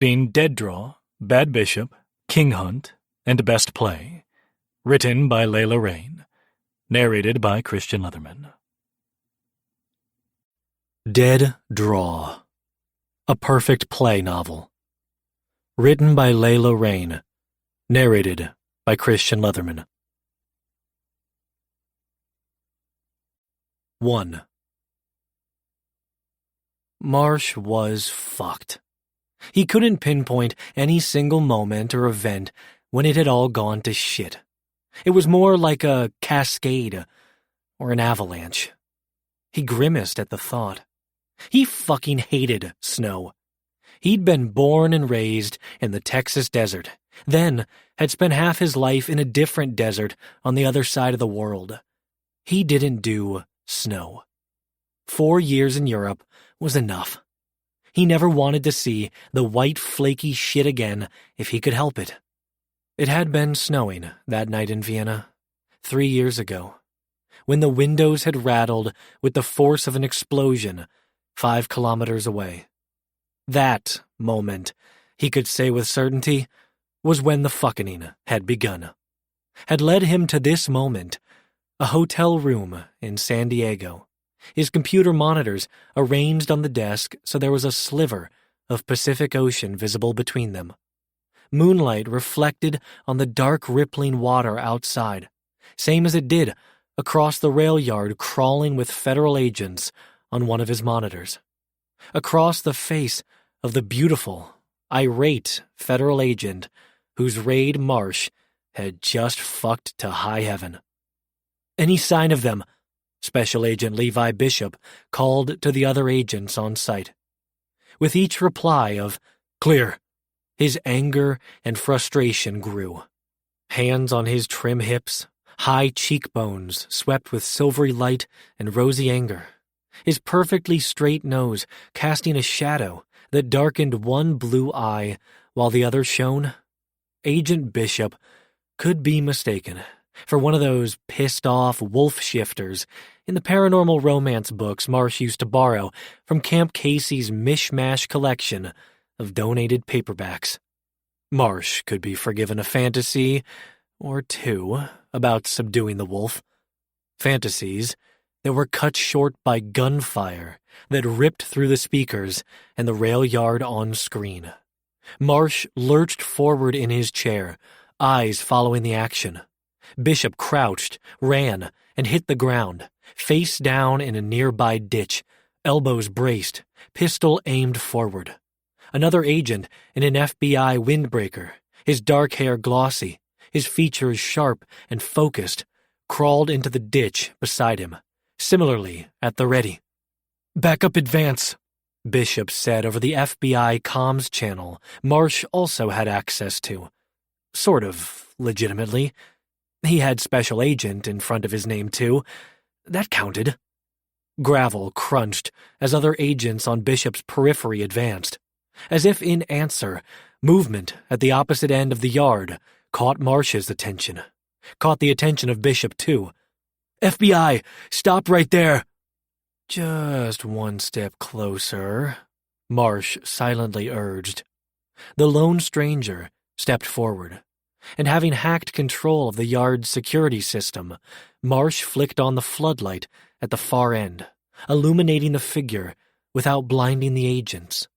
been Dead Draw, Bad Bishop, King Hunt, and Best Play. Written by Layla Rain. Narrated by Christian Leatherman. Dead Draw. A Perfect Play Novel. Written by Layla Rain. Narrated by Christian Leatherman. 1. Marsh was fucked. He couldn't pinpoint any single moment or event when it had all gone to shit. It was more like a cascade or an avalanche. He grimaced at the thought. He fucking hated snow. He'd been born and raised in the Texas desert, then had spent half his life in a different desert on the other side of the world. He didn't do snow. 4 years in Europe was enough. He never wanted to see the white flaky shit again if he could help it. It had been snowing that night in Vienna, 3 years ago, when the windows had rattled with the force of an explosion 5 kilometers away. That moment, he could say with certainty, was when the fucking had begun. Had led him to this moment, a hotel room in San Diego. His computer monitors arranged on the desk so there was a sliver of Pacific Ocean visible between them. Moonlight reflected on the dark rippling water outside, same as it did across the rail yard crawling with federal agents on one of his monitors. Across the face of the beautiful, irate federal agent whose raid Marsh had just fucked to high heaven. Any sign of them? Special Agent Levi Bishop called to the other agents on site. With each reply of, "Clear," his anger and frustration grew. Hands on his trim hips, high cheekbones swept with silvery light and rosy anger. His perfectly straight nose casting a shadow that darkened one blue eye while the other shone. Agent Bishop could be mistaken for one of those pissed-off wolf shifters in the paranormal romance books Marsh used to borrow from Camp Casey's mishmash collection of donated paperbacks. Marsh could be forgiven a fantasy or two about subduing the wolf. Fantasies that were cut short by gunfire that ripped through the speakers and the rail yard on screen. Marsh lurched forward in his chair, eyes following the action. Bishop crouched, ran, and hit the ground, face down in a nearby ditch, elbows braced, pistol aimed forward. Another agent in an FBI windbreaker, his dark hair glossy, his features sharp and focused, crawled into the ditch beside him, similarly at the ready. "Backup advance," Bishop said over the FBI comms channel Marsh also had access to. Sort of legitimately. He had Special Agent in front of his name, too. That counted. Gravel crunched as other agents on Bishop's periphery advanced. As if in answer, movement at the opposite end of the yard caught Marsh's attention. Caught the attention of Bishop, too. "FBI, stop right there!" "Just one step closer," Marsh silently urged. The lone stranger stepped forward, and having hacked control of the yard's security system, Marsh flicked on the floodlight at the far end, illuminating the figure without blinding the agents.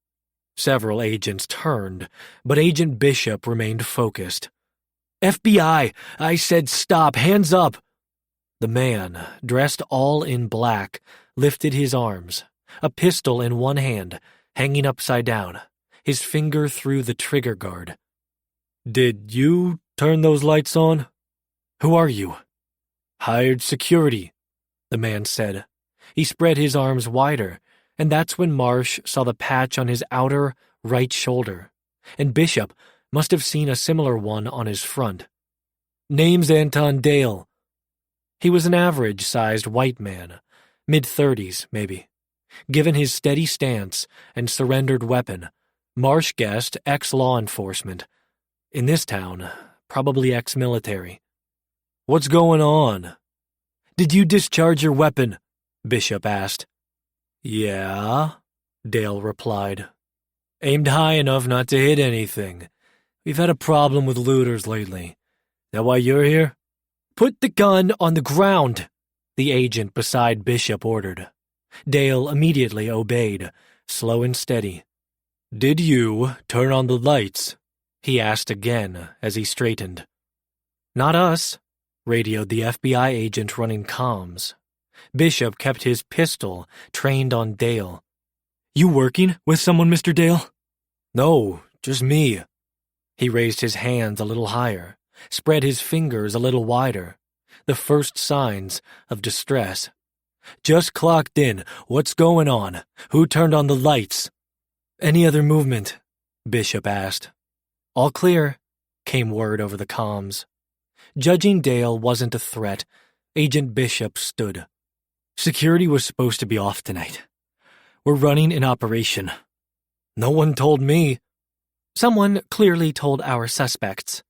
Several agents turned, but Agent Bishop remained focused. "FBI, I said stop, hands up!" The man, dressed all in black, lifted his arms, a pistol in one hand, hanging upside down, his finger through the trigger guard. "Did you turn those lights on? Who are you?" "Hired security," the man said. He spread his arms wider, and that's when Marsh saw the patch on his outer right shoulder, and Bishop must have seen a similar one on his front. "Name's Anton Dale." He was an average-sized white man, mid-30s maybe. Given his steady stance and surrendered weapon, Marsh guessed ex-law enforcement. In this town, probably ex-military. "What's going on?" "Did you discharge your weapon?" Bishop asked. "Yeah," Dale replied. Aimed high enough not to hit anything. We've had a problem with looters lately. That why you're here? Put the gun on the ground, the agent beside Bishop ordered. Dale immediately obeyed, slow and steady. Did you turn on the lights? He asked again as he straightened. Not us, radioed the FBI agent running comms. Bishop kept his pistol trained on Dale. You working with someone, Mr. Dale? No, just me. He raised his hands a little higher, spread his fingers a little wider, the first signs of distress. Just clocked in. What's going on? Who turned on the lights? Any other movement? Bishop asked. All clear, came word over the comms. Judging Dale wasn't a threat, Agent Bishop stood. Security was supposed to be off tonight. We're running an operation. No one told me. Someone clearly told our suspects,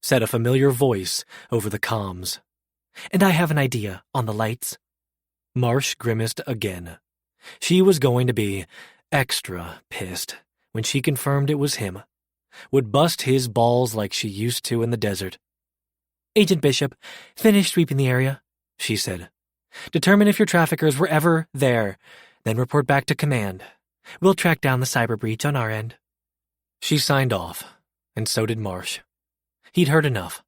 said a familiar voice over the comms. And I have an idea on the lights. Marsh grimaced again. She was going to be extra pissed when she confirmed it was him. Would bust his balls like she used to in the desert. Agent Bishop, finish sweeping the area, she said. Determine if your traffickers were ever there, then report back to command. We'll track down the cyber breach on our end. She signed off, and so did Marsh. He'd heard enough.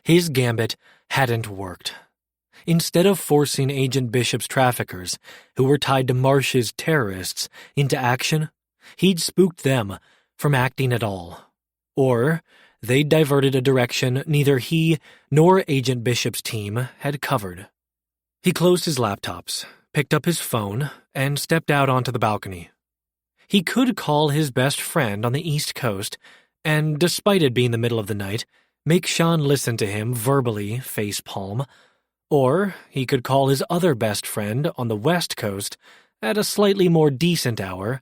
His gambit hadn't worked. Instead of forcing Agent Bishop's traffickers, who were tied to Marsh's terrorists, into action, he'd spooked them from acting at all. Or they'd diverted a direction neither he nor Agent Bishop's team had covered. He closed his laptops, picked up his phone, and stepped out onto the balcony. He could call his best friend on the East Coast and, despite it being the middle of the night, make Sean listen to him verbally face-palm. Or he could call his other best friend on the West Coast at a slightly more decent hour,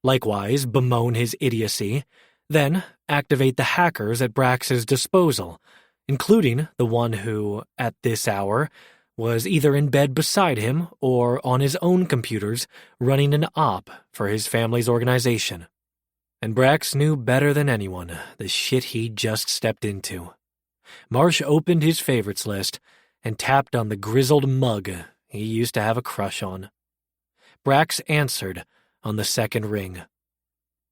likewise bemoan his idiocy, then activate the hackers at Brax's disposal, including the one who, at this hour, was either in bed beside him or on his own computers running an op for his family's organization. And Brax knew better than anyone the shit he'd just stepped into. Marsh opened his favorites list and tapped on the grizzled mug he used to have a crush on. Brax answered on the second ring.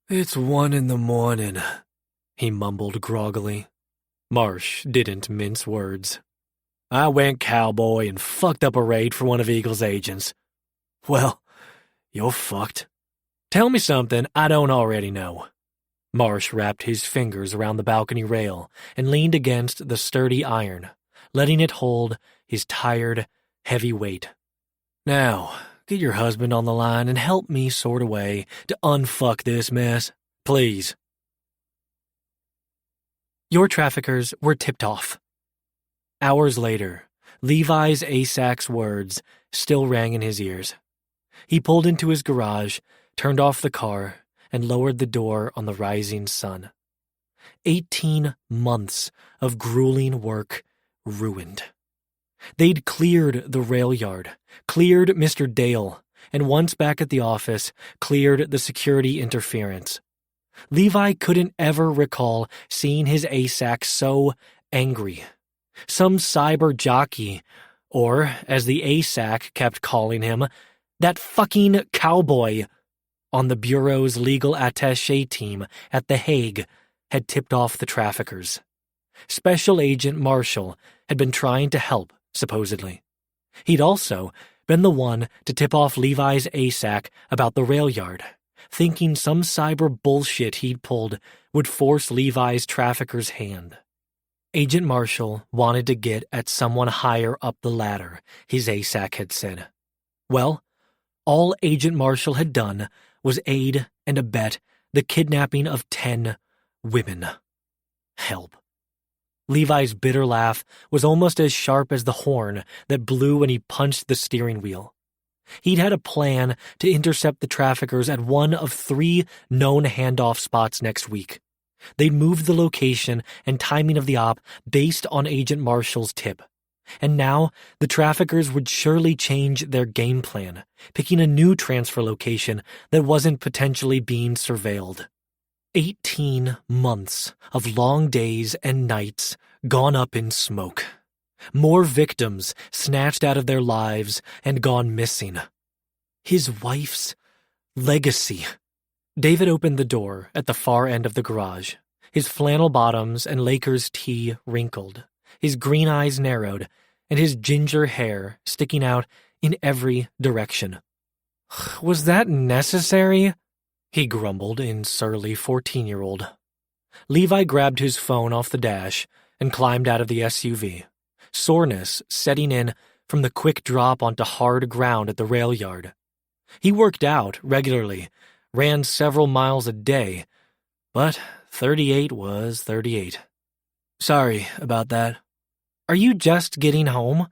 It's 1 a.m, he mumbled groggily. Marsh didn't mince words. I went cowboy and fucked up a raid for one of Eagle's agents. Well, you're fucked. Tell me something I don't already know. Marsh wrapped his fingers around the balcony rail and leaned against the sturdy iron, letting it hold his tired, heavy weight. Now, get your husband on the line and help me sort a way to unfuck this mess, please. Your traffickers were tipped off. Hours later, Levi's ASAC's words still rang in his ears. He pulled into his garage, turned off the car, and lowered the door on the rising sun. 18 months of grueling work ruined. They'd cleared the rail yard, cleared Mr. Dale, and once back at the office, cleared the security interference. Levi couldn't ever recall seeing his ASAC so angry. Some cyber jockey, or, as the ASAC kept calling him, that fucking cowboy on the Bureau's legal attaché team at The Hague had tipped off the traffickers. Special Agent Marshall had been trying to help, supposedly. He'd also been the one to tip off Levi's ASAC about the rail yard, thinking some cyber bullshit he'd pulled would force Levi's trafficker's hand. Agent Marshall wanted to get at someone higher up the ladder, his ASAC had said. Well, all Agent Marshall had done was aid and abet the kidnapping of 10 women. Help. Levi's bitter laugh was almost as sharp as the horn that blew when he punched the steering wheel. He'd had a plan to intercept the traffickers at one of 3 known handoff spots next week. They'd moved the location and timing of the op based on Agent Marshall's tip. And now the traffickers would surely change their game plan, picking a new transfer location that wasn't potentially being surveilled. 18 months of long days and nights gone up in smoke. More victims snatched out of their lives and gone missing. His wife's legacy. David opened the door at the far end of the garage, his flannel bottoms and Lakers tee wrinkled, his green eyes narrowed, and his ginger hair sticking out in every direction. "Was that necessary?" he grumbled in surly 14-year-old. Levi grabbed his phone off the dash and climbed out of the SUV, soreness setting in from the quick drop onto hard ground at the rail yard. He worked out regularly, ran several miles a day, but 38 was 38. "Sorry about that." "Are you just getting home?"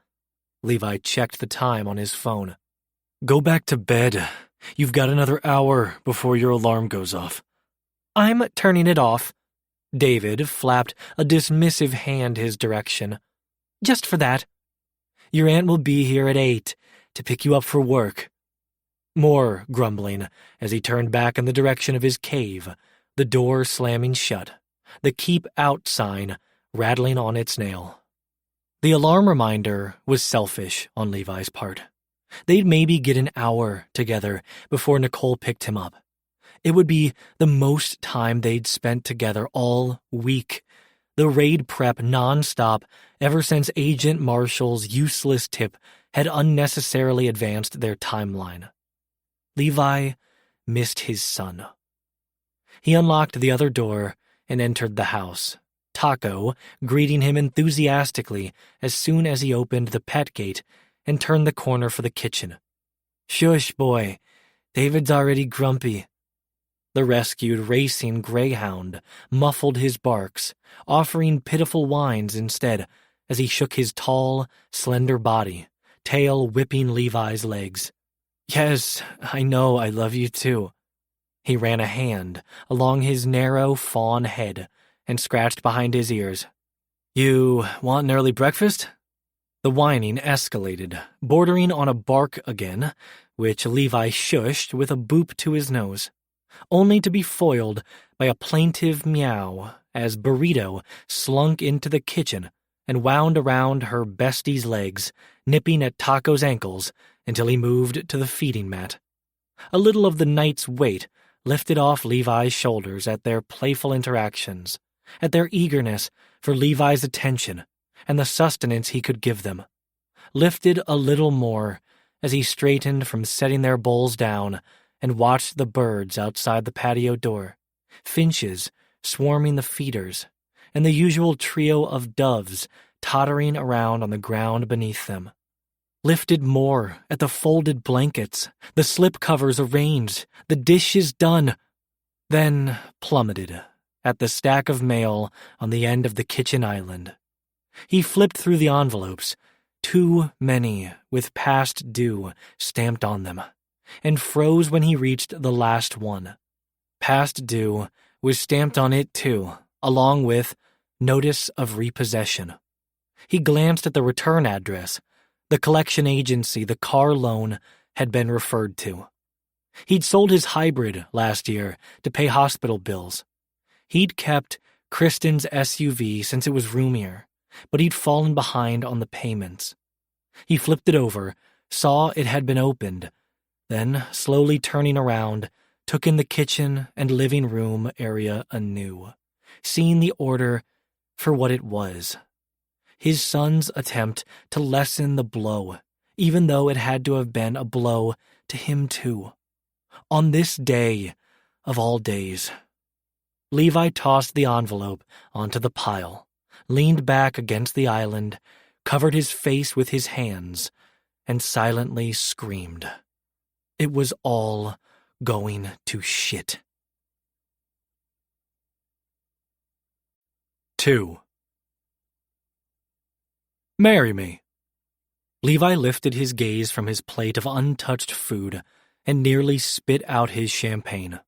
Levi checked the time on his phone. "Go back to bed. You've got another hour before your alarm goes off." "I'm turning it off." David flapped a dismissive hand his direction. "Just for that." "Your aunt will be here at 8 to pick you up for work." More grumbling as he turned back in the direction of his cave, the door slamming shut, the "keep out" sign rattling on its nail. The alarm reminder was selfish on Levi's part. They'd maybe get an hour together before Nicole picked him up. It would be the most time they'd spent together all week. The raid prep nonstop ever since Agent Marshall's useless tip had unnecessarily advanced their timeline. Levi missed his son. He unlocked the other door and entered the house, Taco greeting him enthusiastically as soon as he opened the pet gate and turned the corner for the kitchen. "Shush, boy. David's already grumpy." The rescued racing greyhound muffled his barks, offering pitiful whines instead as he shook his tall, slender body, tail whipping Levi's legs. "Yes, I know I love you too." He ran a hand along his narrow fawn head and scratched behind his ears. "You want an early breakfast?" The whining escalated, bordering on a bark again, which Levi shushed with a boop to his nose, only to be foiled by a plaintive meow as Burrito slunk into the kitchen and wound around her bestie's legs, nipping at Taco's ankles until he moved to the feeding mat. A little of the night's weight lifted off Levi's shoulders at their playful interactions, at their eagerness for Levi's attention and the sustenance he could give them. Lifted a little more as he straightened from setting their bowls down and watched the birds outside the patio door, finches swarming the feeders, and the usual trio of doves tottering around on the ground beneath them. Lifted more at the folded blankets, the slip covers arranged, the dishes done, then plummeted at the stack of mail on the end of the kitchen island. He flipped through the envelopes, too many with past due stamped on them, and froze when he reached the last one. Past due was stamped on it too, along with notice of repossession. He glanced at the return address, the collection agency the car loan had been referred to. He'd sold his hybrid last year to pay hospital bills. He'd kept Kristen's SUV since it was roomier, but he'd fallen behind on the payments. He flipped it over, saw it had been opened, then, slowly turning around, took in the kitchen and living room area anew, seeing the order for what it was. His son's attempt to lessen the blow, even though it had to have been a blow to him too. On this day of all days. Levi tossed the envelope onto the pile, leaned back against the island, covered his face with his hands, and silently screamed. It was all going to shit. 2. "Marry me." Levi lifted his gaze from his plate of untouched food and nearly spit out his champagne.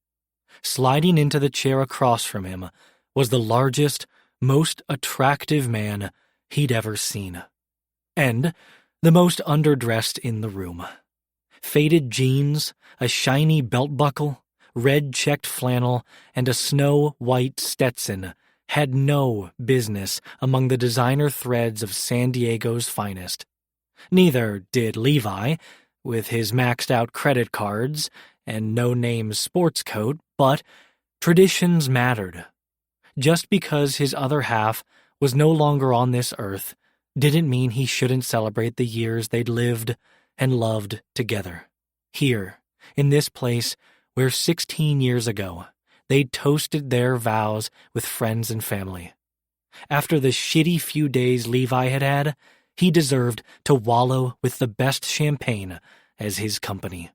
Sliding into the chair across from him was the largest, most attractive man he'd ever seen, and the most underdressed in the room. Faded jeans, a shiny belt buckle, red-checked flannel, and a snow-white Stetson had no business among the designer threads of San Diego's finest. Neither did Levi, with his maxed-out credit cards and no-name sports coat, but traditions mattered. Just because his other half was no longer on this earth didn't mean he shouldn't celebrate the years they'd lived and loved together. Here, in this place where 16 years ago, they'd toasted their vows with friends and family. After the shitty few days Levi had had, he deserved to wallow with the best champagne as his company.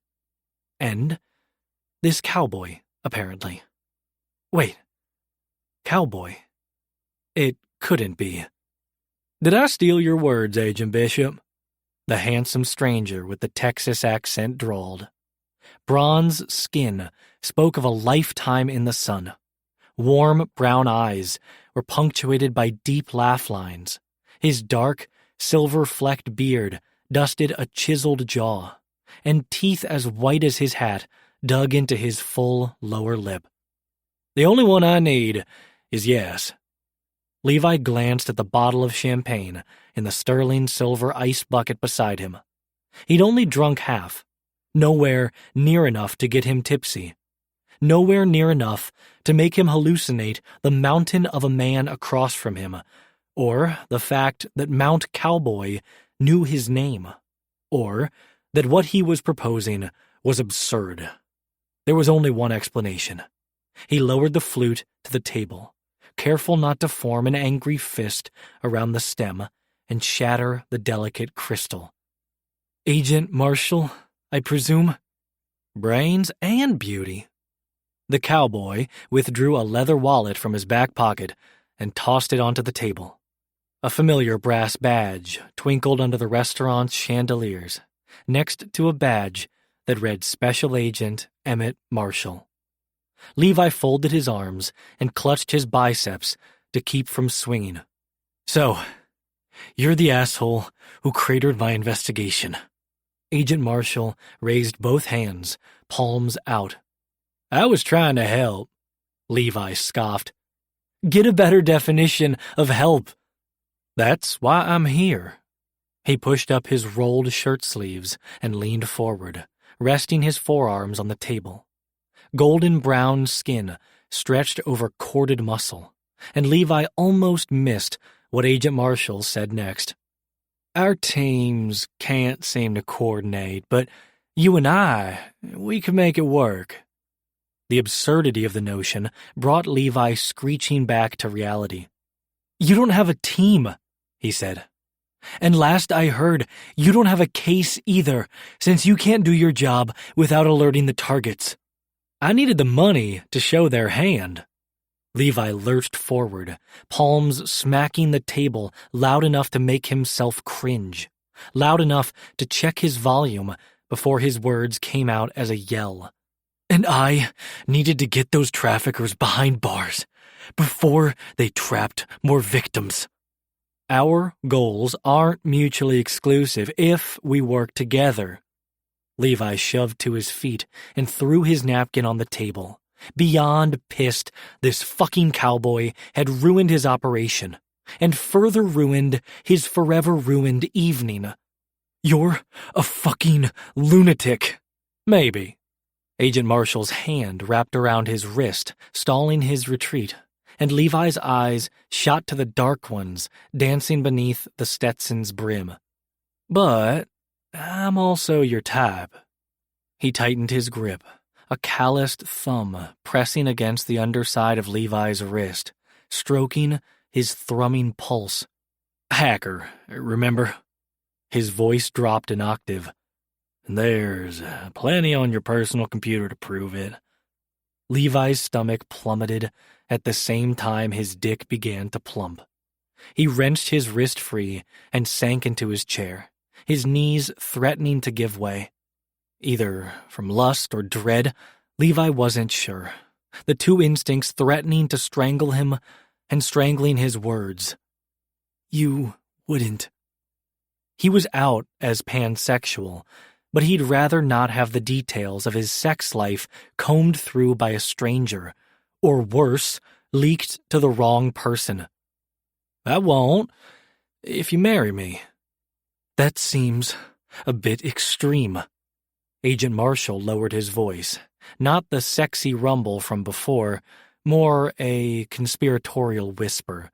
And this cowboy, apparently. Wait. Cowboy? It couldn't be. Did I steal your words, Agent Bishop? The handsome stranger with the Texas accent drawled. Bronze skin spoke of a lifetime in the sun. Warm brown eyes were punctuated by deep laugh lines. His dark, silver-flecked beard dusted a chiseled jaw, and teeth as white as his hat dug into his full lower lip. The only one I need is yes. Levi glanced at the bottle of champagne in the sterling silver ice bucket beside him. He'd only drunk half, nowhere near enough to get him tipsy, nowhere near enough to make him hallucinate the mountain of a man across from him, or the fact that Mount Cowboy knew his name, or that what he was proposing was absurd. There was only one explanation. He lowered the flute to the table, careful not to form an angry fist around the stem and shatter the delicate crystal. Agent Marshall, I presume? Brains and beauty. The cowboy withdrew a leather wallet from his back pocket and tossed it onto the table. A familiar brass badge twinkled under the restaurant's chandeliers, next to a badge that read Special Agent Emmett Marshall. Levi folded his arms and clutched his biceps to keep from swinging. So, you're the asshole who cratered my investigation. Agent Marshall raised both hands, palms out. I was trying to help, Levi scoffed. Get a better definition of help. That's why I'm here. He pushed up his rolled shirt sleeves and leaned forward, resting his forearms on the table. Golden brown skin stretched over corded muscle, and Levi almost missed what Agent Marshall said next. Our teams can't seem to coordinate, but you and we could make it work. The absurdity of the notion brought Levi screeching back to reality. You don't have a team, he said. And last I heard, you don't have a case either, since you can't do your job without alerting the targets. I needed the money to show their hand. Levi lurched forward, palms smacking the table loud enough to make himself cringe, loud enough to check his volume before his words came out as a yell. And I needed to get those traffickers behind bars before they trapped more victims. Our goals aren't mutually exclusive if we work together. Levi shoved to his feet and threw his napkin on the table, beyond pissed this fucking cowboy had ruined his operation, and further ruined his forever ruined evening. You're a fucking lunatic. Maybe. Agent Marshall's hand wrapped around his wrist, stalling his retreat, and Levi's eyes shot to the dark ones dancing beneath the Stetson's brim. But I'm also your type. He tightened his grip, a calloused thumb pressing against the underside of Levi's wrist, stroking his thrumming pulse. Hacker, remember? His voice dropped an octave. There's plenty on your personal computer to prove it. Levi's stomach plummeted at the same time his dick began to plump. He wrenched his wrist free and sank into his chair, his knees threatening to give way. Either from lust or dread, Levi wasn't sure, the two instincts threatening to strangle him and strangling his words. You wouldn't. He was out as pansexual, but he'd rather not have the details of his sex life combed through by a stranger, or worse, leaked to the wrong person. I won't, if you marry me. That seems a bit extreme. Agent Marshall lowered his voice, not the sexy rumble from before, more a conspiratorial whisper.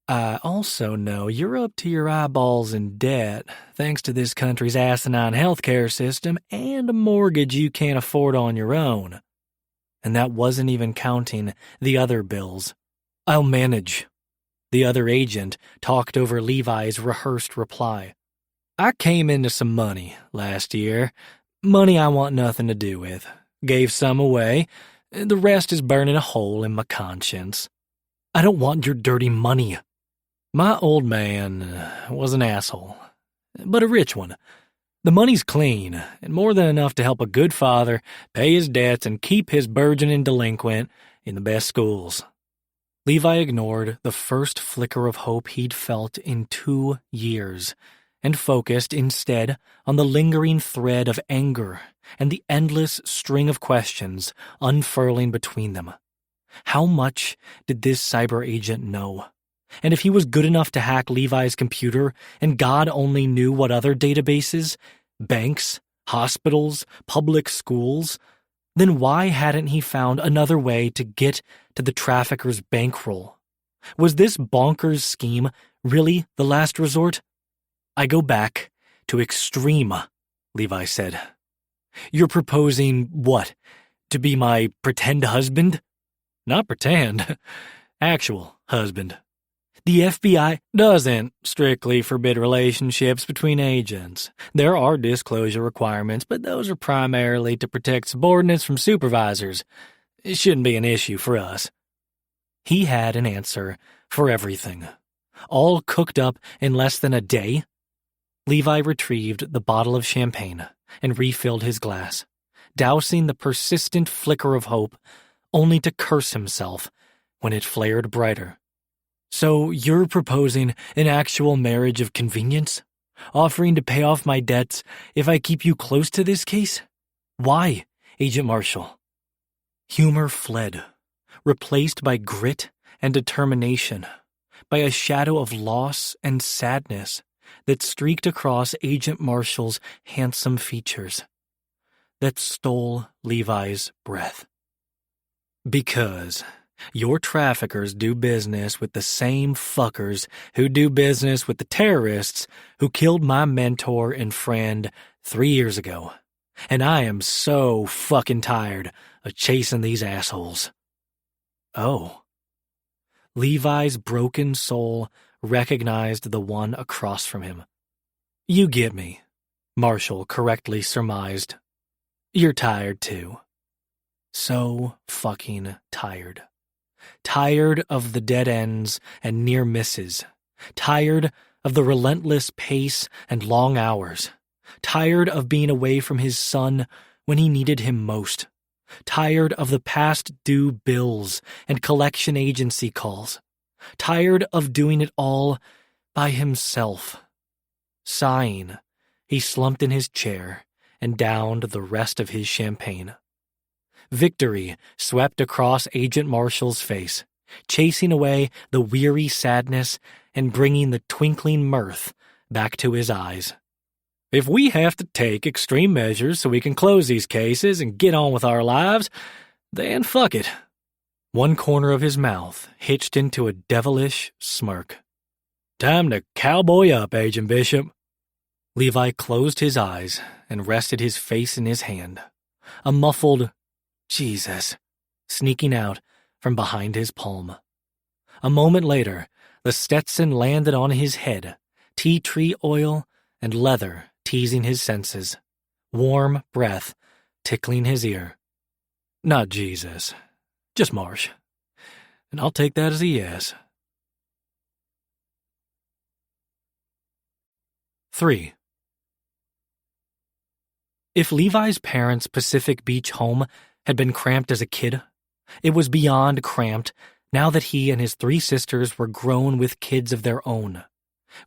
I also know you're up to your eyeballs in debt, thanks to this country's asinine healthcare system and a mortgage you can't afford on your own. And that wasn't even counting the other bills. I'll manage. The other agent talked over Levi's rehearsed reply. I came into some money last year. Money I want nothing to do with. Gave some away. The rest is burning a hole in my conscience. I don't want your dirty money. My old man was an asshole, but a rich one. The money's clean, and more than enough to help a good father pay his debts and keep his burgeoning delinquent in the best schools. Levi ignored the first flicker of hope he'd felt in 2 years and focused instead on the lingering thread of anger and the endless string of questions unfurling between them. How much did this cyber agent know? And if he was good enough to hack Levi's computer, and God only knew what other databases, banks, hospitals, public schools, then why hadn't he found another way to get to the trafficker's bankroll? Was this bonkers scheme really the last resort? I go back to extreme, Levi said. You're proposing what? To be my pretend husband? Not pretend. Actual husband. The FBI doesn't strictly forbid relationships between agents. There are disclosure requirements, but those are primarily to protect subordinates from supervisors. It shouldn't be an issue for us. He had an answer for everything. All cooked up in less than a day. Levi retrieved the bottle of champagne and refilled his glass, dousing the persistent flicker of hope, only to curse himself when it flared brighter. So you're proposing an actual marriage of convenience? Offering to pay off my debts if I keep you close to this case? Why, Agent Marshall? Humor fled, replaced by grit and determination, by a shadow of loss and sadness that streaked across Agent Marshall's handsome features, that stole Levi's breath. Because your traffickers do business with the same fuckers who do business with the terrorists who killed my mentor and friend 3 years ago. And I am so fucking tired of chasing these assholes. Oh. Levi's broken soul recognized the one across from him. You get me, Marshall correctly surmised. You're tired too. So fucking tired. Tired of the dead ends and near misses. Tired of the relentless pace and long hours. Tired of being away from his son when he needed him most. Tired of the past due bills and collection agency calls. Tired of doing it all by himself. Sighing, he slumped in his chair and downed the rest of his champagne. Victory swept across Agent Marshall's face, chasing away the weary sadness and bringing the twinkling mirth back to his eyes. If we have to take extreme measures so we can close these cases and get on with our lives, then fuck it. One corner of his mouth hitched into a devilish smirk. Time to cowboy up, Agent Bishop. Levi closed his eyes and rested his face in his hand. A muffled Jesus sneaking out from behind his palm. A moment later, the Stetson landed on his head, tea tree oil and leather teasing his senses, warm breath tickling his ear. Not Jesus, just Marsh. And I'll take that as a yes. 3. If Levi's parents' Pacific Beach home had been cramped as a kid, it was beyond cramped now that he and his 3 sisters were grown with kids of their own,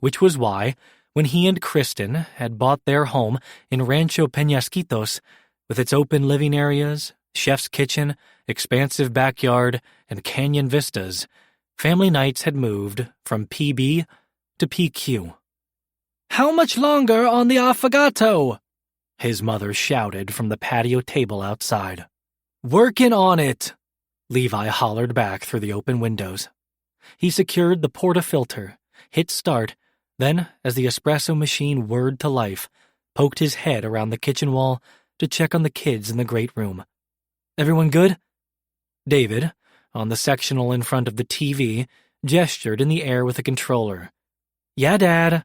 which was why, When he and Kristen had bought their home in Rancho Peñasquitos, with its open living areas, chef's kitchen, expansive backyard, and canyon vistas, family nights had moved from PB to PQ. "How much longer on the affogato?" his mother shouted from the patio table outside. "Working on it," Levi hollered back through the open windows. He secured the portafilter, hit start, then, as the espresso machine whirred to life, poked his head around the kitchen wall to check on the kids in the great room. "Everyone good?" David, on the sectional in front of the TV, gestured in the air with a controller. "Yeah, Dad."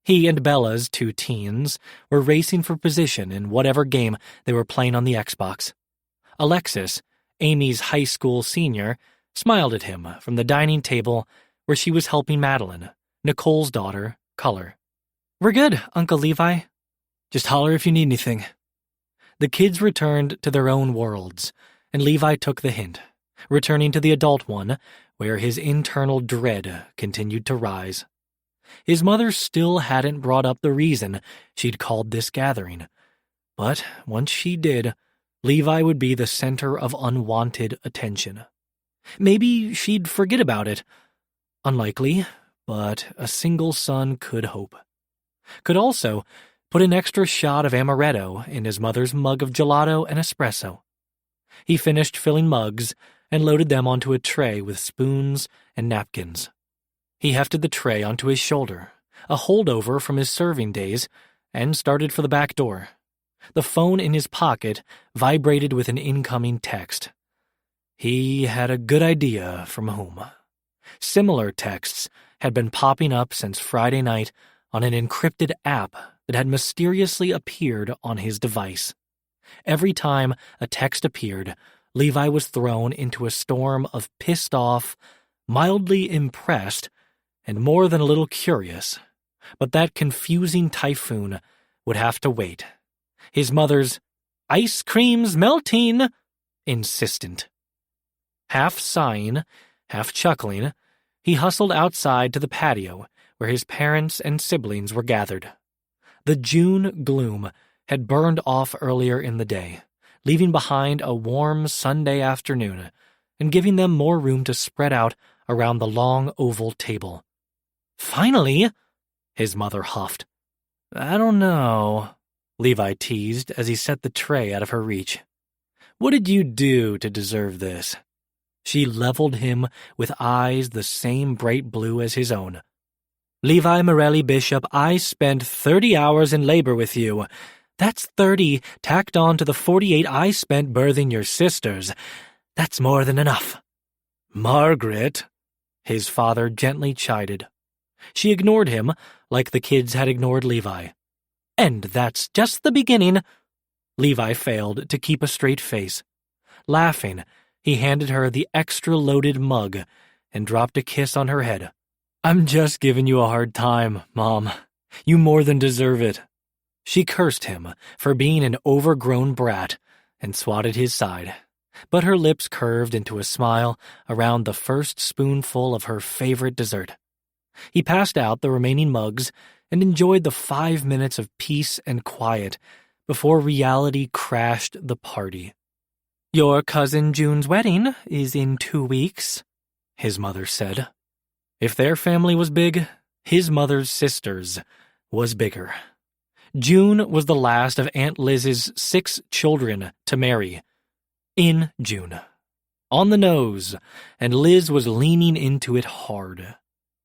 He and Bella's 2 teens were racing for position in whatever game they were playing on the Xbox. Alexis, Amy's high school senior, smiled at him from the dining table where she was helping Madeline, Nicole's daughter, color. "We're good, Uncle Levi. Just holler if you need anything." The kids returned to their own worlds, and Levi took the hint, returning to the adult one, where his internal dread continued to rise. His mother still hadn't brought up the reason she'd called this gathering, but once she did, Levi would be the center of unwanted attention. Maybe she'd forget about it. Unlikely, but a single son could hope. Could also put an extra shot of amaretto in his mother's mug of gelato and espresso. He finished filling mugs and loaded them onto a tray with spoons and napkins. He hefted the tray onto his shoulder, a holdover from his serving days, and started for the back door. The phone in his pocket vibrated with an incoming text. He had a good idea from whom. Similar texts had been popping up since Friday night on an encrypted app that had mysteriously appeared on his device. Every time a text appeared, Levi was thrown into a storm of pissed off, mildly impressed, and more than a little curious. But that confusing typhoon would have to wait. His mother's "ice cream's melting" insistent. Half sighing, half chuckling, he hustled outside to the patio where his parents and siblings were gathered. The June gloom had burned off earlier in the day, leaving behind a warm Sunday afternoon and giving them more room to spread out around the long oval table. "Finally," his mother huffed. "I don't know," Levi teased as he set the tray out of her reach. "What did you do to deserve this?" She leveled him with eyes the same bright blue as his own. "Levi Morelli Bishop, I spent 30 hours in labor with you. That's 30 tacked on to the 48 I spent birthing your sisters. That's more than enough." "Margaret," his father gently chided. She ignored him like the kids had ignored Levi. "And that's just the beginning." Levi failed to keep a straight face. Laughing, he handed her the extra-loaded mug and dropped a kiss on her head. "I'm just giving you a hard time, Mom. You more than deserve it." She cursed him for being an overgrown brat and swatted his side, but her lips curved into a smile around the first spoonful of her favorite dessert. He passed out the remaining mugs and enjoyed the 5 minutes of peace and quiet before reality crashed the party. "Your cousin June's wedding is in 2 weeks," his mother said. If their family was big, his mother's sister's was bigger. June was the last of Aunt Liz's 6 children to marry. In June. On the nose, and Liz was leaning into it hard.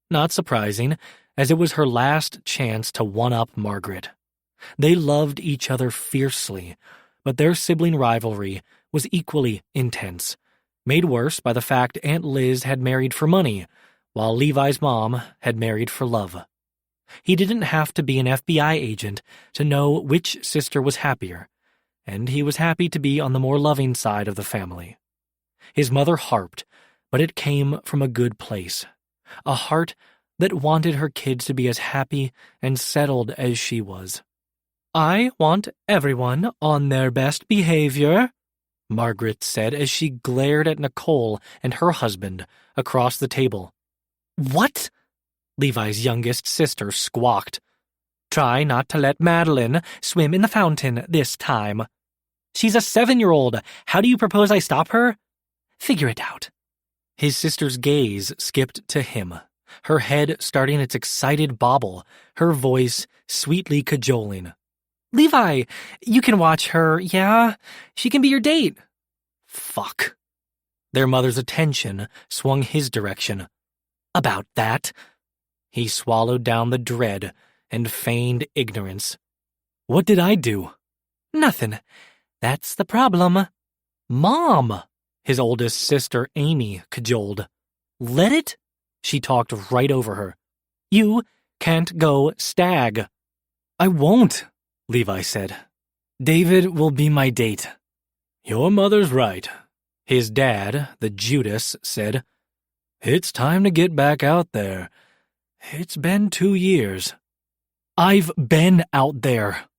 Not surprising, as it was her last chance to one-up Margaret. They loved each other fiercely, but their sibling rivalry was equally intense, made worse by the fact Aunt Liz had married for money, while Levi's mom had married for love. He didn't have to be an FBI agent to know which sister was happier, and he was happy to be on the more loving side of the family. His mother harped, but it came from a good place. A heart that wanted her kids to be as happy and settled as she was. "I want everyone on their best behavior," Margaret said as she glared at Nicole and her husband across the table. "What?" Levi's youngest sister squawked. Try not to let Madeline swim in the fountain this time. She's a 7-year-old. How do you propose I stop her? Figure it out. His sister's gaze skipped to him, her head starting its excited bobble, her voice sweetly cajoling. Levi, you can watch her, yeah? She can be your date. Fuck. Their mother's attention swung his direction. About that? He swallowed down the dread and feigned ignorance. What did I do? Nothing. That's the problem. Mom, his oldest sister Amy cajoled. Let it? She talked right over her. You can't go stag. I won't, Levi said. David will be my date. Your mother's right. His dad, the Judas, said. It's time to get back out there. It's been 2 years. I've been out there.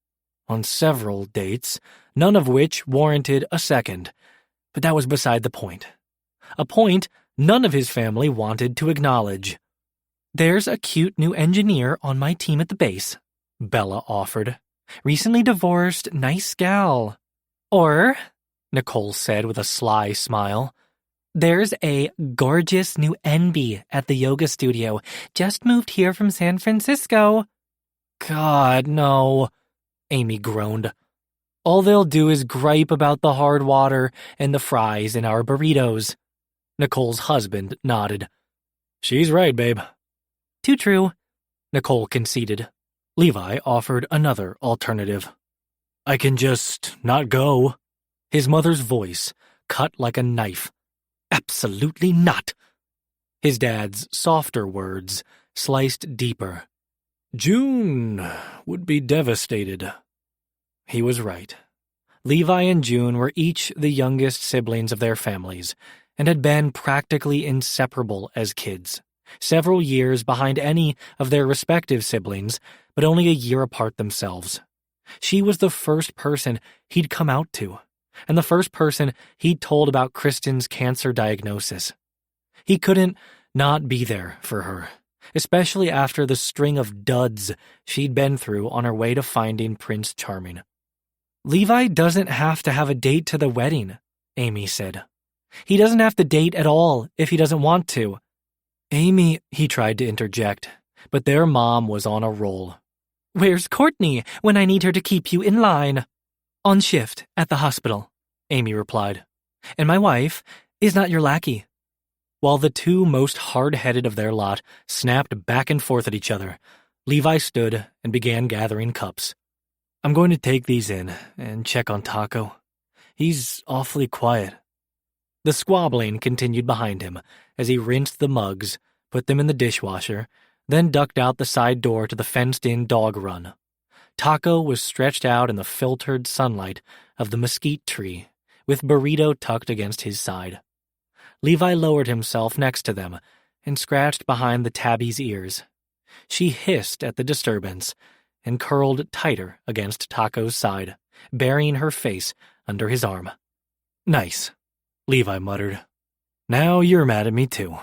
On several dates, none of which warranted a second. But that was beside the point. A point none of his family wanted to acknowledge. There's a cute new engineer on my team at the base, Bella offered. Recently divorced, nice gal. Or, Nicole said with a sly smile, there's a gorgeous new NB at the yoga studio. Just moved here from San Francisco. God, no, Amy groaned. All they'll do is gripe about the hard water and the fries in our burritos. Nicole's husband nodded. She's right, babe. Too true, Nicole conceded. Levi offered another alternative. I can just not go. His mother's voice cut like a knife. Absolutely not. His dad's softer words sliced deeper. June would be devastated. He was right. Levi and June were each the youngest siblings of their families and had been practically inseparable as kids, several years behind any of their respective siblings, but only a year apart themselves. She was the first person he'd come out to, and the first person he'd told about Kristen's cancer diagnosis. He couldn't not be there for her, especially after the string of duds she'd been through on her way to finding Prince Charming. Levi doesn't have to have a date to the wedding, Amy said. He doesn't have to date at all if he doesn't want to. Amy, he tried to interject, but their mom was on a roll. Where's Courtney when I need her to keep you in line? On shift at the hospital, Amy replied. And my wife is not your lackey. While the two most hard-headed of their lot snapped back and forth at each other, Levi stood and began gathering cups. I'm going to take these in and check on Taco. He's awfully quiet. The squabbling continued behind him as he rinsed the mugs, put them in the dishwasher, then ducked out the side door to the fenced-in dog run. Taco was stretched out in the filtered sunlight of the mesquite tree, with Burrito tucked against his side. Levi lowered himself next to them and scratched behind the tabby's ears. She hissed at the disturbance and curled tighter against Taco's side, burying her face under his arm. Nice, Levi muttered. Now you're mad at me too.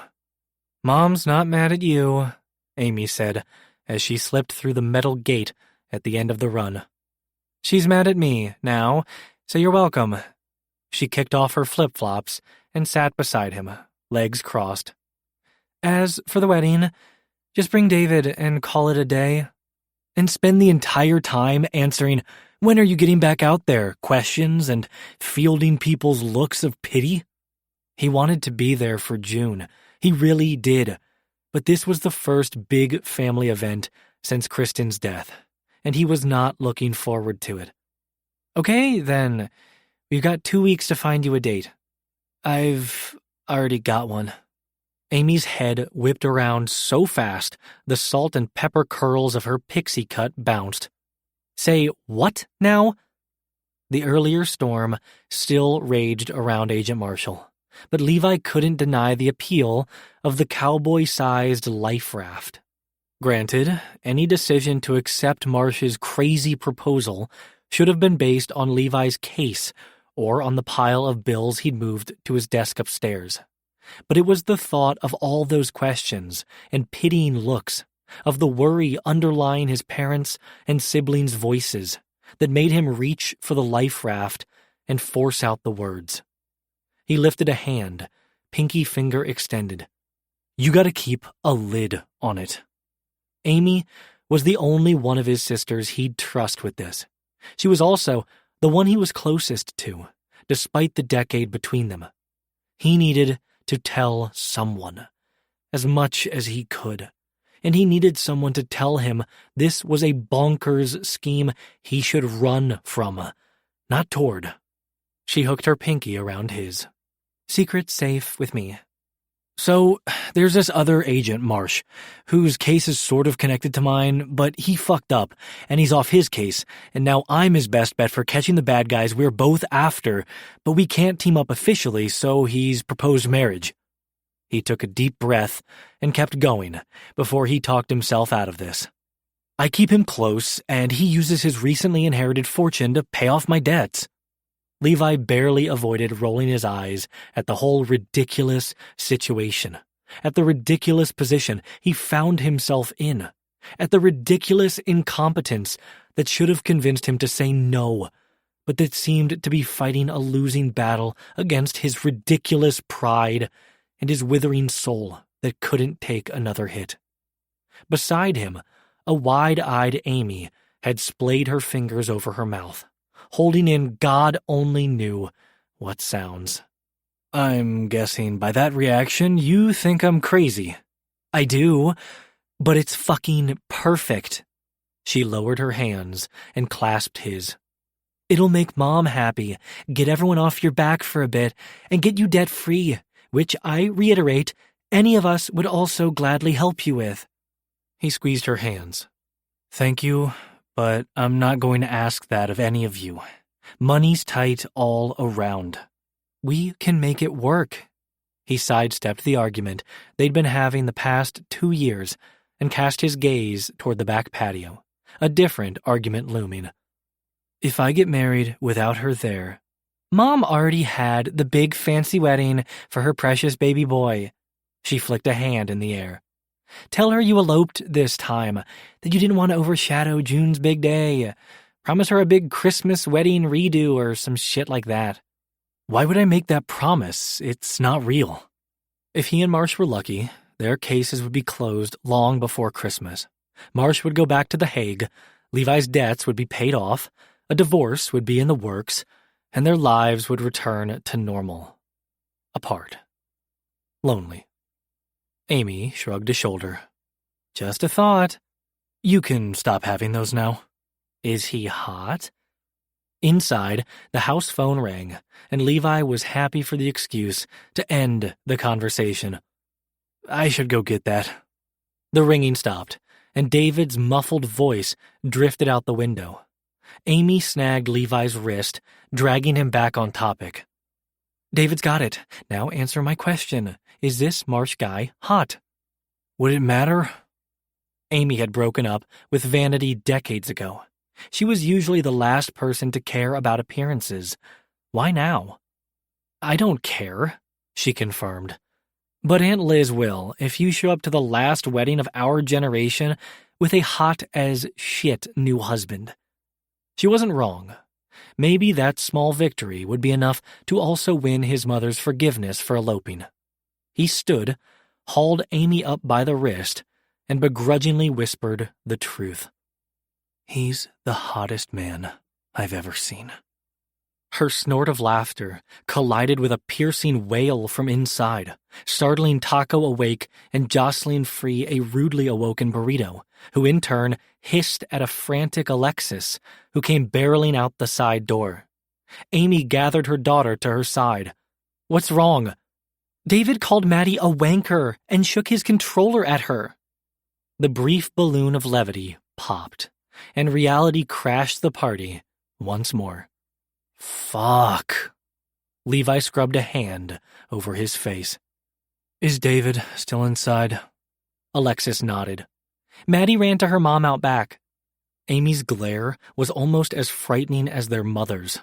Mom's not mad at you, Amy said as she slipped through the metal gate at the end of the run. She's mad at me now, so you're welcome. She kicked off her flip-flops and sat beside him, legs crossed. As for the wedding, just bring David and call it a day. And spend the entire time answering, when are you getting back out there, questions and fielding people's looks of pity? He wanted to be there for June. He really did. But this was the first big family event since Kristen's death, and he was not looking forward to it. Okay, then. We've got 2 weeks to find you a date. I've already got one. Amy's head whipped around so fast, the salt and pepper curls of her pixie cut bounced. Say what now? The earlier storm still raged around Agent Marshall, but Levi couldn't deny the appeal of the cowboy-sized life raft. Granted, any decision to accept Marsh's crazy proposal should have been based on Levi's case or on the pile of bills he'd moved to his desk upstairs. But it was the thought of all those questions and pitying looks, of the worry underlying his parents' and siblings' voices that made him reach for the life raft and force out the words. He lifted a hand, pinky finger extended. You gotta keep a lid on it. Amy was the only one of his sisters he'd trust with this. She was also the one he was closest to, despite the decade between them. He needed to tell someone, as much as he could, and he needed someone to tell him this was a bonkers scheme he should run from, not toward. She hooked her pinky around his. Secret safe with me. So, there's this other agent, Marsh, whose case is sort of connected to mine, but he fucked up, and he's off his case, and now I'm his best bet for catching the bad guys we're both after, but we can't team up officially, so he's proposed marriage. He took a deep breath and kept going before he talked himself out of this. I keep him close, and he uses his recently inherited fortune to pay off my debts. Levi barely avoided rolling his eyes at the whole ridiculous situation, at the ridiculous position he found himself in, at the ridiculous incompetence that should have convinced him to say no, but that seemed to be fighting a losing battle against his ridiculous pride and his withering soul that couldn't take another hit. Beside him, a wide-eyed Amy had splayed her fingers over her mouth, holding in God only knew what sounds. I'm guessing by that reaction you think I'm crazy. I do, but it's fucking perfect. She lowered her hands and clasped his. It'll make Mom happy, get everyone off your back for a bit, and get you debt-free, which, I reiterate, any of us would also gladly help you with. He squeezed her hands. Thank you, but I'm not going to ask that of any of you. Money's tight all around. We can make it work. He sidestepped the argument they'd been having the past 2 years and cast his gaze toward the back patio, a different argument looming. If I get married without her there, Mom already had the big fancy wedding for her precious baby boy. She flicked a hand in the air. Tell her you eloped this time, that you didn't want to overshadow June's big day. Promise her a big Christmas wedding redo or some shit like that. Why would I make that promise? It's not real. If he and Marsh were lucky, their cases would be closed long before Christmas. Marsh would go back to The Hague, Levi's debts would be paid off, a divorce would be in the works, and their lives would return to normal. Apart. Lonely. Amy shrugged a shoulder. Just a thought. You can stop having those now. Is he hot? Inside, the house phone rang, and Levi was happy for the excuse to end the conversation. I should go get that. The ringing stopped, and David's muffled voice drifted out the window. Amy snagged Levi's wrist, dragging him back on topic. David's got it. Now answer my question. Is this Marsh guy hot? Would it matter? Amy had broken up with Vanity decades ago. She was usually the last person to care about appearances. Why now? I don't care, she confirmed. But Aunt Liz will if you show up to the last wedding of our generation with a hot-as-shit new husband. She wasn't wrong. Maybe that small victory would be enough to also win his mother's forgiveness for eloping. He stood, hauled Amy up by the wrist, and begrudgingly whispered the truth. He's the hottest man I've ever seen. Her snort of laughter collided with a piercing wail from inside, startling Taco awake and jostling free a rudely awoken Burrito, who in turn hissed at a frantic Alexis, who came barreling out the side door. Amy gathered her daughter to her side. What's wrong? David called Maddie a wanker and shook his controller at her. The brief balloon of levity popped, and reality crashed the party once more. Fuck. Levi scrubbed a hand over his face. Is David still inside? Alexis nodded. Maddie ran to her mom out back. Amy's glare was almost as frightening as their mother's.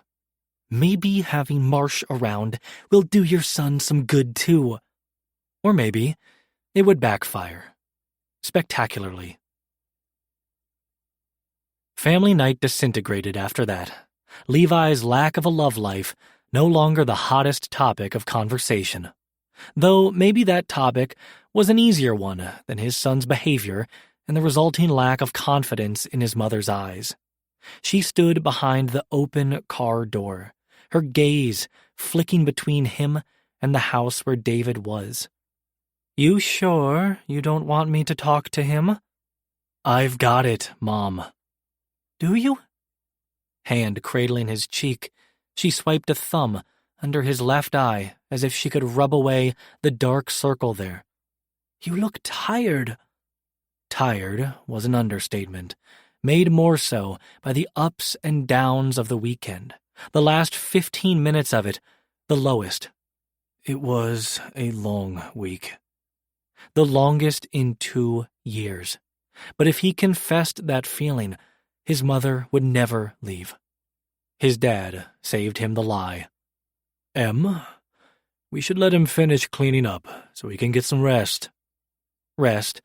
Maybe having Marsh around will do your son some good too. Or maybe it would backfire. Spectacularly Family night disintegrated after that. Levi's lack of a love life no longer the hottest topic of conversation. Though maybe that topic was an easier one than his son's behavior and the resulting lack of confidence in his mother's eyes. She stood behind the open car door, her gaze flicking between him and the house where David was. "You sure you don't want me to talk to him?" "I've got it, Mom." "Do you?" Hand cradling his cheek, she swiped a thumb under his left eye as if she could rub away the dark circle there. "You look tired." Tired was an understatement, made more so by the ups and downs of the weekend, the last 15 minutes of it, the lowest. It was a long week. The longest in 2 years. But if he confessed that feeling, his mother would never leave. His dad saved him the lie. "Em, we should let him finish cleaning up so he can get some rest." Rest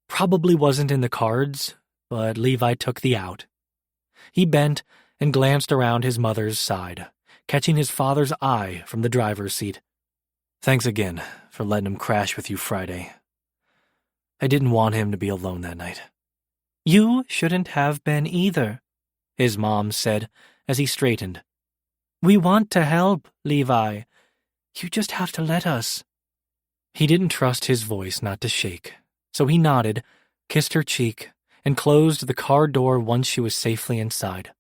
probably wasn't in the cards, but Levi took the out. He bent and glanced around his mother's side, catching his father's eye from the driver's seat. "Thanks again for letting him crash with you Friday. I didn't want him to be alone that night." "You shouldn't have been either," his mom said as he straightened. "We want to help, Levi. You just have to let us." He didn't trust his voice not to shake, so he nodded, kissed her cheek, and closed the car door once she was safely inside.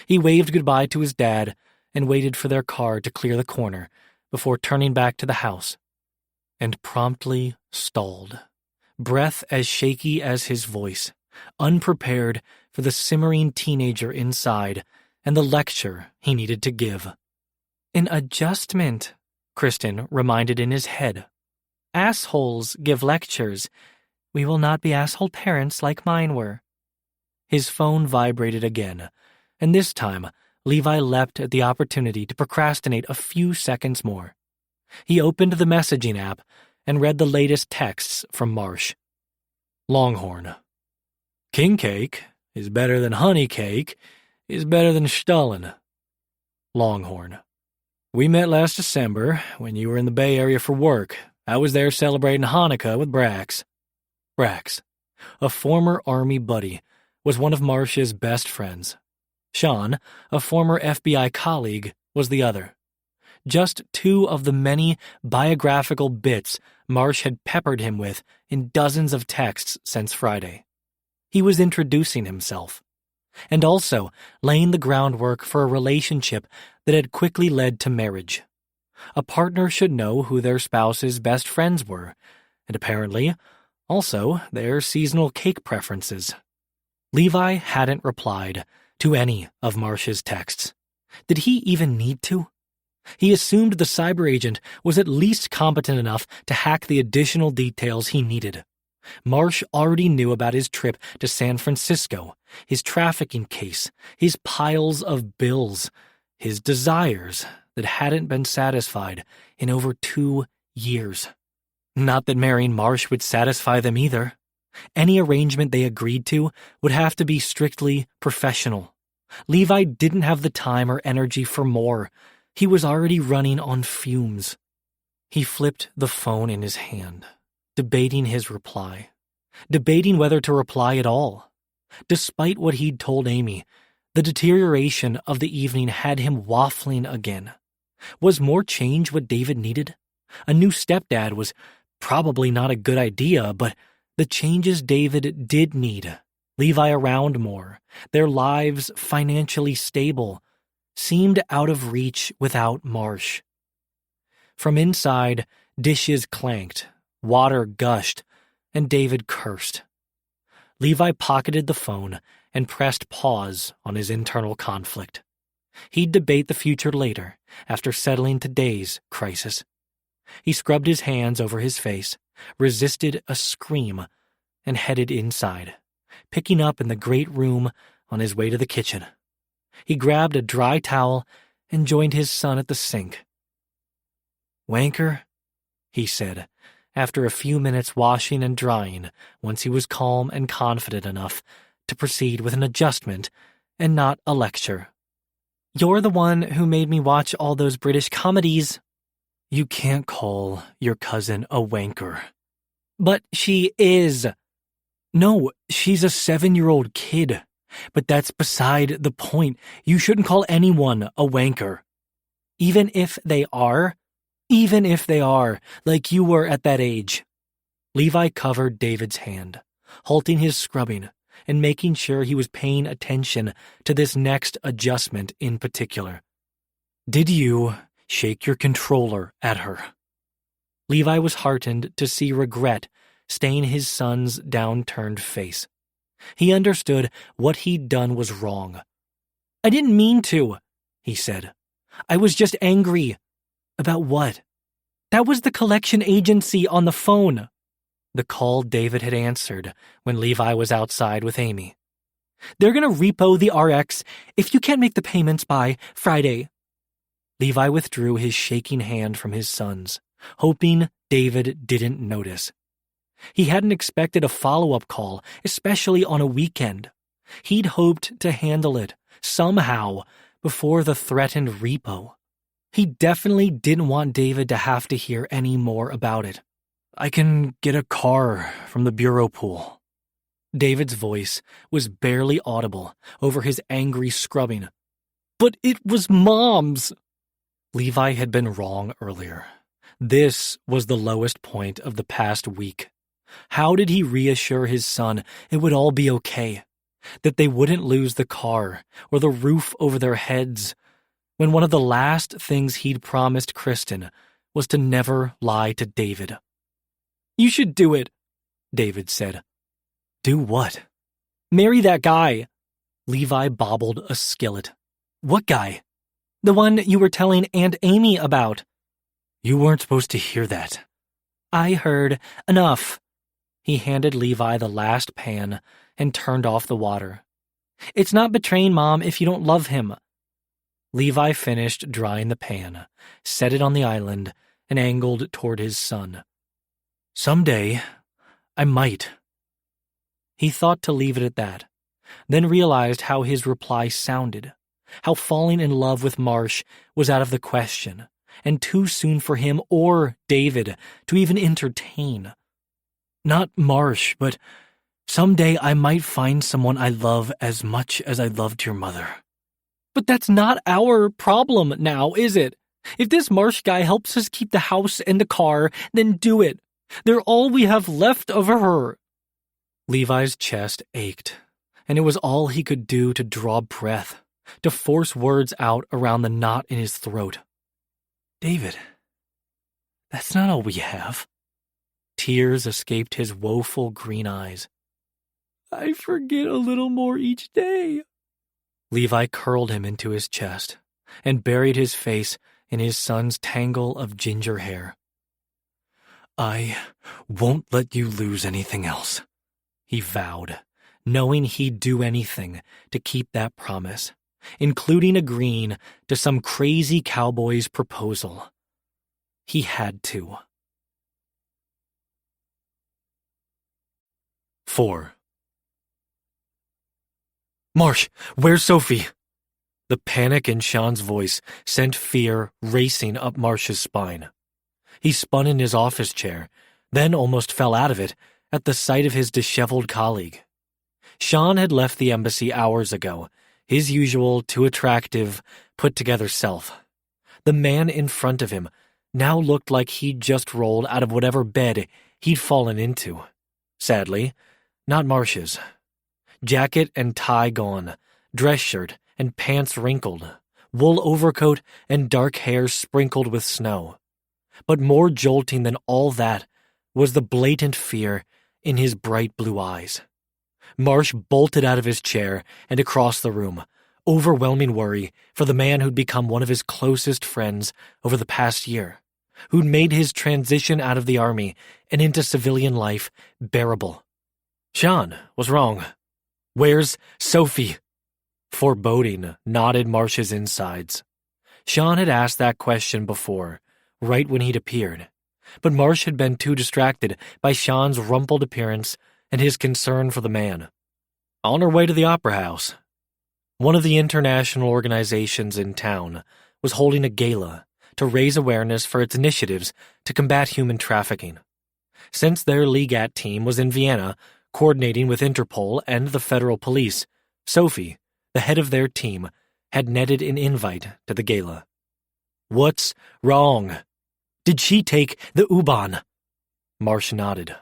He waved goodbye to his dad and waited for their car to clear the corner before turning back to the house, and promptly stalled, breath as shaky as his voice, unprepared for the simmering teenager inside and the lecture he needed to give. "An adjustment," Kristen reminded in his head. "Assholes give lectures. We will not be asshole parents like mine were." His phone vibrated again, and this time Levi leapt at the opportunity to procrastinate a few seconds more. He opened the messaging app and read the latest texts from Marsh. Longhorn. "King cake is better than honey cake is better than Stullen." Longhorn. "We met last December when you were in the Bay Area for work. I was there celebrating Hanukkah with Brax." Brax, a former Army buddy, was one of Marsh's best friends. Sean, a former FBI colleague, was the other. Just two of the many biographical bits Marsh had peppered him with in dozens of texts since Friday. He was introducing himself, and also laying the groundwork for a relationship that had quickly led to marriage. A partner should know who their spouse's best friends were, and apparently, also their seasonal cake preferences. Levi hadn't replied to any of Marsh's texts. Did he even need to? He assumed the cyber agent was at least competent enough to hack the additional details he needed. Marsh already knew about his trip to San Francisco, his trafficking case, his piles of bills, his desires that hadn't been satisfied in over 2 years. Not that marrying Marsh would satisfy them either. Any arrangement they agreed to would have to be strictly professional. Levi didn't have the time or energy for more. He was already running on fumes. He flipped the phone in his hand, debating his reply, debating whether to reply at all. Despite what he'd told Amy, the deterioration of the evening had him waffling again. Was more change what David needed? A new stepdad was probably not a good idea, but the changes David did need, Levi around more, their lives financially stable, seemed out of reach without Marsh. From inside, dishes clanked, water gushed, and David cursed. Levi pocketed the phone and pressed pause on his internal conflict. He'd debate the future later, after settling today's crisis. He scrubbed his hands over his face, resisted a scream, and headed inside, picking up in the great room on his way to the kitchen. He grabbed a dry towel and joined his son at the sink. "Wanker," he said, after a few minutes washing and drying once he was calm and confident enough to proceed with an adjustment and not a lecture. "You're the one who made me watch all those British comedies." "You can't call your cousin a wanker." "But she is." "No, she's a 7-year-old kid. But that's beside the point. You shouldn't call anyone a wanker." Even if they are, like you were at that age." Levi covered David's hand, halting his scrubbing and making sure he was paying attention to this next adjustment in particular. "Did you shake your controller at her?" Levi was heartened to see regret stain his son's downturned face. He understood what he'd done was wrong. "I didn't mean to," he said. "I was just angry." "About what?" "That was the collection agency on the phone." The call David had answered when Levi was outside with Amy. "They're going to repo the RX if you can't make the payments by Friday." Levi withdrew his shaking hand from his son's, hoping David didn't notice. He hadn't expected a follow-up call, especially on a weekend. He'd hoped to handle it, somehow, before the threatened repo. He definitely didn't want David to have to hear any more about it. "I can get a car from the bureau pool." David's voice was barely audible over his angry scrubbing. "But it was Mom's." Levi had been wrong earlier. This was the lowest point of the past week. How did he reassure his son it would all be okay? That they wouldn't lose the car or the roof over their heads, when one of the last things he'd promised Kristen was to never lie to David. "You should do it," David said. "Do what?" "Marry that guy." Levi bobbled a skillet. "What guy?" "The one you were telling Aunt Amy about." "You weren't supposed to hear that." "I heard enough." He handed Levi the last pan and turned off the water. "It's not betraying Mom if you don't love him." Levi finished drying the pan, set it on the island, and angled toward his son. "Someday, I might." He thought to leave it at that, then realized how his reply sounded, how falling in love with Marsh was out of the question, and too soon for him or David to even entertain. "Not Marsh, but someday I might find someone I love as much as I loved your mother." "But that's not our problem now, is it? If this Marsh guy helps us keep the house and the car, then do it. They're all we have left of her." Levi's chest ached, and it was all he could do to draw breath, to force words out around the knot in his throat. "David, that's not all we have." Tears escaped his woeful green eyes. "I forget a little more each day." Levi curled him into his chest and buried his face in his son's tangle of ginger hair. "I won't let you lose anything else," he vowed, knowing he'd do anything to keep that promise, including agreeing to some crazy cowboy's proposal. He had to. 4. "Marsh, where's Sophie?" The panic in Sean's voice sent fear racing up Marsh's spine. He spun in his office chair, then almost fell out of it at the sight of his disheveled colleague. Sean had left the embassy hours ago, his usual too attractive, put-together self. The man in front of him now looked like he'd just rolled out of whatever bed he'd fallen into. Sadly, not Marsh's. Jacket and tie gone, dress shirt and pants wrinkled, wool overcoat and dark hair sprinkled with snow. But more jolting than all that was the blatant fear in his bright blue eyes. Marsh bolted out of his chair and across the room, overwhelming worry for the man who'd become one of his closest friends over the past year, who'd made his transition out of the army and into civilian life bearable. Sean was wrong. "Where's Sophie?" Foreboding knotted Marsh's insides. Sean had asked that question before, right when he'd appeared, but Marsh had been too distracted by Sean's rumpled appearance and his concern for the man. On her way to the Opera House. One of the international organizations in town was holding a gala to raise awareness for its initiatives to combat human trafficking. Since their Legat team was in Vienna, coordinating with Interpol and the federal police, Sophie, the head of their team, had netted an invite to the gala. What's wrong? Did she take the U-Bahn? Marsh nodded.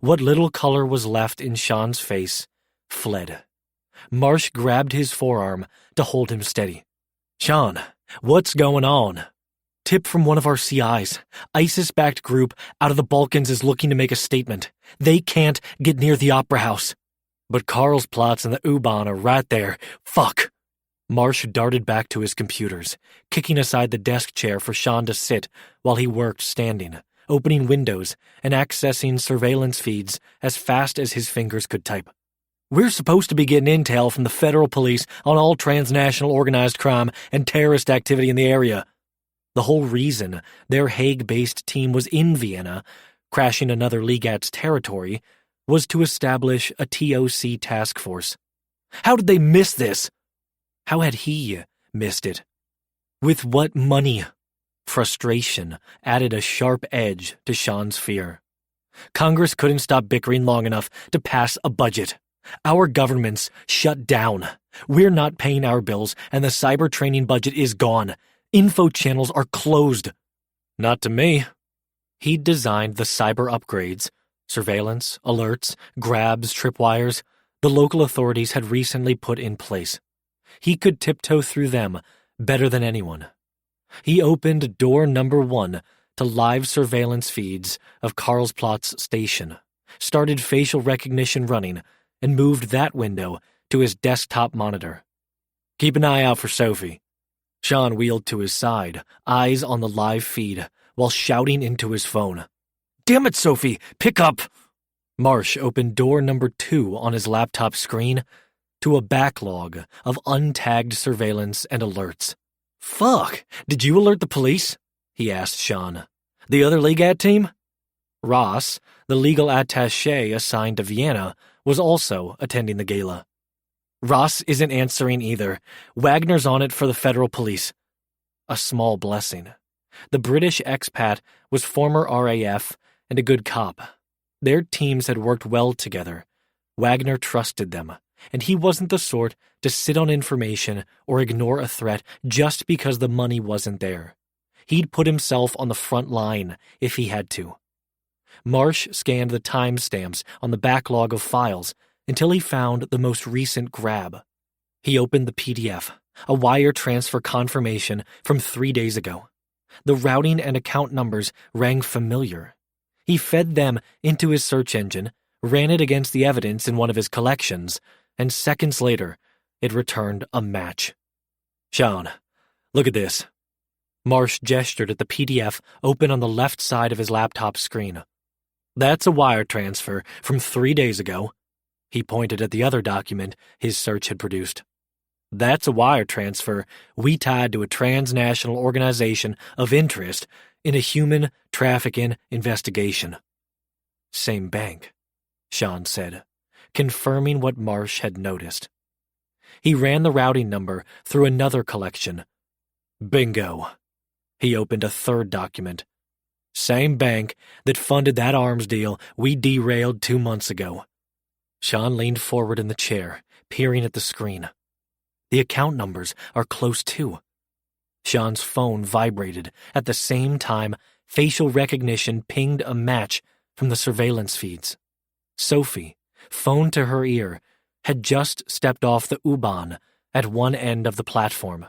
What little color was left in Sean's face fled. Marsh grabbed his forearm to hold him steady. Sean, what's going on? Tip from one of our CIs. ISIS-backed group out of the Balkans is looking to make a statement. They can't get near the Opera House. But Karlsplatz and the U-Bahn are right there. Fuck. Marsh darted back to his computers, kicking aside the desk chair for Sean to sit while he worked standing, opening windows and accessing surveillance feeds as fast as his fingers could type. We're supposed to be getting intel from the federal police on all transnational organized crime and terrorist activity in the area. The whole reason their Hague-based team was in Vienna, crashing another Legat's territory, was to establish a TOC task force. How did they miss this? How had he missed it? With what money? Frustration added a sharp edge to Sean's fear. Congress couldn't stop bickering long enough to pass a budget. Our government's shut down. We're not paying our bills, and the cyber training budget is gone. Info channels are closed. Not to me. He'd designed the cyber upgrades, surveillance, alerts, grabs, tripwires, the local authorities had recently put in place. He could tiptoe through them better than anyone. He opened door number 1 to live surveillance feeds of Karlsplatz station, started facial recognition running, and moved that window to his desktop monitor. Keep an eye out for Sophie. Sean wheeled to his side, eyes on the live feed, while shouting into his phone. Damn it, Sophie, pick up! Marsh opened door number 2 on his laptop screen to a backlog of untagged surveillance and alerts. Fuck, did you alert the police? He asked Sean. The other Legat team? Ross, the legal attaché assigned to Vienna, was also attending the gala. Ross isn't answering either. Wagner's on it for the federal police. A small blessing. The British expat was former RAF and a good cop. Their teams had worked well together. Wagner trusted them, and he wasn't the sort to sit on information or ignore a threat just because the money wasn't there. He'd put himself on the front line if he had to. Marsh scanned the timestamps on the backlog of files until he found the most recent grab. He opened the PDF, a wire transfer confirmation from 3 days ago. The routing and account numbers rang familiar. He fed them into his search engine, ran it against the evidence in one of his collections, and seconds later, it returned a match. Sean, look at this. Marsh gestured at the PDF open on the left side of his laptop screen. That's a wire transfer from 3 days ago. He pointed at the other document his search had produced. That's a wire transfer we tied to a transnational organization of interest in a human trafficking investigation. Same bank, Sean said, confirming what Marsh had noticed. He ran the routing number through another collection. Bingo. He opened a third document. Same bank that funded that arms deal we derailed 2 months ago. Sean leaned forward in the chair, peering at the screen. The account numbers are close too. Sean's phone vibrated at the same time facial recognition pinged a match from the surveillance feeds. Sophie, phone to her ear, had just stepped off the U-Bahn at one end of the platform.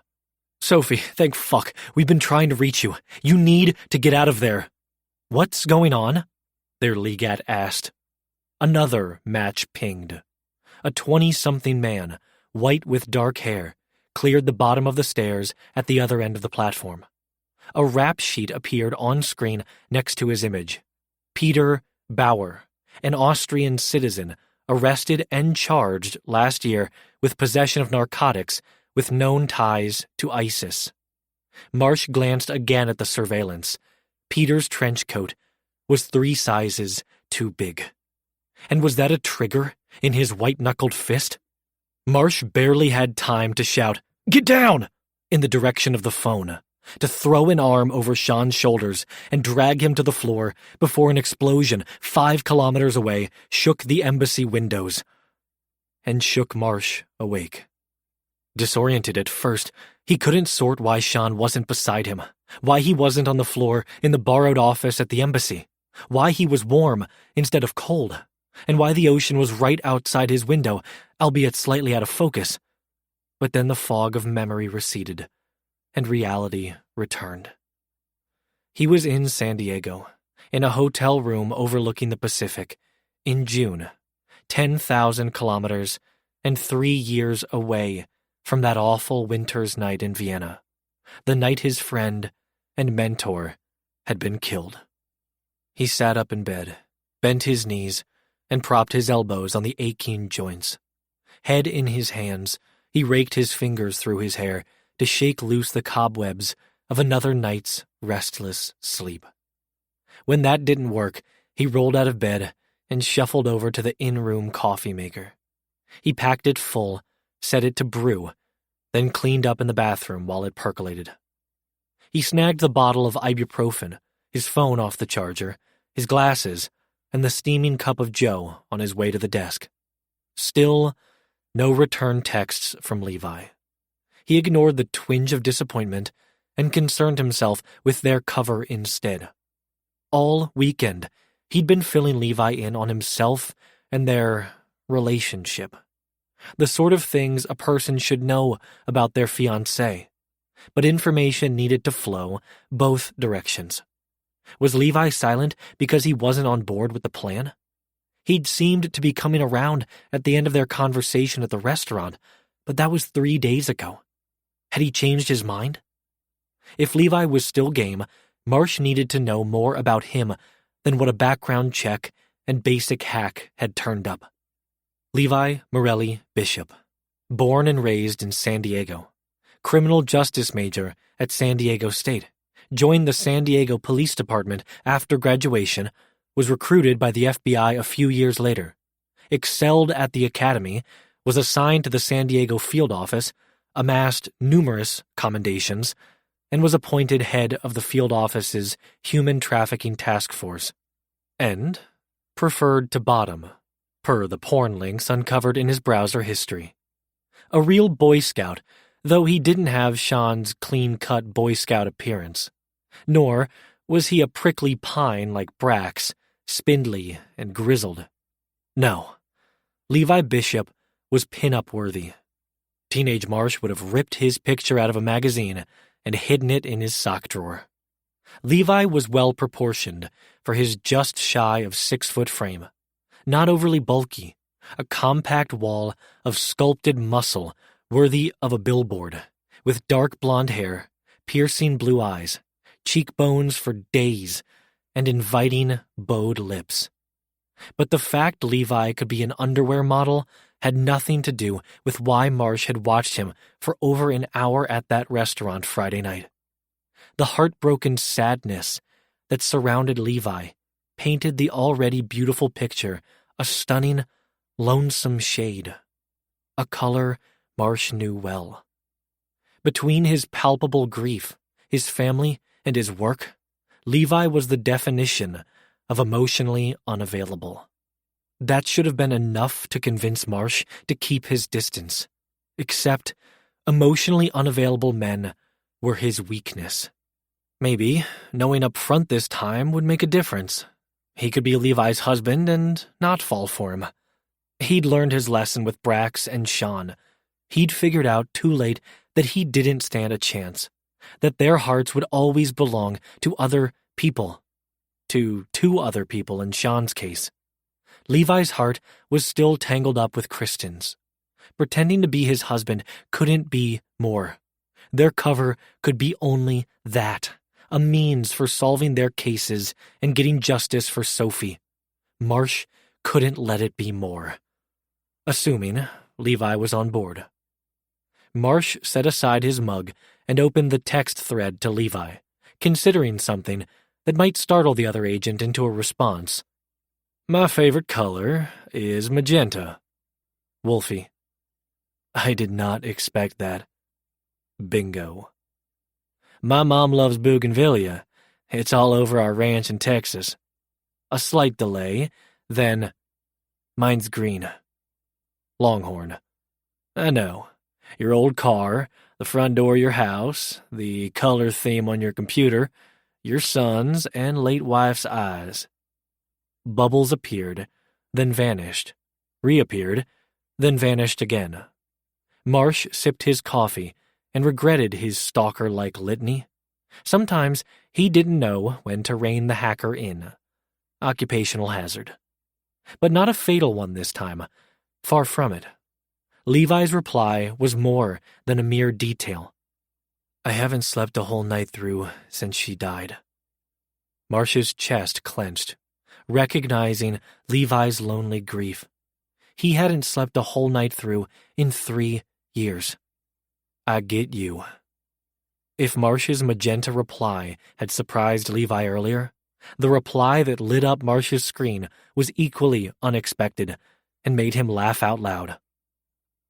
Sophie, thank fuck, we've been trying to reach you. You need to get out of there. What's going on? Their Legat asked. Another match pinged. A 20-something man, white with dark hair, cleared the bottom of the stairs at the other end of the platform. A rap sheet appeared on screen next to his image. Peter Bauer, an Austrian citizen, arrested and charged last year with possession of narcotics with known ties to ISIS. Marsh glanced again at the surveillance. Peter's trench coat was 3 sizes too big. And was that a trigger in his white-knuckled fist. Marsh barely had time to shout, "Get down!" in the direction of the phone, to throw an arm over Sean's shoulders and drag him to the floor before an explosion 5 kilometers away shook the embassy windows and shook Marsh awake. Disoriented at first, he couldn't sort why Sean wasn't beside him, why he wasn't on the floor in the borrowed office at the embassy, why he was warm instead of cold, and why the ocean was right outside his window, albeit slightly out of focus. But then the fog of memory receded, and reality returned. He was in San Diego, in a hotel room overlooking the Pacific, in June, 10,000 kilometers and 3 years away from that awful winter's night in Vienna, the night his friend and mentor had been killed. He sat up in bed, bent his knees, and propped his elbows on the aching joints. Head in his hands, he raked his fingers through his hair to shake loose the cobwebs of another night's restless sleep. When that didn't work, he rolled out of bed and shuffled over to the in-room coffee maker. He packed it full, set it to brew, then cleaned up in the bathroom while it percolated. He snagged the bottle of ibuprofen, his phone off the charger, his glasses, and the steaming cup of joe on his way to the desk. Still, no return texts from Levi. He ignored the twinge of disappointment and concerned himself with their cover instead. All weekend, he'd been filling Levi in on himself and their relationship. The sort of things a person should know about their fiancé. But information needed to flow both directions. Was Levi silent because he wasn't on board with the plan? He'd seemed to be coming around at the end of their conversation at the restaurant, but that was 3 days ago. Had he changed his mind? If Levi was still game, Marsh needed to know more about him than what a background check and basic hack had turned up. Levi Morelli Bishop, born and raised in San Diego, criminal justice major at San Diego State, joined the San Diego Police Department after graduation, was recruited by the FBI a few years later, excelled at the academy, was assigned to the San Diego field office, amassed numerous commendations, and was appointed head of the field office's human trafficking task force, and preferred to bottom, per the porn links uncovered in his browser history. A real Boy Scout, though he didn't have Sean's clean-cut Boy Scout appearance. Nor was he a prickly pine like Brax, spindly and grizzled. No, Levi Bishop was pin-up worthy. Teenage Marsh would have ripped his picture out of a magazine and hidden it in his sock drawer. Levi was well-proportioned for his just shy of 6-foot frame, not overly bulky, a compact wall of sculpted muscle worthy of a billboard, with dark blonde hair, piercing blue eyes, cheekbones for days, and inviting bowed lips. But the fact Levi could be an underwear model had nothing to do with why Marsh had watched him for over an hour at that restaurant Friday night. The heartbroken sadness that surrounded Levi painted the already beautiful picture a stunning, lonesome shade, a color Marsh knew well. Between his palpable grief, his family, and his work, Levi was the definition of emotionally unavailable. That should have been enough to convince Marsh to keep his distance. Except, emotionally unavailable men were his weakness. Maybe knowing up front this time would make a difference. He could be Levi's husband and not fall for him. He'd learned his lesson with Brax and Sean. He'd figured out too late that he didn't stand a chance, that their hearts would always belong to other people. To two other people in Sean's case. Levi's heart was still tangled up with Kristen's. Pretending to be his husband couldn't be more. Their cover could be only that, a means for solving their cases and getting justice for Sophie. Marsh couldn't let it be more. Assuming Levi was on board. Marsh set aside his mug and opened the text thread to Levi, considering something that might startle the other agent into a response. "My favorite color is magenta," Wolfie. I did not expect that. Bingo. My mom loves bougainvillea. It's all over our ranch in Texas. A slight delay, then mine's green. Longhorn. I know. Your old car, the front door of your house, the color theme on your computer, your son's and late wife's eyes. Bubbles appeared, then vanished, reappeared, then vanished again. Marsh sipped his coffee and regretted his stalker-like litany. Sometimes he didn't know when to rein the hacker in. Occupational hazard. But not a fatal one this time. Far from it. Levi's reply was more than a mere detail. I haven't slept a whole night through since she died. Marsh's chest clenched, recognizing Levi's lonely grief. He hadn't slept a whole night through in 3 years. I get you. If Marsh's magenta reply had surprised Levi earlier, the reply that lit up Marsh's screen was equally unexpected and made him laugh out loud.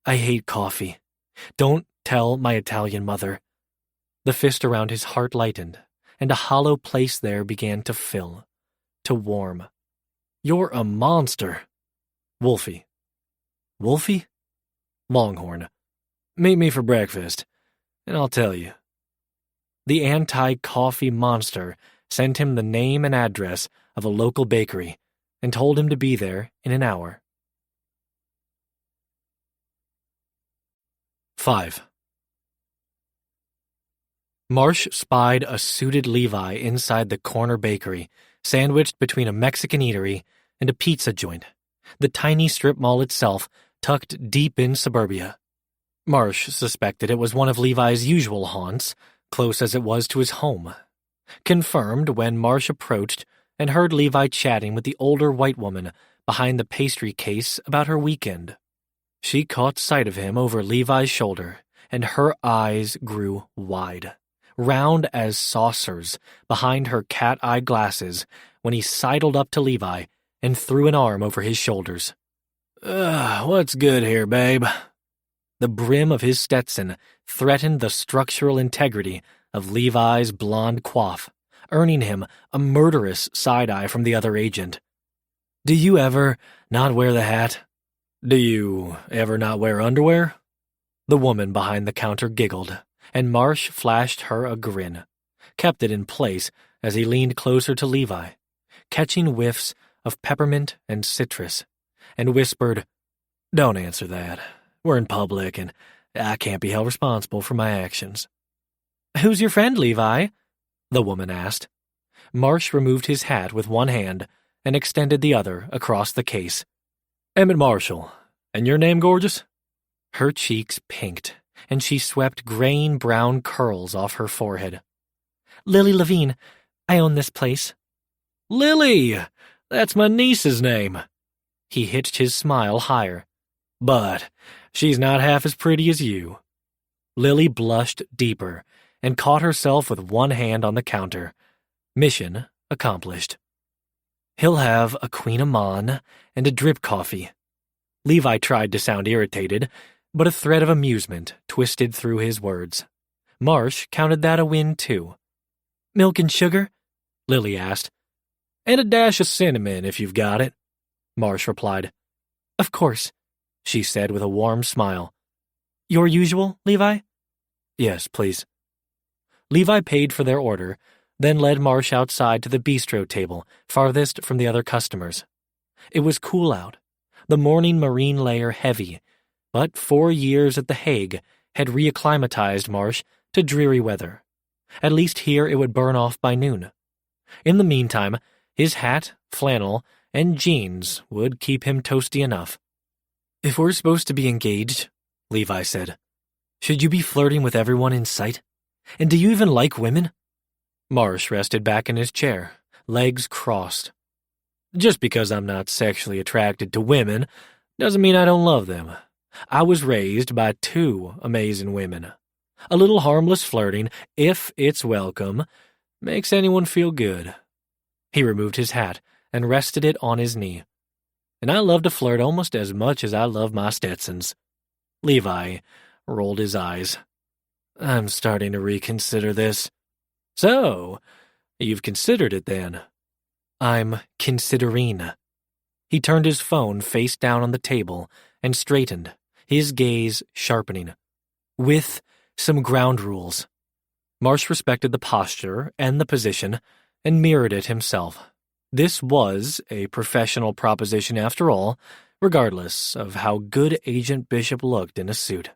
I hate coffee. Don't tell my Italian mother. The fist around his heart lightened, and a hollow place there began to fill, to warm. You're a monster. Wolfie. Wolfie? Longhorn. Meet me for breakfast, and I'll tell you. The anti-coffee monster sent him the name and address of a local bakery and told him to be there in an hour. 5. Marsh spied a suited Levi inside the corner bakery, sandwiched between a Mexican eatery and a pizza joint, the tiny strip mall itself tucked deep in suburbia. Marsh suspected it was one of Levi's usual haunts, close as it was to his home. Confirmed when Marsh approached and heard Levi chatting with the older white woman behind the pastry case about her weekend. She caught sight of him over Levi's shoulder, and her eyes grew wide, round as saucers behind her cat-eye glasses when he sidled up to Levi and threw an arm over his shoulders. What's good here, babe? The brim of his Stetson threatened the structural integrity of Levi's blonde coif, earning him a murderous side-eye from the other agent. Do you ever not wear the hat? Do you ever not wear underwear? The woman behind the counter giggled, and Marsh flashed her a grin, kept it in place as he leaned closer to Levi, catching whiffs of peppermint and citrus, and whispered, Don't answer that. We're in public, and I can't be held responsible for my actions. Who's your friend, Levi? The woman asked. Marsh removed his hat with one hand and extended the other across the case. Emmett Marshall. And your name, gorgeous? Her cheeks pinked, and she swept graying brown curls off her forehead. Lily Levine. I own this place. Lily! That's my niece's name. He hitched his smile higher. But she's not half as pretty as you. Lily blushed deeper and caught herself with one hand on the counter. Mission accomplished. He'll have a Queen Amman and a drip coffee. Levi tried to sound irritated, but a thread of amusement twisted through his words. Marsh counted that a win, too. Milk and sugar? Lily asked. And a dash of cinnamon, if you've got it, Marsh replied. Of course, she said with a warm smile. Your usual, Levi? Yes, please. Levi paid for their order, then led Marsh outside to the bistro table, farthest from the other customers. It was cool out, the morning marine layer heavy, but 4 years at The Hague had reacclimatized Marsh to dreary weather. At least here it would burn off by noon. In the meantime, his hat, flannel, and jeans would keep him toasty enough. If we're supposed to be engaged, Levi said, should you be flirting with everyone in sight? And do you even like women? Marsh rested back in his chair, legs crossed. Just because I'm not sexually attracted to women doesn't mean I don't love them. I was raised by 2 amazing women. A little harmless flirting, if it's welcome, makes anyone feel good. He removed his hat and rested it on his knee. And I love to flirt almost as much as I love my Stetsons. Levi rolled his eyes. I'm starting to reconsider this. So, you've considered it then? I'm considering. He turned his phone face down on the table and straightened, his gaze sharpening. With some ground rules. Marsh respected the posture and the position and mirrored it himself. This was a professional proposition after all, regardless of how good Agent Bishop looked in a suit.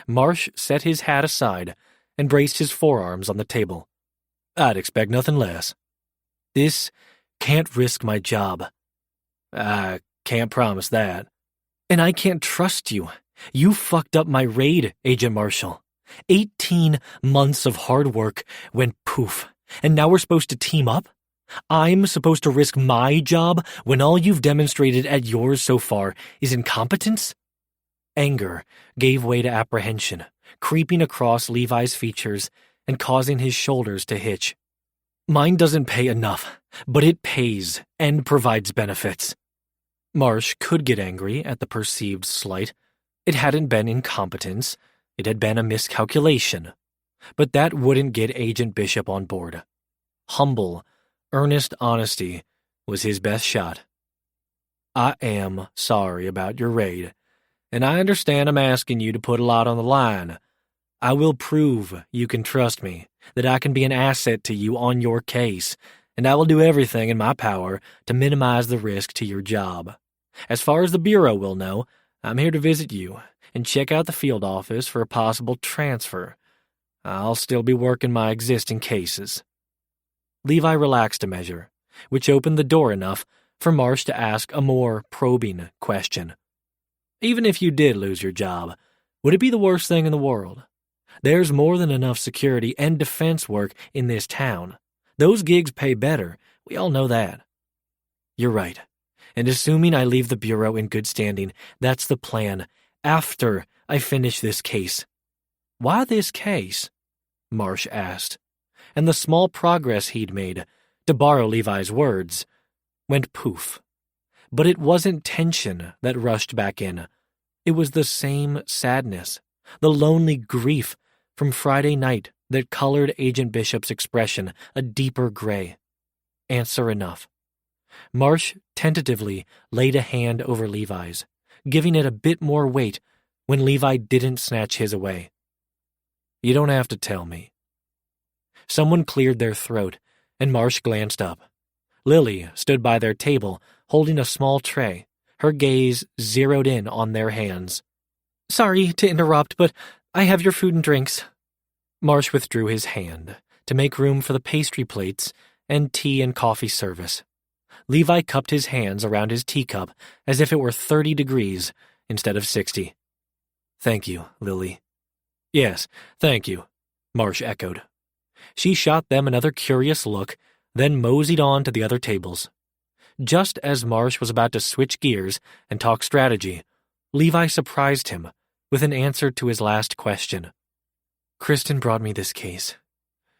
Marsh set his hat aside and braced his forearms on the table. I'd expect nothing less. This can't risk my job. I can't promise that. And I can't trust you. You fucked up my raid, Agent Marshall. 18 months of hard work went poof, and now we're supposed to team up? I'm supposed to risk my job when all you've demonstrated at yours so far is incompetence? Anger gave way to apprehension, creeping across Levi's features and causing his shoulders to hitch. Mine doesn't pay enough, but it pays and provides benefits. Marsh could get angry at the perceived slight. It hadn't been incompetence. It had been a miscalculation. But that wouldn't get Agent Bishop on board. Humble, earnest honesty was his best shot. I am sorry about your raid, and I understand I'm asking you to put a lot on the line. I will prove you can trust me, that I can be an asset to you on your case, and I will do everything in my power to minimize the risk to your job. As far as the Bureau will know, I'm here to visit you and check out the field office for a possible transfer. I'll still be working my existing cases. Levi relaxed a measure, which opened the door enough for Marsh to ask a more probing question. Even if you did lose your job, would it be the worst thing in the world? There's more than enough security and defense work in this town. Those gigs pay better. We all know that. You're right. And assuming I leave the Bureau in good standing, that's the plan, after I finish this case. Why this case? Marsh asked. And the small progress he'd made, to borrow Levi's words, went poof. But it wasn't tension that rushed back in. It was the same sadness, the lonely grief from Friday night that colored Agent Bishop's expression a deeper gray. Answer enough. Marsh tentatively laid a hand over Levi's, giving it a bit more weight when Levi didn't snatch his away. You don't have to tell me. Someone cleared their throat, and Marsh glanced up. Lily stood by their table, holding a small tray, her gaze zeroed in on their hands. Sorry to interrupt, but I have your food and drinks. Marsh withdrew his hand to make room for the pastry plates and tea and coffee service. Levi cupped his hands around his teacup as if it were 30 degrees instead of 60. Thank you, Lily. Yes, thank you, Marsh echoed. She shot them another curious look, then moseyed on to the other tables. Just as Marsh was about to switch gears and talk strategy, Levi surprised him with an answer to his last question. Kristen brought me this case.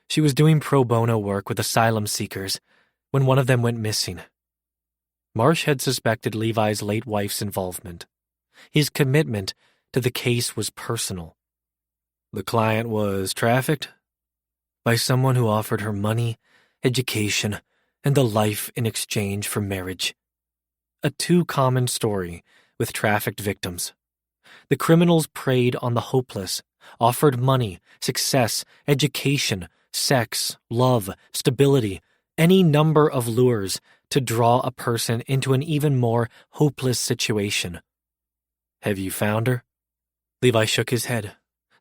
She was doing pro bono work with asylum seekers when one of them went missing. Marsh had suspected Levi's late wife's involvement. His commitment to the case was personal. The client was trafficked? By someone who offered her money, education, and a life in exchange for marriage. A too common story with trafficked victims. The criminals preyed on the hopeless, offered money, success, education, sex, love, stability, any number of lures to draw a person into an even more hopeless situation. Have you found her? Levi shook his head,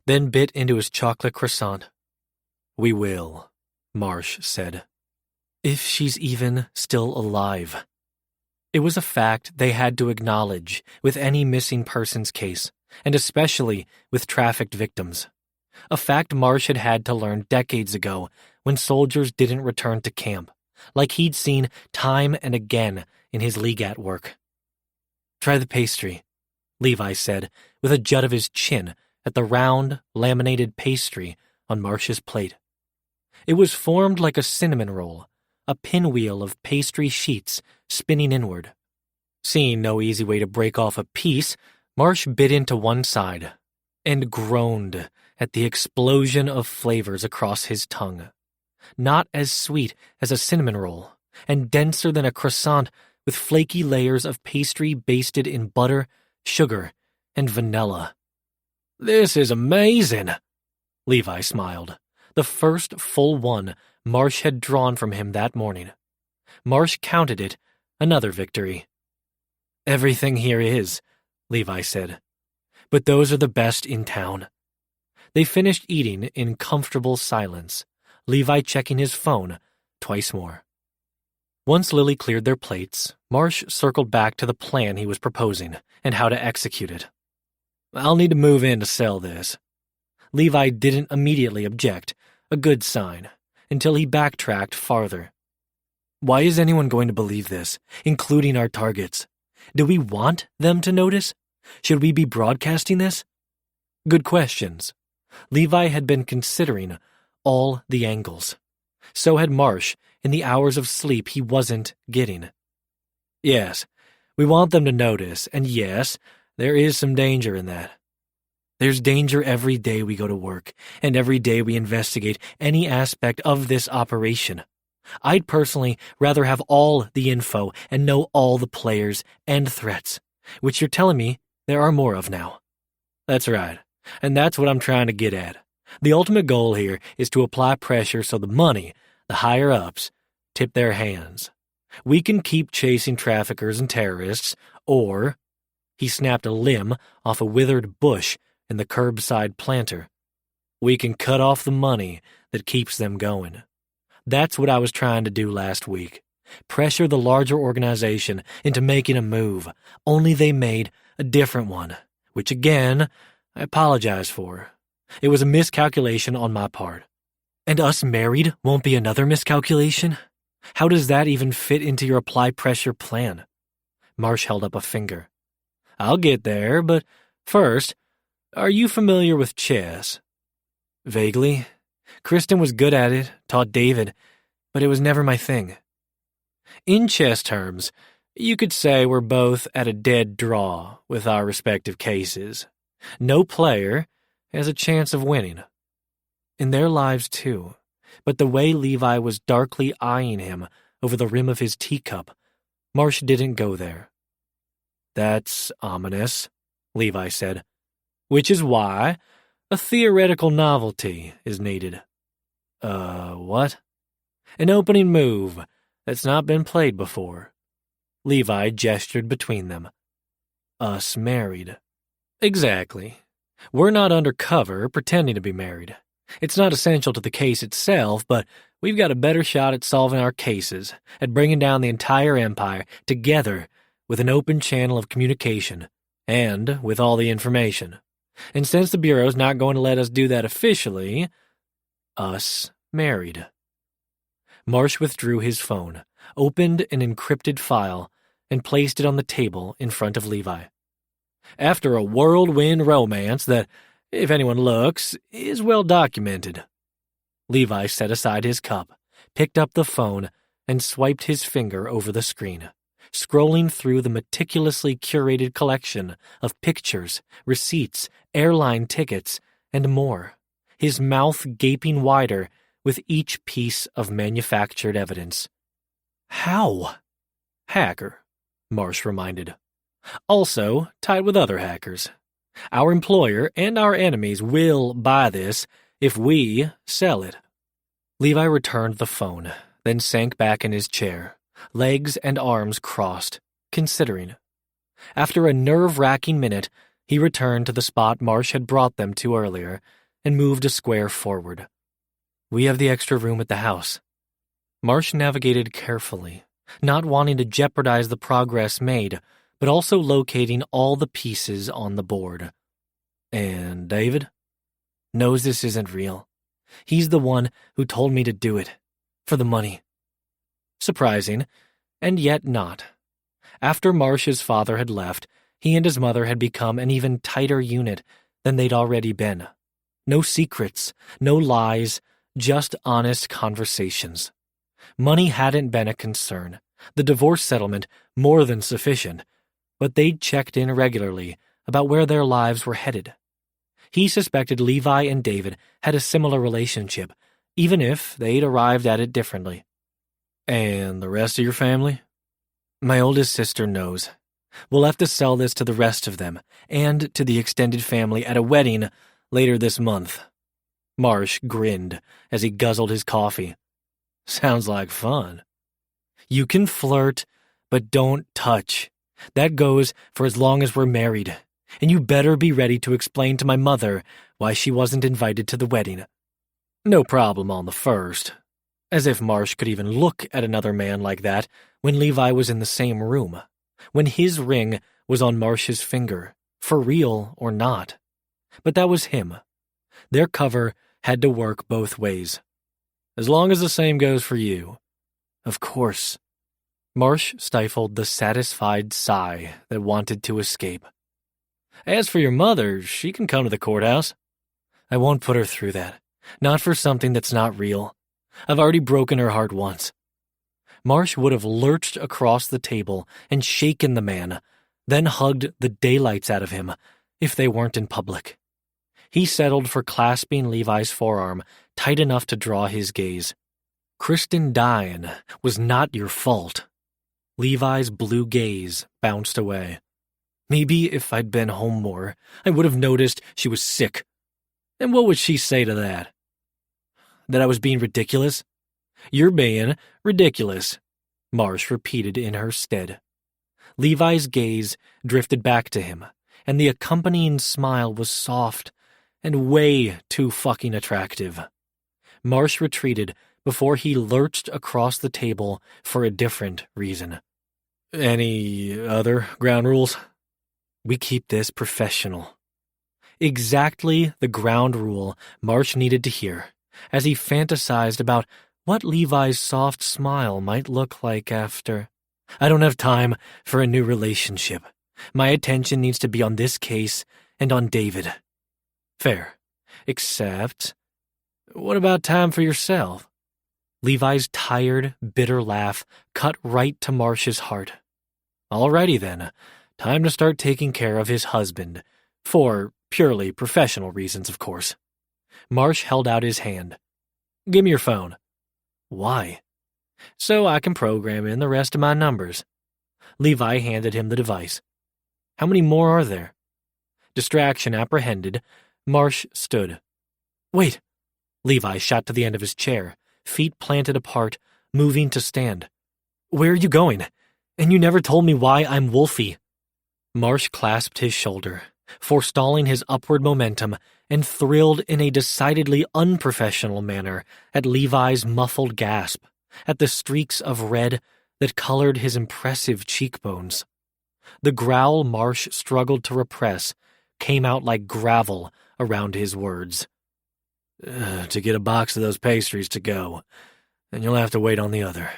then bit into his chocolate croissant. We will, Marsh said. If she's even still alive. It was a fact they had to acknowledge with any missing persons case, and especially with trafficked victims. A fact Marsh had had to learn decades ago when soldiers didn't return to camp, like he'd seen time and again in his legat work. Try the pastry, Levi said, with a jut of his chin at the round, laminated pastry on Marsh's plate. It was formed like a cinnamon roll, a pinwheel of pastry sheets spinning inward. Seeing no easy way to break off a piece, Marsh bit into one side and groaned at the explosion of flavors across his tongue. Not as sweet as a cinnamon roll, and denser than a croissant with flaky layers of pastry basted in butter, sugar, and vanilla. "This is amazing," Levi smiled, the first full one Marsh had drawn from him that morning. Marsh counted it another victory. "Everything here is," Levi said, "but those are the best in town." They finished eating in comfortable silence, Levi checking his phone twice more. Once Lily cleared their plates, Marsh circled back to the plan he was proposing and how to execute it. "I'll need to move in to sell this." Levi didn't immediately object, a good sign, until he backtracked farther. "Why is anyone going to believe this, including our targets? Do we want them to notice? Should we be broadcasting this?" Good questions. Levi had been considering all the angles. So had Marsh in the hours of sleep he wasn't getting. "Yes, we want them to notice, and yes, there is some danger in that. There's danger every day we go to work, and every day we investigate any aspect of this operation. I'd personally rather have all the info and know all the players and threats, which you're telling me there are more of now." "That's right, and that's what I'm trying to get at. The ultimate goal here is to apply pressure so the money, the higher-ups, tip their hands. We can keep chasing traffickers and terrorists, or—" he snapped a limb off a withered bush in the curbside planter. "We can cut off the money that keeps them going. That's what I was trying to do last week. Pressure the larger organization into making a move, only they made a different one, which again, I apologize for. It was a miscalculation on my part." "And us married won't be another miscalculation? How does that even fit into your apply pressure plan?" Marsh held up a finger. "I'll get there, but first, are you familiar with chess?" "Vaguely. Kristen was good at it, taught David, but it was never my thing." "In chess terms, you could say we're both at a dead draw with our respective cases. No player has a chance of winning." "In their lives, too." But the way Levi was darkly eyeing him over the rim of his teacup, Marsh didn't go there. "That's ominous," Levi said. "Which is why a theoretical novelty is needed." What?" "An opening move that's not been played before." Levi gestured between them. "Us married." "Exactly. We're not undercover pretending to be married. It's not essential to the case itself, but we've got a better shot at solving our cases, at bringing down the entire empire together with an open channel of communication, and with all the information. And since the Bureau's not going to let us do that officially, us married." Marsh withdrew his phone, opened an encrypted file, and placed it on the table in front of Levi. "After a whirlwind romance that, if anyone looks, is well documented." Levi set aside his cup, picked up the phone, and swiped his finger over the screen, scrolling through the meticulously curated collection of pictures, receipts, airline tickets, and more, his mouth gaping wider with each piece of manufactured evidence. "How?" "Hacker," Marsh reminded. "Also tied with other hackers. Our employer and our enemies will buy this if we sell it." Levi returned the phone, then sank back in his chair, legs and arms crossed, considering. After a nerve-wracking minute, he returned to the spot Marsh had brought them to earlier and moved a square forward. "We have the extra room at the house." Marsh navigated carefully, not wanting to jeopardize the progress made, but also locating all the pieces on the board. "And David?" "Knows this isn't real. He's the one who told me to do it. For the money." Surprising, and yet not. After Marsh's father had left, he and his mother had become an even tighter unit than they'd already been. No secrets, no lies, just honest conversations. Money hadn't been a concern. The divorce settlement more than sufficient, but they'd checked in regularly about where their lives were headed. He suspected Levi and David had a similar relationship, even if they'd arrived at it differently. And the rest of your family? My oldest sister knows. We'll have to sell this to the rest of them, and to the extended family at a wedding later this month. Marsh grinned as he guzzled his coffee. Sounds like fun. You can flirt, but don't touch. That goes for as long as we're married, and you better be ready to explain to my mother why she wasn't invited to the wedding. No problem on the first. As if Marsh could even look at another man like that when Levi was in the same room, when his ring was on Marsh's finger, for real or not. But that was him. Their cover had to work both ways. As long as the same goes for you. Of course. Marsh stifled the satisfied sigh that wanted to escape. As for your mother, she can come to the courthouse. I won't put her through that. Not for something that's not real. I've already broken her heart once. Marsh would have lurched across the table and shaken the man, then hugged the daylights out of him if they weren't in public. He settled for clasping Levi's forearm tight enough to draw his gaze. Kristen dying was not your fault. Levi's blue gaze bounced away. Maybe if I'd been home more, I would have noticed she was sick. And what would she say to that? That I was being ridiculous? You're being ridiculous, Marsh repeated in her stead. Levi's gaze drifted back to him, and the accompanying smile was soft and way too fucking attractive. Marsh retreated before he lurched across the table for a different reason. Any other ground rules? We keep this professional. Exactly the ground rule Marsh needed to hear, as he fantasized about what Levi's soft smile might look like after. I don't have time for a new relationship. My attention needs to be on this case and on David. Fair. Except, what about time for yourself? Levi's tired, bitter laugh cut right to Marsh's heart. Alrighty then, time to start taking care of his husband, for purely professional reasons, of course. Marsh held out his hand. Give me your phone. Why? So I can program in the rest of my numbers. Levi handed him the device. How many more are there? Distraction apprehended, Marsh stood. Wait. Levi shot to the end of his chair, feet planted apart, moving to stand. Where are you going? And you never told me why I'm Wolfie. Marsh clasped his shoulder, forestalling his upward momentum, and thrilled in a decidedly unprofessional manner at Levi's muffled gasp, at the streaks of red that colored his impressive cheekbones. The growl Marsh struggled to repress came out like gravel around his words. To get a box of those pastries to go, and you'll have to wait on the other.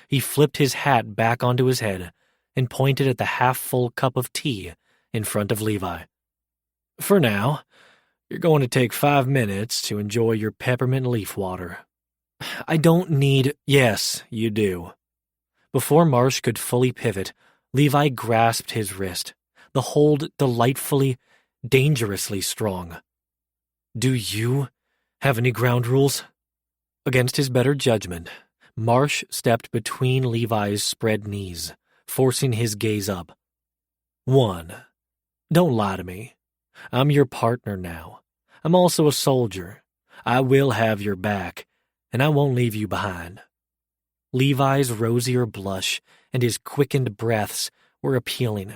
He flipped his hat back onto his head and pointed at the half-full cup of tea in front of Levi. For now, you're going to take 5 minutes to enjoy your peppermint leaf water. I don't need... Yes, you do. Before Marsh could fully pivot, Levi grasped his wrist, the hold delightfully, dangerously strong. Do you have any ground rules? Against his better judgment, Marsh stepped between Levi's spread knees, forcing his gaze up. 1. Don't lie to me. I'm your partner now. I'm also a soldier. I will have your back, and I won't leave you behind. Levi's rosier blush and his quickened breaths were appealing,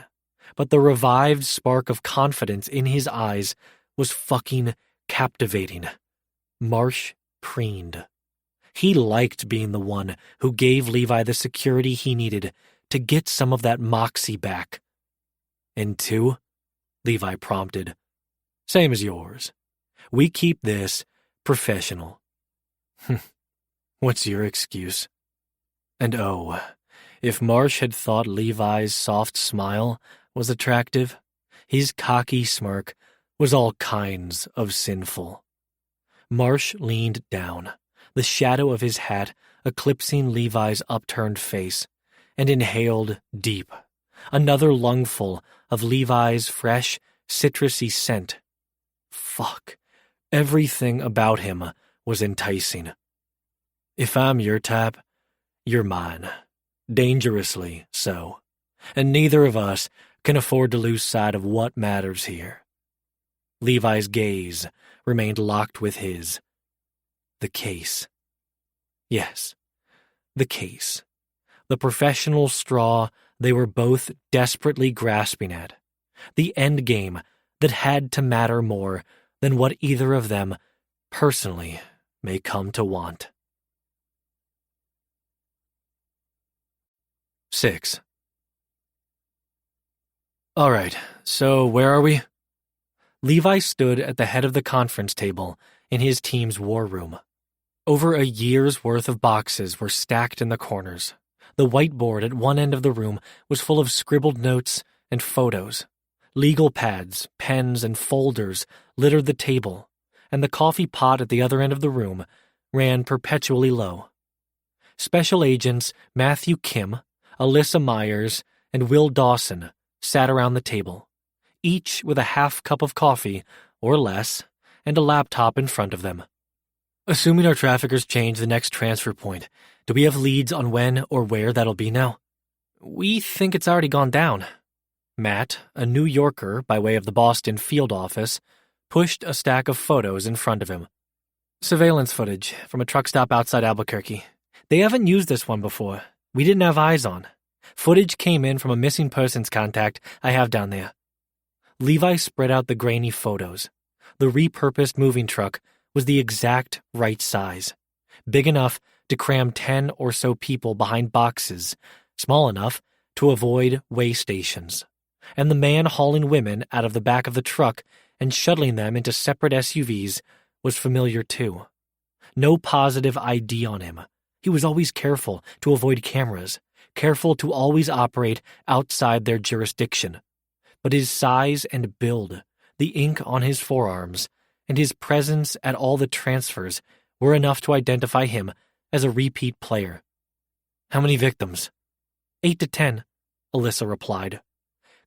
but the revived spark of confidence in his eyes was fucking captivating. Marsh preened. He liked being the one who gave Levi the security he needed to get some of that moxie back. And 2, Levi prompted. Same as yours. We keep this professional. What's your excuse? And oh, if Marsh had thought Levi's soft smile was attractive, his cocky smirk was all kinds of sinful. Marsh leaned down, the shadow of his hat eclipsing Levi's upturned face, and inhaled deep, Another lungful of Levi's fresh, citrusy scent. Fuck. Everything about him was enticing. If I'm your type, you're mine. Dangerously so. And neither of us can afford to lose sight of what matters here. Levi's gaze remained locked with his. The case. Yes, the case. The professional straw they were both desperately grasping at. The endgame that had to matter more than what either of them, personally, may come to want. 6. All right, so where are we? Levi stood at the head of the conference table in his team's war room. Over a year's worth of boxes were stacked in the corners. The whiteboard at one end of the room was full of scribbled notes and photos. Legal pads, pens, and folders littered the table, and the coffee pot at the other end of the room ran perpetually low. Special agents Matthew Kim, Alyssa Myers, and Will Dawson sat around the table, each with a half cup of coffee, or less, and a laptop in front of them. Assuming our traffickers change the next transfer point, do we have leads on when or where that'll be now? We think it's already gone down. Matt, a New Yorker by way of the Boston field office, pushed a stack of photos in front of him. Surveillance footage from a truck stop outside Albuquerque. They haven't used this one before. We didn't have eyes on. Footage came in from a missing persons contact I have down there. Levi spread out the grainy photos. The repurposed moving truck was the exact right size, big enough to cram 10 or so people behind boxes, small enough to avoid way stations. And the man hauling women out of the back of the truck and shuttling them into separate SUVs was familiar too. No positive ID on him. He was always careful to avoid cameras, careful to always operate outside their jurisdiction. But his size and build, the ink on his forearms, and his presence at all the transfers were enough to identify him as a repeat player. How many victims? 8 to 10, Alyssa replied,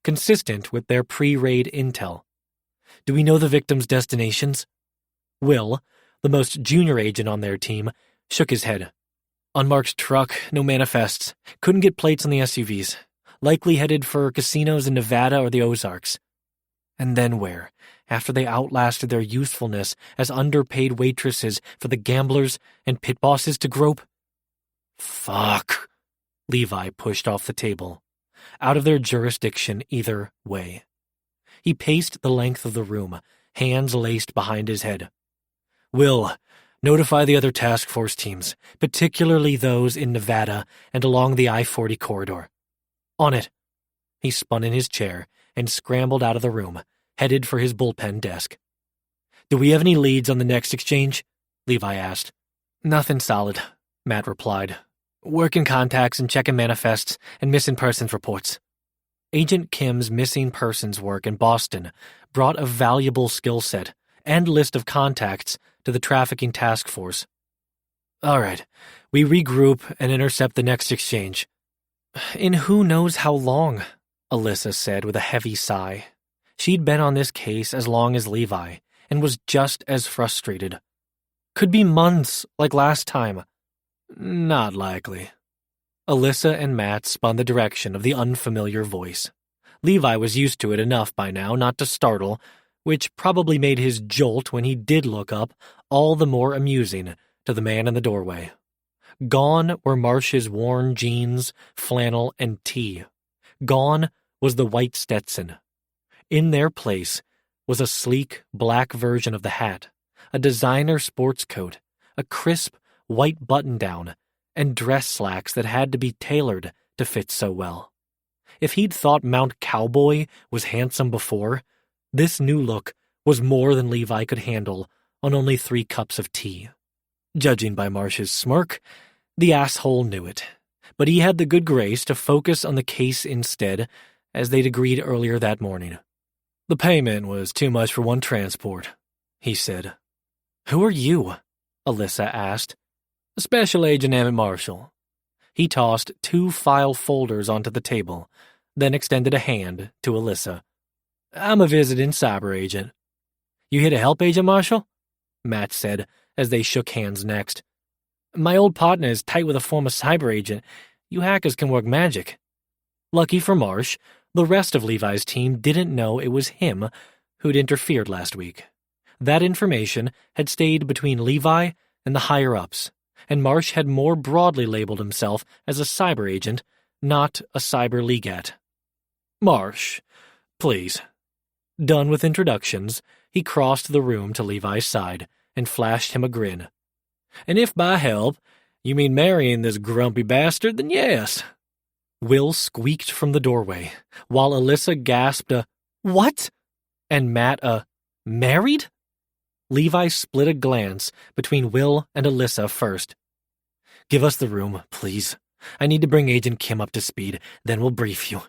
consistent with their pre-raid intel. Do we know the victims' destinations? Will, the most junior agent on their team, shook his head. Unmarked truck, no manifests, couldn't get plates on the SUVs, likely headed for casinos in Nevada or the Ozarks. And then where, after they outlasted their usefulness as underpaid waitresses for the gamblers and pit bosses to grope? Fuck. Levi pushed off the table. Out of their jurisdiction either way. He paced the length of the room, hands laced behind his head. Will, notify the other task force teams, particularly those in Nevada and along the I-40 corridor. On it. He spun in his chair and scrambled out of the room, headed for his bullpen desk. Do we have any leads on the next exchange? Levi asked. Nothing solid, Matt replied. Working contacts and checking manifests and missing persons reports. Agent Kim's missing persons work in Boston brought a valuable skill set and list of contacts to the trafficking task force. All right, we regroup and intercept the next exchange. In who knows how long, Alyssa said with a heavy sigh. She'd been on this case as long as Levi and was just as frustrated. Could be months, like last time. Not likely. Alyssa and Matt spun the direction of the unfamiliar voice. Levi was used to it enough by now not to startle, which probably made his jolt when he did look up all the more amusing to the man in the doorway. Gone were Marsh's worn jeans, flannel, and tee. Gone was the white Stetson. In their place was a sleek black version of the hat, a designer sports coat, a crisp white button-down, and dress slacks that had to be tailored to fit so well. If he'd thought Mount Cowboy was handsome before, this new look was more than Levi could handle on only 3 cups of tea. Judging by Marsh's smirk, the asshole knew it, but he had the good grace to focus on the case instead, as they'd agreed earlier that morning. The payment was too much for one transport, he said. Who are you? Alyssa asked. Special Agent Emmett Marshall. He tossed 2 file folders onto the table, then extended a hand to Alyssa. I'm a visiting cyber agent. You here to help, Agent Marshall? Matt said as they shook hands next. My old partner is tight with a former cyber agent. You hackers can work magic. Lucky for Marsh, the rest of Levi's team didn't know it was him who'd interfered last week. That information had stayed between Levi and the higher-ups, and Marsh had more broadly labeled himself as a cyber agent, not a cyber legat. Marsh, please. Done with introductions, he crossed the room to Levi's side and flashed him a grin. And if by help you mean marrying this grumpy bastard, then yes. Will squeaked from the doorway, while Alyssa gasped a, "What?" and Matt a, "Married?" Levi split a glance between Will and Alyssa first. Give us the room, please. I need to bring Agent Kim up to speed, then we'll brief you.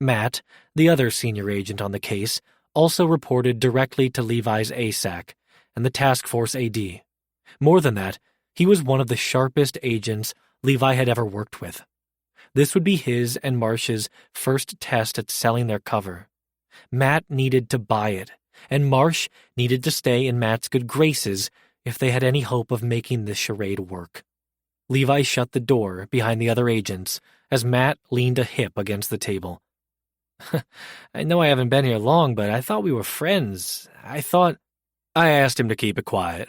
Matt, the other senior agent on the case, also reported directly to Levi's ASAC and the task force AD. More than that, he was one of the sharpest agents Levi had ever worked with. This would be his and Marsh's first test at selling their cover. Matt needed to buy it, and Marsh needed to stay in Matt's good graces if they had any hope of making this charade work. Levi shut the door behind the other agents as Matt leaned a hip against the table. I know I haven't been here long, but I thought we were friends. I asked him to keep it quiet,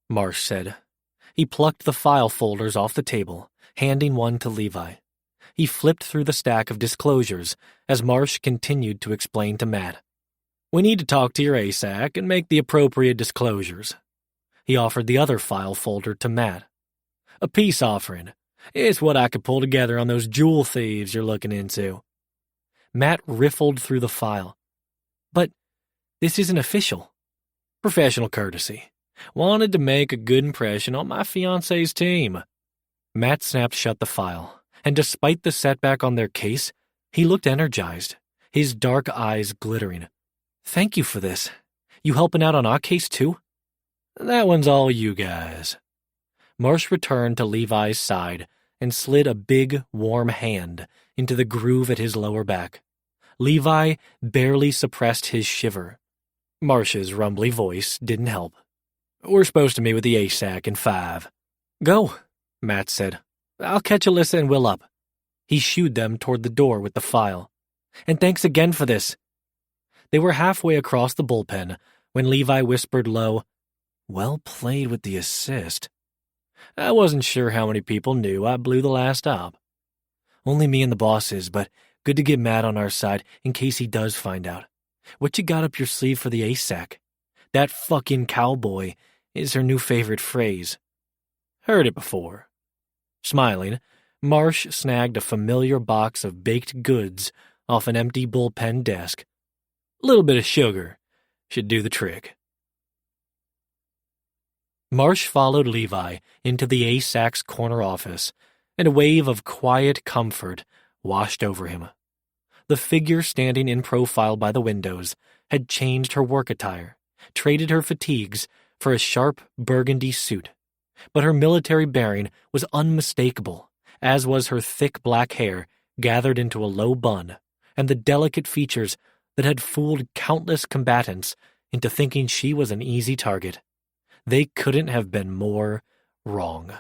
Marsh said. He plucked the file folders off the table, handing one to Levi. He flipped through the stack of disclosures as Marsh continued to explain to Matt. We need to talk to your ASAC and make the appropriate disclosures. He offered the other file folder to Matt. A peace offering. It's what I could pull together on those jewel thieves you're looking into. Matt riffled through the file. But this isn't official. Professional courtesy. Wanted to make a good impression on my fiancé's team. Matt snapped shut the file, and despite the setback on their case, he looked energized, his dark eyes glittering. Thank you for this. You helping out on our case too? That one's all you guys. Marsh returned to Levi's side and slid a big, warm hand into the groove at his lower back. Levi barely suppressed his shiver. Marsh's rumbly voice didn't help. We're supposed to meet with the ASAC in 5. Go, Matt said. I'll catch Alyssa and Will up. He shooed them toward the door with the file. And thanks again for this. They were halfway across the bullpen when Levi whispered low, Well played with the assist. I wasn't sure how many people knew I blew the last op. Only me and the bosses, but good to get Matt on our side in case he does find out. What you got up your sleeve for the ASAC? That fucking cowboy is her new favorite phrase. Heard it before. Smiling, Marsh snagged a familiar box of baked goods off an empty bullpen desk. A little bit of sugar should do the trick. Marsh followed Levi into the ASAC's corner office, and a wave of quiet comfort washed over him. The figure standing in profile by the windows had changed her work attire, traded her fatigues for a sharp burgundy suit. But her military bearing was unmistakable, as was her thick black hair gathered into a low bun, and the delicate features that had fooled countless combatants into thinking she was an easy target. They couldn't have been more wrong.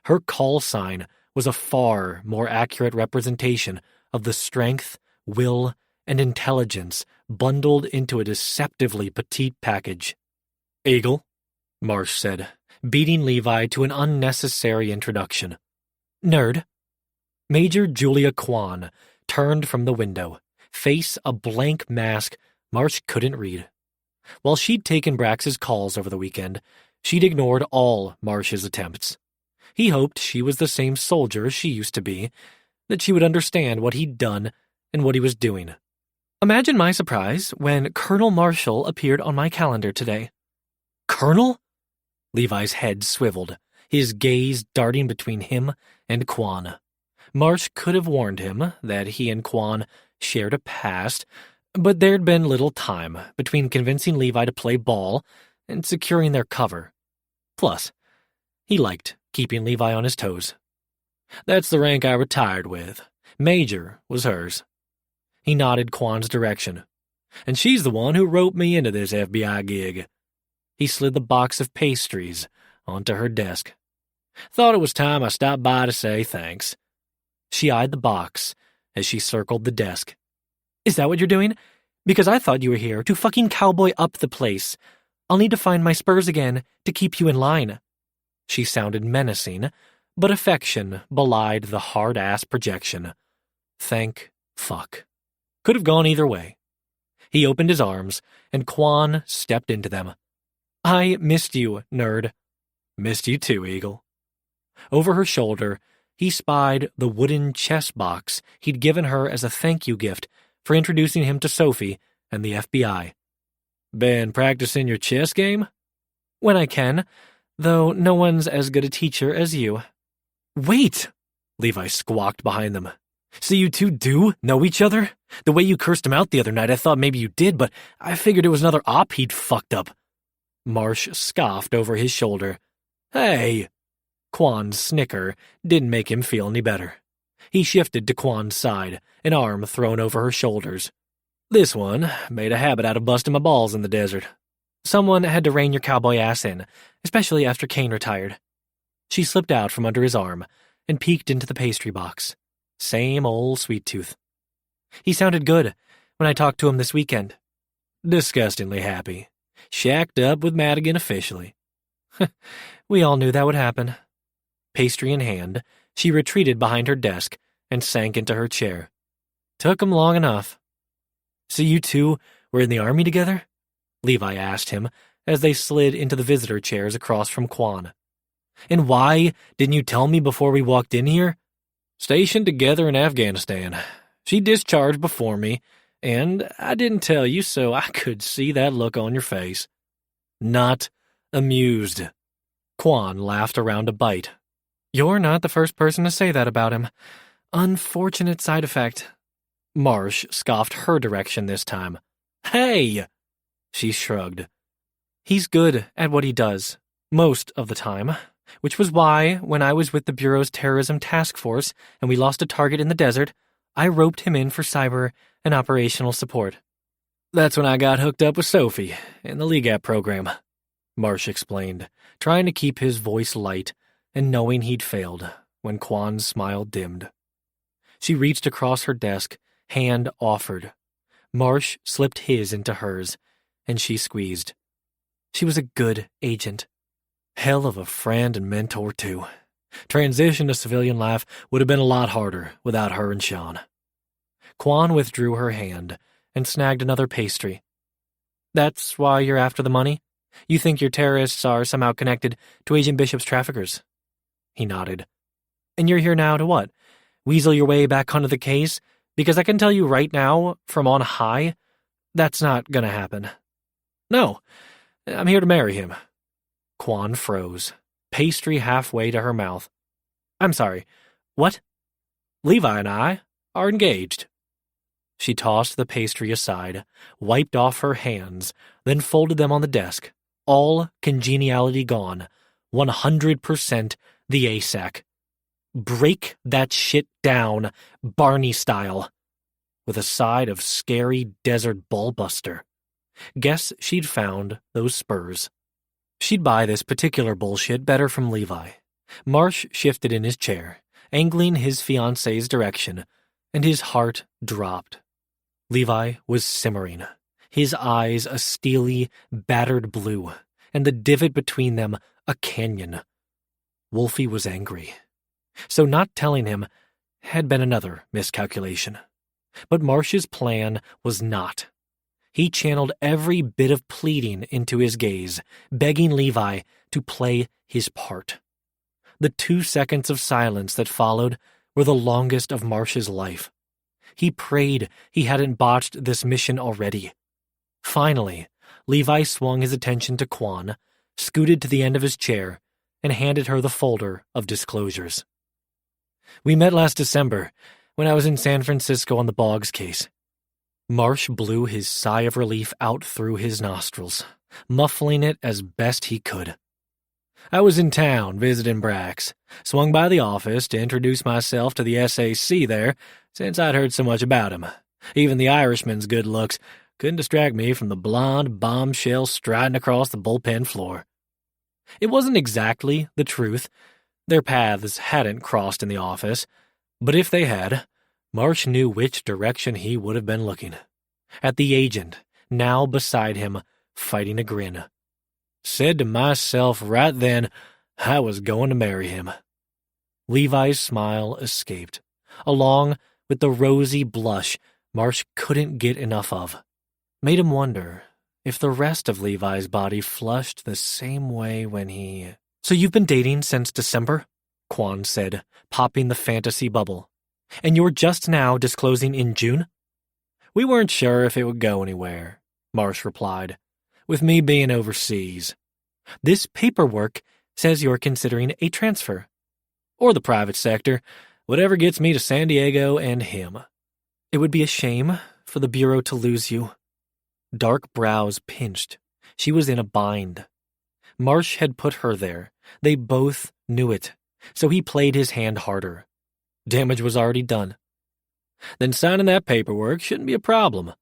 Her call sign was a far more accurate representation of the strength, will, and intelligence bundled into a deceptively petite package. Eagle, Marsh said, beating Levi to an unnecessary introduction. Nerd. Major Julia Kwan turned from the window, face a blank mask Marsh couldn't read. While she'd taken Brax's calls over the weekend, she'd ignored all Marsh's attempts. He hoped she was the same soldier she used to be, that she would understand what he'd done and what he was doing. Imagine my surprise when Colonel Marshall appeared on my calendar today. Colonel? Levi's head swiveled, his gaze darting between him and Kwan. Marsh could have warned him that he and Kwan shared a past, but there'd been little time between convincing Levi to play ball and securing their cover. Plus, he liked keeping Levi on his toes. That's the rank I retired with. Major was hers. He nodded Quan's direction. And she's the one who roped me into this FBI gig. He slid the box of pastries onto her desk. Thought it was time I stopped by to say thanks. She eyed the box as she circled the desk. Is that what you're doing? Because I thought you were here to fucking cowboy up the place. I'll need to find my spurs again to keep you in line. She sounded menacing, but affection belied the hard-ass projection. Thank fuck. Could have gone either way. He opened his arms, and Quan stepped into them. I missed you, nerd. Missed you too, Eagle. Over her shoulder, he spied the wooden chess box he'd given her as a thank you gift for introducing him to Sophie and the FBI. Been practicing your chess game? When I can, though no one's as good a teacher as you. Wait! Levi squawked behind them. So you two do know each other? The way you cursed him out the other night, I thought maybe you did, but I figured it was another op he'd fucked up. Marsh scoffed over his shoulder. Hey! Quan's snicker didn't make him feel any better. He shifted to Quan's side, an arm thrown over her shoulders. This one made a habit out of busting my balls in the desert. Someone had to rein your cowboy ass in, especially after Kane retired. She slipped out from under his arm and peeked into the pastry box. Same old sweet tooth. He sounded good when I talked to him this weekend. Disgustingly happy. Shacked up with Madigan officially. We all knew that would happen. Pastry in hand, she retreated behind her desk and sank into her chair. Took him long enough. So you two were in the army together? Levi asked him as they slid into the visitor chairs across from Quan. And why didn't you tell me before we walked in here? Stationed together in Afghanistan. She discharged before me, and I didn't tell you so I could see that look on your face. Not amused. Quan laughed around a bite. You're not the first person to say that about him. Unfortunate side effect. Marsh scoffed her direction this time. Hey! She shrugged. He's good at what he does, most of the time, which was why, when I was with the Bureau's terrorism task force and we lost a target in the desert, I roped him in for cyber and operational support. That's when I got hooked up with Sophie in the LEGAP program, Marsh explained, trying to keep his voice light and knowing he'd failed when Quan's smile dimmed. She reached across her desk, hand offered. Marsh slipped his into hers, and she squeezed. She was a good agent. Hell of a friend and mentor, too. Transition to civilian life would have been a lot harder without her and Sean. Quan withdrew her hand and snagged another pastry. That's why you're after the money? You think your terrorists are somehow connected to Agent Bishop's traffickers? He nodded. And you're here now to what? Weasel your way back onto the case? Because I can tell you right now, from on high, that's not gonna happen. No, I'm here to marry him. Quan froze, pastry halfway to her mouth. I'm sorry, what? Levi and I are engaged. She tossed the pastry aside, wiped off her hands, then folded them on the desk, all congeniality gone, 100% the ASAC. Break that shit down, Barney style, with a side of scary desert bullbuster. Guess she'd found those spurs. She'd buy this particular bullshit better from Levi. Marsh shifted in his chair, angling his fiancée's direction, and his heart dropped. Levi was simmering, his eyes a steely, battered blue, and the divot between them a canyon. Wolfie was angry. So not telling him had been another miscalculation. But Marsh's plan was not. He channeled every bit of pleading into his gaze, begging Levi to play his part. The 2 seconds of silence that followed were the longest of Marsh's life. He prayed he hadn't botched this mission already. Finally, Levi swung his attention to Quan, scooted to the end of his chair, and handed her the folder of disclosures. We met last December, when I was in San Francisco on the Boggs case. Marsh blew his sigh of relief out through his nostrils, muffling it as best he could. I was in town visiting Brax, swung by the office to introduce myself to the SAC there, since I'd heard so much about him, Even the Irishman's good looks couldn't distract me from the blonde bombshell striding across the bullpen floor. It wasn't exactly the truth. Their paths hadn't crossed in the office, but if they had, Marsh knew which direction he would have been looking. At the agent, now beside him, fighting a grin. Said to myself right then, I was going to marry him. Levi's smile escaped, along with the rosy blush Marsh couldn't get enough of. Made him wonder if the rest of Levi's body flushed the same way when he... So you've been dating since December? Quan said, popping the fantasy bubble. And you're just now disclosing in June? We weren't sure if it would go anywhere, Marsh replied, with me being overseas. This paperwork says you're considering a transfer. Or the private sector, whatever gets me to San Diego and him. It would be a shame for the Bureau to lose you. Dark brows pinched. She was in a bind. Marsh had put her there. They both knew it, so he played his hand harder. Damage was already done. Then signing that paperwork shouldn't be a problem.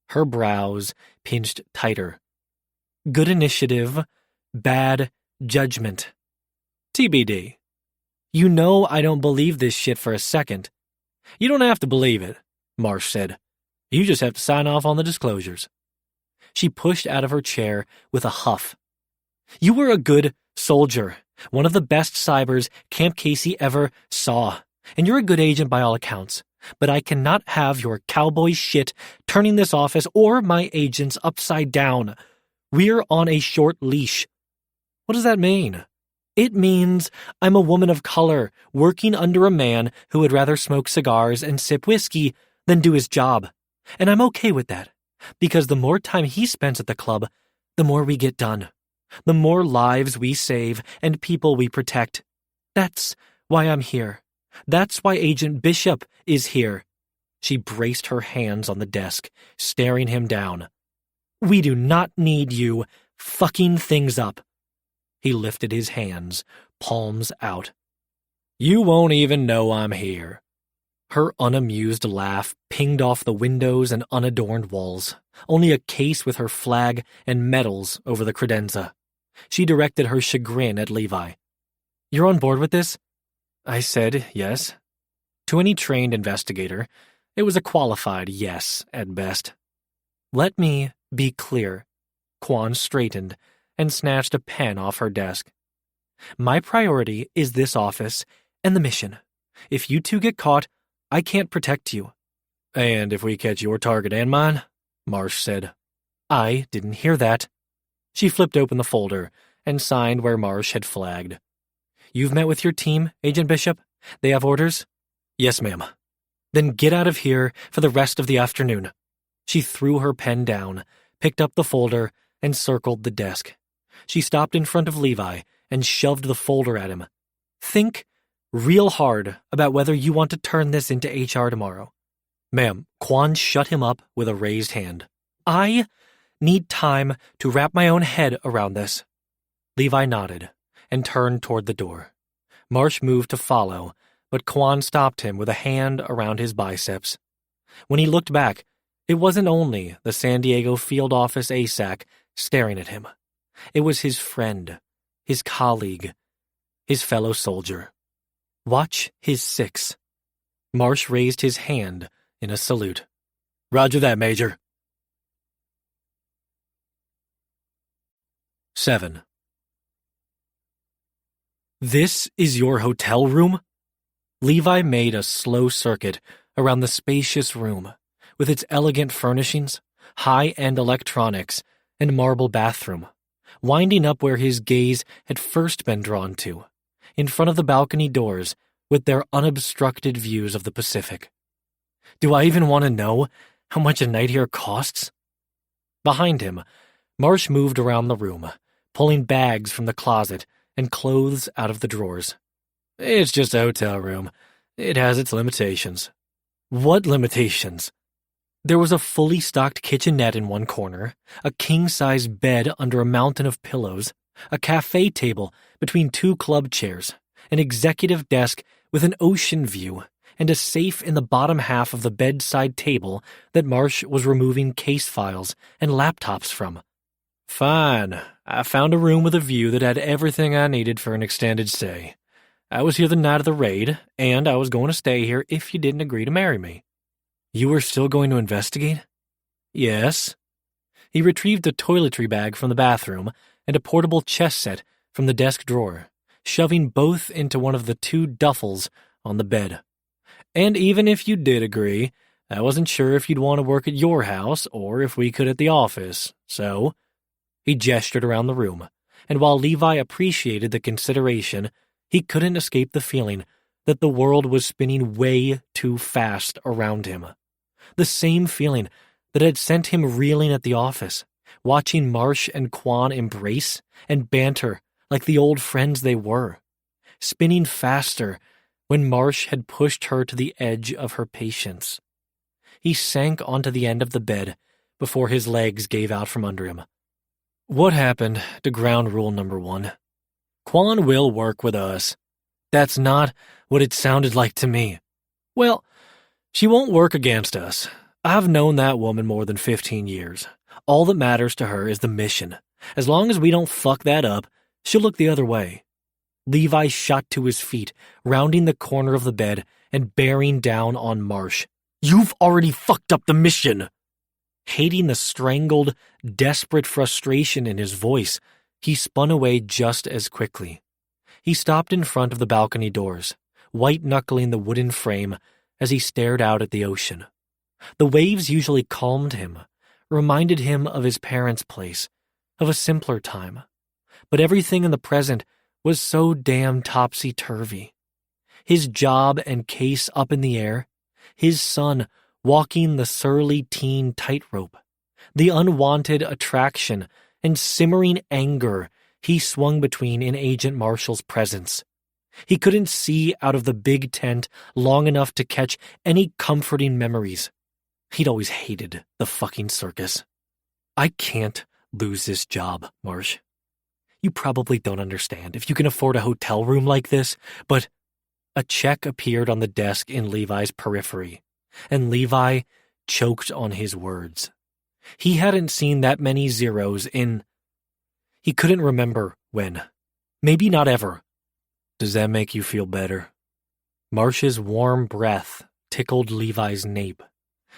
Her brows pinched tighter. Good initiative, bad judgment. TBD. You know I don't believe this shit for a second. You don't have to believe it, Marsh said. You just have to sign off on the disclosures. She pushed out of her chair with a huff. You were a good soldier, one of the best cybers Camp Casey ever saw, and you're a good agent by all accounts, but I cannot have your cowboy shit turning this office or my agents upside down. We're on a short leash. What does that mean? It means I'm a woman of color working under a man who would rather smoke cigars and sip whiskey than do his job, and I'm okay with that. Because the more time he spends at the club, the more we get done. The more lives we save and people we protect. That's why I'm here. That's why Agent Bishop is here. She braced her hands on the desk, staring him down. We do not need you fucking things up. He lifted his hands, palms out. You won't even know I'm here. Her unamused laugh pinged off the windows and unadorned walls, only a case with her flag and medals over the credenza. She directed her chagrin at Levi. You're on board with this? I said yes. To any trained investigator, it was a qualified yes at best. Let me be clear. Quan straightened and snatched a pen off her desk. My priority is this office and the mission. If you two get caught, I can't protect you. And if we catch your target and mine? Marsh said. I didn't hear that. She flipped open the folder and signed where Marsh had flagged. You've met with your team, Agent Bishop? They have orders? Yes, ma'am. Then get out of here for the rest of the afternoon. She threw her pen down, picked up the folder, and circled the desk. She stopped in front of Levi and shoved the folder at him. Think real hard about whether you want to turn this into HR tomorrow. Ma'am, Quan shut him up with a raised hand. I need time to wrap my own head around this. Levi nodded and turned toward the door. Marsh moved to follow, but Quan stopped him with a hand around his biceps. When he looked back, it wasn't only the San Diego field office ASAC staring at him. It was his friend, his colleague, his fellow soldier. Watch his six. Marsh raised his hand in a salute. Roger that, Major. 7. This is your hotel room? Levi made a slow circuit around the spacious room, with its elegant furnishings, high-end electronics, and marble bathroom, winding up where his gaze had first been drawn to, in front of the balcony doors with their unobstructed views of the Pacific. Do I even want to know how much a night here costs? Behind him, Marsh moved around the room, pulling bags from the closet and clothes out of the drawers. It's just a hotel room. It has its limitations. What limitations? There was a fully stocked kitchenette in one corner, a king-size bed under a mountain of pillows, a cafe table between two club chairs, an executive desk with an ocean view, and a safe in the bottom half of the bedside table that Marsh was removing case files and laptops from. Fine. I found a room with a view that had everything I needed for an extended stay. I was here the night of the raid, and I was going to stay here if you didn't agree to marry me. You were still going to investigate? Yes. He retrieved a toiletry bag from the bathroom and a portable chess set from the desk drawer, shoving both into one of the 2 duffels on the bed. And even if you did agree, I wasn't sure if you'd want to work at your house or if we could at the office, so... He gestured around the room, and while Levi appreciated the consideration, he couldn't escape the feeling that the world was spinning way too fast around him. The same feeling that had sent him reeling at the office, watching Marsh and Quan embrace and banter like the old friends they were, spinning faster when Marsh had pushed her to the edge of her patience. He sank onto the end of the bed before his legs gave out from under him. What happened to ground rule number 1? Quan will work with us. That's not what it sounded like to me. Well, she won't work against us. I've known that woman more than 15 years. All that matters to her is the mission. As long as we don't fuck that up, she'll look the other way. Levi shot to his feet, rounding the corner of the bed and bearing down on Marsh. You've already fucked up the mission! Hating the strangled, desperate frustration in his voice, he spun away just as quickly. He stopped in front of the balcony doors, white-knuckling the wooden frame as he stared out at the ocean. The waves usually calmed him, reminded him of his parents' place, of a simpler time. But everything in the present was so damn topsy-turvy. His job and case up in the air, his son walking the surly teen tightrope, the unwanted attraction and simmering anger he swung between in Agent Marshall's presence. He couldn't see out of the big tent long enough to catch any comforting memories. He'd always hated the fucking circus. I can't lose this job, Marsh. You probably don't understand if you can afford a hotel room like this, but a check appeared on the desk in Levi's periphery, and Levi choked on his words. He hadn't seen that many zeros in... He couldn't remember when. Maybe not ever. Does that make you feel better? Marsh's warm breath tickled Levi's nape,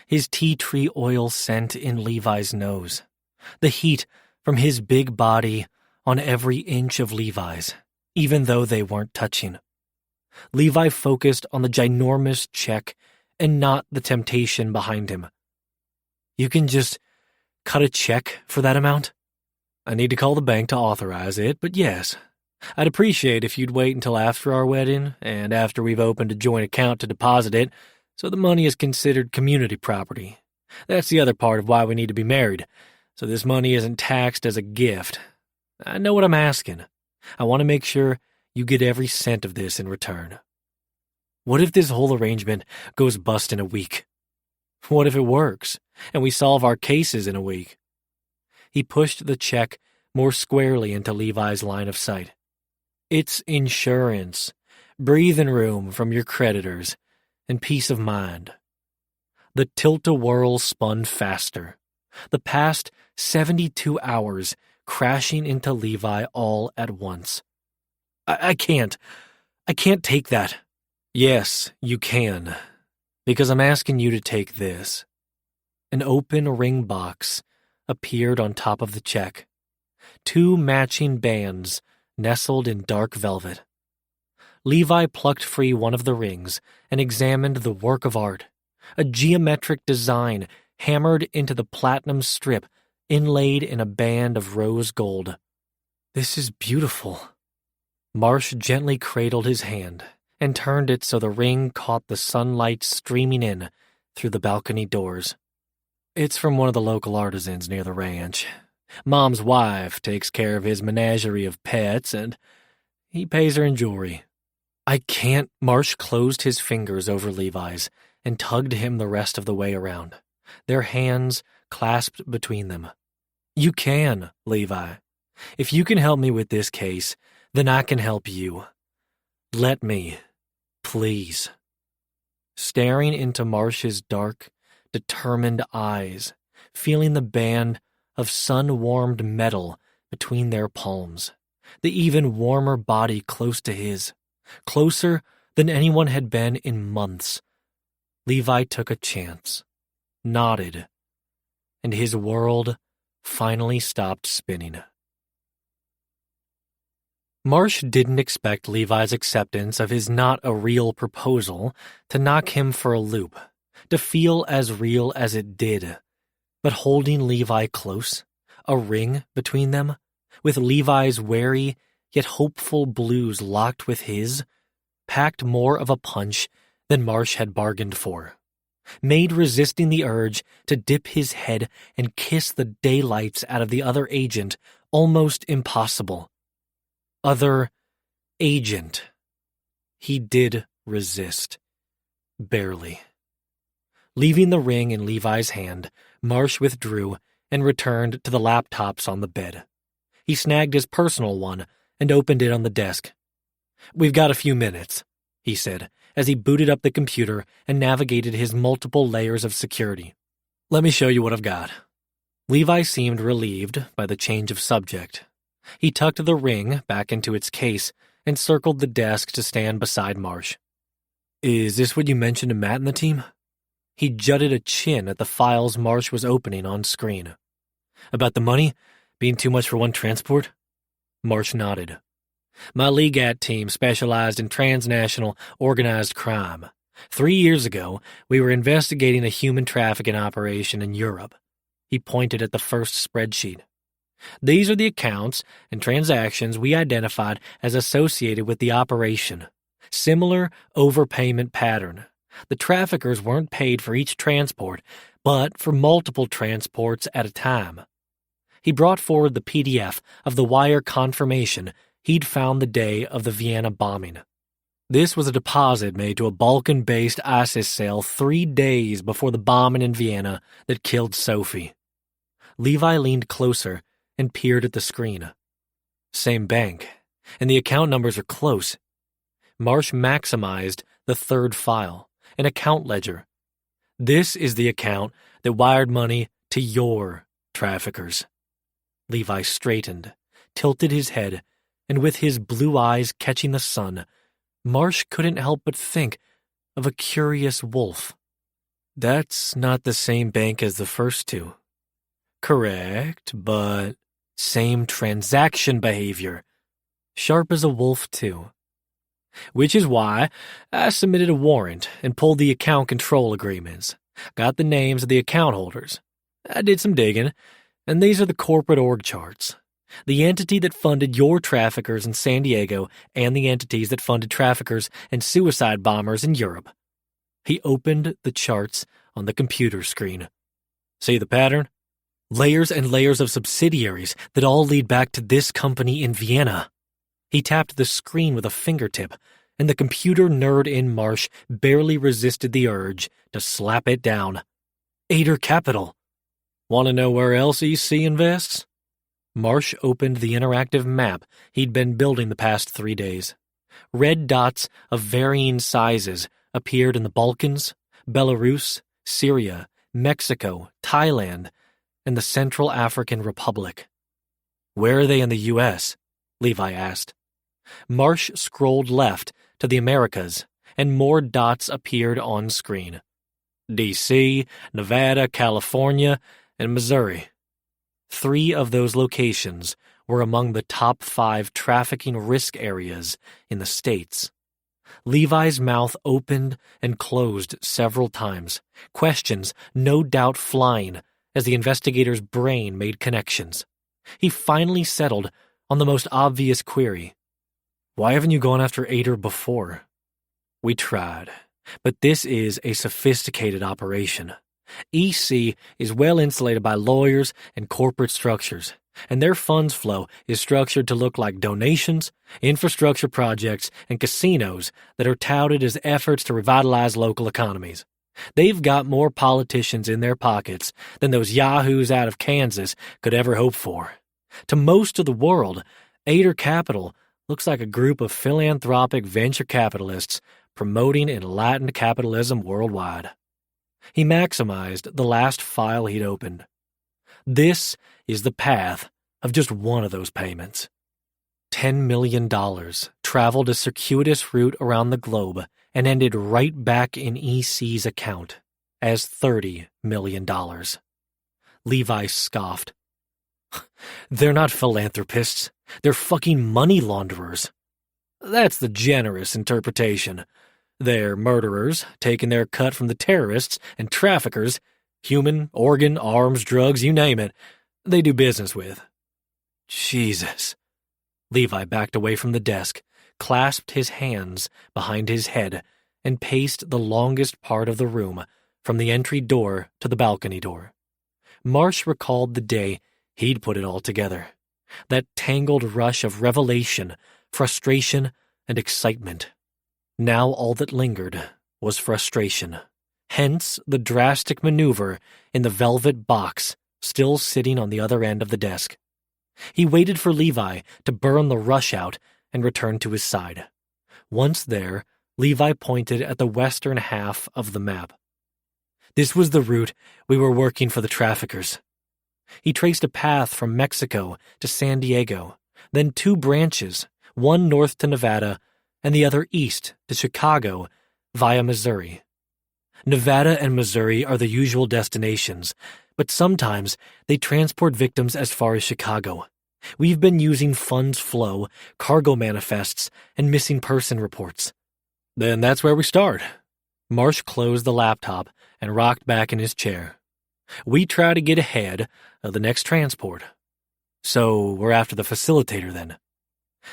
his tea tree oil scent in Levi's nose, the heat from his big body on every inch of Levi's, even though they weren't touching. Levi focused on the ginormous check and not the temptation behind him. You can just cut a check for that amount? I need to call the bank to authorize it, but yes. I'd appreciate if you'd wait until after our wedding and after we've opened a joint account to deposit it, so the money is considered community property. That's the other part of why we need to be married, so this money isn't taxed as a gift. I know what I'm asking. I want to make sure you get every cent of this in return. What if this whole arrangement goes bust in a week? What if it works, and we solve our cases in a week? He pushed the check more squarely into Levi's line of sight. It's insurance, breathing room from your creditors, and peace of mind. The tilt-a-whirl spun faster, the past 72 hours crashing into Levi all at once. I can't take that. Yes, you can, because I'm asking you to take this. An open ring box appeared on top of the check. 2 matching bands nestled in dark velvet. Levi plucked free one of the rings and examined the work of art, a geometric design hammered into the platinum strip inlaid in a band of rose gold. This is beautiful. Marsh gently cradled his hand and turned it so the ring caught the sunlight streaming in through the balcony doors. It's from one of the local artisans near the ranch. Mom's wife takes care of his menagerie of pets, and he pays her in jewelry. I can't. Marsh closed his fingers over Levi's and tugged him the rest of the way around, their hands clasped between them. You can, Levi. If you can help me with this case, then I can help you. Let me, please. staring into Marsh's dark, determined eyes, feeling the band of sun-warmed metal between their palms, the even warmer body close to his, closer than anyone had been in months. Levi took a chance, nodded, and his world finally stopped spinning. Marsh didn't expect Levi's acceptance of his not-a-real proposal to knock him for a loop, to feel as real as it did. But holding Levi close, a ring between them, with Levi's wary yet hopeful blues locked with his, packed more of a punch than Marsh had bargained for, made resisting the urge to dip his head and kiss the daylights out of the other agent almost impossible. Other agent. He did resist. Barely. Leaving the ring in Levi's hand, Marsh withdrew and returned to the laptops on the bed. He snagged his personal one and opened it on the desk. "We've got a few minutes," he said, as he booted up the computer and navigated his multiple layers of security. "Let me show you what I've got." Levi seemed relieved by the change of subject. He tucked the ring back into its case and circled the desk to stand beside Marsh. "Is this what you mentioned to Matt and the team?" He jutted a chin at the files Marsh was opening on screen. "About the money being too much for one transport?" Marsh nodded. "My Legat team specialized in transnational organized crime. 3 years ago, we were investigating a human trafficking operation in Europe." He pointed at the first spreadsheet. "These are the accounts and transactions we identified as associated with the operation. Similar overpayment pattern. The traffickers weren't paid for each transport, but for multiple transports at a time." He brought forward the PDF of the wire confirmation he'd found the day of the Vienna bombing. This was a deposit made to a Balkan-based ISIS cell 3 days before the bombing in Vienna that killed Sophie. Levi leaned closer and peered at the screen. Same bank, and the account numbers are close. Marsh maximized the third file, an account ledger. "This is the account that wired money to your traffickers." Levi straightened, tilted his head, and with his blue eyes catching the sun, Marsh couldn't help but think of a curious wolf. "That's not the same bank as the first two." "Correct, but same transaction behavior. Sharp as a wolf, too. Which is why I submitted a warrant and pulled the account control agreements. Got the names of the account holders. I did some digging, and these are the corporate org charts. The entity that funded your traffickers in San Diego and the entities that funded traffickers and suicide bombers in Europe." He opened the charts on the computer screen. "See the pattern? Layers and layers of subsidiaries that all lead back to this company in Vienna." He tapped the screen with a fingertip, and the computer nerd in Marsh barely resisted the urge to slap it down. "Ader Capital. Want to know where else EC invests?" Marsh opened the interactive map he'd been building the past 3 days. Red dots of varying sizes appeared in the Balkans, Belarus, Syria, Mexico, Thailand, and the Central African Republic. "Where are they in the U.S.?" Levi asked. Marsh scrolled left to the Americas, and more dots appeared on screen. D.C., Nevada, California, and Missouri. 3 of those locations were among the top 5 trafficking risk areas in the states. Levi's mouth opened and closed several times, questions no doubt flying as the investigator's brain made connections. He finally settled on the most obvious query. "Why haven't you gone after Ader before?" "We tried, but this is a sophisticated operation. EC is well insulated by lawyers and corporate structures, and their funds flow is structured to look like donations, infrastructure projects, and casinos that are touted as efforts to revitalize local economies. They've got more politicians in their pockets than those yahoos out of Kansas could ever hope for. To most of the world, Ader Capital Looks like a group of philanthropic venture capitalists promoting enlightened capitalism worldwide. He maximized the last file he'd opened. This is the path of just one of those payments. $10 million traveled a circuitous route around the globe and ended right back in EC's account as $30 million. Levi scoffed. They're not philanthropists. They're fucking money launderers. That's the generous interpretation. They're murderers, taking their cut from the terrorists and traffickers, human, organ, arms, drugs, you name it, they do business with. Jesus. Levi backed away from the desk, clasped his hands behind his head, and paced the longest part of the room, from the entry door to the balcony door. Marsh recalled the day he'd put it all together. That tangled rush of revelation, frustration, and excitement. Now all that lingered was frustration. Hence the drastic maneuver in the velvet box still sitting on the other end of the desk. He waited for Levi to burn the rush out and return to his side. Once there, Levi pointed at the western half of the map. This was the route we were working for the traffickers. He traced a path from Mexico to San Diego, then two branches, one north to Nevada and the other east to Chicago via Missouri. Nevada and Missouri are the usual destinations, but sometimes they transport victims as far as Chicago. We've been using funds flow, cargo manifests, and missing person reports. Then that's where we start. Marsh closed the laptop and rocked back in his chair. We try to get ahead of the next transport. So we're after the facilitator then.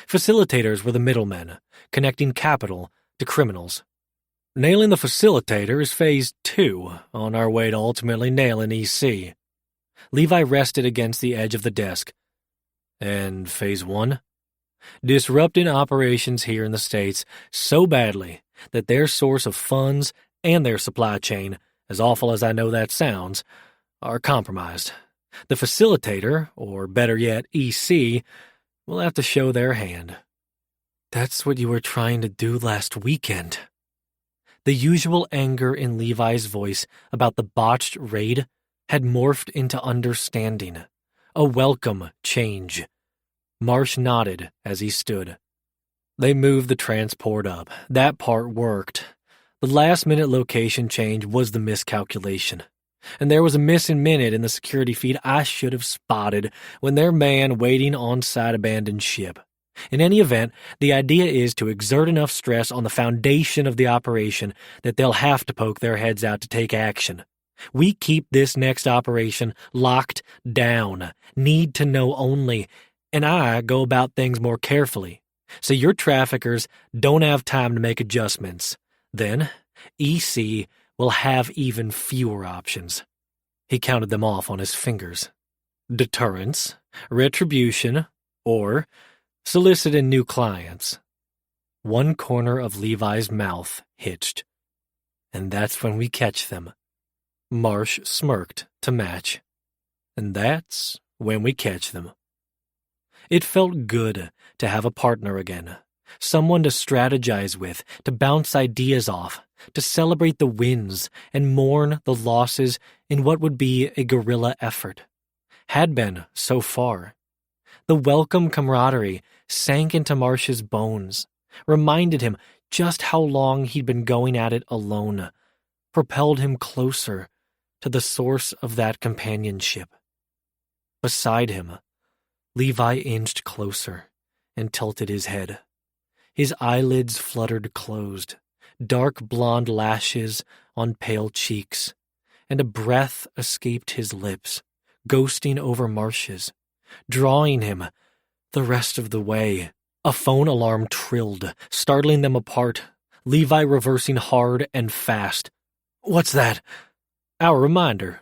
Facilitators were the middlemen, connecting capital to criminals. Nailing the facilitator is phase 2, on our way to ultimately nailing EC. Levi rested against the edge of the desk. And phase 1? Disrupting operations here in the States so badly that their source of funds and their supply chain, as awful as I know that sounds, are compromised. The facilitator, or better yet, EC, will have to show their hand. That's what you were trying to do last weekend. The usual anger in Levi's voice about the botched raid had morphed into understanding, a welcome change. Marsh nodded as he stood. They moved the transport up. That part worked. The last-minute location change was the miscalculation. And there was a missing minute in the security feed I should have spotted when their man waiting on-site abandoned ship. In any event, the idea is to exert enough stress on the foundation of the operation that they'll have to poke their heads out to take action. We keep this next operation locked down, need to know only, and I go about things more carefully. So your traffickers don't have time to make adjustments. Then, EC will have even fewer options. He counted them off on his fingers. Deterrence, retribution, or soliciting new clients. One corner of Levi's mouth hitched. And that's when we catch them. Marsh smirked to match. And that's when we catch them. It felt good to have a partner again. Someone to strategize with, to bounce ideas off, to celebrate the wins and mourn the losses in what would be a guerrilla effort. Had been so far. The welcome camaraderie sank into Marsh's bones, reminded him just how long he'd been going at it alone, propelled him closer to the source of that companionship. Beside him, Levi inched closer and tilted his head. His eyelids fluttered closed, dark blonde lashes on pale cheeks, and a breath escaped his lips, ghosting over Marsh's, drawing him the rest of the way. A phone alarm trilled, startling them apart, Levi reversing hard and fast. "What's that?" "Our reminder."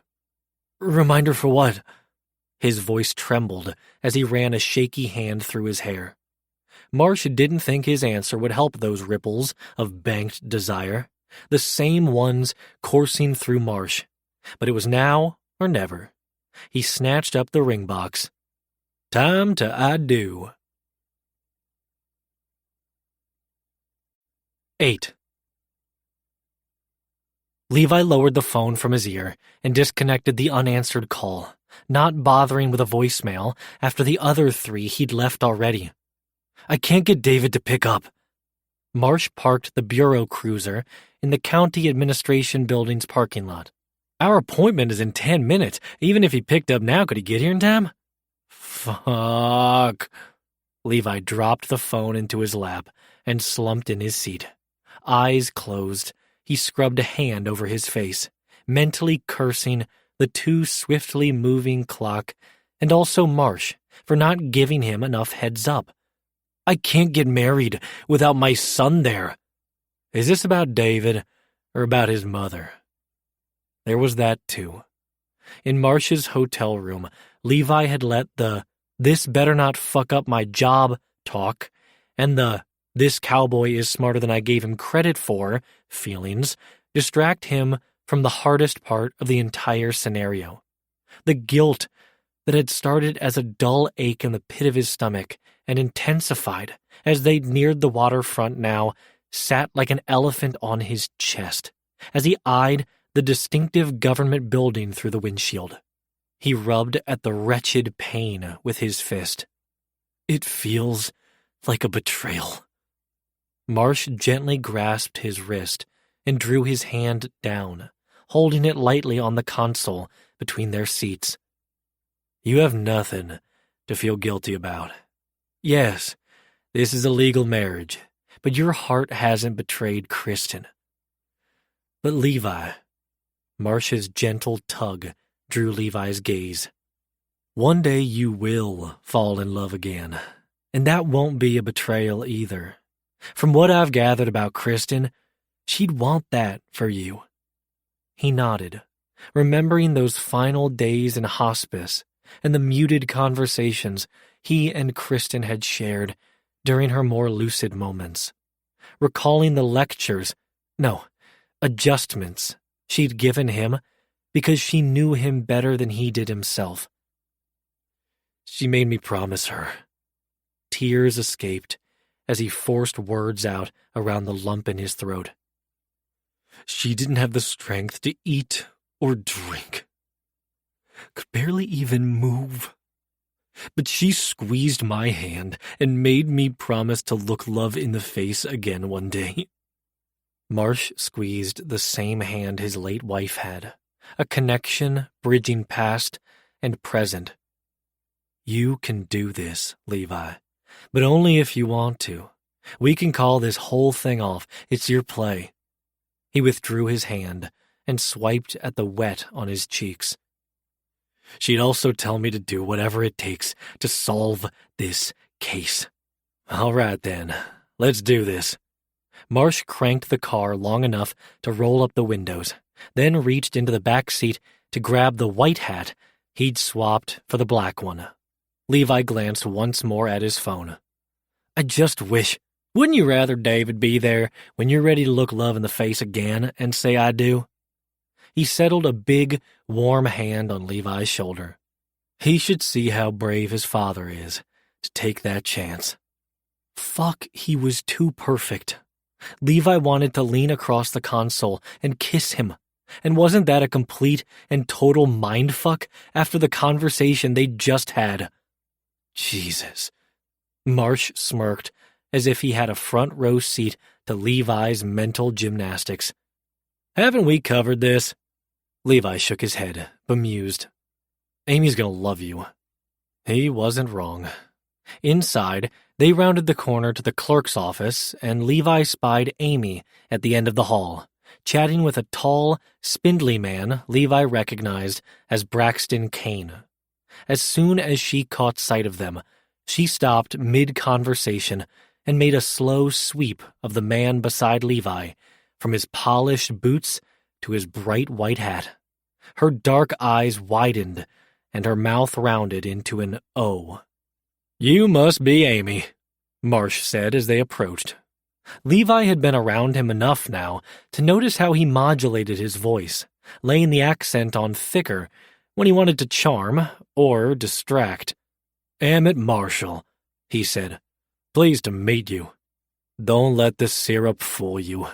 "Reminder for what?" His voice trembled as he ran a shaky hand through his hair. Marsh didn't think his answer would help those ripples of banked desire, the same ones coursing through Marsh. But it was now or never. He snatched up the ring box. "Time to I do." 8. Levi lowered the phone from his ear and disconnected the unanswered call, not bothering with a voicemail after the other 3 he'd left already. I can't get David to pick up. Marsh parked the bureau cruiser in the county administration building's parking lot. Our appointment is in 10 minutes. Even if he picked up now, could he get here in time? Fuck. Levi dropped the phone into his lap and slumped in his seat. Eyes closed, he scrubbed a hand over his face, mentally cursing the too swiftly moving clock and also Marsh for not giving him enough heads up. I can't get married without my son there. Is this about David or about his mother? There was that too. In Marsh's hotel room, Levi had let the "this better not fuck up my job" talk and the "this cowboy is smarter than I gave him credit for" feelings distract him from the hardest part of the entire scenario. The guilt that had started as a dull ache in the pit of his stomach and intensified as they neared the waterfront now sat like an elephant on his chest as he eyed the distinctive government building through the windshield. He rubbed at the wretched pain with his fist. It feels like a betrayal. Marsh gently grasped his wrist and drew his hand down, holding it lightly on the console between their seats. You have nothing to feel guilty about. Yes, this is a legal marriage, but your heart hasn't betrayed Kristen. But Levi, Marsh's gentle tug drew Levi's gaze. One day you will fall in love again, and that won't be a betrayal either. From what I've gathered about Kristen, she'd want that for you. He nodded, remembering those final days in hospice and the muted conversations he and Kristen had shared during her more lucid moments, recalling the adjustments she'd given him because she knew him better than he did himself. She made me promise her. Tears escaped as he forced words out around the lump in his throat. She didn't have the strength to eat or drink. Could barely even move. But she squeezed my hand and made me promise to look love in the face again one day. Marsh squeezed the same hand his late wife had, a connection bridging past and present. You can do this, Levi, but only if you want to. We can call this whole thing off. It's your play. He withdrew his hand and swiped at the wet on his cheeks. She'd also tell me to do whatever it takes to solve this case. All right then, let's do this. Marsh cranked the car long enough to roll up the windows, then reached into the back seat to grab the white hat he'd swapped for the black one. Levi glanced once more at his phone. I just wish. Wouldn't you rather David be there when you're ready to look love in the face again and say I do? He settled a big, warm hand on Levi's shoulder. He should see how brave his father is to take that chance. Fuck, he was too perfect. Levi wanted to lean across the console and kiss him. And wasn't that a complete and total mindfuck after the conversation they'd just had? Jesus. Marsh smirked as if he had a front row seat to Levi's mental gymnastics. Haven't we covered this? Levi shook his head, bemused. Amy's gonna love you. He wasn't wrong. Inside, they rounded the corner to the clerk's office, and Levi spied Amy at the end of the hall, chatting with a tall, spindly man Levi recognized as Braxton Kane. As soon as she caught sight of them, she stopped mid-conversation and made a slow sweep of the man beside Levi, from his polished boots to his bright white hat. Her dark eyes widened, and her mouth rounded into an O. You must be Amy, Marsh said as they approached. Levi had been around him enough now to notice how he modulated his voice, laying the accent on thicker when he wanted to charm or distract. Emmett Marshall, he said. Pleased to meet you. Don't let the syrup fool you,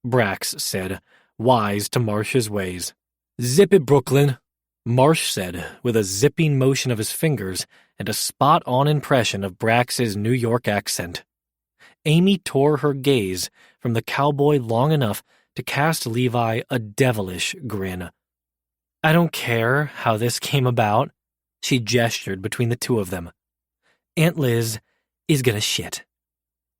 Brax said, wise to Marsh's ways. Zip it, Brooklyn, Marsh said, with a zipping motion of his fingers and a spot-on impression of Brax's New York accent. Amy tore her gaze from the cowboy long enough to cast Levi a devilish grin. I don't care how this came about, she gestured between the two of them. Aunt Liz is gonna shit.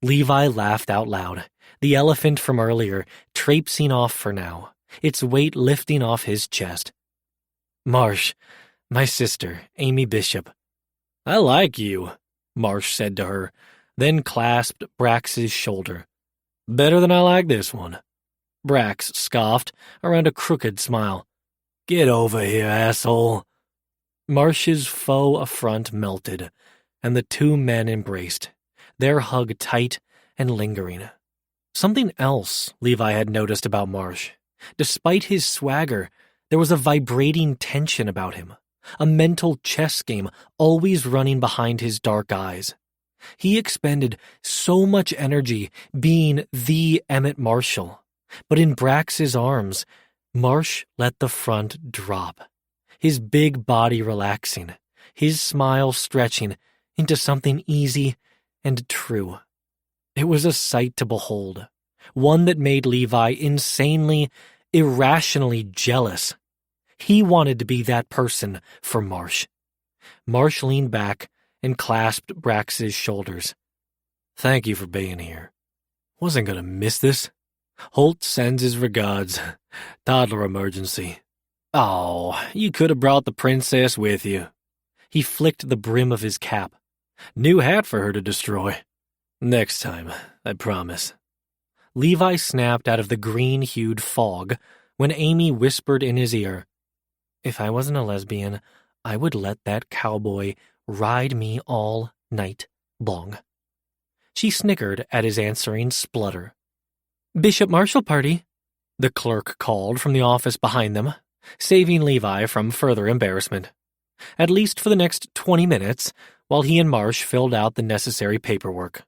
Levi laughed out loud, the elephant from earlier traipsing off for now, its weight lifting off his chest. Marsh, my sister, Amy Bishop. I like you, Marsh said to her, then clasped Brax's shoulder. Better than I like this one. Brax scoffed around a crooked smile. Get over here, asshole. Marsh's faux affront melted, and the two men embraced, their hug tight and lingering. Something else Levi had noticed about Marsh. Despite his swagger, there was a vibrating tension about him, a mental chess game always running behind his dark eyes. He expended so much energy being the Emmett Marshall, but in Brax's arms, Marsh let the front drop, his big body relaxing, his smile stretching into something easy and true. It was a sight to behold, one that made Levi insanely, irrationally jealous. He wanted to be that person for Marsh. Marsh leaned back and clasped Brax's shoulders. Thank you for being here. Wasn't gonna miss this. Holt sends his regards. Toddler emergency. Oh, you could have brought the princess with you. He flicked the brim of his cap. New hat for her to destroy. Next time, I promise. Levi snapped out of the green-hued fog when Amy whispered in his ear, If I wasn't a lesbian, I would let that cowboy ride me all night long. She snickered at his answering splutter. Bishop Marshall party, the clerk called from the office behind them, saving Levi from further embarrassment. At least for the next 20 minutes, while he and Marsh filled out the necessary paperwork.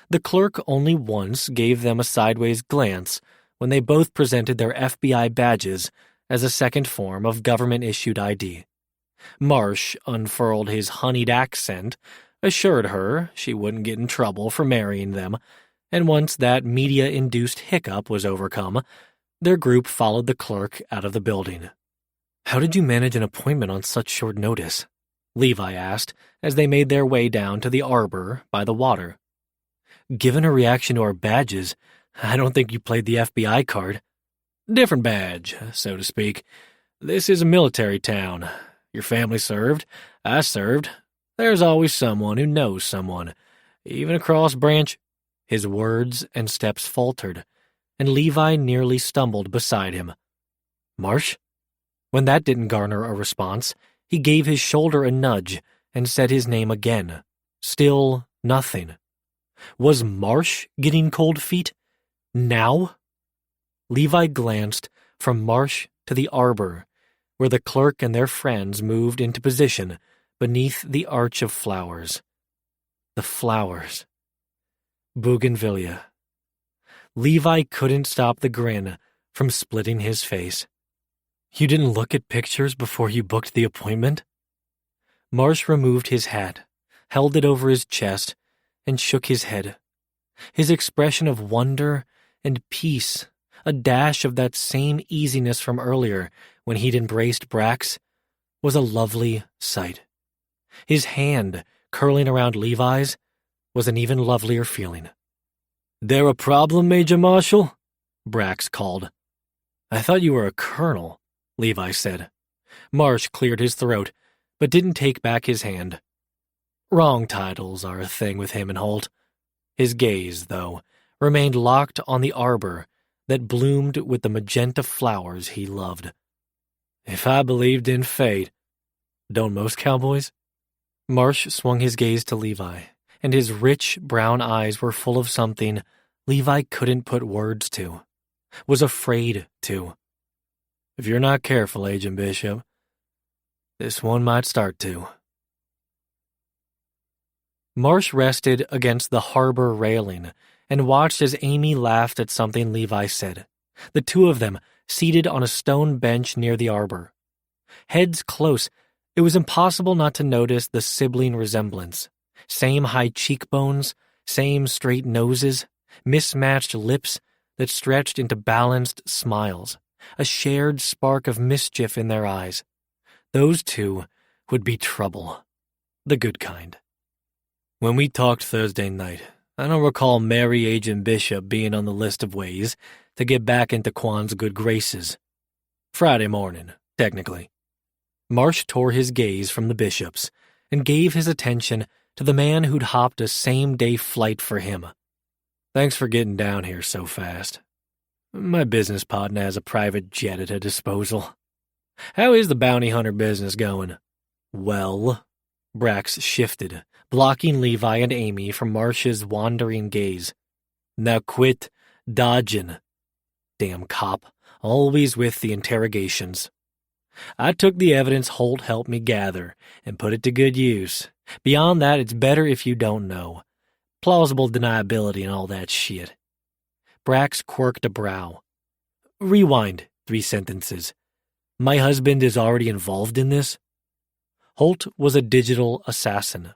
The clerk only once gave them a sideways glance when they both presented their FBI badges as a second form of government-issued ID. Marsh unfurled his honeyed accent, assured her she wouldn't get in trouble for marrying them, and once that media-induced hiccup was overcome, their group followed the clerk out of the building. How did you manage an appointment on such short notice? Levi asked as they made their way down to the arbor by the water. Given her reaction to our badges, I don't think you played the FBI card. Different badge, so to speak. This is a military town. Your family served. I served. There's always someone who knows someone. Even across branch. His words and steps faltered, and Levi nearly stumbled beside him. Marsh? When that didn't garner a response, he gave his shoulder a nudge and said his name again. Still nothing. Was Marsh getting cold feet? Now? Levi glanced from Marsh to the arbor, where the clerk and their friends moved into position beneath the arch of flowers. The flowers. Bougainvillea. Levi couldn't stop the grin from splitting his face. You didn't look at pictures before you booked the appointment? Marsh removed his hat, held it over his chest, and shook his head. His expression of wonder and peace, a dash of that same easiness from earlier when he'd embraced Brax, was a lovely sight. His hand, curling around Levi's, was an even lovelier feeling. There a problem, Major Marshall? Brax called. I thought you were a colonel, Levi said. Marsh cleared his throat, but didn't take back his hand. Wrong titles are a thing with him and Holt. His gaze, though, remained locked on the arbor that bloomed with the magenta flowers he loved. If I believed in fate, don't most cowboys? Marsh swung his gaze to Levi, and his rich brown eyes were full of something Levi couldn't put words to, was afraid to. If you're not careful, Agent Bishop, this one might start to. Marsh rested against the harbor railing and watched as Amy laughed at something Levi said. The two of them seated on a stone bench near the arbor. Heads close, it was impossible not to notice the sibling resemblance. Same high cheekbones, same straight noses, mismatched lips that stretched into balanced smiles, a shared spark of mischief in their eyes. Those two would be trouble. The good kind. When we talked Thursday night, I don't recall Mary Agent Bishop being on the list of ways to get back into Quan's good graces. Friday morning, technically. Marsh tore his gaze from the bishops and gave his attention to the man who'd hopped a same-day flight for him. Thanks for getting down here so fast. My business partner has a private jet at her disposal. How is the bounty hunter business going? Well, Brax shifted, blocking Levi and Amy from Marsh's wandering gaze. Now quit dodging. Damn cop, always with the interrogations. I took the evidence Holt helped me gather and put it to good use. Beyond that, it's better if you don't know. Plausible deniability and all that shit. Brax quirked a brow. Rewind 3 sentences. My husband is already involved in this? Holt was a digital assassin.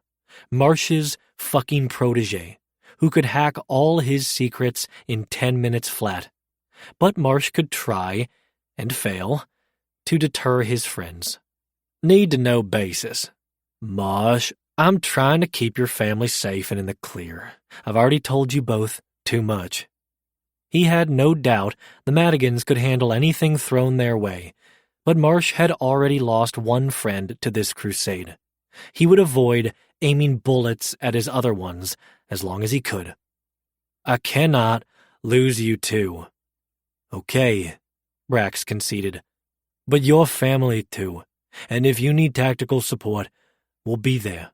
Marsh's fucking protege, who could hack all his secrets in 10 minutes flat. But Marsh could try, and fail, to deter his friends. Need-to-know basis. Marsh, I'm trying to keep your family safe and in the clear. I've already told you both too much. He had no doubt the Madigans could handle anything thrown their way, but Marsh had already lost one friend to this crusade. He would avoid aiming bullets at his other ones as long as he could. I cannot lose you too. Okay, Brax conceded. But your family too, and if you need tactical support, we'll be there.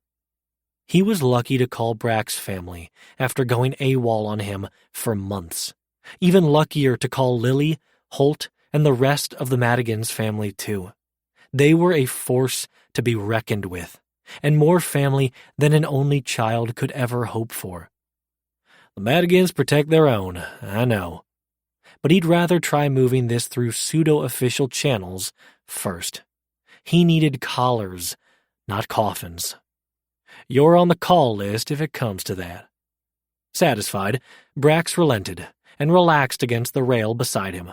He was lucky to call Brax family after going AWOL on him for months. Even luckier to call Lily, Holt, and the rest of the Madigans family too. They were a force to be reckoned with, and more family than an only child could ever hope for. The Madigans protect their own, I know. But he'd rather try moving this through pseudo-official channels first. He needed collars, not coffins. You're on the call list if it comes to that. Satisfied, Brax relented and relaxed against the rail beside him.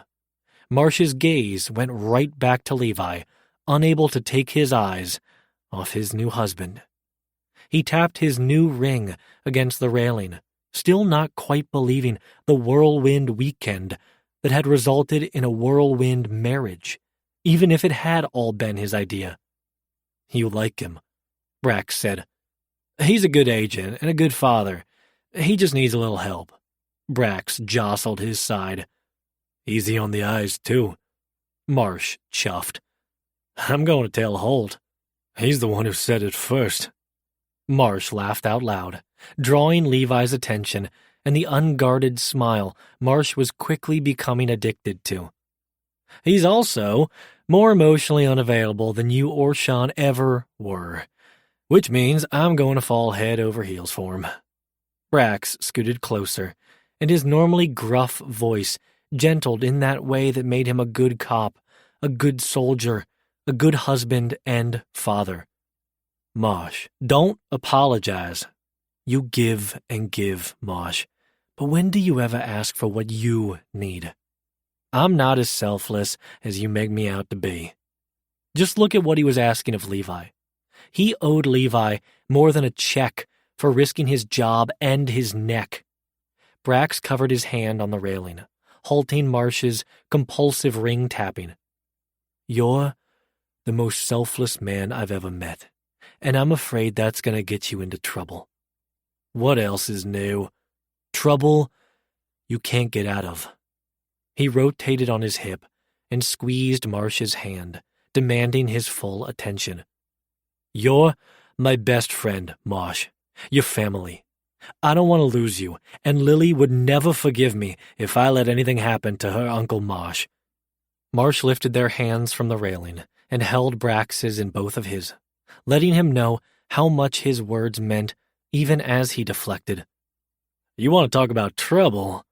Marsh's gaze went right back to Levi, unable to take his eyes off his new husband. He tapped his new ring against the railing, still not quite believing the whirlwind weekend that had resulted in a whirlwind marriage, even if it had all been his idea. You like him, Brax said. He's a good agent and a good father. He just needs a little help. Brax jostled his side. Easy on the eyes, too. Marsh chuffed. I'm going to tell Holt. He's the one who said it first. Marsh laughed out loud, drawing Levi's attention and the unguarded smile Marsh was quickly becoming addicted to. He's also more emotionally unavailable than you or Sean ever were, which means I'm going to fall head over heels for him. Brax scooted closer, and his normally gruff voice gentled in that way that made him a good cop, a good soldier, a good husband and father. Marsh, don't apologize. You give and give, Marsh. But when do you ever ask for what you need? I'm not as selfless as you make me out to be. Just look at what he was asking of Levi. He owed Levi more than a check for risking his job and his neck. Brax covered his hand on the railing, halting Marsh's compulsive ring tapping. You're the most selfless man I've ever met, and I'm afraid that's going to get you into trouble. What else is new? Trouble you can't get out of. He rotated on his hip and squeezed Marsh's hand, demanding his full attention. You're my best friend, Marsh. Your family. I don't want to lose you, and Lily would never forgive me if I let anything happen to her Uncle Marsh. Marsh lifted their hands from the railing and held Brax's in both of his, letting him know how much his words meant even as he deflected. You want to talk about trouble?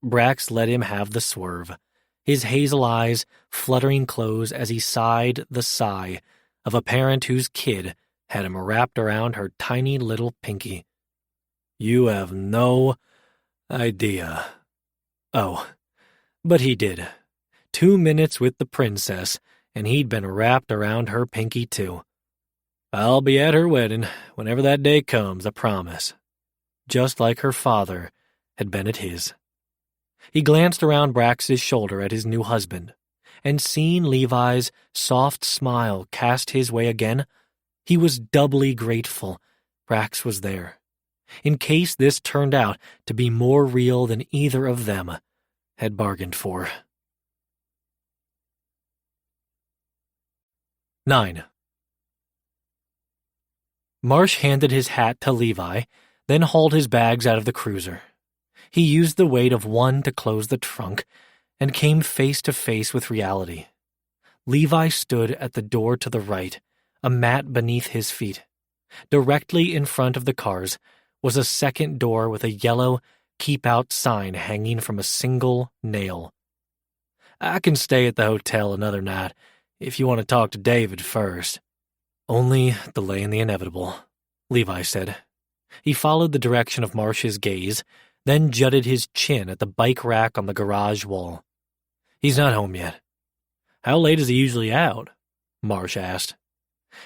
Brax let him have the swerve, his hazel eyes fluttering close as he sighed the sigh of a parent whose kid had him wrapped around her tiny little pinky. You have no idea. Oh, but he did. 2 minutes with the princess, and he'd been wrapped around her pinky too. I'll be at her wedding whenever that day comes, I promise. Just like her father had been at his. He glanced around Brax's shoulder at his new husband, and seeing Levi's soft smile cast his way again, he was doubly grateful Brax was there, in case this turned out to be more real than either of them had bargained for. 9. Marsh handed his hat to Levi, then hauled his bags out of the cruiser. He used the weight of one to close the trunk and came face to face with reality. Levi stood at the door to the right, a mat beneath his feet. Directly in front of the cars was a second door with a yellow keep out sign hanging from a single nail. I can stay at the hotel another night if you want to talk to David first. Only delaying the inevitable, Levi said. He followed the direction of Marsh's gaze, then jutted his chin at the bike rack on the garage wall. He's not home yet. How late is he usually out? Marsh asked.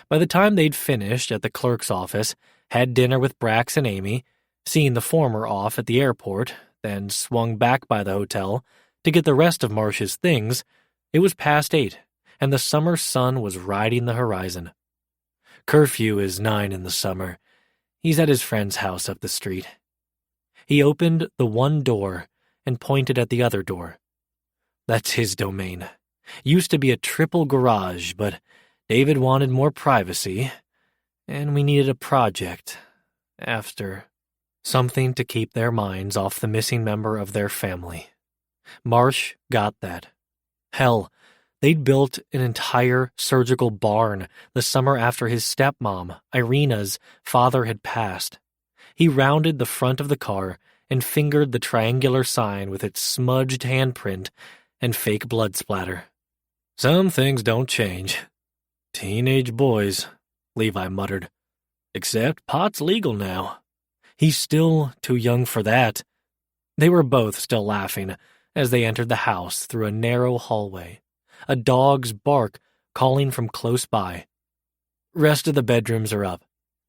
By the time they'd finished at the clerk's office, had dinner with Brax and Amy, seen the former off at the airport, then swung back by the hotel to get the rest of Marsh's things, it was past 8, and the summer sun was riding the horizon. Curfew is 9 in the summer. He's at his friend's house up the street. He opened the one door and pointed at the other door. That's his domain. Used to be a triple garage, but David wanted more privacy, and we needed a project after. Something to keep their minds off the missing member of their family. Marsh got that. Hell, they'd built an entire surgical barn the summer after his stepmom, Irina's, father had passed. He rounded the front of the car and fingered the triangular sign with its smudged handprint and fake blood splatter. Some things don't change. Teenage boys, Levi muttered. Except pot's legal now. He's still too young for that. They were both still laughing as they entered the house through a narrow hallway, a dog's bark calling from close by. Rest of the bedrooms are up.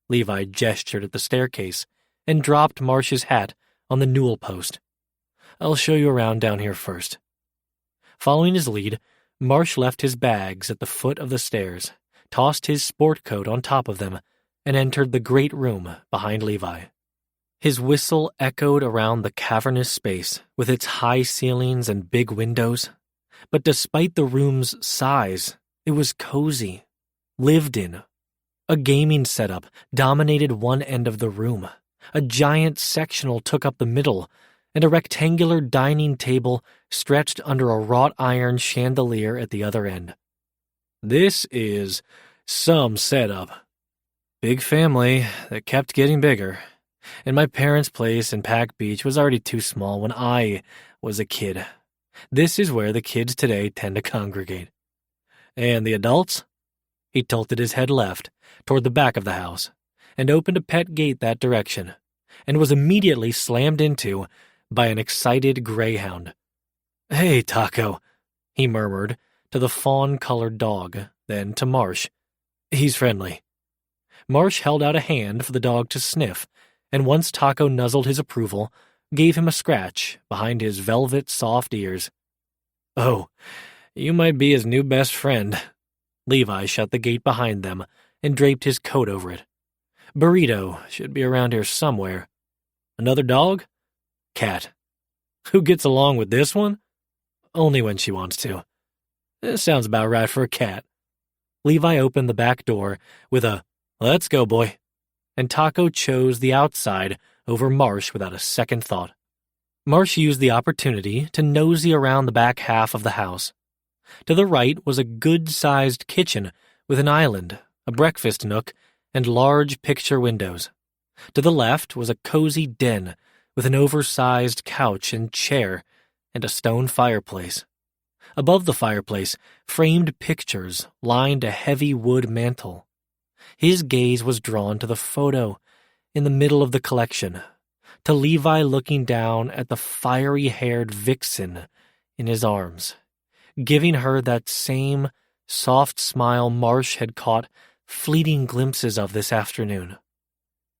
Levi gestured at the staircase and dropped Marsh's hat on the newel post. I'll show you around down here first. Following his lead, Marsh left his bags at the foot of the stairs, tossed his sport coat on top of them, and entered the great room behind Levi. His whistle echoed around the cavernous space with its high ceilings and big windows. But despite the room's size, it was cozy, lived in. A gaming setup dominated one end of the room. A giant sectional took up the middle, and a rectangular dining table stretched under a wrought iron chandelier at the other end. This is some setup. Big family that kept getting bigger. And my parents' place in Pack Beach was already too small when I was a kid. This is where the kids today tend to congregate. And the adults? He tilted his head left, toward the back of the house, and opened a pet gate that direction, and was immediately slammed into by an excited greyhound. Hey, Taco, he murmured to the fawn-colored dog, then to Marsh. He's friendly. Marsh held out a hand for the dog to sniff, and once Taco nuzzled his approval, gave him a scratch behind his velvet soft ears. Oh, you might be his new best friend. Levi shut the gate behind them and draped his coat over it. Burrito should be around here somewhere. Another dog? Cat. Who gets along with this one? Only when she wants to. This sounds about right for a cat. Levi opened the back door with a, "Let's go, boy," and Taco chose the outside over Marsh without a second thought. Marsh used the opportunity to nosy around the back half of the house. To the right was a good-sized kitchen with an island, a breakfast nook, and large picture windows. To the left was a cozy den with an oversized couch and chair and a stone fireplace. Above the fireplace, framed pictures lined a heavy wood mantel. His gaze was drawn to the photo in the middle of the collection, to Levi looking down at the fiery-haired vixen in his arms, giving her that same soft smile Marsh had caught fleeting glimpses of this afternoon.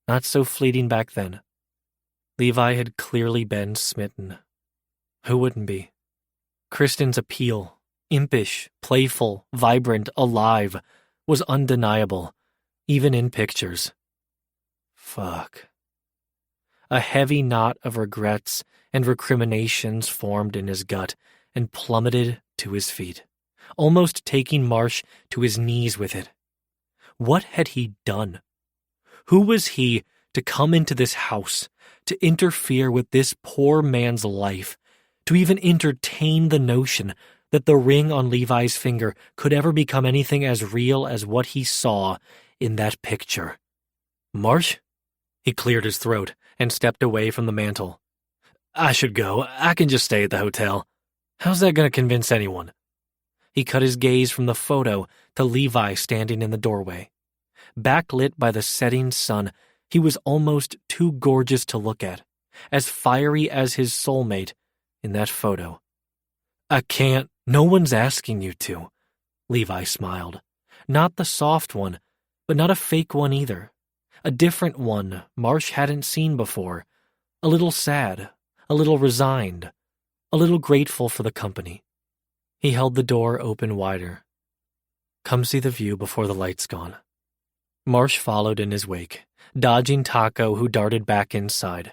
Not so fleeting back then. Levi had clearly been smitten. Who wouldn't be? Kristen's appeal, impish, playful, vibrant, alive, was undeniable, even in pictures. Fuck. A heavy knot of regrets and recriminations formed in his gut and plummeted to his feet, almost taking Marsh to his knees with it. What had he done? Who was he to come into this house, to interfere with this poor man's life, to even entertain the notion that the ring on Levi's finger could ever become anything as real as what he saw in that picture? Marsh? He cleared his throat and stepped away from the mantel. I should go. I can just stay at the hotel. How's that going to convince anyone? He cut his gaze from the photo to Levi standing in the doorway. Backlit by the setting sun, he was almost too gorgeous to look at, as fiery as his soulmate in that photo. I can't. No one's asking you to. Levi smiled. Not the soft one, but not a fake one either. A different one Marsh hadn't seen before. A little sad, a little resigned, a little grateful for the company. He held the door open wider. Come see the view before the light's gone. Marsh followed in his wake, dodging Taco, who darted back inside.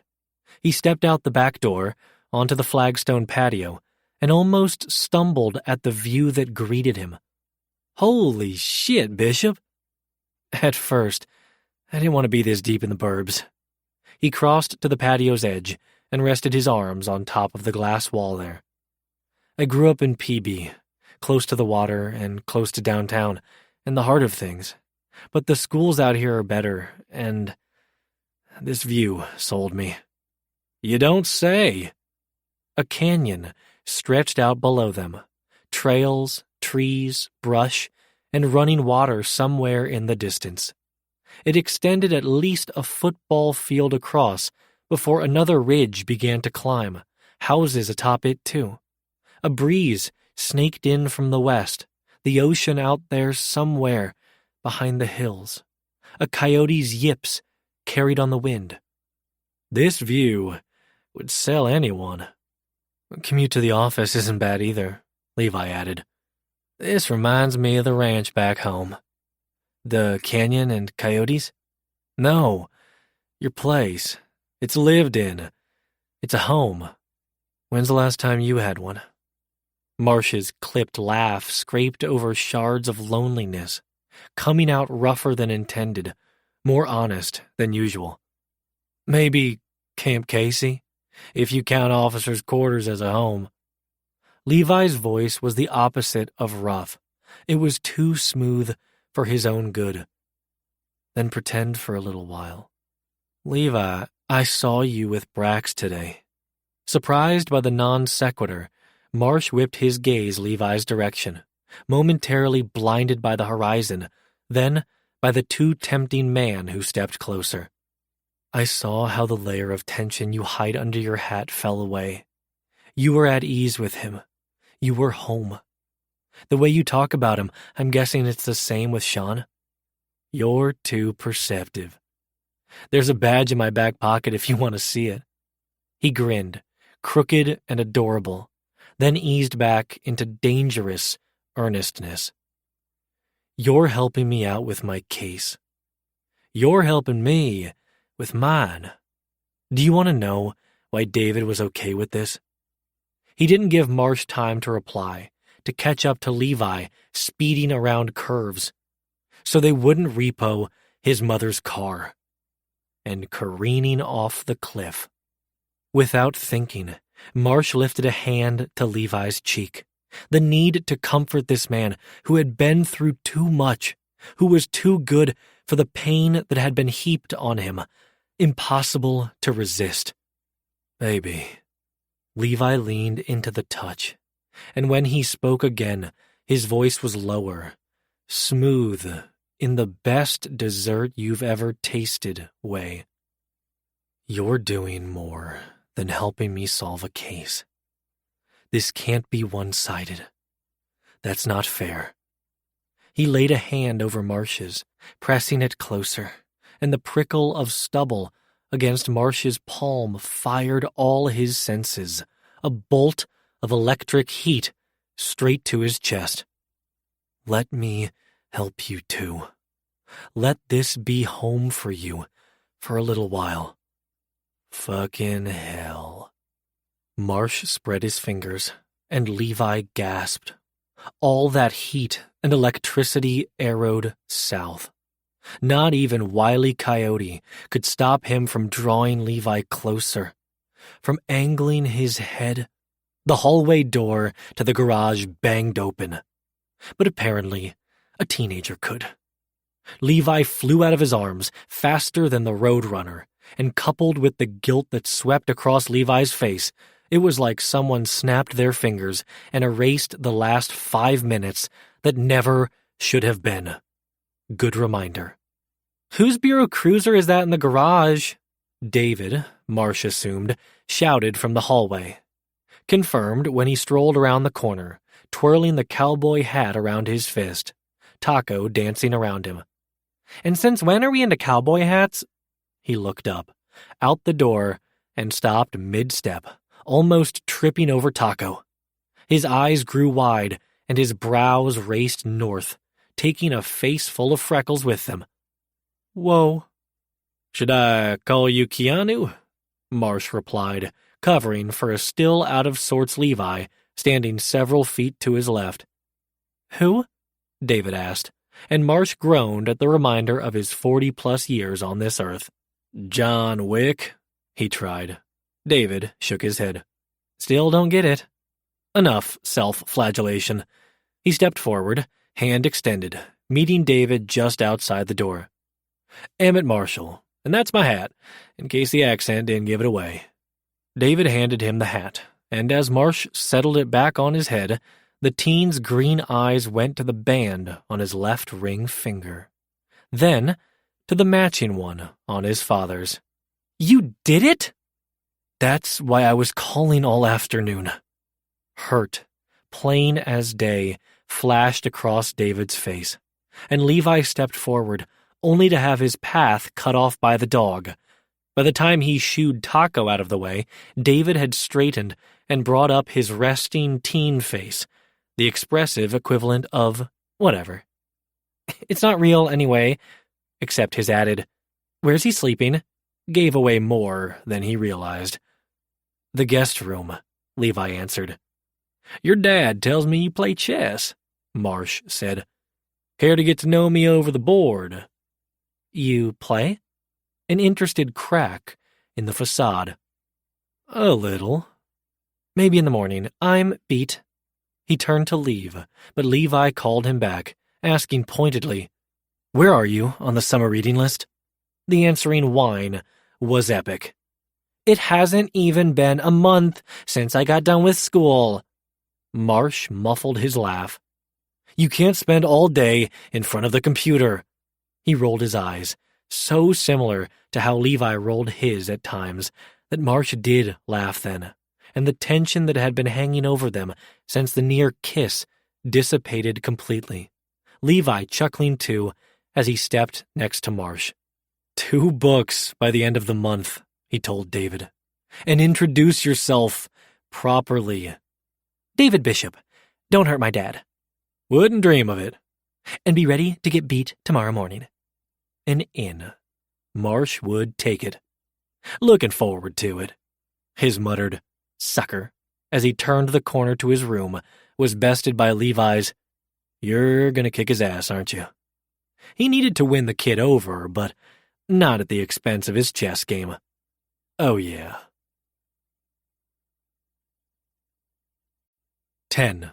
He stepped out the back door, onto the flagstone patio, and almost stumbled at the view that greeted him. Holy shit, Bishop! At first, I didn't want to be this deep in the burbs. He crossed to the patio's edge and rested his arms on top of the glass wall there. I grew up in PB, close to the water and close to downtown, and the heart of things. But the schools out here are better, and this view sold me. You don't say. A canyon stretched out below them, trails, trees, brush, and running water somewhere in the distance. It extended at least a football field across before another ridge began to climb, houses atop it too. A breeze snaked in from the west, the ocean out there somewhere behind the hills. A coyote's yips carried on the wind. This view would sell anyone. Commute to the office isn't bad either, Levi added. This reminds me of the ranch back home. The canyon and coyotes? No, your place. It's lived in. It's a home. When's the last time you had one? Marsh's clipped laugh scraped over shards of loneliness, coming out rougher than intended, more honest than usual. Maybe Camp Casey, if you count officers' quarters as a home. Levi's voice was the opposite of rough. It was too smooth for his own good. Then pretend for a little while. Levi, I saw you with Brax today. Surprised by the non sequitur, Marsh whipped his gaze Levi's direction, momentarily blinded by the horizon, then by the too tempting man who stepped closer. I saw how the layer of tension you hide under your hat fell away. You were at ease with him. You were home. The way you talk about him, I'm guessing it's the same with Sean. You're too perceptive. There's a badge in my back pocket if you want to see it. He grinned, crooked and adorable, then eased back into dangerous earnestness. You're helping me out with my case. You're helping me with mine. Do you want to know why David was okay with this? He didn't give Marsh time to reply, to catch up to Levi speeding around curves, so they wouldn't repo his mother's car and careening off the cliff. Without thinking, Marsh lifted a hand to Levi's cheek. The need to comfort this man who had been through too much, who was too good for the pain that had been heaped on him, impossible to resist. Baby. Levi leaned into the touch, and when he spoke again, his voice was lower, smooth, in the best dessert you've ever tasted way. You're doing more than helping me solve a case. This can't be one-sided. That's not fair. He laid a hand over Marsh's, pressing it closer, and the prickle of stubble against Marsh's palm fired all his senses, a bolt of electric heat straight to his chest. Let me help you too. Let this be home for you for a little while. Fucking hell. Marsh spread his fingers, and Levi gasped. All that heat and electricity arrowed south. Not even Wile E. Coyote could stop him from drawing Levi closer, from angling his head. The hallway door to the garage banged open, but apparently a teenager could. Levi flew out of his arms faster than the Roadrunner, and coupled with the guilt that swept across Levi's face, it was like someone snapped their fingers and erased the last 5 minutes that never should have been. Good reminder. Whose Bureau Cruiser is that in the garage? David, Marsh assumed, shouted from the hallway. Confirmed when he strolled around the corner, twirling the cowboy hat around his fist, Taco dancing around him. And since when are we into cowboy hats? He looked up, out the door, and stopped mid-step, almost tripping over Taco. His eyes grew wide, and his brows raced north, taking a face full of freckles with them. Whoa. Should I call you Keanu? Marsh replied, covering for a still out-of-sorts Levi, standing several feet to his left. Who? David asked, and Marsh groaned at the reminder of his 40-plus years on this earth. John Wick, he tried. David shook his head. Still don't get it. Enough self-flagellation. He stepped forward, hand extended, meeting David just outside the door. Emmett Marshall, and that's my hat, in case the accent didn't give it away. David handed him the hat, and as Marsh settled it back on his head, the teen's green eyes went to the band on his left ring finger. Then to the matching one on his father's. You did it? That's why I was calling all afternoon. Hurt, plain as day, flashed across David's face, and Levi stepped forward, only to have his path cut off by the dog. By the time he shooed Taco out of the way, David had straightened and brought up his resting teen face, the expressive equivalent of whatever. It's not real anyway, except his added, "Where's he sleeping?" gave away more than he realized. The guest room, Levi answered. Your dad tells me you play chess, Marsh said. Care to get to know me over the board? You play? An interested crack in the facade. A little. Maybe in the morning. I'm beat. He turned to leave, but Levi called him back, asking pointedly, Where are you on the summer reading list? The answering whine was epic. It hasn't even been a month since I got done with school. Marsh muffled his laugh. You can't spend all day in front of the computer. He rolled his eyes, so similar to how Levi rolled his at times that Marsh did laugh then, and the tension that had been hanging over them since the near kiss dissipated completely. Levi chuckling too as he stepped next to Marsh. 2 books by the end of the month, he told David. And introduce yourself properly. David Bishop. Don't hurt my dad. Wouldn't dream of it. And be ready to get beat tomorrow morning. An inn. Marsh would take it. Looking forward to it. His muttered, sucker, as he turned the corner to his room, was bested by Levi's, You're gonna kick his ass, aren't you? He needed to win the kid over, but not at the expense of his chess game. Oh yeah. 10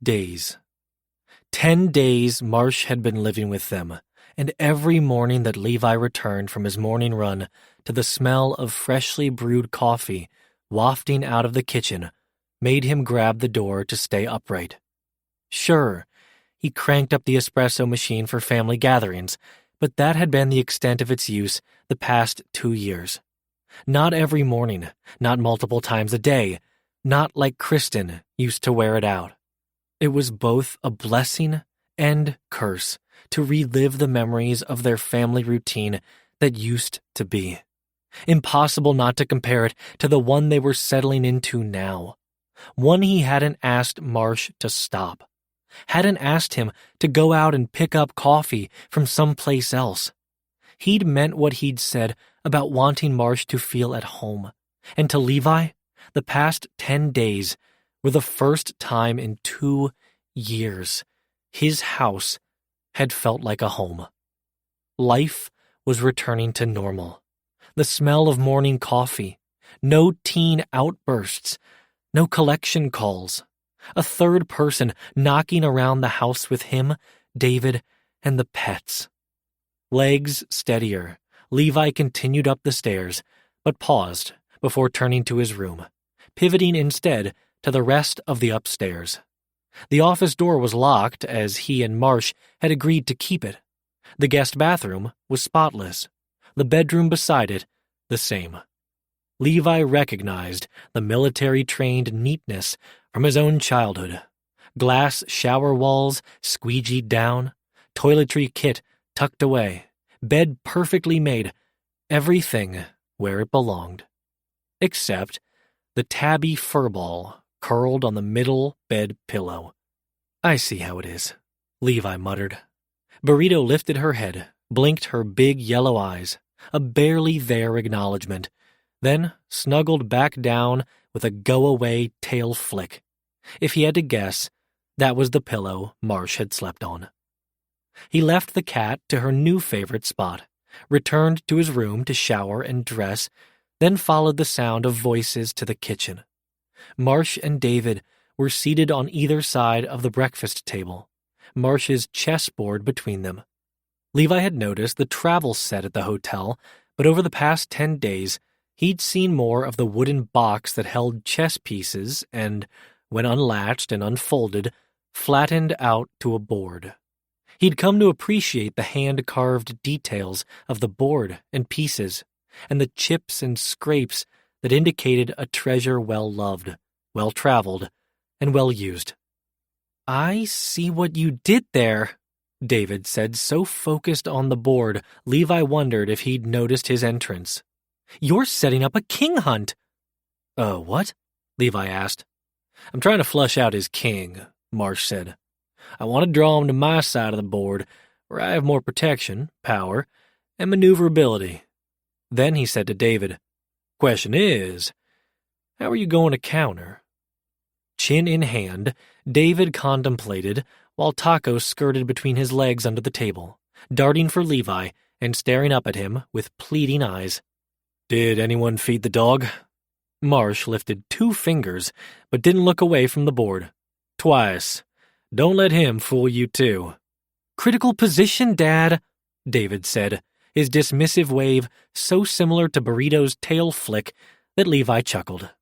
days. 10 days Marsh had been living with them, And every morning that Levi returned from his morning run to the smell of freshly brewed coffee wafting out of the kitchen made him grab the door to stay upright. Sure, he cranked up the espresso machine for family gatherings, but that had been the extent of its use the past 2 years. Not every morning, not multiple times a day, not like Kristen used to wear it out. It was both a blessing and curse to relive the memories of their family routine that used to be. Impossible not to compare it to the one they were settling into now. One he hadn't asked Marsh to stop. Hadn't asked him to go out and pick up coffee from someplace else. He'd meant what he'd said about wanting Marsh to feel at home. And to Levi, the past 10 days were the first time in 2 years his house had felt like a home. Life was returning to normal. The smell of morning coffee, no teen outbursts, no collection calls, a third person knocking around the house with him, David, and the pets. Legs steadier, Levi continued up the stairs, but paused before turning to his room, pivoting instead to the rest of the upstairs. The office door was locked as he and Marsh had agreed to keep it. The guest bathroom was spotless. The bedroom beside it, the same. Levi recognized the military-trained neatness from his own childhood. Glass shower walls squeegeed down, toiletry kit tucked away, bed perfectly made, everything where it belonged. Except the tabby furball curled on the middle bed pillow. "I see how it is," Levi muttered. Burrito lifted her head, blinked her big yellow eyes, a barely there acknowledgement, then snuggled back down with a go-away tail flick. If he had to guess, that was the pillow Marsh had slept on. He left the cat to her new favorite spot, returned to his room to shower and dress, then followed the sound of voices to the kitchen. Marsh and David were seated on either side of the breakfast table, Marsh's chessboard between them. Levi had noticed the travel set at the hotel, but over the past 10 days, he'd seen more of the wooden box that held chess pieces and, when unlatched and unfolded, flattened out to a board. He'd come to appreciate the hand-carved details of the board and pieces, and the chips and scrapes that indicated a treasure well-loved, well-traveled, and well-used. "I see what you did there," David said, so focused on the board, Levi wondered if he'd noticed his entrance. "You're setting up a king hunt." What?" Levi asked. "I'm trying to flush out his king," Marsh said. "I want to draw him to my side of the board, where I have more protection, power, and maneuverability." Then he said to David, "Question is, how are you going to counter?" Chin in hand, David contemplated while Taco skirted between his legs under the table, darting for Levi and staring up at him with pleading eyes. "Did anyone feed the dog?" Marsh lifted 2 fingers, but didn't look away from the board. "Twice. Don't let him fool you too." "Critical position, Dad," David said, his dismissive wave so similar to Burrito's tail flick that Levi chuckled.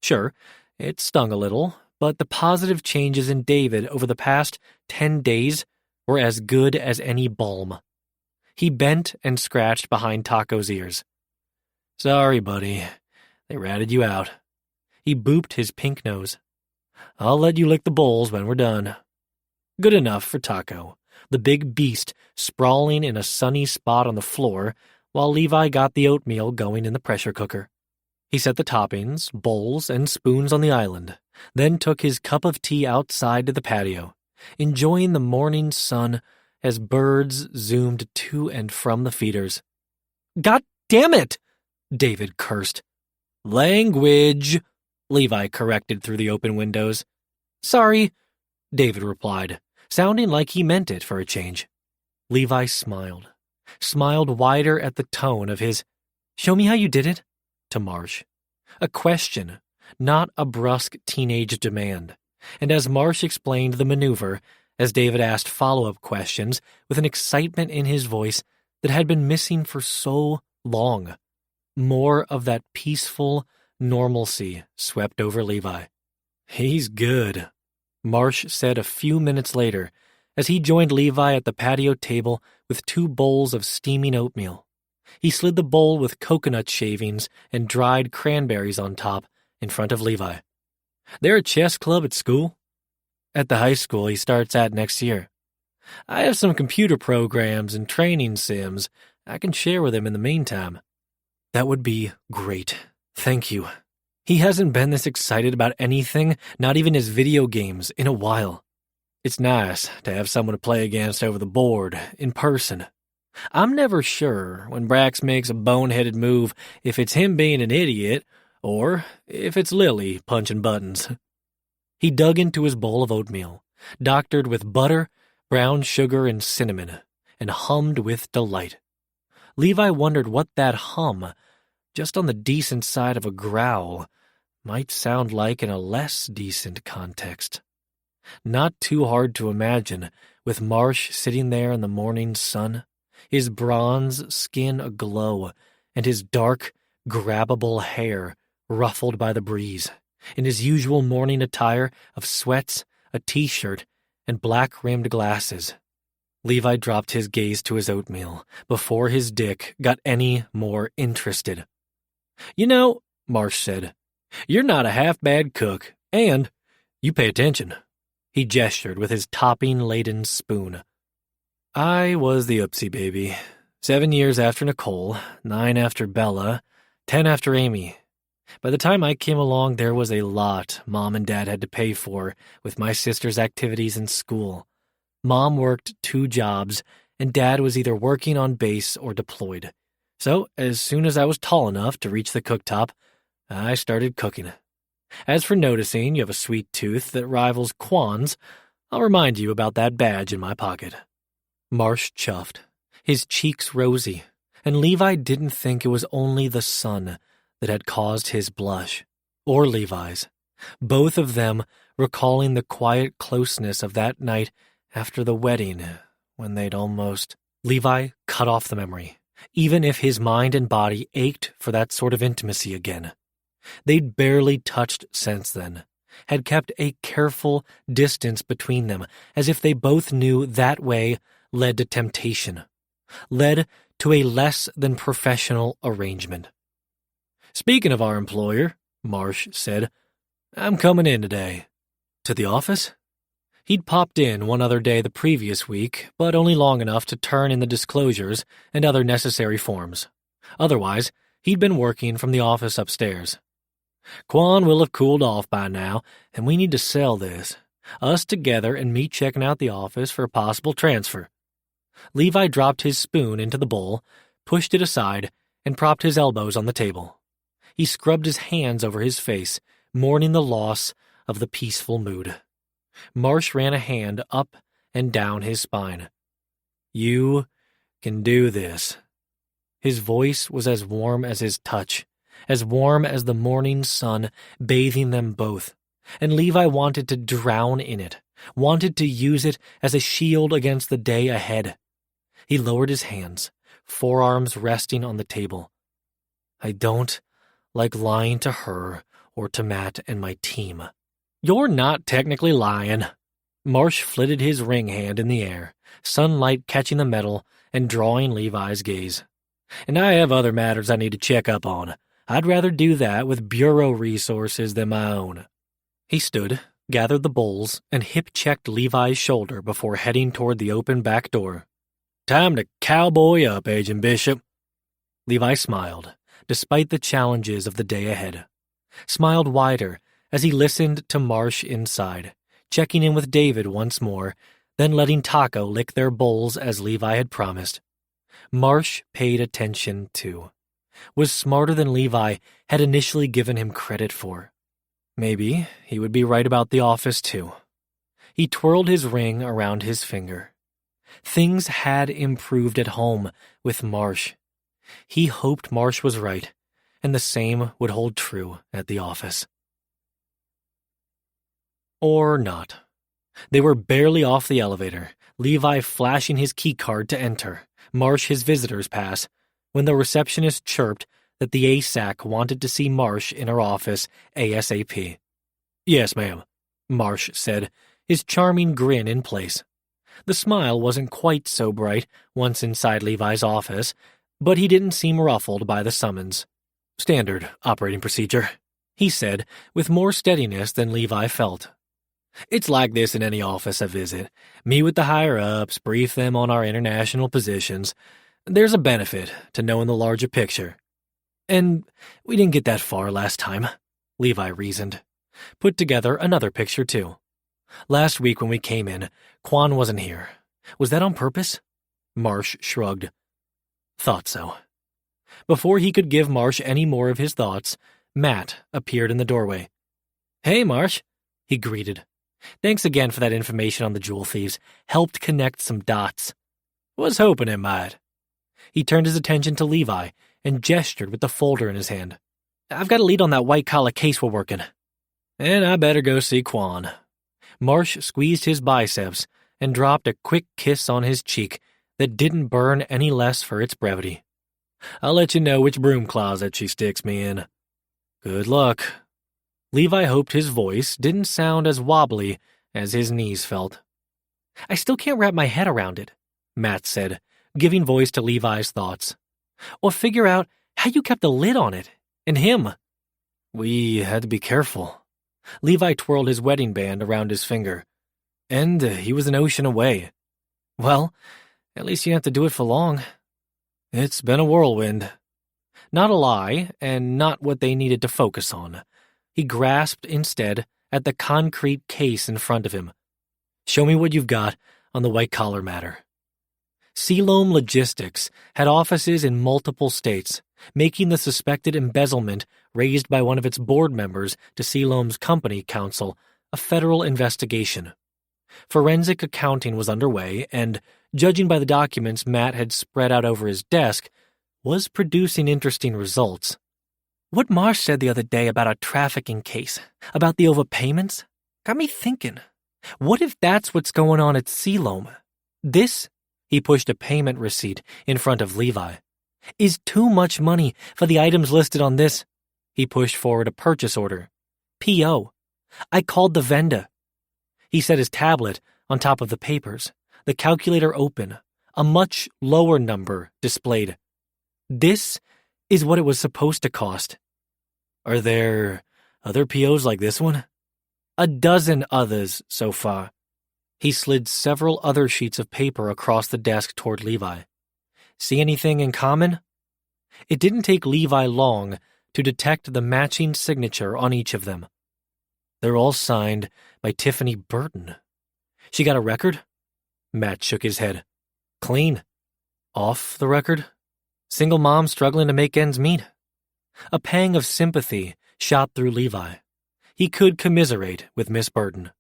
Sure, it stung a little, but the positive changes in David over the past 10 days were as good as any balm. He bent and scratched behind Taco's ears. "Sorry, buddy. They ratted you out." He booped his pink nose. "I'll let you lick the bowls when we're done." Good enough for Taco, the big beast sprawling in a sunny spot on the floor while Levi got the oatmeal going in the pressure cooker. He set the toppings, bowls, and spoons on the island, then took his cup of tea outside to the patio, enjoying the morning sun as birds zoomed to and from the feeders. "God damn it!" David cursed. "Language," Levi corrected through the open windows. "Sorry," David replied, sounding like he meant it for a change. Levi smiled wider at the tone of his, "Show me how you did it," to Marsh. A question, not a brusque teenage demand. And as Marsh explained the maneuver, as David asked follow-up questions with an excitement in his voice that had been missing for so long. More of that peaceful normalcy swept over Levi. "He's good," Marsh said a few minutes later as he joined Levi at the patio table with 2 bowls of steaming oatmeal. He slid the bowl with coconut shavings and dried cranberries on top in front of Levi. "They're a chess club at school?" "At the high school he starts at next year. I have some computer programs and training sims I can share with him in the meantime." "That would be great. Thank you. He hasn't been this excited about anything, not even his video games, in a while. It's nice to have someone to play against over the board, in person. I'm never sure when Brax makes a boneheaded move if it's him being an idiot or if it's Lily punching buttons." He dug into his bowl of oatmeal, doctored with butter, brown sugar, and cinnamon, and hummed with delight. Levi wondered what that hum, just on the decent side of a growl, might sound like in a less decent context. Not too hard to imagine, with Marsh sitting there in the morning sun, his bronze skin aglow, and his dark, grabbable hair ruffled by the breeze, in his usual morning attire of sweats, a t-shirt, and black-rimmed glasses. Levi dropped his gaze to his oatmeal before his dick got any more interested. "You know," Marsh said, "you're not a half-bad cook, and you pay attention." He gestured with his topping-laden spoon. "I was the oopsie baby. 7 years after Nicole, 9 after Bella, 10 after Amy. By the time I came along, there was a lot Mom and Dad had to pay for with my sister's activities in school. Mom worked 2 jobs, and Dad was either working on base or deployed. So, as soon as I was tall enough to reach the cooktop, I started cooking. As for noticing you have a sweet tooth that rivals Quan's, I'll remind you about that badge in my pocket." Marsh chuffed, his cheeks rosy, and Levi didn't think it was only the sun that had caused his blush, or Levi's, both of them recalling the quiet closeness of that night after the wedding, when they'd almost... Levi cut off the memory, even if his mind and body ached for that sort of intimacy again. They'd barely touched since then, had kept a careful distance between them, as if they both knew that way led to temptation, led to a less than professional arrangement. "Speaking of our employer," Marsh said, "I'm coming in today." "To the office?" He'd popped in one other day the previous week, but only long enough to turn in the disclosures and other necessary forms. Otherwise, he'd been working from the office upstairs. "Quan will have cooled off by now, and we need to sell this. Us together and me checking out the office for a possible transfer." Levi dropped his spoon into the bowl, pushed it aside, and propped his elbows on the table. He scrubbed his hands over his face, mourning the loss of the peaceful mood. Marsh ran a hand up and down his spine. "You can do this." His voice was as warm as his touch, as warm as the morning sun bathing them both, and Levi wanted to drown in it, wanted to use it as a shield against the day ahead. He lowered his hands, forearms resting on the table. "I don't like lying to her or to Matt and my team." "You're not technically lying." Marsh flitted his ring hand in the air, sunlight catching the metal and drawing Levi's gaze. "And I have other matters I need to check up on. I'd rather do that with bureau resources than my own." He stood, gathered the bowls, and hip-checked Levi's shoulder before heading toward the open back door. "Time to cowboy up, Agent Bishop." Levi smiled, despite the challenges of the day ahead. Smiled wider as he listened to Marsh inside, checking in with David once more, then letting Taco lick their bowls as Levi had promised. Marsh paid attention, too. Was smarter than Levi had initially given him credit for. Maybe he would be right about the office, too. He twirled his ring around his finger. Things had improved at home with Marsh. He hoped Marsh was right, and the same would hold true at the office. Or not. They were barely off the elevator, Levi flashing his keycard to enter, Marsh his visitor's pass, when the receptionist chirped that the ASAC wanted to see Marsh in her office ASAP. "Yes, ma'am," Marsh said, his charming grin in place. The smile wasn't quite so bright once inside Levi's office, but he didn't seem ruffled by the summons. "Standard operating procedure," he said, with more steadiness than Levi felt. "It's like this in any office I visit. Meet with the higher-ups, brief them on our international positions. There's a benefit to knowing the larger picture." "And we didn't get that far last time," Levi reasoned. Put together another picture, too. "Last week when we came in, Quan wasn't here. Was that on purpose?" Marsh shrugged. "Thought so." Before he could give Marsh any more of his thoughts, Matt appeared in the doorway. "Hey, Marsh," he greeted. "Thanks again for that information on the jewel thieves. Helped connect some dots." "Was hoping it might." He turned his attention to Levi and gestured with the folder in his hand. "I've got a lead on that white-collar case we're working." "And I better go see Quan." Marsh squeezed his biceps and dropped a quick kiss on his cheek that didn't burn any less for its brevity. "I'll let you know which broom closet she sticks me in." "Good luck." Levi hoped his voice didn't sound as wobbly as his knees felt. "I still can't wrap my head around it," Matt said, giving voice to Levi's thoughts. "Or figure out how you kept a lid on it. And him." "We had to be careful." Levi twirled his wedding band around his finger. "And he was an ocean away." "Well, at least you didn't have to do it for long." "It's been a whirlwind." Not a lie, and not what they needed to focus on. He grasped instead at the concrete case in front of him. "Show me what you've got on the white-collar matter." Sealoam Logistics had offices in multiple states, making the suspected embezzlement raised by one of its board members to Sealoam's company counsel a federal investigation. Forensic accounting was underway and, judging by the documents Matt had spread out over his desk, was producing interesting results. What Marsh said the other day about a trafficking case, about the overpayments, got me thinking. What if that's what's going on at Sealoam? This, he pushed a payment receipt in front of Levi, is too much money for the items listed on this. He pushed forward a purchase order. P.O. I called the vendor. He set his tablet on top of the papers, the calculator open, a much lower number displayed. This is what it was supposed to cost. Are there other POs like this one? A dozen others so far. He slid several other sheets of paper across the desk toward Levi. See anything in common? It didn't take Levi long to detect the matching signature on each of them. They're all signed by Tiffany Burton. She got a record? Matt shook his head. Clean. Off the record? Single mom struggling to make ends meet. A pang of sympathy shot through Levi. He could commiserate with Miss Burton.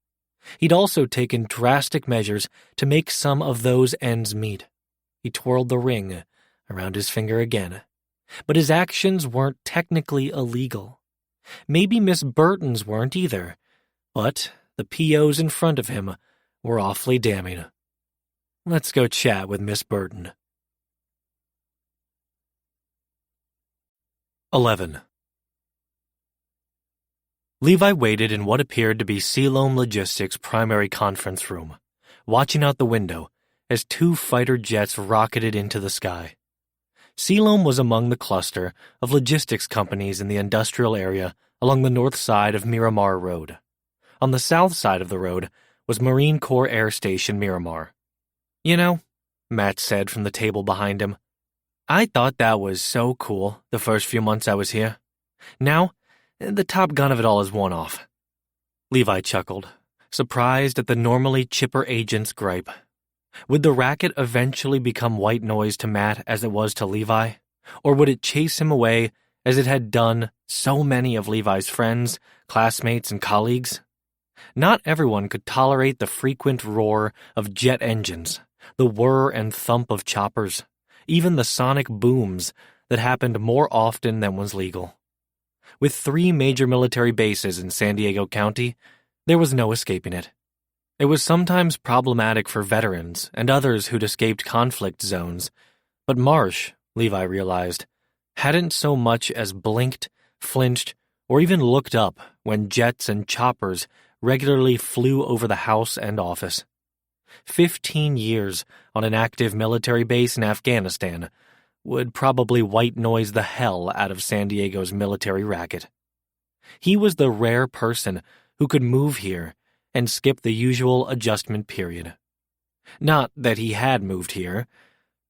He'd also taken drastic measures to make some of those ends meet. He twirled the ring around his finger again. But his actions weren't technically illegal. Maybe Miss Burton's weren't either, but the POs in front of him were awfully damning. Let's go chat with Miss Burton. 11. Levi waited in what appeared to be Sealoam Logistics' primary conference room, watching out the window as two fighter jets rocketed into the sky. Sealoam was among the cluster of logistics companies in the industrial area along the north side of Miramar Road. On the south side of the road was Marine Corps Air Station Miramar. You know, Matt said from the table behind him, I thought that was so cool the first few months I was here. Now, the top gun of it all is worn off. Levi chuckled, surprised at the normally chipper agent's gripe. Would the racket eventually become white noise to Matt as it was to Levi? Or would it chase him away as it had done so many of Levi's friends, classmates, and colleagues? Not everyone could tolerate the frequent roar of jet engines, the whir and thump of choppers, even the sonic booms that happened more often than was legal. With 3 major military bases in San Diego County, there was no escaping it. It was sometimes problematic for veterans and others who'd escaped conflict zones, but Marsh, Levi realized, hadn't so much as blinked, flinched, or even looked up when jets and choppers regularly flew over the house and office. 15 years on an active military base in Afghanistan would probably white noise the hell out of San Diego's military racket. He was the rare person who could move here and skip the usual adjustment period. Not that he had moved here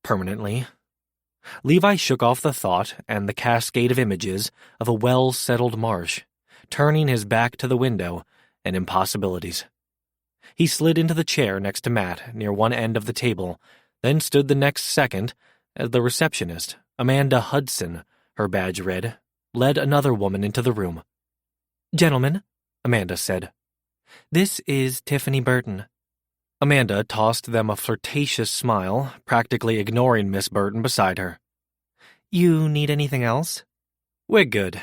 permanently. Levi shook off the thought and the cascade of images of a well-settled Marsh, turning his back to the window and impossibilities. He slid into the chair next to Matt near one end of the table, then stood the next second as the receptionist, Amanda Hudson, her badge read, led another woman into the room. "Gentlemen," Amanda said, "this is Tiffany Burton." Amanda tossed them a flirtatious smile, practically ignoring Miss Burton beside her. "You need anything else?" "We're good,"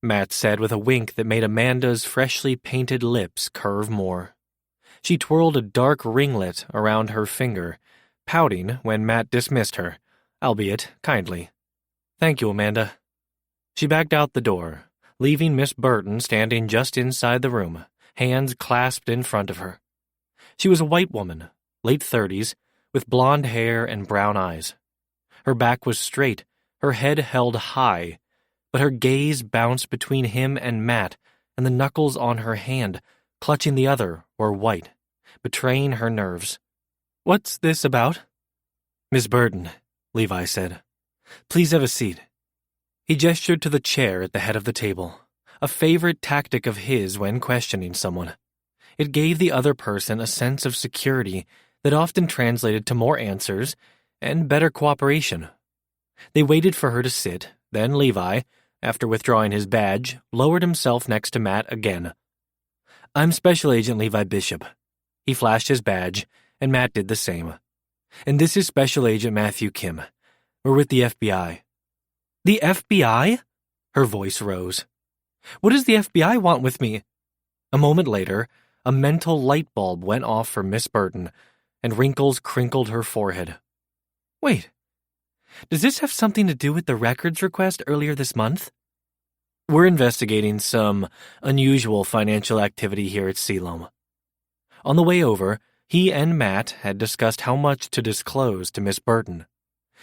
Matt said with a wink that made Amanda's freshly painted lips curve more. She twirled a dark ringlet around her finger, pouting when Matt dismissed her, albeit kindly. "Thank you, Amanda." She backed out the door, leaving Miss Burton standing just inside the room, hands clasped in front of her. She was a white woman, late 30s, with blonde hair and brown eyes. Her back was straight, her head held high, but her gaze bounced between him and Matt, and the knuckles on her hand, clutching the other, were white, betraying her nerves. "What's this about?" "Miss Burton," Levi said. "Please have a seat." He gestured to the chair at the head of the table, a favorite tactic of his when questioning someone. It gave the other person a sense of security that often translated to more answers and better cooperation. They waited for her to sit, then Levi, after withdrawing his badge, lowered himself next to Matt again. "I'm Special Agent Levi Bishop." He flashed his badge, and Matt did the same. "And this is Special Agent Matthew Kim. We're with the FBI." "The FBI?" Her voice rose. "What does the FBI want with me?" A moment later, a mental light bulb went off for Miss Burton, and wrinkles crinkled her forehead. "Wait, does this have something to do with the records request earlier this month?" "We're investigating some unusual financial activity here at Siloam." On the way over, he and Matt had discussed how much to disclose to Miss Burton.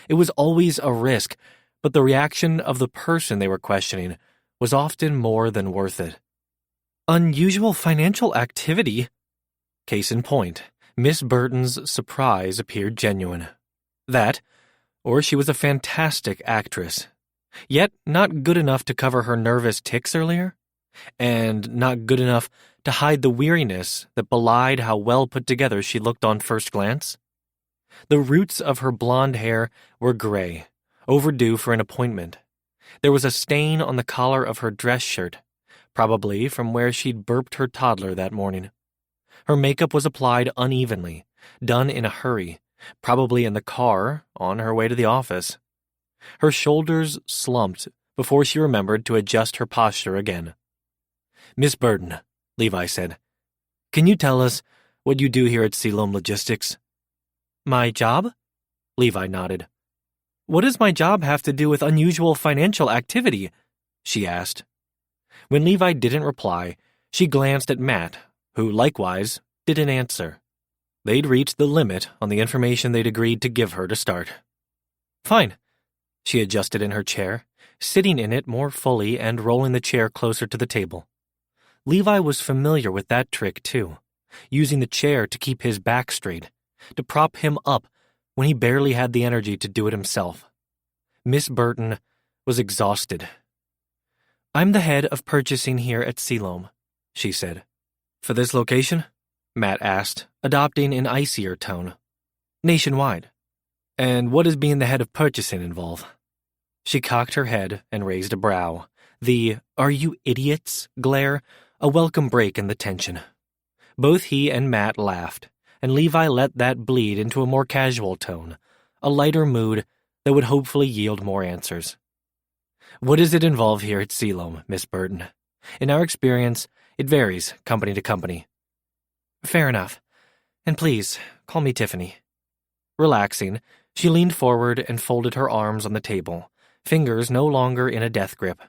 It was always a risk, but the reaction of the person they were questioning was often more than worth it. "Unusual financial activity?" Case in point, Miss Burton's surprise appeared genuine. That, or she was a fantastic actress, yet not good enough to cover her nervous tics earlier, and not good enough to hide the weariness that belied how well put together she looked on first glance. The roots of her blonde hair were gray, overdue for an appointment. There was a stain on the collar of her dress shirt, probably from where she'd burped her toddler that morning. Her makeup was applied unevenly, done in a hurry, probably in the car on her way to the office. Her shoulders slumped before she remembered to adjust her posture again. "Miss Burton," Levi said, "can you tell us what you do here at Siloam Logistics?" "My job?" Levi nodded. "What does my job have to do with unusual financial activity?" she asked. When Levi didn't reply, she glanced at Matt, who likewise didn't answer. They'd reached the limit on the information they'd agreed to give her to start. "Fine." She adjusted in her chair, sitting in it more fully and rolling the chair closer to the table. Levi was familiar with that trick too, using the chair to keep his back straight, to prop him up when he barely had the energy to do it himself. Miss Burton was exhausted. "I'm the head of purchasing here at Siloam," she said. "For this location?" Matt asked, adopting an icier tone. "Nationwide." "And what does being the head of purchasing involve?" She cocked her head and raised a brow, the "are you idiots" glare a welcome break in the tension. Both he and Matt laughed, and Levi let that bleed into a more casual tone, a lighter mood that would hopefully yield more answers. "What does it involve here at Siloam, Miss Burton? In our experience, it varies company to company." "Fair enough. And please, call me Tiffany. Relaxing, she leaned forward and folded her arms on the table, fingers no longer in a death grip.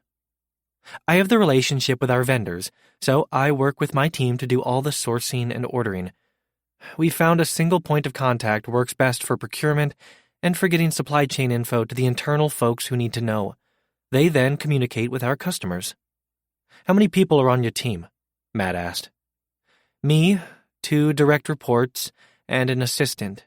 I have the relationship with our vendors, so I work with my team to do all the sourcing and ordering. We found a single point of contact works best for procurement and for getting supply chain info to the internal folks who need to know. They then communicate with our customers. How many people are on your team? Matt asked. Me, 2 direct reports, and an assistant.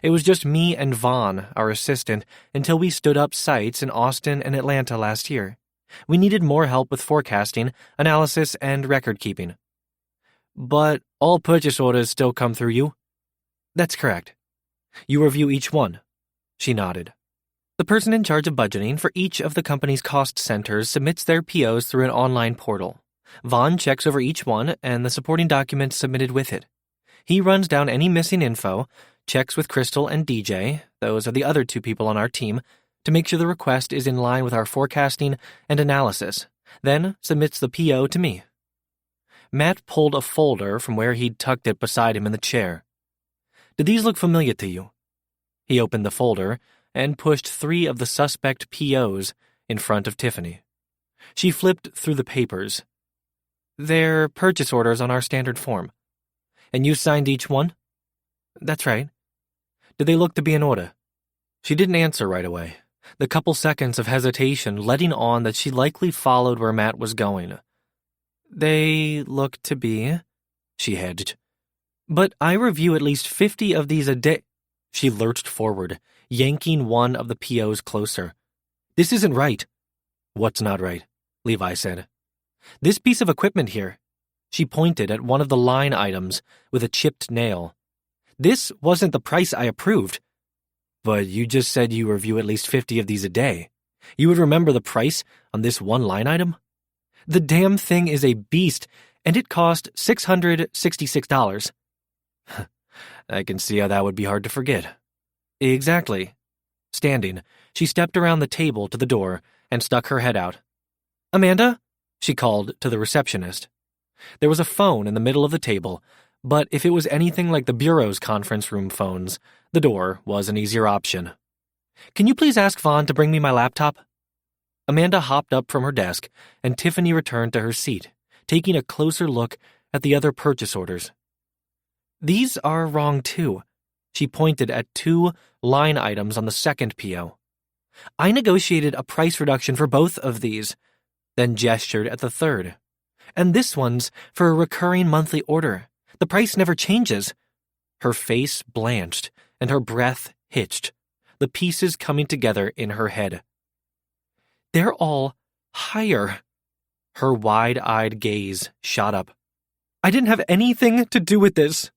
It was just me and Vaughn, our assistant, until we stood up sites in Austin and Atlanta last year. We needed more help with forecasting, analysis, and record keeping. But all purchase orders still come through you? That's correct. You review each one? She nodded. The person in charge of budgeting for each of the company's cost centers submits their POs through an online portal. Vaughn checks over each one and the supporting documents submitted with it. He runs down any missing info, checks with Crystal and DJ, those are the other 2 people on our team, to make sure the request is in line with our forecasting and analysis, then submits the PO to me. Matt pulled a folder from where he'd tucked it beside him in the chair. Did these look familiar to you? He opened the folder and pushed 3 of the suspect POs in front of Tiffany. She flipped through the papers. They're purchase orders on our standard form. And you signed each one? That's right. Did they look to be in order? She didn't answer right away, the couple seconds of hesitation letting on that she likely followed where Matt was going. They look to be, she hedged. But I review at least 50 of these a day. She lurched forward, yanking one of the POs closer. This isn't right. What's not right? Levi said. This piece of equipment here. She pointed at one of the line items with a chipped nail. This wasn't the price I approved. But you just said you review at least 50 of these a day. You would remember the price on this one line item? The damn thing is a beast, and it cost $666. I can see how that would be hard to forget. Exactly. Standing, she stepped around the table to the door and stuck her head out. Amanda? She called to the receptionist. There was a phone in the middle of the table, but if it was anything like the bureau's conference room phones, the door was an easier option. Can you please ask Vaughn to bring me my laptop? Amanda hopped up from her desk, and Tiffany returned to her seat, taking a closer look at the other purchase orders. These are wrong too. She pointed at 2 line items on the second PO. I negotiated a price reduction for both of these, then gestured at the third. And this one's for a recurring monthly order. The price never changes. Her face blanched, and her breath hitched, the pieces coming together in her head. They're all higher. Her wide-eyed gaze shot up. I didn't have anything to do with this.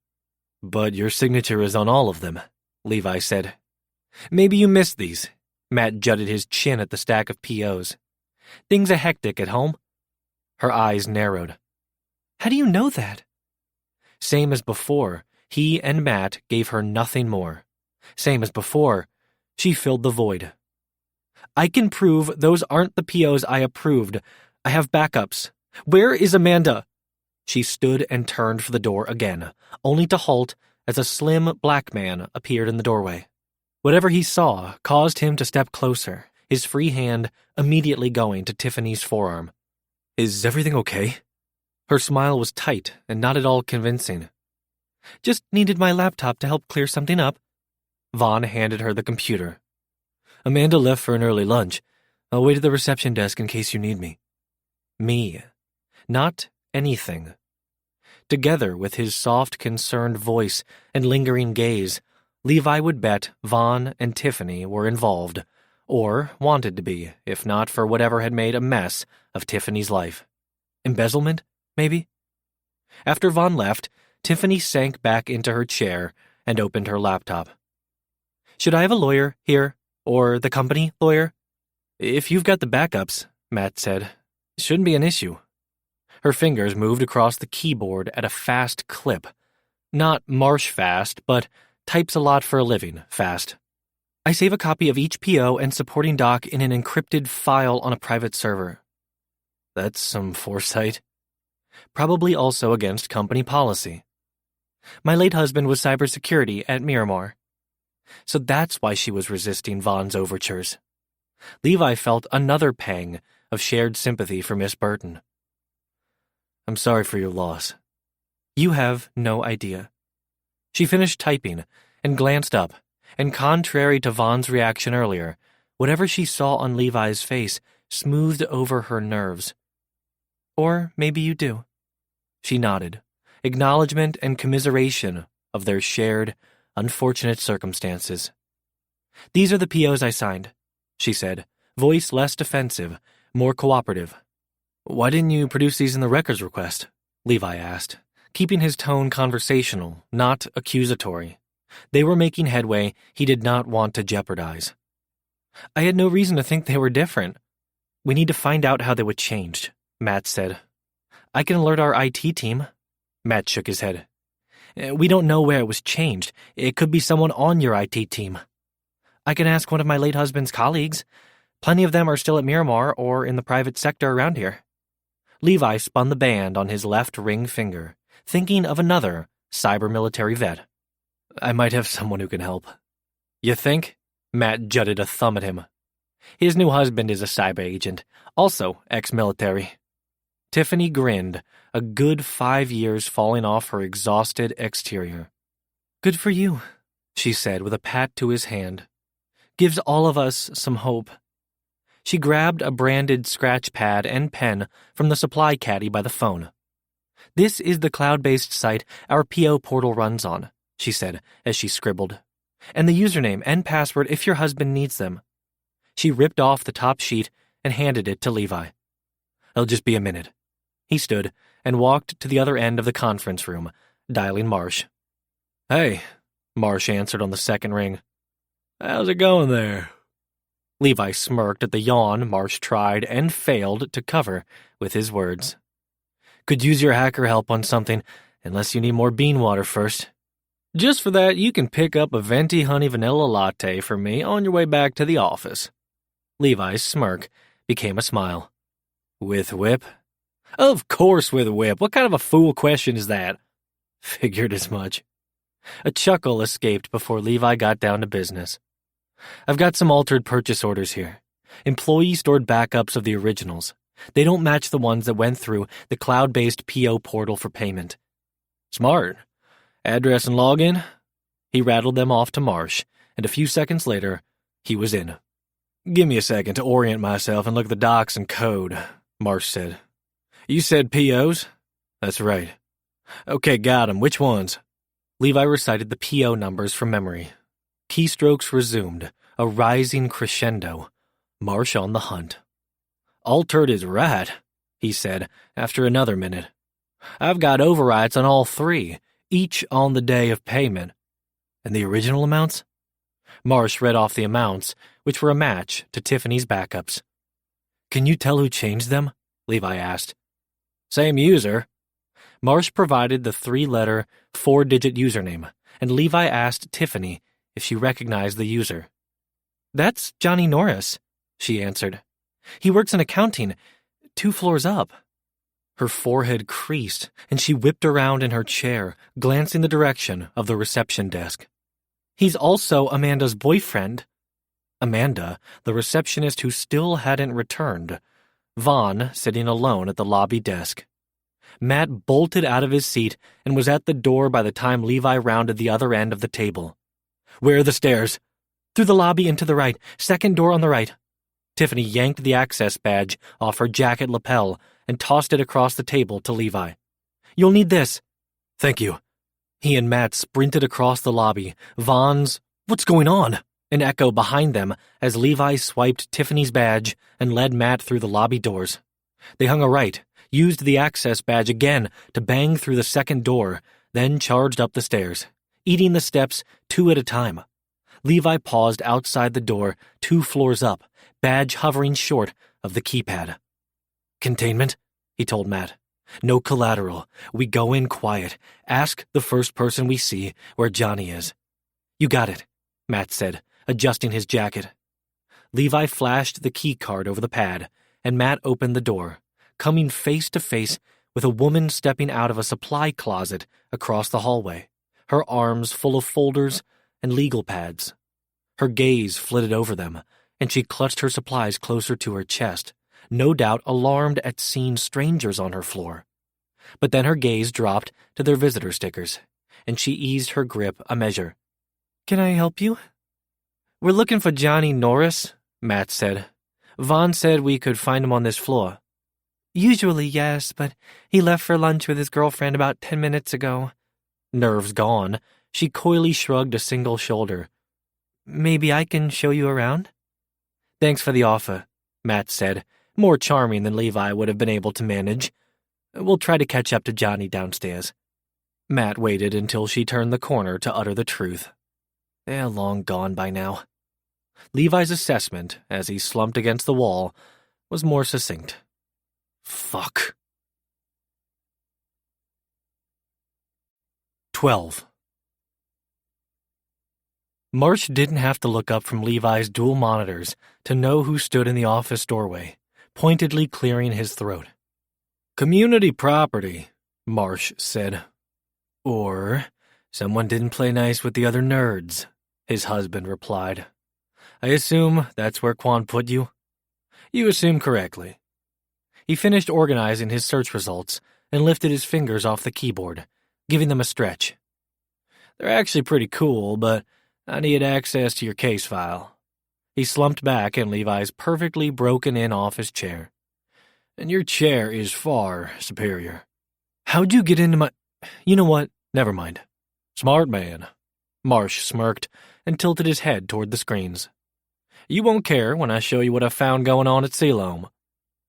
But your signature is on all of them, Levi said. Maybe you missed these. Matt jutted his chin at the stack of POs. Things are hectic at home. Her eyes narrowed. How do you know that? Same as before, he and Matt gave her nothing more. Same as before, she filled the void. I can prove those aren't the POs I approved. I have backups. Where is Amanda? She stood and turned for the door again, only to halt as a slim black man appeared in the doorway. Whatever he saw caused him to step closer, his free hand immediately going to Tiffany's forearm. Is everything okay? Her smile was tight and not at all convincing. Just needed my laptop to help clear something up. Vaughn handed her the computer. Amanda left for an early lunch. I'll wait at the reception desk in case you need me. Me. Not anything. Together with his soft, concerned voice and lingering gaze, Levi would bet Vaughn and Tiffany were involved, or wanted to be, if not for whatever had made a mess of Tiffany's life. Embezzlement, maybe? After Vaughn left, Tiffany sank back into her chair and opened her laptop. Should I have a lawyer here, or the company lawyer? If you've got the backups, Matt said. Shouldn't be an issue. Her fingers moved across the keyboard at a fast clip. Not marsh fast, but types a lot for a living fast. I save a copy of each PO and supporting doc in an encrypted file on a private server. That's some foresight. Probably also against company policy. My late husband was cybersecurity at Miramar. So that's why she was resisting Vaughn's overtures. Levi felt another pang of shared sympathy for Miss Burton. I'm sorry for your loss. You have no idea. She finished typing and glanced up, and contrary to Vaughn's reaction earlier, whatever she saw on Levi's face smoothed over her nerves. Or maybe you do. She nodded, acknowledgement and commiseration of their shared, unfortunate circumstances. These are the POs I signed, she said, voice less defensive, more cooperative. Why didn't you produce these in the records request? Levi asked, keeping his tone conversational, not accusatory. They were making headway he did not want to jeopardize. I had no reason to think they were different. We need to find out how they were changed, Matt said. I can alert our IT team. Matt shook his head. We don't know where it was changed. It could be someone on your IT team. I can ask one of my late husband's colleagues. Plenty of them are still at Miramar or in the private sector around here. Levi spun the band on his left ring finger, thinking of another cyber-military vet. I might have someone who can help. You think? Matt jutted a thumb at him. His new husband is a cyber agent, also ex-military. Tiffany grinned, a good 5 years falling off her exhausted exterior. Good for you, she said with a pat to his hand. Gives all of us some hope. She grabbed a branded scratch pad and pen from the supply caddy by the phone. This is the cloud-based site our PO portal runs on, she said as she scribbled. And the username and password if your husband needs them. She ripped off the top sheet and handed it to Levi. It'll just be a minute. He stood and walked to the other end of the conference room, dialing Marsh. Hey, Marsh answered on the second ring. How's it going there? Levi smirked at the yawn Marsh tried and failed to cover with his words. Could use your hacker help on something, unless you need more bean water first. Just for that, you can pick up a venti honey vanilla latte for me on your way back to the office. Levi's smirk became a smile. With whip? Of course with whip. What kind of a fool question is that? Figured as much. A chuckle escaped before Levi got down to business. I've got some altered purchase orders here. Employee-stored backups of the originals. They don't match the ones that went through the cloud-based PO portal for payment. Smart. Address and login? He rattled them off to Marsh, and a few seconds later, he was in. Give me a second to orient myself and look at the docs and code, Marsh said. You said POs? That's right. Okay, got 'em. Which ones? Levi recited the PO numbers from memory. Keystrokes resumed, a rising crescendo. Marsh on the hunt. Altered is right, he said after another minute. I've got overwrites on all three, each on the day of payment. And the original amounts? Marsh read off the amounts, which were a match to Tiffany's backups. Can you tell who changed them? Levi asked. Same user. Marsh provided the 3-letter, 4-digit username, and Levi asked Tiffany if she recognized the user. That's Johnny Norris, she answered. He works in accounting, 2 floors up. Her forehead creased, and she whipped around in her chair, glancing the direction of the reception desk. He's also Amanda's boyfriend. Amanda, the receptionist who still hadn't returned. Vaughn sitting alone at the lobby desk. Matt bolted out of his seat and was at the door by the time Levi rounded the other end of the table. Where are the stairs? Through the lobby and to the right, second door on the right. Tiffany yanked the access badge off her jacket lapel and tossed it across the table to Levi. You'll need this. Thank you. He and Matt sprinted across the lobby. Vaughn's, what's going on? An echo behind them as Levi swiped Tiffany's badge and led Matt through the lobby doors. They hung a right, used the access badge again to bang through the second door, then charged up the stairs, eating the steps 2 at a time. Levi paused outside the door 2 floors up, badge hovering short of the keypad. Containment, he told Matt. No collateral. We go in quiet. Ask the first person we see where Johnny is. You got it, Matt said, adjusting his jacket. Levi flashed the key card over the pad, and Matt opened the door, coming face to face with a woman stepping out of a supply closet across the hallway. her arms full of folders and legal pads. Her gaze flitted over them, and she clutched her supplies closer to her chest, no doubt alarmed at seeing strangers on her floor. But then her gaze dropped to their visitor stickers, and she eased her grip a measure. "Can I help you?" "We're looking for Johnny Norris," Matt said. "Vaughn said we could find him on this floor." "Usually, yes, but he left for lunch with his girlfriend about 10 minutes ago." Nerves gone, she coyly shrugged a single shoulder. "Maybe I can show you around?" "Thanks for the offer," Matt said, more charming than Levi would have been able to manage. "We'll try to catch up to Johnny downstairs." Matt waited until she turned the corner to utter the truth. They're long gone by now. Levi's assessment, as he slumped against the wall, was more succinct. Fuck. 12. Marsh didn't have to look up from Levi's dual monitors to know who stood in the office doorway, pointedly clearing his throat. "Community property," Marsh said. "Or someone didn't play nice with the other nerds," his husband replied. "I assume that's where Quan put you?" "You assume correctly." He finished organizing his search results and lifted his fingers off the keyboard, giving them a stretch. "They're actually pretty cool, but I need access to your case file." He slumped back in Levi's perfectly broken-in office chair. "And your chair is far superior." "How'd you get into my—" "You know what? Never mind." "Smart man." Marsh smirked and tilted his head toward the screens. "You won't care when I show you what I found going on at Siloam."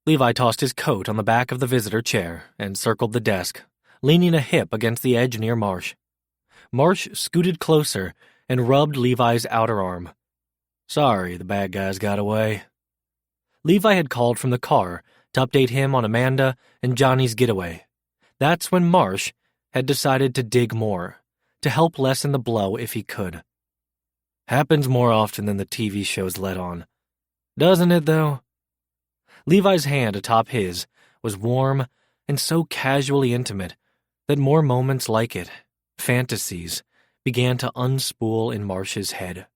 Levi tossed his coat on the back of the visitor chair and circled the desk, leaning a hip against the edge near Marsh. Marsh scooted closer and rubbed Levi's outer arm. "Sorry, the bad guys got away." Levi had called from the car to update him on Amanda and Johnny's getaway. That's when Marsh had decided to dig more, to help lessen the blow if he could. "Happens more often than the TV shows let on. Doesn't it, though?" Levi's hand atop his was warm and so casually intimate that more moments like it, fantasies, began to unspool in Marsh's head.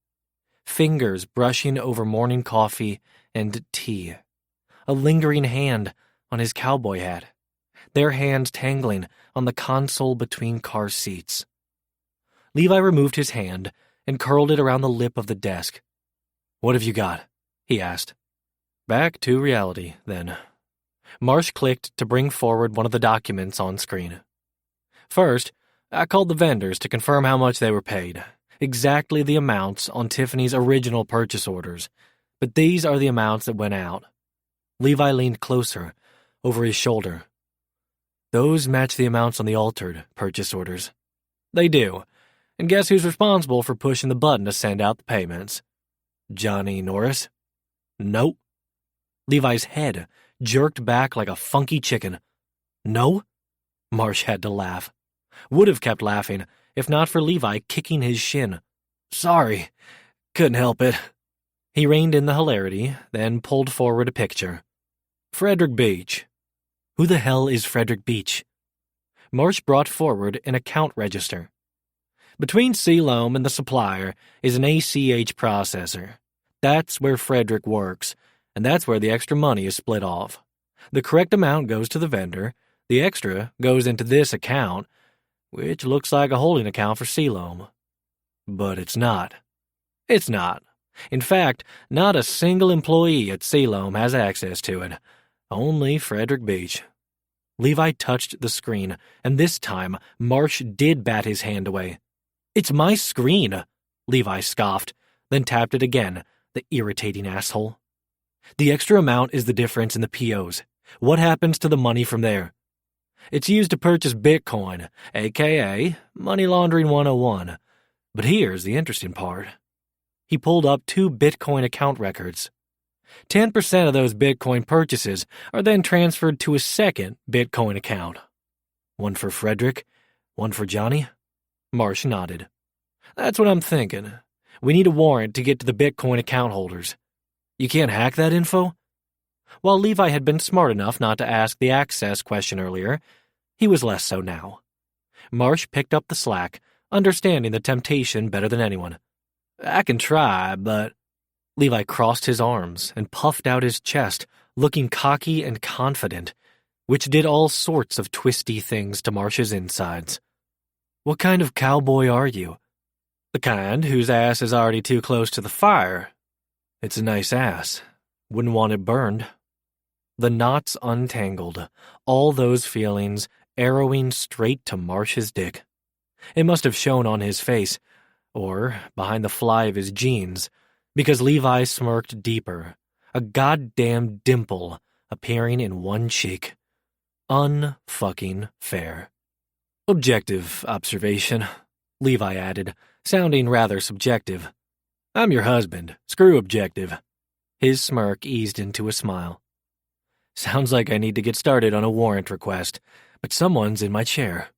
Fingers brushing over morning coffee and tea. A lingering hand on his cowboy hat. Their hands tangling on the console between car seats. Levi removed his hand and curled it around the lip of the desk. "What have you got?" he asked. Back to reality, then. Marsh clicked to bring forward one of the documents on screen. "First, I called the vendors to confirm how much they were paid. Exactly the amounts on Tiffany's original purchase orders, but these are the amounts that went out." Levi leaned closer, over his shoulder. "Those match the amounts on the altered purchase orders." "They do. And guess who's responsible for pushing the button to send out the payments?" "Johnny Norris?" "Nope." Levi's head jerked back like a funky chicken. "No?" Marsh had to laugh. Would have kept laughing if not for Levi kicking his shin. "Sorry, couldn't help it." He reined in the hilarity, then pulled forward a picture. "Frederick Beach." "Who the hell is Frederick Beach?" Marsh brought forward an account register. "Between Siloam and the supplier is an ACH processor. That's where Frederick works, and that's where the extra money is split off. The correct amount goes to the vendor, the extra goes into this account, which looks like a holding account for Siloam. But it's not. It's not. In fact, not a single employee at Siloam has access to it. Only Frederick Beach." Levi touched the screen, and this time Marsh did bat his hand away. "It's my screen," Levi scoffed, then tapped it again, the irritating asshole. "The extra amount is the difference in the POs. What happens to the money from there?" "It's used to purchase Bitcoin, a.k.a. Money Laundering 101. But here's the interesting part." He pulled up 2 Bitcoin account records. 10% of those Bitcoin purchases are then transferred to a second Bitcoin account. "One for Frederick, one for Johnny?" Marsh nodded. "That's what I'm thinking. We need a warrant to get to the Bitcoin account holders. You can't hack that info?" While Levi had been smart enough not to ask the access question earlier, he was less so now. Marsh picked up the slack, understanding the temptation better than anyone. I can try, but... Levi crossed his arms and puffed out his chest, looking cocky and confident, which did all sorts of twisty things to Marsh's insides. What kind of cowboy are you? The kind whose ass is already too close to the fire. It's a nice ass. Wouldn't want it burned. The knots untangled, all those feelings arrowing straight to Marsh's dick. It must have shown on his face, or behind the fly of his jeans, because Levi smirked deeper, a goddamn dimple appearing in one cheek. Unfucking fair. Objective observation, Levi added, sounding rather subjective. I'm your husband. Screw objective. His smirk eased into a smile. Sounds like I need to get started on a warrant request, but someone's in my chair.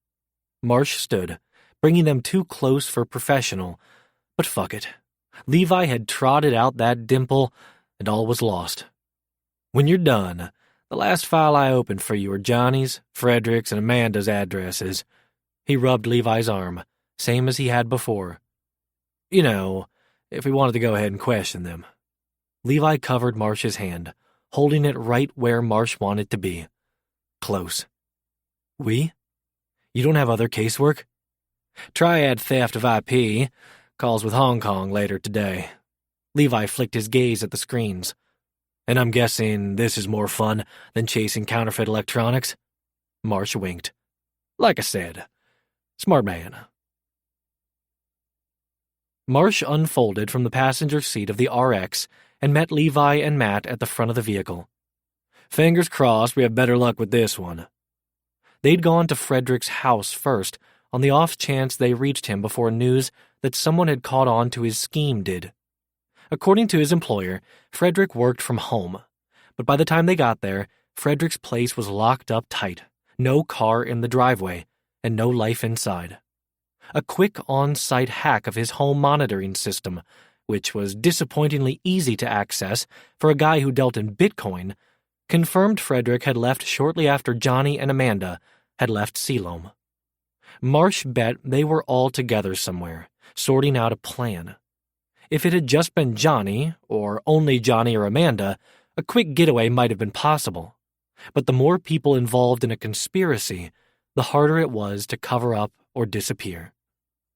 Marsh stood, bringing them too close for professional, but fuck it. Levi had trotted out that dimple, and all was lost. When you're done, the last file I opened for you are Johnny's, Frederick's, and Amanda's addresses. He rubbed Levi's arm, same as he had before. You know, if we wanted to go ahead and question them. Levi covered Marsh's hand, holding it right where Marsh wanted to be. Close. We? You don't have other casework? Triad theft of IP. Calls with Hong Kong later today. Levi flicked his gaze at the screens. And I'm guessing this is more fun than chasing counterfeit electronics? Marsh winked. Like I said, smart man. Marsh unfolded from the passenger seat of the RX and met Levi and Matt at the front of the vehicle. Fingers crossed we have better luck with this one. They'd gone to Frederick's house first, on the off chance they reached him before news that someone had caught on to his scheme did. According to his employer, Frederick worked from home, but by the time they got there, Frederick's place was locked up tight, no car in the driveway, and no life inside. A quick on-site hack of his home monitoring system, which was disappointingly easy to access for a guy who dealt in Bitcoin, confirmed Frederick had left shortly after Johnny and Amanda had left Siloam. Marsh bet they were all together somewhere, sorting out a plan. If it had just been Johnny, or only Johnny or Amanda, a quick getaway might have been possible. But the more people involved in a conspiracy, the harder it was to cover up or disappear.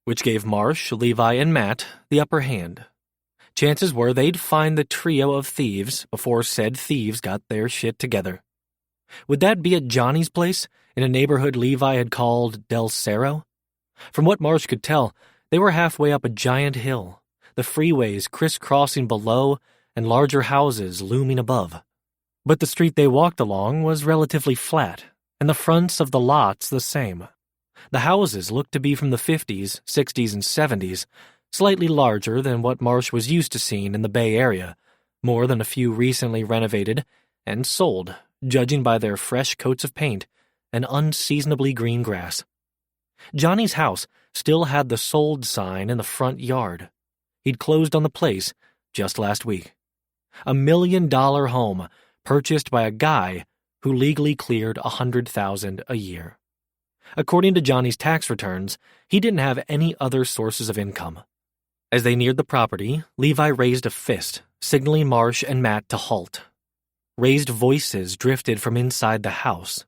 Which gave Marsh, Levi, and Matt the upper hand. Chances were they'd find the trio of thieves before said thieves got their shit together. Would that be at Johnny's place, in a neighborhood Levi had called Del Cerro? From what Marsh could tell, they were halfway up a giant hill, the freeways crisscrossing below and larger houses looming above. But the street they walked along was relatively flat, and the fronts of the lots the same. The houses looked to be from the 50s, 60s, and 70s, slightly larger than what Marsh was used to seeing in the Bay Area, more than a few recently renovated and sold, judging by their fresh coats of paint and unseasonably green grass. Johnny's house still had the sold sign in the front yard. He'd closed on the place just last week. $1 million home purchased by a guy who legally cleared $100,000 a year. According to Johnny's tax returns, he didn't have any other sources of income. As they neared the property, Levi raised a fist, signaling Marsh and Matt to halt. Raised voices drifted from inside the house.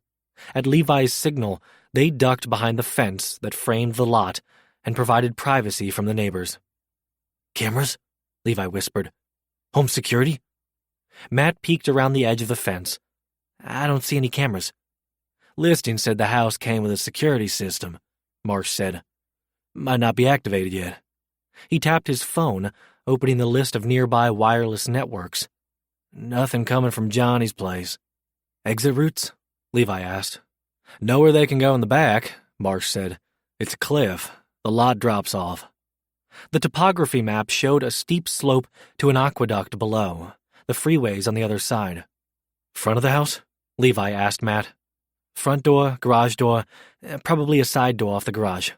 At Levi's signal, they ducked behind the fence that framed the lot and provided privacy from the neighbors. "Cameras?" Levi whispered. "Home security?" Matt peeked around the edge of the fence. "I don't see any cameras." "Listing said the house came with a security system," Marsh said. "Might not be activated yet." He tapped his phone, opening the list of nearby wireless networks. "Nothing coming from Johnny's place." "Exit routes?" Levi asked. "Nowhere they can go in the back," Marsh said. "It's a cliff. The lot drops off." The topography map showed a steep slope to an aqueduct below, the freeways on the other side. "Front of the house?" Levi asked Matt. "Front door, garage door, probably a side door off the garage."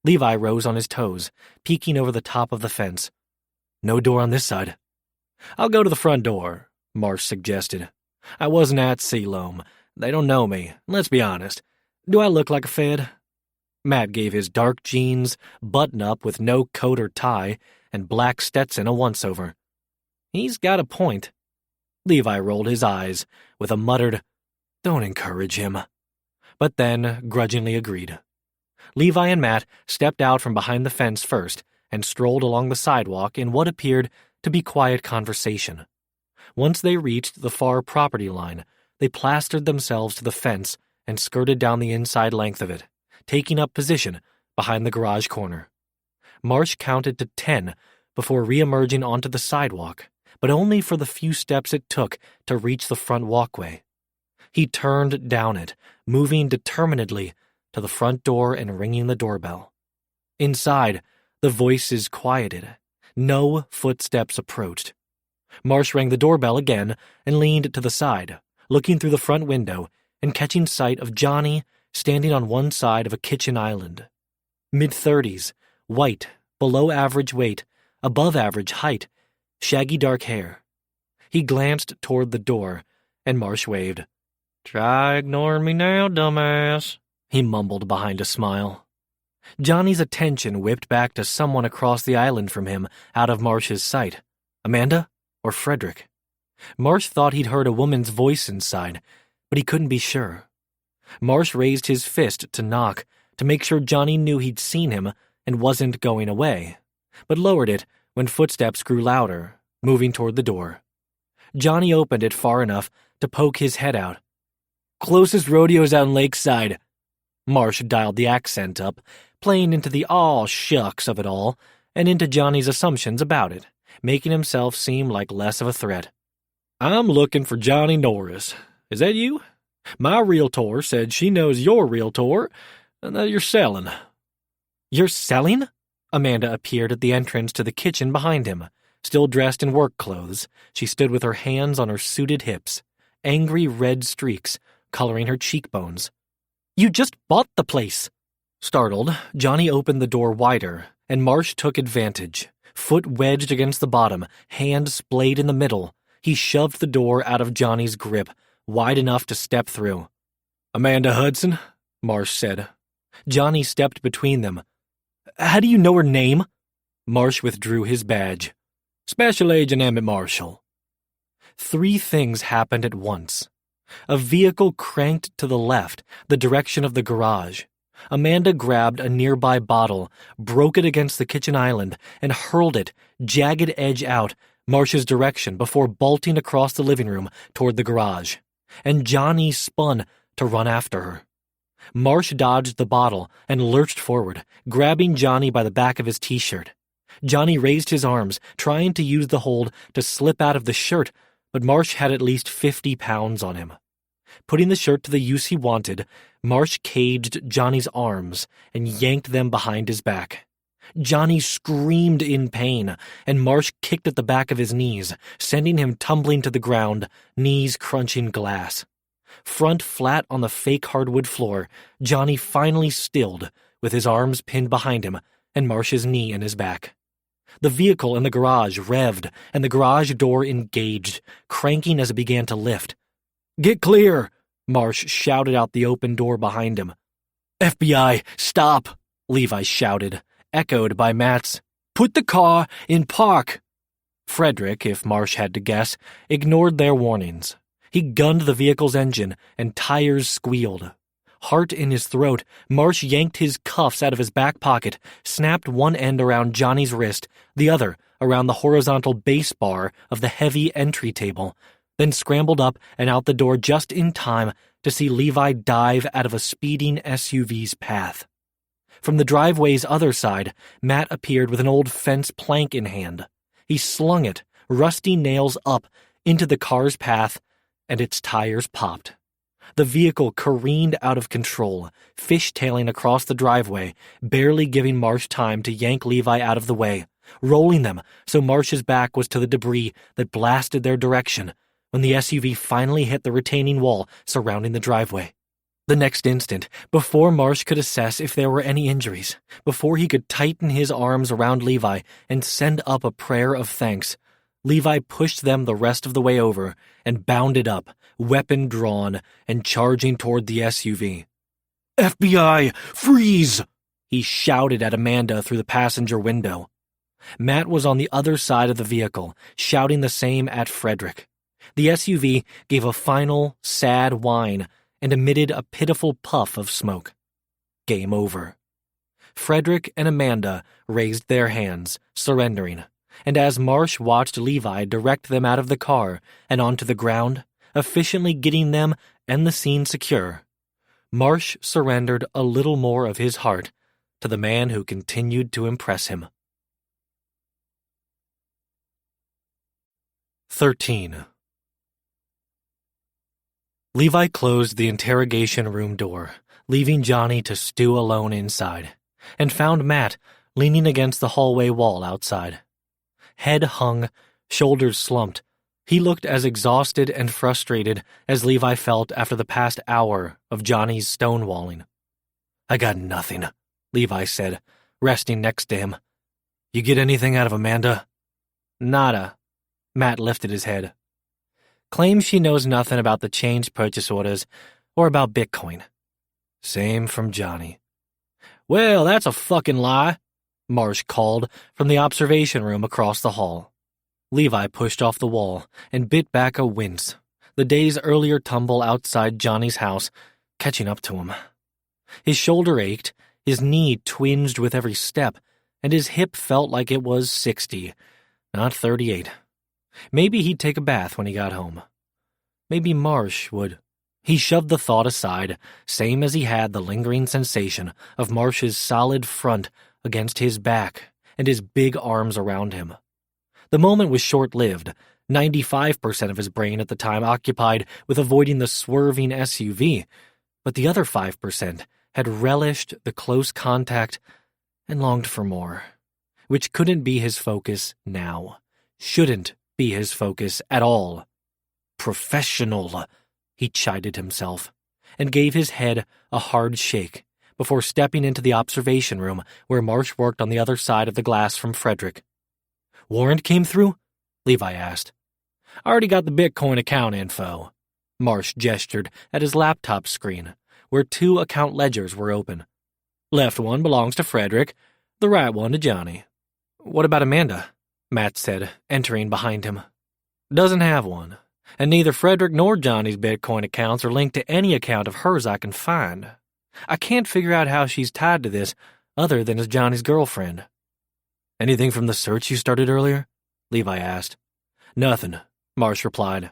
Levi rose on his toes, peeking over the top of the fence. "No door on this side." "I'll go to the front door," Marsh suggested. "I wasn't at Siloam. They don't know me. Let's be honest. Do I look like a Fed?" Matt gave his dark jeans, button-up with no coat or tie, and black Stetson a once-over. He's got a point. Levi rolled his eyes with a muttered, "Don't encourage him," but then grudgingly agreed. Levi and Matt stepped out from behind the fence first and strolled along the sidewalk in what appeared to be quiet conversation. Once they reached the far property line, they plastered themselves to the fence and skirted down the inside length of it, taking up position behind the garage corner. Marsh counted to 10 before re-emerging onto the sidewalk, but only for the few steps it took to reach the front walkway. He turned down it, moving determinedly to the front door and ringing the doorbell. Inside, the voices quieted. No footsteps approached. Marsh rang the doorbell again and leaned to the side, looking through the front window and catching sight of Johnny standing on one side of a kitchen island. Mid-30s, white, below average weight, above average height, shaggy dark hair. He glanced toward the door, and Marsh waved. "Try ignoring me now, dumbass," he mumbled behind a smile. Johnny's attention whipped back to someone across the island from him, out of Marsh's sight. Amanda or Frederick? Marsh thought he'd heard a woman's voice inside, but he couldn't be sure. Marsh raised his fist to knock, to make sure Johnny knew he'd seen him and wasn't going away, but lowered it when footsteps grew louder, moving toward the door. Johnny opened it far enough to poke his head out. "Closest rodeo's out in Lakeside." Marsh dialed the accent up, playing into the aw shucks of it all, and into Johnny's assumptions about it, making himself seem like less of a threat. "I'm looking for Johnny Norris. Is that you? My realtor said she knows your realtor and that you're selling." "You're selling?" Amanda appeared at the entrance to the kitchen behind him. Still dressed in work clothes, she stood with her hands on her suited hips, angry red streaks coloring her cheekbones. "You just bought the place." Startled, Johnny opened the door wider, and Marsh took advantage. Foot wedged against the bottom, hand splayed in the middle, he shoved the door out of Johnny's grip, wide enough to step through. "Amanda Hudson," Marsh said. Johnny stepped between them. "How do you know her name?" Marsh withdrew his badge. "Special Agent Emmett Marshall." 3 things happened at once. A vehicle cranked to the left, the direction of the garage. Amanda grabbed a nearby bottle, broke it against the kitchen island, and hurled it, jagged edge out, Marsh's direction before bolting across the living room toward the garage. And Johnny spun to run after her. Marsh dodged the bottle and lurched forward, grabbing Johnny by the back of his t-shirt. Johnny raised his arms, trying to use the hold to slip out of the shirt, but Marsh had at least 50 pounds on him. Putting the shirt to the use he wanted, Marsh caged Johnny's arms and yanked them behind his back. Johnny screamed in pain, and Marsh kicked at the back of his knees, sending him tumbling to the ground, knees crunching glass. Front flat on the fake hardwood floor, Johnny finally stilled, with his arms pinned behind him and Marsh's knee in his back. The vehicle in the garage revved, and the garage door engaged, cranking as it began to lift. "Get clear!" Marsh shouted out the open door behind him. "FBI, stop!" Levi shouted, echoed by Matt's, "Put the car in park!" Frederick, if Marsh had to guess, ignored their warnings. He gunned the vehicle's engine, and tires squealed. Heart in his throat, Marsh yanked his cuffs out of his back pocket, snapped one end around Johnny's wrist, the other around the horizontal base bar of the heavy entry table, then scrambled up and out the door just in time to see Levi dive out of a speeding SUV's path. From the driveway's other side, Matt appeared with an old fence plank in hand. He slung it, rusty nails up, into the car's path, and its tires popped. The vehicle careened out of control, fishtailing across the driveway, barely giving Marsh time to yank Levi out of the way, rolling them so Marsh's back was to the debris that blasted their direction when the SUV finally hit the retaining wall surrounding the driveway. The next instant, before Marsh could assess if there were any injuries, before he could tighten his arms around Levi and send up a prayer of thanks, Levi pushed them the rest of the way over and bounded up, weapon drawn and charging toward the SUV. "FBI, freeze!" He shouted at Amanda through the passenger window. Matt was on the other side of the vehicle, shouting the same at Frederick. The SUV gave a final, sad whine and emitted a pitiful puff of smoke. Game over. Frederick and Amanda raised their hands, surrendering, and as Marsh watched Levi direct them out of the car and onto the ground, efficiently getting them and the scene secure, Marsh surrendered a little more of his heart to the man who continued to impress him. 13. Levi closed the interrogation room door, leaving Johnny to stew alone inside, and found Matt leaning against the hallway wall outside. Head hung, shoulders slumped, he looked as exhausted and frustrated as Levi felt after the past hour of Johnny's stonewalling. "I got nothing," Levi said, resting next to him. "You get anything out of Amanda?" "Nada." Matt lifted his head. "Claims she knows nothing about the changed purchase orders or about Bitcoin." "Same from Johnny." "Well, that's a fucking lie," Marsh called from the observation room across the hall. Levi pushed off the wall and bit back a wince, the day's earlier tumble outside Johnny's house catching up to him. His shoulder ached, his knee twinged with every step, and his hip felt like it was 60, not 38. Maybe he'd take a bath when he got home. Maybe Marsh would. He shoved the thought aside, same as he had the lingering sensation of Marsh's solid front against his back and his big arms around him. The moment was short-lived, 95% of his brain at the time occupied with avoiding the swerving SUV, but the other 5% had relished the close contact and longed for more, which couldn't be his focus now, shouldn't be his focus at all. Professional, he chided himself, and gave his head a hard shake before stepping into the observation room where Marsh worked on the other side of the glass from Frederick. "Warrant came through?" Levi asked. "Already got the Bitcoin account info." Marsh gestured at his laptop screen, where 2 account ledgers were open. "Left one belongs to Frederick, the right one to Johnny." "What about Amanda?" Matt said, entering behind him. "Doesn't have one, and neither Frederick nor Johnny's Bitcoin accounts are linked to any account of hers I can find. I can't figure out how she's tied to this other than as Johnny's girlfriend." "Anything from the search you started earlier?" Levi asked. "Nothing," Marsh replied.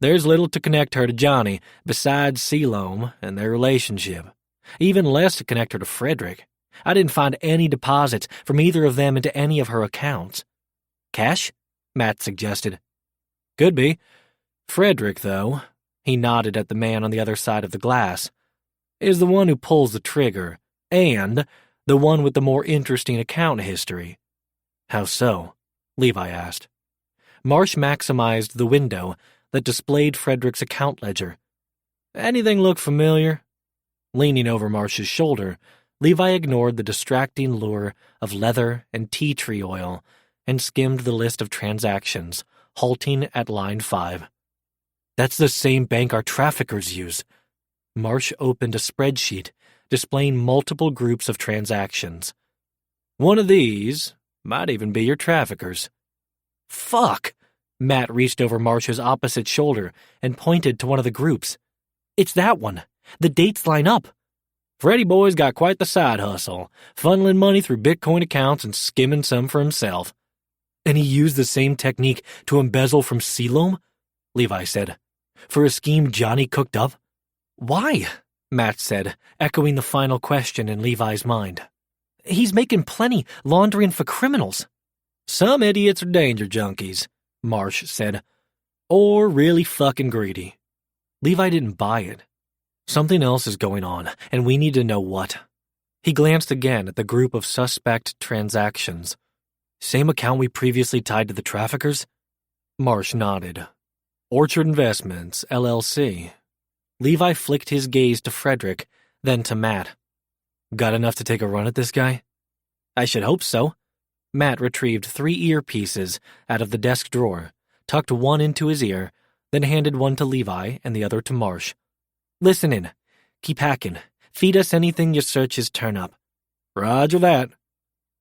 "There's little to connect her to Johnny besides Sealoam and their relationship. Even less to connect her to Frederick. I didn't find any deposits from either of them into any of her accounts." "Cash?" Matt suggested. "Could be. Frederick, though," he nodded at the man on the other side of the glass, "is the one who pulls the trigger, and the one with the more interesting account history." "How so?" Levi asked. Marsh maximized the window that displayed Frederick's account ledger. "Anything look familiar?" Leaning over Marsh's shoulder, Levi ignored the distracting lure of leather and tea tree oil and skimmed the list of transactions, halting at line 5. "That's the same bank our traffickers use." Marsh opened a spreadsheet displaying multiple groups of transactions. "One of these might even be your traffickers." "Fuck!" Matt reached over Marsh's opposite shoulder and pointed to one of the groups. "It's that one. The dates line up." "Freddie boy's got quite the side hustle, funneling money through Bitcoin accounts and skimming some for himself." "And he used the same technique to embezzle from Sealoam?" Levi said. "For a scheme Johnny cooked up?" "Why?" Matt said, echoing the final question in Levi's mind. "He's making plenty laundering for criminals." "Some idiots are danger junkies," Marsh said. "Or really fucking greedy." Levi didn't buy it. "Something else is going on, and we need to know what." He glanced again at the group of suspect transactions. "Same account we previously tied to the traffickers?" Marsh nodded. "Orchard Investments, LLC." Levi flicked his gaze to Frederick, then to Matt. "Got enough to take a run at this guy?" "I should hope so." Matt retrieved 3 earpieces out of the desk drawer, tucked one into his ear, then handed one to Levi and the other to Marsh. "Listen in. Keep hacking. Feed us anything your searches turn up." Roger that.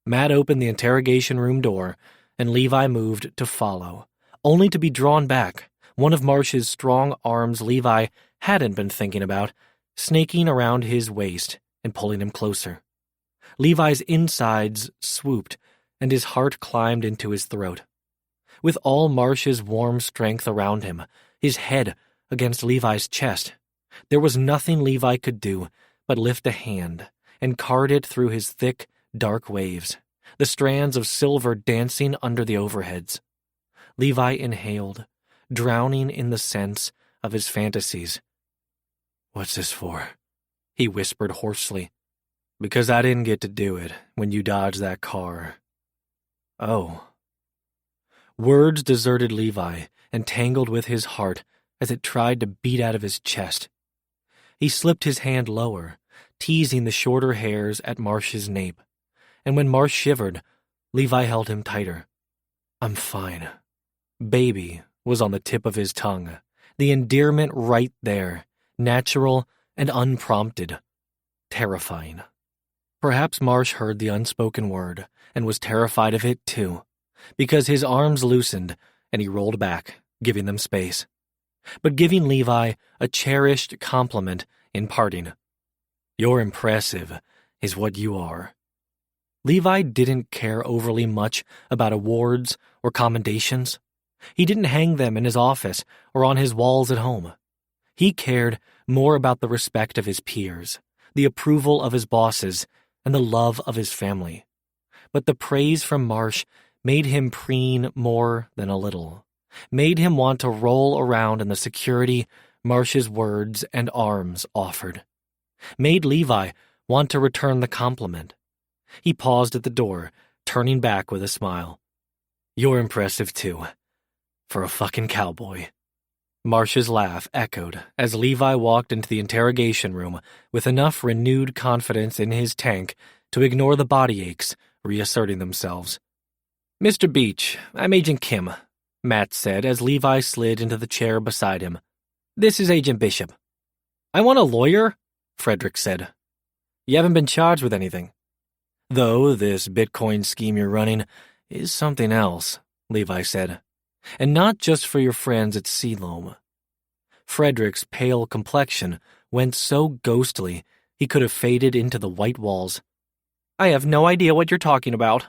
Matt opened the interrogation room door, and Levi moved to follow, only to be drawn back, one of Marsh's strong arms Levi hadn't been thinking about, snaking around his waist and pulling him closer. Levi's insides swooped, and his heart climbed into his throat. With all Marsh's warm strength around him, his head against Levi's chest, there was nothing Levi could do but lift a hand and card it through his thick, dark waves, the strands of silver dancing under the overheads. Levi inhaled, drowning in the sense of his fantasies. "What's this for?" he whispered hoarsely. "Because I didn't get to do it when you dodged that car." "Oh." Words deserted Levi and tangled with his heart as it tried to beat out of his chest. He slipped his hand lower, teasing the shorter hairs at Marsh's nape, and when Marsh shivered, Levi held him tighter. "I'm fine." Baby was on the tip of his tongue, the endearment right there, natural and unprompted. Terrifying. Perhaps Marsh heard the unspoken word and was terrified of it too, because his arms loosened and he rolled back, giving them space, but giving Levi a cherished compliment in parting. "You're impressive, is what you are." Levi didn't care overly much about awards or commendations. He didn't hang them in his office or on his walls at home. He cared more about the respect of his peers, the approval of his bosses, and the love of his family. But the praise from Marsh made him preen more than a little, made him want to roll around in the security Marsh's words and arms offered, made Levi want to return the compliment. He paused at the door, turning back with a smile. "You're impressive too, for a fucking cowboy." Marsh's laugh echoed as Levi walked into the interrogation room with enough renewed confidence in his tank to ignore the body aches reasserting themselves. "Mr. Beach, I'm Agent Kim," Matt said as Levi slid into the chair beside him. "This is Agent Bishop." "I want a lawyer," Frederick said. "You haven't been charged with anything." "Though this Bitcoin scheme you're running is something else," Levi said. "And not just for your friends at Sealoam." Frederick's pale complexion went so ghostly he could have faded into the white walls. "I have no idea what you're talking about."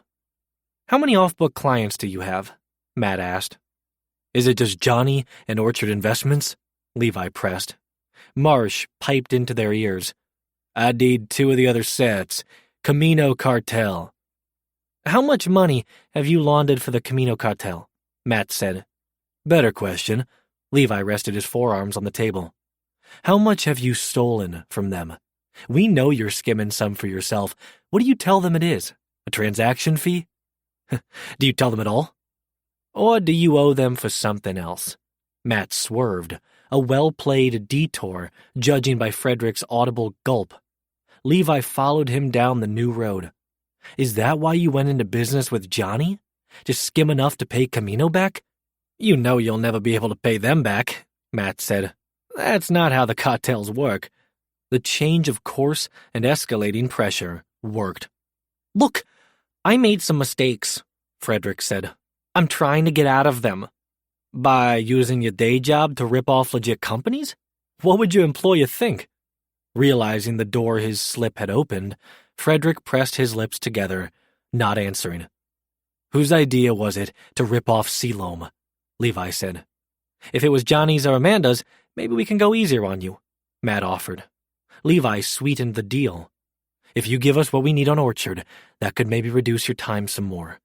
"How many off-book clients do you have?" Matt asked. "Is it just Johnny and Orchard Investments?" Levi pressed. Marsh piped into their ears. "I need 2 of the other sets. Camino Cartel." "How much money have you laundered for the Camino Cartel?" Matt said. "Better question." Levi rested his forearms on the table. "How much have you stolen from them? We know you're skimming some for yourself. What do you tell them it is? A transaction fee?" "Do you tell them at all? Or do you owe them for something else?" Matt swerved, a well-played detour, judging by Frederick's audible gulp. Levi followed him down the new road. "Is that why you went into business with Johnny? Just skim enough to pay Camino back?" "You know you'll never be able to pay them back," Matt said. "That's not how the cartels work." The change of course and escalating pressure worked. "Look, I made some mistakes," Frederick said. "I'm trying to get out of them." "By using your day job to rip off legit companies? What would your employer think?" Realizing the door his slip had opened, Frederick pressed his lips together, not answering. "Whose idea was it to rip off Sealoam?" Levi said. "If it was Johnny's or Amanda's, maybe we can go easier on you," Matt offered. Levi sweetened the deal. "If you give us what we need on Orchard, that could maybe reduce your time some more."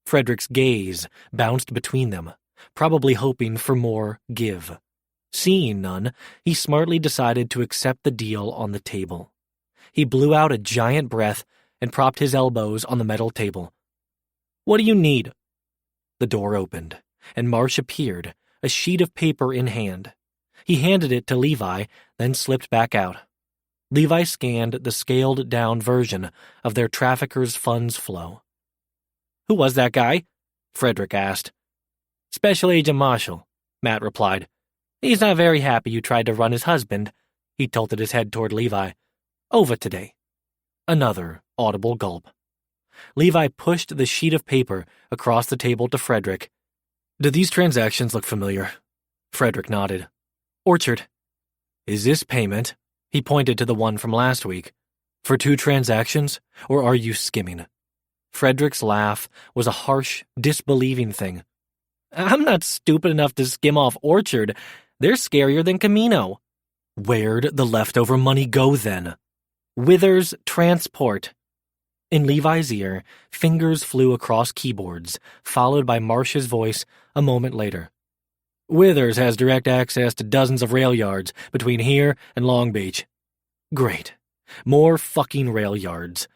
Frederick's gaze bounced between them, probably hoping for more give. Seeing none, he smartly decided to accept the deal on the table. He blew out a giant breath and propped his elbows on the metal table. "What do you need?" The door opened, and Marsh appeared, a sheet of paper in hand. He handed it to Levi, then slipped back out. Levi scanned the scaled-down version of their trafficker's funds flow. "Who was that guy?" Frederick asked. "Special Agent Marshall," Matt replied. "He's not very happy you tried to run his husband." He tilted his head toward Levi. "Over today." Another Audible gulp. Levi pushed the sheet of paper across the table to Frederick. Do these transactions look familiar? Frederick nodded. Orchard. Is this payment? He pointed to the one from last week. For 2 transactions, or are you skimming? Frederick's laugh was a harsh, disbelieving thing. I'm not stupid enough to skim off Orchard. They're scarier than Camino. Where'd the leftover money go then? Withers Transport. In Levi's ear, fingers flew across keyboards, followed by Marsh's voice a moment later. Withers has direct access to dozens of rail yards between here and Long Beach. Great. More fucking rail yards.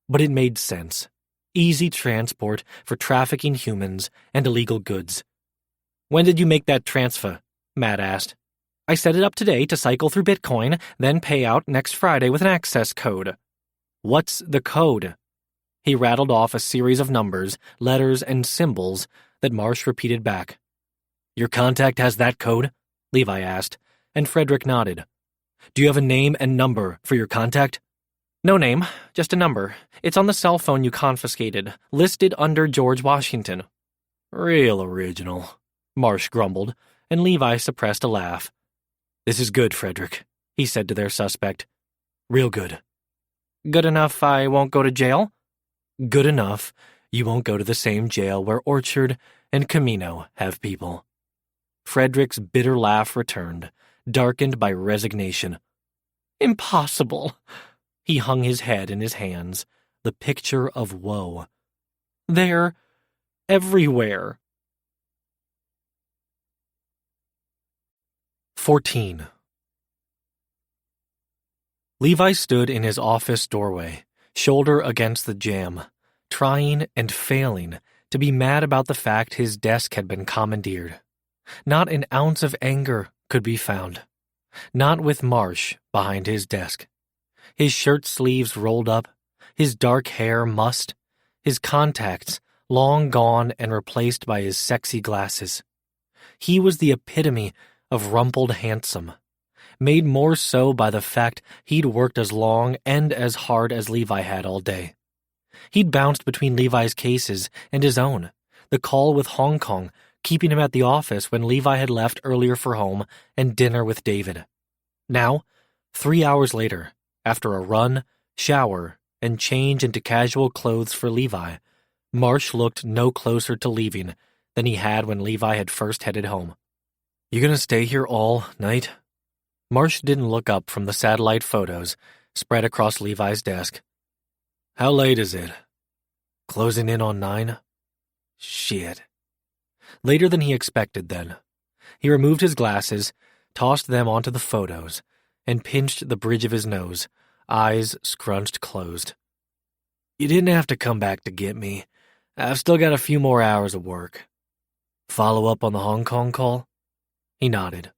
But it made sense. Easy transport for trafficking humans and illegal goods. When did you make that transfer? Matt asked. I set it up today to cycle through Bitcoin, then pay out next Friday with an access code. What's the code? He rattled off a series of numbers, letters, and symbols that Marsh repeated back. Your contact has that code? Levi asked, and Frederick nodded. Do you have a name and number for your contact? No name, just a number. It's on the cell phone you confiscated, listed under George Washington. Real original, Marsh grumbled, and Levi suppressed a laugh. This is good, Frederick, he said to their suspect. Real good. Good enough I won't go to jail? Good enough you won't go to the same jail where Orchard and Camino have people. Frederick's bitter laugh returned, darkened by resignation. Impossible. He hung his head in his hands, the picture of woe. They're everywhere. 14. Levi stood in his office doorway, shoulder against the jamb, trying and failing to be mad about the fact his desk had been commandeered. Not an ounce of anger could be found. Not with Marsh behind his desk. His shirt sleeves rolled up, his dark hair mussed, his contacts long gone and replaced by his sexy glasses. He was the epitome of rumpled handsome, made more so by the fact he'd worked as long and as hard as Levi had all day. He'd bounced between Levi's cases and his own, the call with Hong Kong keeping him at the office when Levi had left earlier for home and dinner with David. Now, 3 hours later, after a run, shower, and change into casual clothes for Levi, Marsh looked no closer to leaving than he had when Levi had first headed home. You gonna stay here all night? Marsh didn't look up from the satellite photos spread across Levi's desk. How late is it? Closing in on 9? Shit. Later than he expected, then. He removed his glasses, tossed them onto the photos, and pinched the bridge of his nose, eyes scrunched closed. You didn't have to come back to get me. I've still got a few more hours of work. Follow up on the Hong Kong call? He nodded.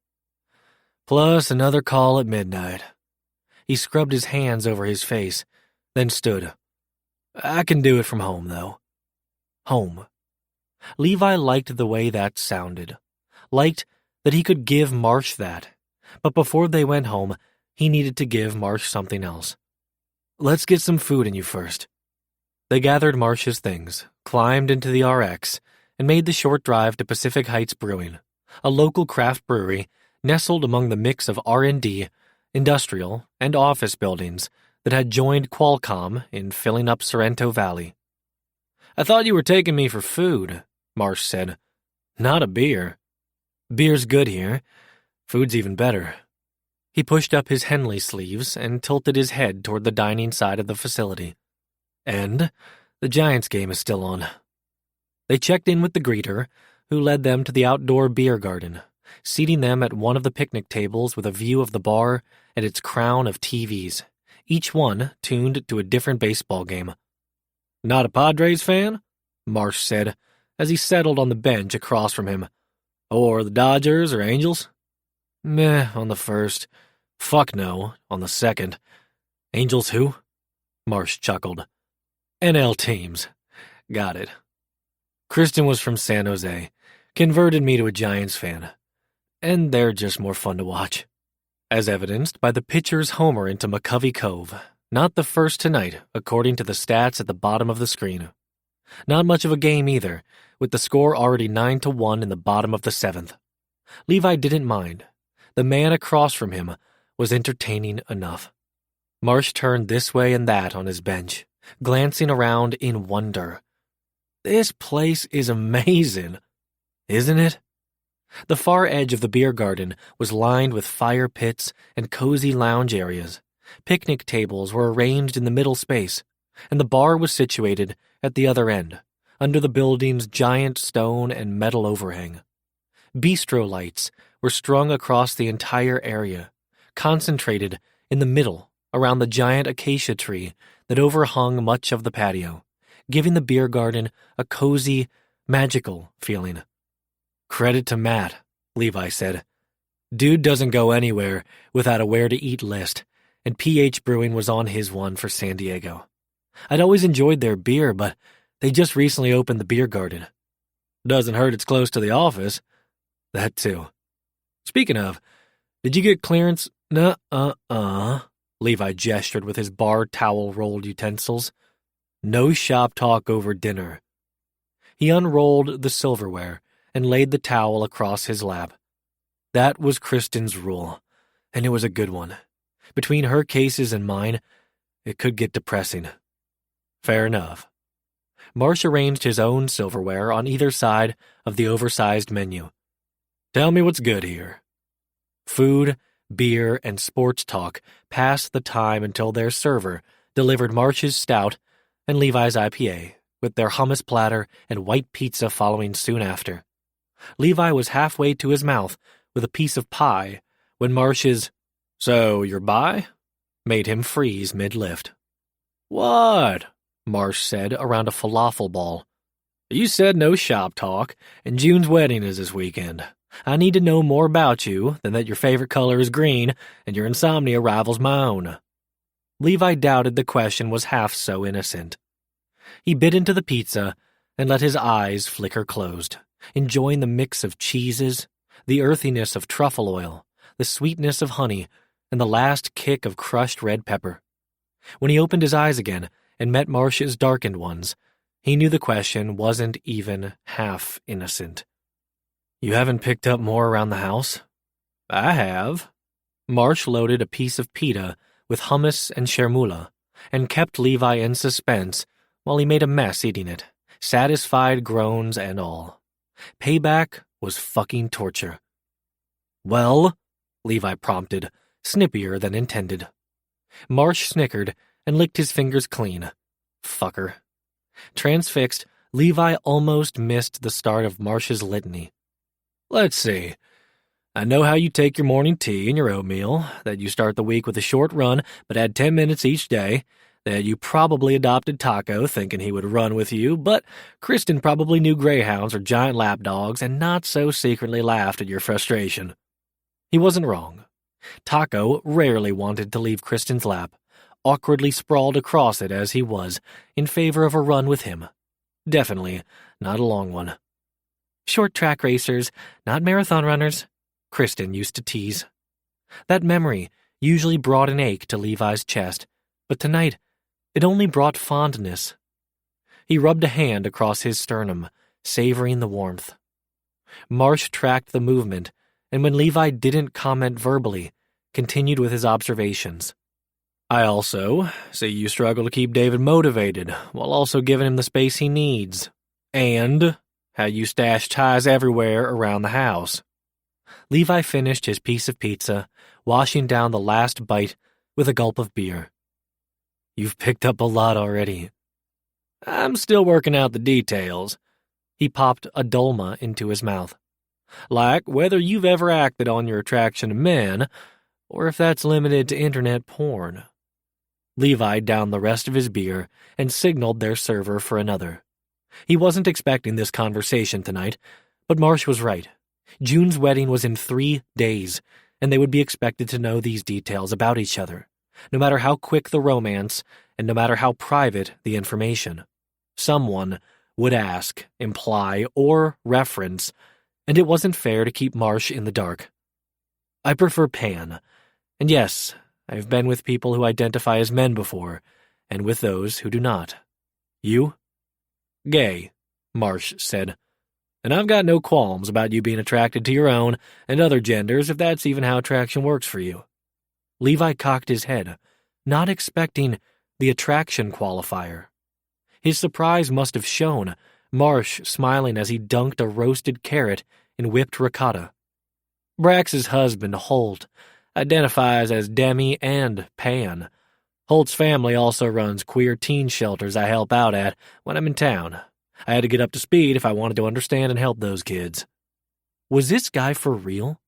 Plus another call at midnight. He scrubbed his hands over his face, then stood. I can do it from home, though. Home. Levi liked the way that sounded. Liked that he could give Marsh that. But before they went home, he needed to give Marsh something else. Let's get some food in you first. They gathered Marsh's things, climbed into the RX, and made the short drive to Pacific Heights Brewing, a local craft brewery nestled among the mix of R&D, industrial, and office buildings that had joined Qualcomm in filling up Sorrento Valley. I thought you were taking me for food, Marsh said. Not a beer. Beer's good here. Food's even better. He pushed up his Henley sleeves and tilted his head toward the dining side of the facility. And the Giants game is still on. They checked in with the greeter, who led them to the outdoor beer garden, seating them at one of the picnic tables with a view of the bar and its crown of TVs, each one tuned to a different baseball game. Not a Padres fan? Marsh said, as he settled on the bench across from him. Or the Dodgers or Angels? Meh on the first. Fuck no on the second. Angels who? Marsh chuckled. NL teams. Got it. Kristen was from San Jose. Converted me to a Giants fan. And they're just more fun to watch. As evidenced by the pitcher's homer into McCovey Cove, Not the first tonight, according to the stats at the bottom of the screen. Not much of a game either, with the score already 9-1 in the bottom of the 7th. Levi didn't mind. The man across from him was entertaining enough. Marsh turned this way and that on his bench, glancing around in wonder. This place is amazing, isn't it? The far edge of the beer garden was lined with fire pits and cozy lounge areas. Picnic tables were arranged in the middle space, and the bar was situated at the other end, under the building's giant stone and metal overhang. Bistro lights were strung across the entire area, concentrated in the middle around the giant acacia tree that overhung much of the patio, giving the beer garden a cozy, magical feeling. Credit to Matt, Levi said. Dude doesn't go anywhere without a where-to-eat list, and PH Brewing was on his one for San Diego. I'd always enjoyed their beer, but they just recently opened the beer garden. Doesn't hurt it's close to the office. That too. Speaking of, did you get clearance? Nuh-uh-uh. Levi gestured with his bar towel-rolled utensils. No shop talk over dinner. He unrolled the silverware and laid the towel across his lap. That was Kristen's rule, and it was a good one. Between her cases and mine, it could get depressing. Fair enough. Marsh arranged his own silverware on either side of the oversized menu. Tell me what's good here. Food, beer, and sports talk passed the time until their server delivered Marsh's stout and Levi's IPA, with their hummus platter and white pizza following soon after. Levi was halfway to his mouth with a piece of pie when Marsh's, "So you're bi?" made him freeze mid-lift. What? Marsh said around a falafel ball. You said no shop talk, and June's wedding is this weekend. I need to know more about you than that your favorite color is green and your insomnia rivals my own. Levi doubted the question was half so innocent. He bit into the pizza and let his eyes flicker closed, enjoying the mix of cheeses, the earthiness of truffle oil, the sweetness of honey, and the last kick of crushed red pepper. When he opened his eyes again and met Marsh's darkened ones, he knew the question wasn't even half innocent. You haven't picked up more around the house? I have. Marsh loaded a piece of pita with hummus and chermoula and kept Levi in suspense while he made a mess eating it, satisfied groans and all. Payback was fucking torture. Well, Levi prompted, snippier than intended. Marsh snickered and licked his fingers clean. Fucker. Transfixed, Levi almost missed the start of Marsh's litany. Let's see. I know how you take your morning tea and your oatmeal, that you start the week with a short run but add 10 minutes each day, that you probably adopted Taco thinking he would run with you, but Kristen probably knew greyhounds or giant lapdogs and not so secretly laughed at your frustration. He wasn't wrong. Taco rarely wanted to leave Kristen's lap, awkwardly sprawled across it as he was, in favor of a run with him. Definitely not a long one. Short track racers, not marathon runners, Kristen used to tease. That memory usually brought an ache to Levi's chest, but tonight it only brought fondness. He rubbed a hand across his sternum, savoring the warmth. Marsh tracked the movement, and when Levi didn't comment verbally, continued with his observations. I also see you struggle to keep David motivated while also giving him the space he needs. And how you stash ties everywhere around the house. Levi finished his piece of pizza, washing down the last bite with a gulp of beer. You've picked up a lot already. I'm still working out the details. He popped a dolma into his mouth. Like whether you've ever acted on your attraction to men, or if that's limited to internet porn. Levi downed the rest of his beer and signaled their server for another. He wasn't expecting this conversation tonight, but Marsh was right. June's wedding was in 3 days, and they would be expected to know these details about each other, no matter how quick the romance and no matter how private the information. Someone would ask, imply, or reference, and it wasn't fair to keep Marsh in the dark. I prefer Pan, and yes, I've been with people who identify as men before, and with those who do not. You? Gay, Marsh said. And I've got no qualms about you being attracted to your own and other genders if that's even how attraction works for you. Levi cocked his head, not expecting the attraction qualifier. His surprise must have shown, Marsh smiling as he dunked a roasted carrot in whipped ricotta. Brax's husband, Holt, identifies as demi and pan. Holt's family also runs queer teen shelters I help out at when I'm in town. I had to get up to speed if I wanted to understand and help those kids. Was this guy for real?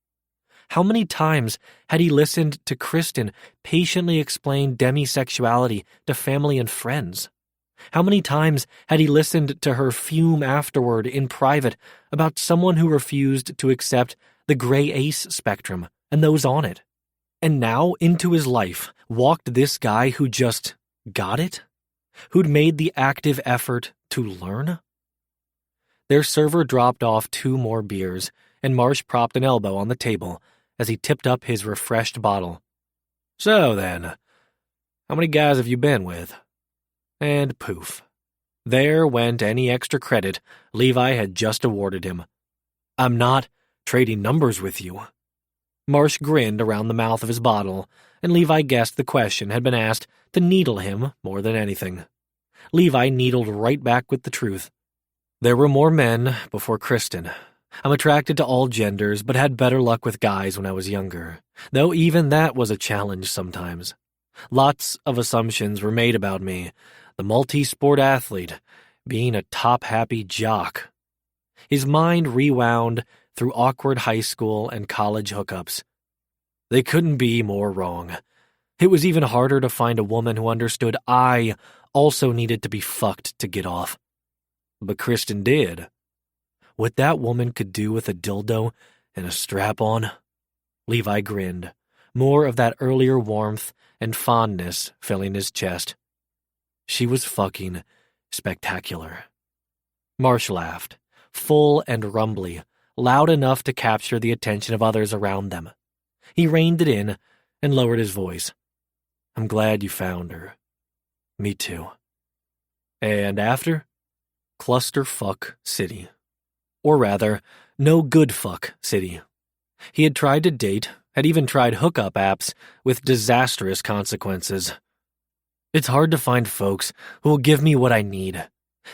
How many times had he listened to Kristen patiently explain demisexuality to family and friends? How many times had he listened to her fume afterward in private about someone who refused to accept the gray ace spectrum and those on it? And now into his life walked this guy who just got it? Who'd made the active effort to learn? Their server dropped off 2 more beers, and Marsh propped an elbow on the table as he tipped up his refreshed bottle. So then, how many guys have you been with? And poof. There went any extra credit Levi had just awarded him. I'm not trading numbers with you. Marsh grinned around the mouth of his bottle, and Levi guessed the question had been asked to needle him more than anything. Levi needled right back with the truth. There were more men before Kristen. I'm attracted to all genders, but had better luck with guys when I was younger, though even that was a challenge sometimes. Lots of assumptions were made about me, the multi-sport athlete, being a top-happy jock. His mind rewound through awkward high school and college hookups. They couldn't be more wrong. It was even harder to find a woman who understood I also needed to be fucked to get off. But Kristen did. What that woman could do with a dildo and a strap-on? Levi grinned, more of that earlier warmth and fondness filling his chest. She was fucking spectacular. Marsh laughed, full and rumbly, loud enough to capture the attention of others around them. He reined it in and lowered his voice. I'm glad you found her. Me too. And after? Clusterfuck City. Or rather, no good fuck city. He had tried to date, had even tried hookup apps with disastrous consequences. It's hard to find folks who will give me what I need.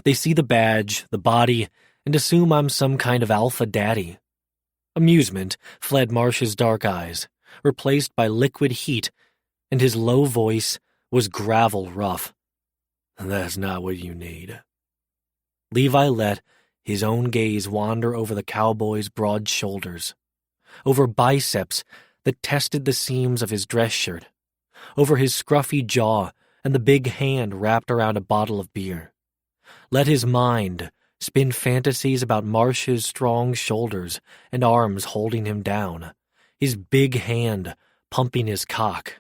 They see the badge, the body, and assume I'm some kind of alpha daddy. Amusement fled Marsh's dark eyes, replaced by liquid heat, and his low voice was gravel rough. That's not what you need. Levi let his own gaze wander over the cowboy's broad shoulders, over biceps that tested the seams of his dress shirt, over his scruffy jaw and the big hand wrapped around a bottle of beer. Let his mind spin fantasies about Marsh's strong shoulders and arms holding him down, his big hand pumping his cock,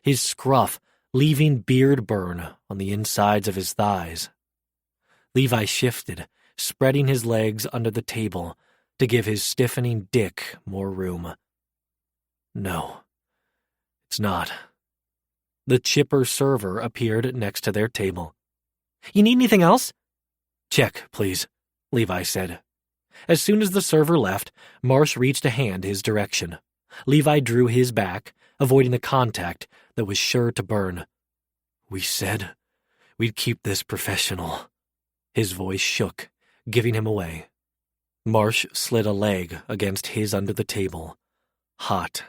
his scruff leaving beard burn on the insides of his thighs. Levi shifted, spreading his legs under the table to give his stiffening dick more room. No, it's not. The chipper server appeared next to their table. You need anything else? Check, please, Levi said. As soon as the server left, Marsh reached a hand his direction. Levi drew his back, avoiding the contact that was sure to burn. We said we'd keep this professional. His voice shook, giving him away. Marsh slid a leg against his under the table. Hot,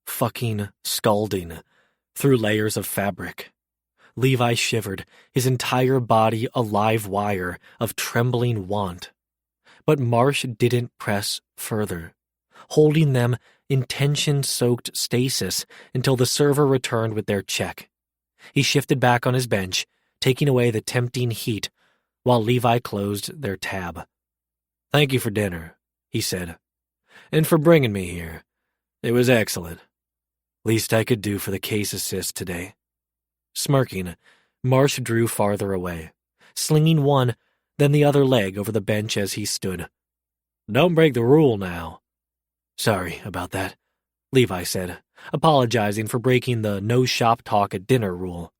fucking scalding, through layers of fabric. Levi shivered, his entire body a live wire of trembling want. But Marsh didn't press further, holding them in tension-soaked stasis until the server returned with their check. He shifted back on his bench, taking away the tempting heat, while Levi closed their tab. Thank you for dinner, he said, and for bringing me here. It was excellent. Least I could do for the case assist today. Smirking, Marsh drew farther away, slinging one, then the other leg over the bench as he stood. Don't break the rule now. Sorry about that, Levi said, apologizing for breaking the no shop talk at dinner rule.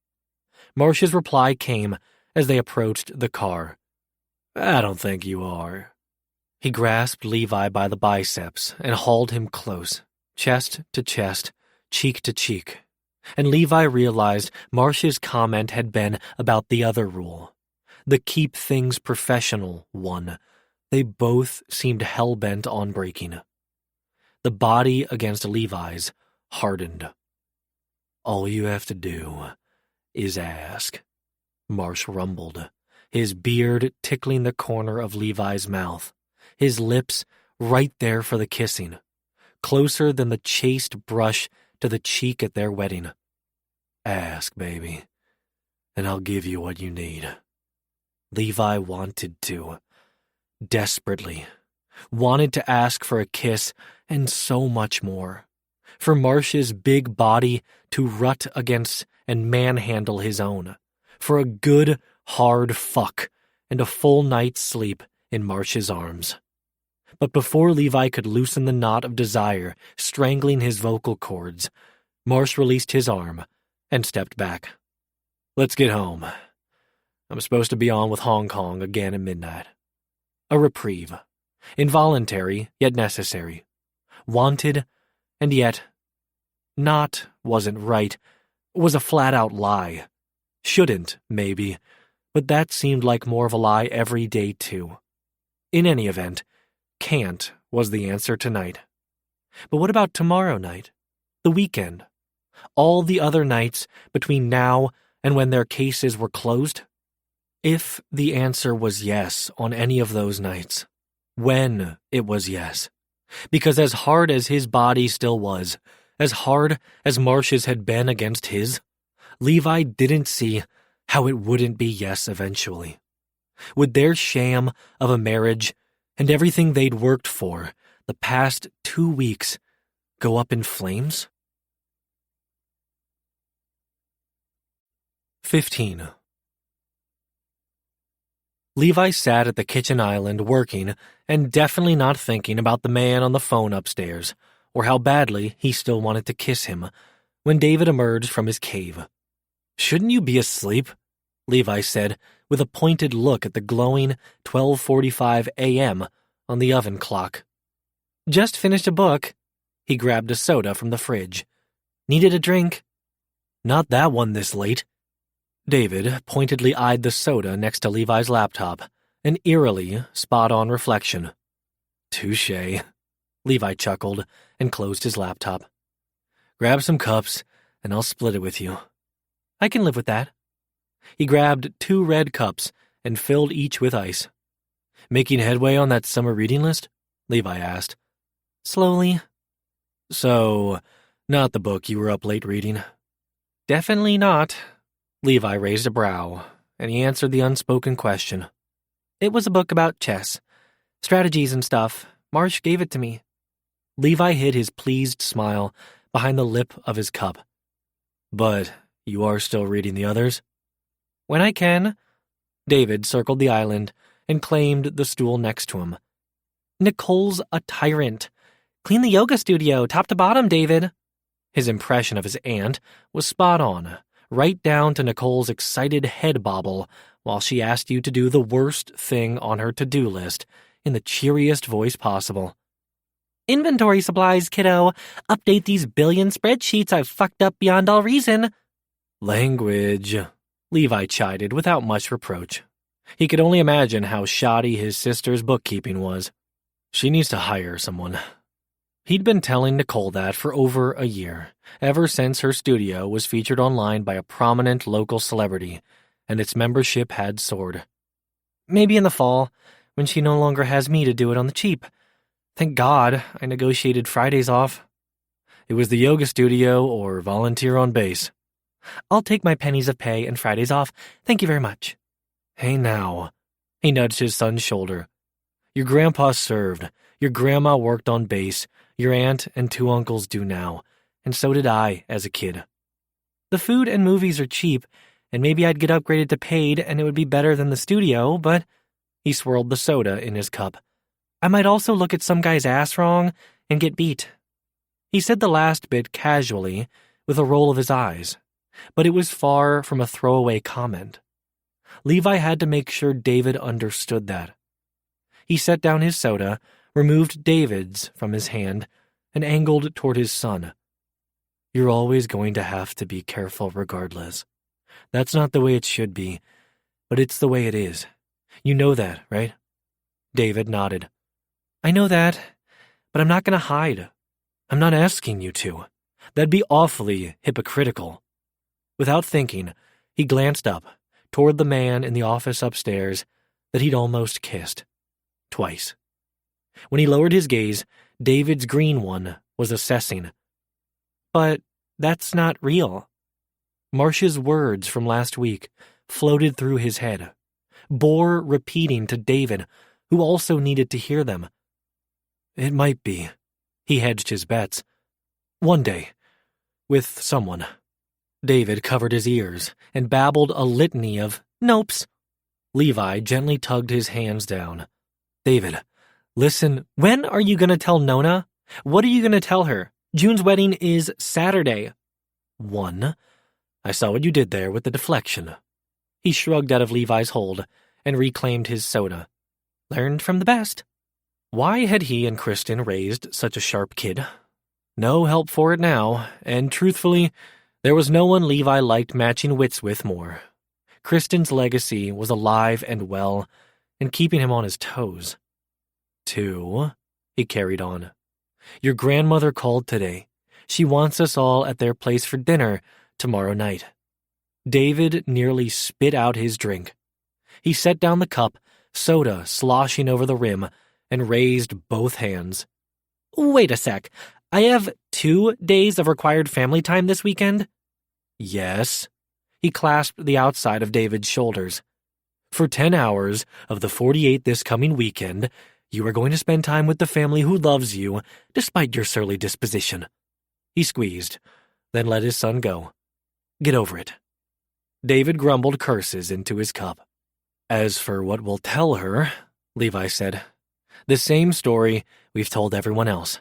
Marsh's reply came as they approached the car. I don't think you are. He grasped Levi by the biceps and hauled him close, chest to chest, cheek to cheek. And Levi realized Marsh's comment had been about the other rule, the keep things professional one. They both seemed hell-bent on breaking. The body against Levi's hardened. All you have to do is ask, Marsh rumbled, his beard tickling the corner of Levi's mouth, his lips right there for the kissing, closer than the chaste brush to the cheek at their wedding. Ask, baby, and I'll give you what you need. Levi wanted to, desperately, wanted to ask for a kiss and so much more, for Marsh's big body to rut against and manhandle his own, for a good, hard fuck and a full night's sleep in Marsh's arms. But before Levi could loosen the knot of desire strangling his vocal cords, Marsh released his arm and stepped back. Let's get home. I'm supposed to be on with Hong Kong again at midnight. A reprieve. Involuntary, yet necessary. Wanted, and yet not wasn't right, was a flat-out lie. Shouldn't, maybe, but that seemed like more of a lie every day, too. In any event, can't was the answer tonight. But what about tomorrow night? The weekend? All the other nights between now and when their cases were closed? If the answer was yes on any of those nights, when it was yes. Because as hard as his body still was, as hard as Marsh's had been against his, Levi didn't see how it wouldn't be yes eventually. Would their sham of a marriage and everything they'd worked for the past 2 weeks go up in flames? 15. Levi sat at the kitchen island working and definitely not thinking about the man on the phone upstairs or how badly he still wanted to kiss him when David emerged from his cave. Shouldn't you be asleep? Levi said with a pointed look at the glowing 12:45 a.m. on the oven clock. Just finished a book. He grabbed a soda from the fridge. Needed a drink? Not that one this late. David pointedly eyed the soda next to Levi's laptop, an eerily spot-on reflection. Touché, Levi chuckled and closed his laptop. Grab some cups, and I'll split it with you. I can live with that. He grabbed 2 red cups and filled each with ice. Making headway on that summer reading list? Levi asked. Slowly. So, not the book you were up late reading? Definitely not. Levi raised a brow, and he answered the unspoken question. It was a book about chess. Strategies and stuff. Marsh gave it to me. Levi hid his pleased smile behind the lip of his cup. But you are still reading the others? When I can. David circled the island and claimed the stool next to him. Nicole's a tyrant. Clean the yoga studio, top to bottom, David. His impression of his aunt was spot on, right down to Nicole's excited head bobble while she asked you to do the worst thing on her to-do list in the cheeriest voice possible. Inventory supplies, kiddo. Update these billion spreadsheets I've fucked up beyond all reason. Language, Levi chided without much reproach. He could only imagine how shoddy his sister's bookkeeping was. She needs to hire someone. He'd been telling Nicole that for over a year, ever since her studio was featured online by a prominent local celebrity, and its membership had soared. Maybe in the fall, when she no longer has me to do it on the cheap. Thank God I negotiated Fridays off. It was the yoga studio or volunteer on base. I'll take my pennies of pay and Fridays off. Thank you very much. Hey now. He nudged his son's shoulder. Your grandpa served. Your grandma worked on base. Your aunt and 2 uncles do now. And so did I as a kid. The food and movies are cheap, and maybe I'd get upgraded to paid and it would be better than the studio, but he swirled the soda in his cup. I might also look at some guy's ass wrong and get beat. He said the last bit casually, with a roll of his eyes, but it was far from a throwaway comment. Levi had to make sure David understood that. He set down his soda, removed David's from his hand, and angled toward his son. You're always going to have to be careful regardless. That's not the way it should be, but it's the way it is. You know that, right? David nodded. I know that, but I'm not going to hide. I'm not asking you to. That'd be awfully hypocritical. Without thinking, he glanced up toward the man in the office upstairs that he'd almost kissed. Twice. When he lowered his gaze, David's green one was assessing. But that's not real. Marsh's words from last week floated through his head, bore repeating to David, who also needed to hear them. It might be. He hedged his bets. One day. With someone. David covered his ears and babbled a litany of nopes. Levi gently tugged his hands down. David, listen, when are you going to tell Nona? What are you going to tell her? June's wedding is Saturday. 1. I saw what you did there with the deflection. He shrugged out of Levi's hold and reclaimed his soda. Learned from the best. Why had he and Kristen raised such a sharp kid? No help for it now, and truthfully, there was no one Levi liked matching wits with more. Kristen's legacy was alive and well, and keeping him on his toes. 2, he carried on. Your grandmother called today. She wants us all at their place for dinner tomorrow night. David nearly spit out his drink. He set down the cup, soda sloshing over the rim, and raised both hands. Wait a sec. I have 2 days of required family time this weekend? Yes. He clasped the outside of David's shoulders. For 10 hours of the 48 this coming weekend, you are going to spend time with the family who loves you, despite your surly disposition. He squeezed, then let his son go. Get over it. David grumbled curses into his cup. As for what we'll tell her, Levi said, the same story we've told everyone else.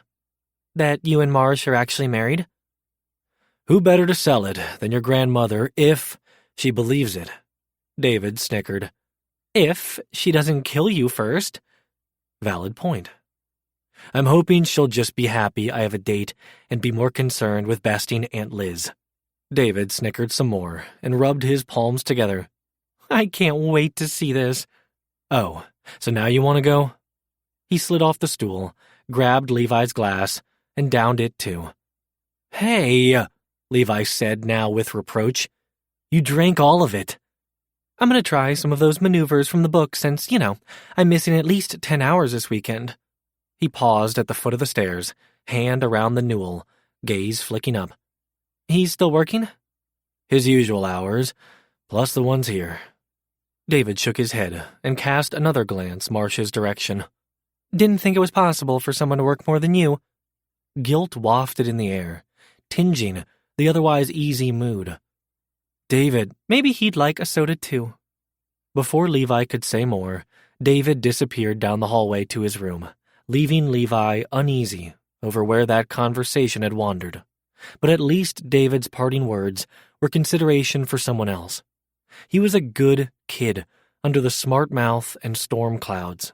That you and Marsh are actually married? Who better to sell it than your grandmother if she believes it? David snickered. If she doesn't kill you first. Valid point. I'm hoping she'll just be happy I have a date and be more concerned with besting Aunt Liz. David snickered some more and rubbed his palms together. I can't wait to see this. Oh, so now you want to go? He slid off the stool, grabbed Levi's glass, and downed it too. Hey, Levi said now with reproach. You drank all of it. I'm going to try some of those maneuvers from the book since, I'm missing at least 10 hours this weekend. He paused at the foot of the stairs, hand around the newel, gaze flicking up. He's still working? His usual hours, plus the ones here. David shook his head and cast another glance Marsh's direction. Didn't think it was possible for someone to work more than you. Guilt wafted in the air, tinging the otherwise easy mood. David, maybe he'd like a soda too. Before Levi could say more, David disappeared down the hallway to his room, leaving Levi uneasy over where that conversation had wandered. But at least David's parting words were consideration for someone else. He was a good kid under the smart mouth and storm clouds.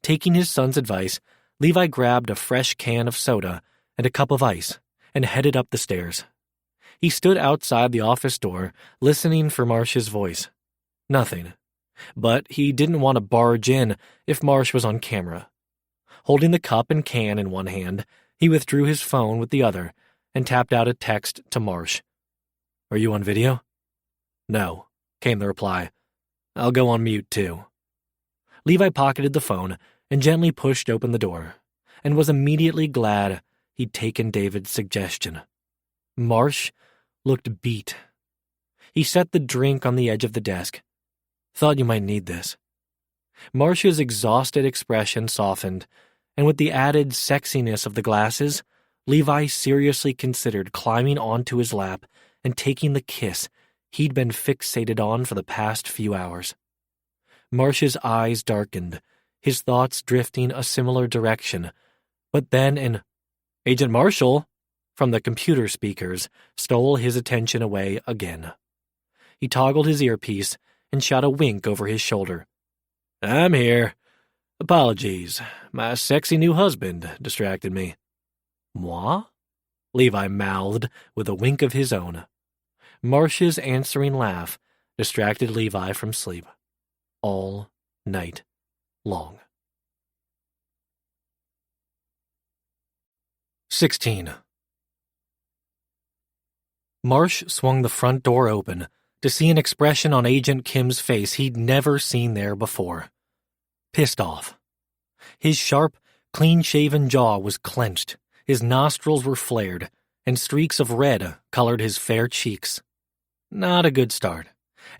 Taking his son's advice, Levi grabbed a fresh can of soda and a cup of ice and headed up the stairs. He stood outside the office door, listening for Marsh's voice. Nothing. But he didn't want to barge in if Marsh was on camera. Holding the cup and can in one hand, he withdrew his phone with the other and tapped out a text to Marsh. Are you on video? No, came the reply. I'll go on mute too. Levi pocketed the phone and gently pushed open the door, and was immediately glad he'd taken David's suggestion. Marsh looked beat. He set the drink on the edge of the desk. Thought you might need this. Marsh's exhausted expression softened, and with the added sexiness of the glasses, Levi seriously considered climbing onto his lap and taking the kiss he'd been fixated on for the past few hours. Marsh's eyes darkened, his thoughts drifting a similar direction, but then an Agent Marshall, from the computer speakers, stole his attention away again. He toggled his earpiece and shot a wink over his shoulder. I'm here. Apologies. My sexy new husband distracted me. Moi? Levi mouthed with a wink of his own. Marsh's answering laugh distracted Levi from sleep. All night long. 16. Marsh swung the front door open to see an expression on Agent Kim's face he'd never seen there before. Pissed off. His sharp, clean-shaven jaw was clenched, his nostrils were flared, and streaks of red colored his fair cheeks. Not a good start,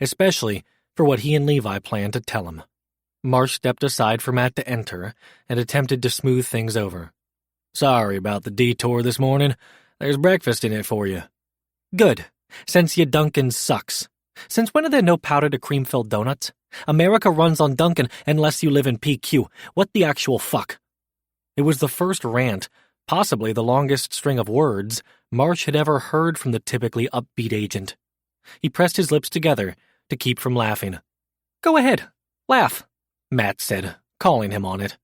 especially for what he and Levi planned to tell him. Marsh stepped aside for Matt to enter and attempted to smooth things over. Sorry about the detour this morning. There's breakfast in it for you. Good, since your Dunkin' sucks. Since when are there no powder to cream-filled donuts? America runs on Dunkin' unless you live in PQ. What the actual fuck? It was the first rant, possibly the longest string of words, Marsh had ever heard from the typically upbeat agent. He pressed his lips together to keep from laughing. Go ahead, laugh, Matt said, calling him on it.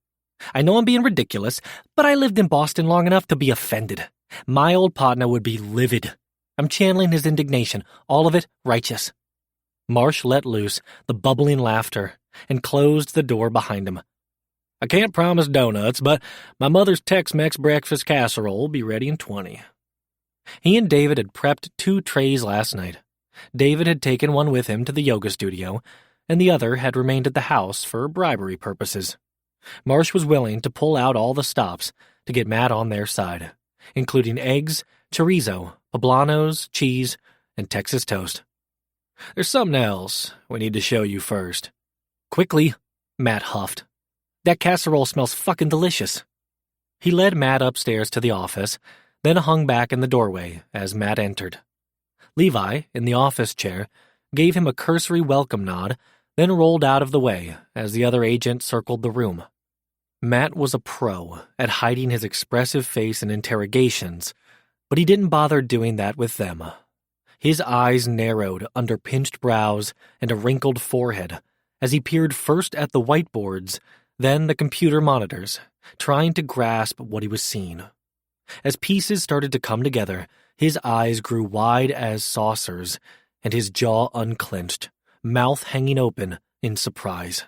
I know I'm being ridiculous, but I lived in Boston long enough to be offended. My old partner would be livid. I'm channeling his indignation, all of it righteous. Marsh let loose the bubbling laughter and closed the door behind him. I can't promise donuts, but my mother's Tex-Mex breakfast casserole will be ready in 20. He and David had prepped 2 trays last night. David had taken one with him to the yoga studio, and the other had remained at the house for bribery purposes. Marsh was willing to pull out all the stops to get Matt on their side, including eggs, chorizo, poblanos, cheese, and Texas toast. There's something else we need to show you first. Quickly, Matt huffed. That casserole smells fucking delicious. He led Matt upstairs to the office, then hung back in the doorway as Matt entered. Levi, in the office chair, gave him a cursory welcome nod, then rolled out of the way as the other agent circled the room. Matt was a pro at hiding his expressive face in interrogations, but he didn't bother doing that with them. His eyes narrowed under pinched brows and a wrinkled forehead as he peered first at the whiteboards, then the computer monitors, trying to grasp what he was seeing. As pieces started to come together, his eyes grew wide as saucers, and his jaw unclenched, mouth hanging open in surprise.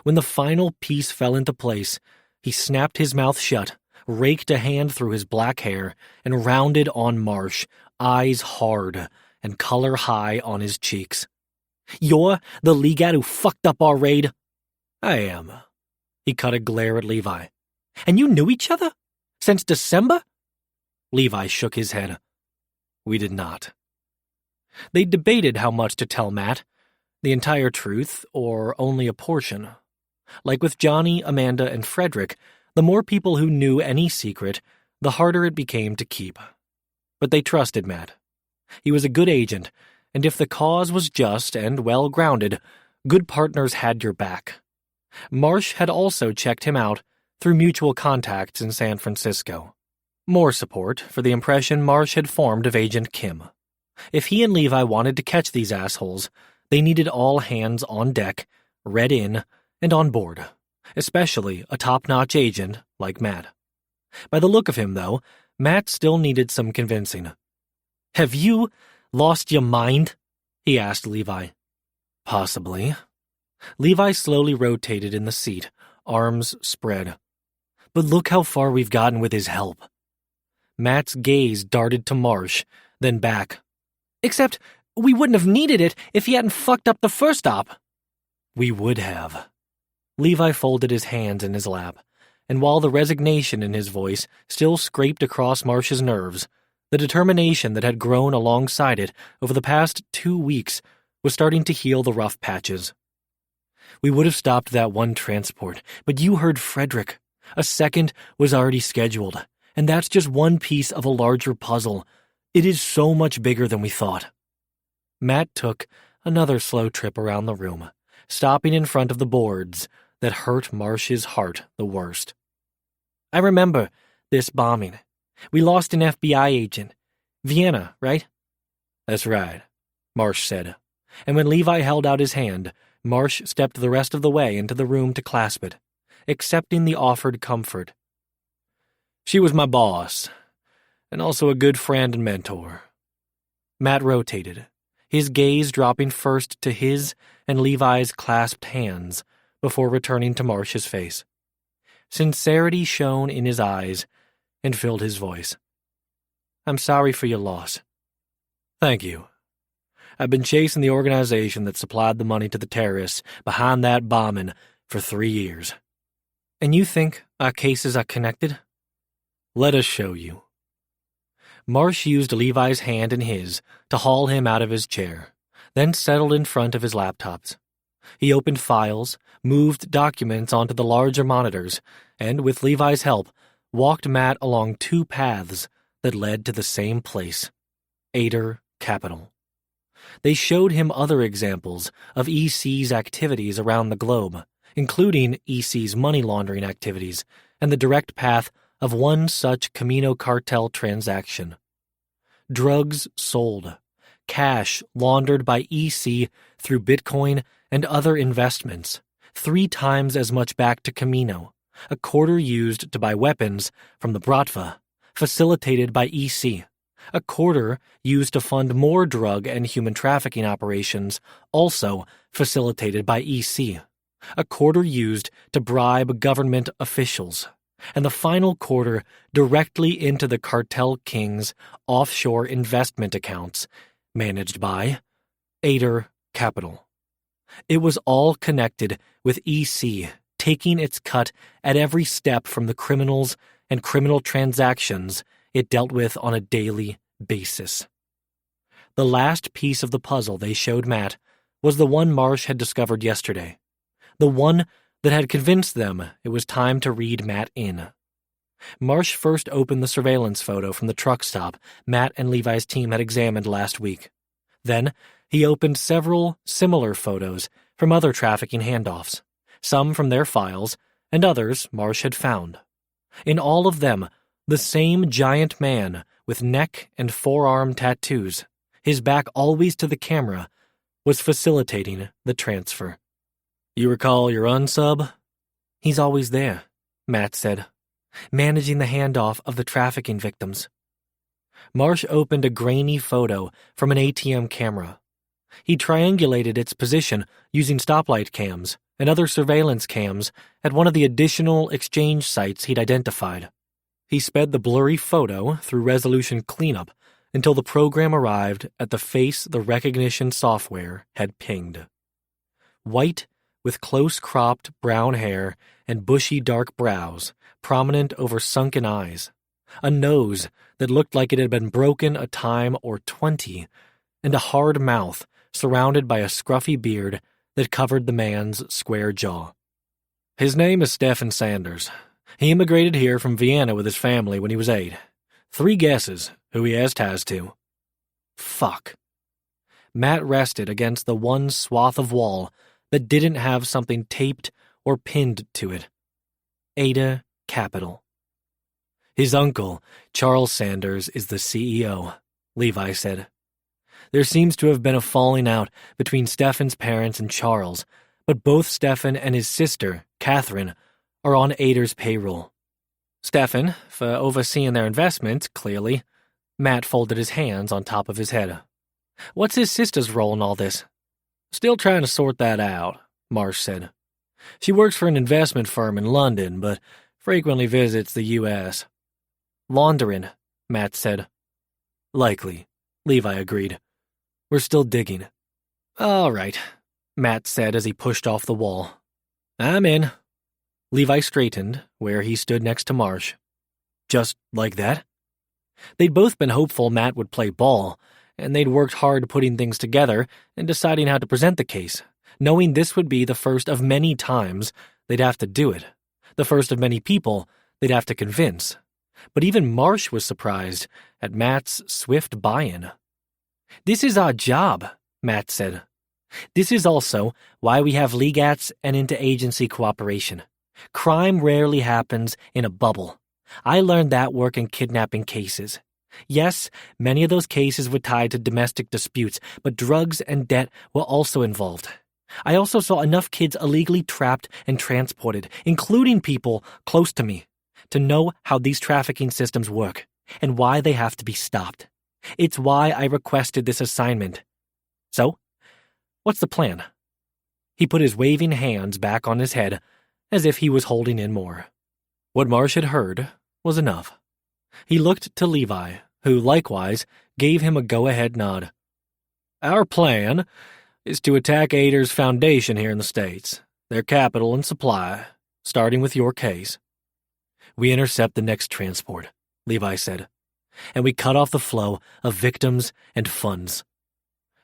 When the final piece fell into place, he snapped his mouth shut, raked a hand through his black hair, and rounded on Marsh, eyes hard and color high on his cheeks. You're the legat who fucked up our raid? I am. He cut a glare at Levi. And you knew each other? Since December? Levi shook his head. We did not. They debated how much to tell Matt, the entire truth or only a portion. Like with Johnny, Amanda, and Frederick, the more people who knew any secret, the harder it became to keep. But they trusted Matt. He was a good agent, and if the cause was just and well-grounded, good partners had your back. Marsh had also checked him out through mutual contacts in San Francisco. More support for the impression Marsh had formed of Agent Kim. If he and Levi wanted to catch these assholes, they needed all hands on deck, read in, and on board, especially a top-notch agent like Matt. By the look of him, though, Matt still needed some convincing. Have you lost your mind? He asked Levi. Possibly. Levi slowly rotated in the seat, arms spread. But look how far we've gotten with his help. Matt's gaze darted to Marsh, then back. Except we wouldn't have needed it if he hadn't fucked up the first stop. We would have. Levi folded his hands in his lap, and while the resignation in his voice still scraped across Marsh's nerves, the determination that had grown alongside it over the past 2 weeks was starting to heal the rough patches. We would have stopped that one transport, but you heard Frederick. A second was already scheduled, and that's just one piece of a larger puzzle. It is so much bigger than we thought. Matt took another slow trip around the room, stopping in front of the boards that hurt Marsh's heart the worst. I remember this bombing. We lost an FBI agent. Vienna, right? That's right, Marsh said. And when Levi held out his hand, Marsh stepped the rest of the way into the room to clasp it, accepting the offered comfort. She was my boss, and also a good friend and mentor. Matt rotated, his gaze dropping first to his and Levi's clasped hands before returning to Marsh's face. Sincerity shone in his eyes and filled his voice. I'm sorry for your loss. Thank you. I've been chasing the organization that supplied the money to the terrorists behind that bombing for 3 years. And you think our cases are connected? Let us show you. Marsh used Levi's hand in his to haul him out of his chair, then settled in front of his laptops. He opened files, moved documents onto the larger monitors, and, with Levi's help, walked Matt along 2 paths that led to the same place, Ader Capital. They showed him other examples of EC's activities around the globe, including EC's money laundering activities and the direct path of one such Camino cartel transaction. Drugs sold, cash laundered by EC through Bitcoin and other investments, 3 times as much back to Camino, a quarter used to buy weapons from the Bratva, facilitated by EC, a quarter used to fund more drug and human trafficking operations, also facilitated by EC, a quarter used to bribe government officials, and the final quarter directly into the cartel king's offshore investment accounts, managed by Ader Capital. It was all connected with EC taking its cut at every step from the criminals and criminal transactions it dealt with on a daily basis. The last piece of the puzzle they showed Matt was the one Marsh had discovered yesterday, the one that had convinced them it was time to read Matt in. Marsh first opened the surveillance photo from the truck stop Matt and Levi's team had examined last week. Then he opened several similar photos from other trafficking handoffs, some from their files and others Marsh had found. In all of them, the same giant man with neck and forearm tattoos, his back always to the camera, was facilitating the transfer. You recall your unsub? He's always there, Matt said, managing the handoff of the trafficking victims. Marsh opened a grainy photo from an ATM camera. He triangulated its position using stoplight cams and other surveillance cams at one of the additional exchange sites he'd identified. He sped the blurry photo through resolution cleanup until the program arrived at the face the recognition software had pinged. White, with close-cropped brown hair and bushy dark brows prominent over sunken eyes, a nose that looked like it had been broken a time or 20, and a hard mouth surrounded by a scruffy beard that covered the man's square jaw. His name is Stefan Sanders. He immigrated here from Vienna with his family when he was 8. 3 guesses who he has ties to. Fuck. Matt rested against the one swath of wall that didn't have something taped or pinned to it. Ader Capital. His uncle, Charles Sanders, is the CEO, Levi said. There seems to have been a falling out between Stefan's parents and Charles, but both Stefan and his sister, Catherine, are on Ader's payroll. Stefan, for overseeing their investments, clearly. Matt folded his hands on top of his head. What's his sister's role in all this? Still trying to sort that out, Marsh said. She works for an investment firm in London, but frequently visits the U.S. Laundering, Matt said. Likely, Levi agreed. We're still digging. All right, Matt said as he pushed off the wall. I'm in. Levi straightened, where he stood next to Marsh. Just like that? They'd both been hopeful Matt would play ball, and they'd worked hard putting things together and deciding how to present the case, knowing this would be the first of many times they'd have to do it, the first of many people they'd have to convince. But even Marsh was surprised at Matt's swift buy-in. This is our job, Matt said. This is also why we have legats and interagency cooperation. Crime rarely happens in a bubble. I learned that work in kidnapping cases. Yes, many of those cases were tied to domestic disputes, but drugs and debt were also involved. I also saw enough kids illegally trapped and transported, including people close to me, to know how these trafficking systems work and why they have to be stopped. It's why I requested this assignment. So, what's the plan? He put his waving hands back on his head as if he was holding in more. What Marsh had heard was enough. He looked to Levi, who likewise gave him a go-ahead nod. Our plan is to attack Ader's foundation here in the States, their capital and supply, starting with your case. We intercept the next transport, Levi said, and we cut off the flow of victims and funds.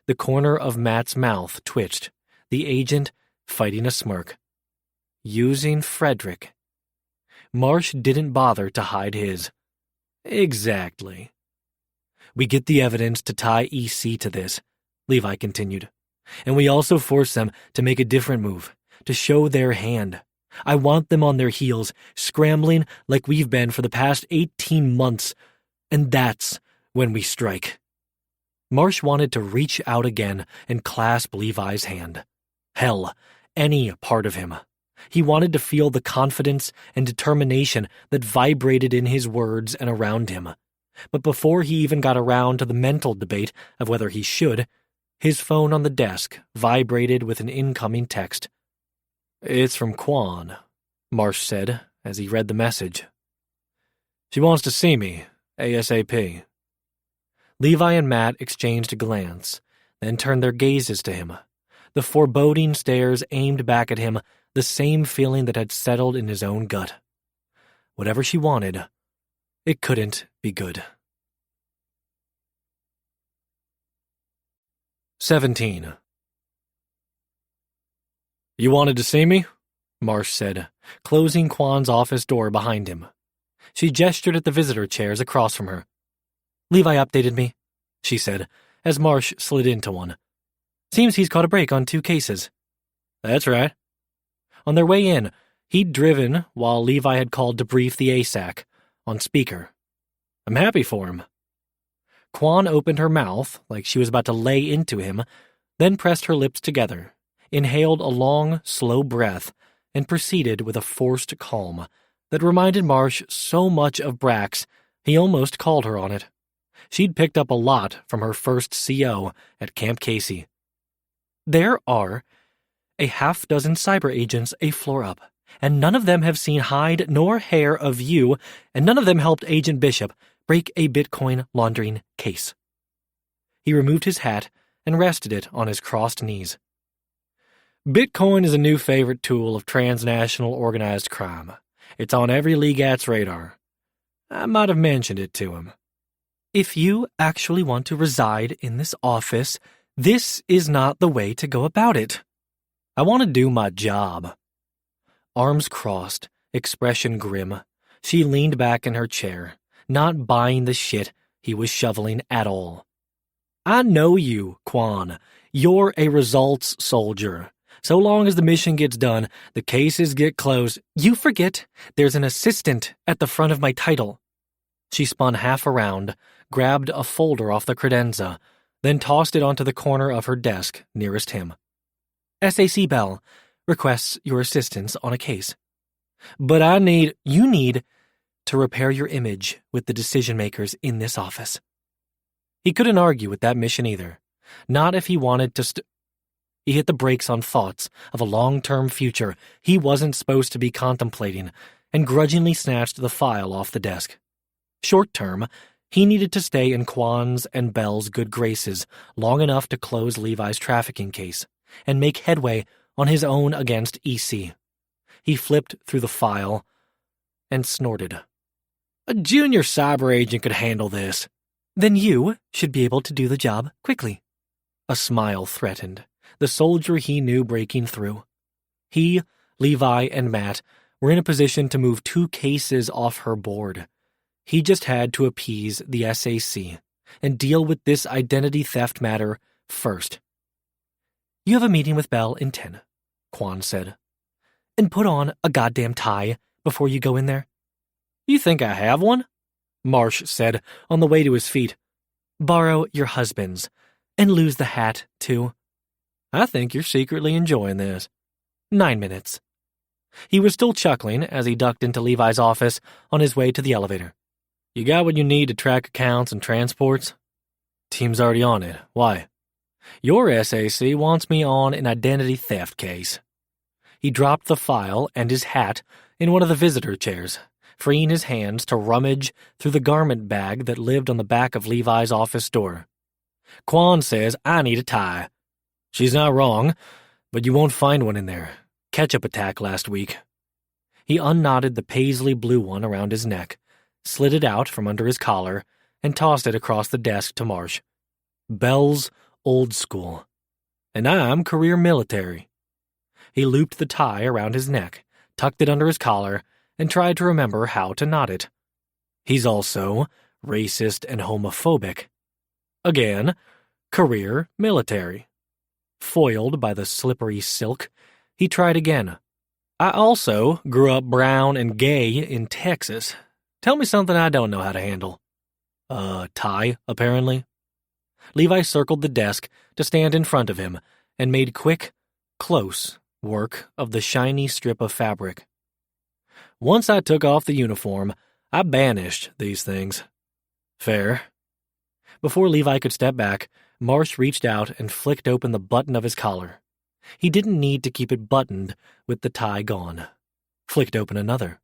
The corner of Matt's mouth twitched, the agent fighting a smirk. Using Frederick. Marsh didn't bother to hide his. Exactly. We get the evidence to tie EC to this, Levi continued. And we also force them to make a different move, to show their hand. I want them on their heels, scrambling like we've been for the past 18 months. And that's when we strike. Marsh wanted to reach out again and clasp Levi's hand. Hell, any part of him. He wanted to feel the confidence and determination that vibrated in his words and around him. But before he even got around to the mental debate of whether he should, his phone on the desk vibrated with an incoming text. It's from Quan, Marsh said as he read the message. She wants to see me, ASAP. Levi and Matt exchanged a glance, then turned their gazes to him. The foreboding stares aimed back at him, the same feeling that had settled in his own gut. Whatever she wanted, it couldn't be good. 17. You wanted to see me? Marsh said, closing Quan's office door behind him. She gestured at the visitor chairs across from her. Levi updated me, she said, as Marsh slid into one. Seems he's caught a break on 2 cases. That's right. On their way in, he'd driven while Levi had called to brief the ASAC, on speaker. I'm happy for him. Quan opened her mouth like she was about to lay into him, then pressed her lips together, inhaled a long, slow breath, and proceeded with a forced calm that reminded Marsh so much of Brax he almost called her on it. She'd picked up a lot from her first CO at Camp Casey. There are a half-dozen cyber agents a floor up, and none of them have seen hide nor hair of you, and none of them helped Agent Bishop break a Bitcoin laundering case. He removed his hat and rested it on his crossed knees. Bitcoin is a new favorite tool of transnational organized crime. It's on every legat's radar. I might have mentioned it to him. If you actually want to reside in this office, this is not the way to go about it. I want to do my job. Arms crossed, expression grim, she leaned back in her chair, not buying the shit he was shoveling at all. I know you, Quan. You're a results soldier. So long as the mission gets done, the cases get closed. You forget there's an assistant at the front of my title. She spun half around, grabbed a folder off the credenza, then tossed it onto the corner of her desk nearest him. SAC Bell requests your assistance on a case. But you need to repair your image with the decision-makers in this office. He couldn't argue with that mission either. Not if he wanted to He hit the brakes on thoughts of a long-term future he wasn't supposed to be contemplating and grudgingly snatched the file off the desk. Short-term, he needed to stay in Quan's and Bell's good graces long enough to close Levi's trafficking case and make headway on his own against EC. He flipped through the file and snorted. A junior cyber agent could handle this. Then you should be able to do the job quickly. A smile threatened, the soldier he knew breaking through. He, Levi, and Matt were in a position to move 2 cases off her board. He just had to appease the SAC and deal with this identity theft matter first. You have a meeting with Bell in 10, Quan said. And put on a goddamn tie before you go in there. You think I have one? Marsh said on the way to his feet. Borrow your husband's, and lose the hat, too. I think you're secretly enjoying this. 9 minutes. He was still chuckling as he ducked into Levi's office on his way to the elevator. You got what you need to track accounts and transports? Team's already on it. Why? Your SAC wants me on an identity theft case. He dropped the file and his hat in one of the visitor chairs, freeing his hands to rummage through the garment bag that lived on the back of Levi's office door. Quan says I need a tie. She's not wrong, but you won't find one in there. Ketchup attack last week. He unknotted the paisley blue one around his neck, slid it out from under his collar, and tossed it across the desk to Marsh. Bell's old school. And I'm career military. He looped the tie around his neck, tucked it under his collar, and tried to remember how to knot it. He's also racist and homophobic. Again, career military. Foiled by the slippery silk, he tried again. I also grew up brown and gay in Texas. Tell me something I don't know how to handle. Tie, apparently. Levi circled the desk to stand in front of him and made quick, close work of the shiny strip of fabric. Once I took off the uniform, I banished these things. Fair. Before Levi could step back, Marsh reached out and flicked open the button of his collar. He didn't need to keep it buttoned with the tie gone. Flicked open another.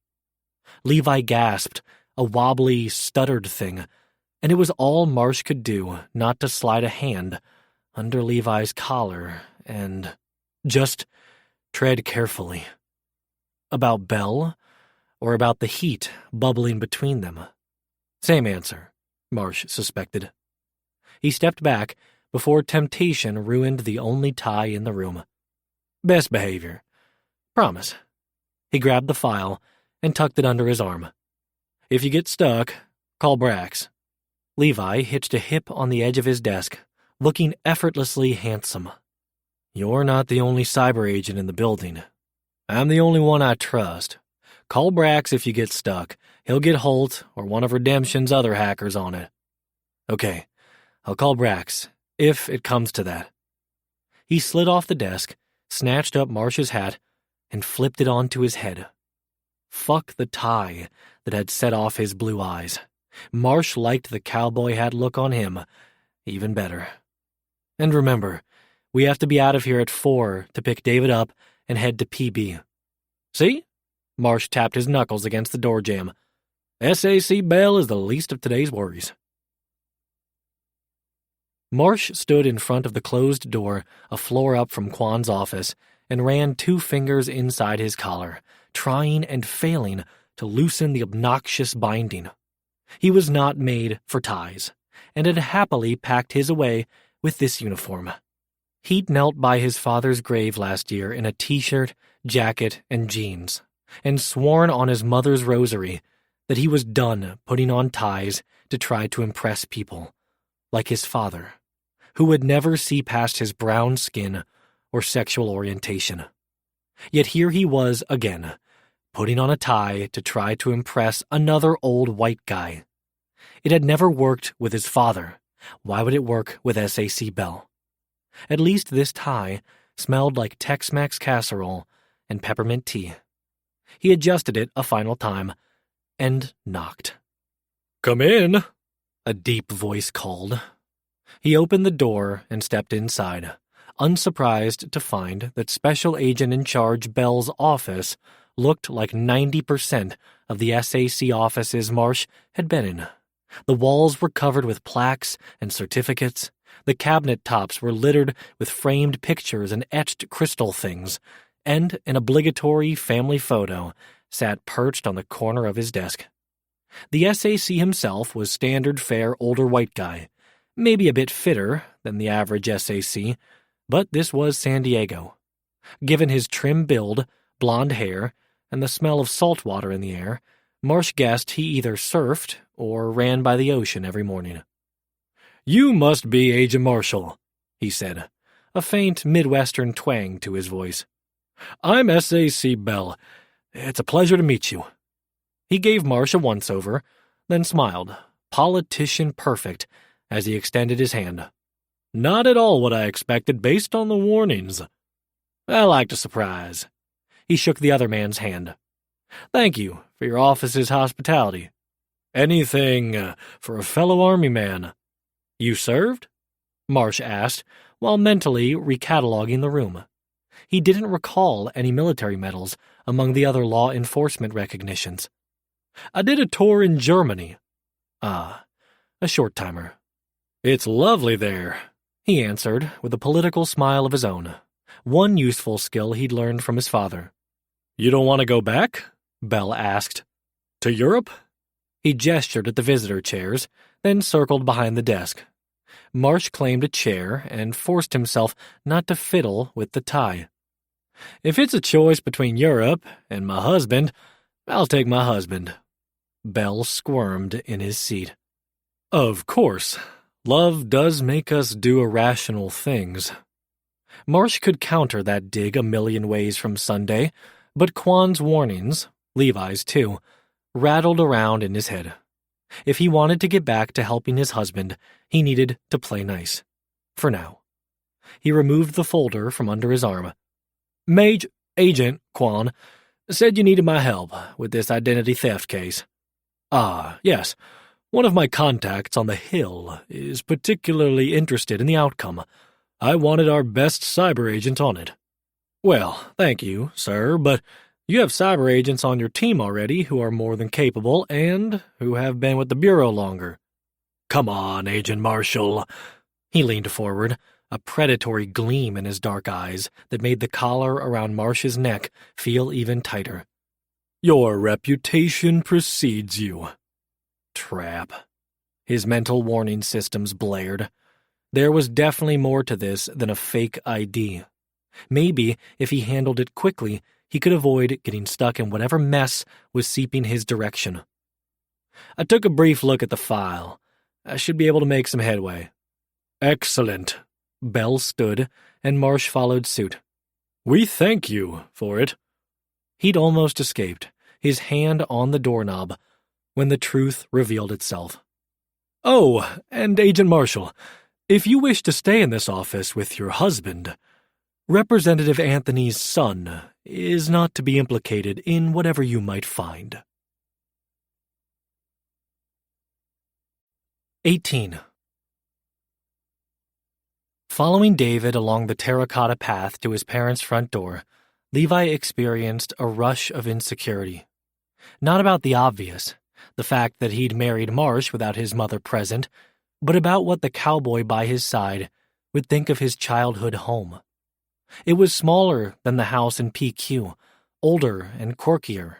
Levi gasped, a wobbly, stuttered thing, and it was all Marsh could do not to slide a hand under Levi's collar and just tread carefully. About Bell, or about the heat bubbling between them? Same answer, Marsh suspected. He stepped back before temptation ruined the only tie in the room. Best behavior. Promise. He grabbed the file and tucked it under his arm. If you get stuck, call Brax. Levi hitched a hip on the edge of his desk, looking effortlessly handsome. You're not the only cyber agent in the building. I'm the only one I trust. Call Brax if you get stuck. He'll get Holt or one of Redemption's other hackers on it. Okay, I'll call Brax, if it comes to that. He slid off the desk, snatched up Marsh's hat, and flipped it onto his head. Fuck the tie that had set off his blue eyes. Marsh liked the cowboy hat look on him even better. And remember, we have to be out of here at 4 to pick David up and head to PB. See? Marsh tapped his knuckles against the door jamb. SAC Bell is the least of today's worries. Marsh stood in front of the closed door, a floor up from Quan's office, and ran 2 fingers inside his collar, trying and failing to loosen the obnoxious binding. He was not made for ties, and had happily packed his away with this uniform. He'd knelt by his father's grave last year in a t-shirt, jacket, and jeans, and sworn on his mother's rosary that he was done putting on ties to try to impress people, like his father, who would never see past his brown skin or sexual orientation. Yet here he was again, putting on a tie to try to impress another old white guy. It had never worked with his father. Why would it work with SAC Bell? At least this tie smelled like Tex-Mex casserole and peppermint tea. He adjusted it a final time and knocked. "Come in," a deep voice called. He opened the door and stepped inside, unsurprised to find that Special Agent in Charge Bell's office looked like 90% of the SAC offices Marsh had been in. The walls were covered with plaques and certificates. The cabinet tops were littered with framed pictures and etched crystal things, and an obligatory family photo sat perched on the corner of his desk. The SAC himself was standard fare older white guy, maybe a bit fitter than the average SAC, but this was San Diego. Given his trim build, blonde hair, and the smell of salt water in the air, Marsh guessed he either surfed or ran by the ocean every morning. "You must be Agent Marshall," he said, a faint Midwestern twang to his voice. "I'm SAC Bell. It's a pleasure to meet you." He gave Marsh a once-over, then smiled, politician perfect, as he extended his hand. Not at all what I expected based on the warnings. I liked a surprise. He shook the other man's hand. Thank you for your office's hospitality. Anything for a fellow army man. You served? Marsh asked, while mentally recataloguing the room. He didn't recall any military medals among the other law enforcement recognitions. I did a tour in Germany. Ah, a short-timer. It's lovely there, he answered with a political smile of his own, one useful skill he'd learned from his father. You don't want to go back? Bell asked. To Europe? He gestured at the visitor chairs, then circled behind the desk. Marsh claimed a chair and forced himself not to fiddle with the tie. If it's a choice between Europe and my husband, I'll take my husband. Bell squirmed in his seat. Of course, love does make us do irrational things. Marsh could counter that dig a million ways from Sunday, but Quan's warnings, Levi's too, rattled around in his head. If he wanted to get back to helping his husband, he needed to play nice. For now. He removed the folder from under his arm. Agent Quan said you needed my help with this identity theft case. Ah, yes. One of my contacts on the Hill is particularly interested in the outcome. I wanted our best cyber agent on it. Well, thank you, sir, but you have cyber agents on your team already who are more than capable and who have been with the Bureau longer. Come on, Agent Marshall. He leaned forward, a predatory gleam in his dark eyes that made the collar around Marsh's neck feel even tighter. Your reputation precedes you. Trap. His mental warning systems blared. There was definitely more to this than a fake ID. Maybe, if he handled it quickly, he could avoid getting stuck in whatever mess was seeping his direction. I took a brief look at the file. I should be able to make some headway. Excellent. Bell stood, and Marsh followed suit. We thank you for it. He'd almost escaped, his hand on the doorknob, when the truth revealed itself. Oh, and Agent Marshall, if you wish to stay in this office with your husband, Representative Anthony's son is not to be implicated in whatever you might find. 18. Following David along the terracotta path to his parents' front door, Levi experienced a rush of insecurity. Not about the obvious, the fact that he'd married Marsh without his mother present, but about what the cowboy by his side would think of his childhood home. It was smaller than the house in PQ, older and quirkier,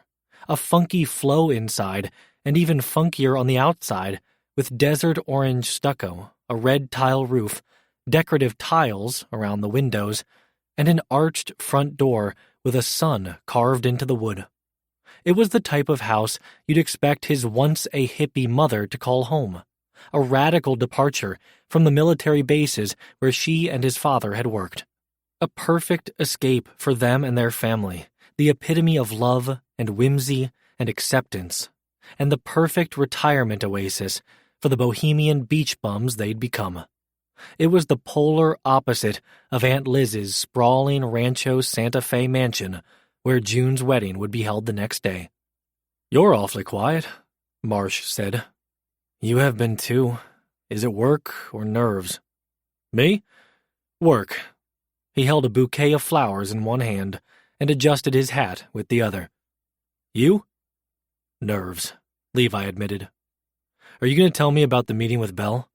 a funky flow inside and even funkier on the outside, with desert orange stucco, a red tile roof, decorative tiles around the windows, and an arched front door with a sun carved into the wood. It was the type of house you'd expect his once-a-hippie mother to call home, a radical departure from the military bases where she and his father had worked. A perfect escape for them and their family, the epitome of love and whimsy and acceptance, and the perfect retirement oasis for the bohemian beach bums they'd become. It was the polar opposite of Aunt Liz's sprawling Rancho Santa Fe mansion, where June's wedding would be held the next day. You're awfully quiet, Marsh said. You have been too. Is it work or nerves? Me? Work. He held a bouquet of flowers in one hand and adjusted his hat with the other. You? Nerves, Levi admitted. Are you going to tell me about the meeting with Belle?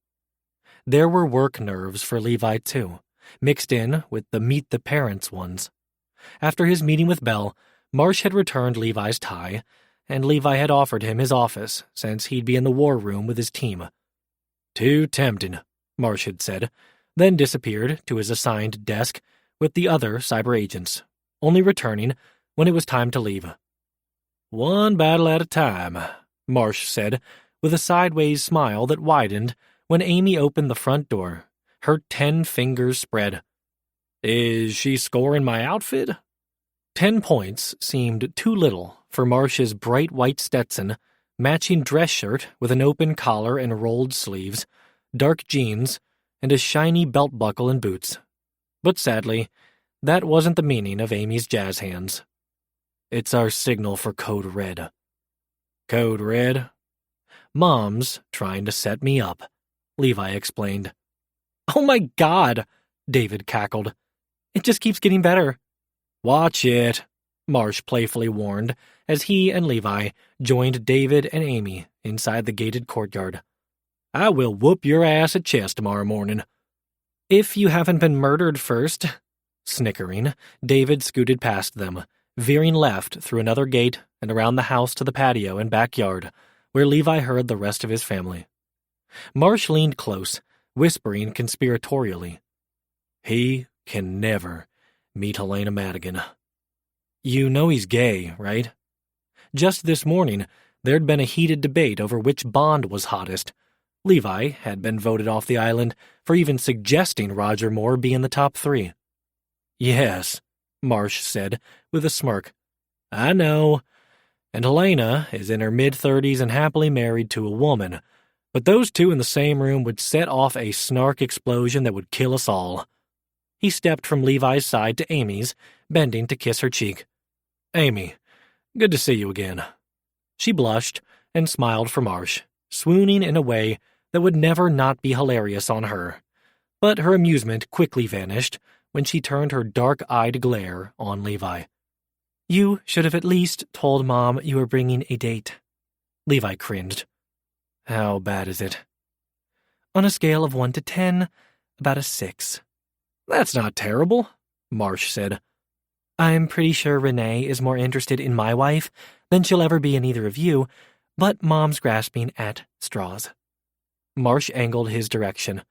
There were work nerves for Levi, too, mixed in with the meet the parents ones. After his meeting with Belle, Marsh had returned Levi's tie, and Levi had offered him his office since he'd be in the war room with his team. Too tempting, Marsh had said, then disappeared to his assigned desk with the other cyber agents, only returning when it was time to leave. One battle at a time, Marsh said, with a sideways smile that widened when Amy opened the front door, her 10 fingers spread. Is she scoring my outfit? 10 points seemed too little for Marsh's bright white Stetson, matching dress shirt with an open collar and rolled sleeves, dark jeans, and a shiny belt buckle and boots. But sadly, that wasn't the meaning of Amy's jazz hands. "It's our signal for Code Red." "Code Red?" "Mom's trying to set me up," Levi explained. "Oh my God," David cackled. "It just keeps getting better." "Watch it," Marsh playfully warned as he and Levi joined David and Amy inside the gated courtyard. "I will whoop your ass at chess tomorrow morning." "If you haven't been murdered first." Snickering, David scooted past them, veering left through another gate and around the house to the patio and backyard, where Levi heard the rest of his family. Marsh leaned close, whispering conspiratorially, "He can never meet Helena Madigan." "You know he's gay, right?" Just this morning, there'd been a heated debate over which Bond was hottest. Levi had been voted off the island for even suggesting Roger Moore be in the top 3. "Yes," Marsh said with a smirk. "I know. And Helena is in her mid-30s and happily married to a woman, but those two in the same room would set off a snark explosion that would kill us all." He stepped from Levi's side to Amy's, bending to kiss her cheek. "Amy, good to see you again." She blushed and smiled for Marsh, swooning in a way that would never not be hilarious on her. But her amusement quickly vanished when she turned her dark-eyed glare on Levi. "You should have at least told Mom you were bringing a date." Levi cringed. "How bad is it?" "On a scale of 1 to 10, about a 6. "That's not terrible," Marsh said. "I'm pretty sure Renee is more interested in my wife than she'll ever be in either of you, but Mom's grasping at straws." Marsh angled his direction.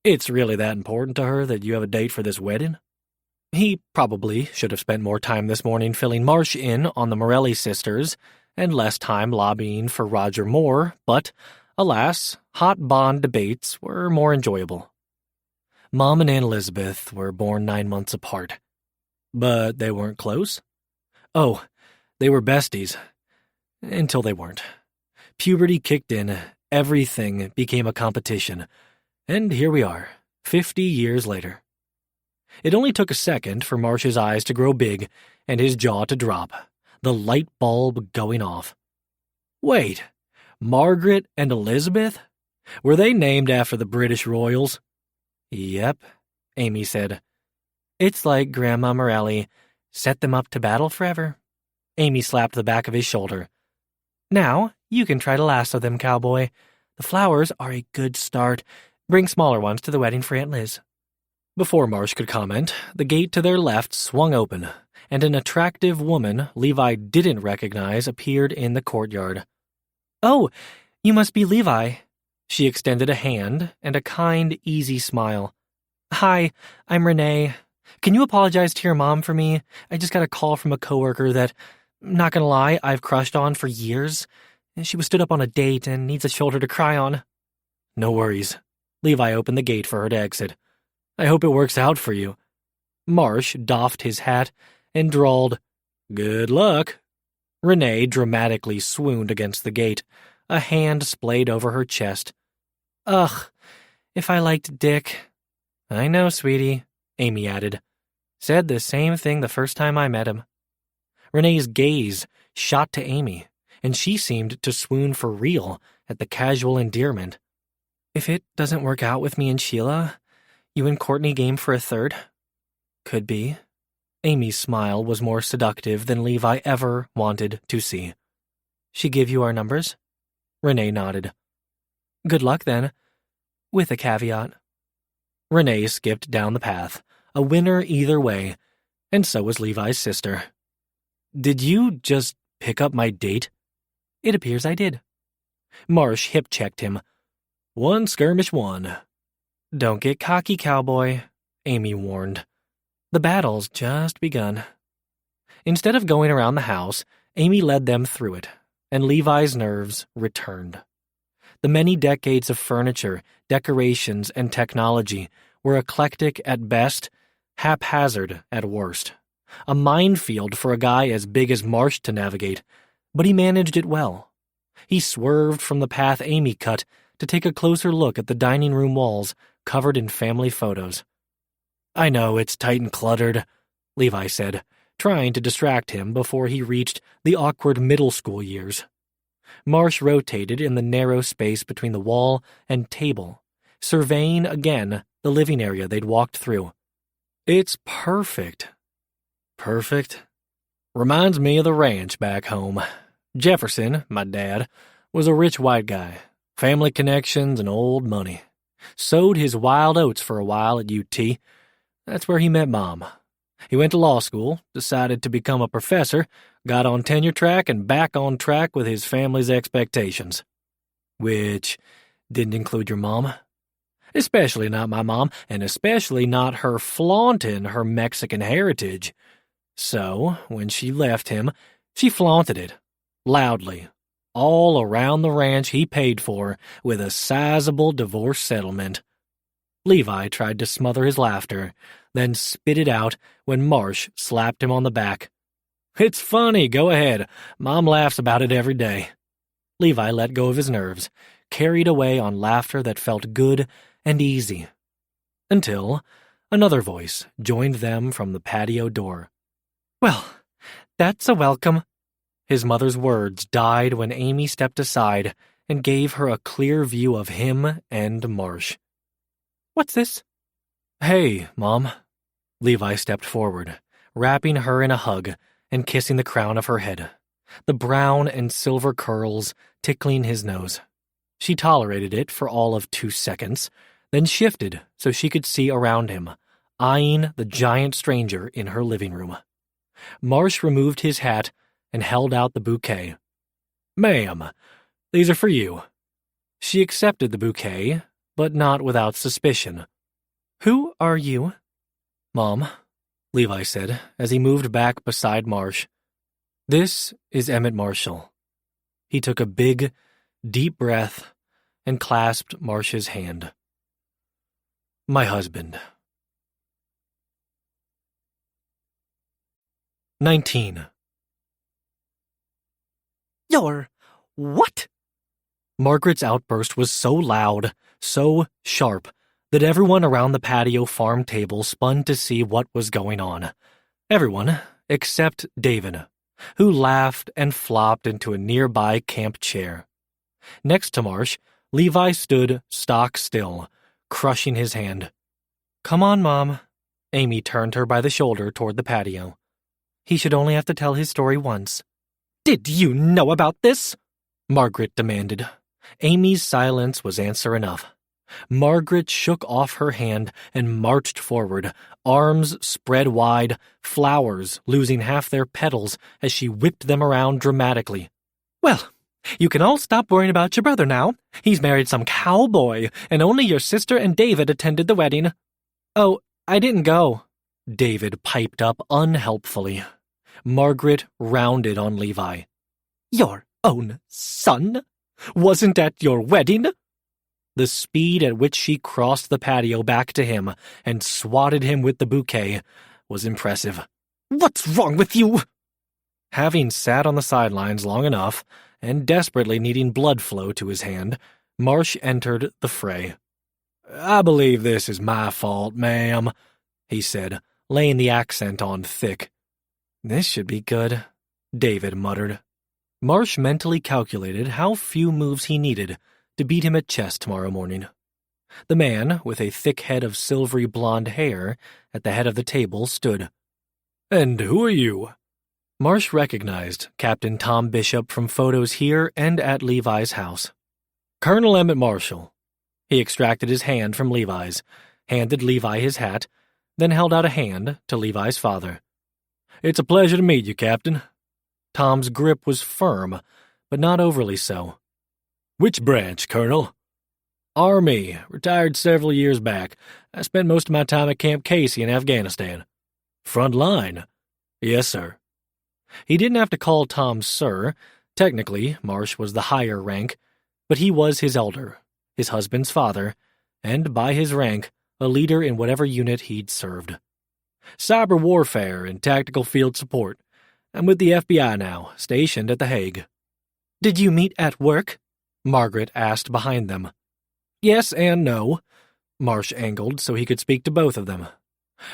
"It's really that important to her that you have a date for this wedding?" He probably should have spent more time this morning filling Marsh in on the Morelli sisters and less time lobbying for Roger Moore, but, alas, hot Bond debates were more enjoyable. Mom and Aunt Elizabeth were born 9 months apart. But they weren't close? Oh, they were besties. Until they weren't. Puberty kicked in, everything became a competition, and here we are, 50 years later. It only took a second for Marsh's eyes to grow big and his jaw to drop, the light bulb going off. Wait, Margaret and Elizabeth? Were they named after the British royals? Yep, Amy said. It's like Grandma Morelli set them up to battle forever. Amy slapped the back of his shoulder. Now, you can try to lasso them, cowboy. The flowers are a good start. Bring smaller ones to the wedding for Aunt Liz. Before Marsh could comment, the gate to their left swung open, and an attractive woman Levi didn't recognize appeared in the courtyard. Oh, you must be Levi. She extended a hand and a kind, easy smile. Hi, I'm Renee. Can you apologize to your mom for me? I just got a call from a coworker that, not gonna lie, I've crushed on for years. She was stood up on a date and needs a shoulder to cry on. No worries. Levi opened the gate for her to exit. I hope it works out for you. Marsh doffed his hat and drawled, Good luck. Renee dramatically swooned against the gate, a hand splayed over her chest. Ugh, if I liked Dick. I know, sweetie, Amy added. Said the same thing the first time I met him. Renee's gaze shot to Amy, and she seemed to swoon for real at the casual endearment. If it doesn't work out with me and Sheila, you and Courtney game for a third? Could be. Amy's smile was more seductive than Levi ever wanted to see. She give you our numbers? Renee nodded. Good luck, then. With a caveat. Renee skipped down the path, a winner either way, and so was Levi's sister. Did you just pick up my date? It appears I did. Marsh hip-checked him. One skirmish won. Don't get cocky, cowboy, Amy warned. The battle's just begun. Instead of going around the house, Amy led them through it, and Levi's nerves returned. The many decades of furniture, decorations, and technology were eclectic at best, haphazard at worst, A minefield for a guy as big as Marsh to navigate, but he managed it well. He swerved from the path Amy cut to take a closer look at the dining room walls covered in family photos. "I know it's tight and cluttered," Levi said, trying to distract him before he reached the awkward middle school years. Marsh rotated in the narrow space between the wall and table, surveying again the living area they'd walked through. "It's perfect." "Perfect? Reminds me of the ranch back home. Jefferson, my dad, was a rich white guy, family connections and old money. Sowed his wild oats for a while at UT. That's where he met Mom. He went to law school, decided to become a professor, got on tenure track and back on track with his family's expectations." "Which didn't include your mom?" "Especially not my mom, and especially not her flaunting her Mexican heritage. So, when she left him, she flaunted it, loudly, all around the ranch he paid for, with a sizable divorce settlement." Levi tried to smother his laughter, then spit it out when Marsh slapped him on the back. "It's funny, go ahead. Mom laughs about it every day." Levi let go of his nerves, carried away on laughter that felt good and easy. Until another voice joined them from the patio door. "Well, that's a welcome." His mother's words died when Amy stepped aside and gave her a clear view of him and Marsh. "What's this?" "Hey, Mom." Levi stepped forward, wrapping her in a hug and kissing the crown of her head, the brown and silver curls tickling his nose. She tolerated it for all of 2 seconds, then shifted so she could see around him, eyeing the giant stranger in her living room. Marsh removed his hat and held out the bouquet. "Ma'am, these are for you." She accepted the bouquet, but not without suspicion. "Who are you?" "Mom," Levi said as he moved back beside Marsh. "This is Emmett Marshall." He took a big, deep breath and clasped Marsh's hand. "My husband." 19. "You're what?" Margaret's outburst was so loud, so sharp, that everyone around the patio farm table spun to see what was going on. Everyone except David, who laughed and flopped into a nearby camp chair. Next to Marsh, Levi stood stock still, crushing his hand. "Come on, Mom." Amy turned her by the shoulder toward the patio. "He should only have to tell his story once." "Did you know about this?" Margaret demanded. Amy's silence was answer enough. Margaret shook off her hand and marched forward, arms spread wide, flowers losing half their petals as she whipped them around dramatically. "Well, you can all stop worrying about your brother now. He's married some cowboy, and only your sister and David attended the wedding." "Oh, I didn't go," David piped up unhelpfully. Margaret rounded on Levi. "Your own son wasn't at your wedding?" The speed at which she crossed the patio back to him and swatted him with the bouquet was impressive. "What's wrong with you?" Having sat on the sidelines long enough, and desperately needing blood flow to his hand, Marsh entered the fray. "I believe this is my fault, ma'am," he said, laying the accent on thick. "This should be good," David muttered. Marsh mentally calculated how few moves he needed to beat him at chess tomorrow morning. The man, with a thick head of silvery blonde hair, at the head of the table stood. "And who are you?" Marsh recognized Captain Tom Bishop from photos here and at Levi's house. "Colonel Emmett Marshall." He extracted his hand from Levi's, handed Levi his hat, then held out a hand to Levi's father. "It's a pleasure to meet you, Captain." Tom's grip was firm, but not overly so. "Which branch, Colonel?" "Army. Retired several years back. I spent most of my time at Camp Casey in Afghanistan." "Front line?" "Yes, sir." He didn't have to call Tom sir. Technically, Marsh was the higher rank, but he was his elder, his husband's father, and by his rank, a leader in whatever unit he'd served. Cyber warfare and tactical field support. I'm with the FBI now, stationed at The Hague. Did you meet at work? Margaret asked behind them. Yes and no. Marsh angled so he could speak to both of them.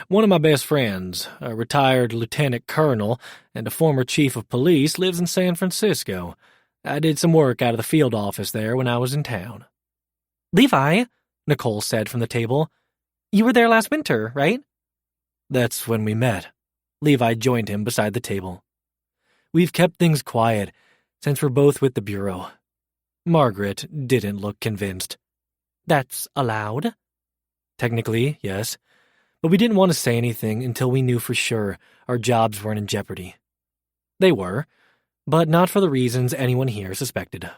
One of my best friends, a retired lieutenant colonel and a former chief of police, lives in San Francisco. I did some work out of the field office there when I was in town. Levi, Nicole said from the table. You were there last winter, right? That's when we met. Levi joined him beside the table. We've kept things quiet since we're both with the Bureau. Margaret didn't look convinced. That's allowed? Technically, yes, but we didn't want to say anything until we knew for sure our jobs weren't in jeopardy. They were, but not for the reasons anyone here suspected.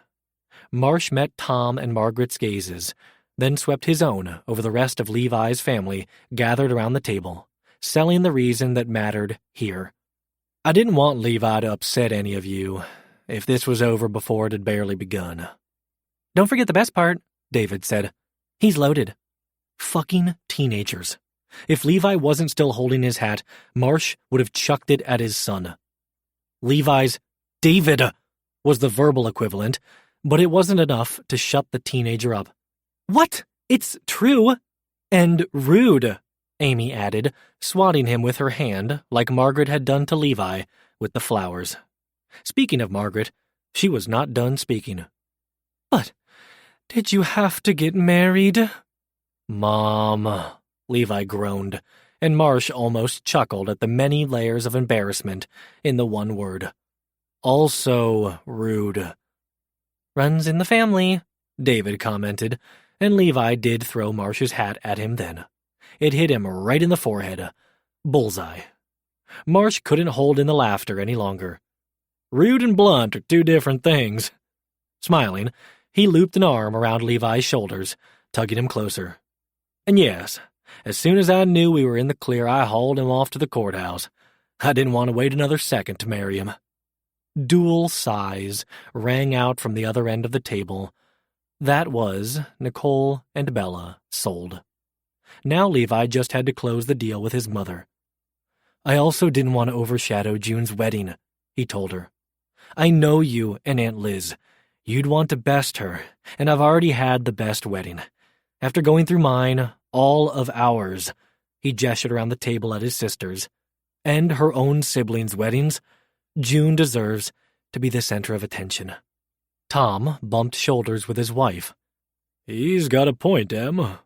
Marsh met Tom and Margaret's gazes, then swept his own over the rest of Levi's family gathered around the table, selling the reason that mattered here. I didn't want Levi to upset any of you if this was over before it had barely begun. Don't forget the best part, David said. He's loaded. Fucking teenagers. If Levi wasn't still holding his hat, Marsh would have chucked it at his son. Levi's David was the verbal equivalent, but it wasn't enough to shut the teenager up. What? It's true. And rude, Amy added, swatting him with her hand like Margaret had done to Levi with the flowers. Speaking of Margaret, she was not done speaking. But did you have to get married? Mom, Levi groaned, and Marsh almost chuckled at the many layers of embarrassment in the one word. Also rude. Runs in the family, David commented, and Levi did throw Marsh's hat at him then. It hit him right in the forehead. Bullseye. Marsh couldn't hold in the laughter any longer. Rude and blunt are two different things. Smiling, he looped an arm around Levi's shoulders, tugging him closer. And yes, as soon as I knew we were in the clear, I hauled him off to the courthouse. I didn't want to wait another second to marry him. Dual sighs rang out from the other end of the table. That was Nicole and Bella sold. Now Levi just had to close the deal with his mother. I also didn't want to overshadow June's wedding, he told her. I know you and Aunt Liz. You'd want to best her, and I've already had the best wedding. After going through mine, all of ours, he gestured around the table at his sisters, and her own siblings' weddings, June deserves to be the center of attention. Tom bumped shoulders with his wife. He's got a point, Em.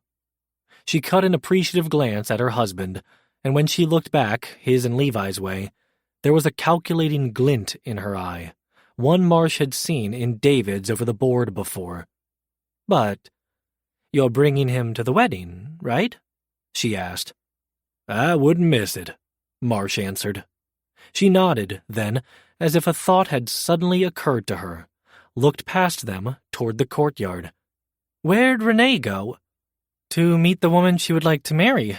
She cut an appreciative glance at her husband, and when she looked back, his and Levi's way, there was a calculating glint in her eye, one Marsh had seen in David's over the board before. But you're bringing him to the wedding, right? She asked. I wouldn't miss it, Marsh answered. She nodded, then, as if a thought had suddenly occurred to her, looked past them toward the courtyard. Where'd Renee go? To meet the woman she would like to marry,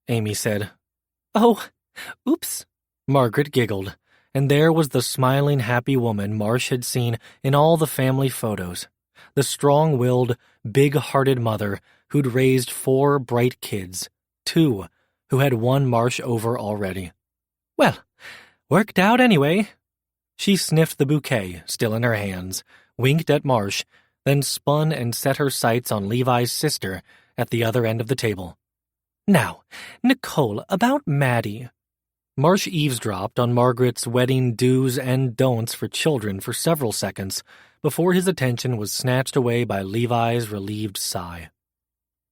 Amy said. Oh, oops, Margaret giggled, and there was the smiling, happy woman Marsh had seen in all the family photos, the strong-willed, big-hearted mother who'd raised 4 bright kids, 2 who had won Marsh over already. Well, worked out anyway. She sniffed the bouquet, still in her hands, winked at Marsh, then spun and set her sights on Levi's sister at the other end of the table. Now, Nicole, about Maddie. Marsh eavesdropped on Margaret's wedding do's and don'ts for children for several seconds before his attention was snatched away by Levi's relieved sigh.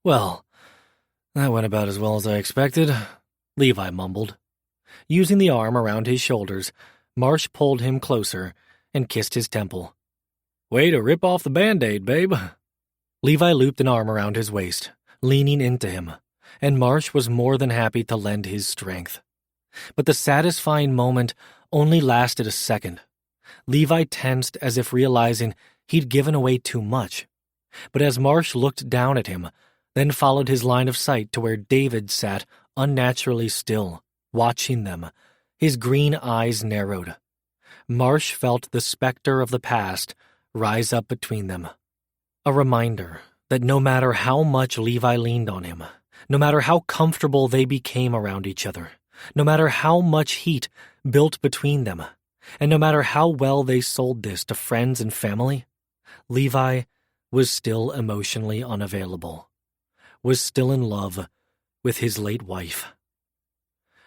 Well, that went about as well as I expected, Levi mumbled. Using the arm around his shoulders, Marsh pulled him closer and kissed his temple. Way to rip off the Band-Aid, babe. Levi looped an arm around his waist, leaning into him, and Marsh was more than happy to lend his strength. But the satisfying moment only lasted a second. Levi tensed as if realizing he'd given away too much. But as Marsh looked down at him, then followed his line of sight to where David sat unnaturally still, watching them, his green eyes narrowed. Marsh felt the specter of the past rise up between them. A reminder that no matter how much Levi leaned on him, no matter how comfortable they became around each other, No matter how much heat built between them, and no matter how well they sold this to friends and family, Levi was still emotionally unavailable, was still in love with his late wife.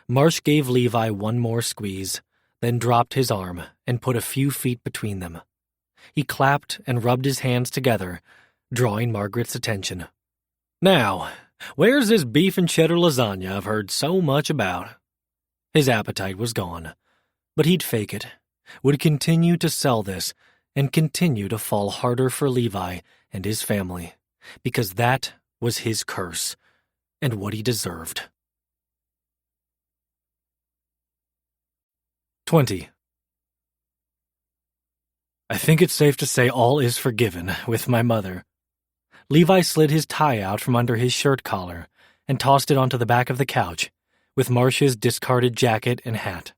Marsh gave Levi one more squeeze, then dropped his arm and put a few feet between them. He clapped and rubbed his hands together, drawing Margaret's attention. "Now, where's this beef and cheddar lasagna I've heard so much about?" His appetite was gone, but he'd fake it, would continue to sell this, and continue to fall harder for Levi and his family, because that was his curse and what he deserved. 20. I think it's safe to say all is forgiven with my mother. Levi slid his tie out from under his shirt collar and tossed it onto the back of the couch, with Marsh's discarded jacket and hat.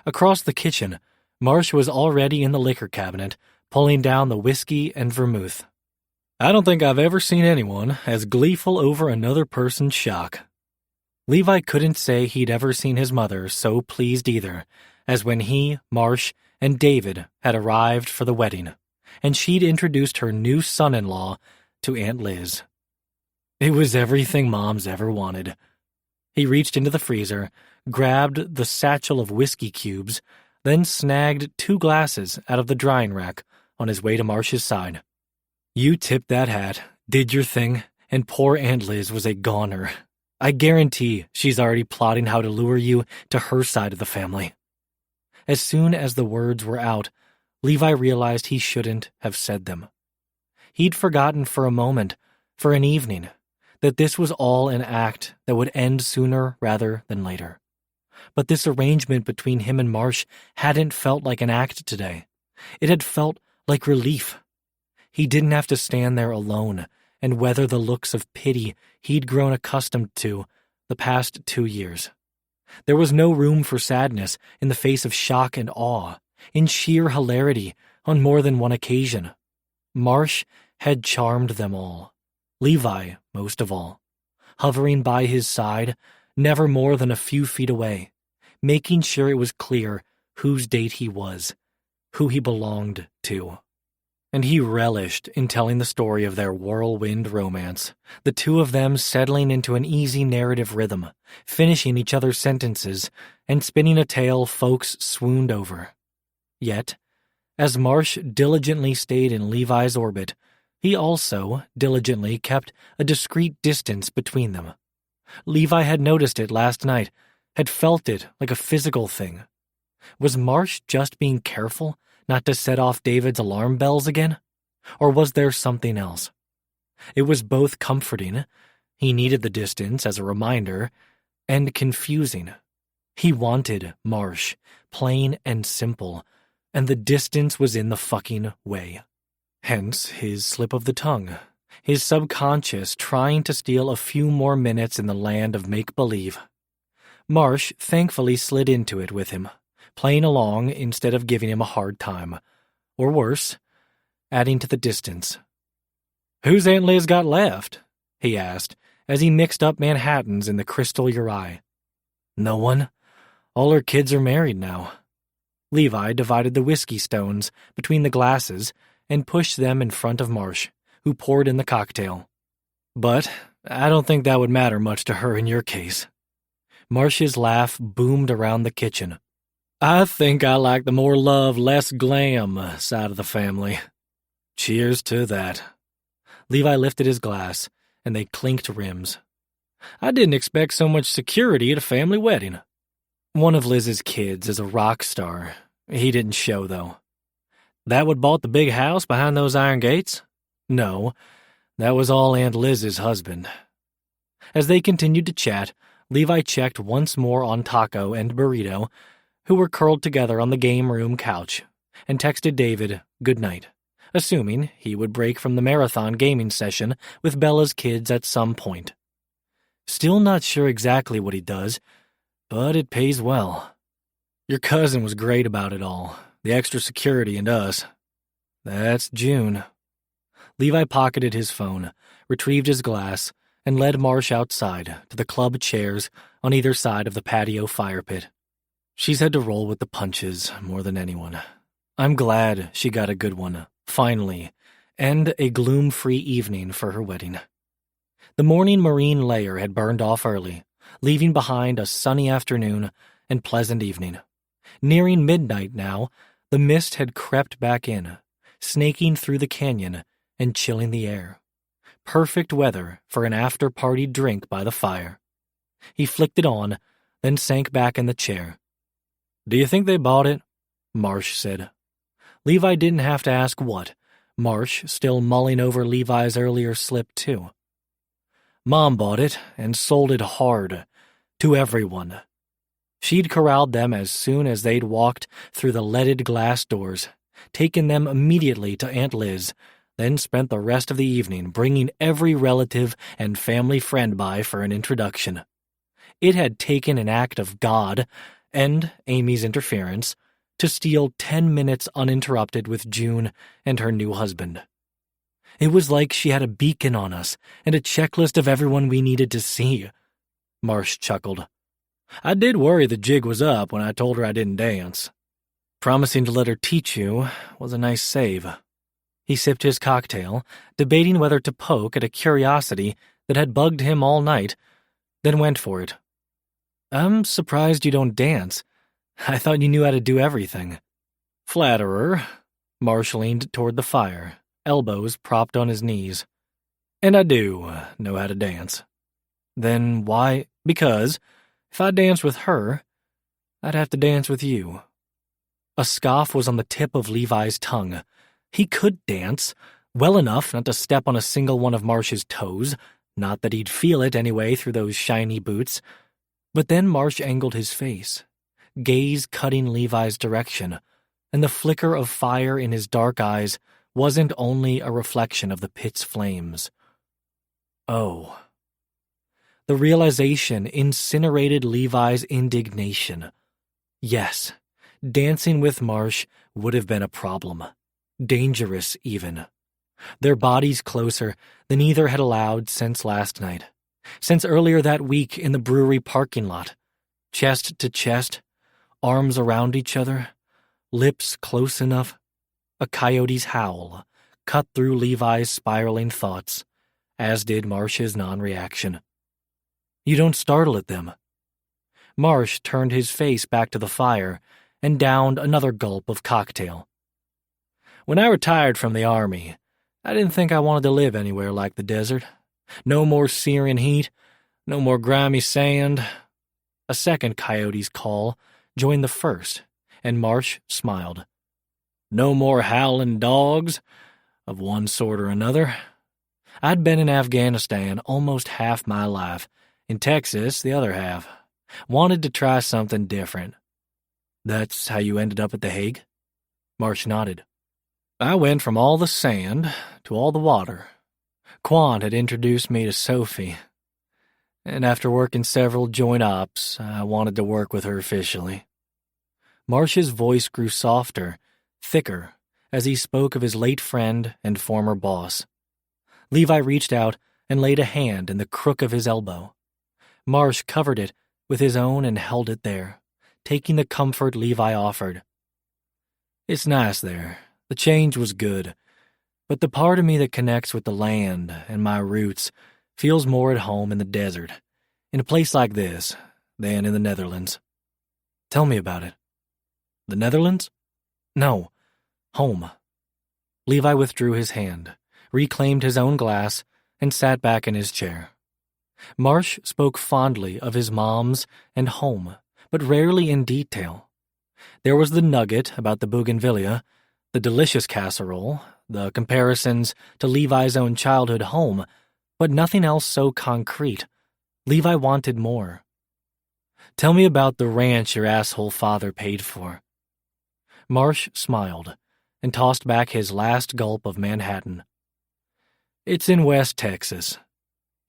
Across the kitchen, Marsh was already in the liquor cabinet, pulling down the whiskey and vermouth. I don't think I've ever seen anyone as gleeful over another person's shock. Levi couldn't say he'd ever seen his mother so pleased either, as when he, Marsh, and David had arrived for the wedding, and she'd introduced her new son-in-law to Aunt Liz. It was everything Mom's ever wanted. He reached into the freezer, grabbed the satchel of whiskey cubes, then snagged 2 glasses out of the drying rack on his way to Marsh's side. You tipped that hat, did your thing, and poor Aunt Liz was a goner. I guarantee she's already plotting how to lure you to her side of the family. As soon as the words were out, Levi realized he shouldn't have said them. He'd forgotten for a moment, for an evening, that this was all an act that would end sooner rather than later. But this arrangement between him and Marsh hadn't felt like an act today. It had felt like relief. He didn't have to stand there alone and weather the looks of pity he'd grown accustomed to the past 2 years. There was no room for sadness in the face of shock and awe, in sheer hilarity on more than one occasion. Marsh had charmed them all, Levi most of all, hovering by his side, never more than a few feet away, making sure it was clear whose date he was, who he belonged to. And he relished in telling the story of their whirlwind romance, the two of them settling into an easy narrative rhythm, finishing each other's sentences, and spinning a tale folks swooned over. Yet, as Marsh diligently stayed in Levi's orbit, he also diligently kept a discreet distance between them. Levi had noticed it last night, had felt it like a physical thing. Was Marsh just being careful not to set off David's alarm bells again? Or was there something else? It was both comforting, he needed the distance as a reminder, and confusing. He wanted Marsh, plain and simple, and the distance was in the fucking way. Hence his slip of the tongue, his subconscious trying to steal a few more minutes in the land of make-believe. Marsh thankfully slid into it with him, playing along instead of giving him a hard time, or worse, adding to the distance. "Who's Aunt Liz got left?" he asked, as he mixed up Manhattans in the crystal Uri. "No one. All her kids are married now." Levi divided the whiskey stones between the glasses and pushed them in front of Marsh, who poured in the cocktail. "But I don't think that would matter much to her in your case." Marsh's laugh boomed around the kitchen. "I think I like the more love, less glam side of the family." "Cheers to that." Levi lifted his glass, and they clinked rims. "I didn't expect so much security at a family wedding." One of Liz's kids is a rock star. He didn't show, though. "That what bought the big house behind those iron gates?" "No, that was all Aunt Liz's husband." As they continued to chat, Levi checked once more on Taco and Burrito, who were curled together on the game room couch, and texted David good night, assuming he would break from the marathon gaming session with Bella's kids at some point. Still not sure exactly what he does, but it pays well. "Your cousin was great about it all, the extra security and us." "That's June." Levi pocketed his phone, retrieved his glass, and led Marsh outside to the club chairs on either side of the patio fire pit. She's had to roll with the punches more than anyone. I'm glad she got a good one, finally, and a gloom-free evening for her wedding. The morning marine layer had burned off early, leaving behind a sunny afternoon and pleasant evening. Nearing midnight now, the mist had crept back in, snaking through the canyon and chilling the air. Perfect weather for an after-party drink by the fire. He flicked it on, then sank back in the chair. "Do you think they bought it?" Marsh said. Levi didn't have to ask what, Marsh still mulling over Levi's earlier slip too. Mom bought it and sold it hard, to everyone. She'd corralled them as soon as they'd walked through the leaded glass doors, taken them immediately to Aunt Liz, then spent the rest of the evening bringing every relative and family friend by for an introduction. It had taken an act of God, and Amy's interference, to steal 10 minutes uninterrupted with June and her new husband. It was like she had a beacon on us and a checklist of everyone we needed to see. Marsh chuckled. I did worry the jig was up when I told her I didn't dance. Promising to let her teach you was a nice save. He sipped his cocktail, debating whether to poke at a curiosity that had bugged him all night, then went for it. I'm surprised you don't dance. I thought you knew how to do everything. Flatterer. Marsh leaned toward the fire, elbows propped on his knees. And I do know how to dance. Then why? Because if I danced with her, I'd have to dance with you. A scoff was on the tip of Levi's tongue. He could dance, well enough not to step on a single one of Marsh's toes, not that he'd feel it anyway through those shiny boots. But then Marsh angled his face, gaze cutting Levi's direction, and the flicker of fire in his dark eyes wasn't only a reflection of the pit's flames. Oh. The realization incinerated Levi's indignation. Yes, dancing with Marsh would have been a problem. Dangerous, even. Their bodies closer than either had allowed since last night. Since earlier that week in the brewery parking lot. Chest to chest, arms around each other, lips close enough. A coyote's howl cut through Levi's spiraling thoughts, as did Marsh's non-reaction. You don't startle at them. Marsh turned his face back to the fire and downed another gulp of cocktail. When I retired from the army, I didn't think I wanted to live anywhere like the desert. No more searing heat, no more grimy sand. A second coyote's call joined the first, and Marsh smiled. No more howling dogs, of one sort or another. I'd been in Afghanistan almost half my life, in Texas the other half. Wanted to try something different. That's how you ended up at The Hague? Marsh nodded. I went from all the sand to all the water. Quan had introduced me to Sophie, and after working several joint ops, I wanted to work with her officially. Marsh's voice grew softer, thicker, as he spoke of his late friend and former boss. Levi reached out and laid a hand in the crook of his elbow. Marsh covered it with his own and held it there, taking the comfort Levi offered. It's nice there. The change was good. But the part of me that connects with the land and my roots feels more at home in the desert, in a place like this, than in the Netherlands. Tell me about it. The Netherlands? No. Home. Levi withdrew his hand, reclaimed his own glass, and sat back in his chair. Marsh spoke fondly of his mom's and home, but rarely in detail. There was the nugget about the bougainvillea, the delicious casserole, the comparisons to Levi's own childhood home, but nothing else so concrete. Levi wanted more. Tell me about the ranch your asshole father paid for. Marsh smiled and tossed back his last gulp of Manhattan. It's in West Texas.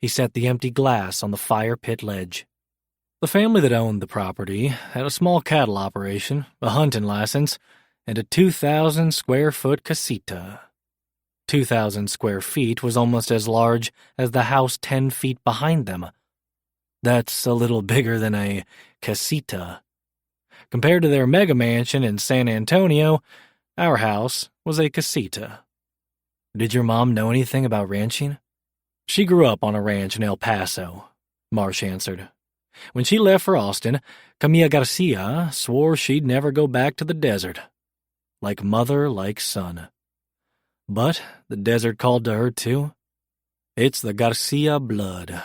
He set the empty glass on the fire pit ledge. The family that owned the property had a small cattle operation, a hunting license, and a 2,000-square-foot casita. 2,000 square feet was almost as large as the house 10 feet behind them. That's a little bigger than a casita. Compared to their mega mansion in San Antonio, our house was a casita. Did your mom know anything about ranching? She grew up on a ranch in El Paso, Marsh answered. When she left for Austin, Camilla Garcia swore she'd never go back to the desert. Like mother, like son. But the desert called to her too. It's the Garcia blood.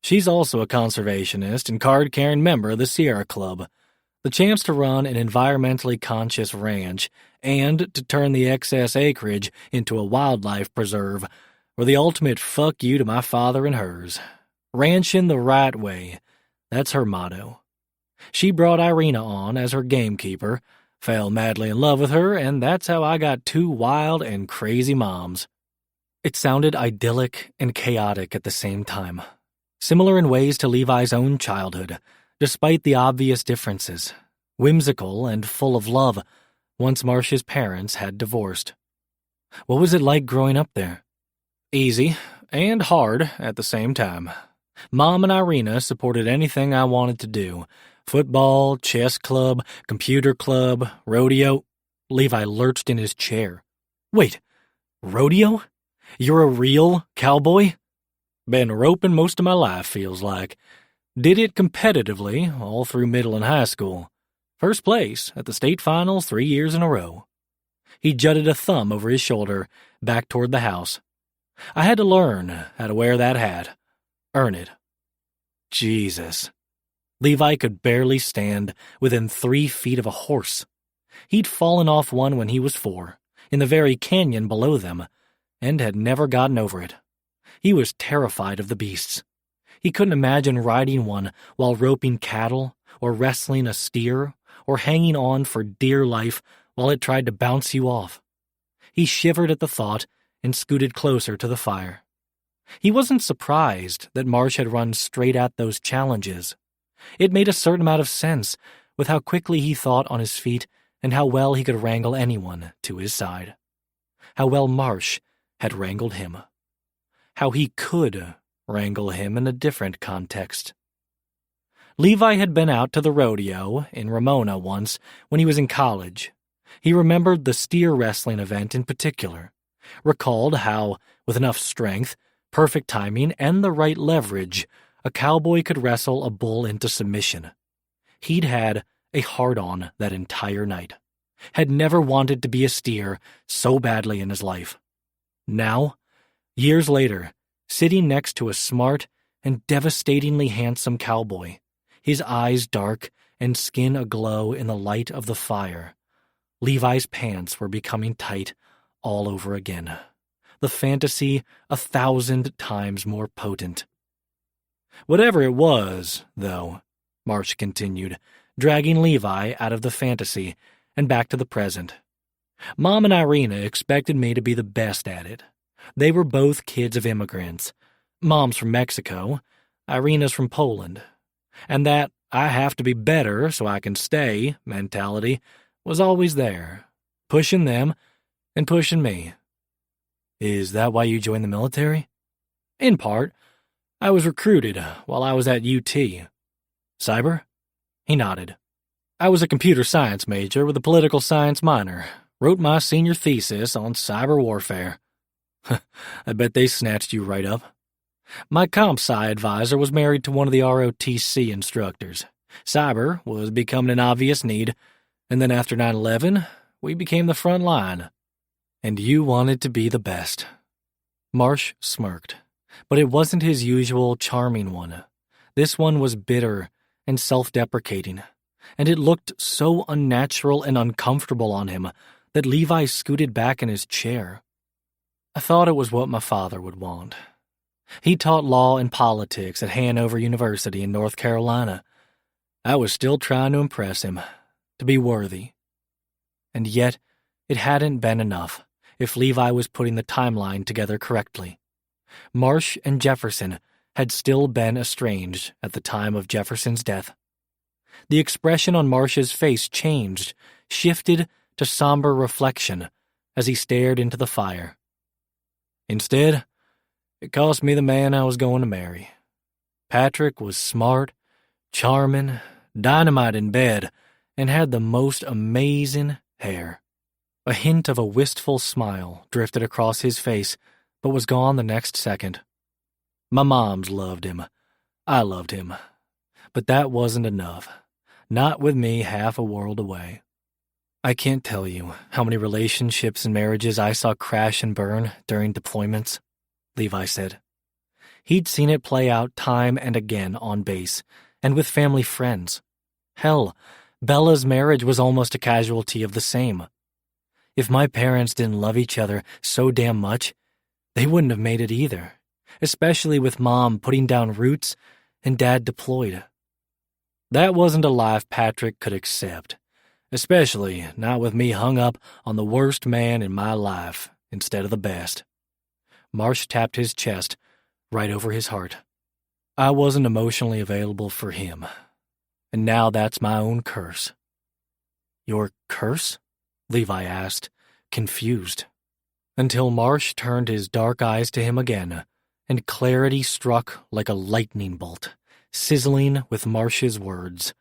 She's also a conservationist and card-carrying member of the Sierra Club. The chance to run an environmentally conscious ranch and to turn the excess acreage into a wildlife preserve were the ultimate fuck you to my father and hers. Ranching the right way, that's her motto. She brought Irina on as her gamekeeper, fell madly in love with her, and that's how I got two wild and crazy moms. It sounded idyllic and chaotic at the same time, similar in ways to Levi's own childhood, despite the obvious differences, whimsical and full of love, once Marsh's parents had divorced. What was it like growing up there? Easy and hard at the same time. Mom and Irina supported anything I wanted to do. Football, chess club, computer club, rodeo. Levi lurched in his chair. Wait, rodeo? You're a real cowboy? Been roping most of my life, feels like. Did it competitively all through middle and high school. First place at the state finals 3 years in a row. He jutted a thumb over his shoulder, back toward the house. I had to learn how to wear that hat. Earn it. Jesus. Levi could barely stand within 3 feet of a horse. He'd fallen off one when he was 4, in the very canyon below them, and had never gotten over it. He was terrified of the beasts. He couldn't imagine riding one while roping cattle, or wrestling a steer, or hanging on for dear life while it tried to bounce you off. He shivered at the thought and scooted closer to the fire. He wasn't surprised that Marsh had run straight at those challenges. It made a certain amount of sense with how quickly he thought on his feet and how well he could wrangle anyone to his side. How well Marsh had wrangled him. How he could wrangle him in a different context. Levi had been out to the rodeo in Ramona once when he was in college. He remembered the steer wrestling event in particular, recalled how, with enough strength, perfect timing, and the right leverage, a cowboy could wrestle a bull into submission. He'd had a hard-on that entire night, had never wanted to be a steer so badly in his life. Now, years later, sitting next to a smart and devastatingly handsome cowboy, his eyes dark and skin aglow in the light of the fire, Levi's pants were becoming tight all over again. The fantasy 1,000 times more potent. Whatever it was, though, Marsh continued, dragging Levi out of the fantasy and back to the present. Mom and Irina expected me to be the best at it. They were both kids of immigrants. Mom's from Mexico, Irina's from Poland. And that I have to be better so I can stay mentality was always there, pushing them and pushing me. Is that why you joined the military? In part. I was recruited while I was at UT. Cyber? He nodded. I was a computer science major with a political science minor. Wrote my senior thesis on cyber warfare. I bet they snatched you right up. My comp sci advisor was married to one of the ROTC instructors. Cyber was becoming an obvious need, and then after 9/11, we became the front line. And you wanted to be the best. Marsh smirked, but it wasn't his usual charming one. This one was bitter and self-deprecating, and it looked so unnatural and uncomfortable on him that Levi scooted back in his chair. I thought it was what my father would want. He taught law and politics at Hanover University in North Carolina. I was still trying to impress him, to be worthy. And yet, it hadn't been enough if Levi was putting the timeline together correctly. Marsh and Jefferson had still been estranged at the time of Jefferson's death. The expression on Marsh's face changed, shifted to somber reflection as he stared into the fire. Instead, it cost me the man I was going to marry. Patrick was smart, charming, dynamite in bed, and had the most amazing hair. A hint of a wistful smile drifted across his face, but was gone the next second. My moms loved him. I loved him. But that wasn't enough. Not with me half a world away. I can't tell you how many relationships and marriages I saw crash and burn during deployments, Levi said. He'd seen it play out time and again on base, and with family friends. Hell, Bella's marriage was almost a casualty of the same. If my parents didn't love each other so damn much, they wouldn't have made it either, especially with Mom putting down roots and Dad deployed. That wasn't a life Patrick could accept, especially not with me hung up on the worst man in my life instead of the best. Marsh tapped his chest right over his heart. I wasn't emotionally available for him, and now that's my own curse. Your curse? Levi asked, confused, until Marsh turned his dark eyes to him again, and clarity struck like a lightning bolt, sizzling with Marsh's words.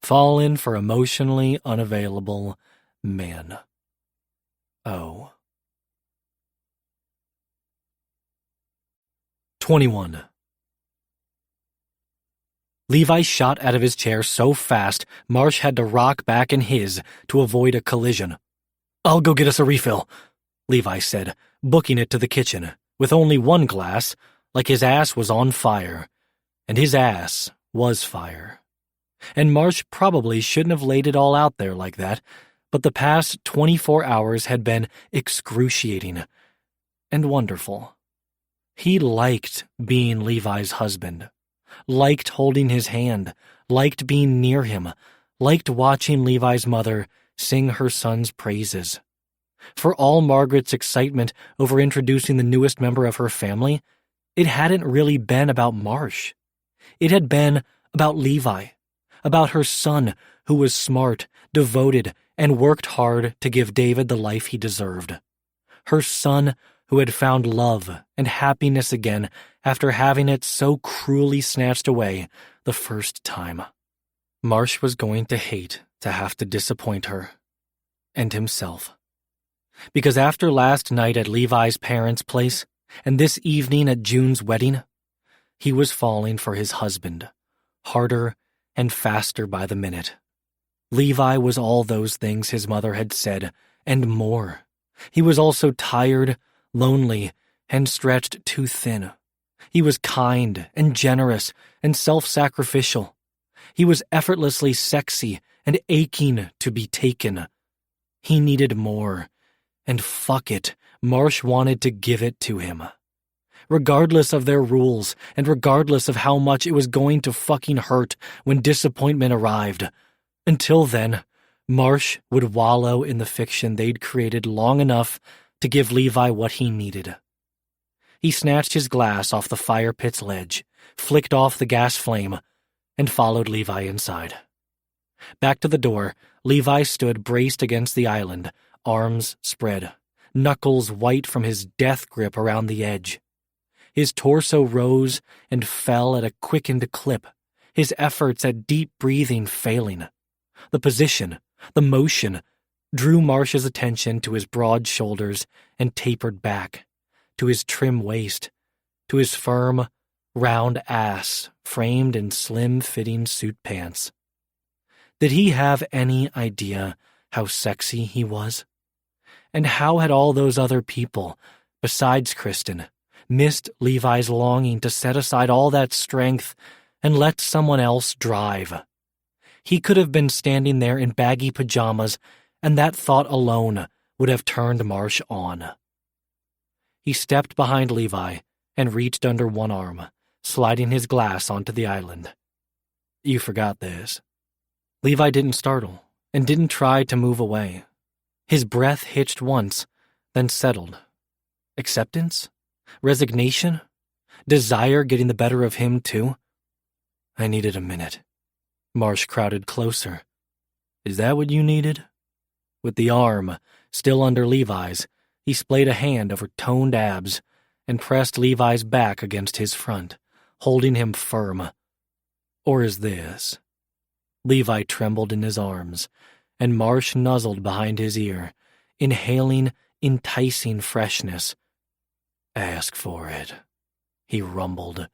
Fallen for emotionally unavailable men. Oh. 21. Levi shot out of his chair so fast, Marsh had to rock back in his to avoid a collision. I'll go get us a refill, Levi said, booking it to the kitchen, with only one glass, like his ass was on fire. And his ass was fire. And Marsh probably shouldn't have laid it all out there like that, but the past 24 hours had been excruciating and wonderful. He liked being Levi's husband, liked holding his hand, liked being near him, liked watching Levi's mother sing her son's praises. For all Margaret's excitement over introducing the newest member of her family, it hadn't really been about Marsh. It had been about Levi, about her son who was smart, devoted, and worked hard to give David the life he deserved. Her son who had found love and happiness again after having it so cruelly snatched away the first time. Marsh was going to hate to have to disappoint her, and himself. Because after last night at Levi's parents' place, and this evening at June's wedding, he was falling for his husband, harder and faster by the minute. Levi was all those things his mother had said, and more. He was also tired, lonely, and stretched too thin. He was kind and generous and self-sacrificial. He was effortlessly sexy and aching to be taken. He needed more, and fuck it, Marsh wanted to give it to him. Regardless of their rules, and regardless of how much it was going to fucking hurt when disappointment arrived. Until then, Marsh would wallow in the fiction they'd created long enough to give Levi what he needed. He snatched his glass off the fire pit's ledge, flicked off the gas flame, and followed Levi inside. Back to the door, Levi stood braced against the island, arms spread, knuckles white from his death grip around the edge. His torso rose and fell at a quickened clip, his efforts at deep breathing failing. The position, the motion, drew Marsh's attention to his broad shoulders and tapered back, to his trim waist, to his firm, round ass framed in slim-fitting suit pants. Did he have any idea how sexy he was? And how had all those other people, besides Kristen, missed Levi's longing to set aside all that strength and let someone else drive? He could have been standing there in baggy pajamas, and that thought alone would have turned Marsh on. He stepped behind Levi and reached under one arm, sliding his glass onto the island. You forgot this. Levi didn't startle and didn't try to move away. His breath hitched once, then settled. Acceptance? Resignation? Desire getting the better of him, too? I needed a minute. Marsh crowded closer. Is that what you needed? With the arm still under Levi's, He splayed a hand over toned abs and pressed Levi's back against his front, holding him firm. Or is this? Levi trembled in his arms, and Marsh nuzzled behind his ear, inhaling enticing freshness. Ask for it, he rumbled,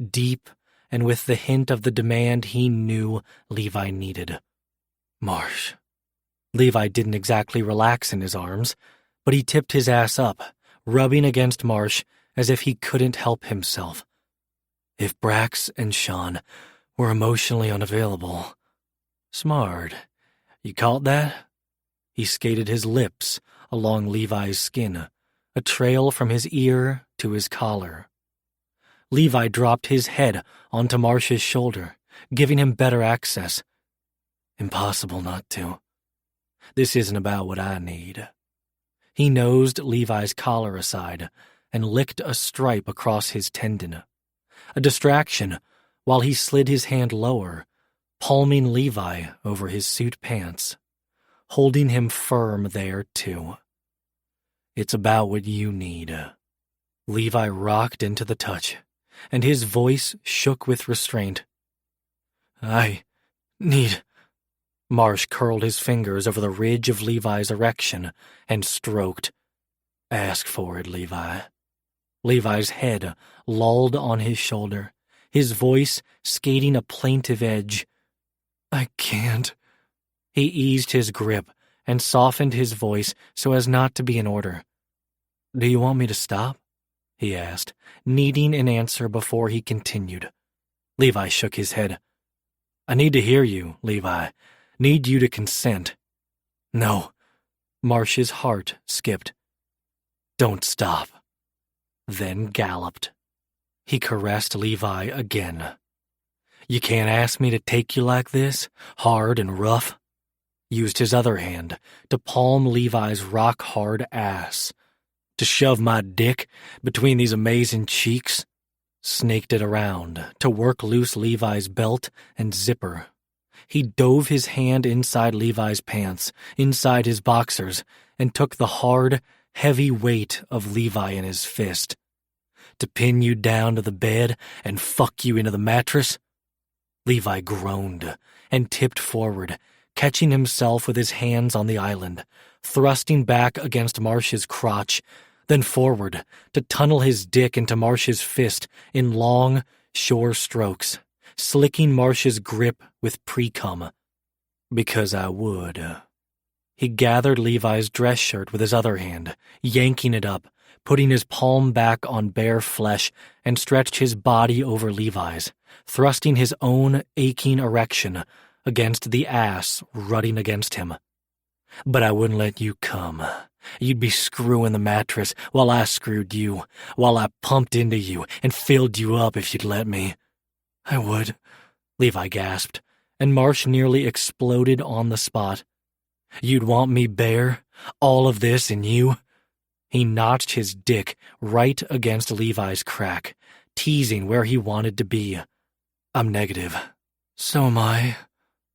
deep and with the hint of the demand he knew Levi needed. Marsh. Levi didn't exactly relax in his arms, but he tipped his ass up, rubbing against Marsh as if he couldn't help himself. If Brax and Sean were emotionally unavailable. Smart. You caught that? He skated his lips along Levi's skin, a trail from his ear to his collar. Levi dropped his head onto Marsh's shoulder, giving him better access. Impossible not to. This isn't about what I need. He nosed Levi's collar aside and licked a stripe across his tendon. A distraction while he slid his hand lower, palming Levi over his suit pants, holding him firm there too. It's about what you need. Levi rocked into the touch, and his voice shook with restraint. I need... Marsh curled his fingers over the ridge of Levi's erection and stroked. Ask for it, Levi. Levi's head lolled on his shoulder, his voice skating a plaintive edge. I can't. He eased his grip and softened his voice so as not to be in order. Do you want me to stop? He asked, needing an answer before he continued. Levi shook his head. I need to hear you, Levi. Need you to consent. No. Marsh's heart skipped. Don't stop. Then galloped. He caressed Levi again. You can't ask me to take you like this, hard and rough. Used his other hand to palm Levi's rock-hard ass. To shove my dick between these amazing cheeks. Snaked it around to work loose Levi's belt and zipper. He dove his hand inside Levi's pants, inside his boxers, and took the hard, heavy weight of Levi in his fist. To pin you down to the bed and fuck you into the mattress? Levi groaned and tipped forward, catching himself with his hands on the island, thrusting back against Marsh's crotch, then forward to tunnel his dick into Marsh's fist in long, sure strokes, slicking Marsh's grip with pre-cum. Because I would. He gathered Levi's dress shirt with his other hand, yanking it up, putting his palm back on bare flesh, and stretched his body over Levi's, thrusting his own aching erection against the ass rutting against him. But I wouldn't let you come. You'd be screwing the mattress while I screwed you, while I pumped into you and filled you up if you'd let me. I would, Levi gasped, and Marsh nearly exploded on the spot. You'd want me bare? All of this in you? He notched his dick right against Levi's crack, teasing where he wanted to be. I'm negative. So am I,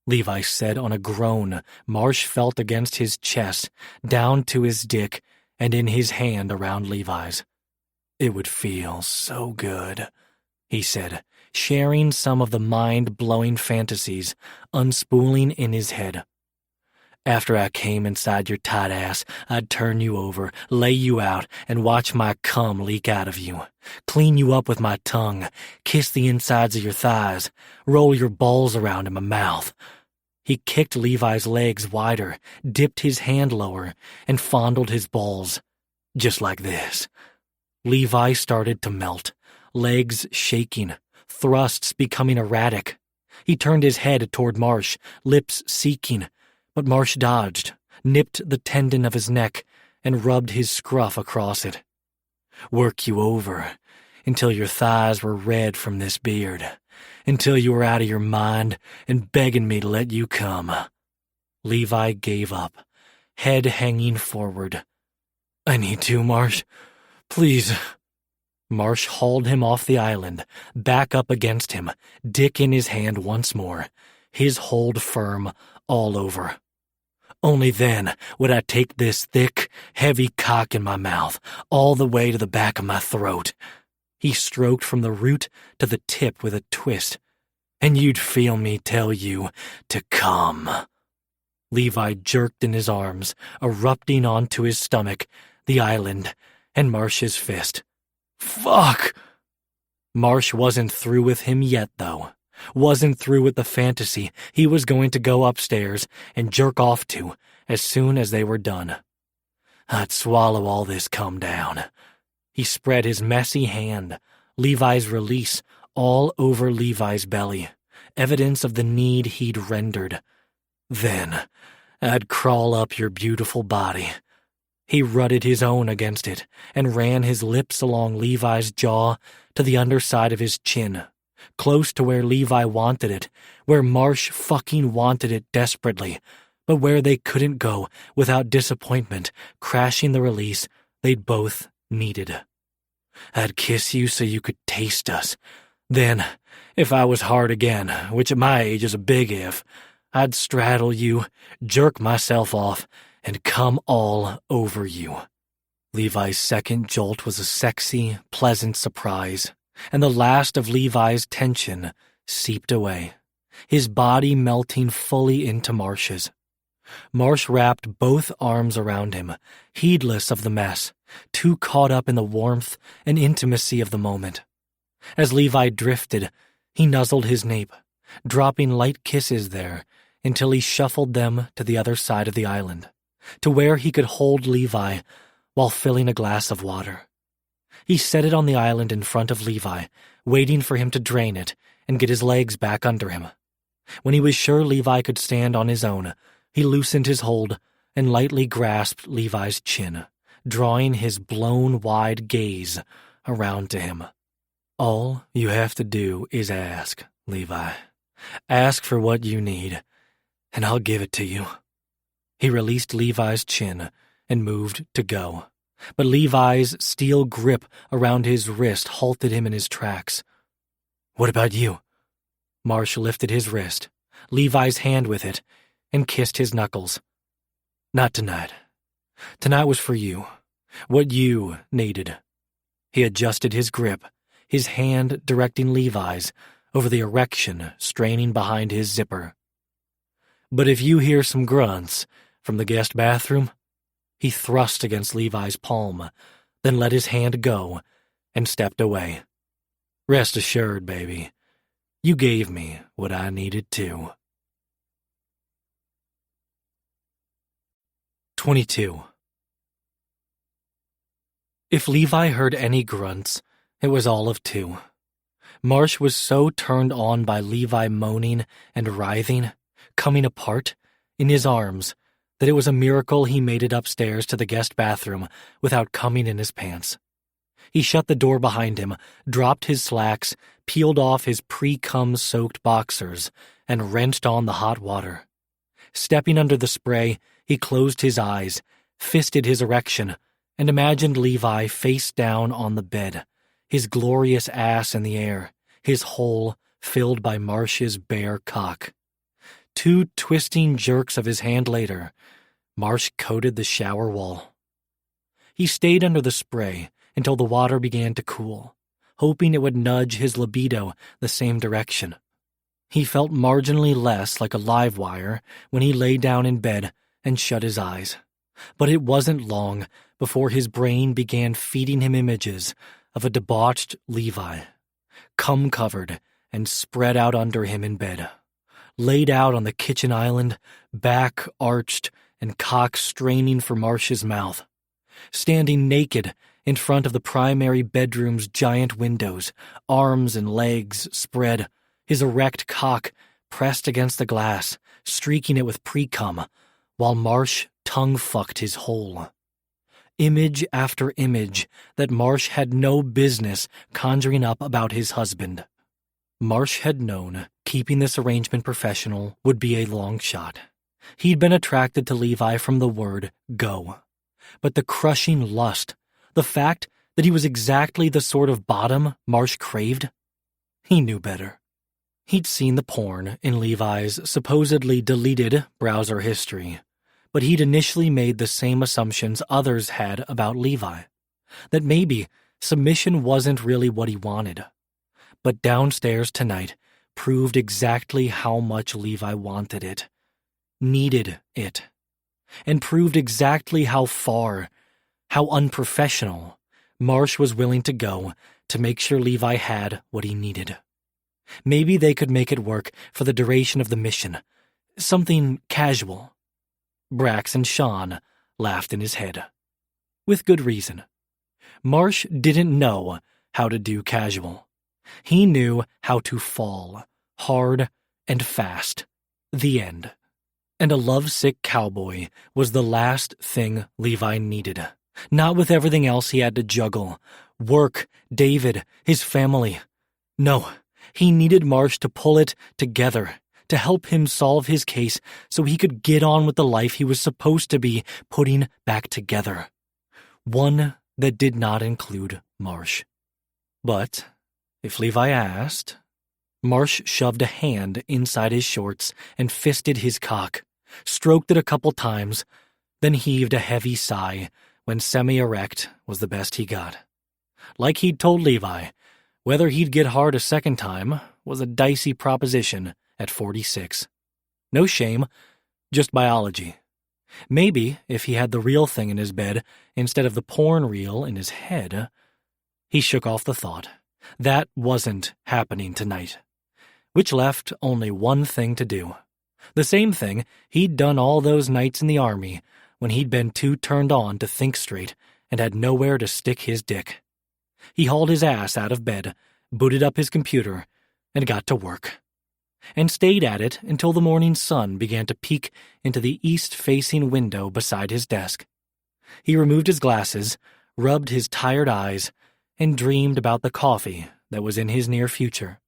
Levi said on a groan Marsh felt against his chest, down to his dick, and in his hand around Levi's. It would feel so good, he said, sharing some of the mind-blowing fantasies unspooling in his head. After I came inside your tight ass, I'd turn you over, lay you out, and watch my cum leak out of you. Clean you up with my tongue, kiss the insides of your thighs, roll your balls around in my mouth. He kicked Levi's legs wider, dipped his hand lower, and fondled his balls. Just like this. Levi started to melt, legs shaking, thrusts becoming erratic. He turned his head toward Marsh, lips seeking, but Marsh dodged, nipped the tendon of his neck, and rubbed his scruff across it. Work you over, until your thighs were red from this beard, until you were out of your mind and begging me to let you come. Levi gave up, head hanging forward. I need to, Marsh. Please. Marsh hauled him off the island, back up against him, dick in his hand once more, his hold firm all over. Only then would I take this thick, heavy cock in my mouth all the way to the back of my throat. He stroked from the root to the tip with a twist, and you'd feel me tell you to come. Levi jerked in his arms, erupting onto his stomach, the island, and Marsh's fist. Fuck! Marsh wasn't through with him yet, though. Wasn't through with the fantasy he was going to go upstairs and jerk off to as soon as they were done. I'd swallow all this come down. He spread his messy hand, Levi's release, all over Levi's belly, evidence of the need he'd rendered. Then I'd crawl up your beautiful body. He rutted his own against it and ran his lips along Levi's jaw to the underside of his chin, close to where Levi wanted it, where Marsh fucking wanted it desperately, but where they couldn't go without disappointment crashing the release they'd both needed. I'd kiss you so you could taste us. Then, if I was hard again, which at my age is a big if, I'd straddle you, jerk myself off, and come all over you. Levi's second jolt was a sexy, pleasant surprise, and the last of Levi's tension seeped away, his body melting fully into Marsh's. Marsh wrapped both arms around him, heedless of the mess, too caught up in the warmth and intimacy of the moment. As Levi drifted, he nuzzled his nape, dropping light kisses there until he shuffled them to the other side of the island, to where he could hold Levi while filling a glass of water. He set it on the island in front of Levi, waiting for him to drain it and get his legs back under him. When he was sure Levi could stand on his own, he loosened his hold and lightly grasped Levi's chin, drawing his blown-wide gaze around to him. All you have to do is ask, Levi. Ask for what you need, and I'll give it to you. He released Levi's chin and moved to go, but Levi's steel grip around his wrist halted him in his tracks. What about you? Marsh lifted his wrist, Levi's hand with it, and kissed his knuckles. Not tonight. Tonight was for you. What you needed. He adjusted his grip, his hand directing Levi's over the erection straining behind his zipper. But if you hear some grunts from the guest bathroom, he thrust against Levi's palm, then let his hand go and stepped away. Rest assured, baby, you gave me what I needed too. 22. If Levi heard any grunts, it was all of two. Marsh was so turned on by Levi moaning and writhing, coming apart, in his arms, that it was a miracle he made it upstairs to the guest bathroom without coming in his pants. He shut the door behind him, dropped his slacks, peeled off his pre-cum-soaked boxers, and wrenched on the hot water. Stepping under the spray, he closed his eyes, fisted his erection, and imagined Levi face down on the bed, his glorious ass in the air, his hole filled by Marsh's bare cock. 2 twisting jerks of his hand later, Marsh coated the shower wall. He stayed under the spray until the water began to cool, hoping it would nudge his libido the same direction. He felt marginally less like a live wire when he lay down in bed and shut his eyes. But it wasn't long before his brain began feeding him images of a debauched Levi, cum-covered and spread out under him in bed, laid out on the kitchen island, back arched and cock straining for Marsh's mouth, standing naked in front of the primary bedroom's giant windows, arms and legs spread, his erect cock pressed against the glass, streaking it with pre-cum, while Marsh tongue-fucked his hole. Image after image that Marsh had no business conjuring up about his husband. Marsh had known keeping this arrangement professional would be a long shot. He'd been attracted to Levi from the word go. But the crushing lust, the fact that he was exactly the sort of bottom Marsh craved, he knew better. He'd seen the porn in Levi's supposedly deleted browser history, but he'd initially made the same assumptions others had about Levi, that maybe submission wasn't really what he wanted. But downstairs tonight proved exactly how much Levi wanted it, needed it, and proved exactly how far, how unprofessional, Marsh was willing to go to make sure Levi had what he needed. Maybe they could make it work for the duration of the mission, something casual. Brax and Sean laughed in his head. With good reason. Marsh didn't know how to do casual. He knew how to fall, hard and fast. The end. And a lovesick cowboy was the last thing Levi needed. Not with everything else he had to juggle. Work, David, his family. No, he needed Marsh to pull it together, to help him solve his case so he could get on with the life he was supposed to be putting back together. One that did not include Marsh. But if Levi asked, Marsh shoved a hand inside his shorts and fisted his cock, stroked it a couple times, then heaved a heavy sigh when semi-erect was the best he got. Like he'd told Levi, whether he'd get hard a second time was a dicey proposition at 46. No shame, just biology. Maybe if he had the real thing in his bed instead of the porn reel in his head. He shook off the thought. That wasn't happening tonight. Which left only one thing to do. The same thing he'd done all those nights in the army when he'd been too turned on to think straight and had nowhere to stick his dick. He hauled his ass out of bed, booted up his computer, and got to work. And stayed at it until the morning sun began to peek into the east-facing window beside his desk. He removed his glasses, rubbed his tired eyes, and dreamed about the coffee that was in his near future.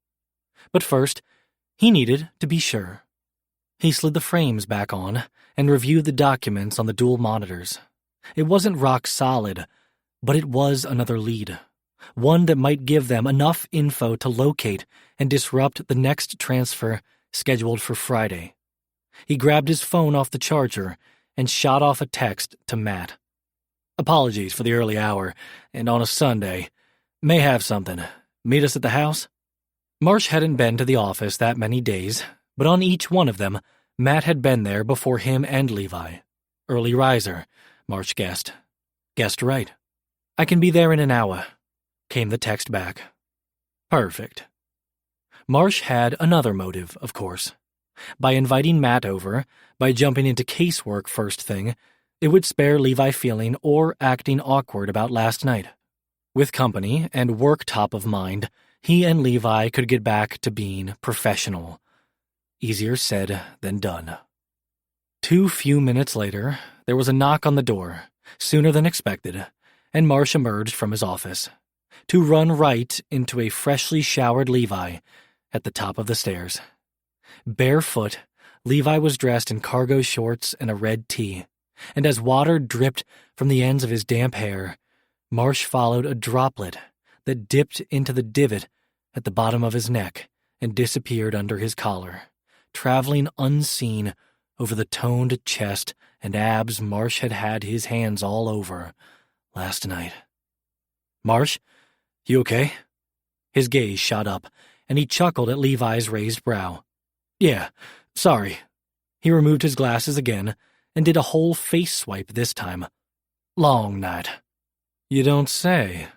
But first, he needed to be sure. He slid the frames back on and reviewed the documents on the dual monitors. It wasn't rock solid, but it was another lead. One that might give them enough info to locate and disrupt the next transfer scheduled for Friday. He grabbed his phone off the charger and shot off a text to Matt. Apologies for the early hour, and on a Sunday. May have something. Meet us at the house? Marsh hadn't been to the office that many days, but on each one of them, Matt had been there before him and Levi. Early riser, Marsh guessed. Guessed right. I can be there in an hour, came the text back. Perfect. Marsh had another motive, of course. By inviting Matt over, by jumping into casework first thing, it would spare Levi feeling or acting awkward about last night. With company and work top of mind, he and Levi could get back to being professional. Easier said than done. Too few minutes later, there was a knock on the door, sooner than expected, and Marsh emerged from his office, to run right into a freshly showered Levi at the top of the stairs. Barefoot, Levi was dressed in cargo shorts and a red tee, and as water dripped from the ends of his damp hair, Marsh followed a droplet that dipped into the divot at the bottom of his neck and disappeared under his collar, traveling unseen over the toned chest and abs Marsh had had his hands all over last night. Marsh, you okay? His gaze shot up, and he chuckled at Levi's raised brow. Yeah, sorry. He removed his glasses again and did a whole face swipe this time. Long night. You don't say.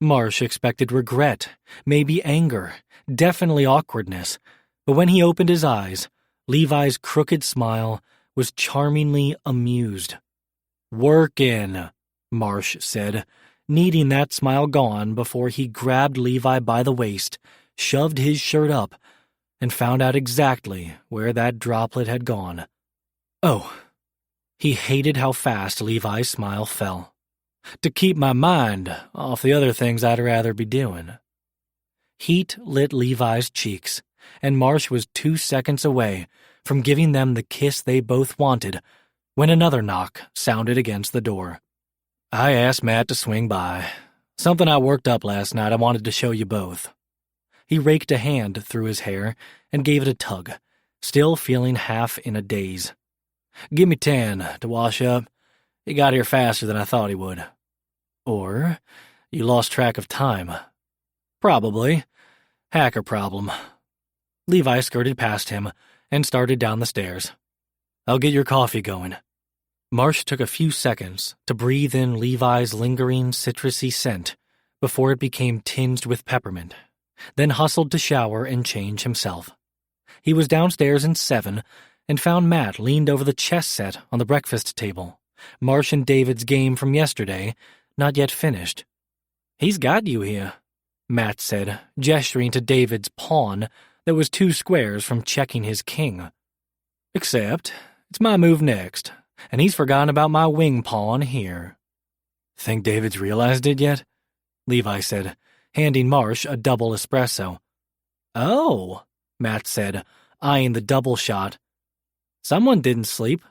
Marsh expected regret, maybe anger, definitely awkwardness, but when he opened his eyes, Levi's crooked smile was charmingly amused. Workin', Marsh said, needing that smile gone before he grabbed Levi by the waist, shoved his shirt up, and found out exactly where that droplet had gone. Oh. He hated how fast Levi's smile fell. To keep my mind off the other things I'd rather be doing. Heat lit Levi's cheeks, and Marsh was 2 seconds away from giving them the kiss they both wanted when another knock sounded against the door. I asked Matt to swing by. Something I worked up last night I wanted to show you both. He raked a hand through his hair and gave it a tug, still feeling half in a daze. Give me 10 to wash up. He got here faster than I thought he would. Or you lost track of time. Probably. Hacker problem. Levi skirted past him and started down the stairs. I'll get your coffee going. Marsh took a few seconds to breathe in Levi's lingering citrusy scent before it became tinged with peppermint, then hustled to shower and change himself. He was downstairs in 7 and found Matt leaned over the chess set on the breakfast table, Marsh and David's game from yesterday, not yet finished. He's got you here, Matt said, gesturing to David's pawn that was 2 squares from checking his king. Except, it's my move next, and he's forgotten about my wing pawn here. Think David's realized it yet? Levi said, handing Marsh a double espresso. Oh, Matt said, eyeing the double shot. Someone didn't sleep.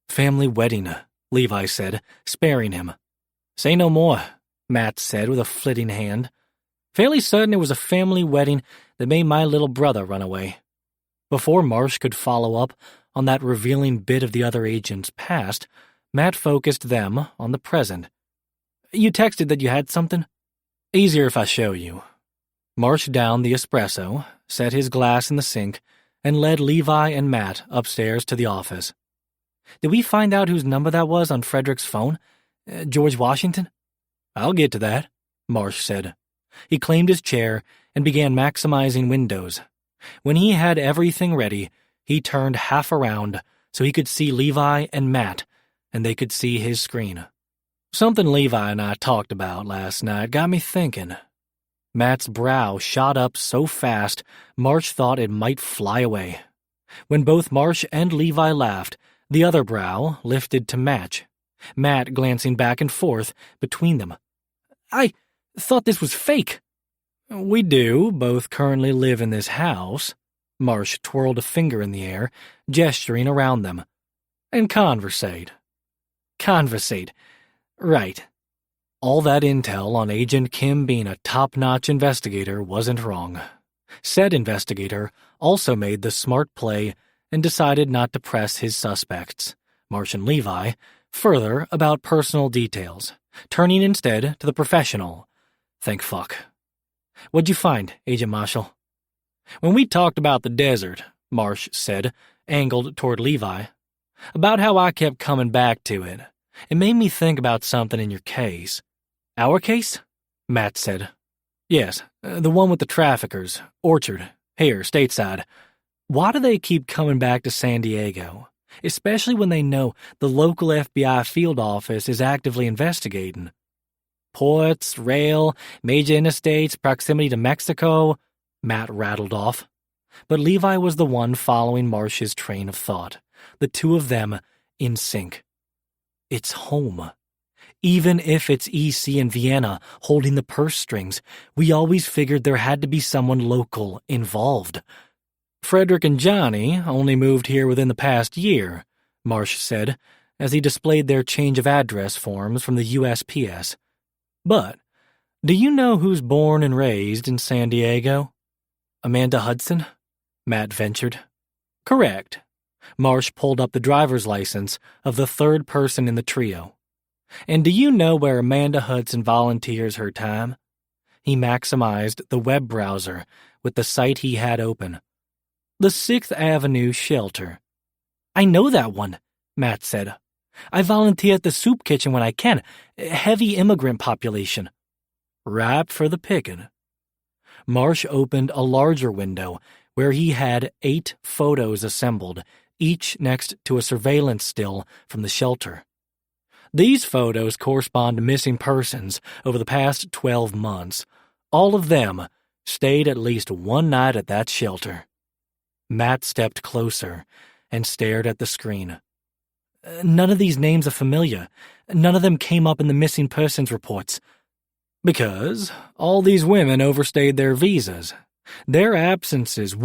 Family wedding, Levi said, sparing him. Say no more, Matt said with a flitting hand. Fairly certain it was a family wedding that made my little brother run away. Before Marsh could follow up on that revealing bit of the other agent's past, Matt focused them on the present. You texted that you had something? Easier if I show you. Marsh downed the espresso, set his glass in the sink, and led Levi and Matt upstairs to the office. Did we find out whose number that was on Frederick's phone? George Washington? I'll get to that, Marsh said. He claimed his chair and began maximizing windows. When he had everything ready, he turned half around so he could see Levi and Matt, and they could see his screen. Something Levi and I talked about last night got me thinking. Matt's brow shot up so fast, Marsh thought it might fly away. When both Marsh and Levi laughed, the other brow lifted to match, Matt glancing back and forth between them. I thought this was fake. We do both currently live in this house. Marsh twirled a finger in the air, gesturing around them. And conversate. Conversate. Right. All that intel on Agent Kim being a top-notch investigator wasn't wrong. Said investigator also made the smart play and decided not to press his suspects, Marsh and Levi, further about personal details, turning instead to the professional. Thank fuck. What'd you find, Agent Marshall? When we talked about the desert, Marsh said, angled toward Levi, about how I kept coming back to it, it made me think about something in your case. Our case? Matt said. Yes, the one with the traffickers, Orchard, here, stateside. Why do they keep coming back to San Diego, especially when they know the local FBI field office is actively investigating? Ports, rail, major interstates, proximity to Mexico, Matt rattled off. But Levi was the one following Marsh's train of thought, the two of them in sync. It's home. Even if it's EC in Vienna holding the purse strings, we always figured there had to be someone local involved. Frederick and Johnny only moved here within the past year, Marsh said, as he displayed their change of address forms from the USPS. But, do you know who's born and raised in San Diego? Amanda Hudson? Matt ventured. Correct. Marsh pulled up the driver's license of the third person in the trio. And do you know where Amanda Hudson volunteers her time? He maximized the web browser with the site he had open. The 6th Avenue Shelter. I know that one, Matt said. I volunteer at the soup kitchen when I can. Heavy immigrant population. Ripe for the picking. Marsh opened a larger window where he had 8 photos assembled, each next to a surveillance still from the shelter. These photos correspond to missing persons over the past 12 months. All of them stayed at least one night at that shelter. Matt stepped closer and stared at the screen. None of these names are familiar. None of them came up in the missing persons reports. Because all these women overstayed their visas. Their absences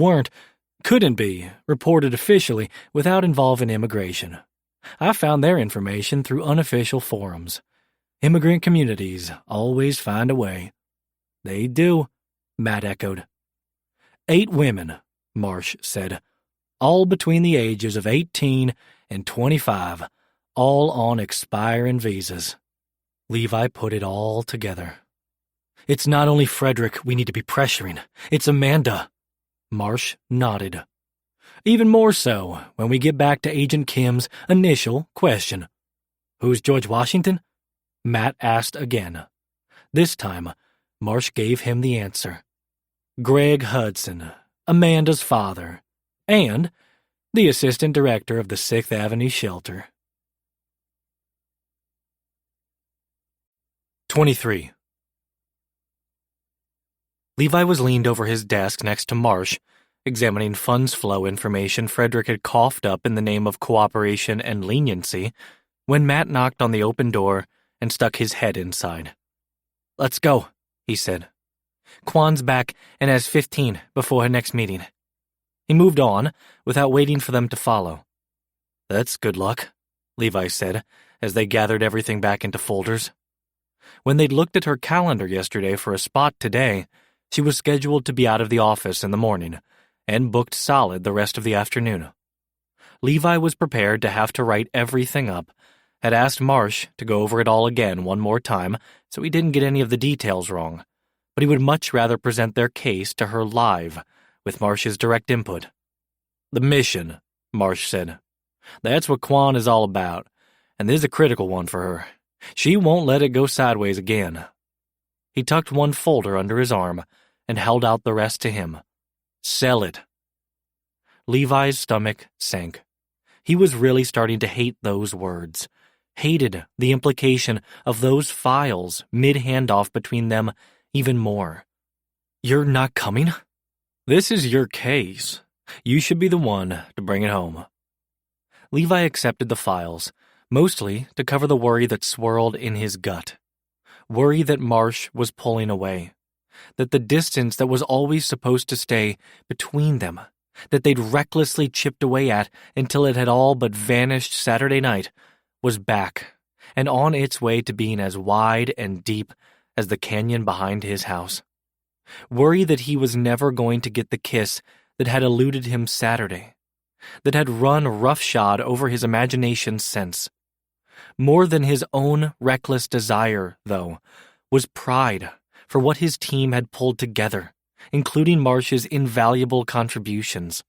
couldn't be, reported officially without involving immigration. I found their information through unofficial forums. Immigrant communities always find a way. They do, Matt echoed. 8 women, Marsh said. all between the ages of 18 and 25, all on expiring visas. Levi put it all together. It's not only Frederick we need to be pressuring, it's Amanda. Marsh nodded. Even more so when we get back to Agent Kim's initial question. Who's George Washington? Matt asked again. This time, Marsh gave him the answer. Greg Hudson, Amanda's father, and the assistant director of the 6th Avenue shelter. 23. Levi was leaned over his desk next to Marsh, examining funds flow information Frederick had coughed up in the name of cooperation and leniency, when Matt knocked on the open door and stuck his head inside. Let's go, he said. Kwan's back and has 15 before her next meeting. He moved on, without waiting for them to follow. That's good luck, Levi said, as they gathered everything back into folders. When they'd looked at her calendar yesterday for a spot today, she was scheduled to be out of the office in the morning, and booked solid the rest of the afternoon. Levi was prepared to have to write everything up, had asked Marsh to go over it all again one more time so he didn't get any of the details wrong, but he would much rather present their case to her live, with Marsh's direct input. The mission, Marsh said. That's what Kwan is all about, and this is a critical one for her. She won't let it go sideways again. He tucked one folder under his arm and held out the rest to him. Sell it. Levi's stomach sank. He was really starting to hate those words. Hated the implication of those files mid-handoff between them even more. You're not coming? This is your case. You should be the one to bring it home. Levi accepted the files, mostly to cover the worry that swirled in his gut. Worry that Marsh was pulling away. That the distance that was always supposed to stay between them, that they'd recklessly chipped away at until it had all but vanished Saturday night, was back, and on its way to being as wide and deep as the canyon behind his house. Worry that he was never going to get the kiss that had eluded him Saturday, that had run roughshod over his imagination since. More than his own reckless desire, though, was pride for what his team had pulled together, including Marsh's invaluable contributions.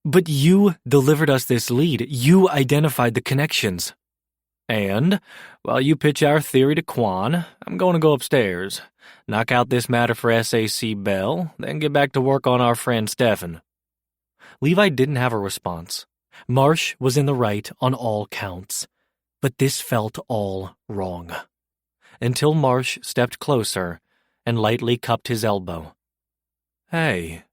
But you delivered us this lead. You identified the connections. And, while you pitch our theory to Kwan, I'm going to go upstairs, knock out this matter for SAC Bell, then get back to work on our friend Stefan. Levi didn't have a response. Marsh was in the right on all counts, but this felt all wrong. Until Marsh stepped closer and lightly cupped his elbow. Hey,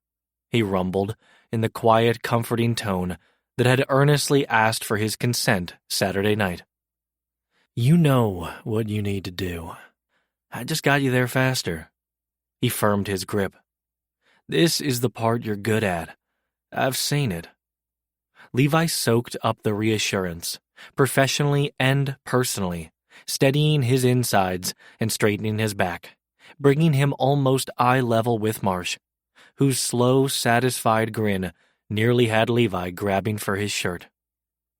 he rumbled in the quiet, comforting tone that had earnestly asked for his consent Saturday night. You know what you need to do. I just got you there faster. He firmed his grip. This is the part you're good at. I've seen it. Levi soaked up the reassurance, professionally and personally, steadying his insides and straightening his back, bringing him almost eye level with Marsh, whose slow, satisfied grin nearly had Levi grabbing for his shirt.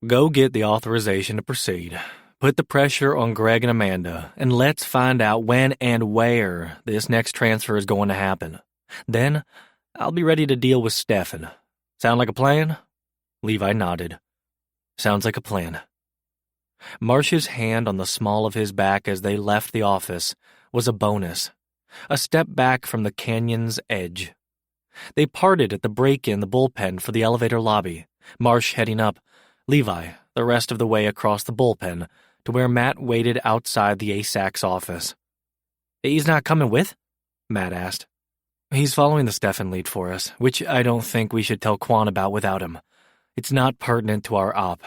Go get the authorization to proceed. Put the pressure on Greg and Amanda, and let's find out when and where this next transfer is going to happen. Then, I'll be ready to deal with Stefan. Sound like a plan? Levi nodded. Sounds like a plan. Marsh's hand on the small of his back as they left the office was a bonus, a step back from the canyon's edge. They parted at the break in the bullpen for the elevator lobby, Marsh heading up, Levi the rest of the way across the bullpen to where Matt waited outside the ASAC's office. He's not coming with? Matt asked. He's following the Stefan lead for us, which I don't think we should tell Kwan about without him. It's not pertinent to our op.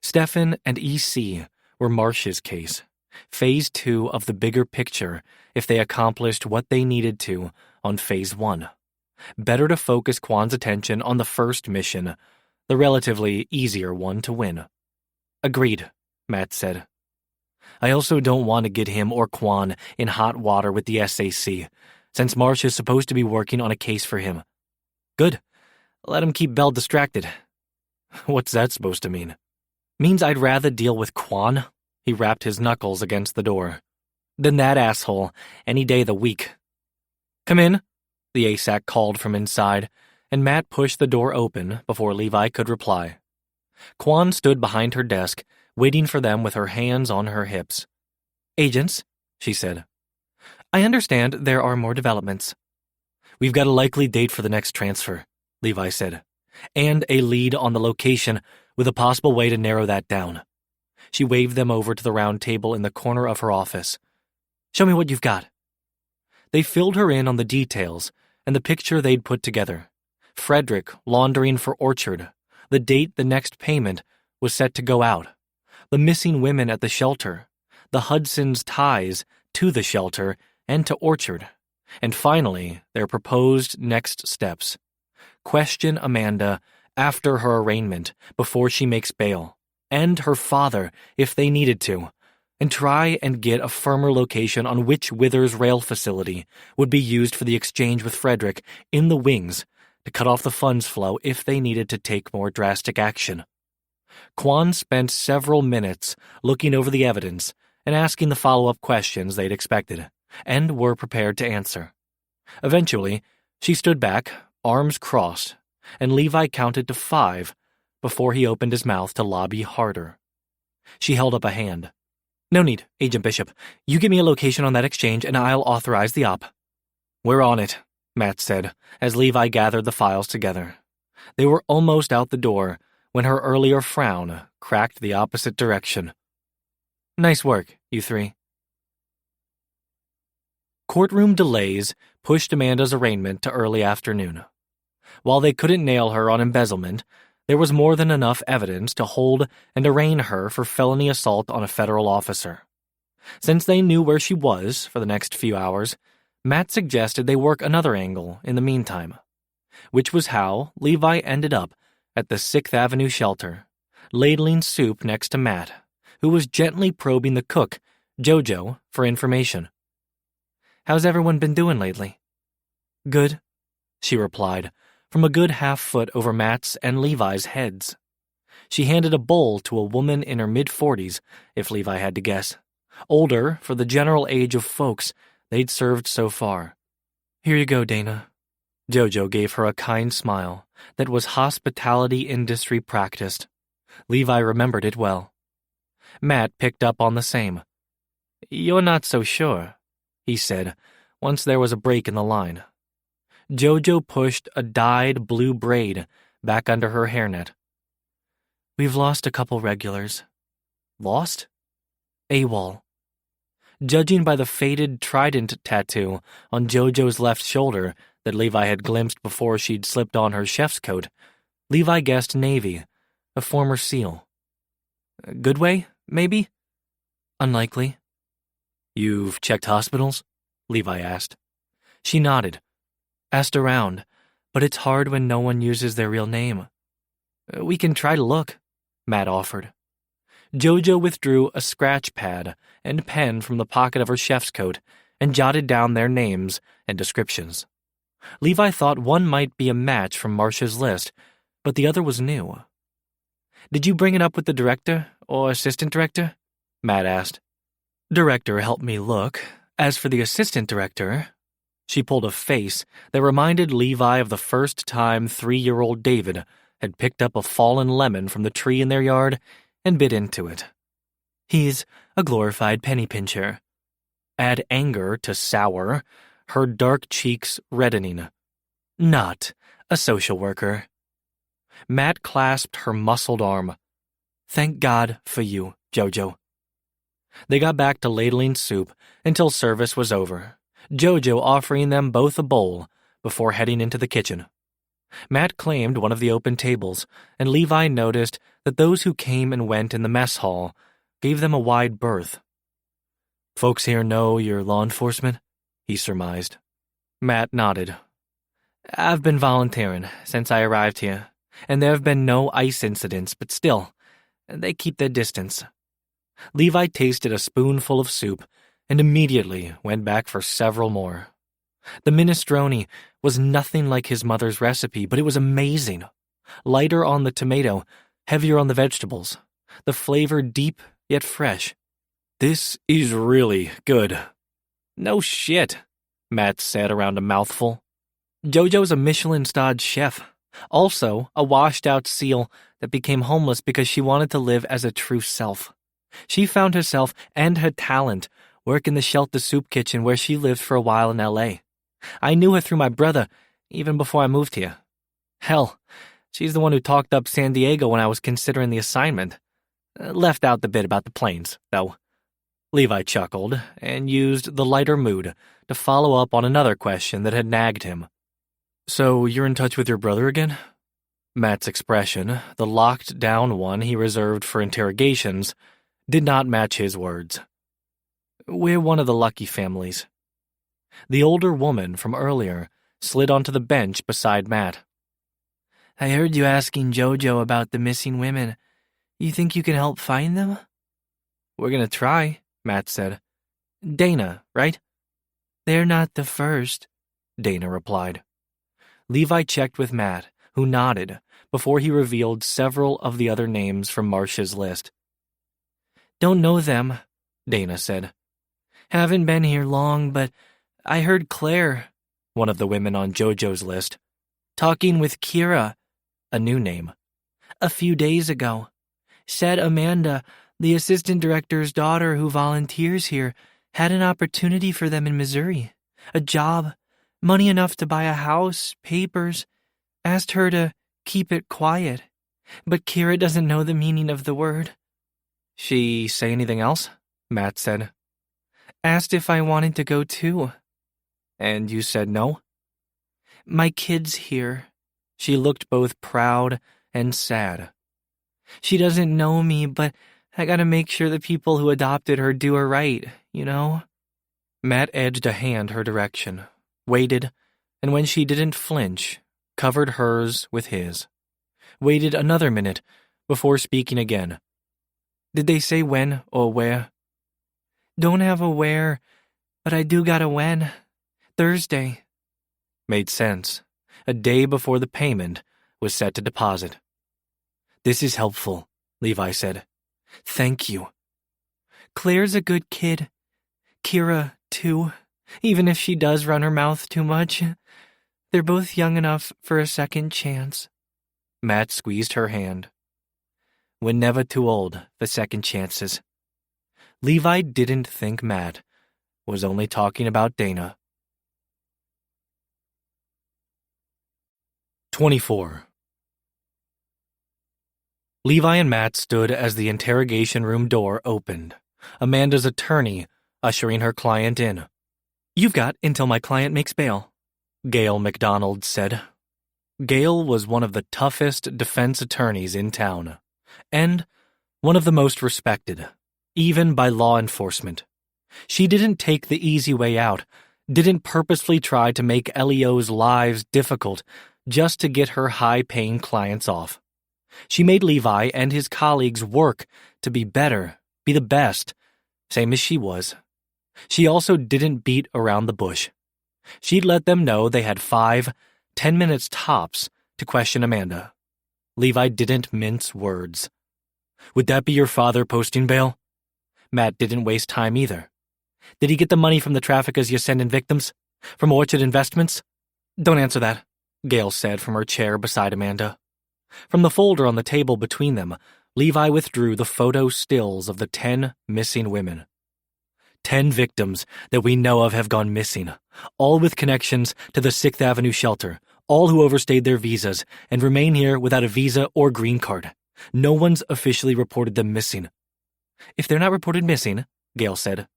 Stefan and EC were Marsh's case, phase 2 of the bigger picture if they accomplished what they needed to on phase 1. Better to focus Kwan's attention on the first mission, the relatively easier one to win. Agreed, Matt said. I also don't want to get him or Kwan in hot water with the SAC, since Marsh is supposed to be working on a case for him. Good. Let him keep Bell distracted. What's that supposed to mean? Means I'd rather deal with Quan, he rapped his knuckles against the door, than that asshole any day of the week. Come in, the ASAC called from inside, and Matt pushed the door open before Levi could reply. Quan stood behind her desk, waiting for them with her hands on her hips. Agents, she said. I understand there are more developments. We've got a likely date for the next transfer, Levi said, and a lead on the location with a possible way to narrow that down. She waved them over to the round table in the corner of her office. Show me what you've got. They filled her in on the details and the picture they'd put together. Frederick laundering for Orchard, the date the next payment was set to go out, the missing women at the shelter, the Hudson's ties to the shelter and to Orchard, and finally, their proposed next steps. Question Amanda after her arraignment before she makes bail, and her father if they needed to, and try and get a firmer location on which Withers rail facility would be used for the exchange with Frederick in the wings to cut off the funds flow if they needed to take more drastic action. Quan spent several minutes looking over the evidence and asking the follow-up questions they'd expected, and were prepared to answer. Eventually, she stood back, arms crossed, and Levi counted to 5 before he opened his mouth to lobby harder. She held up a hand. No need, Agent Bishop. You give me a location on that exchange and I'll authorize the op. We're on it, Matt said, as Levi gathered the files together. They were almost out the door when her earlier frown cracked the opposite direction. Nice work, you 3. Courtroom delays pushed Amanda's arraignment to early afternoon. While they couldn't nail her on embezzlement, there was more than enough evidence to hold and arraign her for felony assault on a federal officer. Since they knew where she was for the next few hours, Matt suggested they work another angle in the meantime, which was how Levi ended up at the 6th Avenue shelter, ladling soup next to Matt, who was gently probing the cook, Jojo, for information. How's everyone been doing lately? Good, she replied, from a good half-foot over Matt's and Levi's heads. She handed a bowl to a woman in her mid-40s, if Levi had to guess, older for the general age of folks they'd served so far. Here you go, Dana. Jojo gave her a kind smile that was hospitality industry practiced. Levi remembered it well. Matt picked up on the same. You're not so sure, he said, once there was a break in the line. Jojo pushed a dyed blue braid back under her hairnet. We've lost a couple regulars. Lost? AWOL. Judging by the faded trident tattoo on Jojo's left shoulder that Levi had glimpsed before she'd slipped on her chef's coat, Levi guessed Navy, a former SEAL. Goodway, maybe? Unlikely. You've checked hospitals? Levi asked. She nodded. Asked around, but it's hard when no one uses their real name. We can try to look, Matt offered. Jojo withdrew a scratch pad and pen from the pocket of her chef's coat and jotted down their names and descriptions. Levi thought one might be a match from Marcia's list, but the other was new. Did you bring it up with the director or assistant director? Matt asked. Director helped me look. As for the assistant director, she pulled a face that reminded Levi of the first time 3-year-old David had picked up a fallen lemon from the tree in their yard and bit into it. He's a glorified penny pincher. Add anger to sour, her dark cheeks reddening. Not a social worker. Matt clasped her muscled arm. Thank God for you, Jojo. They got back to ladling soup until service was over, Jojo offering them both a bowl before heading into the kitchen. Matt claimed one of the open tables, and Levi noticed that those who came and went in the mess hall gave them a wide berth. Folks here know you're law enforcement? He surmised. Matt nodded. I've been volunteering since I arrived here, and there have been no ICE incidents, but still, they keep their distance. Levi tasted a spoonful of soup and immediately went back for several more. The minestrone was nothing like his mother's recipe, but it was amazing. Lighter on the tomato, heavier on the vegetables. The flavor deep yet fresh. "This is really good." "No shit," Matt said around a mouthful. "Jojo's a Michelin-starred chef. Also, a washed-out SEAL that became homeless because she wanted to live as a true self. She found herself and her talent work in the shelter soup kitchen where she lived for a while in L.A. I knew her through my brother, even before I moved here. Hell, she's the one who talked up San Diego when I was considering the assignment. Left out the bit about the planes, though." Levi chuckled and used the lighter mood to follow up on another question that had nagged him. "So you're in touch with your brother again?" Matt's expression, the locked-down one he reserved for interrogations, did not match his words. "We're one of the lucky families." The older woman from earlier slid onto the bench beside Matt. "I heard you asking Jojo about the missing women. You think you can help find them?" "We're gonna try," Matt said. "Dana, right?" "They're not the first," Dana replied. Levi checked with Matt, who nodded, before he revealed several of the other names from Marcia's list. "Don't know them," Dana said. "Haven't been here long, but I heard Claire," one of the women on Jojo's list, "talking with Kira," a new name, "a few days ago. Said Amanda, the assistant director's daughter who volunteers here, had an opportunity for them in Missouri. A job, money enough to buy a house, papers. Asked her to keep it quiet. But Kira doesn't know the meaning of the word." "She say anything else?" Matt said. "Asked if I wanted to go too." "And you said no?" "My kid's here." She looked both proud and sad. "She doesn't know me, but I gotta make sure the people who adopted her do her right, you know?" Matt edged a hand her direction, waited, and when she didn't flinch, covered hers with his. Waited another minute before speaking again. "Did they say when or where?" "Don't have a where, but I do got a when. Thursday." Made sense. A day before the payment was set to deposit. "This is helpful," Levi said. "Thank you." "Claire's a good kid. Kira, too, even if she does run her mouth too much. They're both young enough for a second chance." Matt squeezed her hand. "We're never too old for second chances." Levi didn't think Matt was only talking about Dana. 24. Levi and Matt stood as the interrogation room door opened, Amanda's attorney ushering her client in. "You've got until my client makes bail," Gail McDonald said. Gail was one of the toughest defense attorneys in town, and one of the most respected, even by law enforcement. She didn't take the easy way out, didn't purposely try to make LEO's lives difficult just to get her high-paying clients off. She made Levi and his colleagues work to be better, be the best, same as she was. She also didn't beat around the bush. She'd let them know they had 5-10 minutes tops to question Amanda. Levi didn't mince words. "Would that be your father posting bail?" Matt didn't waste time either. "Did he get the money from the traffickers you're sending victims? From Orchard Investments?" "Don't answer that," Gail said from her chair beside Amanda. From the folder on the table between them, Levi withdrew the photo stills of the 10 missing women. 10 victims that we know of have gone missing, all with connections to the 6th Avenue shelter, all who overstayed their visas and remain here without a visa or green card. No one's officially reported them missing. "If they're not reported missing," Gail said,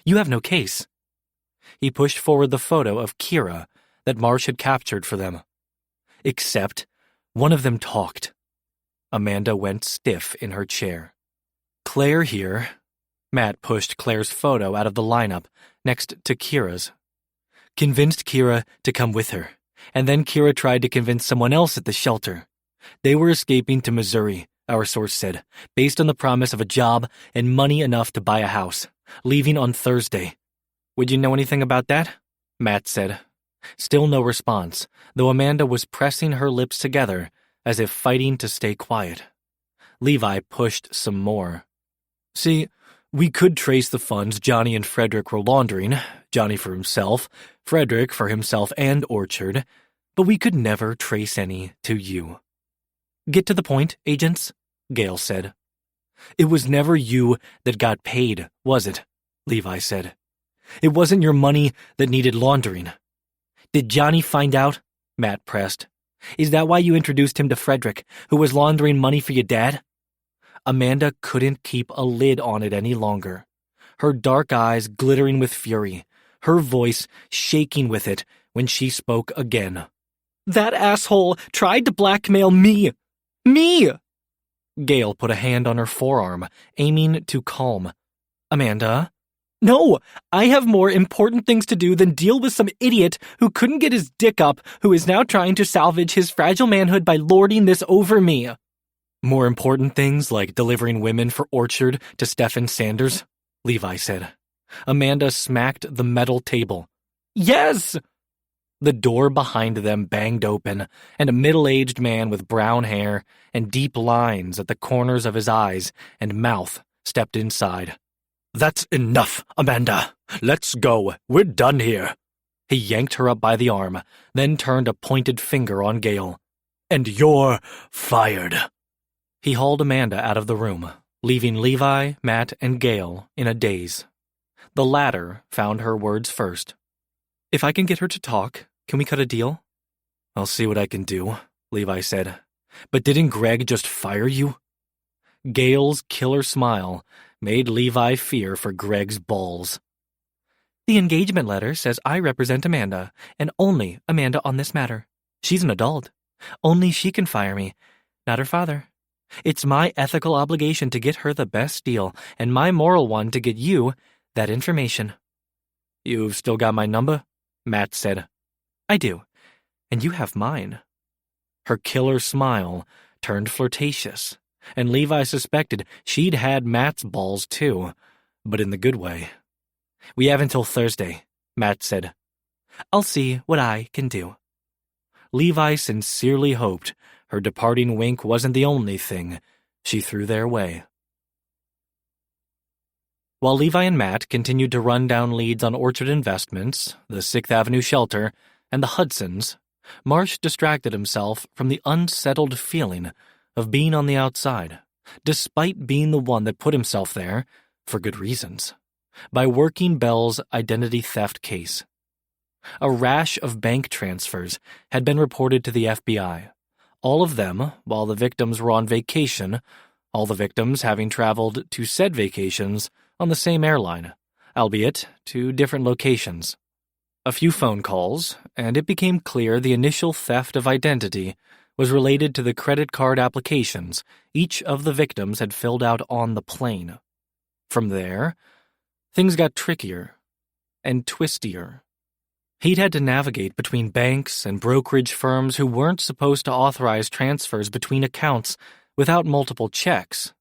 "you have no case." He pushed forward the photo of Kira that Marsh had captured for them. Except one of them talked. Amanda went stiff in her chair. "Claire here." Matt pushed Claire's photo out of the lineup next to Kira's. "Convinced Kira to come with her, and then Kira tried to convince someone else at the shelter. They were escaping to Missouri, our source said, based on the promise of a job and money enough to buy a house, leaving on Thursday." "Would you know anything about that?" Matt said. Still no response, though Amanda was pressing her lips together as if fighting to stay quiet. Levi pushed some more. See, we could trace the funds Johnny and Frederick were laundering, Johnny for himself, Frederick for himself and Orchard, but we could never trace any to you. Get to the point, agents, Gale said. It was never you that got paid, was it? Levi said. It wasn't your money that needed laundering. Did Johnny find out? Matt pressed. Is that why you introduced him to Frederick, who was laundering money for your dad? Amanda couldn't keep a lid on it any longer, her dark eyes glittering with fury, her voice shaking with it when she spoke again. That asshole tried to blackmail me! Me! Gale put a hand on her forearm, aiming to calm. Amanda? No, I have more important things to do than deal with some idiot who couldn't get his dick up, who is now trying to salvage his fragile manhood by lording this over me. More important things like delivering women for Orchard to Stephen Sanders, Levi said. Amanda smacked the metal table. Yes! The door behind them banged open, and a middle-aged man with brown hair and deep lines at the corners of his eyes and mouth stepped inside. That's enough, Amanda. Let's go. We're done here. He yanked her up by the arm, then turned a pointed finger on Gale. And you're fired. He hauled Amanda out of the room, leaving Levi, Matt, and Gale in a daze. The latter found her words first. If I can get her to talk, can we cut a deal? I'll see what I can do, Levi said. But didn't Greg just fire you? Gale's killer smile made Levi fear for Greg's balls. The engagement letter says I represent Amanda, and only Amanda on this matter. She's an adult. Only she can fire me, not her father. It's my ethical obligation to get her the best deal, and my moral one to get you that information. You've still got my number? Matt said. I do, and you have mine. Her killer smile turned flirtatious, and Levi suspected she'd had Matt's balls too, but in the good way. We have until Thursday, Matt said. I'll see what I can do. Levi sincerely hoped her departing wink wasn't the only thing she threw their way. While Levi and Matt continued to run down leads on Orchard Investments, the 6th Avenue Shelter, and the Hudsons, Marsh distracted himself from the unsettled feeling of being on the outside, despite being the one that put himself there, for good reasons, by working Bell's identity theft case. A rash of bank transfers had been reported to the FBI, all of them while the victims were on vacation, all the victims having traveled to said vacations on the same airline, albeit to different locations. A few phone calls, and it became clear the initial theft of identity was related to the credit card applications each of the victims had filled out on the plane. From there, things got trickier and twistier. He'd had to navigate between banks and brokerage firms who weren't supposed to authorize transfers between accounts without multiple checks.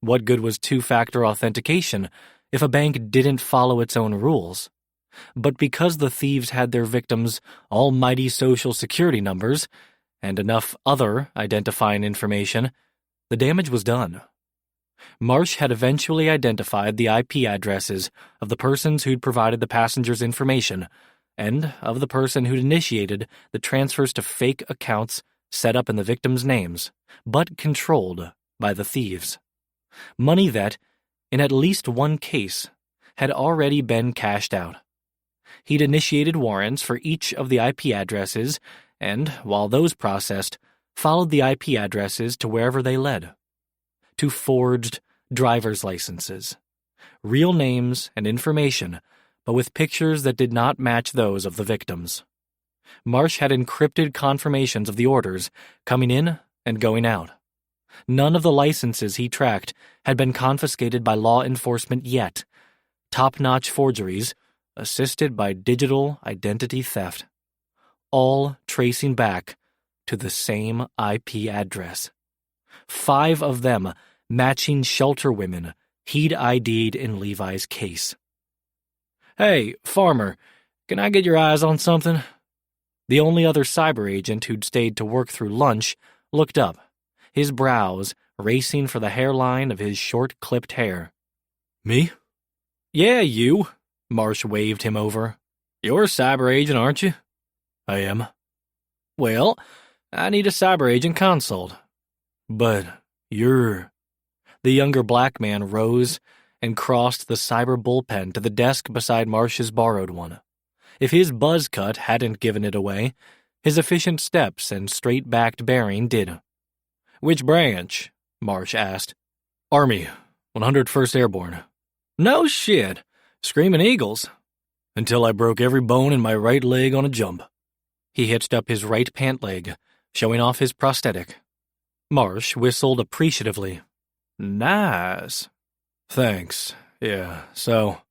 What good was two-factor authentication if a bank didn't follow its own rules? But because the thieves had their victims' almighty social security numbers and enough other identifying information, the damage was done. Marsh had eventually identified the IP addresses of the persons who'd provided the passengers' information and of the person who'd initiated the transfers to fake accounts set up in the victims' names, but controlled by the thieves. Money that, in at least one case, had already been cashed out. He'd initiated warrants for each of the IP addresses and, while those processed, followed the IP addresses to wherever they led. To forged driver's licenses. Real names and information, but with pictures that did not match those of the victims. Marsh had encrypted confirmations of the orders coming in and going out. None of the licenses he tracked had been confiscated by law enforcement yet. Top-notch forgeries, assisted by digital identity theft. All tracing back to the same IP address. 5 of them matching shelter women he'd ID'd in Levi's case. Hey, Farmer, can I get your eyes on something? The only other cyber agent who'd stayed to work through lunch looked up, his brows racing for the hairline of his short-clipped hair. Me? Yeah, you. Marsh waved him over. You're a cyber agent, aren't you? I am. Well, I need a cyber agent consult. But you're... The younger black man rose and crossed the cyber bullpen to the desk beside Marsh's borrowed one. If his buzz cut hadn't given it away, his efficient steps and straight-backed bearing did. Which branch? Marsh asked. Army, 101st Airborne. No shit. Screaming Eagles. Until I broke every bone in my right leg on a jump. He hitched up his right pant leg, showing off his prosthetic. Marsh whistled appreciatively. Nice. Thanks. Yeah, so...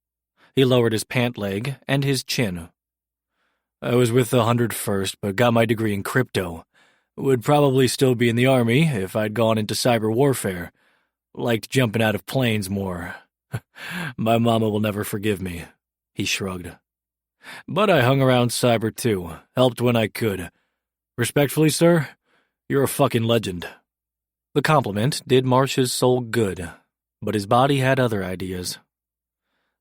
He lowered his pant leg and his chin. I was with the 101st, but got my degree in crypto. Would probably still be in the Army if I'd gone into cyber warfare. Liked jumping out of planes more. My mama will never forgive me. He shrugged. But I hung around cyber too, helped when I could. Respectfully, sir, you're a fucking legend. The compliment did Marsh's soul good, but his body had other ideas.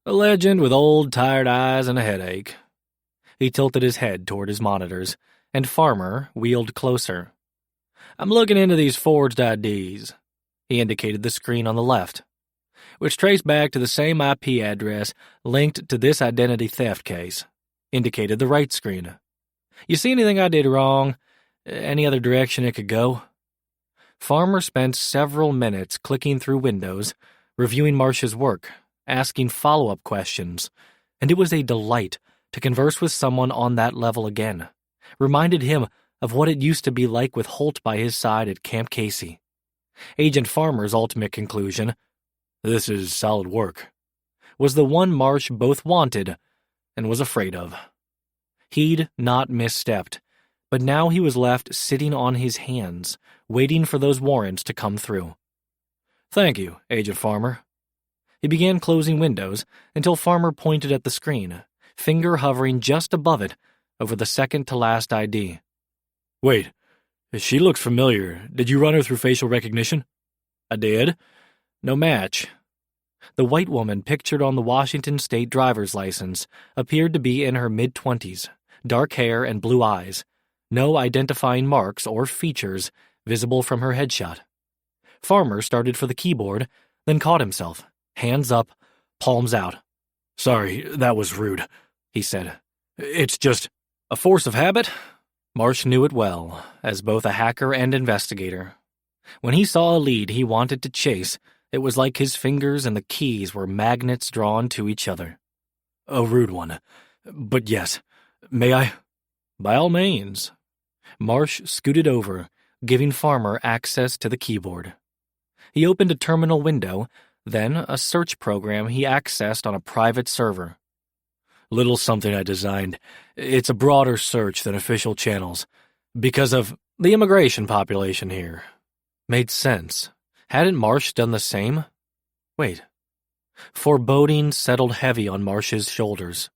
A legend with old, tired eyes and a headache. He tilted his head toward his monitors, and Farmer wheeled closer. I'm looking into these forged IDs. He indicated the screen on the left, which trace back to the same IP address linked to this identity theft case. Indicated the right screen. You see anything I did wrong? Any other direction it could go? Farmer spent several minutes clicking through windows, reviewing Marsh's work, asking follow-up questions, and it was a delight to converse with someone on that level again. Reminded him of what it used to be like with Holt by his side at Camp Casey. Agent Farmer's ultimate conclusion, this is solid work, was the one Marsh both wanted and was afraid of. He'd not misstepped, but now he was left sitting on his hands, waiting for those warrants to come through. Thank you, Agent Farmer. He began closing windows until Farmer pointed at the screen, finger hovering just above it over the second-to-last ID. Wait, she looks familiar. Did you run her through facial recognition? I did. No match. The white woman pictured on the Washington State driver's license appeared to be in her mid-20s, dark hair and blue eyes, no identifying marks or features visible from her headshot. Farmer started for the keyboard, then caught himself, hands up, palms out. Sorry, that was rude, he said. It's just a force of habit. Marsh knew it well, as both a hacker and investigator. When he saw a lead he wanted to chase, it was like his fingers and the keys were magnets drawn to each other. A rude one. But yes, may I? By all means. Marsh scooted over, giving Farmer access to the keyboard. He opened a terminal window, then a search program he accessed on a private server. Little something I designed. It's a broader search than official channels, because of the immigration population here. Made sense. Hadn't Marsh done the same? Wait. Foreboding settled heavy on Marsh's shoulders.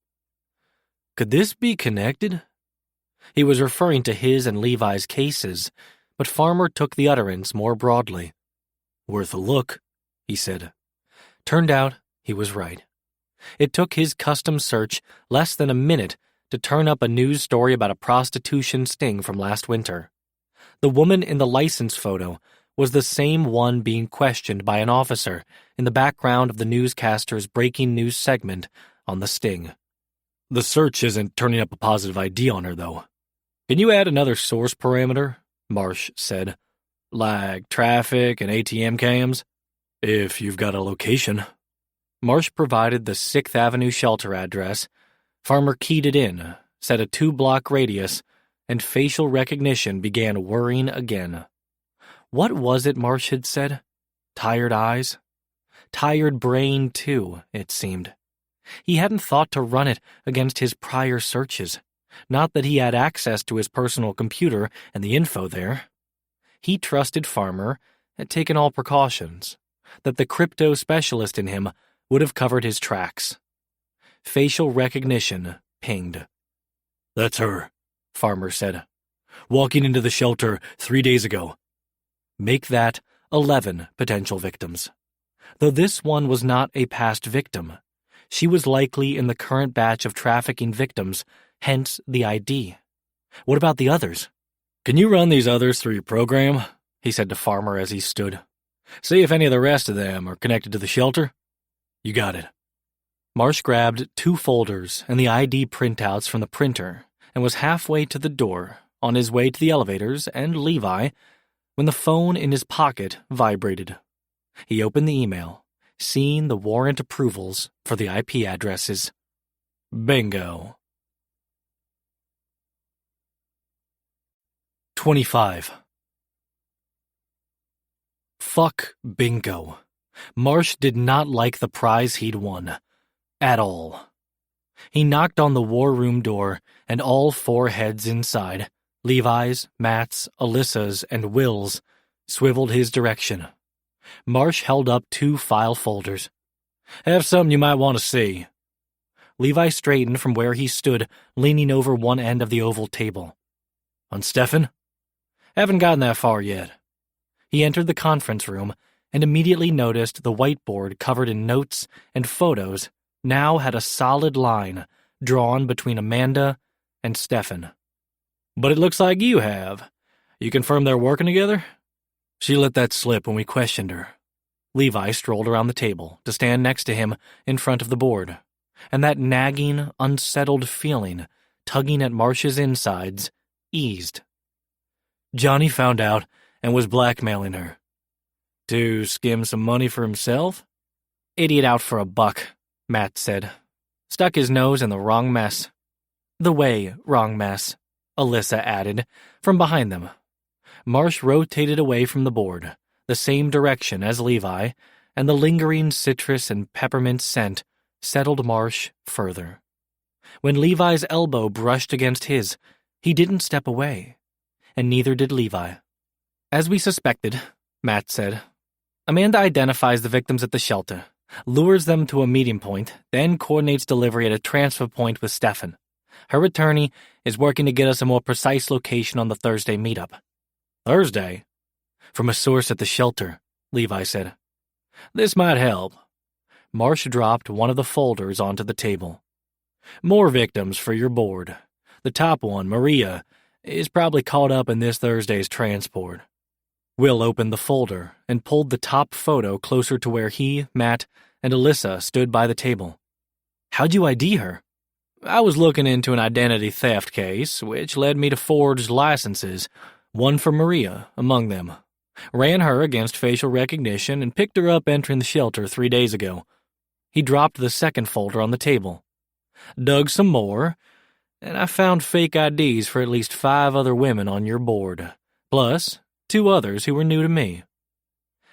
Could this be connected? He was referring to his and Levi's cases, but Farmer took the utterance more broadly. Worth a look, he said. Turned out he was right. It took his custom search less than a minute to turn up a news story about a prostitution sting from last winter. The woman in the license photo was the same one being questioned by an officer in the background of the newscaster's breaking news segment on the sting. The search isn't turning up a positive ID on her, though. Can you add another source parameter? Marsh said. Like traffic and ATM cams? If you've got a location. Marsh provided the 6th Avenue shelter address. Farmer keyed it in, set a 2-block radius, and facial recognition began whirring again. What was it Marsh had said? Tired eyes? Tired brain, too, it seemed. He hadn't thought to run it against his prior searches. Not that he had access to his personal computer and the info there. He trusted Farmer, had taken all precautions, that the crypto specialist in him would have covered his tracks. Facial recognition pinged. That's her, Farmer said. Walking into the shelter 3 days ago. Make that 11 potential victims. Though this one was not a past victim, she was likely in the current batch of trafficking victims, hence the ID. What about the others? "Can you run these others through your program?" he said to Farmer as he stood. "See if any of the rest of them are connected to the shelter?" "You got it." Marsh grabbed 2 folders and the ID printouts from the printer and was halfway to the door, on his way to the elevators and Levi, when the phone in his pocket vibrated. He opened the email, seeing the warrant approvals for the IP addresses. Bingo. 25. Fuck bingo. Marsh did not like the prize he'd won. At all. He knocked on the war room door, and all 4 heads inside, Levi's, Matt's, Alyssa's, and Will's, swiveled his direction. Marsh held up 2 file folders. "Have something you might want to see." Levi straightened from where he stood, leaning over one end of the oval table. "On Stefan?" "Haven't gotten that far yet." He entered the conference room and immediately noticed the whiteboard covered in notes and photos now had a solid line drawn between Amanda and Stefan. "But it looks like you have. You confirm they're working together?" "She let that slip when we questioned her." Levi strolled around the table to stand next to him in front of the board, and that nagging, unsettled feeling tugging at Marsh's insides eased. "Johnny found out and was blackmailing her." "To skim some money for himself?" "Idiot out for a buck," Matt said. "Stuck his nose in the wrong mess." "The way wrong mess," Alyssa added, from behind them. Marsh rotated away from the board, the same direction as Levi, and the lingering citrus and peppermint scent settled Marsh further. When Levi's elbow brushed against his, he didn't step away, and neither did Levi. "As we suspected," Matt said. "Amanda identifies the victims at the shelter, lures them to a meeting point, then coordinates delivery at a transfer point with Stefan. Her attorney is working to get us a more precise location on the Thursday meetup." "Thursday?" "From a source at the shelter," Levi said. "This might help." Marsh dropped one of the folders onto the table. "More victims for your board. The top one, Maria, is probably caught up in this Thursday's transport." Will opened the folder and pulled the top photo closer to where he, Matt, and Alyssa stood by the table. "How'd you ID her?" "I was looking into an identity theft case, which led me to forged licenses, one for Maria among them. Ran her against facial recognition and picked her up entering the shelter 3 days ago." He dropped the second folder on the table. "Dug some more, and I found fake IDs for at least 5 other women on your board, plus 2 others who were new to me."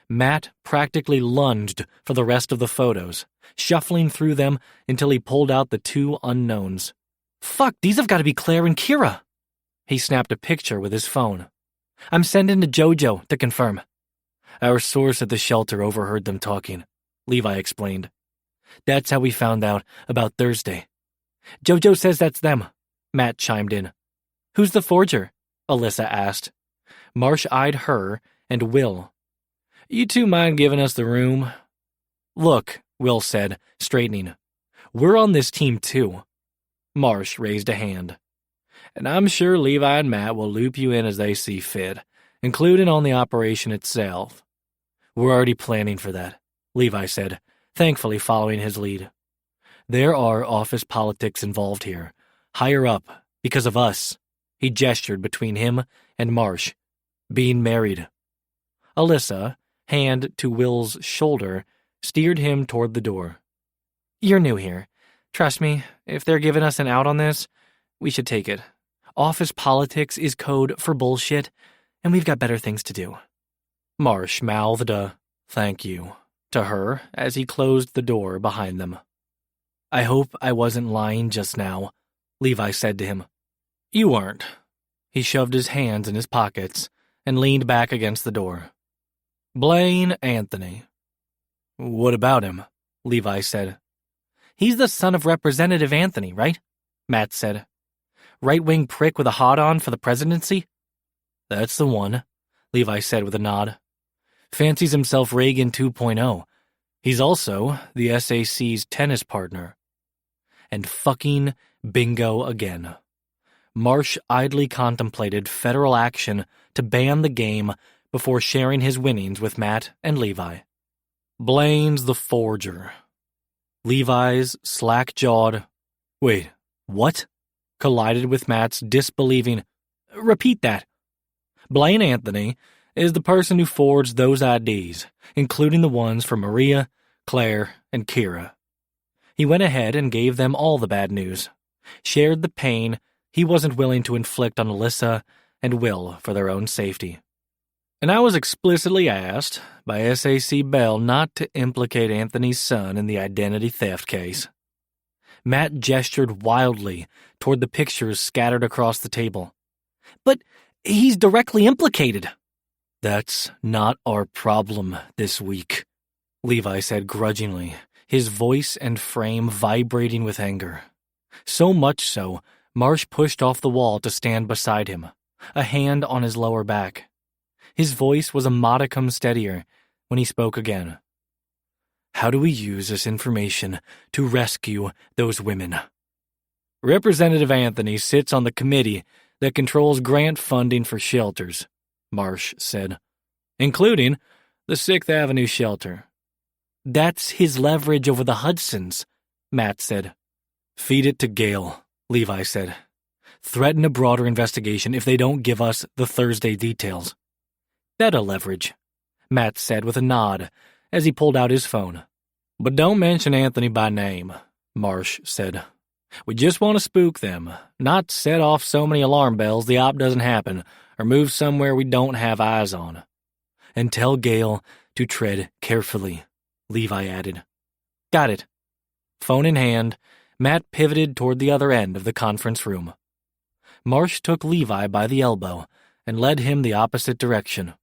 Matt practically lunged for the rest of the photos, shuffling through them until he pulled out the 2 unknowns. "Fuck, these have got to be Claire and Kira." He snapped a picture with his phone. "I'm sending to Jojo to confirm." "Our source at the shelter overheard them talking," Levi explained. "That's how we found out about Thursday." "Jojo says that's them," Matt chimed in. "Who's the forger?" Alyssa asked. Marsh eyed her and Will. "You 2 mind giving us the room?" "Look," Will said, straightening. "We're on this team too." Marsh raised a hand. "And I'm sure Levi and Matt will loop you in as they see fit, including on the operation itself." "We're already planning for that," Levi said, thankfully following his lead. "There are office politics involved here, higher up, because of us." He gestured between him and Marsh. "Being married." Alyssa, hand to Will's shoulder, steered him toward the door. "You're new here. Trust me, if they're giving us an out on this, we should take it. Office politics is code for bullshit, and we've got better things to do." Marsh mouthed a "thank you" to her as he closed the door behind them. "I hope I wasn't lying just now," Levi said to him. "You weren't." He shoved his hands in his pockets and leaned back against the door. "Blaine Anthony." "What about him?" Levi said. "He's the son of Representative Anthony, right?" Matt said. "Right-wing prick with a hot-on for the presidency?" "That's the one," Levi said with a nod. Fancies himself Reagan 2.0. He's also the SAC's tennis partner. And fucking bingo again. Marsh idly contemplated federal action to ban the game before sharing his winnings with Matt and Levi. Blaine's the forger. Levi's slack-jawed, "Wait, what?" collided with Matt's disbelieving, "Repeat that." Blaine Anthony is the person who forged those IDs, including the ones for Maria, Claire, and Kira. He went ahead and gave them all the bad news, shared the pain he wasn't willing to inflict on Alyssa and Will for their own safety. And I was explicitly asked by SAC Bell not to implicate Anthony's son in the identity theft case. Matt gestured wildly toward the pictures scattered across the table. But he's directly implicated. That's not our problem this week, Levi said grudgingly, his voice and frame vibrating with anger. So much so, Marsh pushed off the wall to stand beside him, a hand on his lower back. His voice was a modicum steadier when he spoke again. How do we use this information to rescue those women? Representative Anthony sits on the committee that controls grant funding for shelters, Marsh said, including the 6th Avenue shelter. That's his leverage over the Hudsons, Matt said. Feed it to Gale, Levi said. Threaten a broader investigation if they don't give us the Thursday details. Better leverage, Matt said with a nod as he pulled out his phone. But don't mention Anthony by name, Marsh said. We just want to spook them, not set off so many alarm bells the op doesn't happen or move somewhere we don't have eyes on. And tell Gale to tread carefully, Levi added. Got it. Phone in hand, Matt pivoted toward the other end of the conference room. Marsh took Levi by the elbow and led him the opposite direction.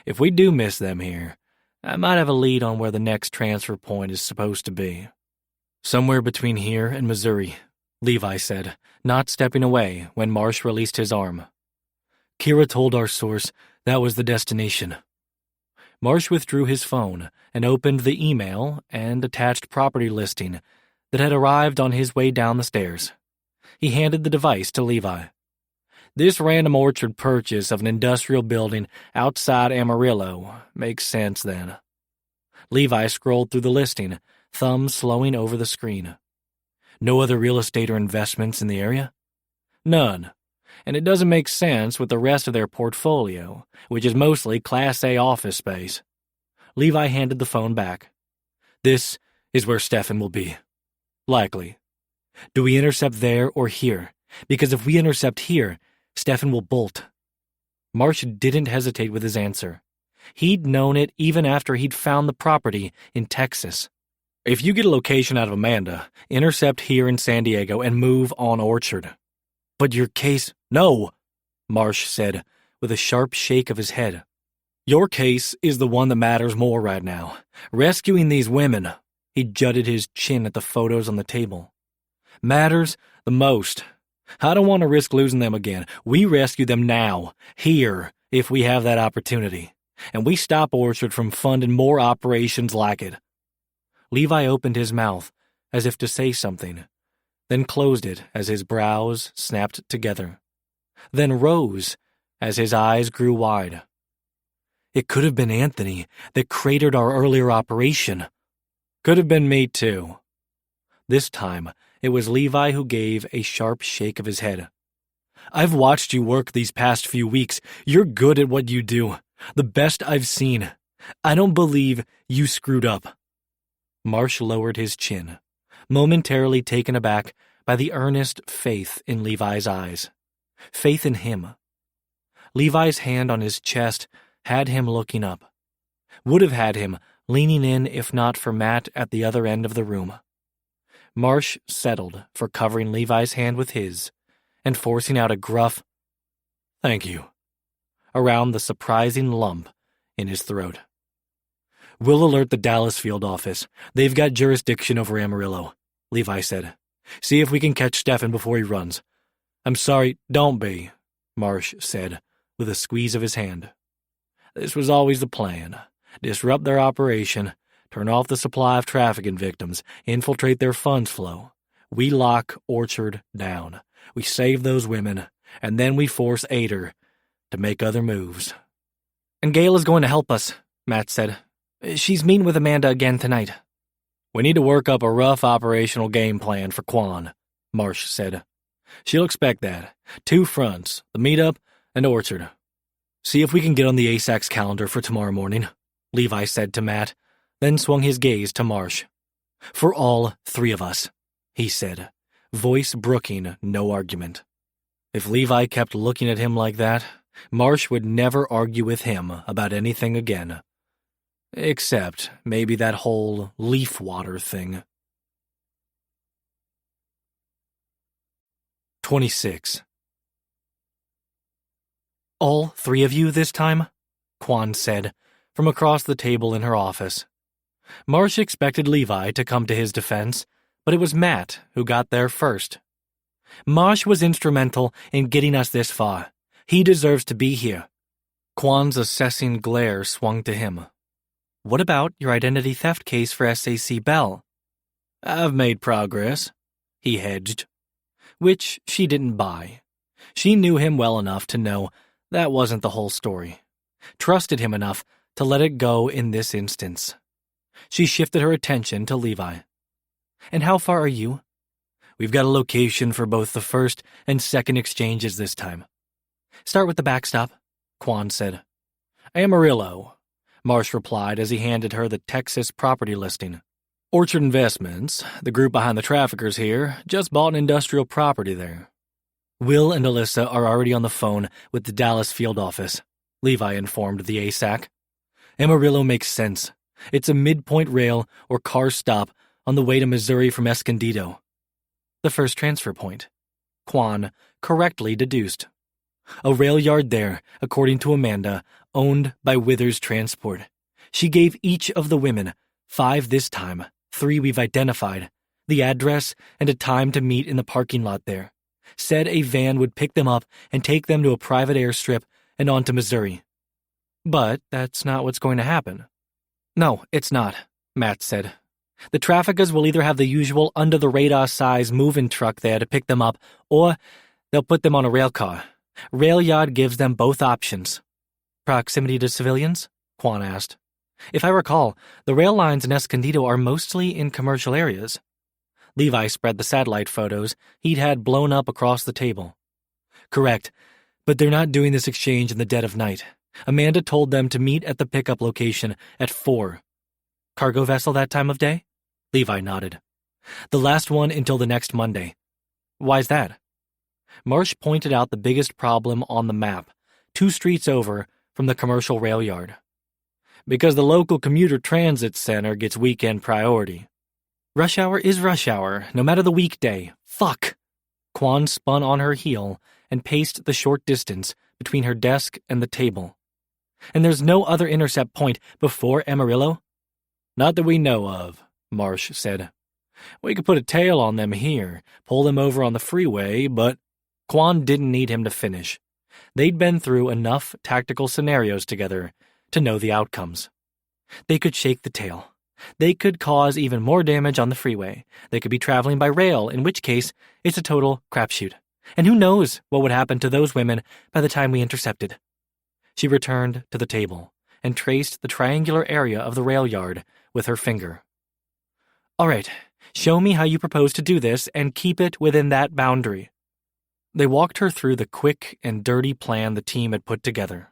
If we do miss them here, I might have a lead on where the next transfer point is supposed to be. Somewhere between here and Missouri, Levi said, not stepping away when Marsh released his arm. Kira told our source that was the destination. Marsh withdrew his phone and opened the email and attached property listing that had arrived on his way down the stairs. He handed the device to Levi. This random orchard purchase of an industrial building outside Amarillo makes sense then. Levi scrolled through the listing, thumb slowing over the screen. No other real estate or investments in the area? None. And it doesn't make sense with the rest of their portfolio, which is mostly Class A office space. Levi handed the phone back. This is where Stefan will be. Likely. Do we intercept there or here? Because if we intercept here, Stefan will bolt. Marsh didn't hesitate with his answer. He'd known it even after he'd found the property in Texas. If you get a location out of Amanda, intercept here in San Diego and move on Orchard. But your case... No, Marsh said, with a sharp shake of his head. Your case is the one that matters more right now. Rescuing these women. He jutted his chin at the photos on the table. Matters the most. I don't want to risk losing them again. We rescue them now, here, if we have that opportunity. And we stop Orchard from funding more operations like it. Levi opened his mouth, as if to say something, then closed it as his brows snapped together, then rose as his eyes grew wide. It could have been Anthony that cratered our earlier operation. Could have been me too. This time, it was Levi who gave a sharp shake of his head. I've watched you work these past few weeks. You're good at what you do. The best I've seen. I don't believe you screwed up. Marsh lowered his chin, momentarily taken aback by the earnest faith in Levi's eyes. Faith in him. Levi's hand on his chest had him looking up. Would have had him leaning in if not for Matt at the other end of the room. Marsh settled for covering Levi's hand with his and forcing out a gruff, "Thank you," around the surprising lump in his throat. We'll alert the Dallas field office. They've got jurisdiction over Amarillo, Levi said. See if we can catch Stefan before he runs. I'm sorry, don't be, Marsh said, with a squeeze of his hand. This was always the plan. Disrupt their operation, turn off the supply of trafficking victims, infiltrate their funds flow. We lock Orchard down. We save those women, and then we force Ader to make other moves. And Gail is going to help us, Matt said. She's meeting with Amanda again tonight. We need to work up a rough operational game plan for Quan, Marsh said. She'll expect that. 2 fronts, the meetup and Orchard. See if we can get on the ASAC's calendar for tomorrow morning, Levi said to Matt, then swung his gaze to Marsh. For all 3 of us, he said, voice brooking no argument. If Levi kept looking at him like that, Marsh would never argue with him about anything again. Except maybe that whole leaf water thing. 26. All 3 of you this time? Quan said, from across the table in her office. Marsh expected Levi to come to his defense, but it was Matt who got there first. Marsh was instrumental in getting us this far. He deserves to be here. Quan's assessing glare swung to him. What about your identity theft case for SAC Bell? I've made progress, he hedged. Which she didn't buy. She knew him well enough to know that wasn't the whole story. Trusted him enough to let it go in this instance. She shifted her attention to Levi. And how far are you? We've got a location for both the first and second exchanges this time. Start with the backstop, Quan said. Amarillo, Marsh replied as he handed her the Texas property listing. Orchard Investments, the group behind the traffickers here, just bought an industrial property there. Will and Alyssa are already on the phone with the Dallas field office, Levi informed the ASAC. Amarillo makes sense. It's a midpoint rail or car stop on the way to Missouri from Escondido. The first transfer point, Quan correctly deduced. A rail yard there, according to Amanda, owned by Withers Transport. She gave each of the women, 5 this time, 3 we've identified, the address and a time to meet in the parking lot there. Said a van would pick them up and take them to a private airstrip and on to Missouri. But that's not what's going to happen. No, it's not, Matt said. The traffickers will either have the usual under-the-radar size moving truck there to pick them up, or they'll put them on a rail car. Rail yard gives them both options. Proximity to civilians? Quan asked. If I recall, the rail lines in Escondido are mostly in commercial areas. Levi spread the satellite photos he'd had blown up across the table. Correct, but they're not doing this exchange in the dead of night. Amanda told them to meet at the pickup location at 4. Cargo vessel that time of day? Levi nodded. The last one until the next Monday. Why's that? Marsh pointed out the biggest problem on the map, 2 streets over from the commercial rail yard. Because the local commuter transit center gets weekend priority. Rush hour is rush hour, no matter the weekday. Fuck! Quan spun on her heel and paced the short distance between her desk and the table. And there's no other intercept point before Amarillo? Not that we know of, Marsh said. We could put a tail on them here, pull them over on the freeway, but Quan didn't need him to finish. They'd been through enough tactical scenarios together to know the outcomes. They could shake the tail. They could cause even more damage on the freeway. They could be traveling by rail, in which case it's a total crapshoot. And who knows what would happen to those women by the time we intercepted. She returned to the table and traced the triangular area of the rail yard with her finger. All right, show me how you propose to do this and keep it within that boundary. They walked her through the quick and dirty plan the team had put together.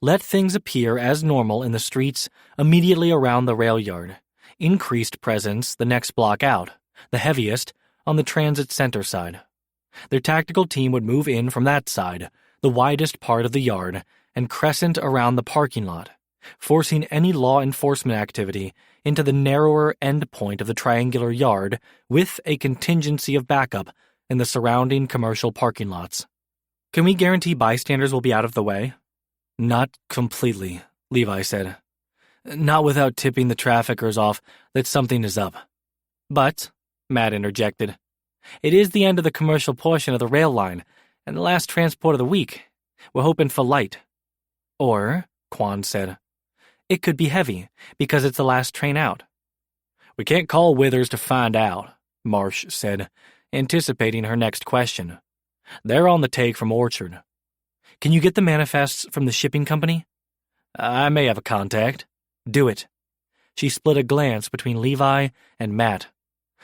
Let things appear as normal in the streets immediately around the rail yard. Increased presence the next block out, the heaviest on the transit center side. Their tactical team would move in from that side, the widest part of the yard, and crescent around the parking lot, forcing any law enforcement activity into the narrower end point of the triangular yard with a contingency of backup in the surrounding commercial parking lots. Can we guarantee bystanders will be out of the way? Not completely, Levi said. Not without tipping the traffickers off that something is up. But, Matt interjected, it is the end of the commercial portion of the rail line and the last transport of the week. We're hoping for light. Or, Quan said. It could be heavy, because it's the last train out. We can't call Withers to find out, Marsh said, anticipating her next question. They're on the take from Orchard. Can you get the manifests from the shipping company? I may have a contact. Do it. She split a glance between Levi and Matt.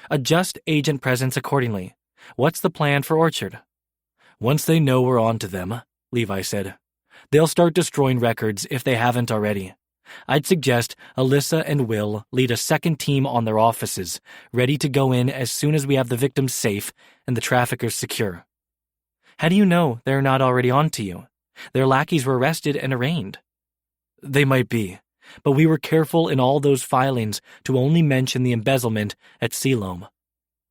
Adjust agent presence accordingly. What's the plan for Orchard? Once they know we're on to them, Levi said, they'll start destroying records if they haven't already. I'd suggest Alyssa and Will lead a second team on their offices, ready to go in as soon as we have the victims safe and the traffickers secure. How do you know they're not already on to you? Their lackeys were arrested and arraigned. They might be, but we were careful in all those filings to only mention the embezzlement at Siloam.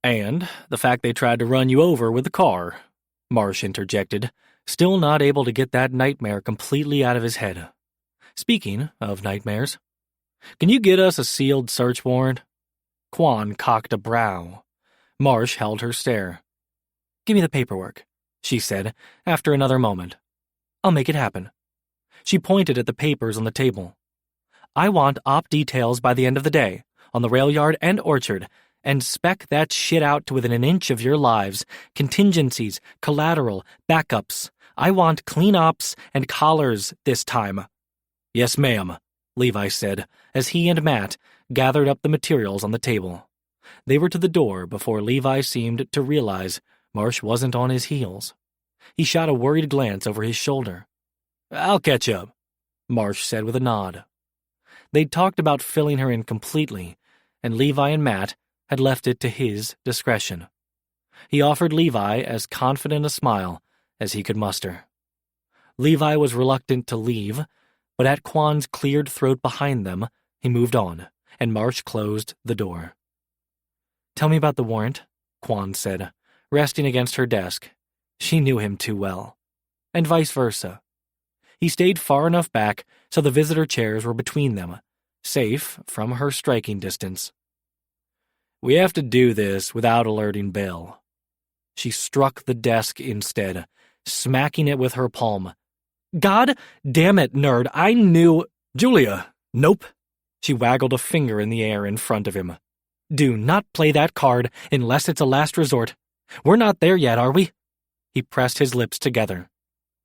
And the fact they tried to run you over with the car, Marsh interjected, still not able to get that nightmare completely out of his head. Speaking of nightmares, can you get us a sealed search warrant? Quan cocked a brow. Marsh held her stare. Give me the paperwork, she said, after another moment. I'll make it happen. She pointed at the papers on the table. I want op details by the end of the day, on the rail yard and Orchard, and spec that shit out to within an inch of your lives, contingencies, collateral, backups. I want clean ops and collars this time. Yes, ma'am, Levi said, as he and Matt gathered up the materials on the table. They were to the door before Levi seemed to realize Marsh wasn't on his heels. He shot a worried glance over his shoulder. I'll catch up, Marsh said with a nod. They'd talked about filling her in completely, and Levi and Matt had left it to his discretion. He offered Levi as confident a smile as he could muster. Levi was reluctant to leave, but at Quan's cleared throat behind them, he moved on, and Marsh closed the door. Tell me about the warrant, Quan said, resting against her desk. She knew him too well. And vice versa. He stayed far enough back so the visitor chairs were between them, safe from her striking distance. We have to do this without alerting Bill. She struck the desk instead, smacking it with her palm. God damn it, nerd, I knew— Julia, nope. She waggled a finger in the air in front of him. Do not play that card unless it's a last resort. We're not there yet, are we? He pressed his lips together.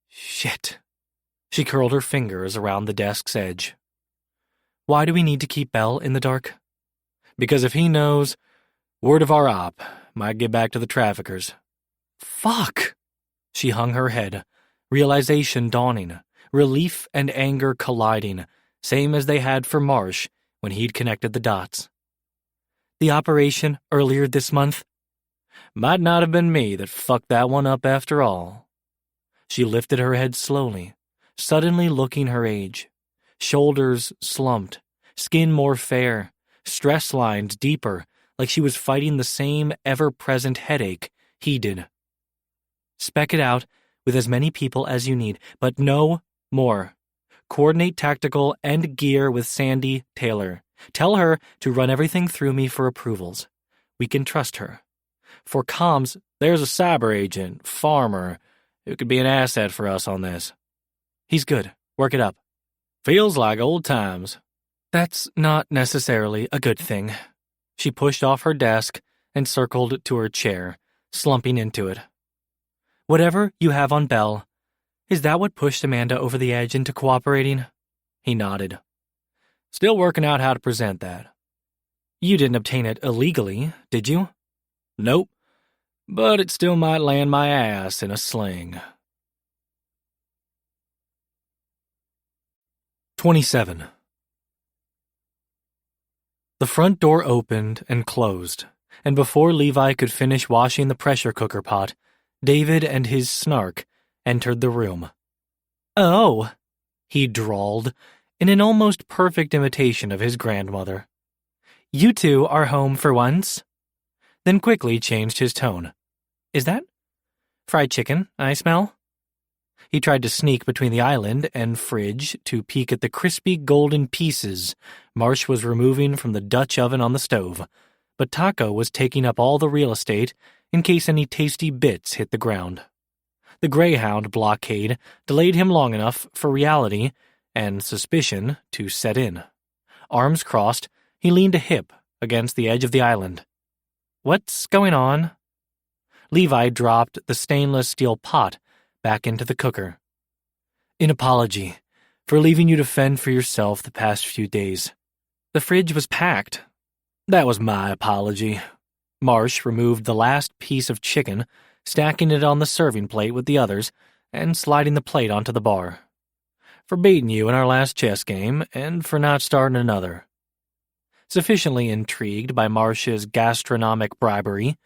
Shit. She curled her fingers around the desk's edge. Why do we need to keep Bell in the dark? Because if he knows, word of our op might get back to the traffickers. Fuck! She hung her head, realization dawning, relief and anger colliding, same as they had for Marsh when he'd connected the dots. The operation earlier this month? Might not have been me that fucked that one up after all. She lifted her head slowly, suddenly looking her age. Shoulders slumped, skin more fair, stress lines deeper, like she was fighting the same ever-present headache he did. Spec it out with as many people as you need, but no more. Coordinate tactical and gear with Sandy Taylor. Tell her to run everything through me for approvals. We can trust her. For comms, there's a cyber agent, Farmer, who could be an asset for us on this. He's good. Work it up. Feels like old times. That's not necessarily a good thing. She pushed off her desk and circled to her chair, slumping into it. Whatever you have on Bell, is that what pushed Amanda over the edge into cooperating? He nodded. Still working out how to present that. You didn't obtain it illegally, did you? Nope. But it still might land my ass in a sling. 27. The front door opened and closed, and before Levi could finish washing the pressure cooker pot, David and his snark entered the room. Oh, he drawled, in an almost perfect imitation of his grandmother. You two are home for once? Then quickly changed his tone. Is that fried chicken I smell? He tried to sneak between the island and fridge to peek at the crispy golden pieces Marsh was removing from the Dutch oven on the stove, but Taco was taking up all the real estate in case any tasty bits hit the ground. The Greyhound blockade delayed him long enough for reality, and suspicion to set in. Arms crossed, he leaned a hip against the edge of the island. "What's going on?" Levi dropped the stainless steel pot back into the cooker. "An apology for leaving you to fend for yourself the past few days. The fridge was packed. That was my apology." Marsh removed the last piece of chicken, stacking it on the serving plate with the others, and sliding the plate onto the bar. "For beating you in our last chess game, and for not starting another." Sufficiently intrigued by Marsh's gastronomic bribery,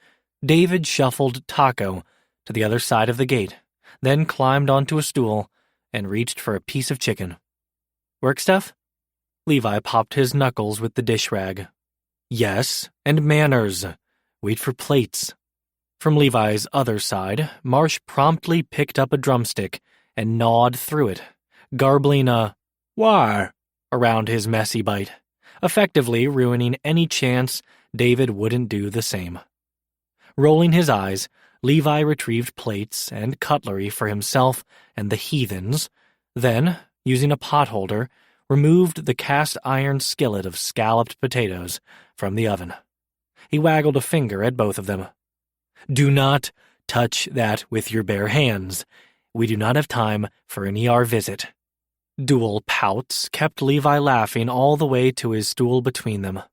David shuffled Taco to the other side of the gate, then climbed onto a stool and reached for a piece of chicken. "Work stuff?" Levi popped his knuckles with the dish rag. "Yes, and manners. Wait for plates." From Levi's other side, Marsh promptly picked up a drumstick and gnawed through it, garbling a "why" around his messy bite, effectively ruining any chance David wouldn't do the same. Rolling his eyes, Levi retrieved plates and cutlery for himself and the heathens, then, using a potholder, removed the cast-iron skillet of scalloped potatoes from the oven. He waggled a finger at both of them. "Do not touch that with your bare hands. We do not have time for an ER visit." Dual pouts kept Levi laughing all the way to his stool between them.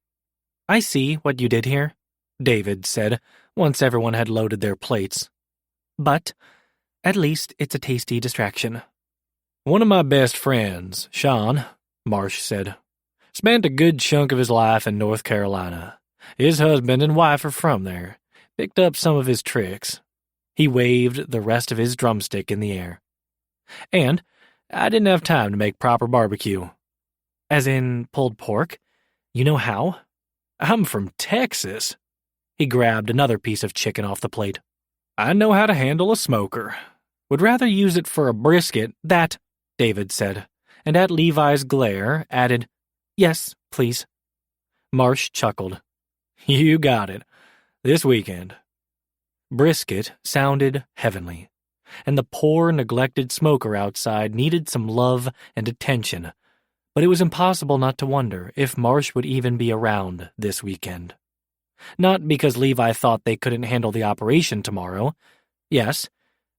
"I see what you did here," David said, once everyone had loaded their plates. "But at least it's a tasty distraction." "One of my best friends, Sean," Marsh said, "spent a good chunk of his life in North Carolina. His husband and wife are from there. Picked up some of his tricks." He waved the rest of his drumstick in the air. "And I didn't have time to make proper barbecue." "As in pulled pork? You know how?" "I'm from Texas." He grabbed another piece of chicken off the plate. "I know how to handle a smoker. Would rather use it for a brisket." "That," David said, and at Levi's glare added, "Yes, please." Marsh chuckled. "You got it. This weekend." Brisket sounded heavenly, and the poor, neglected smoker outside needed some love and attention, but it was impossible not to wonder if Marsh would even be around this weekend. Not because Levi thought they couldn't handle the operation tomorrow. Yes,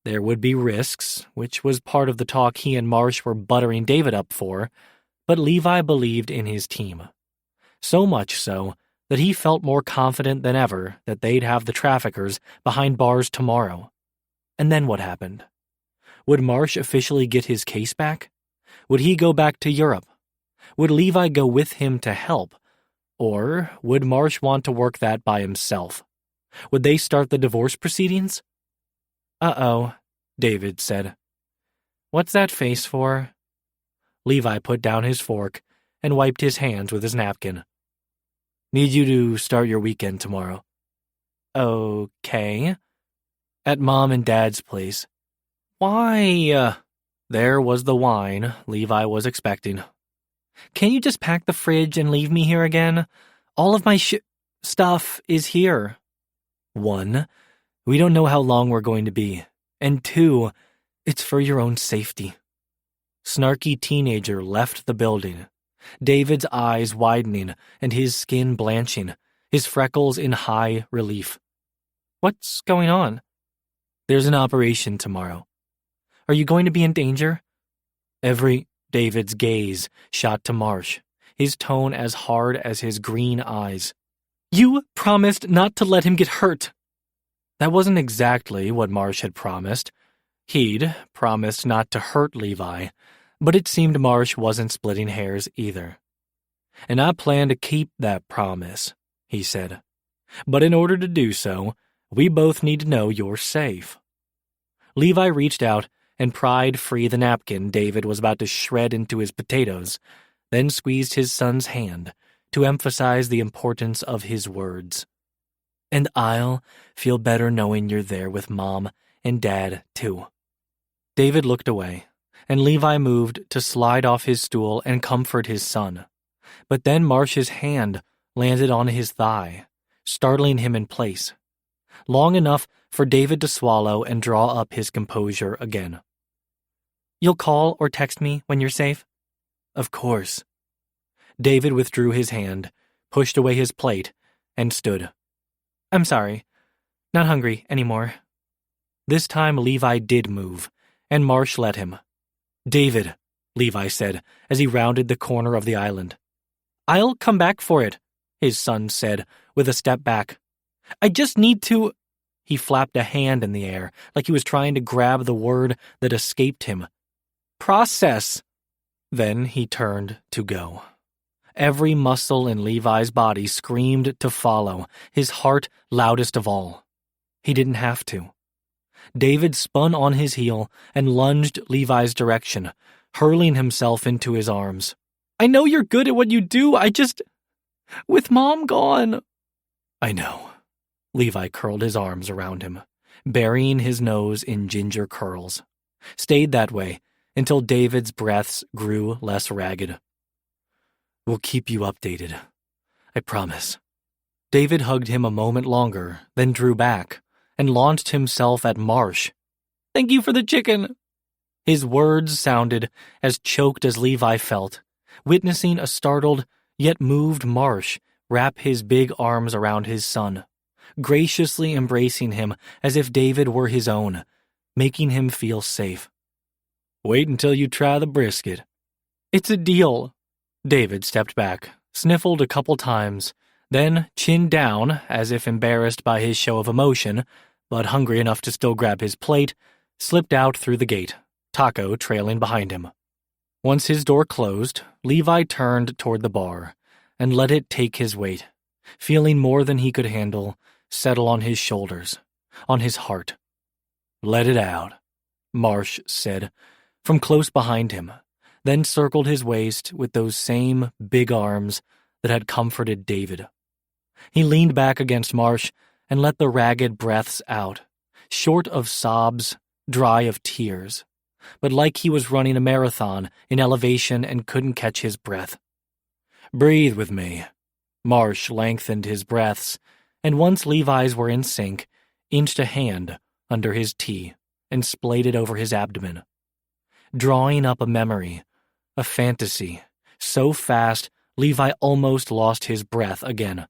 there would be risks, which was part of the talk he and Marsh were buttering David up for, but Levi believed in his team. So much so that he felt more confident than ever that they'd have the traffickers behind bars tomorrow. And then what happened? Would Marsh officially get his case back? Would he go back to Europe? Would Levi go with him to help? Or would Marsh want to work that by himself? Would they start the divorce proceedings? "Uh-oh," David said. "What's that face for?" Levi put down his fork and wiped his hands with his napkin. "Need you to start your weekend tomorrow." "Okay." "At Mom and Dad's place." "Why?" There was the whine Levi was expecting. "Can't you just pack the fridge and leave me here again? All of my stuff is here." 1, we don't know how long we're going to be. And 2, it's for your own safety. Snarky teenager left the building, David's eyes widening and his skin blanching, his freckles in high relief. "What's going on?" "There's an operation tomorrow." "Are you going to be in danger?" David's gaze shot to Marsh, his tone as hard as his green eyes. "You promised not to let him get hurt." That wasn't exactly what Marsh had promised. He'd promised not to hurt Levi, but it seemed Marsh wasn't splitting hairs either. "And I plan to keep that promise," he said. "But in order to do so, we both need to know you're safe." Levi reached out and pried free the napkin David was about to shred into his potatoes, then squeezed his son's hand to emphasize the importance of his words. "And I'll feel better knowing you're there with Mom and Dad, too." David looked away, and Levi moved to slide off his stool and comfort his son. But then Marsh's hand landed on his thigh, startling him in place, long enough for David to swallow and draw up his composure again. "You'll call or text me when you're safe?" Of course. David withdrew his hand, pushed away his plate, and stood. I'm sorry. Not hungry anymore. This time Levi did move, and Marsh let him. David, Levi said as he rounded the corner of the island. I'll come back for it, his son said with a step back. I just need to... He flapped a hand in the air like he was trying to grab the word that escaped him. Process. Then he turned to go. Every muscle in Levi's body screamed to follow, his heart loudest of all. He didn't have to. David spun on his heel and lunged Levi's direction, hurling himself into his arms. I know you're good at what you do, with Mom gone. I know. Levi curled his arms around him, burying his nose in ginger curls. Stayed that way until David's breaths grew less ragged. We'll keep you updated. I promise. David hugged him a moment longer, then drew back and launched himself at Marsh. Thank you for the chicken. His words sounded as choked as Levi felt, witnessing a startled yet moved Marsh wrap his big arms around his son, graciously embracing him as if David were his own, making him feel safe. Wait until you try the brisket. It's a deal. David stepped back, sniffled a couple times, then, chin down, as if embarrassed by his show of emotion, but hungry enough to still grab his plate, slipped out through the gate, Taco trailing behind him. Once his door closed, Levi turned toward the bar and let it take his weight, feeling more than he could handle settle on his shoulders, on his heart. Let it out, Marsh said, from close behind him, then circled his waist with those same big arms that had comforted David. He leaned back against Marsh and let the ragged breaths out, short of sobs, dry of tears, but like he was running a marathon in elevation and couldn't catch his breath. Breathe with me. Marsh lengthened his breaths, and once Levi's were in sync, inched a hand under his tee and splayed it over his abdomen, drawing up a memory, a fantasy, so fast Levi almost lost his breath again.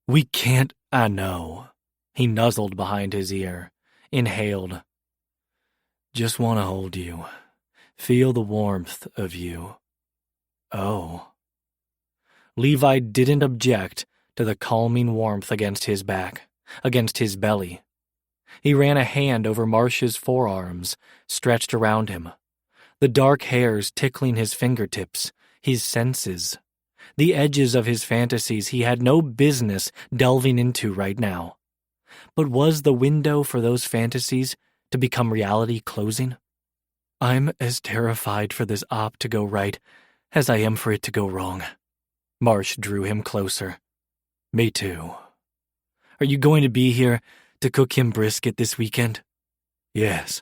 We can't, I know. He nuzzled behind his ear, inhaled. Just want to hold you, feel the warmth of you. Oh. Levi didn't object to the calming warmth against his back, against his belly. He ran a hand over Marsh's forearms, stretched around him, the dark hairs tickling his fingertips, his senses, the edges of his fantasies he had no business delving into right now. But was the window for those fantasies to become reality closing? I'm as terrified for this op to go right as I am for it to go wrong. Marsh drew him closer. Me too. Are you going to be here to cook him brisket this weekend? Yes.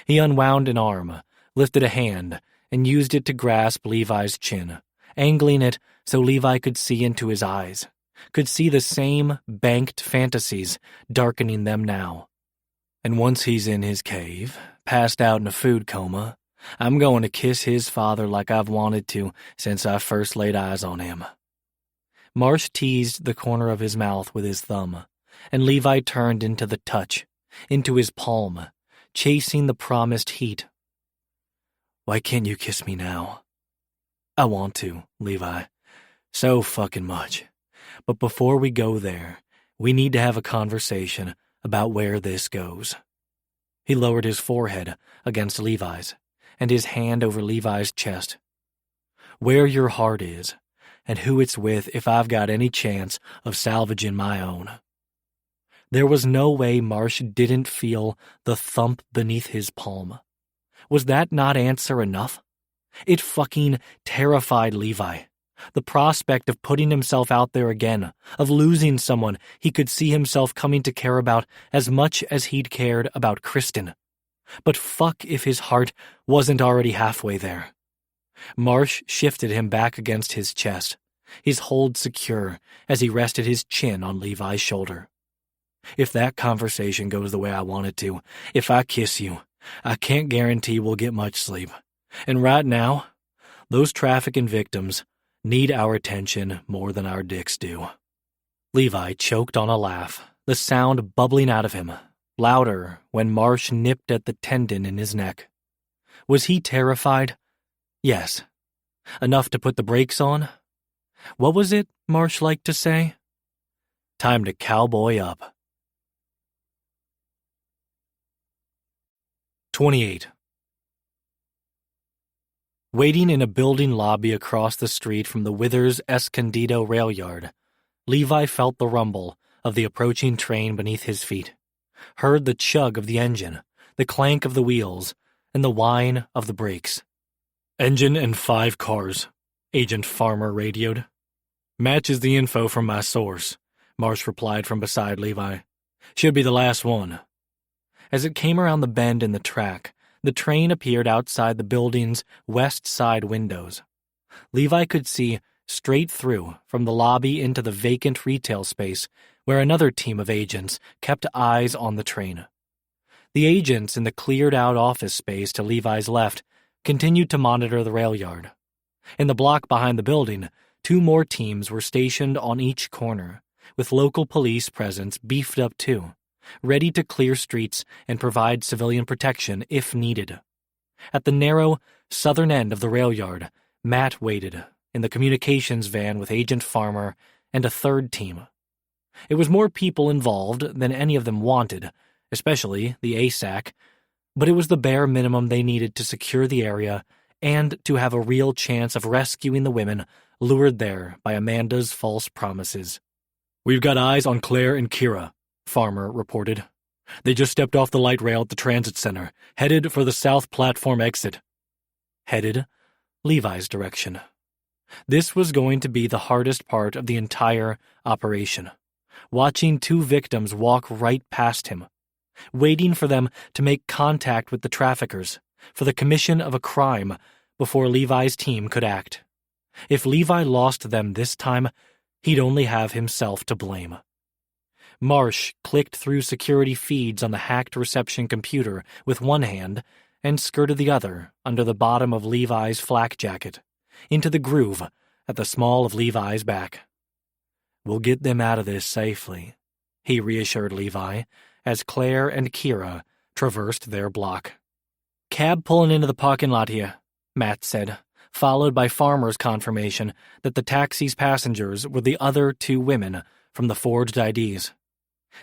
He unwound an arm, lifted a hand, and used it to grasp Levi's chin, angling it so Levi could see into his eyes, could see the same banked fantasies darkening them now. And once he's in his cave, passed out in a food coma, I'm going to kiss his father like I've wanted to since I first laid eyes on him. Marsh teased the corner of his mouth with his thumb, and Levi turned into the touch, into his palm, chasing the promised heat. Why can't you kiss me now? I want to, Levi. So fucking much. But before we go there, we need to have a conversation about where this goes. He lowered his forehead against Levi's, and his hand over Levi's chest. Where your heart is, and who it's with if I've got any chance of salvaging my own. There was no way Marsh didn't feel the thump beneath his palm. Was that not answer enough? It fucking terrified Levi. The prospect of putting himself out there again, of losing someone he could see himself coming to care about as much as he'd cared about Kristen. But fuck if his heart wasn't already halfway there. Marsh shifted him back against his chest, his hold secure as he rested his chin on Levi's shoulder. If that conversation goes the way I want it to, if I kiss you, I can't guarantee we'll get much sleep. And right now, Those trafficking victims need our attention more than our dicks do. Levi choked on a laugh, the sound bubbling out of him, louder when Marsh nipped at the tendon in his neck. Was he terrified? Yes. Enough to put the brakes on? What was it Marsh liked to say? Time to cowboy up. 28. Waiting in a building lobby across the street from the Withers Escondido rail yard, Levi felt the rumble of the approaching train beneath his feet, heard the chug of the engine, the clank of the wheels, and the whine of the brakes. Engine and 5 cars, Agent Farmer radioed. Matches the info from my source, Marsh replied from beside Levi. Should be the last one. As it came around the bend in the track, the train appeared outside the building's west side windows. Levi could see straight through from the lobby into the vacant retail space where another team of agents kept eyes on the train. The agents in the cleared-out office space to Levi's left continued to monitor the rail yard. In the block behind the building, 2 more teams were stationed on each corner, with local police presence beefed up too, ready to clear streets and provide civilian protection if needed. At the narrow, southern end of the rail yard, Matt waited in the communications van with Agent Farmer and a 3rd team. It was more people involved than any of them wanted, especially the ASAC, but it was the bare minimum they needed to secure the area and to have a real chance of rescuing the women lured there by Amanda's false promises. We've got eyes on Claire and Kira, Farmer reported. They just stepped off the light rail at the transit center, headed for the south platform exit. Headed Levi's direction. This was going to be the hardest part of the entire operation. Watching 2 victims walk right past him, waiting for them to make contact with the traffickers, for the commission of a crime before Levi's team could act. If Levi lost them this time, he'd only have himself to blame. Marsh clicked through security feeds on the hacked reception computer with one hand and skirted the other under the bottom of Levi's flak jacket, into the groove at the small of Levi's back. We'll get them out of this safely, he reassured Levi as Claire and Kira traversed their block. Cab pulling into the parking lot here, Matt said, followed by Farmer's confirmation that the taxi's passengers were the other 2 women from the forged IDs.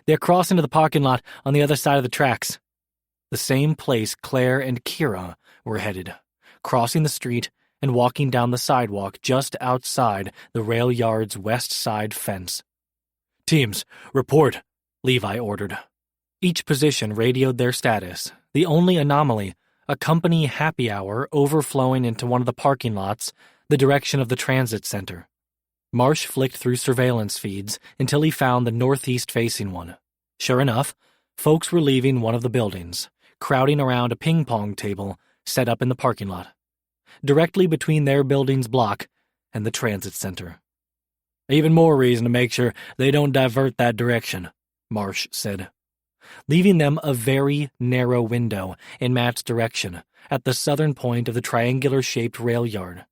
They're crossing to the parking lot on the other side of the tracks. The same place Claire and Kira were headed, crossing the street and walking down the sidewalk just outside the rail yard's west side fence. Teams, report, Levi ordered. Each position radioed their status, the only anomaly, a company happy hour overflowing into one of the parking lots, the direction of the transit center. Marsh flicked through surveillance feeds until he found the northeast-facing one. Sure enough, folks were leaving one of the buildings, crowding around a ping-pong table set up in the parking lot, directly between their building's block and the transit center. Even more reason to make sure they don't divert that direction, Marsh said, leaving them a very narrow window in Matt's direction at the southern point of the triangular-shaped rail yard.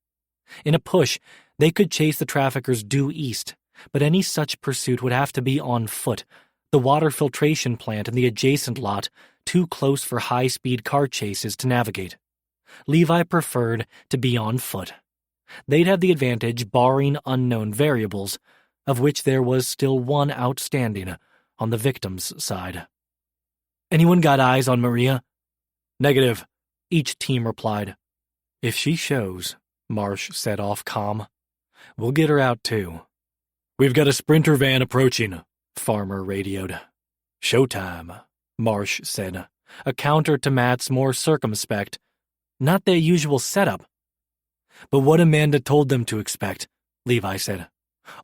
In a push, they could chase the traffickers due east, but any such pursuit would have to be on foot, the water filtration plant in the adjacent lot too close for high-speed car chases to navigate. Levi preferred to be on foot. They'd have the advantage barring unknown variables, of which there was still one outstanding on the victim's side. Anyone got eyes on Maria? Negative, each team replied. If she shows, Marsh said off comm, we'll get her out too. We've got a Sprinter van approaching, Farmer radioed. Showtime, Marsh said, a counter to Matt's more circumspect, not their usual setup. But what Amanda told them to expect, Levi said.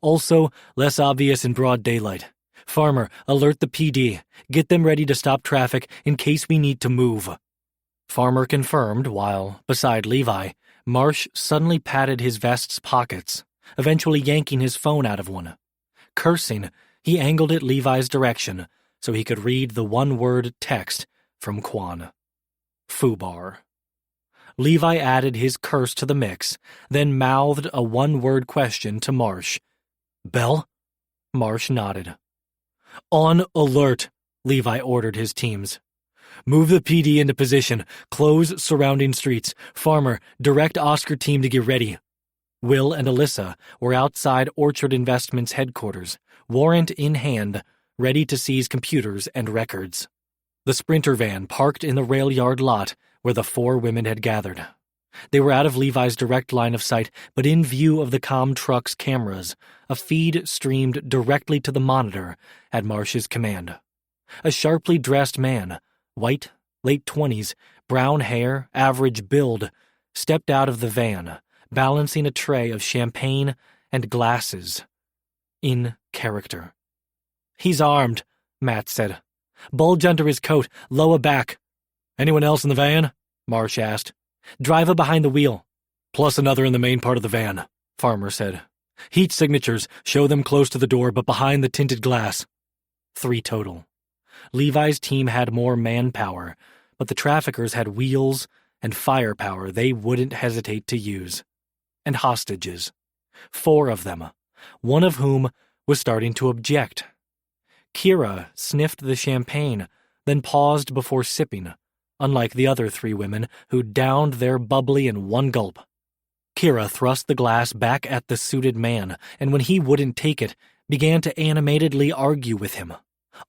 Also, less obvious in broad daylight. Farmer, alert the PD. Get them ready to stop traffic in case we need to move. Farmer confirmed while, beside Levi, Marsh suddenly patted his vest's pockets, eventually yanking his phone out of one. Cursing, he angled it Levi's direction so he could read the one-word text from Quan. Foobar. Levi added his curse to the mix, then mouthed a one-word question to Marsh. "Bell?" Marsh nodded. "On alert," Levi ordered his teams. "Move the PD into position. Close surrounding streets. Farmer, direct Oscar team to get ready." Will and Alyssa were outside Orchard Investments headquarters, warrant in hand, ready to seize computers and records. The Sprinter van parked in the rail yard lot where the 4 women had gathered. They were out of Levi's direct line of sight, but in view of the comm truck's cameras, a feed streamed directly to the monitor at Marsh's command. A sharply dressed man, white, late 20s, brown hair, average build, stepped out of the van, balancing a tray of champagne and glasses. In character. "He's armed," Matt said. "Bulge under his coat, lower back." "Anyone else in the van?" Marsh asked. "Driver behind the wheel." "Plus another in the main part of the van," Farmer said. "Heat signatures, show them close to the door but behind the tinted glass." 3 total. Levi's team had more manpower, but the traffickers had wheels and firepower they wouldn't hesitate to use. And hostages. 4 of them, one of whom was starting to object. Kira sniffed the champagne, then paused before sipping, unlike the other 3 women who downed their bubbly in one gulp. Kira thrust the glass back at the suited man, and when he wouldn't take it, began to animatedly argue with him,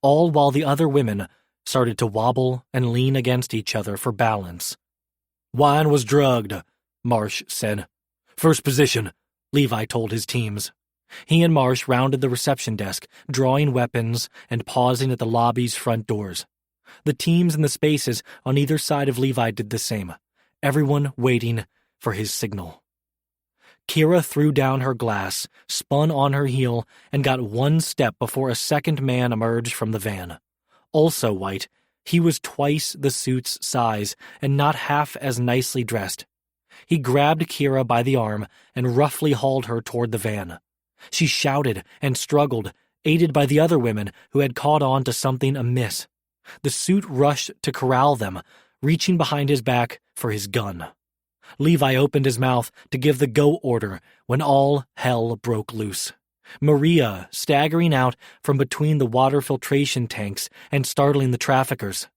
all while the other women started to wobble and lean against each other for balance. "Wine was drugged," Marsh said. "First position," Levi told his teams. He and Marsh rounded the reception desk, drawing weapons and pausing at the lobby's front doors. The teams in the spaces on either side of Levi did the same, everyone waiting for his signal. Kira threw down her glass, spun on her heel, and got one step before a second man emerged from the van. Also white, he was twice the suit's size and not half as nicely dressed. He grabbed Kira by the arm and roughly hauled her toward the van. She shouted and struggled, aided by the other women who had caught on to something amiss. The suit rushed to corral them, reaching behind his back for his gun. Levi opened his mouth to give the go order when all hell broke loose. Maria staggering out from between the water filtration tanks and startling the traffickers.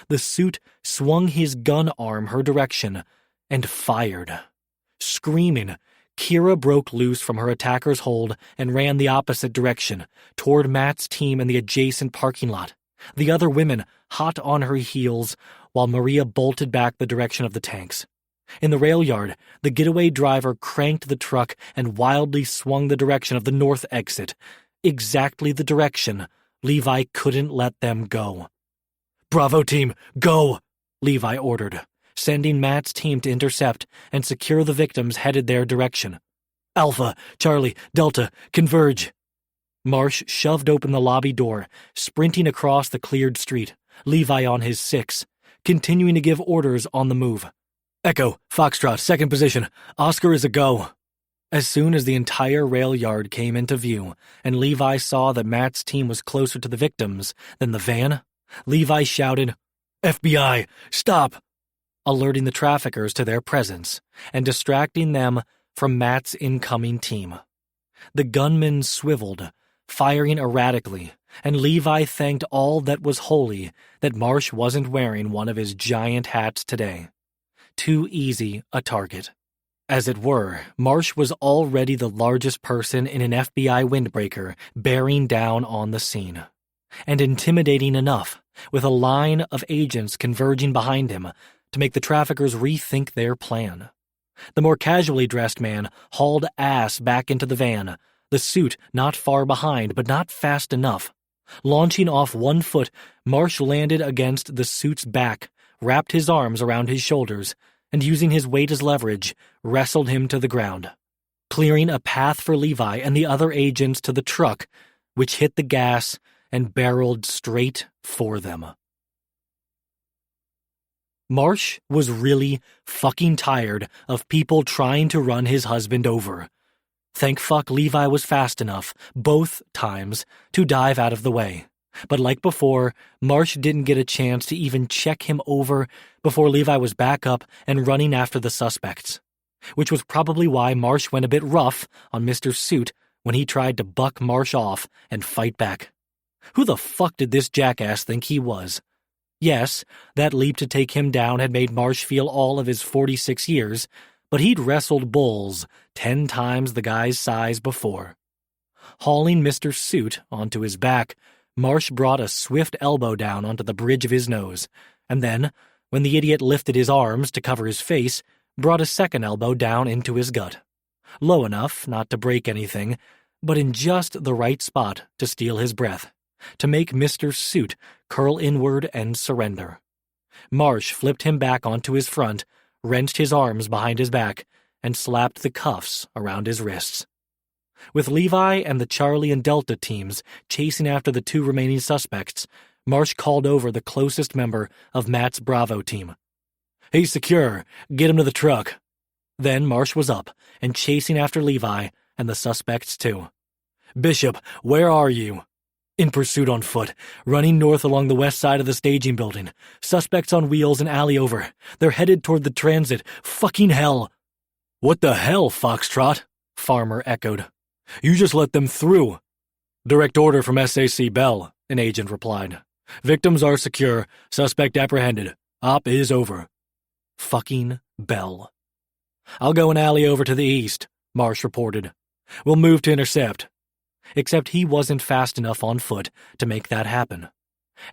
The suit swung his gun arm her direction and fired. Screaming, Kira broke loose from her attacker's hold and ran the opposite direction, toward Matt's team in the adjacent parking lot. The other women hot on her heels while Maria bolted back the direction of the tanks. In the rail yard, the getaway driver cranked the truck and wildly swung the direction of the north exit, exactly the direction Levi couldn't let them go. "Bravo team, go!" Levi ordered, sending Matt's team to intercept and secure the victims headed their direction. "Alpha, Charlie, Delta, converge." Marsh shoved open the lobby door, sprinting across the cleared street, Levi on his 6, continuing to give orders on the move. "Echo, Foxtrot, second position. Oscar is a go." As soon as the entire rail yard came into view, and Levi saw that Matt's team was closer to the victims than the van, Levi shouted, "FBI, stop!" alerting the traffickers to their presence and distracting them from Matt's incoming team. The gunmen swiveled, firing erratically, and Levi thanked all that was holy that Marsh wasn't wearing one of his giant hats today. Too easy a target. As it were, Marsh was already the largest person in an FBI windbreaker bearing down on the scene. And intimidating enough, with a line of agents converging behind him to make the traffickers rethink their plan. The more casually dressed man hauled ass back into the van, the suit not far behind but not fast enough. Launching off one foot, Marsh landed against the suit's back, wrapped his arms around his shoulders, and using his weight as leverage, wrestled him to the ground, clearing a path for Levi and the other agents to the truck, which hit the gas and barreled straight for them. Marsh was really fucking tired of people trying to run his husband over. Thank fuck Levi was fast enough, both times, to dive out of the way. But like before, Marsh didn't get a chance to even check him over before Levi was back up and running after the suspects, which was probably why Marsh went a bit rough on Mr. Suit when he tried to buck Marsh off and fight back. Who the fuck did this jackass think he was? Yes, that leap to take him down had made Marsh feel all of his 46 years, but he'd wrestled bulls 10 times the guy's size before. Hauling Mr. Suit onto his back, Marsh brought a swift elbow down onto the bridge of his nose, and then, when the idiot lifted his arms to cover his face, brought a second elbow down into his gut. Low enough not to break anything, but in just the right spot to steal his breath, to make Mr. Suit curl inward and surrender. Marsh flipped him back onto his front, wrenched his arms behind his back, and slapped the cuffs around his wrists. With Levi and the Charlie and Delta teams chasing after the 2 remaining suspects, Marsh called over the closest member of Matt's Bravo team. "He's secure. Get him to the truck." Then Marsh was up and chasing after Levi and the suspects too. "Bishop, where are you?" "In pursuit on foot, running north along the west side of the staging building. Suspects on wheels and alley over. They're headed toward the transit. Fucking hell." "What the hell, Foxtrot?" Farmer echoed. "You just let them through." "Direct order from SAC Bell," an agent replied. "Victims are secure. Suspect apprehended. Op is over." Fucking Bell. "I'll go an alley over to the east," Marsh reported. "We'll move to intercept." Except he wasn't fast enough on foot to make that happen.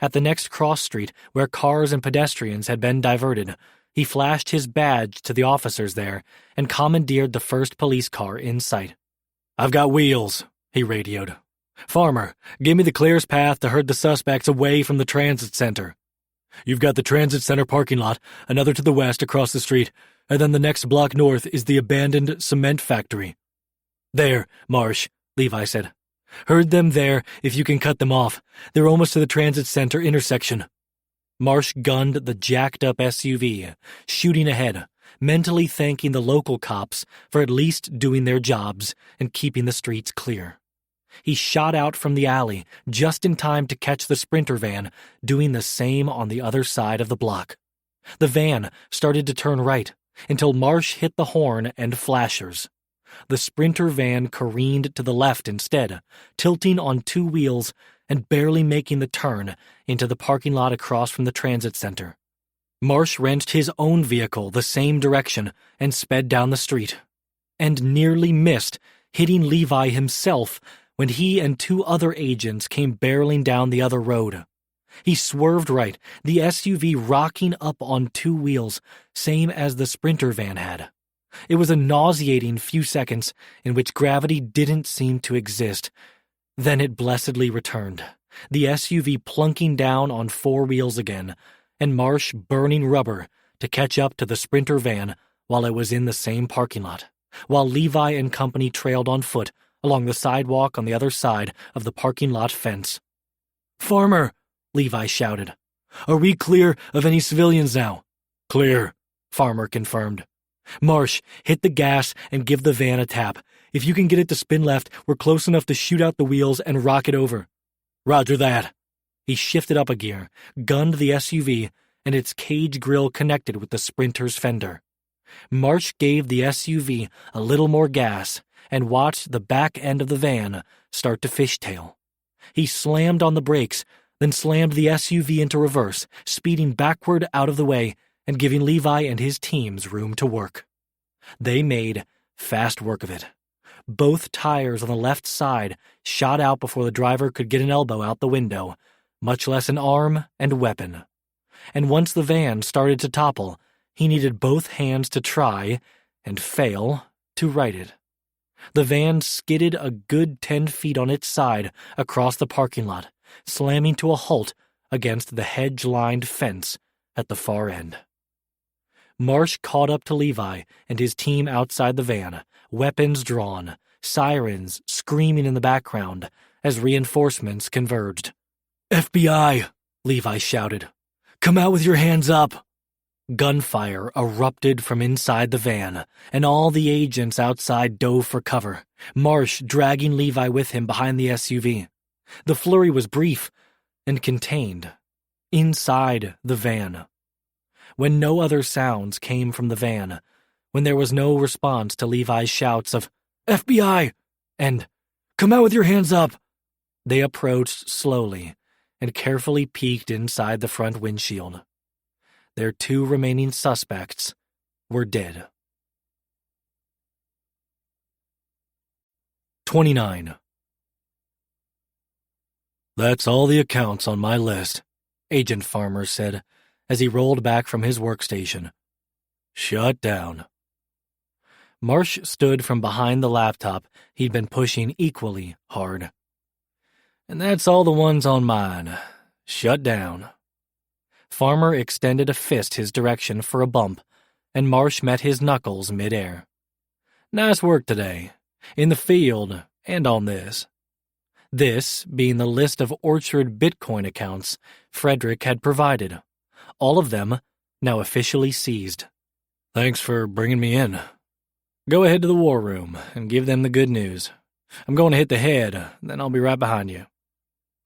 At the next cross street, where cars and pedestrians had been diverted, he flashed his badge to the officers there and commandeered the first police car in sight. "I've got wheels," he radioed. "Farmer, give me the clearest path to herd the suspects away from the transit center." "You've got the transit center parking lot, another to the west across the street, and then the next block north is the abandoned cement factory." "There, Marsh," Levi said. "Herd them there if you can cut them off. They're almost to the transit center intersection." Marsh gunned the jacked-up SUV, shooting ahead, mentally thanking the local cops for at least doing their jobs and keeping the streets clear. He shot out from the alley just in time to catch the Sprinter van doing the same on the other side of the block. The van started to turn right until Marsh hit the horn and flashers. The Sprinter van careened to the left instead, tilting on 2 wheels and barely making the turn into the parking lot across from the transit center. Marsh wrenched his own vehicle the same direction and sped down the street, and nearly missed hitting Levi himself when he and 2 other agents came barreling down the other road. He swerved right, the SUV rocking up on 2 wheels, same as the Sprinter van had. It was a nauseating few seconds in which gravity didn't seem to exist. Then it blessedly returned, the SUV plunking down on 4 wheels again, and Marsh burning rubber to catch up to the Sprinter van while it was in the same parking lot, while Levi and company trailed on foot along the sidewalk on the other side of the parking lot fence. "Farmer," Levi shouted. "Are we clear of any civilians now?" "Clear," Farmer confirmed. "Marsh, hit the gas and give the van a tap. If you can get it to spin left, we're close enough to shoot out the wheels and rock it over." "Roger that." He shifted up a gear, gunned the SUV, and its cage grille connected with the Sprinter's fender. Marsh gave the SUV a little more gas and watched the back end of the van start to fishtail. He slammed on the brakes, then slammed the SUV into reverse, speeding backward out of the way and giving Levi and his teams room to work. They made fast work of it. Both tires on the left side shot out before the driver could get an elbow out the window, much less an arm and weapon. And once the van started to topple, he needed both hands to try, and fail, to right it. The van skidded a good 10 feet on its side across the parking lot, slamming to a halt against the hedge-lined fence at the far end. Marsh caught up to Levi and his team outside the van, weapons drawn, sirens screaming in the background as reinforcements converged. "FBI!" Levi shouted. "Come out with your hands up!" Gunfire erupted from inside the van, and all the agents outside dove for cover, Marsh dragging Levi with him behind the SUV. The flurry was brief, and contained, inside the van. When no other sounds came from the van, when there was no response to Levi's shouts of, "FBI!" and "Come out with your hands up!" they approached slowly and carefully peeked inside the front windshield. Their 2 remaining suspects were dead. 29. "That's all the accounts on my list," Agent Farmer said as he rolled back from his workstation. "Shut down." Marsh stood from behind the laptop he'd been pushing equally hard. "And that's all the ones on mine. Shut down." Farmer extended a fist his direction for a bump, and Marsh met his knuckles midair. "Nice work today, in the field and on this." This being the list of Orchard Bitcoin accounts Frederick had provided, all of them now officially seized. "Thanks for bringing me in. Go ahead to the war room and give them the good news. I'm going to hit the head, then I'll be right behind you."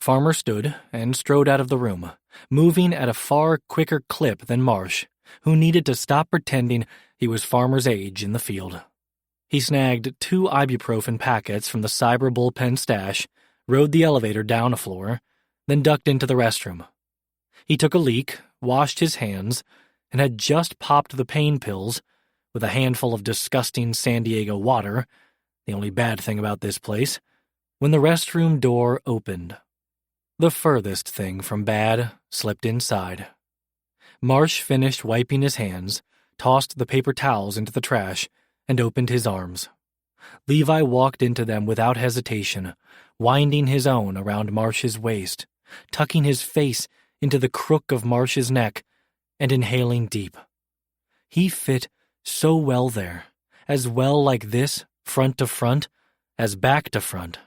Farmer stood and strode out of the room, moving at a far quicker clip than Marsh, who needed to stop pretending he was Farmer's age in the field. He snagged 2 ibuprofen packets from the cyber bullpen stash, rode the elevator down a floor, then ducked into the restroom. He took a leak, washed his hands, and had just popped the pain pills with a handful of disgusting San Diego water, the only bad thing about this place, when the restroom door opened. The furthest thing from bad slipped inside. Marsh finished wiping his hands, tossed the paper towels into the trash, and opened his arms. Levi walked into them without hesitation, winding his own around Marsh's waist, tucking his face into the crook of Marsh's neck, and inhaling deep. He fit so well there, as well like this, front to front, as back to front,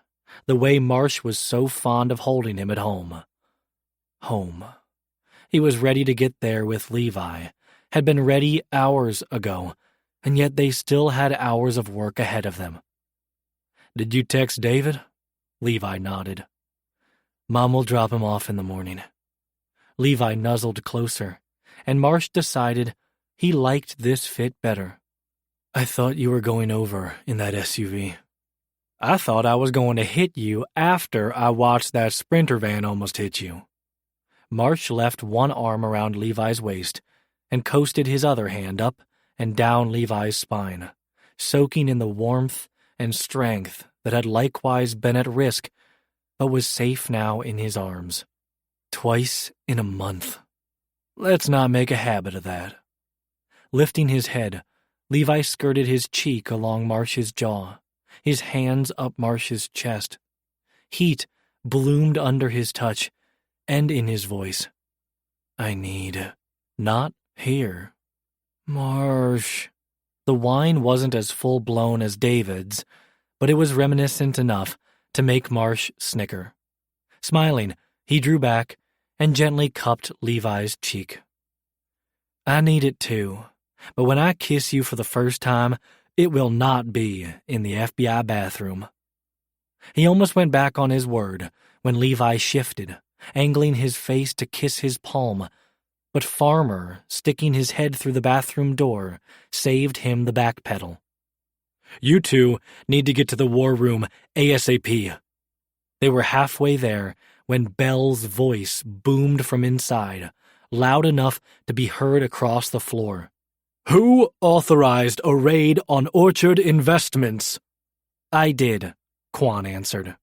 the way Marsh was so fond of holding him at home. Home. He was ready to get there with Levi, had been ready hours ago, and yet they still had hours of work ahead of them. "Did you text David?" Levi nodded. "Mom will drop him off in the morning." Levi nuzzled closer, and Marsh decided he liked this fit better. "I thought you were going over in that SUV. I thought I was going to hit you after I watched that Sprinter van almost hit you." Marsh left one arm around Levi's waist and coasted his other hand up and down Levi's spine, soaking in the warmth and strength that had likewise been at risk but was safe now in his arms. Twice in a month. Let's not make a habit of that. Lifting his head, Levi skirted his cheek along Marsh's jaw, his hands up Marsh's chest. Heat bloomed under his touch and in his voice. "I need, not here." "Marsh." The whine wasn't as full-blown as David's, but it was reminiscent enough to make Marsh snicker. Smiling, he drew back and gently cupped Levi's cheek. "I need it too, but when I kiss you for the first time, it will not be in the FBI bathroom." He almost went back on his word when Levi shifted, angling his face to kiss his palm, but Farmer, sticking his head through the bathroom door, saved him the back pedal. "You two need to get to the war room ASAP." They were halfway there when Bell's voice boomed from inside, loud enough to be heard across the floor. "Who authorized a raid on Orchard Investments?" "I did," Quan answered.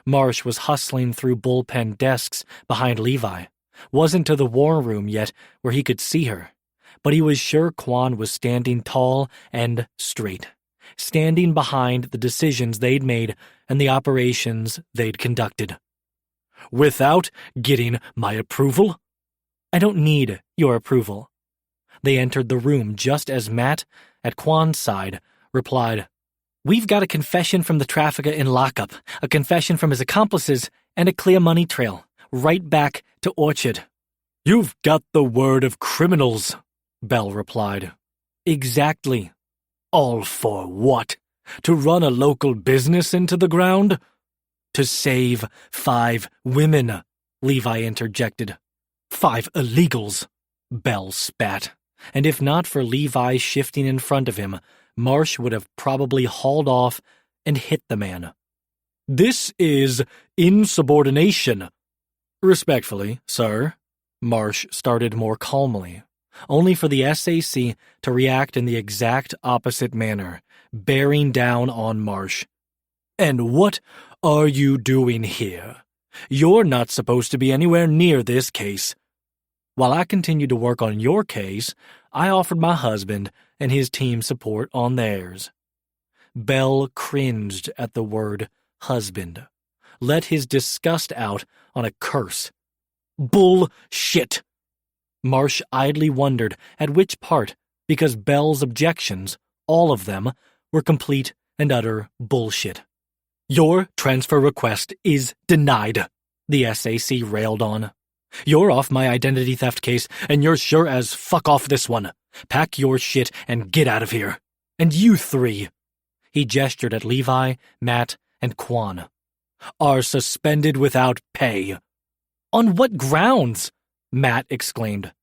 Marsh was hustling through bullpen desks behind Levi. Wasn't to the war room yet where he could see her, but he was sure Quan was standing tall and straight, standing behind the decisions they'd made and the operations they'd conducted. "Without getting my approval?" "I don't need your approval." They entered the room just as Matt, at Quan's side, replied, "We've got a confession from the trafficker in lockup, a confession from his accomplices, and a clear money trail, right back to Orchard." "You've got the word of criminals," Bell replied. "Exactly." "All for what? To run a local business into the ground?" "To save 5 women," Levi interjected. 5 illegals, Bell spat, and if not for Levi shifting in front of him, Marsh would have probably hauled off and hit the man. This is insubordination. Respectfully, sir, Marsh started more calmly, only for the SAC to react in the exact opposite manner, bearing down on Marsh. And what are you doing here? You're not supposed to be anywhere near this case. While I continued to work on your case, I offered my husband and his team support on theirs. Bell cringed at the word husband, let his disgust out on a curse. Bullshit! Marsh idly wondered at which part, because Bell's objections, all of them, were complete and utter bullshit. Your transfer request is denied, the SAC railed on. You're off my identity theft case, and you're sure as fuck off this one. Pack your shit and get out of here. And you 3, he gestured at Levi, Matt, and Quan, are suspended without pay. On what grounds? Matt exclaimed.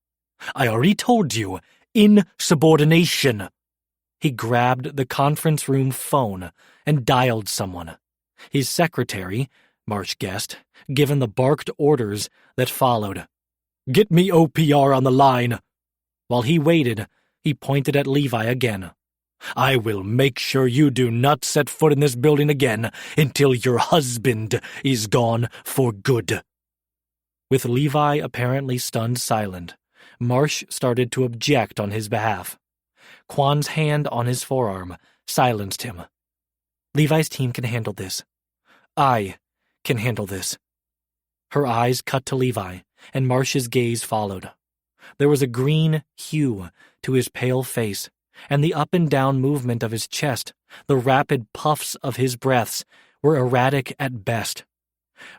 I already told you, insubordination. He grabbed the conference room phone and dialed someone. His secretary, Marsh guessed, given the barked orders that followed. Get me OPR on the line. While he waited, he pointed at Levi again. I will make sure you do not set foot in this building again until your husband is gone for good. With Levi apparently stunned silent, Marsh started to object on his behalf. Quan's hand on his forearm silenced him. Levi's team can handle this. I can handle this. Her eyes cut to Levi, and Marsh's gaze followed. There was a green hue to his pale face, and the up and down movement of his chest, the rapid puffs of his breaths, were erratic at best.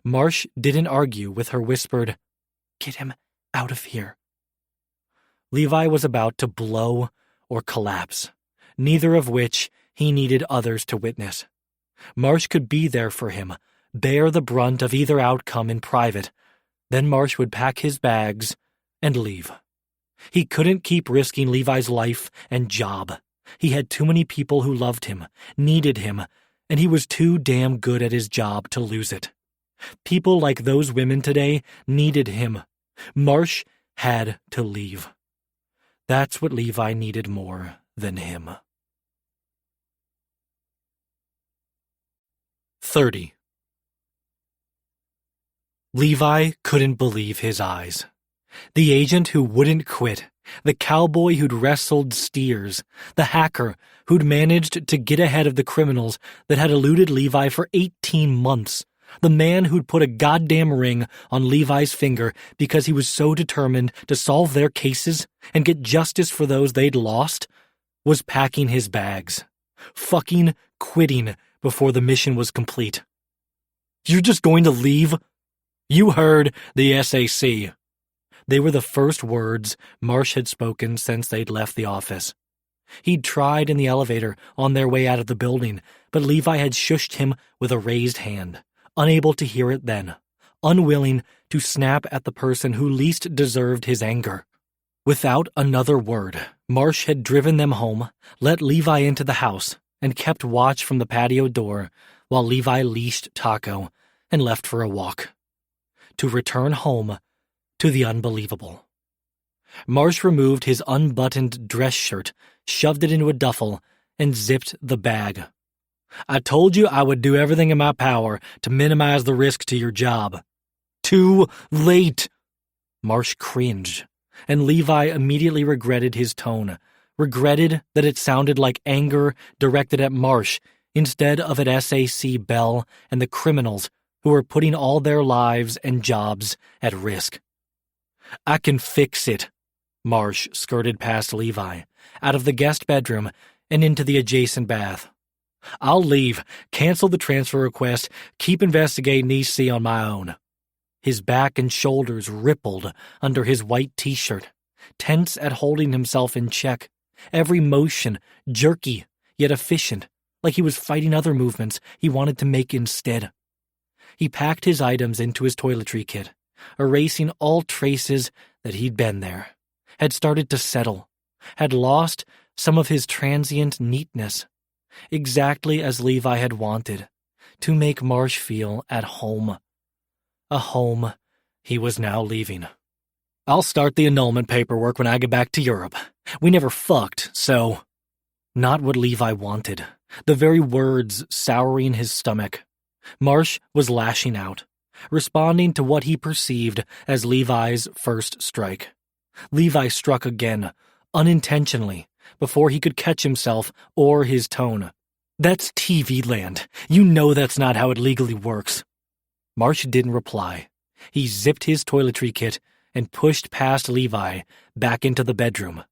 Marsh didn't argue with her whispered, Get him out of here. Levi was about to blow or collapse, neither of which he needed others to witness. Marsh could be there for him, bear the brunt of either outcome in private. Then Marsh would pack his bags and leave. He couldn't keep risking Levi's life and job. He had too many people who loved him, needed him, and he was too damn good at his job to lose it. People like those women today needed him. Marsh had to leave. That's what Levi needed more than him. 30. Levi couldn't believe his eyes. The agent who wouldn't quit, the cowboy who'd wrestled steers, the hacker who'd managed to get ahead of the criminals that had eluded Levi for 18 months, the man who'd put a goddamn ring on Levi's finger because he was so determined to solve their cases and get justice for those they'd lost, was packing his bags, fucking quitting before the mission was complete. You're just going to leave? You heard the SAC. They were the first words Marsh had spoken since they'd left the office. He'd tried in the elevator on their way out of the building, but Levi had shushed him with a raised hand, unable to hear it then, unwilling to snap at the person who least deserved his anger. Without another word, Marsh had driven them home, let Levi into the house, and kept watch from the patio door while Levi leashed Taco and left for a walk. To return home to the unbelievable. Marsh removed his unbuttoned dress shirt, shoved it into a duffel, and zipped the bag. I told you I would do everything in my power to minimize the risk to your job. Too late! Marsh cringed, and Levi immediately regretted his tone, regretted that it sounded like anger directed at Marsh instead of at SAC Bell and the criminals who were putting all their lives and jobs at risk. I can fix it. Marsh skirted past Levi, out of the guest bedroom and into the adjacent bath. I'll leave, cancel the transfer request, keep investigating EC on my own. His back and shoulders rippled under his white t-shirt, tense at holding himself in check, every motion jerky yet efficient, like he was fighting other movements he wanted to make instead. He packed his items into his toiletry kit erasing all traces that he'd been there, had started to settle, had lost some of his transient neatness, exactly as Levi had wanted, to make Marsh feel at home. A home he was now leaving. "I'll start the annulment paperwork when I get back to Europe. We never fucked, so—" Not what Levi wanted, the very words souring his stomach. Marsh was lashing out, responding to what he perceived as Levi's first strike. Levi struck again, unintentionally, before he could catch himself or his tone. "That's TV land. You know that's not how it legally works." Marsh didn't reply. He zipped his toiletry kit and pushed past Levi back into the bedroom.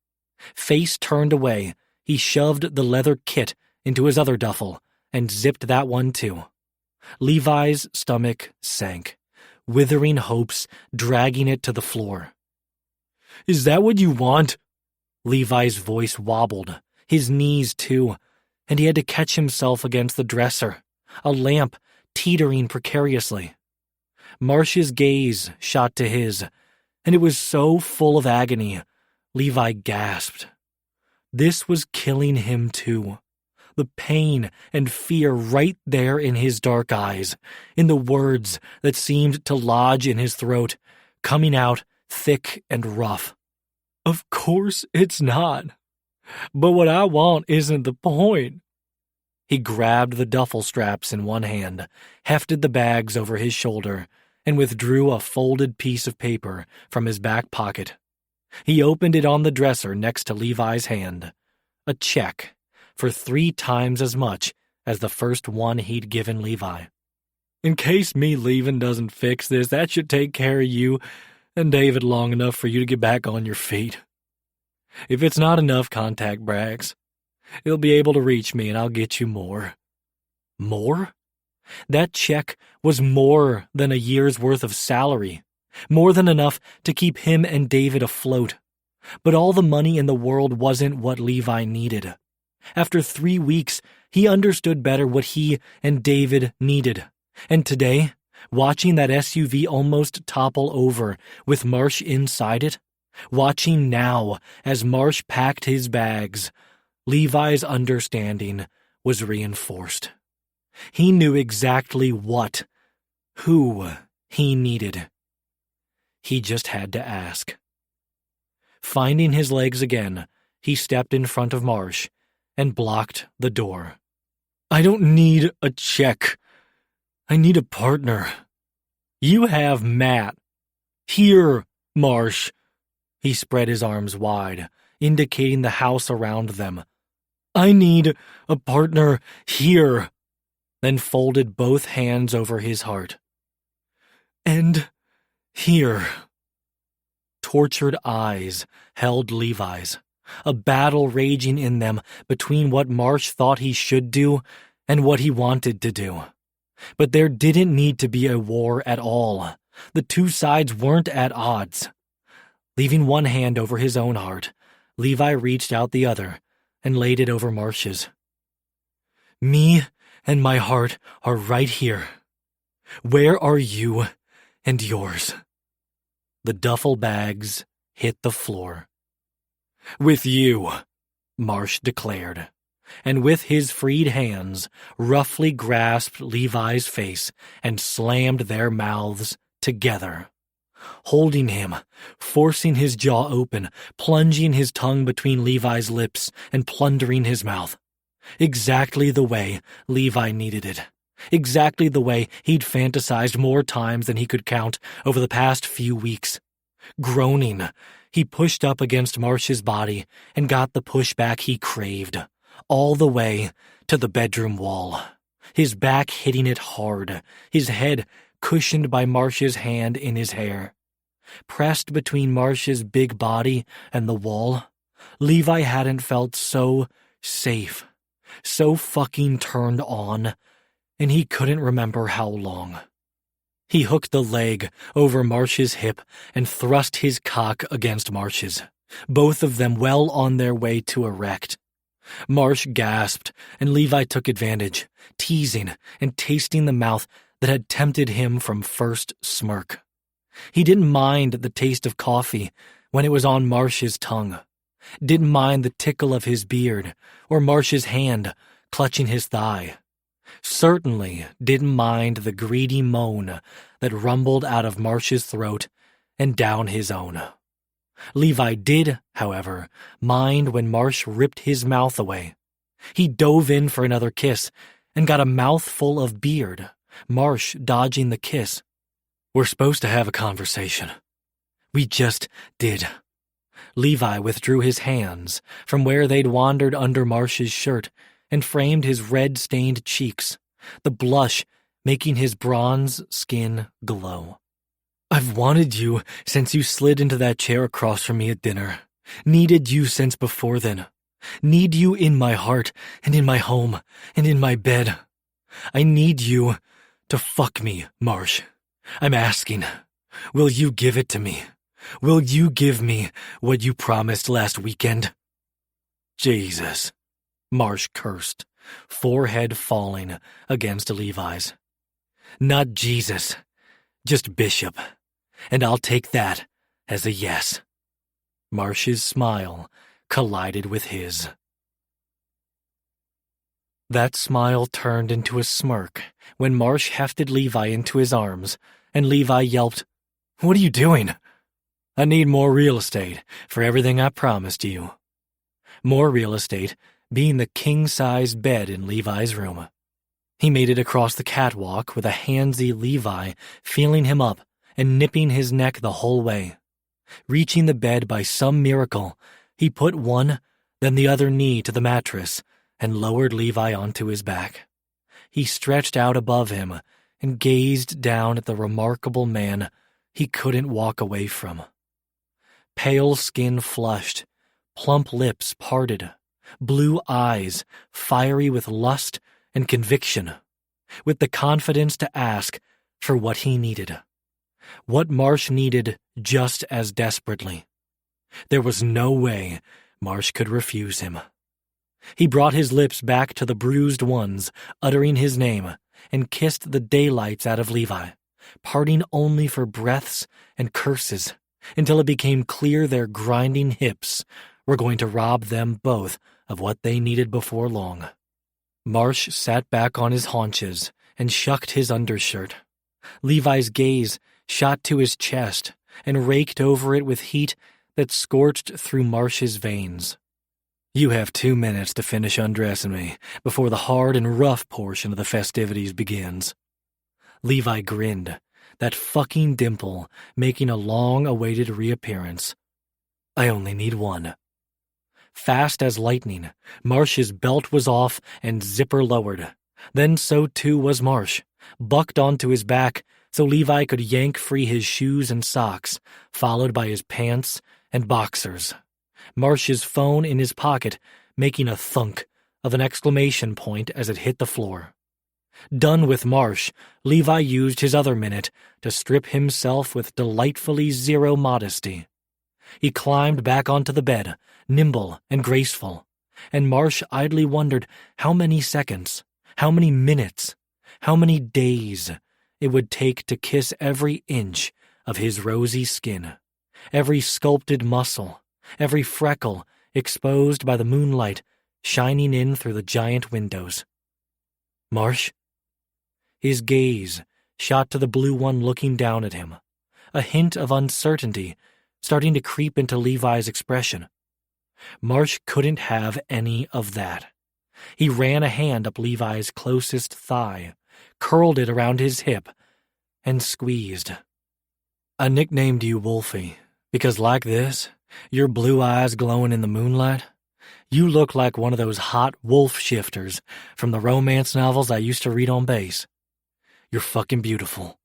Face turned away, he shoved the leather kit into his other duffel and zipped that one too. Levi's stomach sank, withering hopes dragging it to the floor. "Is that what you want?" Levi's voice wobbled, his knees too, and he had to catch himself against the dresser, a lamp teetering precariously. Marsh's gaze shot to his, and it was so full of agony, Levi gasped. This was killing him too. The pain and fear right there in his dark eyes, in the words that seemed to lodge in his throat, coming out thick and rough. "Of course it's not. But what I want isn't the point." He grabbed the duffel straps in one hand, hefted the bags over his shoulder, and withdrew a folded piece of paper from his back pocket. He opened it on the dresser next to Levi's hand. A check for 3 times as much as the first one he'd given Levi. "In case me leaving doesn't fix this, that should take care of you and David long enough for you to get back on your feet. If it's not enough, contact Braggs. He'll be able to reach me and I'll get you more." More? That check was more than a year's worth of salary, more than enough to keep him and David afloat. But all the money in the world wasn't what Levi needed. After 3 weeks, he understood better what he and David needed. And today, watching that SUV almost topple over with Marsh inside it, watching now as Marsh packed his bags, Levi's understanding was reinforced. He knew exactly who he needed. He just had to ask. Finding his legs again, he stepped in front of Marsh and blocked the door. "I don't need a check. I need a partner. You have Matt. Here, Marsh." He spread his arms wide, indicating the house around them. "I need a partner here," then folded both hands over his heart. "And here." Tortured eyes held Levi's, a battle raging in them between what Marsh thought he should do and what he wanted to do. But there didn't need to be a war at all. The two sides weren't at odds. Leaving one hand over his own heart, Levi reached out the other and laid it over Marsh's. "Me and my heart are right here. Where are you and yours?" The duffel bags hit the floor. "With you," Marsh declared, and with his freed hands, roughly grasped Levi's face and slammed their mouths together. Holding him, forcing his jaw open, plunging his tongue between Levi's lips and plundering his mouth. Exactly the way Levi needed it. Exactly the way he'd fantasized more times than he could count over the past few weeks. Groaning, he pushed up against Marsh's body and got the pushback he craved, all the way to the bedroom wall. His back hitting it hard, his head cushioned by Marsh's hand in his hair. Pressed between Marsh's big body and the wall, Levi hadn't felt so safe, so fucking turned on, and he couldn't remember how long. He hooked the leg over Marsh's hip and thrust his cock against Marsh's, both of them well on their way to erect. Marsh gasped, and Levi took advantage, teasing and tasting the mouth that had tempted him from first smirk. He didn't mind the taste of coffee when it was on Marsh's tongue. Didn't mind the tickle of his beard or Marsh's hand clutching his thigh. Certainly didn't mind the greedy moan that rumbled out of Marsh's throat and down his own. Levi did, however, mind when Marsh ripped his mouth away. He dove in for another kiss and got a mouthful of beard, Marsh dodging the kiss. "We're supposed to have a conversation. We just did." Levi withdrew his hands from where they'd wandered under Marsh's shirt and framed his red-stained cheeks, the blush making his bronze skin glow. "I've wanted you since you slid into that chair across from me at dinner. Needed you since before then. Need you in my heart and in my home and in my bed. I need you to fuck me, Marsh. I'm asking, will you give it to me? Will you give me what you promised last weekend?" "Jesus," Marsh cursed, forehead falling against Levi's. "Not Jesus, just Bishop, and I'll take that as a yes." Marsh's smile collided with his. That smile turned into a smirk when Marsh hefted Levi into his arms, and Levi yelped, "What are you doing?" "I need more real estate for everything I promised you." More real estate being the king-size bed in Levi's room. He made it across the catwalk with a handsy Levi feeling him up and nipping his neck the whole way. Reaching the bed by some miracle, he put one, then the other knee to the mattress and lowered Levi onto his back. He stretched out above him and gazed down at the remarkable man he couldn't walk away from. Pale skin flushed, plump lips parted, blue eyes fiery with lust and conviction, with the confidence to ask for what he needed. What Marsh needed just as desperately. There was no way Marsh could refuse him. He brought his lips back to the bruised ones, uttering his name, and kissed the daylights out of Levi, parting only for breaths and curses, until it became clear their grinding hips were going to rob them both of what they needed before long. Marsh sat back on his haunches and shucked his undershirt. Levi's gaze shot to his chest and raked over it with heat that scorched through Marsh's veins. "You have 2 minutes to finish undressing me before the hard and rough portion of the festivities begins." Levi grinned, that fucking dimple making a long-awaited reappearance. "I only need one." Fast as lightning, Marsh's belt was off and zipper lowered. Then so too was Marsh, bucked onto his back so Levi could yank free his shoes and socks, followed by his pants and boxers. Marsh's phone in his pocket making a thunk of an exclamation point as it hit the floor. Done with Marsh, Levi used his other minute to strip himself with delightfully zero modesty. He climbed back onto the bed, nimble and graceful, and Marsh idly wondered how many seconds, how many minutes, how many days it would take to kiss every inch of his rosy skin, every sculpted muscle, every freckle exposed by the moonlight shining in through the giant windows. "Marsh?" His gaze shot to the blue one looking down at him, a hint of uncertainty starting to creep into Levi's expression. Marsh couldn't have any of that. He ran a hand up Levi's closest thigh, curled it around his hip, and squeezed. "I nicknamed you Wolfie, because like this, your blue eyes glowing in the moonlight, you look like one of those hot wolf shifters from the romance novels I used to read on base. You're fucking beautiful."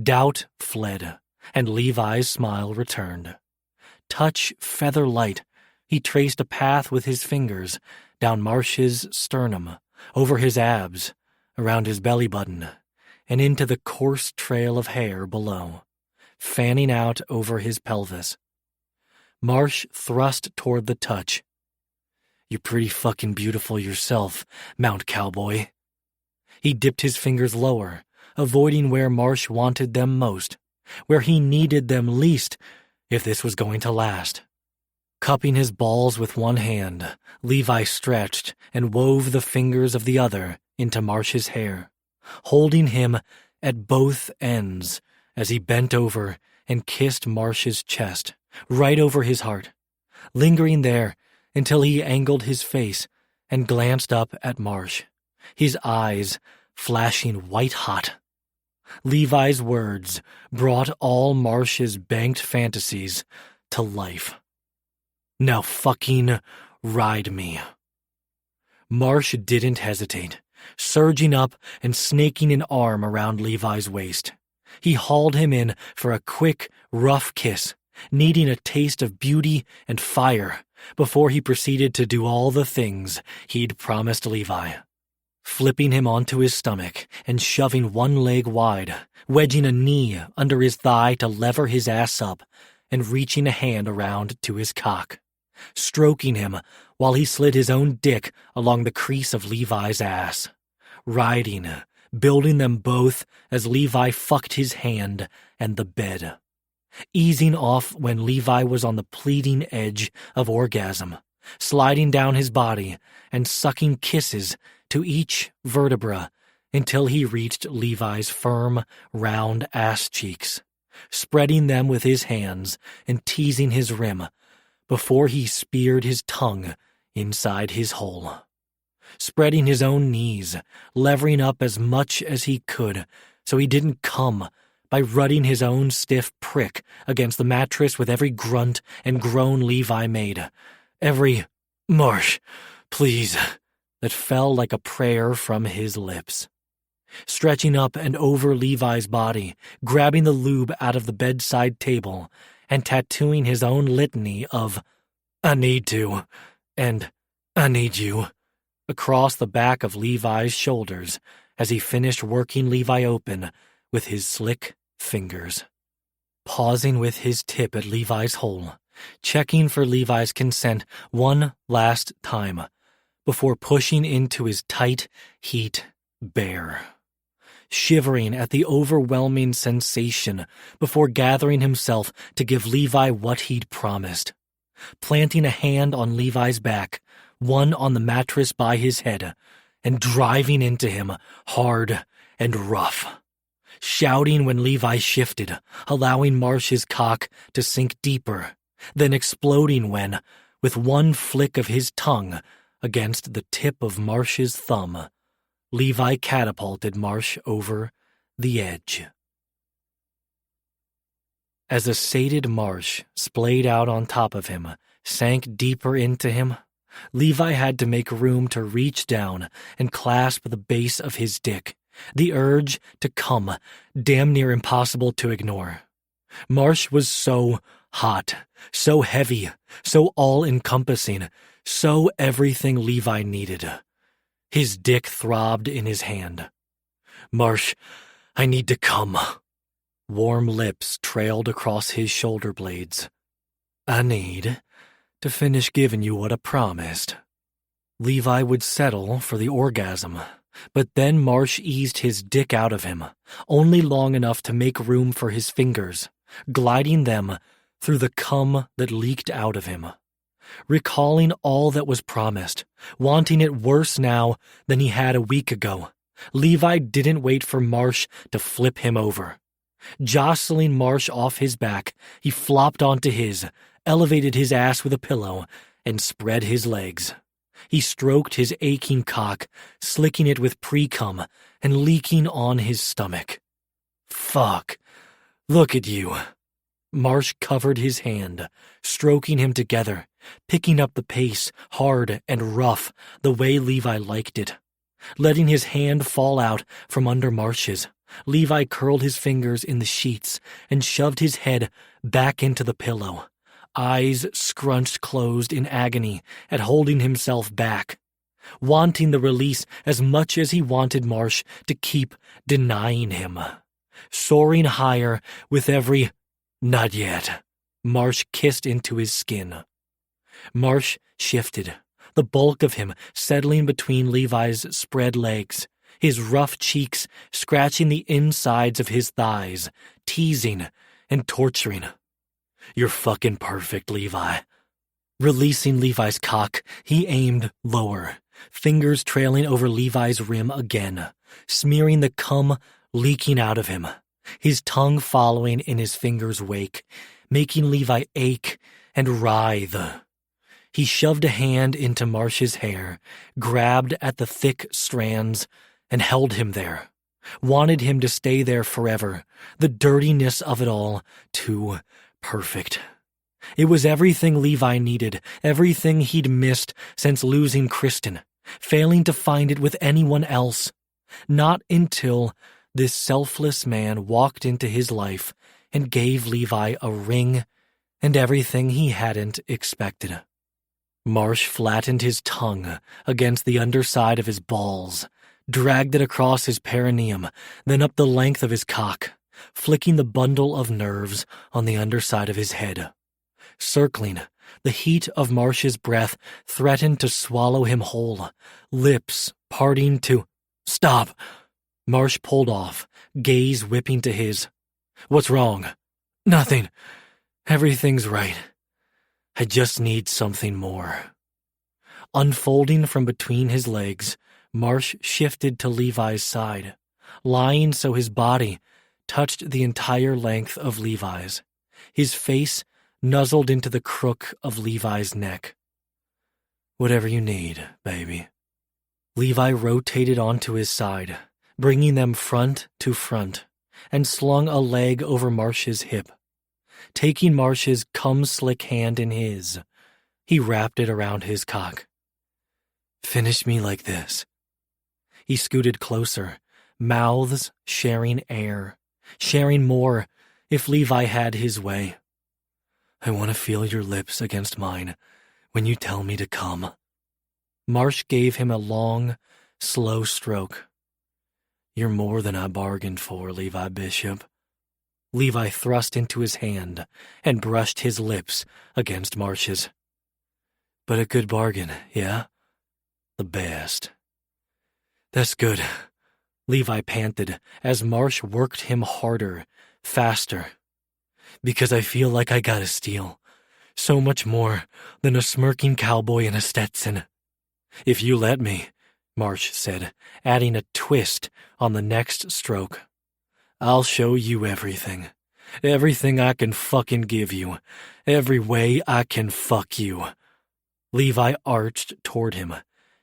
Doubt fled, and Levi's smile returned. Touch feather light, he traced a path with his fingers down Marsh's sternum, over his abs, around his belly button, and into the coarse trail of hair below, fanning out over his pelvis. Marsh thrust toward the touch. "You're pretty fucking beautiful yourself, Mount Cowboy." He dipped his fingers lower, avoiding where Marsh wanted them most, where he needed them least if this was going to last. Cupping his balls with one hand, Levi stretched and wove the fingers of the other into Marsh's hair, holding him at both ends as he bent over and kissed Marsh's chest, right over his heart, lingering there until he angled his face and glanced up at Marsh, his eyes flashing white-hot. Levi's words brought all Marsh's banked fantasies to life. Now fucking ride me. Marsh didn't hesitate, surging up and snaking an arm around Levi's waist. He hauled him in for a quick, rough kiss, needing a taste of beauty and fire before he proceeded to do all the things he'd promised Levi. Flipping him onto his stomach and shoving one leg wide, wedging a knee under his thigh to lever his ass up, and reaching a hand around to his cock, stroking him while he slid his own dick along the crease of Levi's ass, riding, building them both as Levi fucked his hand and the bed, easing off when Levi was on the pleading edge of orgasm, sliding down his body and sucking kisses to each vertebra until he reached Levi's firm, round ass cheeks, spreading them with his hands and teasing his rim before he speared his tongue inside his hole. Spreading his own knees, levering up as much as he could so he didn't come by rutting his own stiff prick against the mattress with every grunt and groan Levi made, every "Marsh, please," that fell like a prayer from his lips. Stretching up and over Levi's body, grabbing the lube out of the bedside table, and tattooing his own litany of "I need to," and "I need you," across the back of Levi's shoulders as he finished working Levi open with his slick fingers. Pausing with his tip at Levi's hole, checking for Levi's consent one last time before pushing into his tight heat bare. Shivering at the overwhelming sensation before gathering himself to give Levi what he'd promised. Planting a hand on Levi's back, one on the mattress by his head, and driving into him hard and rough. Shouting when Levi shifted, allowing Marsh's cock to sink deeper, then exploding when, with one flick of his tongue against the tip of Marsh's thumb, Levi catapulted Marsh over the edge. As a sated Marsh, splayed out on top of him, sank deeper into him, Levi had to make room to reach down and clasp the base of his dick, the urge to come damn near impossible to ignore. Marsh was so hot, so heavy, so all-encompassing, so everything Levi needed. His dick throbbed in his hand. "Marsh, I need to come." Warm lips trailed across his shoulder blades. "I need to finish giving you what I promised." Levi would settle for the orgasm, but then Marsh eased his dick out of him, only long enough to make room for his fingers, gliding them through the cum that leaked out of him. Recalling all that was promised, wanting it worse now than he had a week ago, Levi didn't wait for Marsh to flip him over. Jostling Marsh off his back, he flopped onto his, elevated his ass with a pillow, and spread his legs. He stroked his aching cock, slicking it with pre-cum and leaking on his stomach. "Fuck, look at you." Marsh covered his hand, stroking him together, picking up the pace, hard and rough, the way Levi liked it. Letting his hand fall out from under Marsh's, Levi curled his fingers in the sheets and shoved his head back into the pillow, eyes scrunched closed in agony at holding himself back, wanting the release as much as he wanted Marsh to keep denying him. Soaring higher with every "not yet," Marsh kissed into his skin. Marsh shifted, the bulk of him settling between Levi's spread legs, his rough cheeks scratching the insides of his thighs, teasing and torturing. "You're fucking perfect, Levi." Releasing Levi's cock, he aimed lower, fingers trailing over Levi's rim again, smearing the cum leaking out of him, his tongue following in his fingers' wake, making Levi ache and writhe. He shoved a hand into Marsh's hair, grabbed at the thick strands, and held him there. Wanted him to stay there forever, the dirtiness of it all too perfect. It was everything Levi needed, everything he'd missed since losing Kristen, failing to find it with anyone else. Not until this selfless man walked into his life and gave Levi a ring and everything he hadn't expected. Marsh flattened his tongue against the underside of his balls, dragged it across his perineum, then up the length of his cock, flicking the bundle of nerves on the underside of his head. Circling, the heat of Marsh's breath threatened to swallow him whole, lips parting to "Stop!" Marsh pulled off, gaze whipping to his. "What's wrong?" "Nothing. Everything's right. I just need something more." Unfolding from between his legs, Marsh shifted to Levi's side, lying so his body touched the entire length of Levi's, his face nuzzled into the crook of Levi's neck. "Whatever you need, baby." Levi rotated onto his side, bringing them front to front, and slung a leg over Marsh's hip. Taking Marsh's cum-slick hand in his, he wrapped it around his cock. "Finish me like this." He scooted closer, mouths sharing air, sharing more if Levi had his way. "I want to feel your lips against mine when you tell me to come." Marsh gave him a long, slow stroke. "You're more than I bargained for, Levi Bishop." Levi thrust into his hand and brushed his lips against Marsh's. "But a good bargain, yeah? The best." "That's good," Levi panted as Marsh worked him harder, faster. "Because I feel like I gotta steal. So much more than a smirking cowboy in a Stetson." "If you let me," Marsh said, adding a twist on the next stroke. "I'll show you everything. Everything I can fucking give you. Every way I can fuck you." Levi arched toward him,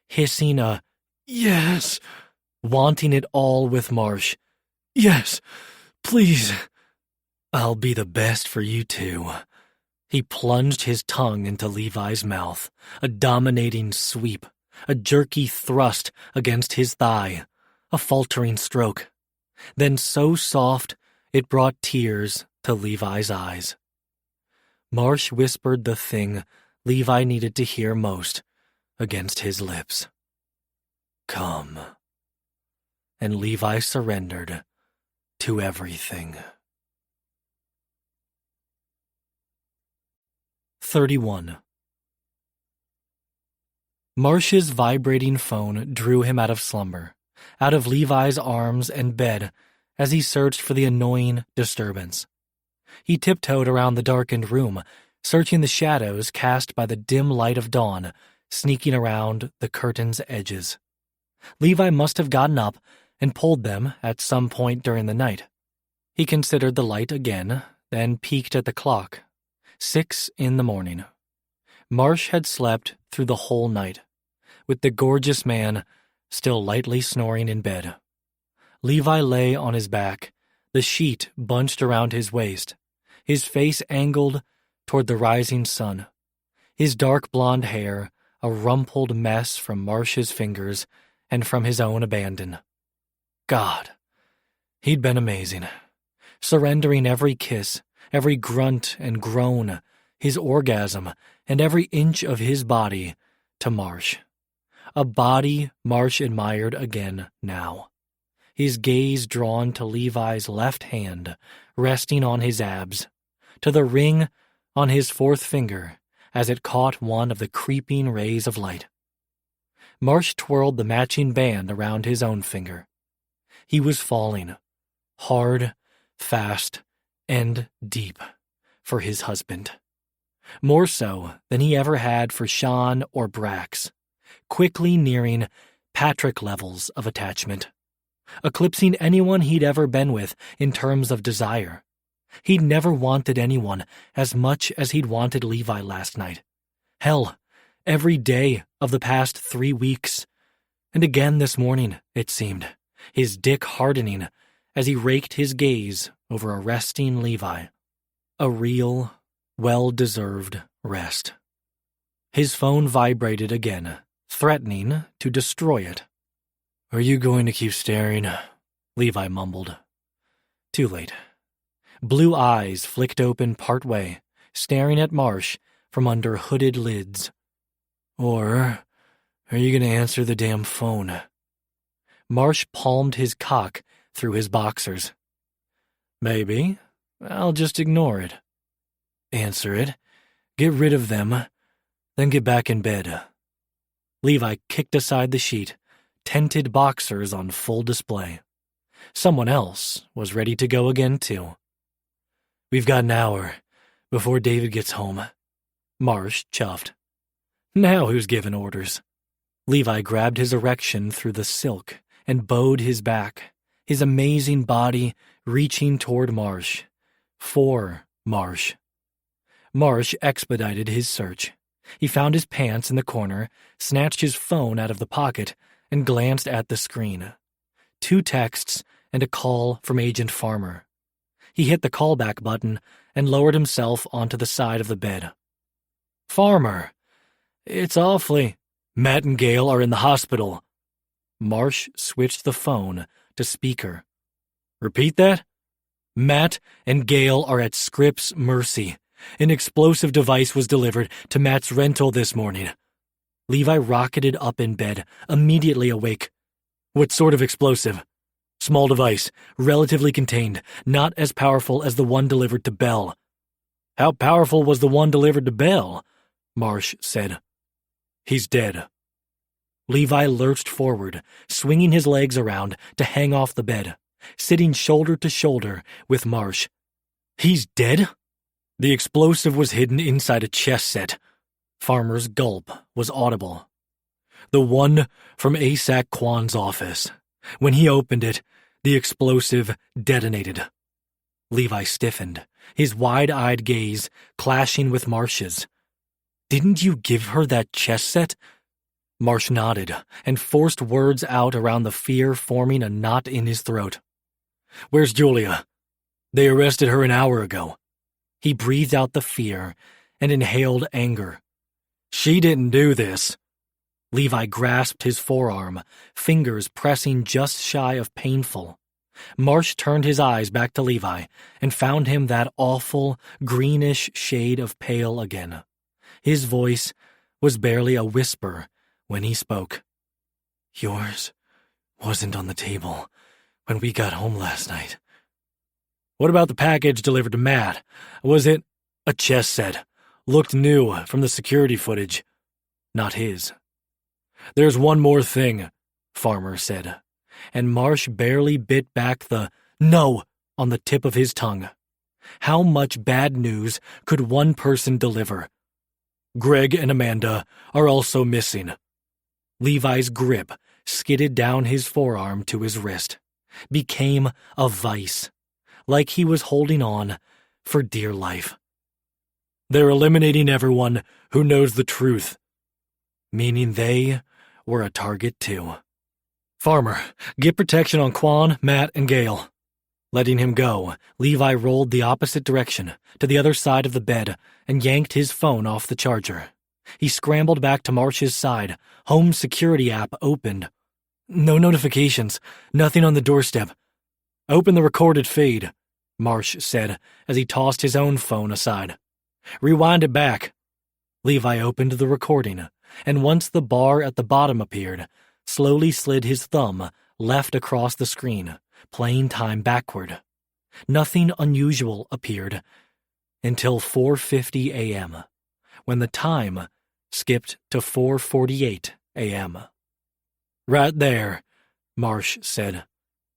hissing a "yes," wanting it all with Marsh. "Yes, please." "I'll be the best for you too." He plunged his tongue into Levi's mouth, a dominating sweep, a jerky thrust against his thigh, a faltering stroke. Then so soft it brought tears to Levi's eyes. Marsh whispered the thing Levi needed to hear most against his lips. "Come." And Levi surrendered to everything. 31. Marsh's vibrating phone drew him out of slumber, out of Levi's arms and bed as he searched for the annoying disturbance. He tiptoed around the darkened room, searching the shadows cast by the dim light of dawn, sneaking around the curtain's edges. Levi must have gotten up and pulled them at some point during the night. He considered the light again, then peeked at the clock. 6 a.m. Marsh had slept through the whole night, with the gorgeous man still lightly snoring in bed. Levi lay on his back, the sheet bunched around his waist, his face angled toward the rising sun, his dark blonde hair a rumpled mess from Marsh's fingers and from his own abandon. God, he'd been amazing, surrendering every kiss, every grunt and groan, his orgasm, and every inch of his body to Marsh. A body Marsh admired again now, his gaze drawn to Levi's left hand resting on his abs, to the ring on his fourth finger as it caught one of the creeping rays of light. Marsh twirled the matching band around his own finger, He was falling, hard, fast, and deep, for his husband. More so than he ever had for Sean or Brax, quickly nearing Patrick levels of attachment, eclipsing anyone he'd ever been with in terms of desire. He'd never wanted anyone as much as he'd wanted Levi last night. Hell, every day of the past 3 weeks. And again this morning, it seemed, his dick hardening as he raked his gaze over a resting Levi. A real, well-deserved rest. His phone vibrated again, threatening to destroy it. "Are you going to keep staring?" Levi mumbled. Too late. Blue eyes flicked open partway, staring at Marsh from under hooded lids. "Or are you going to answer the damn phone?" Marsh palmed his cock through his boxers. "Maybe. I'll just ignore it." "Answer it. Get rid of them. Then get back in bed." Levi kicked aside the sheet, tented boxers on full display. Someone else was ready to go again, too. "We've got an hour before David gets home." Marsh chuffed. Now who's giving orders? Levi grabbed his erection through the silk and bowed his back, his amazing body reaching toward Marsh. For Marsh. Marsh expedited his search. He found his pants in the corner, snatched his phone out of the pocket, and glanced at the screen. 2 texts and a call from Agent Farmer. He hit the callback button and lowered himself onto the side of the bed. "Farmer, it's awfully. Matt and Gail are in the hospital." Marsh switched the phone to speaker. "Repeat that?" "Matt and Gail are at Scripps Mercy. An explosive device was delivered to Matt's rental this morning." Levi rocketed up in bed, immediately awake. "What sort of explosive?" "Small device, relatively contained, not as powerful as the one delivered to Bell." "How powerful was the one delivered to Bell?" Marsh said. "He's dead." Levi lurched forward, swinging his legs around to hang off the bed, sitting shoulder to shoulder with Marsh. "He's dead?" "The explosive was hidden inside a chess set." Farmer's gulp was audible. "The one from ASAC Kwan's office. When he opened it, the explosive detonated." Levi stiffened, his wide-eyed gaze clashing with Marsh's. "Didn't you give her that chess set?" Marsh nodded and forced words out around the fear forming a knot in his throat. "Where's Julia?" "They arrested her an hour ago." He breathed out the fear and inhaled anger. "She didn't do this." Levi grasped his forearm, fingers pressing just shy of painful. Marsh turned his eyes back to Levi and found him that awful, greenish shade of pale again. His voice was barely a whisper when he spoke. "Yours wasn't on the table when we got home last night." "What about the package delivered to Matt? Was it a chess set? Looked new from the security footage." "Not his." "There's one more thing," Farmer said, and Marsh barely bit back the "no" on the tip of his tongue. How much bad news could one person deliver? "Greg and Amanda are also missing." Levi's grip skidded down his forearm to his wrist, became a vice, like he was holding on for dear life. "They're eliminating everyone who knows the truth." Meaning they were a target too. "Farmer, get protection on Quan, Matt, and Gail." Letting him go, Levi rolled the opposite direction, to the other side of the bed, and yanked his phone off the charger. He scrambled back to Marsh's side, home security app opened. "No notifications, nothing on the doorstep." "Open the recorded feed," Marsh said as he tossed his own phone aside. "Rewind it back." Levi opened the recording, and once the bar at the bottom appeared, slowly slid his thumb left across the screen, playing time backward. Nothing unusual appeared until 4:50 a.m., when the time skipped to 4:48 a.m. "Right there," Marsh said.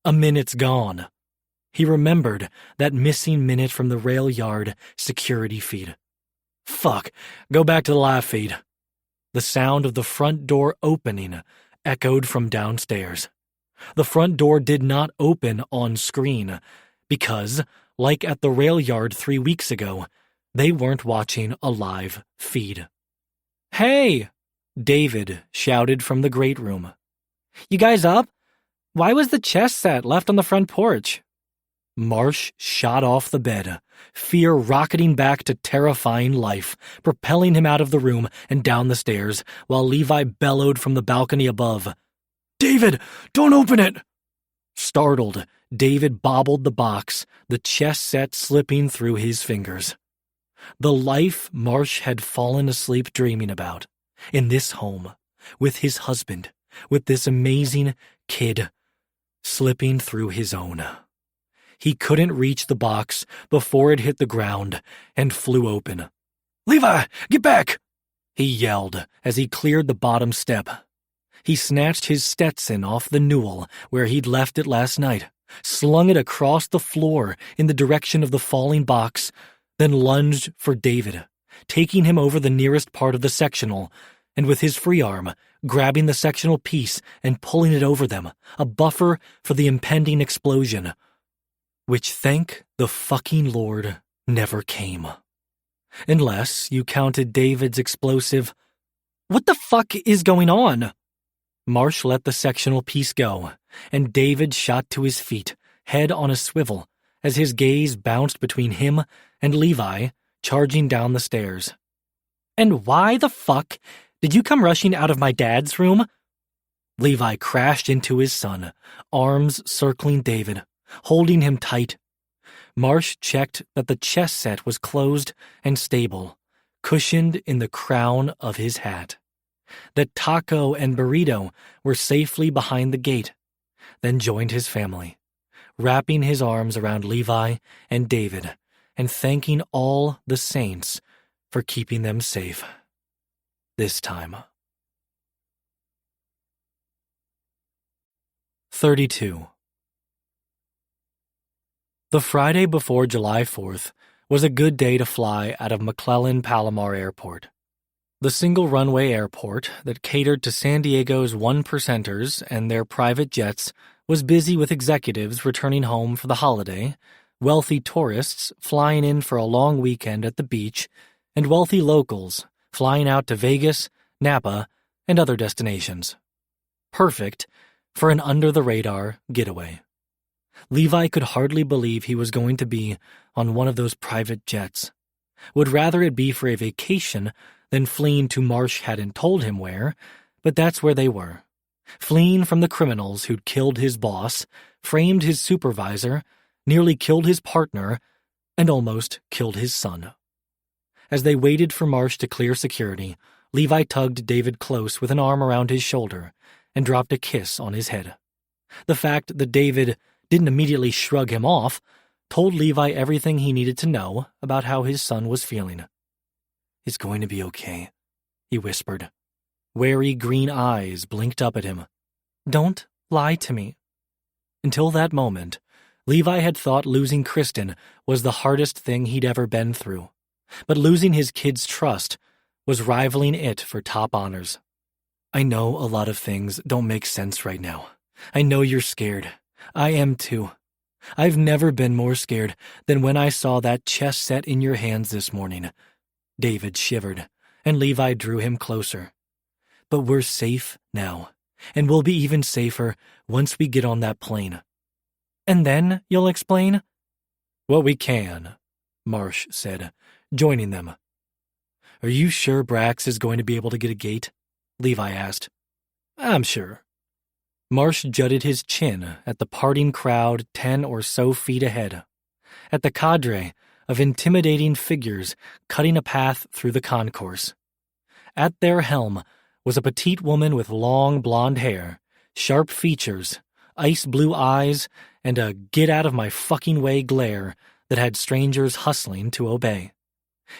A minute's gone. He remembered that missing minute from the rail yard security feed. Fuck, go back to the live feed. The sound of the front door opening echoed from downstairs. The front door did not open on screen because, like at the rail yard 3 weeks ago, they weren't watching a live feed. "Hey!" David shouted from the great room. "You guys up? Why was the chess set left on the front porch?" Marsh shot off the bed, fear rocketing back to terrifying life, propelling him out of the room and down the stairs, while Levi bellowed from the balcony above, "David, don't open it!" Startled, David bobbled the box, the chess set slipping through his fingers. The life Marsh had fallen asleep dreaming about, in this home, with his husband, with this amazing kid, slipping through his own. He couldn't reach the box before it hit the ground and flew open. "Levi, get back!" he yelled as he cleared the bottom step. He snatched his Stetson off the newel where he'd left it last night, slung it across the floor in the direction of the falling box, then lunged for David, taking him over the nearest part of the sectional, and with his free arm, grabbing the sectional piece and pulling it over them, a buffer for the impending explosion, which, thank the fucking Lord, never came. Unless you counted David's explosive, "What the fuck is going on?" Marsh let the sectional piece go, and David shot to his feet, head on a swivel, as his gaze bounced between him and Levi, charging down the stairs. "And why the fuck did you come rushing out of my dad's room?" Levi crashed into his son, arms circling David, holding him tight. Marsh checked that the chess set was closed and stable, cushioned in the crown of his hat. That Taco and Burrito were safely behind the gate, then joined his family, wrapping his arms around Levi and David and thanking all the saints for keeping them safe. This time. 32. The Friday before July 4th was a good day to fly out of McClellan Palomar Airport. The single-runway airport that catered to San Diego's one-percenters and their private jets was busy with executives returning home for the holiday, wealthy tourists flying in for a long weekend at the beach, and wealthy locals flying out to Vegas, Napa, and other destinations. Perfect for an under-the-radar getaway. Levi could hardly believe he was going to be on one of those private jets. Would rather it be for a vacation than fleeing to Marsh hadn't told him where, but that's where they were. Fleeing from the criminals who'd killed his boss, framed his supervisor, nearly killed his partner, and almost killed his son. As they waited for Marsh to clear security, Levi tugged David close with an arm around his shoulder and dropped a kiss on his head. The fact that David didn't immediately shrug him off told Levi everything he needed to know about how his son was feeling. "It's going to be okay," he whispered. Wary green eyes blinked up at him. "Don't lie to me." Until that moment, Levi had thought losing Kristen was the hardest thing he'd ever been through, but losing his kid's trust was rivaling it for top honors. "I know a lot of things don't make sense right now. I know you're scared. I am too. I've never been more scared than when I saw that chess set in your hands this morning." David shivered, and Levi drew him closer. "But we're safe now, and we'll be even safer once we get on that plane." "And then you'll explain?" "What we can," Marsh said, joining them. "Are you sure Brax is going to be able to get a gate?" Levi asked. "I'm sure." Marsh jutted his chin at the parting crowd 10 or so feet ahead, at the cadre of intimidating figures cutting a path through the concourse. At their helm was a petite woman with long blonde hair, sharp features, ice-blue eyes, and a get-out-of-my-fucking-way glare that had strangers hustling to obey,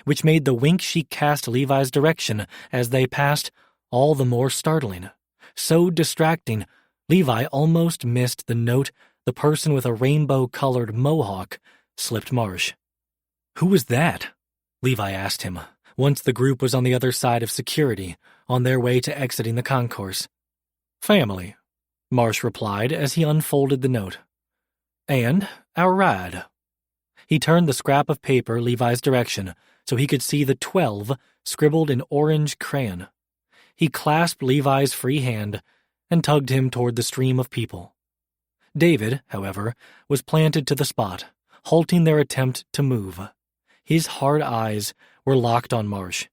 which made the wink she cast Levi's direction as they passed all the more startling, so distracting Levi almost missed the note The person with a rainbow-colored mohawk slipped Marsh. "Who was that?" Levi asked him, once the group was on the other side of security, on their way to exiting the concourse. "Family," Marsh replied as he unfolded the note. "And our ride." He turned the scrap of paper Levi's direction so he could see the 12 scribbled in orange crayon. He clasped Levi's free hand and tugged him toward the stream of people. David, however, was planted to the spot, halting their attempt to move. His hard eyes were locked on Marsh.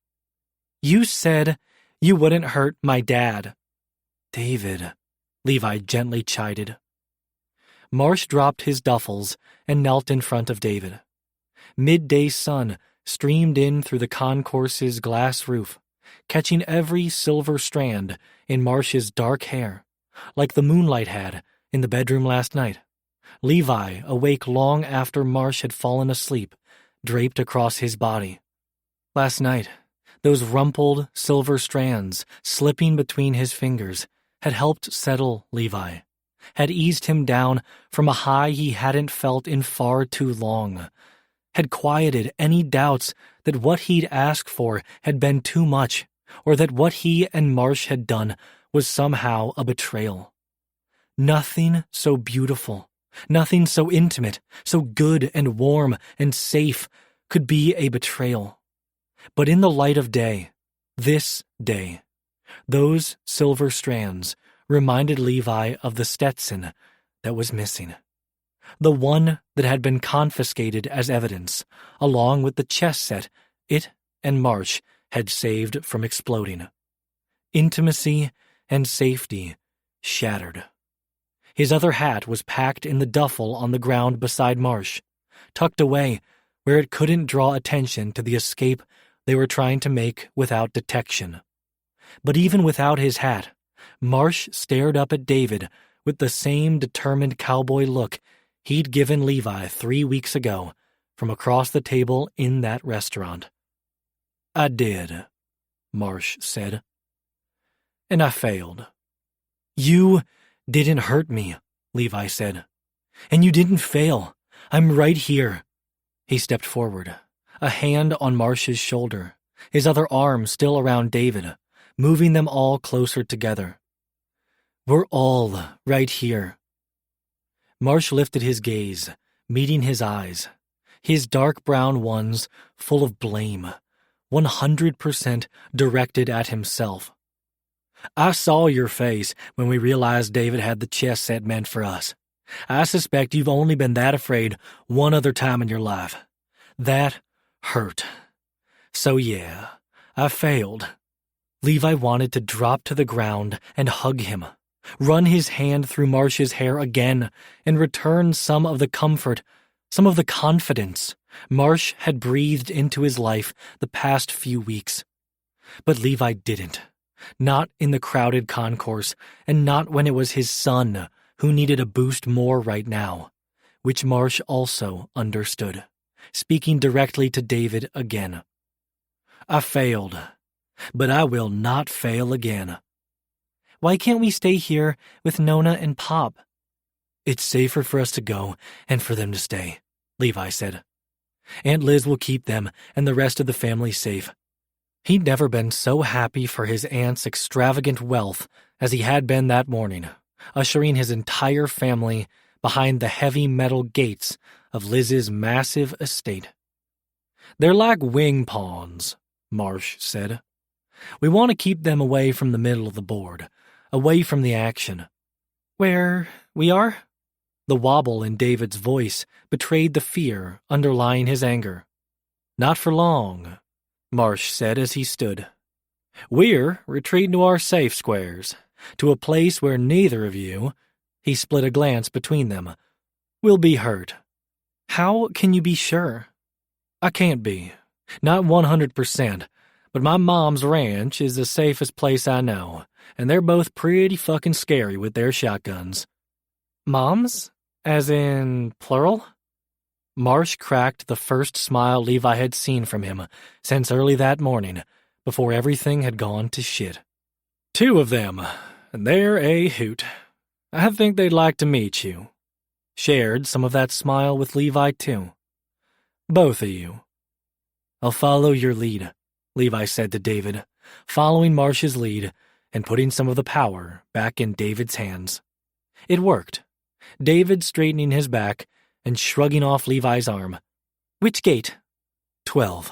"You said you wouldn't hurt my dad." "David," Levi gently chided. Marsh dropped his duffels and knelt in front of David. Midday sun streamed in through the concourse's glass roof, catching every silver strand in Marsh's dark hair, like the moonlight had in the bedroom last night. Levi, awake long after Marsh had fallen asleep, draped across his body. Last night, those rumpled silver strands slipping between his fingers had helped settle Levi, had eased him down from a high he hadn't felt in far too long, had quieted any doubts that what he'd asked for had been too much, or that what he and Marsh had done was somehow a betrayal. Nothing so beautiful, nothing so intimate, so good and warm and safe could be a betrayal. But in the light of day, this day, those silver strands reminded Levi of the Stetson that was missing. The one that had been confiscated as evidence, along with the chess set it and Marsh had saved from exploding. Intimacy and safety shattered. His other hat was packed in the duffel on the ground beside Marsh, tucked away where it couldn't draw attention to the escape they were trying to make without detection. But even without his hat, Marsh stared up at David with the same determined cowboy look he'd given Levi 3 weeks ago from across the table in that restaurant. "I did," Marsh said. "And I failed." "You didn't hurt me," Levi said. "And you didn't fail. I'm right here." He stepped forward, a hand on Marsh's shoulder, his other arm still around David, moving them all closer together. "We're all right here." Marsh lifted his gaze, meeting his eyes, his dark brown ones full of blame, 100% directed at himself. "I saw your face when we realized David had the chess set meant for us. I suspect you've only been that afraid one other time in your life. That hurt. So yeah, I failed." Levi wanted to drop to the ground and hug him, run his hand through Marsh's hair again, and return some of the comfort, some of the confidence Marsh had breathed into his life the past few weeks. But Levi didn't. Not in the crowded concourse, and not when it was his son who needed a boost more right now, which Marsh also understood, speaking directly to David again. "I failed, but I will not fail again." "Why can't we stay here with Nona and Pop?" "It's safer for us to go and for them to stay," Levi said. "Aunt Liz will keep them and the rest of the family safe." He'd never been so happy for his aunt's extravagant wealth as he had been that morning, ushering his entire family behind the heavy metal gates of Liz's massive estate. "They're like wing pawns," Marsh said. "We want to keep them away from the middle of the board, away from the action." "Where we are?" The wobble in David's voice betrayed the fear underlying his anger. "Not for long," Marsh said as he stood. "We're retreating to our safe squares, to a place where neither of you," he split a glance between them, "will be hurt." "How can you be sure?" "I can't be. Not 100%, but my mom's ranch is the safest place I know, and they're both pretty fucking scary with their shotguns." "Moms? As in plural?" Marsh cracked the first smile Levi had seen from him since early that morning, before everything had gone to shit. "2 of them, and they're a hoot. I think they'd like to meet you." shared some of that smile with Levi too. Both of you. I'll follow your lead, Levi said to David, following Marsh's lead and putting some of the power back in David's hands. It worked. David straightening his back and shrugging off Levi's arm. Which gate? 12.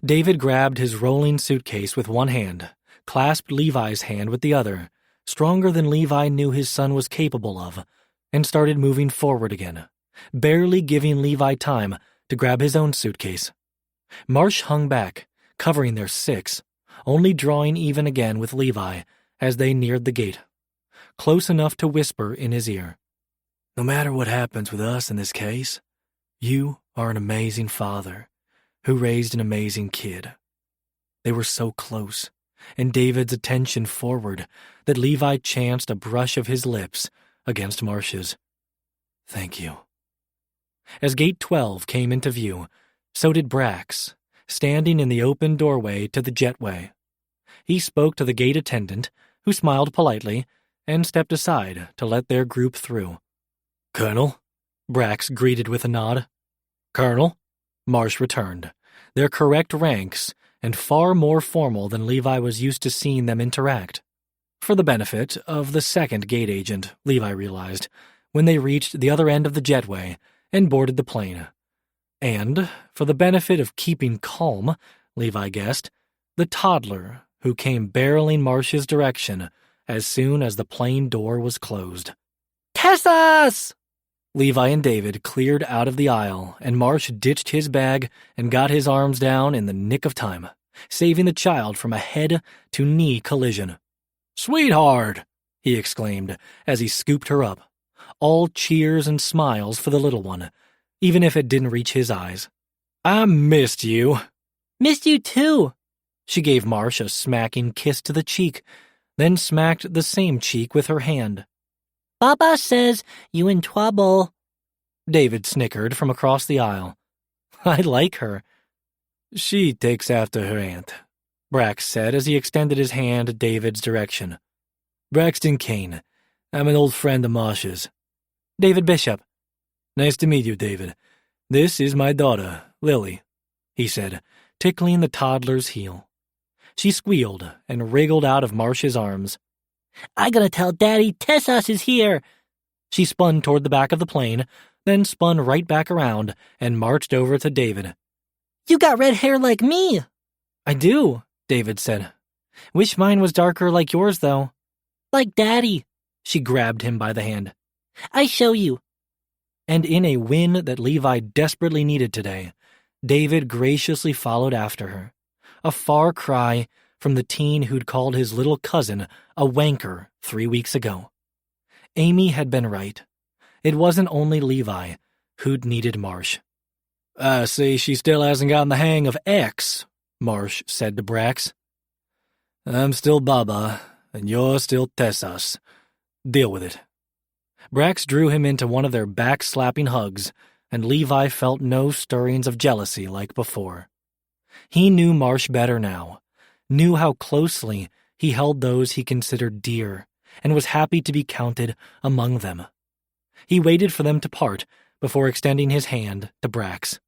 David grabbed his rolling suitcase with one hand, clasped Levi's hand with the other, stronger than Levi knew his son was capable of, and started moving forward again, barely giving Levi time to grab his own suitcase. Marsh hung back, covering their 6, only drawing even again with Levi as they neared the gate, close enough to whisper in his ear. No matter what happens with us in this case, you are an amazing father who raised an amazing kid. They were so close, and David's attention forward, that Levi chanced a brush of his lips against Marsh's. Thank you. As Gate 12 came into view, so did Brax, standing in the open doorway to the jetway. He spoke to the gate attendant, who smiled politely and stepped aside to let their group through. Colonel, Brax greeted with a nod. Colonel, Marsh returned, their correct ranks and far more formal than Levi was used to seeing them interact. For the benefit of the second gate agent, Levi realized, when they reached the other end of the jetway and boarded the plane. And, for the benefit of keeping calm, Levi guessed, the toddler who came barreling Marsh's direction as soon as the plane door was closed. Tessas! Levi and David cleared out of the aisle, and Marsh ditched his bag and got his arms down in the nick of time, saving the child from a head-to-knee collision. Sweetheart! He exclaimed as he scooped her up. All cheers and smiles for the little one, even if it didn't reach his eyes. I missed you. Missed you too. She gave Marsh a smacking kiss to the cheek, then smacked the same cheek with her hand. Papa says you in trouble. David snickered from across the aisle. I like her. She takes after her aunt, Brax said as he extended his hand David's direction. Braxton Kane. I'm an old friend of Marsh's. David Bishop. Nice to meet you, David. This is my daughter, Lily, he said, tickling the toddler's heel. She squealed and wriggled out of Marsh's arms. I gotta tell Daddy Tessas is here. She spun toward the back of the plane, then spun right back around and marched over to David. You got red hair like me. I do, David said. Wish mine was darker like yours, though. Like Daddy. She grabbed him by the hand. I show you. And in a win that Levi desperately needed today, David graciously followed after her, a far cry from the teen who'd called his little cousin a wanker 3 weeks ago. Amy had been right. It wasn't only Levi who'd needed Marsh. I see she still hasn't gotten the hang of X, Marsh said to Brax. I'm still Baba, and you're still Tessas. Deal with it. Brax drew him into one of their back-slapping hugs, and Levi felt no stirrings of jealousy like before. He knew Marsh better now, knew how closely he held those he considered dear, and was happy to be counted among them. He waited for them to part before extending his hand to Brax.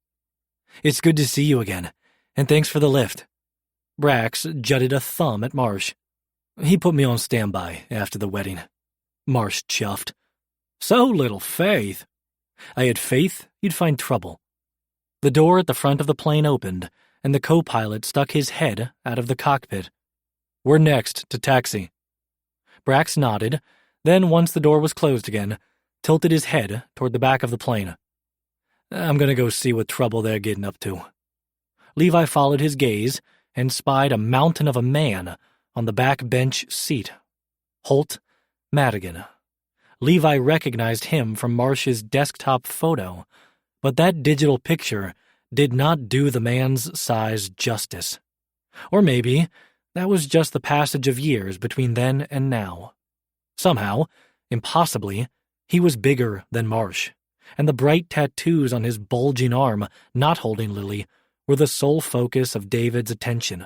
It's good to see you again, and thanks for the lift. Brax jutted a thumb at Marsh. He put me on standby after the wedding. Marsh chuffed. So little faith. I had faith you'd find trouble. The door at the front of the plane opened, and the co-pilot stuck his head out of the cockpit. We're next to taxi. Brax nodded, then once the door was closed again, tilted his head toward the back of the plane. I'm gonna go see what trouble they're getting up to. Levi followed his gaze and spied a mountain of a man on the back bench seat. Holt Madigan. Levi recognized him from Marsh's desktop photo, but that digital picture did not do the man's size justice. Or maybe that was just the passage of years between then and now. Somehow, impossibly, he was bigger than Marsh, and the bright tattoos on his bulging arm, not holding Lily, were the sole focus of David's attention.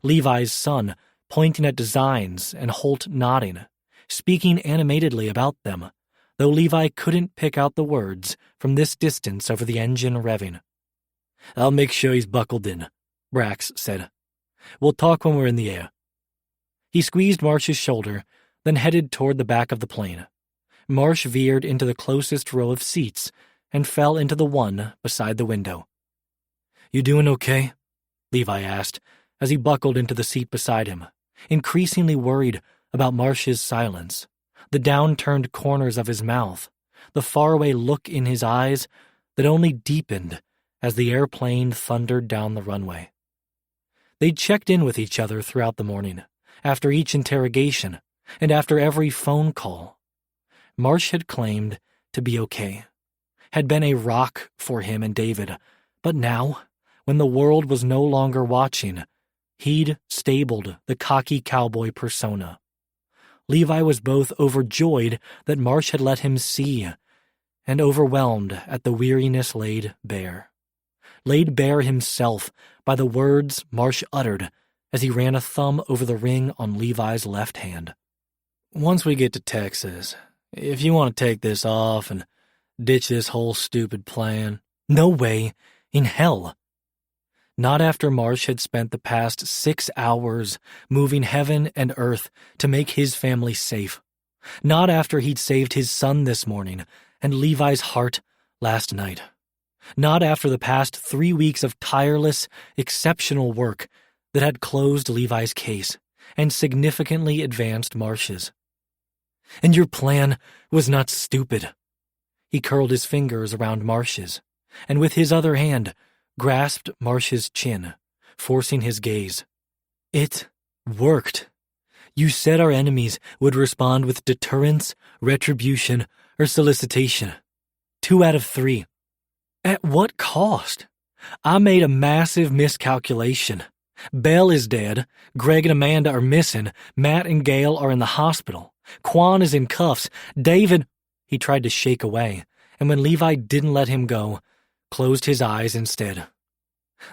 Levi's son pointing at designs and Holt nodding, speaking animatedly about them, though Levi couldn't pick out the words from this distance over the engine revving. "I'll make sure he's buckled in," Brax said. "We'll talk when we're in the air." He squeezed Marsh's shoulder, then headed toward the back of the plane. Marsh veered into the closest row of seats and fell into the one beside the window. "You doing okay?" Levi asked as he buckled into the seat beside him, increasingly worried about Marsh's silence, the down-turned corners of his mouth, the faraway look in his eyes that only deepened as the airplane thundered down the runway. They'd checked in with each other throughout the morning, after each interrogation, and after every phone call. Marsh had claimed to be okay, had been a rock for him and David, but now, when the world was no longer watching, he'd stabled the cocky cowboy persona. Levi was both overjoyed that Marsh had let him see and overwhelmed at the weariness laid bare himself by the words Marsh uttered as he ran a thumb over the ring on Levi's left hand. "Once we get to Texas, if you want to take this off and ditch this whole stupid plan—" "No way in hell." Not after Marsh had spent the past 6 hours moving heaven and earth to make his family safe. Not after he'd saved his son this morning and Levi's heart last night. Not after the past 3 weeks of tireless, exceptional work that had closed Levi's case and significantly advanced Marsh's. "And your plan was not stupid." He curled his fingers around Marsh's, and with his other hand, grasped Marsh's chin, forcing his gaze. "It worked. You said our enemies would respond with deterrence, retribution, or solicitation. 2 out of 3. At what cost? I made a massive miscalculation. Belle is dead, Greg and Amanda are missing, Matt and Gail are in the hospital, Quan is in cuffs, David—" He tried to shake away, and when Levi didn't let him go, closed his eyes instead.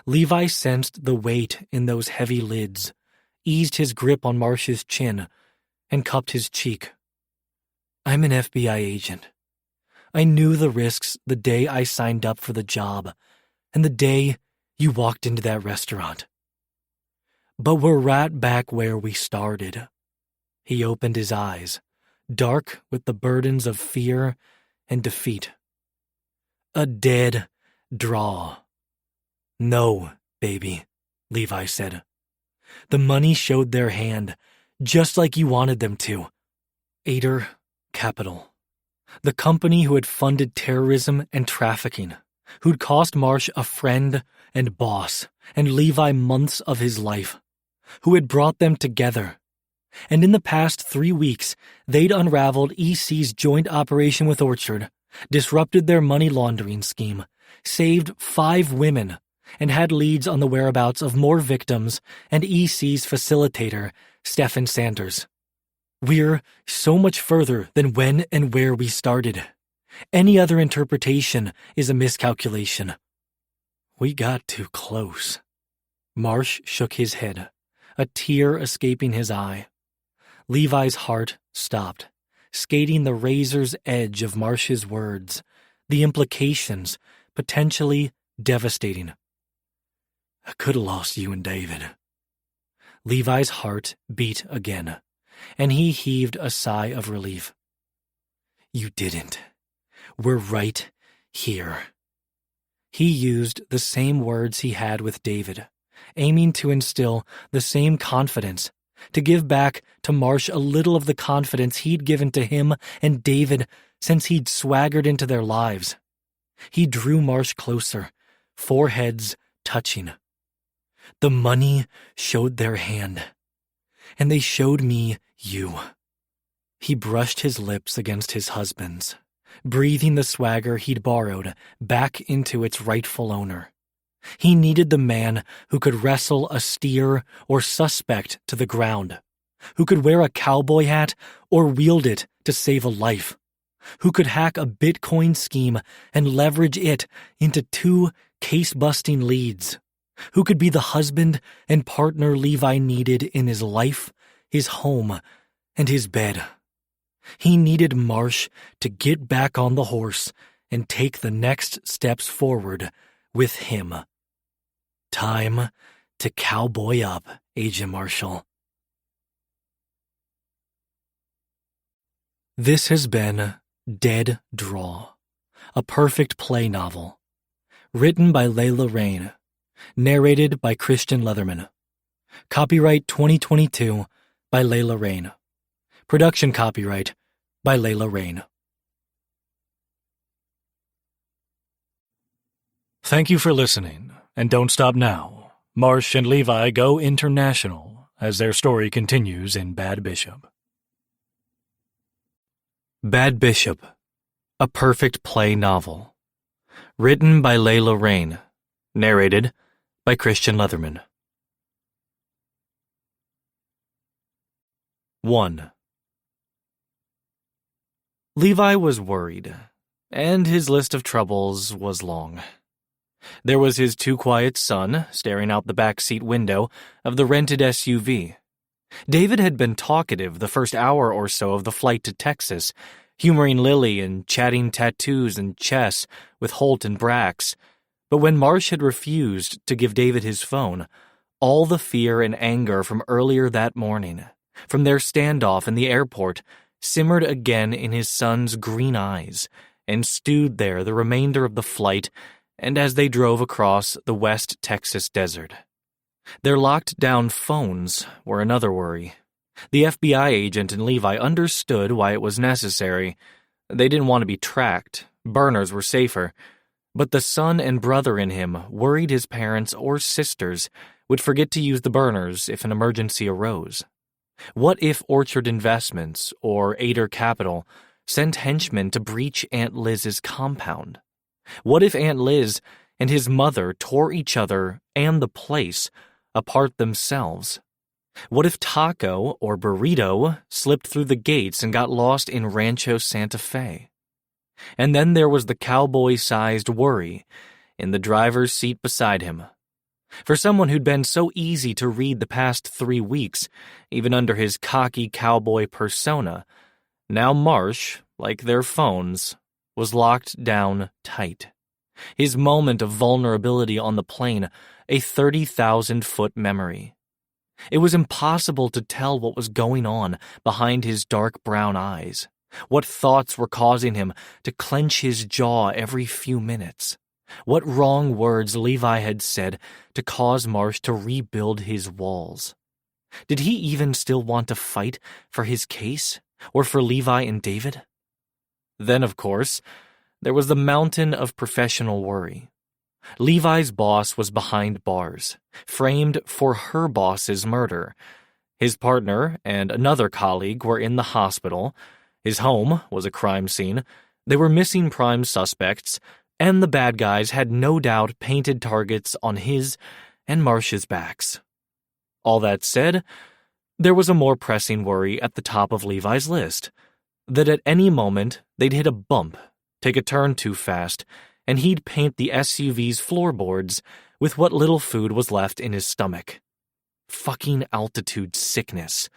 Levi sensed the weight in those heavy lids, eased his grip on Marsh's chin, and cupped his cheek. "I'm an FBI agent. I knew the risks the day I signed up for the job, and the day you walked into that restaurant. But we're right back where we started." He opened his eyes, dark with the burdens of fear and defeat. "A dead draw." "No, baby," Levi said. "The money showed their hand, just like you wanted them to. Ader Capital, the company who had funded terrorism and trafficking, who'd cost Marsh a friend and boss, and Levi months of his life, who had brought them together. And in the past 3 weeks, they'd unraveled EC's joint operation with Orchard, disrupted their money laundering scheme, saved 5 women, and had leads on the whereabouts of more victims and EC's facilitator, Stephen Sanders. We're so much further than when and where we started. Any other interpretation is a miscalculation." "We got too close." Marsh shook his head, a tear escaping his eye. Levi's heart stopped, skating the razor's edge of Marsh's words, the implications potentially devastating. "I could have lost you and David." Levi's heart beat again, and he heaved a sigh of relief. "You didn't. We're right here." He used the same words he had with David, aiming to instill the same confidence, to give back to Marsh a little of the confidence he'd given to him and David since he'd swaggered into their lives. He drew Marsh closer, foreheads touching. "The money showed their hand, and they showed me you." He brushed his lips against his husband's, breathing the swagger he'd borrowed back into its rightful owner. He needed the man who could wrestle a steer or suspect to the ground, who could wear a cowboy hat or wield it to save a life, who could hack a Bitcoin scheme and leverage it into 2 case-busting leads, who could be the husband and partner Levi needed in his life, his home, and his bed. He needed Marsh to get back on the horse and take the next steps forward with him. Time to cowboy up, Agent Marshall. This has been Dead Draw, a perfect play novel. Written by Layla Rain. Narrated by Christian Leatherman. Copyright 2022 by Layla Rain. Production copyright by Layla Rain. Thank you for listening, and don't stop now. Marsh and Levi go international as their story continues in Bad Bishop. Bad Bishop, a perfect play novel. Written by Layla Rain. Narrated by Christian Leatherman. 1. Levi was worried, and his list of troubles was long. There was his too quiet son staring out the back seat window of the rented SUV. David had been talkative the first hour or so of the flight to Texas, humoring Lily and chatting tattoos and chess with Holt and Brax. But when Marsh had refused to give David his phone, all the fear and anger from earlier that morning, from their standoff in the airport, simmered again in his son's green eyes and stewed there the remainder of the flight and as they drove across the West Texas desert. Their locked-down phones were another worry. The FBI agent and Levi understood why it was necessary. They didn't want to be tracked. Burners were safer. But the son and brother in him worried his parents or sisters would forget to use the burners if an emergency arose. What if Orchard Investments or Ader Capital sent henchmen to breach Aunt Liz's compound? What if Aunt Liz and his mother tore each other and the place apart themselves? What if Taco or Burrito slipped through the gates and got lost in Rancho Santa Fe? And then there was the cowboy-sized worry in the driver's seat beside him. For someone who'd been so easy to read the past 3 weeks, even under his cocky cowboy persona, now Marsh, like their phones, was locked down tight. His moment of vulnerability on the plane, a 30,000-foot memory. It was impossible to tell what was going on behind his dark brown eyes, what thoughts were causing him to clench his jaw every few minutes. What wrong words Levi had said to cause Marsh to rebuild his walls. Did he even still want to fight for his case, or for Levi and David? Then, of course, there was the mountain of professional worry. Levi's boss was behind bars, framed for her boss's murder. His partner and another colleague were in the hospital. His home was a crime scene. They were missing prime suspects, and the bad guys had no doubt painted targets on his and Marsh's backs. All that said, there was a more pressing worry at the top of Levi's list, that at any moment they'd hit a bump, take a turn too fast, and he'd paint the SUV's floorboards with what little food was left in his stomach. Fucking altitude sickness.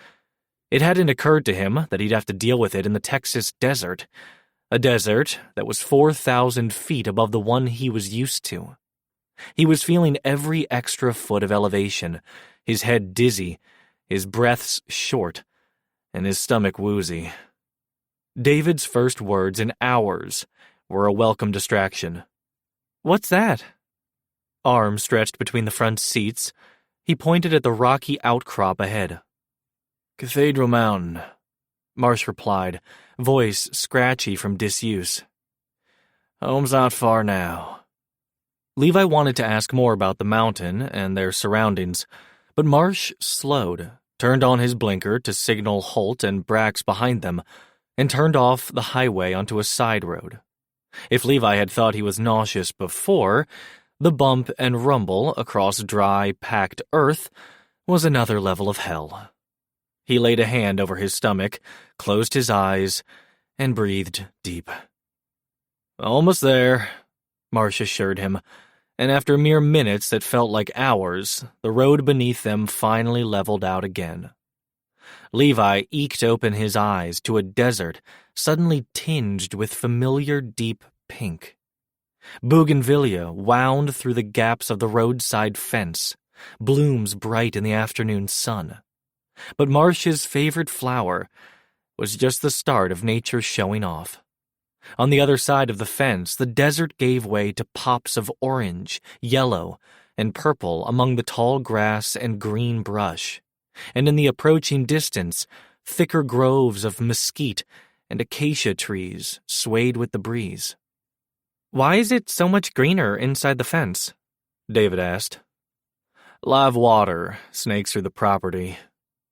It hadn't occurred to him that he'd have to deal with it in the Texas desert, a desert that was 4,000 feet above the one he was used to. He was feeling every extra foot of elevation, his head dizzy, his breaths short, and his stomach woozy. David's first words in hours were a welcome distraction. "What's that?" Arms stretched between the front seats, he pointed at the rocky outcrop ahead. "Cathedral Mountain," Marsh replied, voice scratchy from disuse. "Home's not far now." Levi wanted to ask more about the mountain and their surroundings, but Marsh slowed, turned on his blinker to signal Holt and Brax behind them, and turned off the highway onto a side road. If Levi had thought he was nauseous before, the bump and rumble across dry, packed earth was another level of hell. He laid a hand over his stomach, closed his eyes, and breathed deep. "Almost there," Marsh assured him, and after mere minutes that felt like hours, the road beneath them finally leveled out again. Levi eked open his eyes to a desert suddenly tinged with familiar deep pink. Bougainvillea wound through the gaps of the roadside fence, blooms bright in the afternoon sun. But Marsh's favorite flower was just the start of nature showing off. On the other side of the fence, the desert gave way to pops of orange, yellow, and purple among the tall grass and green brush, and in the approaching distance, thicker groves of mesquite and acacia trees swayed with the breeze. "Why is it so much greener inside the fence?" David asked. "Live water snakes through the property,"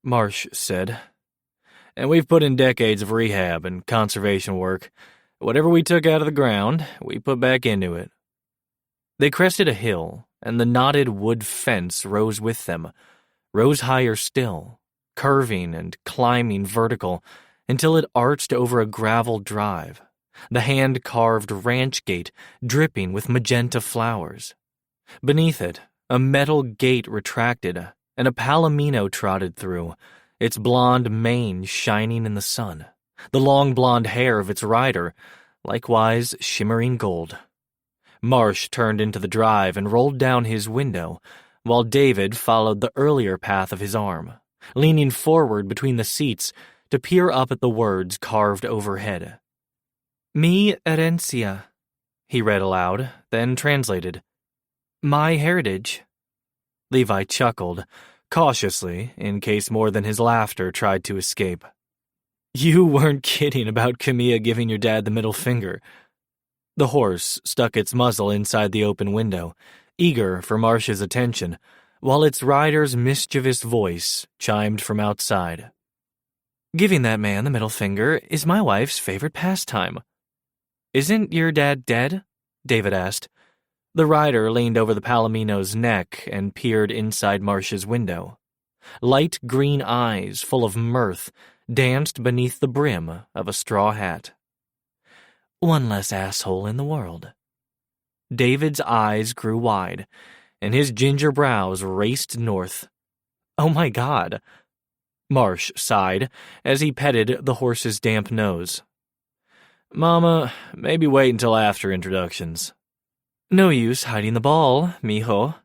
Marsh said. "And we've put in decades of rehab and conservation work. Whatever we took out of the ground, we put back into it." They crested a hill, and the knotted wood fence rose with them, rose higher still, curving and climbing vertical until it arched over a gravel drive, the hand-carved ranch gate dripping with magenta flowers. Beneath it, a metal gate retracted, and a palomino trotted through, its blonde mane shining in the sun, the long blonde hair of its rider likewise shimmering gold. Marsh turned into the drive and rolled down his window, while David followed the earlier path of his arm, leaning forward between the seats to peer up at the words carved overhead. "Mi herencia," he read aloud, then translated. "My heritage." Levi chuckled, cautiously, in case more than his laughter tried to escape. "You weren't kidding about Camilla giving your dad the middle finger." The horse stuck its muzzle inside the open window, eager for Marsh's attention, while its rider's mischievous voice chimed from outside. "Giving that man the middle finger is my wife's favorite pastime." "Isn't your dad dead?" David asked. The rider leaned over the palomino's neck and peered inside Marsh's window. Light green eyes full of mirth danced beneath the brim of a straw hat. "One less asshole in the world." David's eyes grew wide, and his ginger brows raced north. "Oh my God." Marsh sighed as he petted the horse's damp nose. "Mama, maybe wait until after introductions." "No use hiding the ball, mijo."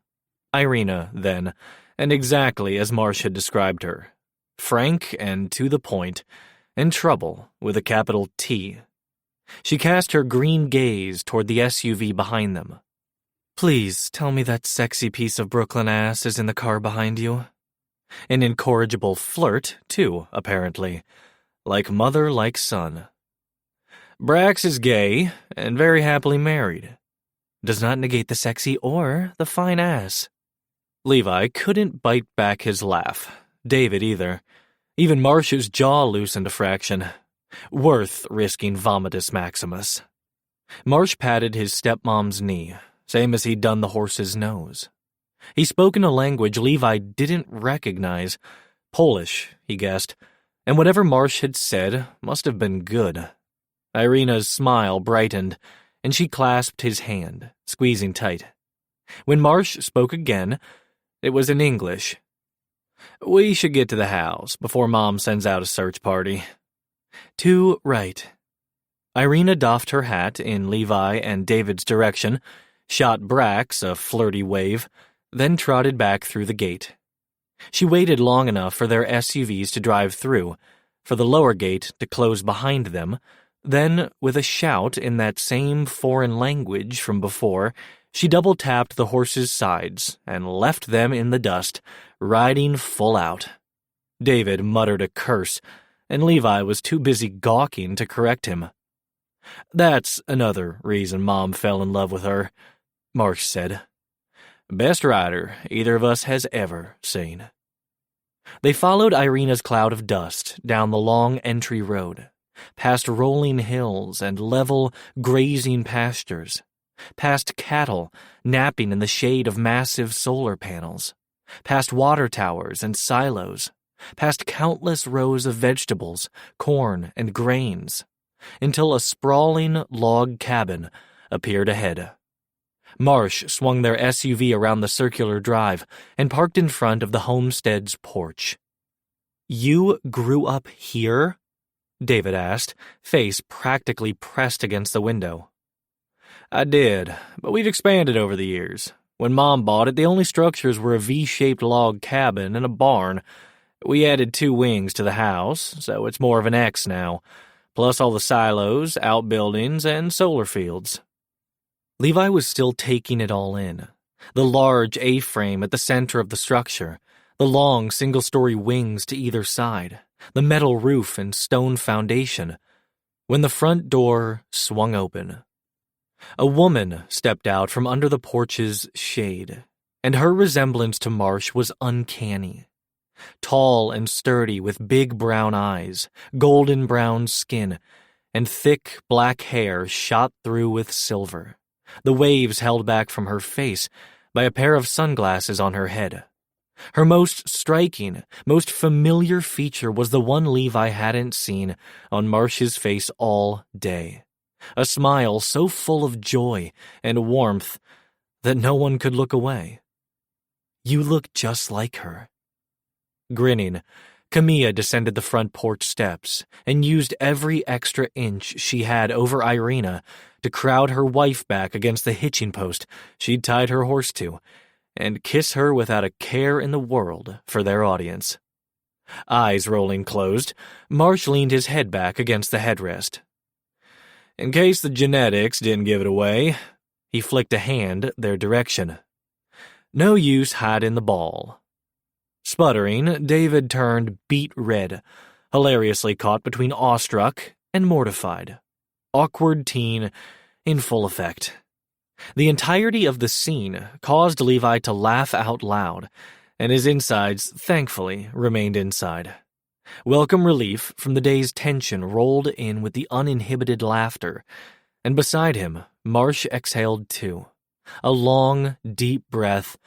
Irina, then, and exactly as Marsh had described her. Frank and to the point, and trouble with a capital T. She cast her green gaze toward the SUV behind them. "Please tell me that sexy piece of Brooklyn ass is in the car behind you." An incorrigible flirt, too, apparently. Like mother, like son. "Brax is gay and very happily married." Does not negate the sexy or the fine ass. Levi couldn't bite back his laugh. David either. Even Marsh's jaw loosened a fraction. Worth risking vomitus maximus. Marsh patted his stepmom's knee, same as he'd done the horse's nose. He spoke in a language Levi didn't recognize. Polish, he guessed, and whatever Marsh had said must have been good. Irina's smile brightened, and she clasped his hand, squeezing tight. When Marsh spoke again, it was in English. "We should get to the house before Mom sends out a search party." "Too right." Irina doffed her hat in Levi and David's direction, shot Brax a flirty wave, then trotted back through the gate. She waited long enough for their SUVs to drive through, for the lower gate to close behind them. Then, with a shout in that same foreign language from before, she double-tapped the horses' sides and left them in the dust, riding full out. David muttered a curse, and Levi was too busy gawking to correct him. "That's another reason Mom fell in love with her," Marsh said. "Best rider either of us has ever seen." They followed Irina's cloud of dust down the long entry road, past rolling hills and level, grazing pastures, past cattle napping in the shade of massive solar panels, past water towers and silos, past countless rows of vegetables, corn, and grains, until a sprawling log cabin appeared ahead. Marsh swung their SUV around the circular drive and parked in front of the homestead's porch. You grew up here? David asked, face practically pressed against the window. I did, but we've expanded over the years. When Mom bought it, the only structures were a V-shaped log cabin and a barn. We added 2 wings to the house, so it's more of an X now, plus all the silos, outbuildings, and solar fields. Levi was still taking it all in. The large A-frame at the center of the structure, the long single-story wings to either side, the metal roof and stone foundation, when the front door swung open. A woman stepped out from under the porch's shade, and her resemblance to Marsh was uncanny. Tall and sturdy with big brown eyes, golden brown skin, and thick black hair shot through with silver, the waves held back from her face by a pair of sunglasses on her head. Her most striking, most familiar feature was the one Levi hadn't seen on Marsh's face all day. A smile so full of joy and warmth that no one could look away. You look just like her. Grinning, Camilla descended the front porch steps and used every extra inch she had over Irina to crowd her wife back against the hitching post she'd tied her horse to, and kiss her without a care in the world for their audience. Eyes rolling closed, Marsh leaned his head back against the headrest. In case the genetics didn't give it away, he flicked a hand their direction. No use hiding the ball. Sputtering, David turned beet red, hilariously caught between awestruck and mortified. Awkward teen in full effect. The entirety of the scene caused Levi to laugh out loud, and his insides, thankfully, remained inside. Welcome relief from the day's tension rolled in with the uninhibited laughter, and beside him, Marsh exhaled too, a long, deep breath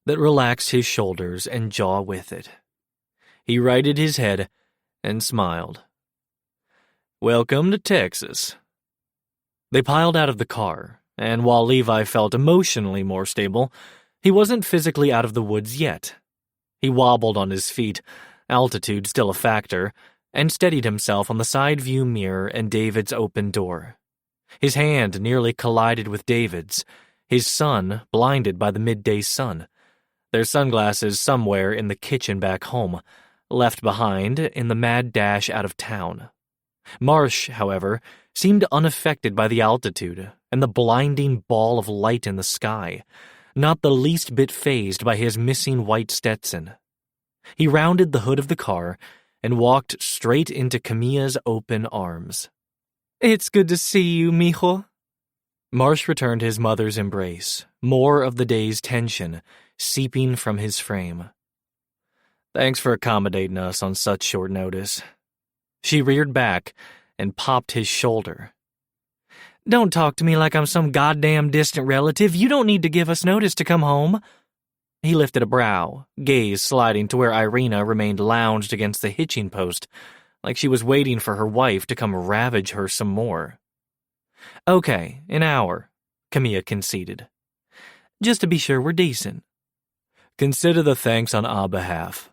that relaxed his shoulders and jaw with it. He righted his head and smiled. Welcome to Texas. They piled out of the car, and while Levi felt emotionally more stable, he wasn't physically out of the woods yet. He wobbled on his feet, altitude still a factor, and steadied himself on the side view mirror and David's open door. His hand nearly collided with David's, his son blinded by the midday sun, their sunglasses somewhere in the kitchen back home, left behind in the mad dash out of town. Marsh, however, seemed unaffected by the altitude and the blinding ball of light in the sky, not the least bit fazed by his missing white Stetson. He rounded the hood of the car and walked straight into Camilla's open arms. It's good to see you, mijo. Marsh returned his mother's embrace, more of the day's tension seeping from his frame. Thanks for accommodating us on such short notice. She reared back and popped his shoulder. Don't talk to me like I'm some goddamn distant relative. You don't need to give us notice to come home. He lifted a brow, gaze sliding to where Irina remained lounged against the hitching post, like she was waiting for her wife to come ravage her some more. Okay, an hour, Camilla conceded. Just to be sure we're decent. Consider the thanks on our behalf,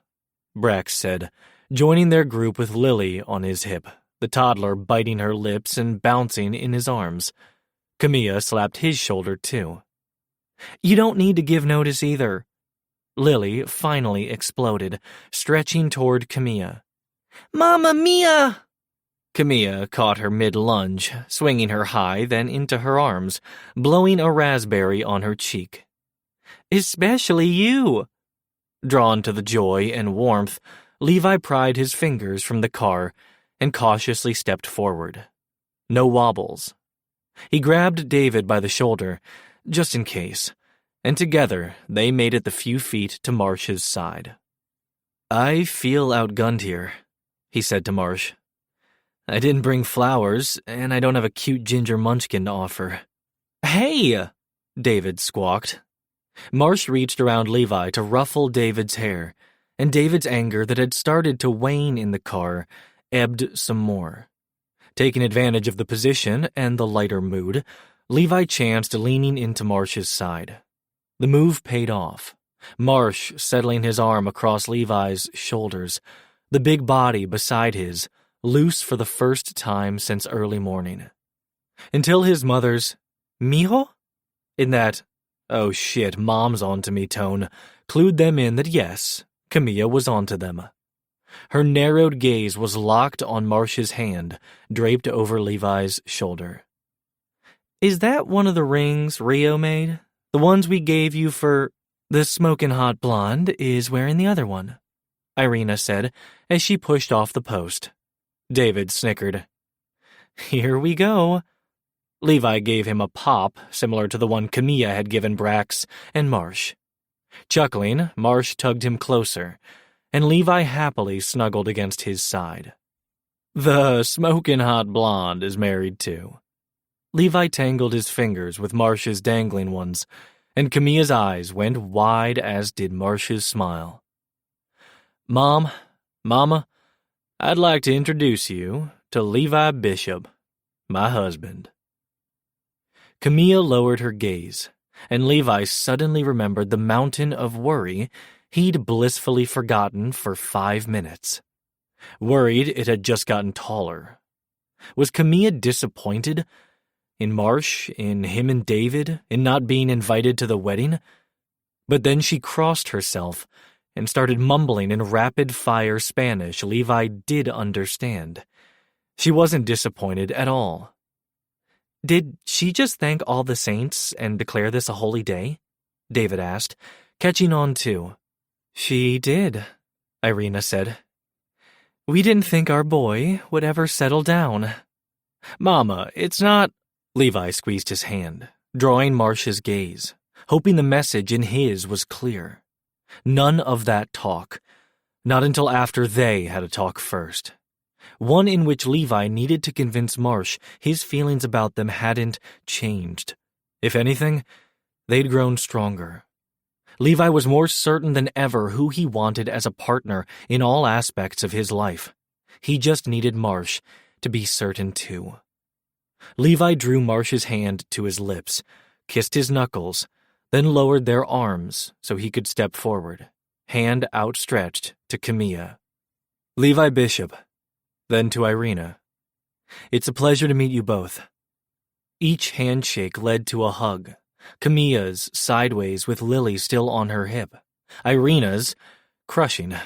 Brax said, joining their group with Lily on his hip, the toddler biting her lips and bouncing in his arms. Camilla slapped his shoulder too. You don't need to give notice either. Lily finally exploded, stretching toward Camilla. Mamma mia! Camilla caught her mid-lunge, swinging her high, then into her arms, blowing a raspberry on her cheek. Especially you. Drawn to the joy and warmth, Levi pried his fingers from the car and cautiously stepped forward. No wobbles. He grabbed David by the shoulder, just in case, and together they made it the few feet to Marsh's side. I feel outgunned here, he said to Marsh. I didn't bring flowers, and I don't have a cute ginger munchkin to offer. Hey! David squawked. Marsh reached around Levi to ruffle David's hair, and David's anger that had started to wane in the car ebbed some more. Taking advantage of the position and the lighter mood, Levi chanced leaning into Marsh's side. The move paid off. Marsh settling his arm across Levi's shoulders, the big body beside his, loose for the first time since early morning. Until his mother's, "Mijo?" in that, "oh shit, mom's onto me" tone, clued them in that yes, Camilla was onto them. Her narrowed gaze was locked on Marsh's hand, draped over Levi's shoulder. "Is that one of the rings Rio made? The ones we gave you for—" "The smoking hot blonde is wearing the other one," Irina said as she pushed off the post. David snickered. "Here we go." Levi gave him a pop similar to the one Camilla had given Brax and Marsh. Chuckling, Marsh tugged him closer, and Levi happily snuggled against his side. "The smoking hot blonde is married too." Levi tangled his fingers with Marsh's dangling ones, and Camilla's eyes went wide as did Marsh's smile. "Mom, Mama, I'd like to introduce you to Levi Bishop, my husband." Camilla lowered her gaze, and Levi suddenly remembered the mountain of worry he'd blissfully forgotten for 5 minutes. Worried it had just gotten taller. Was Camilla disappointed? In Marsh, in him and David, in not being invited to the wedding? But then she crossed herself and started mumbling in rapid-fire Spanish Levi did understand. She wasn't disappointed at all. "Did she just thank all the saints and declare this a holy day?" David asked, catching on too. "She did," Irina said. "We didn't think our boy would ever settle down." "Mama, it's not—" Levi squeezed his hand, drawing Marsh's gaze, hoping the message in his was clear. None of that talk, not until after they had a talk first. One in which Levi needed to convince Marsh his feelings about them hadn't changed. If anything, they'd grown stronger. Levi was more certain than ever who he wanted as a partner in all aspects of his life. He just needed Marsh to be certain too. Levi drew Marsh's hand to his lips, kissed his knuckles, then lowered their arms so he could step forward, hand outstretched to Camilla. "Levi Bishop," then to Irina. "It's a pleasure to meet you both." Each handshake led to a hug, Camilla's sideways with Lily still on her hip, Irina's crushing.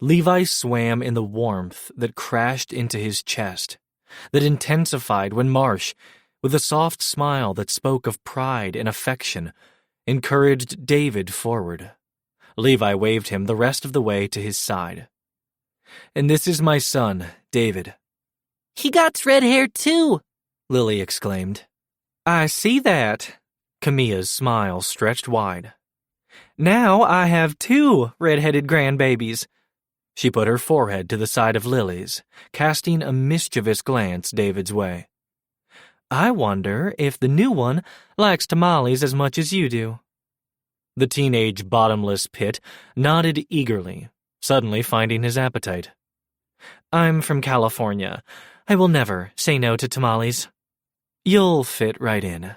Levi swam in the warmth that crashed into his chest, that intensified when Marsh, with a soft smile that spoke of pride and affection, encouraged David forward. Levi waved him the rest of the way to his side. "And this is my son, David." "He got red hair too," Lily exclaimed. "I see that." Camilla's smile stretched wide. "Now I have 2 red-headed grandbabies." She put her forehead to the side of Lily's, casting a mischievous glance David's way. "I wonder if the new one likes tamales as much as you do." The teenage bottomless pit nodded eagerly, suddenly finding his appetite. "I'm from California. I will never say no to tamales." "You'll fit right in,"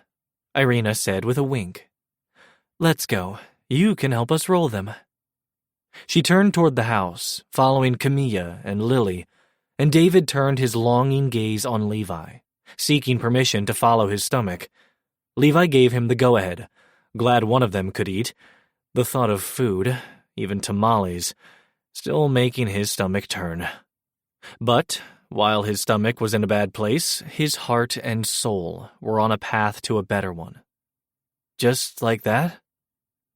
Irina said with a wink. "Let's go. You can help us roll them." She turned toward the house, following Camilla and Lily, and David turned his longing gaze on Levi, seeking permission to follow his stomach. Levi gave him the go-ahead, glad one of them could eat. The thought of food, even tamales, still making his stomach turn. But while his stomach was in a bad place, his heart and soul were on a path to a better one. Just like that?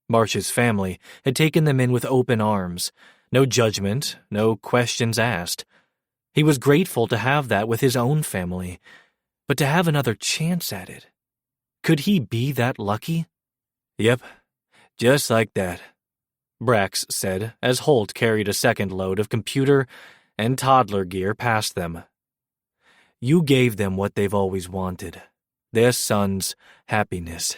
Marsh's family had taken them in with open arms, no judgment, no questions asked. He was grateful to have that with his own family, but to have another chance at it. Could he be that lucky? "Yep, just like that," Brax said as Holt carried a second load of computer and toddler gear past them. "You gave them what they've always wanted, their son's happiness."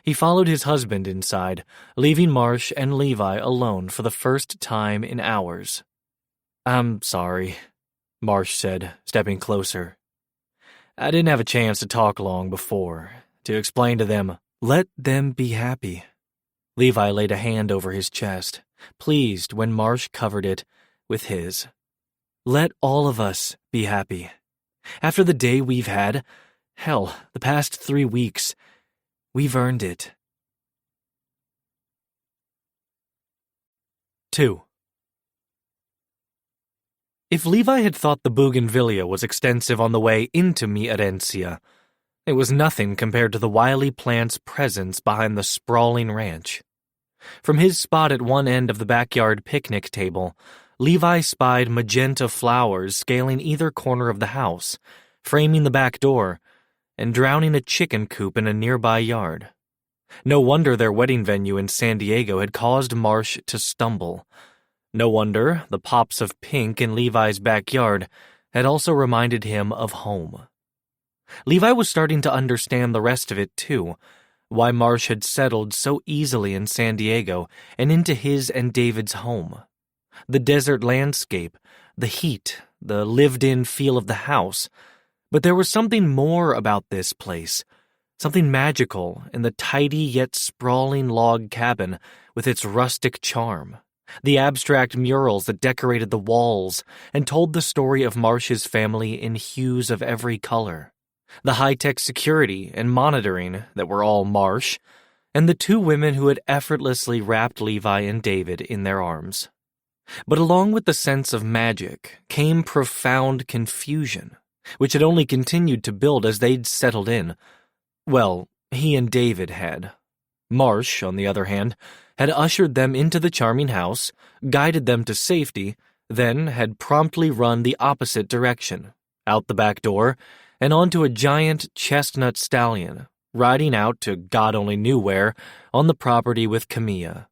He followed his husband inside, leaving Marsh and Levi alone for the first time in hours. "I'm sorry," Marsh said, stepping closer. "I didn't have a chance to talk long before, to explain to them, let them be happy." Levi laid a hand over his chest, pleased when Marsh covered it with his. Let all of us be happy. After the day we've had, hell, the past 3 weeks, we've earned it. 2. If Levi had thought the bougainvillea was extensive on the way into Mierencia, it was nothing compared to the wily plant's presence behind the sprawling ranch. From his spot at one end of the backyard picnic table, Levi spied magenta flowers scaling either corner of the house, framing the back door, and drowning a chicken coop in a nearby yard. No wonder their wedding venue in San Diego had caused Marsh to stumble. No wonder the pops of pink in Levi's backyard had also reminded him of home. Levi was starting to understand the rest of it, too, why Marsh had settled so easily in San Diego and into his and David's home. The desert landscape, the heat, the lived-in feel of the house. But there was something more about this place, something magical in the tidy yet sprawling log cabin with its rustic charm, the abstract murals that decorated the walls and told the story of Marsh's family in hues of every color, the high-tech security and monitoring that were all Marsh, and the 2 women who had effortlessly wrapped Levi and David in their arms. But along with the sense of magic came profound confusion, which had only continued to build as they'd settled in. Well, he and David had. Marsh, on the other hand, had ushered them into the charming house, guided them to safety, then had promptly run the opposite direction, out the back door, and onto a giant chestnut stallion, riding out to God only knew where, on the property with Camilla.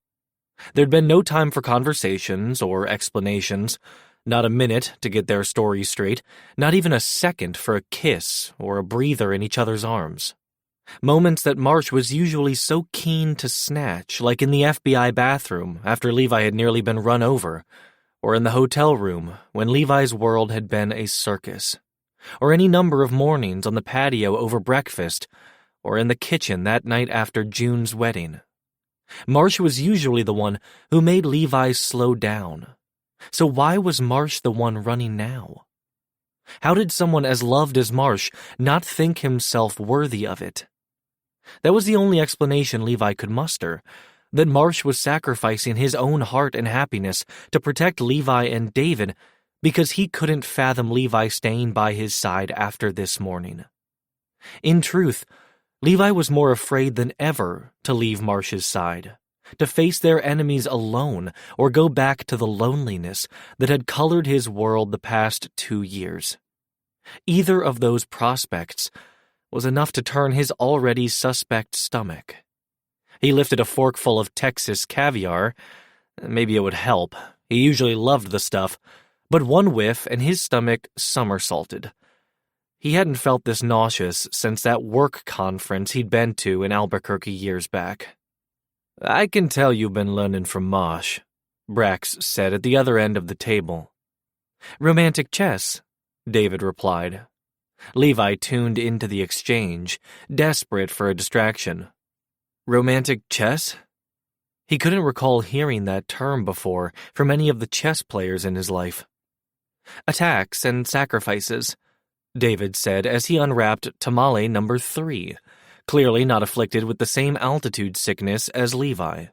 There'd been no time for conversations or explanations, not a minute to get their story straight, not even a second for a kiss or a breather in each other's arms. Moments that Marsh was usually so keen to snatch, like in the FBI bathroom after Levi had nearly been run over, or in the hotel room when Levi's world had been a circus, or any number of mornings on the patio over breakfast, or in the kitchen that night after June's wedding. Marsh was usually the one who made Levi slow down. So why was Marsh the one running now? How did someone as loved as Marsh not think himself worthy of it? That was the only explanation Levi could muster, that Marsh was sacrificing his own heart and happiness to protect Levi and David because he couldn't fathom Levi staying by his side after this morning. In truth, Levi was more afraid than ever to leave Marsh's side, to face their enemies alone or go back to the loneliness that had colored his world the past 2 years. Either of those prospects was enough to turn his already suspect stomach. He lifted a forkful of Texas caviar. Maybe it would help. He usually loved the stuff, but one whiff and his stomach somersaulted. He hadn't felt this nauseous since that work conference he'd been to in Albuquerque years back. "I can tell you've been learning from Marsh," Brax said at the other end of the table. "Romantic chess," David replied. Levi tuned into the exchange, desperate for a distraction. Romantic chess? He couldn't recall hearing that term before from any of the chess players in his life. "Attacks and sacrifices," David said as he unwrapped tamale number 3, clearly not afflicted with the same altitude sickness as Levi.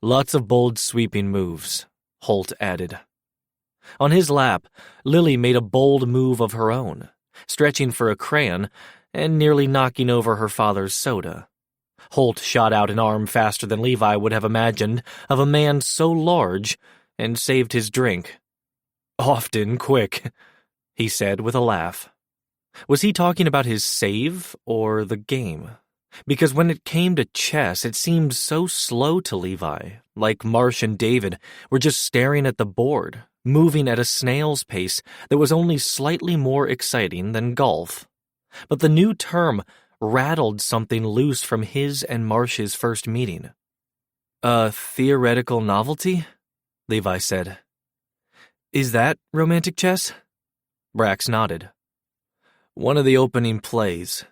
"Lots of bold sweeping moves," Holt added. On his lap, Lily made a bold move of her own, stretching for a crayon and nearly knocking over her father's soda. Holt shot out an arm faster than Levi would have imagined of a man so large and saved his drink. "Often quick," he said with a laugh. Was he talking about his save or the game? Because when it came to chess, it seemed so slow to Levi, like Marsh and David were just staring at the board, moving at a snail's pace that was only slightly more exciting than golf. But the new term rattled something loose from his and Marsh's first meeting. "A theoretical novelty?" Levi said. "Is that romantic chess?" Brax nodded. "One of the opening plays."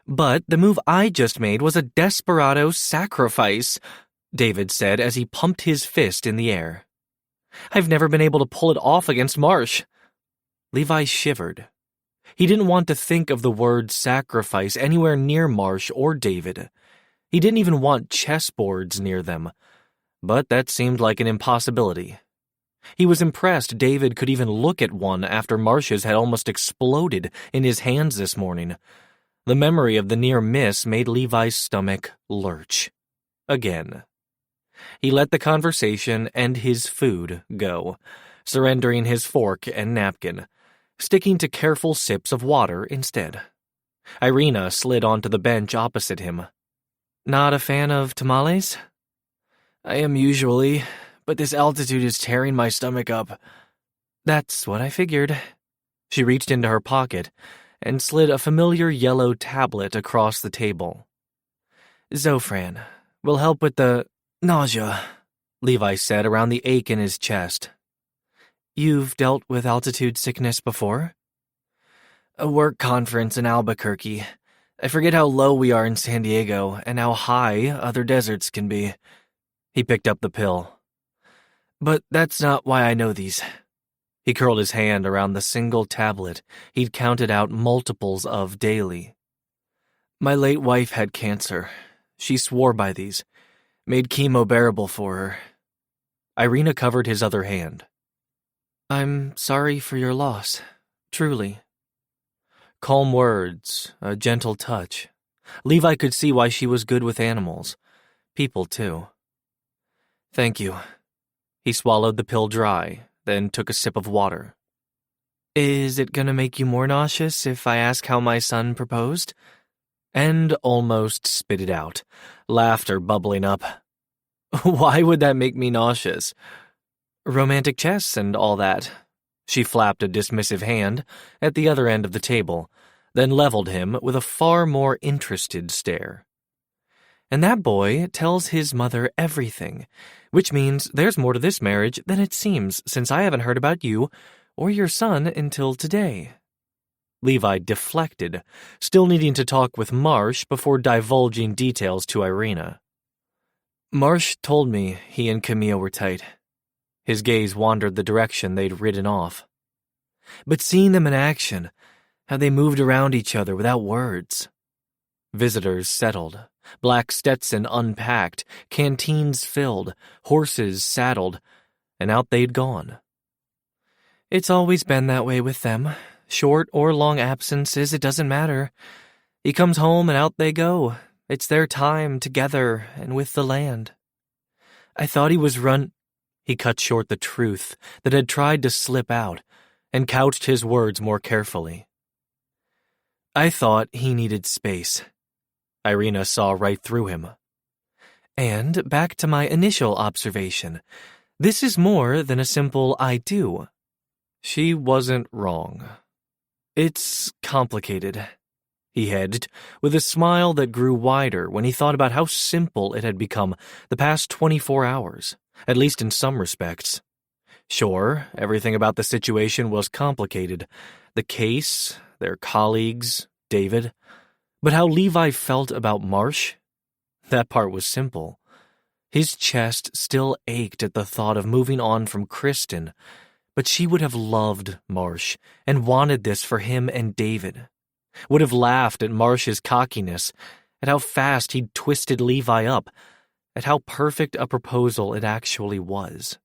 "But the move I just made was a desperado sacrifice," David said as he pumped his fist in the air. I've never been able to pull it off against Marsh. Levi shivered. He didn't want to think of the word sacrifice anywhere near Marsh or David. He didn't even want chessboards near them, but that seemed like an impossibility. He was impressed David could even look at one after Marsh's had almost exploded in his hands this morning. The memory of the near miss made Levi's stomach lurch. Again. He let the conversation and his food go, surrendering his fork and napkin, sticking to careful sips of water instead. Irina slid onto the bench opposite him. Not a fan of tamales? I am usually, but this altitude is tearing my stomach up. That's what I figured. She reached into her pocket and slid a familiar yellow tablet across the table. Zofran will help with the nausea, Levi said around the ache in his chest. You've dealt with altitude sickness before? A work conference in Albuquerque. I forget how low we are in San Diego and how high other deserts can be. He picked up the pill. But that's not why I know these. He curled his hand around the single tablet he'd counted out multiples of daily. My late wife had cancer. She swore by these. Made chemo bearable for her. Irina covered his other hand. I'm sorry for your loss. Truly. Calm words, a gentle touch. Levi could see why she was good with animals. People, too. Thank you. He swallowed the pill dry, then took a sip of water. Is it gonna make you more nauseous if I ask how my son proposed? And almost spit it out, laughter bubbling up. Why would that make me nauseous? Romantic chess and all that. She flapped a dismissive hand at the other end of the table, then leveled him with a far more interested stare. And that boy tells his mother everything, which means there's more to this marriage than it seems, since I haven't heard about you or your son until today. Levi deflected, still needing to talk with Marsh before divulging details to Irina. Marsh told me he and Camille were tight. His gaze wandered the direction they'd ridden off. But seeing them in action, how they moved around each other without words. Visitors settled, black Stetson unpacked, canteens filled, horses saddled, and out they'd gone. It's always been that way with them. Short or long absences, it doesn't matter. He comes home and out they go. It's their time together and with the land. I thought he was He cut short the truth that had tried to slip out and couched his words more carefully. I thought he needed space. Irina saw right through him. And back to my initial observation, this is more than a simple I do. She wasn't wrong. It's complicated. He hedged, with a smile that grew wider when he thought about how simple it had become the past 24 hours. At least in some respects. Sure, everything about the situation was complicated. The case, their colleagues, David. But how Levi felt about Marsh? That part was simple. His chest still ached at the thought of moving on from Kristen, but she would have loved Marsh and wanted this for him and David. Would have laughed at Marsh's cockiness, at how fast he'd twisted Levi up, at how perfect a proposal it actually was.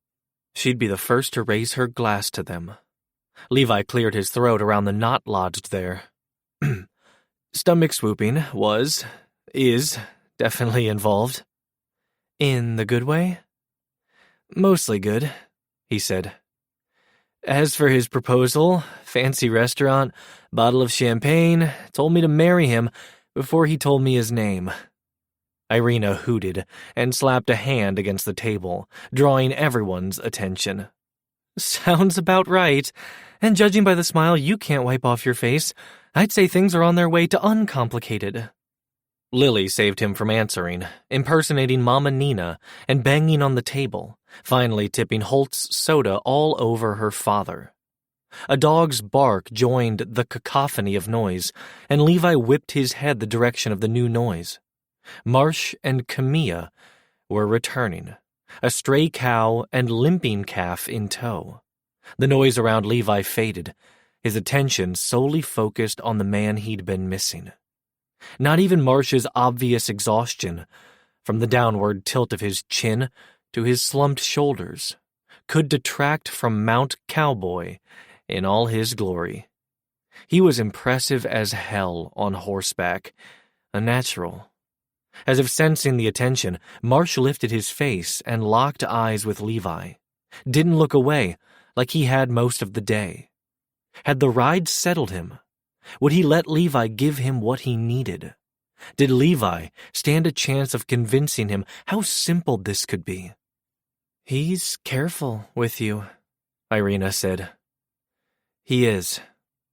She'd be the first to raise her glass to them. Levi cleared his throat around the knot lodged there. Stomach swooping is definitely involved. In the good way? Mostly good, he said. As for his proposal, fancy restaurant, bottle of champagne, told me to marry him before he told me his name. Irina hooted and slapped a hand against the table, drawing everyone's attention. Sounds about right. And judging by the smile you can't wipe off your face, I'd say things are on their way to uncomplicated. Lily saved him from answering, impersonating Mama Nina and banging on the table, finally tipping Holt's soda all over her father. A dog's bark joined the cacophony of noise, and Levi whipped his head the direction of the new noise. Marsh and Camilla were returning, a stray cow and limping calf in tow. The noise around Levi faded, his attention solely focused on the man he'd been missing. Not even Marsh's obvious exhaustion, from the downward tilt of his chin to his slumped shoulders, could detract from Mount Cowboy in all his glory. He was impressive as hell on horseback, a natural. As if sensing the attention, Marsh lifted his face and locked eyes with Levi. Didn't look away, like he had most of the day. Had the ride settled him? Would he let Levi give him what he needed? Did Levi stand a chance of convincing him how simple this could be? "He's careful with you," Irina said. "He is."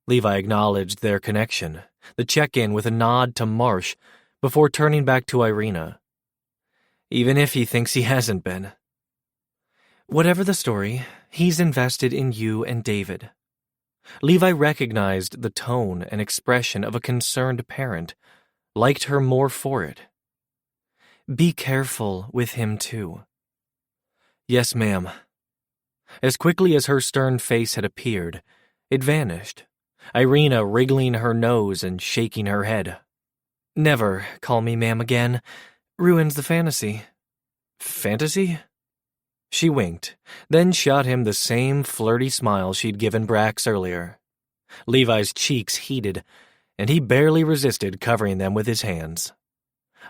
Levi acknowledged their connection, the check-in with a nod to Marsh before turning back to Irina. "Even if he thinks he hasn't been." "Whatever the story, he's invested in you and David." Levi recognized the tone and expression of a concerned parent, liked her more for it. "Be careful with him, too." "Yes, ma'am." As quickly as her stern face had appeared, it vanished, Irina wriggling her nose and shaking her head. "Never call me ma'am again. Ruins the fantasy." "Fantasy?" She winked, then shot him the same flirty smile she'd given Brax earlier. Levi's cheeks heated, and he barely resisted covering them with his hands.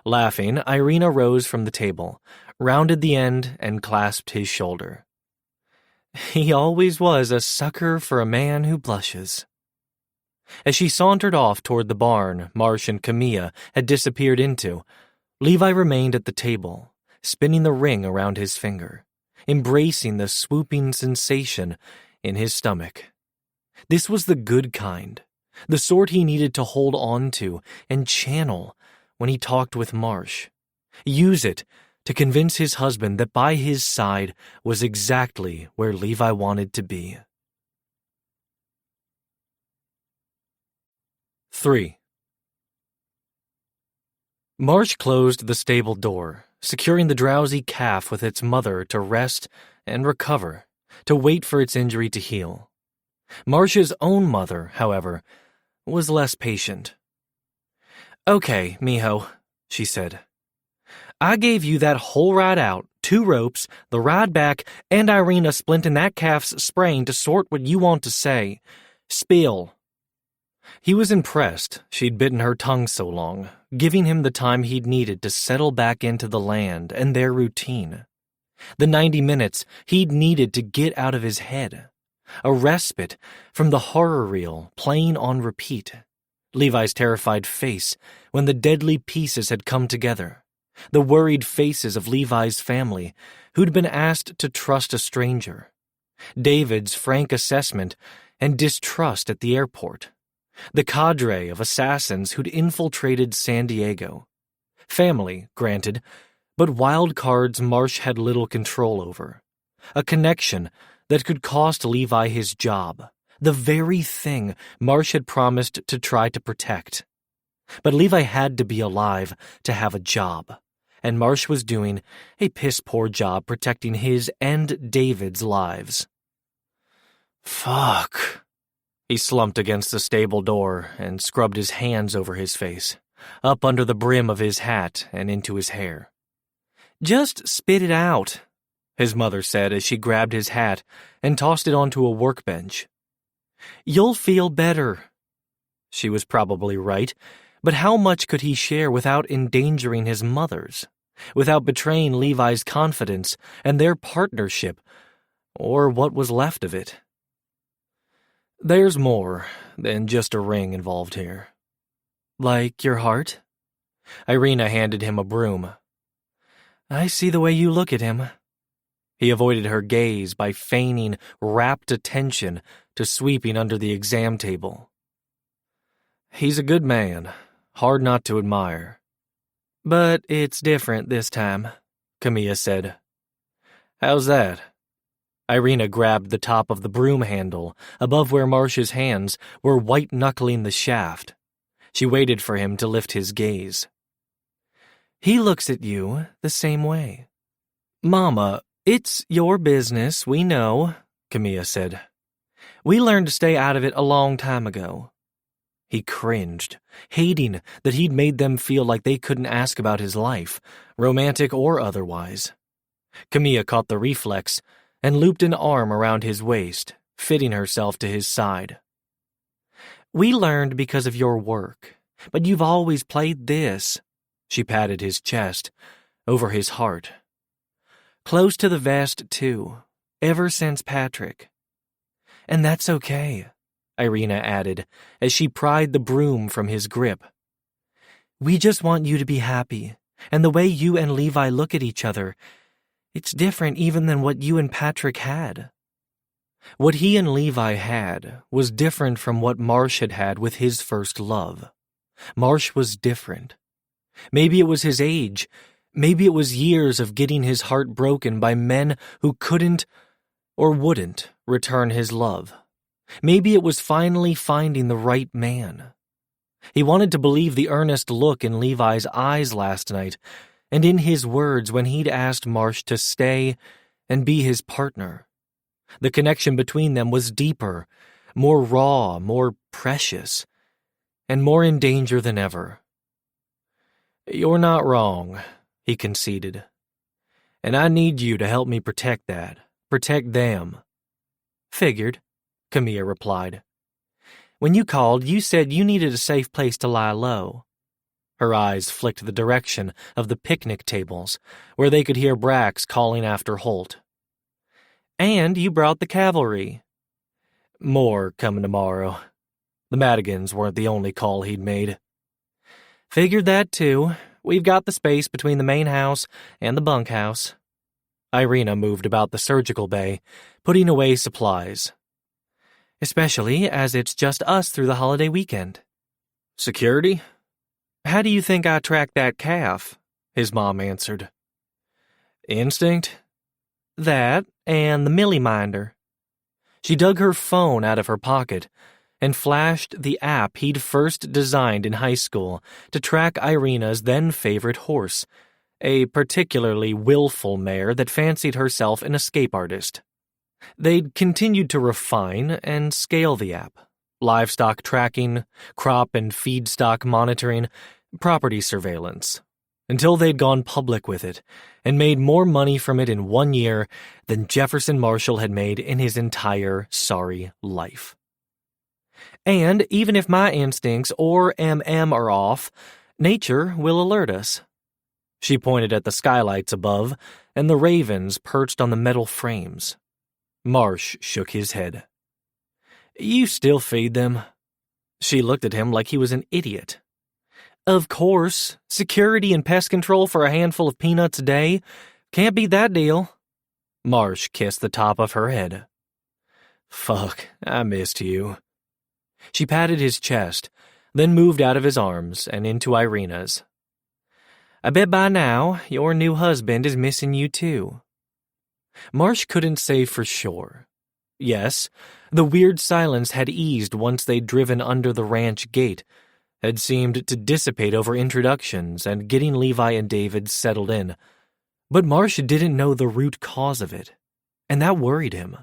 Laughing, Irina rose from the table, rounded the end, and clasped his shoulder. "He always was a sucker for a man who blushes." As she sauntered off toward the barn Marsh and Camilla had disappeared into, Levi remained at the table, spinning the ring around his finger, embracing the swooping sensation in his stomach. This was the good kind, the sort he needed to hold on to and channel when he talked with Marsh. Use it to convince his husband that by his side was exactly where Levi wanted to be. 3. Marsh closed the stable door, securing the drowsy calf with its mother to rest and recover, to wait for its injury to heal. Marsh's own mother, however, was less patient. "Okay, mijo," she said. "I gave you that whole ride out, 2 ropes, the ride back, and Irina splinting that calf's sprain to sort what you want to say. Spill." He was impressed she'd bitten her tongue so long, giving him the time he'd needed to settle back into the land and their routine. The 90 minutes he'd needed to get out of his head. A respite from the horror reel playing on repeat. Levi's terrified face when the deadly pieces had come together. The worried faces of Levi's family, who'd been asked to trust a stranger. David's frank assessment and distrust at the airport. The cadre of assassins who'd infiltrated San Diego. Family, granted, but wild cards Marsh had little control over. A connection that could cost Levi his job, the very thing Marsh had promised to try to protect. But Levi had to be alive to have a job, and Marsh was doing a piss-poor job protecting his and David's lives. "Fuck." He slumped against the stable door and scrubbed his hands over his face, up under the brim of his hat and into his hair. "Just spit it out," his mother said as she grabbed his hat and tossed it onto a workbench. "You'll feel better." She was probably right, but how much could he share without endangering his mother's, without betraying Levi's confidence and their partnership, or what was left of it? "There's more than just a ring involved here." "Like your heart?" Irina handed him a broom. "I see the way you look at him." He avoided her gaze by feigning rapt attention to sweeping under the exam table. "He's a good man, hard not to admire." "But it's different this time," Camilla said. "How's that?" Irina grabbed the top of the broom handle above where Marsh's hands were white-knuckling the shaft. She waited for him to lift his gaze. "He looks at you the same way." Mama, it's your business, we know, Camilla said. We learned to stay out of it a long time ago. He cringed, hating that he'd made them feel like they couldn't ask about his life, romantic or otherwise. Camilla caught the reflex and looped an arm around his waist, fitting herself to his side. We learned because of your work, but you've always played this. She patted his chest, over his heart. Close to the vest, too, ever since Patrick. And that's okay, Irina added, as she pried the broom from his grip. We just want you to be happy, and the way you and Levi look at each other, it's different even than what you and Patrick had. What he and Levi had was different from what Marsh had had with his first love. Marsh was different. Maybe it was his age. Maybe it was years of getting his heart broken by men who couldn't or wouldn't return his love. Maybe it was finally finding the right man. He wanted to believe the earnest look in Levi's eyes last night, and in his words when he'd asked Marsh to stay and be his partner. The connection between them was deeper, more raw, more precious, and more in danger than ever. You're not wrong, he conceded. And I need you to help me protect that, protect them. Figured, Camilla replied. When you called, you said you needed a safe place to lie low. Her eyes flicked the direction of the picnic tables, where they could hear Brax calling after Holt. And you brought the cavalry. More coming tomorrow. The Madigans weren't the only call he'd made. Figured that, too. We've got the space between the main house and the bunkhouse. Irina moved about the surgical bay, putting away supplies. Especially as it's just us through the holiday weekend. Security? How do you think I tracked that calf? His mom answered. Instinct? That and the Millie Minder. She dug her phone out of her pocket and flashed the app he'd first designed in high school to track Irina's then-favorite horse, a particularly willful mare that fancied herself an escape artist. They'd continued to refine and scale the app. Livestock tracking, crop and feedstock monitoring, property surveillance, until they'd gone public with it and made more money from it in 1 year than Jefferson Marshall had made in his entire sorry life. And even if my instincts or MM are off, nature will alert us. She pointed at the skylights above and the ravens perched on the metal frames. Marsh shook his head. You still feed them? She looked at him like he was an idiot. Of course, security and pest control for a handful of peanuts a day. Can't beat that deal. Marsh kissed the top of her head. Fuck, I missed you. She patted his chest, then moved out of his arms and into Irina's. I bet by now your new husband is missing you too. Marsh couldn't say for sure. Yes, the weird silence had eased once they'd driven under the ranch gate, had seemed to dissipate over introductions and getting Levi and David settled in. But Marsh didn't know the root cause of it, and that worried him.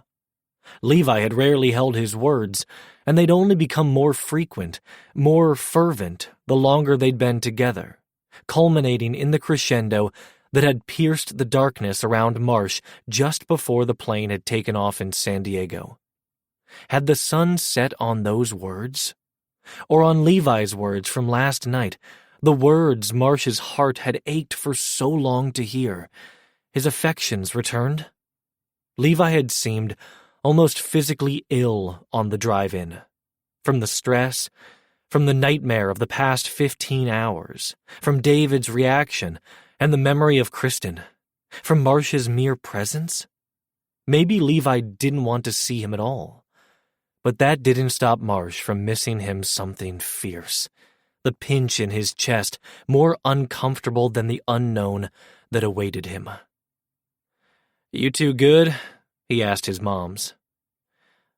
Levi had rarely held his words, and they'd only become more frequent, more fervent the longer they'd been together, culminating in the crescendo that had pierced the darkness around Marsh just before the plane had taken off in San Diego. Had the sun set on those words? Or on Levi's words from last night, the words Marsh's heart had ached for so long to hear, his affections returned? Levi had seemed almost physically ill on the drive-in. From the stress, from the nightmare of the past 15 hours, from David's reaction and the memory of Kristen, from Marsh's mere presence. Maybe Levi didn't want to see him at all. But that didn't stop Marsh from missing him something fierce. The pinch in his chest more uncomfortable than the unknown that awaited him. You two good? He asked his moms.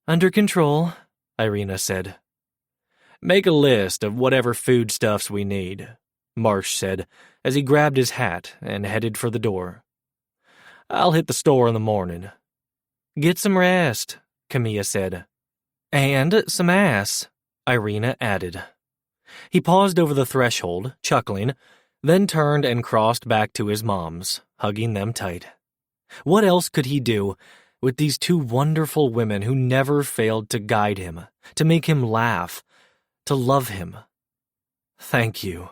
Under control, Irina said. Make a list of whatever foodstuffs we need, Marsh said as he grabbed his hat and headed for the door. I'll hit the store in the morning. Get some rest, Camilla said. And some ass, Irina added. He paused over the threshold, chuckling, then turned and crossed back to his moms, hugging them tight. What else could he do with these two wonderful women who never failed to guide him, to make him laugh, to love him? Thank you.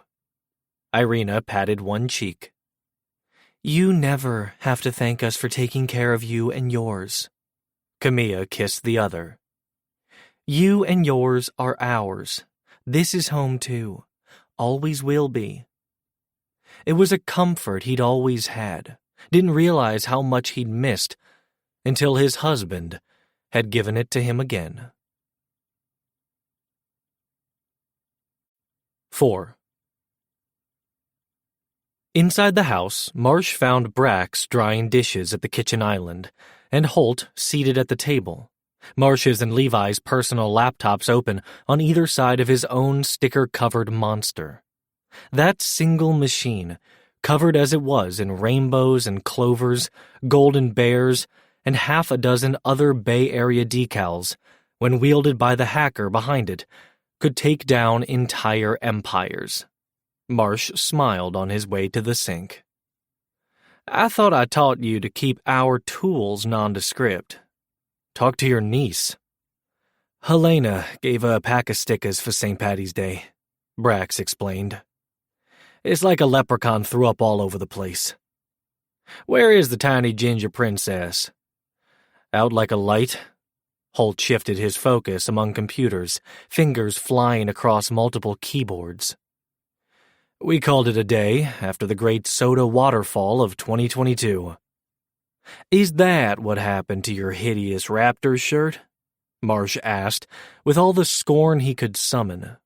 Irina patted one cheek. You never have to thank us for taking care of you and yours. Camilla kissed the other. You and yours are ours. This is home too. Always will be. It was a comfort he'd always had, didn't realize how much he'd missed until his husband had given it to him again. 4. Inside the house, Marsh found Brax drying dishes at the kitchen island, and Holt seated at the table, Marsh's and Levi's personal laptops open on either side of his own sticker-covered monster. That single machine, covered as it was in rainbows and clovers, golden bears, and half a dozen other Bay Area decals, when wielded by the hacker behind it, could take down entire empires. Marsh smiled on his way to the sink. I thought I taught you to keep our tools nondescript. Talk to your niece. Helena gave a pack of stickers for St. Patty's Day, Brax explained. It's like a leprechaun threw up all over the place. Where is the tiny ginger princess? Out like a light? Holt shifted his focus among computers, fingers flying across multiple keyboards. We called it a day after the great soda waterfall of 2022. Is that what happened to your hideous Raptors shirt? Marsh asked, with all the scorn he could summon.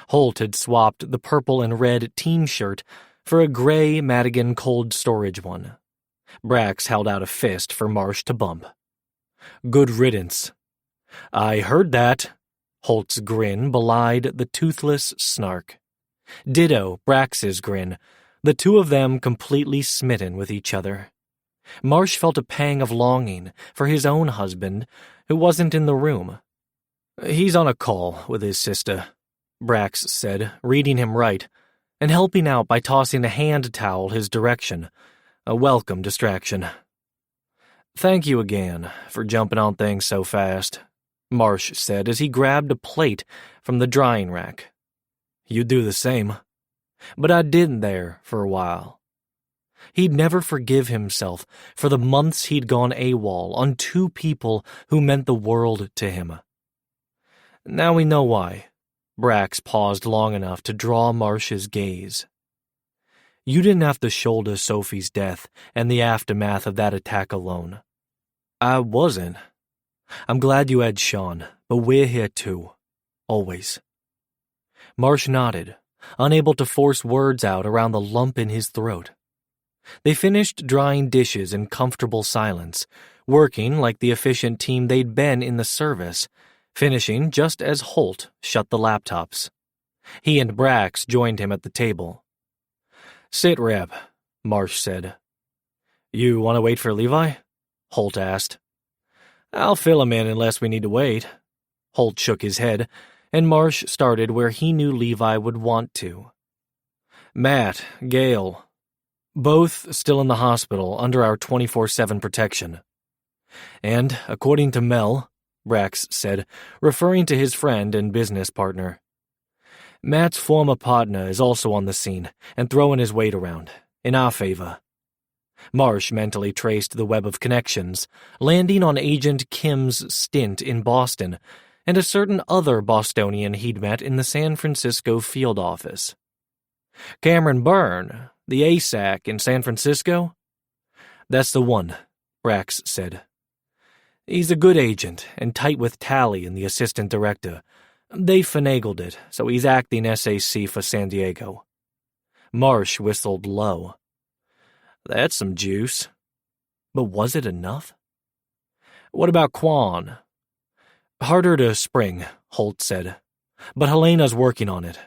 Holt had swapped the purple and red team shirt for a gray Madigan cold storage one. Brax held out a fist for Marsh to bump. Good riddance. I heard that. Holt's grin belied the toothless snark. Ditto Brax's grin, the two of them completely smitten with each other. Marsh felt a pang of longing for his own husband, who wasn't in the room. He's on a call with his sister, Brax said, reading him right, and helping out by tossing a hand towel his direction, a welcome distraction. Thank you again for jumping on things so fast, Marsh said as he grabbed a plate from the drying rack. You'd do the same. But I didn't there for a while. He'd never forgive himself for the months he'd gone AWOL on two people who meant the world to him. Now we know why. Brax paused long enough to draw Marsh's gaze. You didn't have to shoulder Sophie's death and the aftermath of that attack alone. I wasn't. I'm glad you had Sean, but we're here too. Always. Marsh nodded, unable to force words out around the lump in his throat. They finished drying dishes in comfortable silence, working like the efficient team they'd been in the service, finishing just as Holt shut the laptops. He and Brax joined him at the table. Sit, Rep, Marsh said. You want to wait for Levi? Holt asked. I'll fill him in unless we need to wait. Holt shook his head, and Marsh started where he knew Levi would want to. Matt, Gail, both still in the hospital under our 24/7 protection. And, according to Mel, Brax said, referring to his friend and business partner, Matt's former partner is also on the scene and throwing his weight around, in our favor. Marsh mentally traced the web of connections, landing on Agent Kim's stint in Boston and a certain other Bostonian he'd met in the San Francisco field office. Cameron Byrne, the ASAC in San Francisco? That's the one, Brax said. He's a good agent and tight with Tally and the assistant director. They finagled it, so he's acting SAC for San Diego. Marsh whistled low. That's some juice. But was it enough? What about Quan? Harder to spring, Holt said, but Helena's working on it.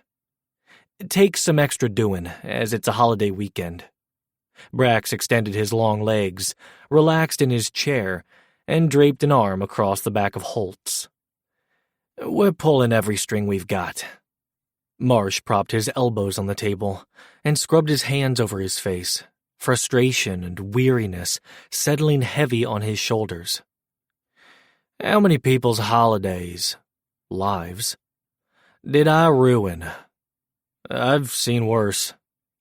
It takes some extra doing, as it's a holiday weekend. Brax extended his long legs, relaxed in his chair, and draped an arm across the back of Holt's. "We're pulling every string we've got." Marsh propped his elbows on the table and scrubbed his hands over his face, frustration and weariness settling heavy on his shoulders. "How many people's holidays, lives, did I ruin?" "I've seen worse,"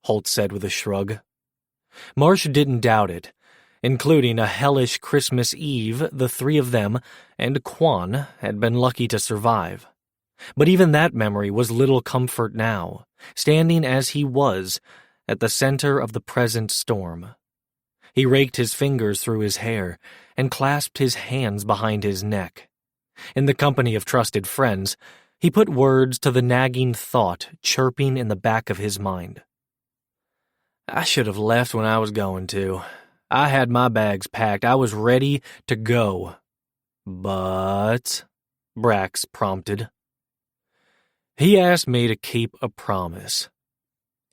Holt said with a shrug. Marsh didn't doubt it. Including a hellish Christmas Eve, the three of them and Quan had been lucky to survive. But even that memory was little comfort now, standing as he was at the center of the present storm. He raked his fingers through his hair and clasped his hands behind his neck. In the company of trusted friends, he put words to the nagging thought chirping in the back of his mind. "I should have left when I was going to. I had my bags packed. I was ready to go." "But," Brax prompted. "He asked me to keep a promise.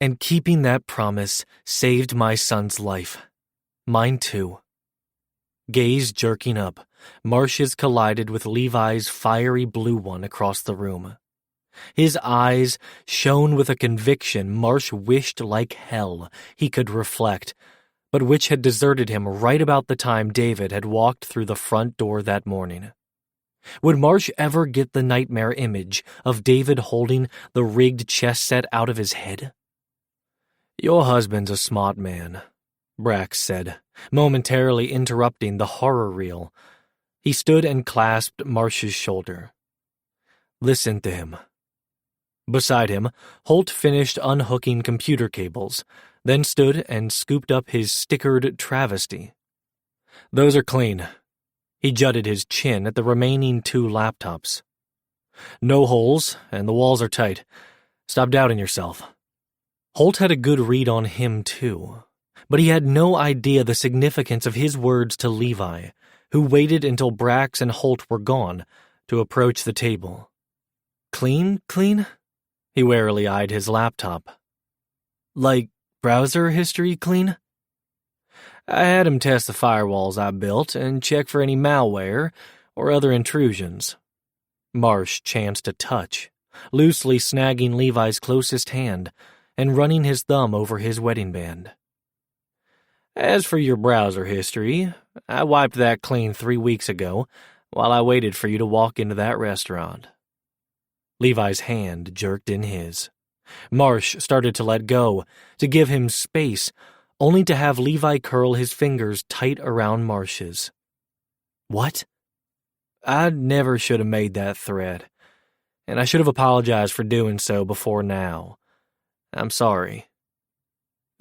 And keeping that promise saved my son's life. Mine too." Gaze jerking up, Marsh's collided with Levi's fiery blue one across the room. His eyes shone with a conviction Marsh wished like hell he could reflect, but which had deserted him right about the time David had walked through the front door that morning. Would Marsh ever get the nightmare image of David holding the rigged chess set out of his head? "Your husband's a smart man," Brax said, momentarily interrupting the horror reel. He stood and clasped Marsh's shoulder. "Listen to him." Beside him, Holt finished unhooking computer cables, then stood and scooped up his stickered travesty. "Those are clean." He jutted his chin at the remaining 2 laptops. "No holes, and the walls are tight. Stop doubting yourself." Holt had a good read on him, too, but he had no idea the significance of his words to Levi, who waited until Brax and Holt were gone to approach the table. "Clean? He warily eyed his laptop. "Like browser history clean?" "I had him test the firewalls I built and check for any malware or other intrusions." Marsh chanced a touch, loosely snagging Levi's closest hand and running his thumb over his wedding band. "As for your browser history, I wiped that clean 3 weeks ago while I waited for you to walk into that restaurant." Levi's hand jerked in his. Marsh started to let go, to give him space, only to have Levi curl his fingers tight around Marsh's. "What?" "I never should have made that threat, and I should have apologized for doing so before now. I'm sorry."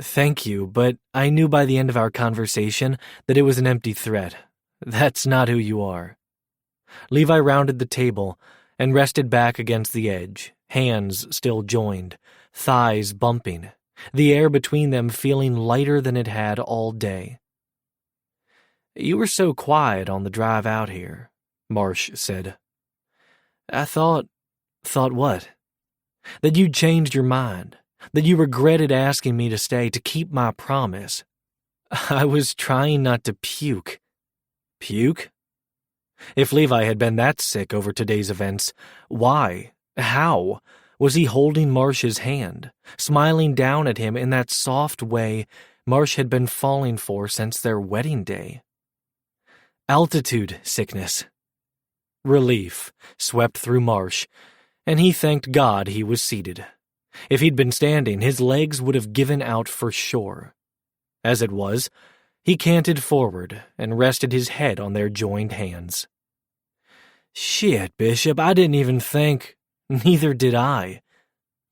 "Thank you, but I knew by the end of our conversation that it was an empty threat. That's not who you are." Levi rounded the table and rested back against the edge, hands still joined, thighs bumping, the air between them feeling lighter than it had all day. "You were so quiet on the drive out here," Marsh said. "I thought what? That you'd changed your mind, that you regretted asking me to stay to keep my promise. I was trying not to puke." "Puke?" If Levi had been that sick over today's events, why, how, was he holding Marsh's hand, smiling down at him in that soft way Marsh had been falling for since their wedding day? Altitude sickness. Relief swept through Marsh, and he thanked God he was seated. If he'd been standing, his legs would have given out for sure. As it was, he canted forward and rested his head on their joined hands. "Shit, Bishop, I didn't even think." "Neither did I."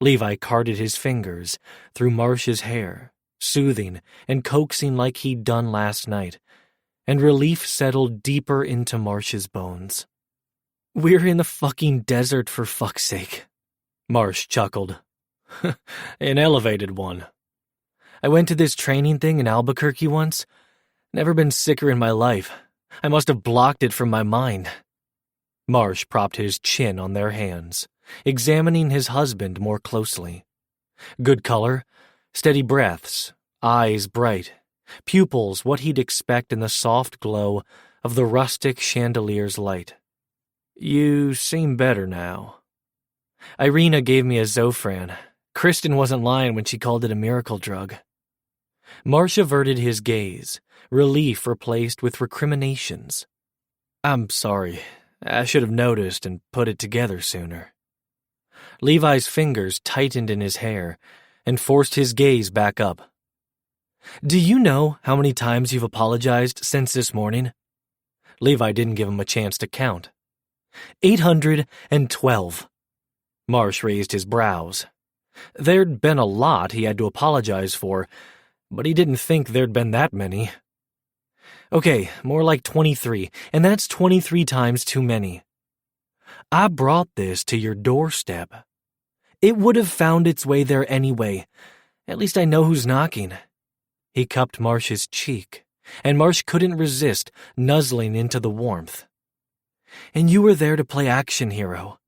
Levi carted his fingers through Marsh's hair, soothing and coaxing like he'd done last night, and relief settled deeper into Marsh's bones. "We're in the fucking desert, for fuck's sake." Marsh chuckled. "An elevated one. I went to this training thing in Albuquerque once. Never been sicker in my life. I must have blocked it from my mind." Marsh propped his chin on their hands, examining his husband more closely. Good color, steady breaths, Eyes bright, pupils what he'd expect in the soft glow of the rustic chandelier's light. You seem better now. Irina gave me a Zofran. Kristen wasn't lying when she called it a miracle drug. Marsh averted his gaze, relief replaced with recriminations. I'm sorry. I should have noticed and put it together sooner. Levi's fingers tightened in his hair and forced his gaze back up. Do you know how many times you've apologized since this morning? Levi didn't give him a chance to count. 812. Marsh raised his brows. There'd been a lot he had to apologize for, but he didn't think there'd been that many. Okay, more like 23, and that's 23 times too many. I brought this to your doorstep. It would have found its way there anyway. At least I know who's knocking. He cupped Marsh's cheek, and Marsh couldn't resist nuzzling into the warmth. And you were there to play action hero.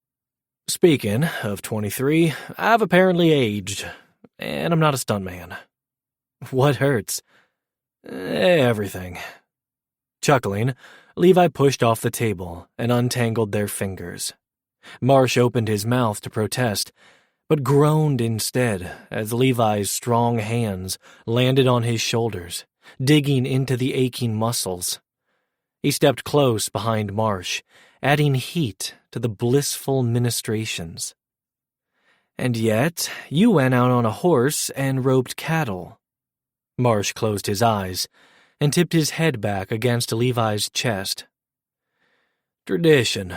Speaking of 23, I've apparently aged, and I'm not a stuntman. What hurts? Everything. Chuckling, Levi pushed off the table and untangled their fingers. Marsh opened his mouth to protest, but groaned instead as Levi's strong hands landed on his shoulders, digging into the aching muscles. He stepped close behind Marsh, adding heat to the blissful ministrations. And yet, you went out on a horse and roped cattle. Marsh closed his eyes and tipped his head back against Levi's chest. Tradition.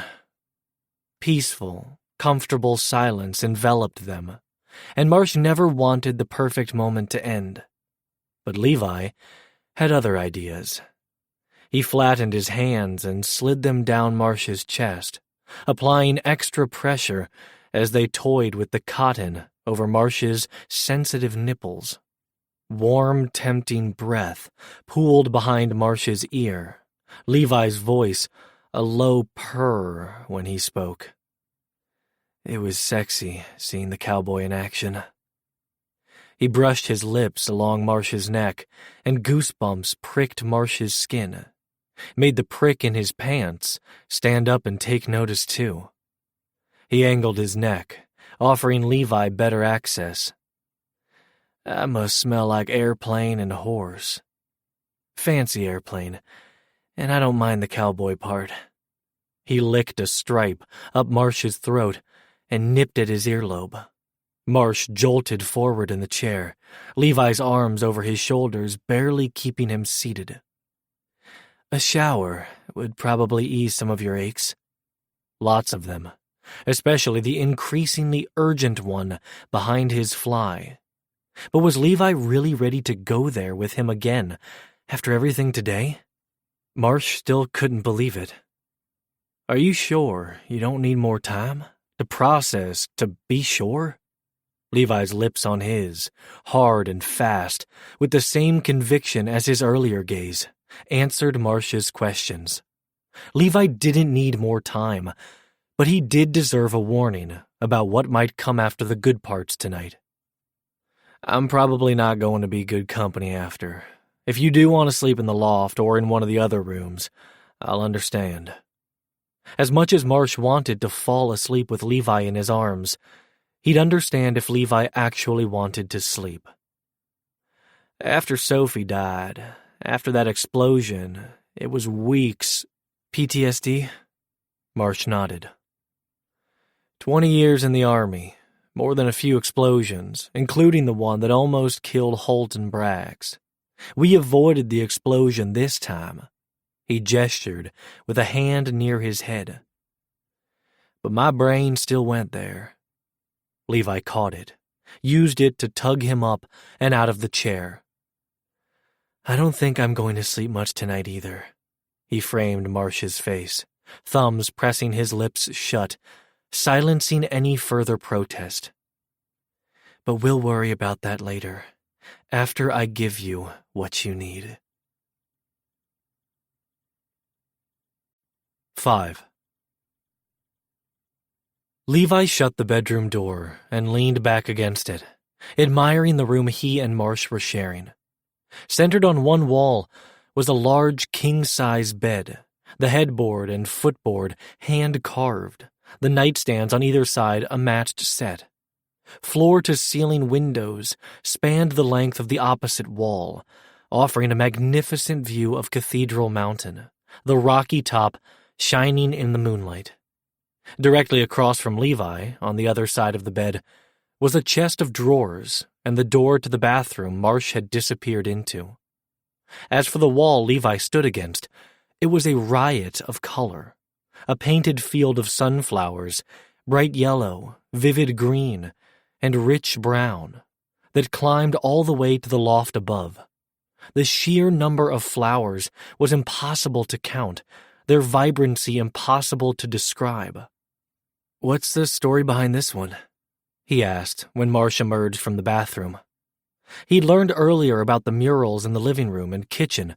Peaceful, comfortable silence enveloped them, and Marsh never wanted the perfect moment to end. But Levi had other ideas. He flattened his hands and slid them down Marsh's chest, applying extra pressure as they toyed with the cotton over Marsh's sensitive nipples. Warm, tempting breath pooled behind Marsh's ear, Levi's voice a low purr when he spoke. It was sexy seeing the cowboy in action. He brushed his lips along Marsh's neck, and goosebumps pricked Marsh's skin, made the prick in his pants stand up and take notice too. He angled his neck, offering Levi better access. I must smell like airplane and horse. Fancy airplane, and I don't mind the cowboy part. He licked a stripe up Marsh's throat and nipped at his earlobe. Marsh jolted forward in the chair, Levi's arms over his shoulders barely keeping him seated. A shower would probably ease some of your aches. Lots of them, especially the increasingly urgent one behind his fly. But was Levi really ready to go there with him again after everything today? Marsh still couldn't believe it. Are you sure you don't need more time to process, to be sure? Levi's lips on his, hard and fast, with the same conviction as his earlier gaze, answered Marsh's questions. Levi didn't need more time, but he did deserve a warning about what might come after the good parts tonight. I'm probably not going to be good company after. If you do want to sleep in the loft or in one of the other rooms, I'll understand. As much as Marsh wanted to fall asleep with Levi in his arms, he'd understand if Levi actually wanted to sleep. After Sophie died, after that explosion, it was weeks. PTSD? Marsh nodded. 20 years in the Army. More than a few explosions, including the one that almost killed Holt and Braggs. We avoided the explosion this time. He gestured with a hand near his head. But my brain still went there. Levi caught it, used it to tug him up and out of the chair. I don't think I'm going to sleep much tonight either. He framed Marsh's face, thumbs pressing his lips shut, silencing any further protest. But we'll worry about that later, after I give you what you need. 5. Levi shut the bedroom door and leaned back against it, admiring the room he and Marsh were sharing. Centered on one wall was a large king-size bed, the headboard and footboard hand-carved, the nightstands on either side a matched set. Floor-to-ceiling windows spanned the length of the opposite wall, offering a magnificent view of Cathedral Mountain, the rocky top shining in the moonlight. Directly across from Levi, on the other side of the bed, was a chest of drawers and the door to the bathroom Marsh had disappeared into. As for the wall Levi stood against, it was a riot of color. A painted field of sunflowers, bright yellow, vivid green, and rich brown, that climbed all the way to the loft above. The sheer number of flowers was impossible to count, their vibrancy impossible to describe. "What's the story behind this one?" he asked when Marsh emerged from the bathroom. He'd learned earlier about the murals in the living room and kitchen.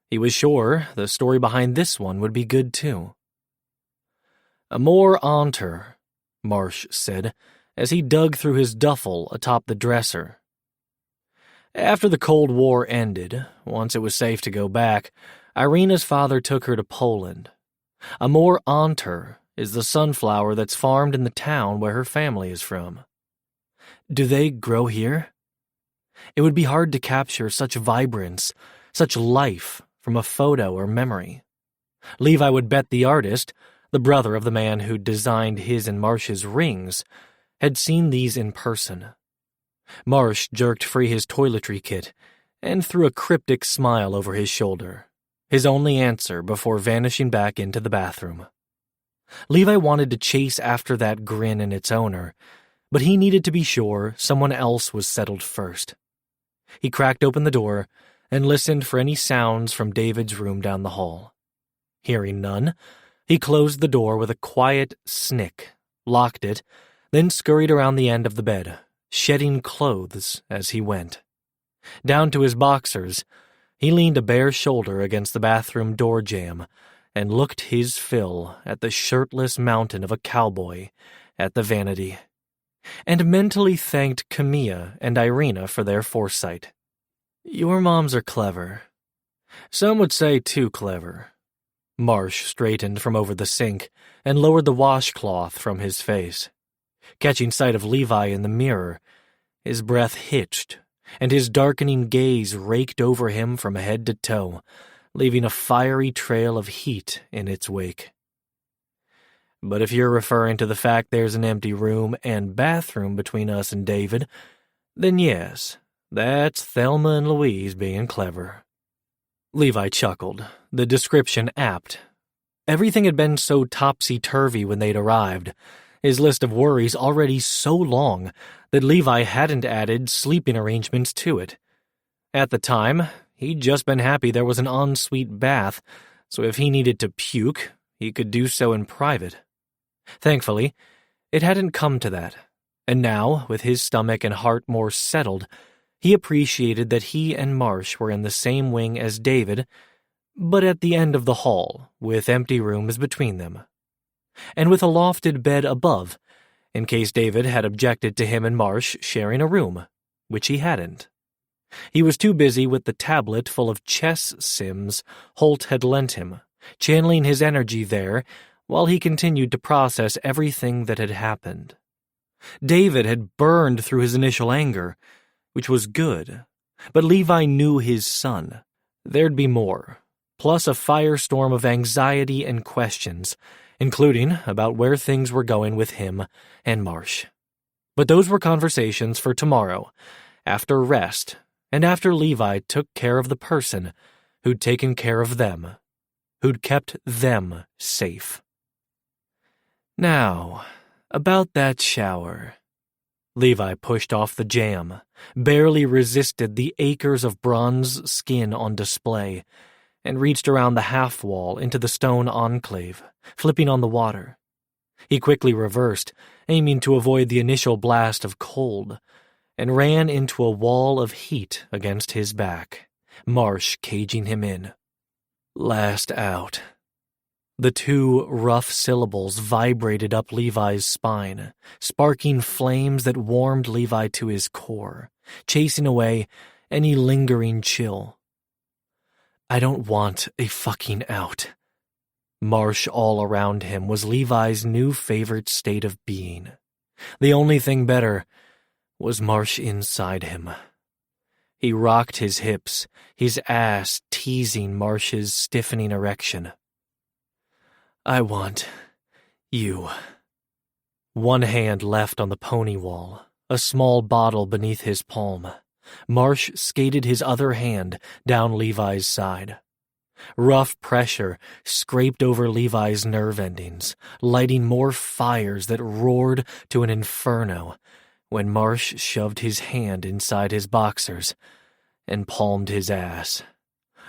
He was sure the story behind this one would be good too. "Amor Anter," Marsh said, as he dug through his duffel atop the dresser. After the Cold War ended, once it was safe to go back, Irina's father took her to Poland. Amor Anter is the sunflower that's farmed in the town where her family is from. "Do they grow here?" It would be hard to capture such vibrance, such life from a photo or memory. Levi would bet the artist, the brother of the man who designed his and Marsh's rings, had seen these in person. Marsh jerked free his toiletry kit and threw a cryptic smile over his shoulder, his only answer before vanishing back into the bathroom. Levi wanted to chase after that grin and its owner, but he needed to be sure someone else was settled first. He cracked open the door and listened for any sounds from David's room down the hall. Hearing none, he closed the door with a quiet snick, locked it, then scurried around the end of the bed, shedding clothes as he went. Down to his boxers, he leaned a bare shoulder against the bathroom door jamb and looked his fill at the shirtless mountain of a cowboy at the vanity, and mentally thanked Camilla and Irina for their foresight. "Your moms are clever. Some would say too clever." Marsh straightened from over the sink and lowered the washcloth from his face. Catching sight of Levi in the mirror, his breath hitched, and his darkening gaze raked over him from head to toe, leaving a fiery trail of heat in its wake. "But if you're referring to the fact there's an empty room and bathroom between us and David, then yes, that's Thelma and Louise being clever." Levi chuckled, the description apt. Everything had been so topsy-turvy when they'd arrived, his list of worries already so long that Levi hadn't added sleeping arrangements to it. At the time, he'd just been happy there was an ensuite bath, so if he needed to puke, he could do so in private. Thankfully, it hadn't come to that, and now, with his stomach and heart more settled, he appreciated that he and Marsh were in the same wing as David, but at the end of the hall, with empty rooms between them. And with a lofted bed above, in case David had objected to him and Marsh sharing a room, which he hadn't. He was too busy with the tablet full of chess sims Holt had lent him, channeling his energy there while he continued to process everything that had happened. David had burned through his initial anger, which was good, but Levi knew his son. There'd be more, plus a firestorm of anxiety and questions, including about where things were going with him and Marsh. But those were conversations for tomorrow, after rest, and after Levi took care of the person who'd taken care of them, who'd kept them safe. Now, about that shower. Levi pushed off the jam, barely resisted the acres of bronze skin on display, and reached around the half-wall into the stone enclave, flipping on the water. He quickly reversed, aiming to avoid the initial blast of cold, and ran into a wall of heat against his back, Marsh caging him in. Last out. The two rough syllables vibrated up Levi's spine, sparking flames that warmed Levi to his core, chasing away any lingering chill. I don't want a fucking out. Marsh all around him was Levi's new favorite state of being. The only thing better was Marsh inside him. He rocked his hips, his ass teasing Marsh's stiffening erection. I want you. One hand left on the pony wall, a small bottle beneath his palm. Marsh skated his other hand down Levi's side. Rough pressure scraped over Levi's nerve endings, lighting more fires that roared to an inferno when Marsh shoved his hand inside his boxers and palmed his ass.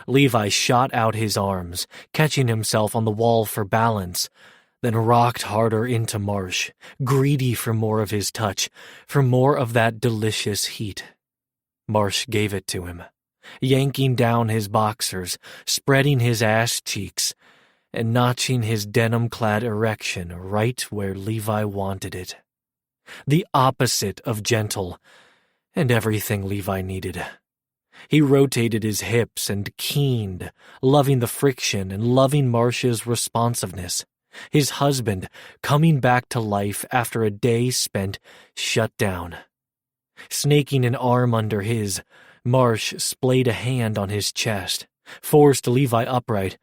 Levi shot out his arms, catching himself on the wall for balance, then rocked harder into Marsh, greedy for more of his touch, for more of that delicious heat. Marsh gave it to him, yanking down his boxers, spreading his ass cheeks, and notching his denim-clad erection right where Levi wanted it. The opposite of gentle, and everything Levi needed. He rotated his hips and keened, loving the friction and loving Marsh's responsiveness, his husband coming back to life after a day spent shut down. Snaking an arm under his, Marsh splayed a hand on his chest, forced Levi upright,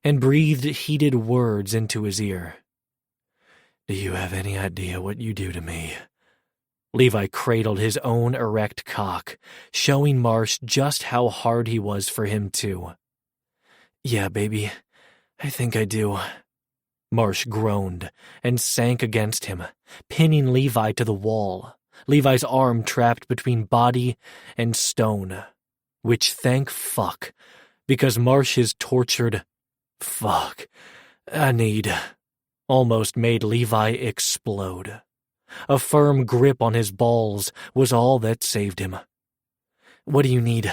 and breathed heated words into his ear. Do you have any idea what you do to me? Levi cradled his own erect cock, showing Marsh just how hard he was for him, too. Yeah, baby, I think I do. Marsh groaned and sank against him, pinning Levi to the wall, Levi's arm trapped between body and stone, which thank fuck, because Marsh's tortured fuck I need almost made Levi explode. A firm grip on his balls was all that saved him. What do you need?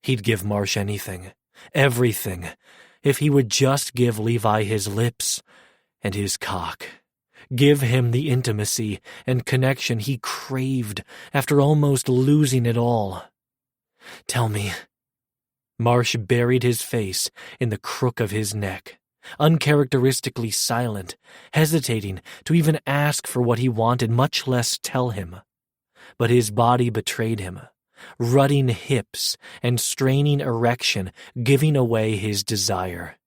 He'd give Marsh anything, everything, if he would just give Levi his lips and his cock. Give him the intimacy and connection he craved after almost losing it all. Tell me. Marsh buried his face in the crook of his neck, uncharacteristically silent, hesitating to even ask for what he wanted, much less tell him. But his body betrayed him, rutting hips and straining erection giving away his desire.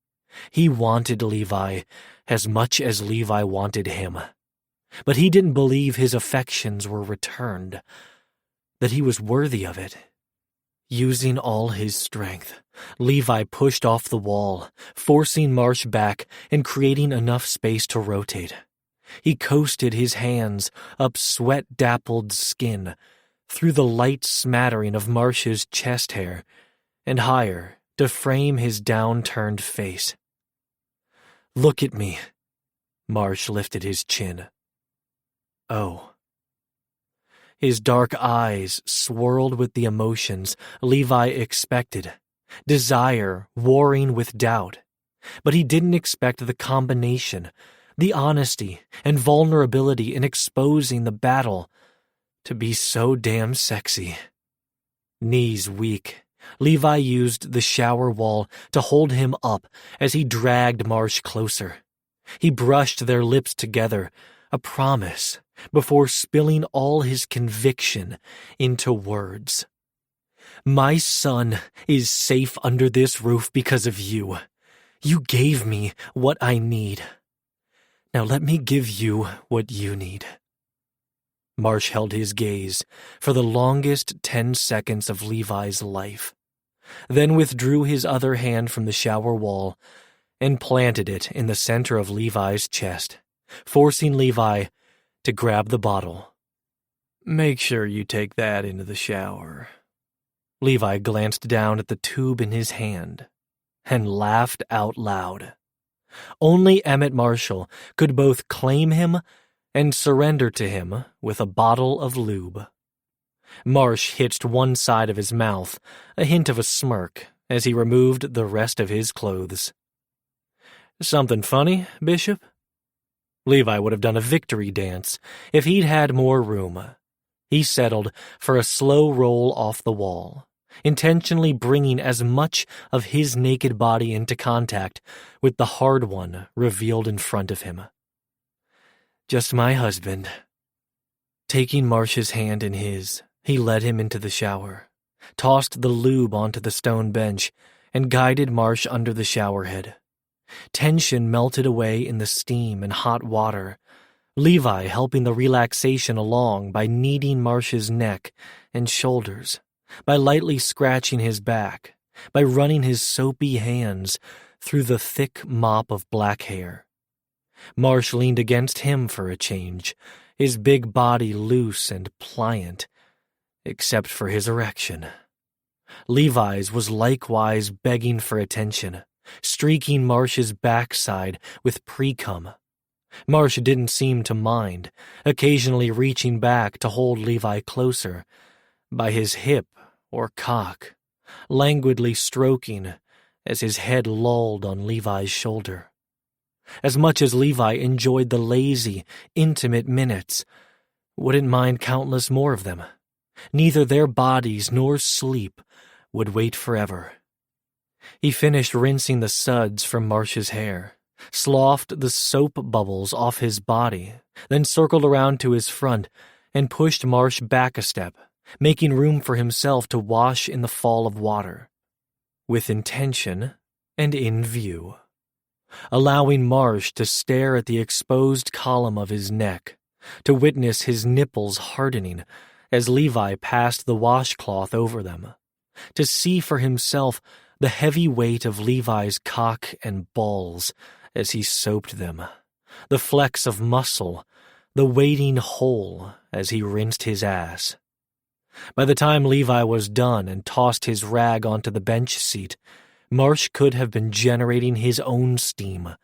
He wanted Levi as much as Levi wanted him. But he didn't believe his affections were returned, that he was worthy of it. Using all his strength, Levi pushed off the wall, forcing Marsh back and creating enough space to rotate. He coasted his hands up sweat-dappled skin, through the light smattering of Marsh's chest hair, and higher to frame his down-turned face. Look at me. Marsh lifted his chin. Oh. His dark eyes swirled with the emotions Levi expected, desire warring with doubt. But he didn't expect the combination, the honesty and vulnerability in exposing the battle, to be so damn sexy. Knees weak, Levi used the shower wall to hold him up as he dragged Marsh closer. He brushed their lips together, a promise, before spilling all his conviction into words. My son is safe under this roof because of you. You gave me what I need. Now let me give you what you need. Marsh held his gaze for the longest 10 seconds of Levi's life, then withdrew his other hand from the shower wall and planted it in the center of Levi's chest, forcing Levi to grab the bottle. Make sure you take that into the shower. Levi glanced down at the tube in his hand and laughed out loud. Only Emmett Marshall could both claim him and surrender to him with a bottle of lube. Marsh hitched one side of his mouth, a hint of a smirk, as he removed the rest of his clothes. Something funny, Bishop? Levi would have done a victory dance if he'd had more room. He settled for a slow roll off the wall, intentionally bringing as much of his naked body into contact with the hard one revealed in front of him. "Just my husband." Taking Marsh's hand in his, he led him into the shower, tossed the lube onto the stone bench, and guided Marsh under the shower head. Tension melted away in the steam and hot water, Levi helping the relaxation along by kneading Marsh's neck and shoulders, by lightly scratching his back, by running his soapy hands through the thick mop of black hair. Marsh leaned against him for a change, his big body loose and pliant, except for his erection. Levi's was likewise begging for attention, streaking Marsh's backside with pre-cum. Marsh didn't seem to mind, occasionally reaching back to hold Levi closer, by his hip or cock, languidly stroking as his head lolled on Levi's shoulder. As much as Levi enjoyed the lazy, intimate minutes, wouldn't mind countless more of them. Neither their bodies nor sleep would wait forever. He finished rinsing the suds from Marsh's hair, sloughed the soap bubbles off his body, then circled around to his front and pushed Marsh back a step, making room for himself to wash in the fall of water, with intention and in view, allowing Marsh to stare at the exposed column of his neck, to witness his nipples hardening as Levi passed the washcloth over them, to see for himself the heavy weight of Levi's cock and balls as he soaped them, the flecks of muscle, the waiting hole as he rinsed his ass. By the time Levi was done and tossed his rag onto the bench seat, Marsh could have been generating his own steam,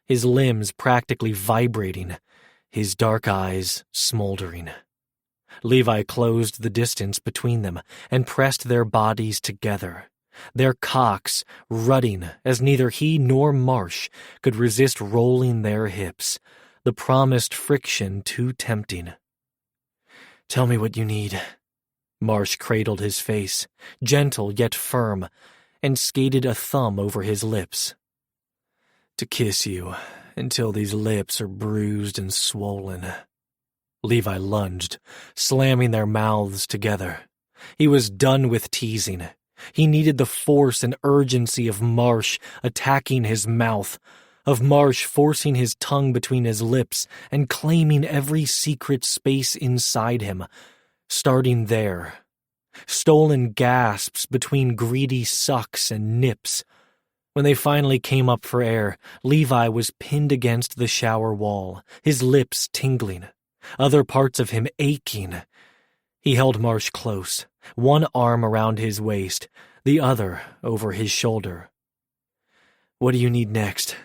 his limbs practically vibrating, his dark eyes smoldering. Levi closed the distance between them and pressed their bodies together, their cocks rutting as neither he nor Marsh could resist rolling their hips, the promised friction too tempting. "Tell me what you need." Marsh cradled his face, gentle yet firm, and skated a thumb over his lips. "To kiss you until these lips are bruised and swollen." Levi lunged, slamming their mouths together. He was done with teasing. He needed the force and urgency of Marsh attacking his mouth, of Marsh forcing his tongue between his lips and claiming every secret space inside him, starting there. Stolen gasps between greedy sucks and nips. When they finally came up for air, Levi was pinned against the shower wall, his lips tingling, other parts of him aching. He held Marsh close, one arm around his waist, the other over his shoulder. "What do you need next?"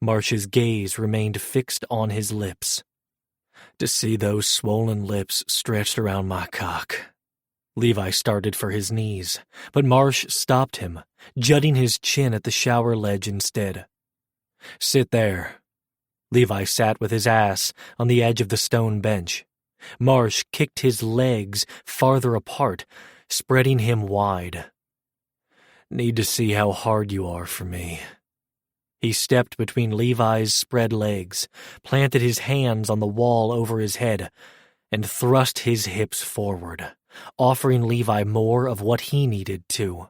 Marsh's gaze remained fixed on his lips. "To see those swollen lips stretched around my cock." Levi started for his knees, but Marsh stopped him, jutting his chin at the shower ledge instead. "Sit there." Levi sat with his ass on the edge of the stone bench. Marsh kicked his legs farther apart, spreading him wide. "Need to see how hard you are for me." He stepped between Levi's spread legs, planted his hands on the wall over his head, and thrust his hips forward, offering Levi more of what he needed too.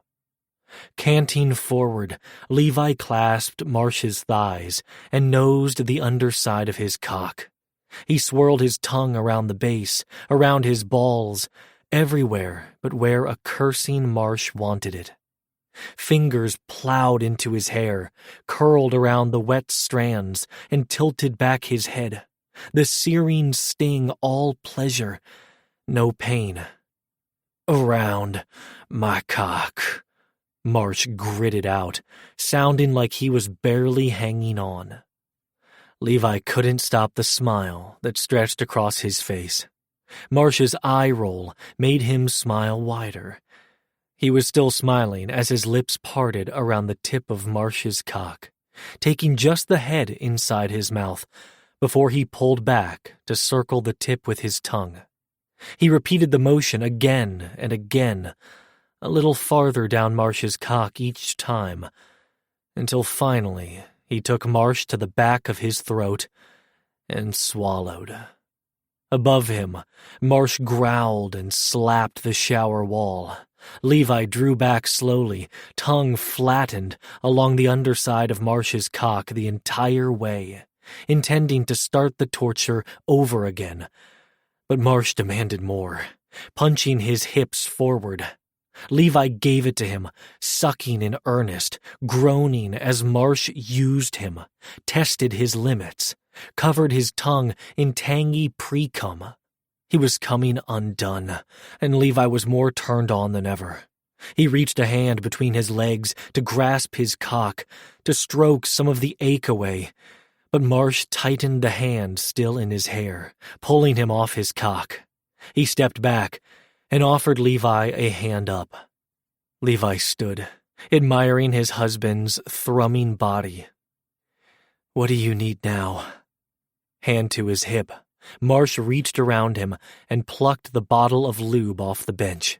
Canting forward, Levi clasped Marsh's thighs and nosed the underside of his cock. He swirled his tongue around the base, around his balls, everywhere but where a cursing Marsh wanted it. Fingers plowed into his hair, curled around the wet strands, and tilted back his head. The searing sting all pleasure, no pain. "Around my cock," Marsh gritted out, sounding like he was barely hanging on. Levi couldn't stop the smile that stretched across his face. Marsh's eye roll made him smile wider. He was still smiling as his lips parted around the tip of Marsh's cock, taking just the head inside his mouth, before he pulled back to circle the tip with his tongue. He repeated the motion again and again, a little farther down Marsh's cock each time, until finally he took Marsh to the back of his throat and swallowed. Above him, Marsh growled and slapped the shower wall. Levi drew back slowly, tongue flattened along the underside of Marsh's cock the entire way, intending to start the torture over again. But Marsh demanded more, punching his hips forward. Levi gave it to him, sucking in earnest, groaning as Marsh used him, tested his limits, covered his tongue in tangy pre-cum. He was coming undone, and Levi was more turned on than ever. He reached a hand between his legs to grasp his cock, to stroke some of the ache away, but Marsh tightened the hand still in his hair, pulling him off his cock. He stepped back and offered Levi a hand up. Levi stood, admiring his husband's thrumming body. "What do you need now?" Hand to his hip, Marsh reached around him and plucked the bottle of lube off the bench.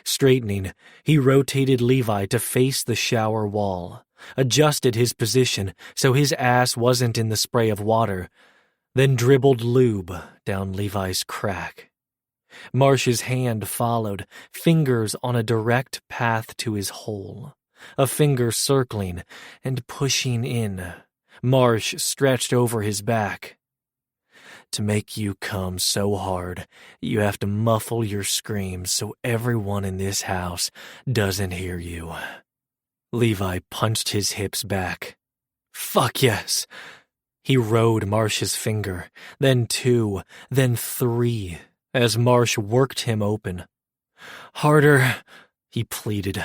Straightening, he rotated Levi to face the shower wall, adjusted his position so his ass wasn't in the spray of water, then dribbled lube down Levi's crack. Marsh's hand followed, fingers on a direct path to his hole, a finger circling and pushing in. Marsh stretched over his back. "To make you come so hard, you have to muffle your screams so everyone in this house doesn't hear you." Levi punched his hips back. "Fuck yes!" He rode Marsh's finger, then 2, then 3, as Marsh worked him open. "Harder," he pleaded.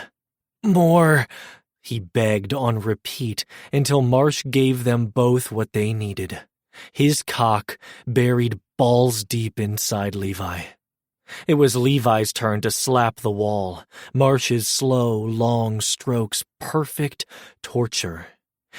"More," he begged on repeat until Marsh gave them both what they needed. His cock buried balls deep inside Levi. It was Levi's turn to slap the wall, Marsh's slow, long strokes perfect torture.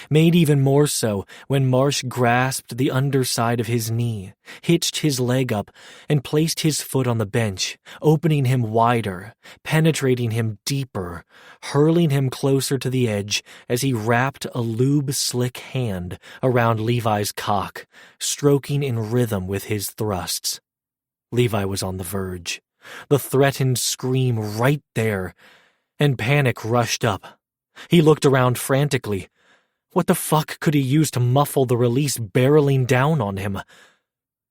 Made even more so when Marsh grasped the underside of his knee, hitched his leg up, and placed his foot on the bench, opening him wider, penetrating him deeper, hurling him closer to the edge as he wrapped a lube-slick hand around Levi's cock, stroking in rhythm with his thrusts. Levi was on the verge, the threatened scream right there, and panic rushed up. He looked around frantically. What the fuck could he use to muffle the release barreling down on him?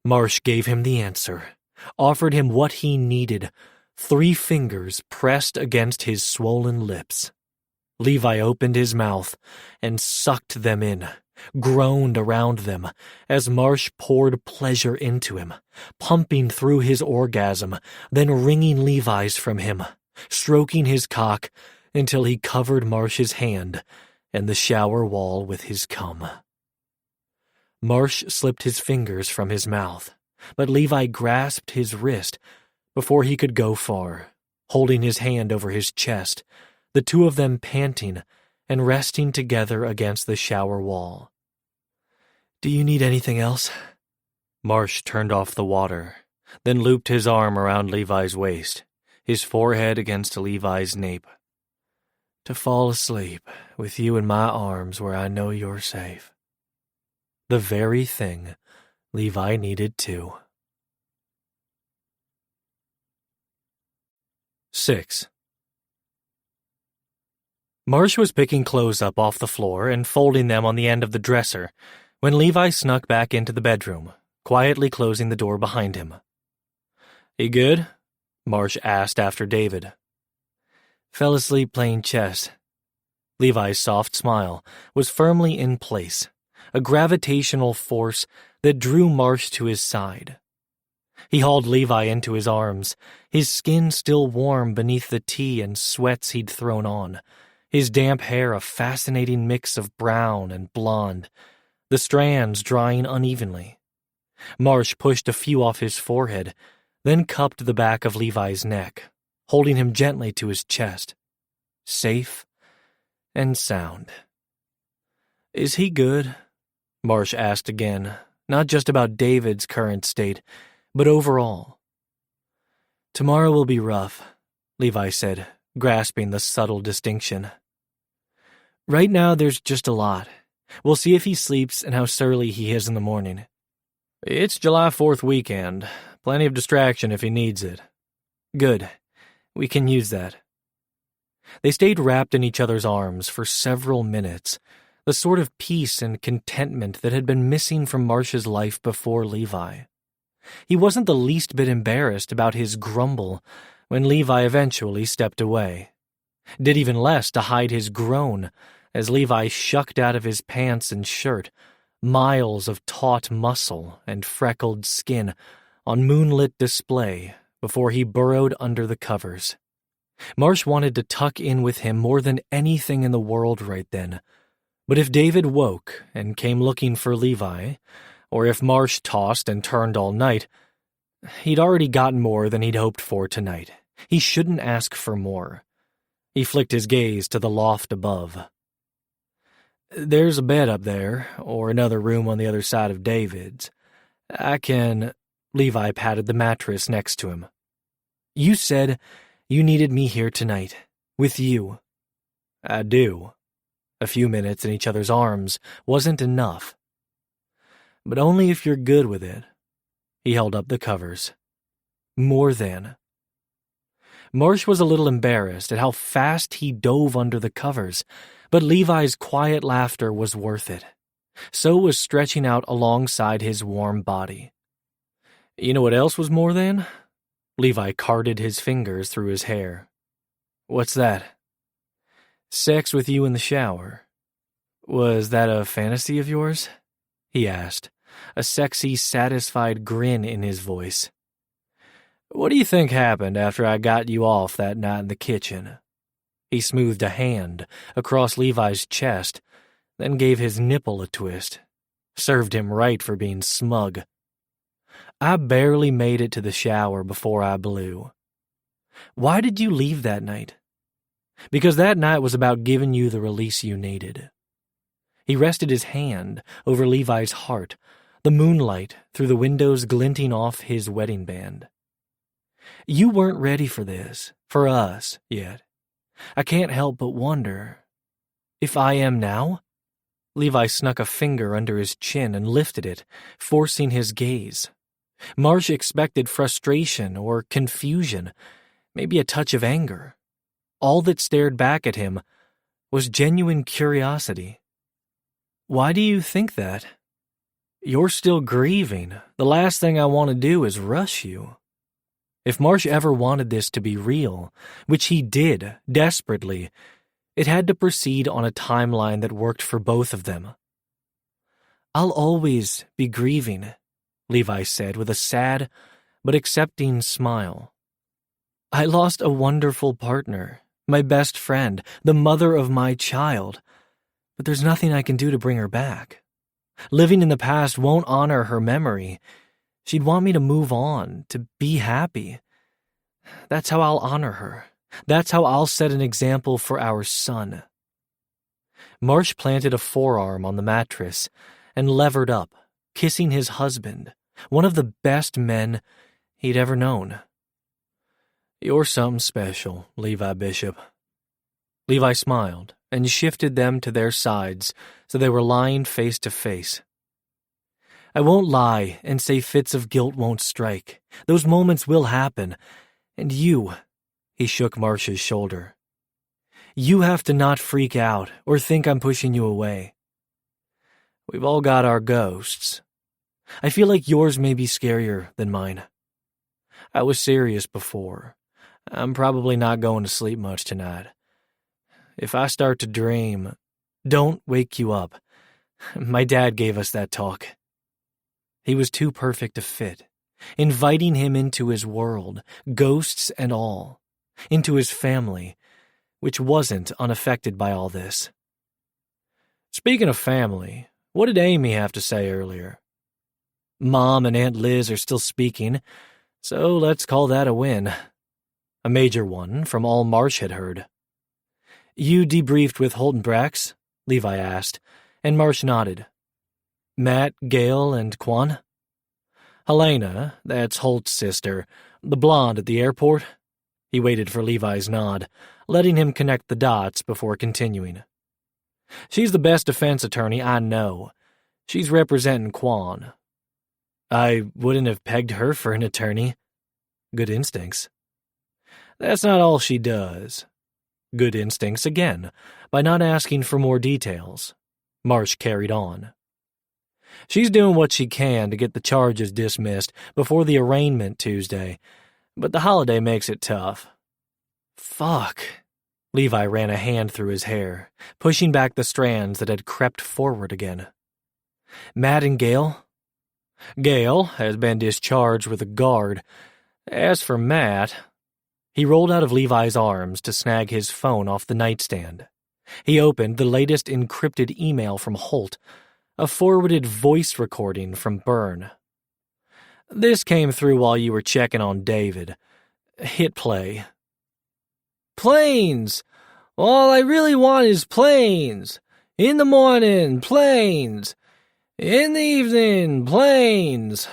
Marsh gave him the answer, offered him what he needed, 3 fingers pressed against his swollen lips. Levi opened his mouth and sucked them in, groaned around them as Marsh poured pleasure into him, pumping through his orgasm, then wringing Levi's from him, stroking his cock until he covered Marsh's hand and the shower wall with his cum. Marsh slipped his fingers from his mouth, but Levi grasped his wrist before he could go far, holding his hand over his chest, the two of them panting and resting together against the shower wall. "Do you need anything else?" Marsh turned off the water, then looped his arm around Levi's waist, his forehead against Levi's nape. "To fall asleep with you in my arms where I know you're safe." The very thing Levi needed too. 6. Marsh was picking clothes up off the floor and folding them on the end of the dresser when Levi snuck back into the bedroom, quietly closing the door behind him. "You good?" Marsh asked after David. "Fell asleep playing chess." Levi's soft smile was firmly in place, a gravitational force that drew Marsh to his side. He hauled Levi into his arms, his skin still warm beneath the tea and sweats he'd thrown on, his damp hair a fascinating mix of brown and blonde, the strands drying unevenly. Marsh pushed a few off his forehead, then cupped the back of Levi's neck, holding him gently to his chest. Safe and sound. "Is he good?" Marsh asked again, not just about David's current state, but overall. "Tomorrow will be rough," Levi said, grasping the subtle distinction. Right now there's just a lot. We'll see if he sleeps and how surly he is in the morning. It's July 4th weekend. Plenty of distraction if he needs it. Good. We can use that. They stayed wrapped in each other's arms for several minutes, the sort of peace and contentment that had been missing from Marsh's life before Levi. He wasn't the least bit embarrassed about his grumble when Levi eventually stepped away. Did even less to hide his groan as Levi shucked out of his pants and shirt, miles of taut muscle and freckled skin on moonlit display before he burrowed under the covers. Marsh wanted to tuck in with him more than anything in the world right then, but if David woke and came looking for Levi, or if Marsh tossed and turned all night, he'd already gotten more than he'd hoped for tonight. He shouldn't ask for more. He flicked his gaze to the loft above. There's a bed up there, or another room on the other side of David's. Levi patted the mattress next to him. You said you needed me here tonight, with you. I do. A few minutes in each other's arms wasn't enough. But only if you're good with it. He held up the covers. More than. Marsh was a little embarrassed at how fast he dove under the covers, but Levi's quiet laughter was worth it. So was stretching out alongside his warm body. You know what else was more than? Levi carted his fingers through his hair. What's that? Sex with you in the shower. Was that a fantasy of yours? He asked, a sexy, satisfied grin in his voice. What do you think happened after I got you off that night in the kitchen? He smoothed a hand across Levi's chest, then gave his nipple a twist. Served him right for being smug. I barely made it to the shower before I blew. Why did you leave that night? Because that night was about giving you the release you needed. He rested his hand over Levi's heart, the moonlight through the windows glinting off his wedding band. You weren't ready for this, for us, yet. I can't help but wonder, if I am now? Levi snuck a finger under his chin and lifted it, forcing his gaze. Marsh expected frustration or confusion, maybe a touch of anger. All that stared back at him was genuine curiosity. Why do you think that? You're still grieving. The last thing I want to do is rush you. If Marsh ever wanted this to be real, which he did, desperately, it had to proceed on a timeline that worked for both of them. I'll always be grieving, Levi said with a sad but accepting smile. I lost a wonderful partner, my best friend, the mother of my child, but there's nothing I can do to bring her back. Living in the past won't honor her memory. She'd want me to move on, to be happy. That's how I'll honor her. That's how I'll set an example for our son. Marsh planted a forearm on the mattress and levered up, kissing his husband, one of the best men he'd ever known. You're something special, Levi Bishop. Levi smiled and shifted them to their sides so they were lying face to face. I won't lie and say fits of guilt won't strike. Those moments will happen. And you, he shook Marsh's shoulder. You have to not freak out or think I'm pushing you away. We've all got our ghosts. I feel like yours may be scarier than mine. I was serious before. I'm probably not going to sleep much tonight. If I start to dream, don't wake you up. My dad gave us that talk. He was too perfect a fit, inviting him into his world, ghosts and all, into his family, which wasn't unaffected by all this. Speaking of family, what did Amy have to say earlier? Mom and Aunt Liz are still speaking, so let's call that a win. A major one from all Marsh had heard. You debriefed with Holt and Brax? Levi asked, and Marsh nodded. Matt, Gail, and Quan? Helena, that's Holt's sister, the blonde at the airport? He waited for Levi's nod, letting him connect the dots before continuing. She's the best defense attorney I know. She's representing Quan. I wouldn't have pegged her for an attorney. Good instincts. That's not all she does. Good instincts again, by not asking for more details. Marsh carried on. She's doing what she can to get the charges dismissed before the arraignment Tuesday, but the holiday makes it tough. Fuck. Levi ran a hand through his hair, pushing back the strands that had crept forward again. Matt and Gail? Gail has been discharged with a guard. As for Matt, he rolled out of Levi's arms to snag his phone off the nightstand. He opened the latest encrypted email from Holt, a forwarded voice recording from Byrne. This came through while you were checking on David. Hit play. Planes! All I really want is planes. In the morning, planes. In the evening, planes.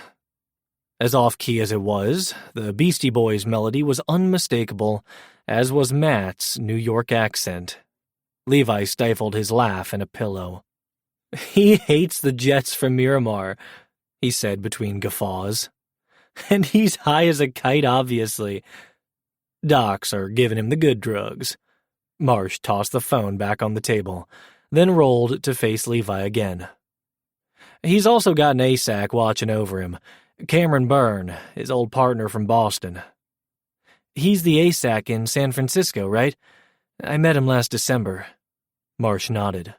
As off-key as it was, the Beastie Boys melody was unmistakable, as was Matt's New York accent. Levi stifled his laugh in a pillow. He hates the Jets from Miramar, he said between guffaws. And he's high as a kite, obviously. Docs are giving him the good drugs. Marsh tossed the phone back on the table, then rolled to face Levi again. He's also got an ASAC watching over him, Cameron Byrne, his old partner from Boston. He's the ASAC in San Francisco, right? I met him last December. Marsh nodded.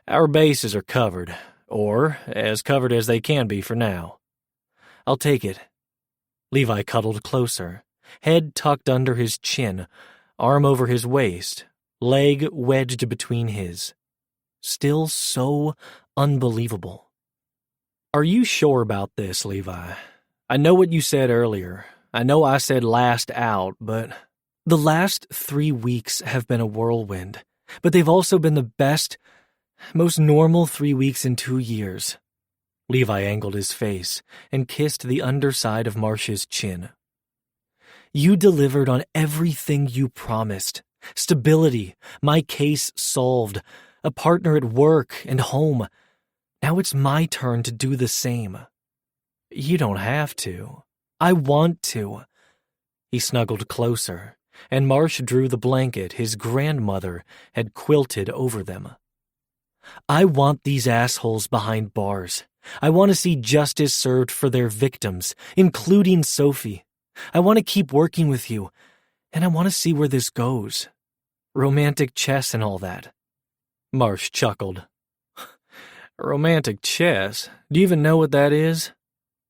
Our bases are covered, or as covered as they can be for now. I'll take it. Levi cuddled closer, head tucked under his chin, arm over his waist, leg wedged between his. Still so unbelievable. Are you sure about this, Levi? I know what you said earlier. I know I said last out, but the last 3 weeks have been a whirlwind, but they've also been the best, most normal 3 weeks in 2 years. Levi angled his face and kissed the underside of Marsh's chin. You delivered on everything you promised. Stability, my case solved, a partner at work and home. Now it's my turn to do the same. You don't have to. I want to. He snuggled closer, and Marsh drew the blanket his grandmother had quilted over them. I want these assholes behind bars. I want to see justice served for their victims, including Sophie. I want to keep working with you, and I want to see where this goes. Romantic chess and all that. Marsh chuckled. Romantic chess? Do you even know what that is?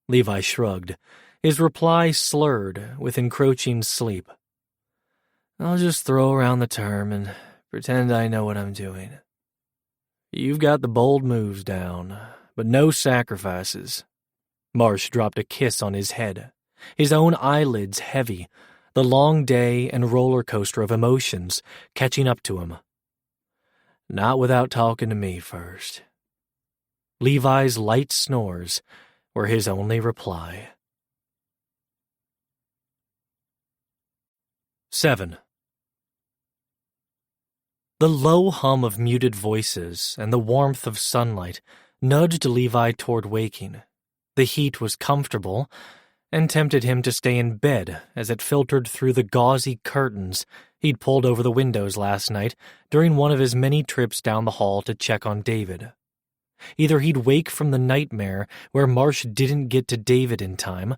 Levi shrugged, his reply slurred with encroaching sleep. I'll just throw around the term and pretend I know what I'm doing. You've got the bold moves down, but no sacrifices. Marsh dropped a kiss on his head, his own eyelids heavy, the long day and roller coaster of emotions catching up to him. Not without talking to me first. Levi's light snores were his only reply. 7. The low hum of muted voices and the warmth of sunlight nudged Levi toward waking. The heat was comfortable and tempted him to stay in bed as it filtered through the gauzy curtains he'd pulled over the windows last night during one of his many trips down the hall to check on David. Either he'd wake from the nightmare where Marsh didn't get to David in time,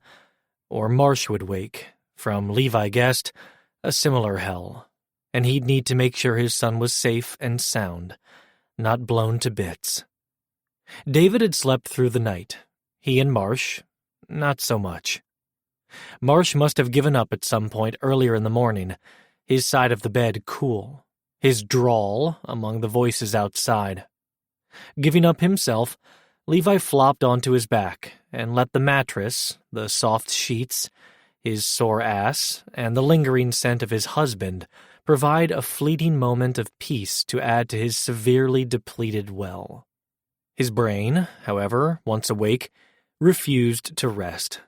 or Marsh would wake from, Levi guessed, a similar hell, and he'd need to make sure his son was safe and sound, not blown to bits. David had slept through the night. He and Marsh, not so much. Marsh must have given up at some point earlier in the morning, his side of the bed cool, his drawl among the voices outside. Giving up himself, Levi flopped onto his back and let the mattress, the soft sheets, his sore ass, and the lingering scent of his husband provide a fleeting moment of peace to add to his severely depleted well. His brain, however, once awake, refused to rest.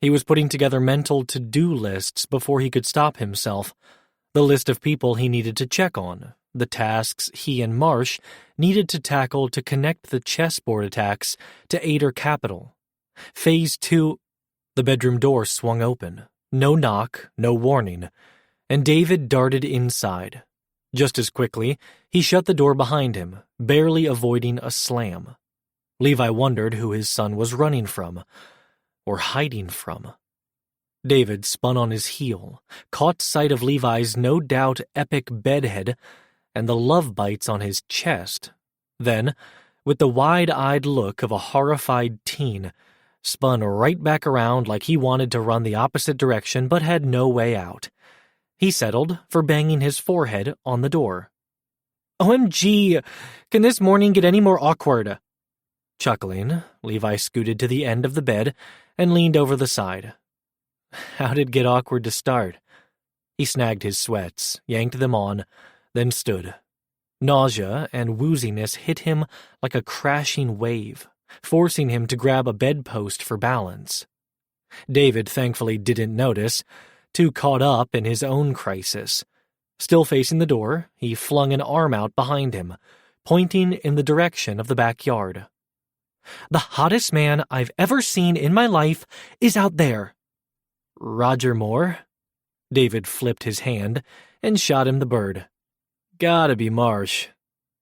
He was putting together mental to-do lists before he could stop himself. The list of people he needed to check on, the tasks he and Marsh needed to tackle to connect the chessboard attacks to Ader Capital. Phase 2. The bedroom door swung open. No knock, no warning, and David darted inside. Just as quickly, he shut the door behind him, barely avoiding a slam. Levi wondered who his son was running from, or hiding from. David spun on his heel, caught sight of Levi's no doubt epic bedhead and the love bites on his chest, then, with the wide-eyed look of a horrified teen, spun right back around like he wanted to run the opposite direction but had no way out. He settled for banging his forehead on the door. OMG, can this morning get any more awkward? Chuckling, Levi scooted to the end of the bed and leaned over the side. How'd it get awkward to start? He snagged his sweats, yanked them on, then stood. Nausea and wooziness hit him like a crashing wave, forcing him to grab a bedpost for balance. David thankfully didn't notice, too caught up in his own crisis. Still facing the door, he flung an arm out behind him, pointing in the direction of the backyard. The hottest man I've ever seen in my life is out there. Roger Moore? David flipped his hand and shot him the bird. Gotta be Marsh.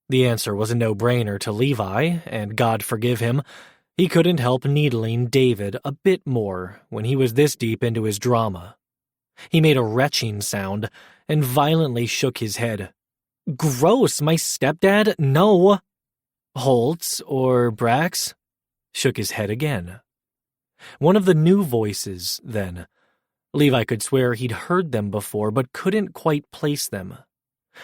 The answer was a no-brainer to Levi, and God forgive him, he couldn't help needling David a bit more when he was this deep into his drama. He made a retching sound and violently shook his head. Gross, my stepdad? No. Holtz or Brax? Shook his head again. One of the new voices, then. Levi could swear he'd heard them before but couldn't quite place them.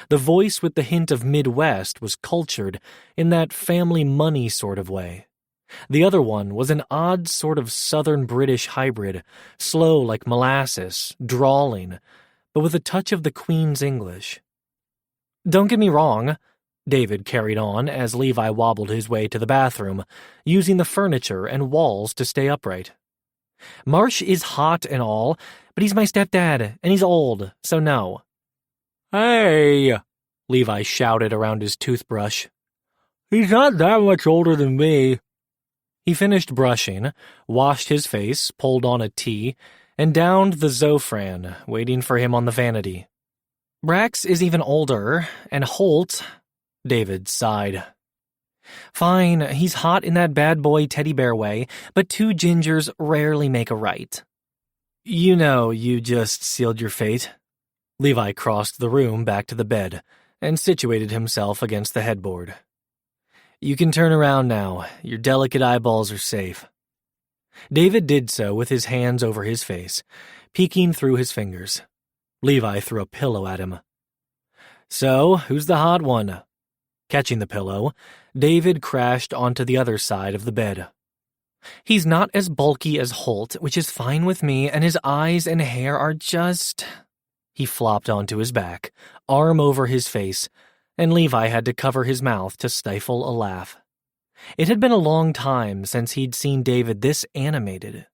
The voice with the hint of Midwest was cultured in that family money sort of way. The other one was an odd sort of Southern British hybrid, slow like molasses, drawling, but with a touch of the Queen's English. Don't get me wrong, David carried on as Levi wobbled his way to the bathroom, using the furniture and walls to stay upright. Marsh is hot and all, but he's my stepdad, and he's old, so no. Hey, Levi shouted around his toothbrush. He's not that much older than me. He finished brushing, washed his face, pulled on a tea, and downed the Zofran, waiting for him on the vanity. Brax is even older, and Holt... David sighed. Fine, he's hot in that bad boy teddy bear way, but two gingers rarely make a right. You know you just sealed your fate. Levi crossed the room back to the bed and situated himself against the headboard. You can turn around now. Your delicate eyeballs are safe. David did so with his hands over his face, peeking through his fingers. Levi threw a pillow at him. So, who's the hot one? Catching the pillow, David crashed onto the other side of the bed. He's not as bulky as Holt, which is fine with me, and his eyes and hair are just... He flopped onto his back, arm over his face, and Levi had to cover his mouth to stifle a laugh. It had been a long time since he'd seen David this animated.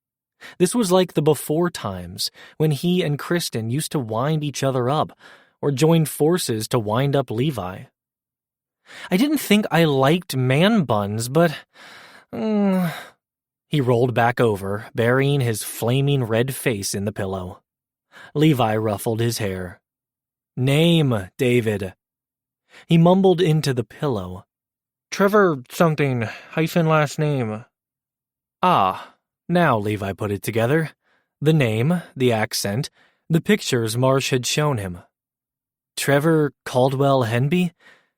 This was like the before times when he and Kristen used to wind each other up, or joined forces to wind up Levi. I didn't think I liked man buns, but... He rolled back over, burying his flaming red face in the pillow. Levi ruffled his hair. Name, David. He mumbled into the pillow. Trevor something, hyphen last name. Ah, now Levi put it together. The name, the accent, the pictures Marsh had shown him. Trevor Caldwell Henby?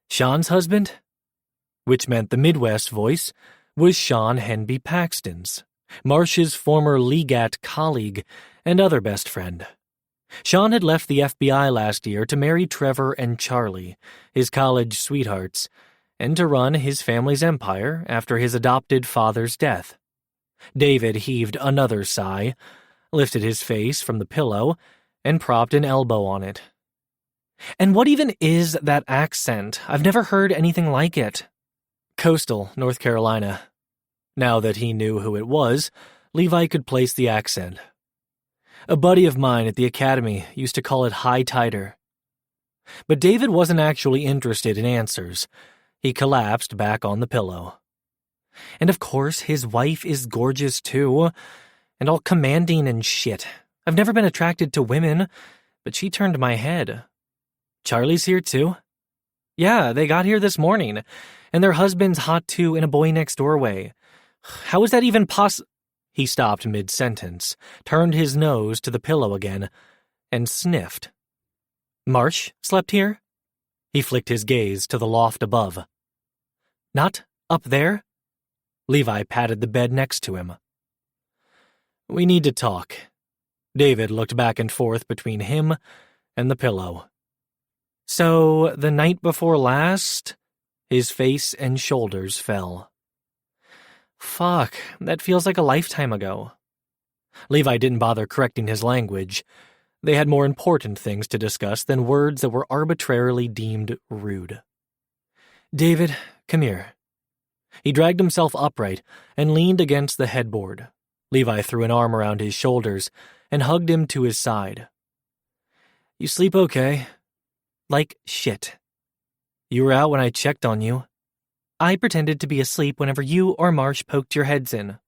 Sean's husband? Which meant the Midwest voice was Sean Henby Paxton's, Marsh's former Legat colleague and other best friend. Sean had left the FBI last year to marry Trevor and Charlie, his college sweethearts, and to run his family's empire after his adopted father's death. David heaved another sigh, lifted his face from the pillow, and propped an elbow on it. And what even is that accent? I've never heard anything like it. Coastal, North Carolina. Now that he knew who it was, Levi could place the accent, A buddy of mine at the academy used to call it high tider. But David wasn't actually interested in answers. He collapsed back on the pillow. And of course, his wife is gorgeous too, and all commanding and shit. I've never been attracted to women, but she turned my head. Charlie's here too? Yeah, they got here this morning, and their husband's hot too in a boy next doorway. How is that even He stopped mid-sentence, turned his nose to the pillow again, and sniffed. Marsh slept here? He flicked his gaze to the loft above. Not up there? Levi patted the bed next to him. We need to talk. David looked back and forth between him and the pillow. So, the night before last? His face and shoulders fell. Fuck, that feels like a lifetime ago. Levi didn't bother correcting his language. They had more important things to discuss than words that were arbitrarily deemed rude. David, come here. He dragged himself upright and leaned against the headboard. Levi threw an arm around his shoulders and hugged him to his side. You sleep okay? Like shit. You were out when I checked on you. I pretended to be asleep whenever you or Marsh poked your heads in.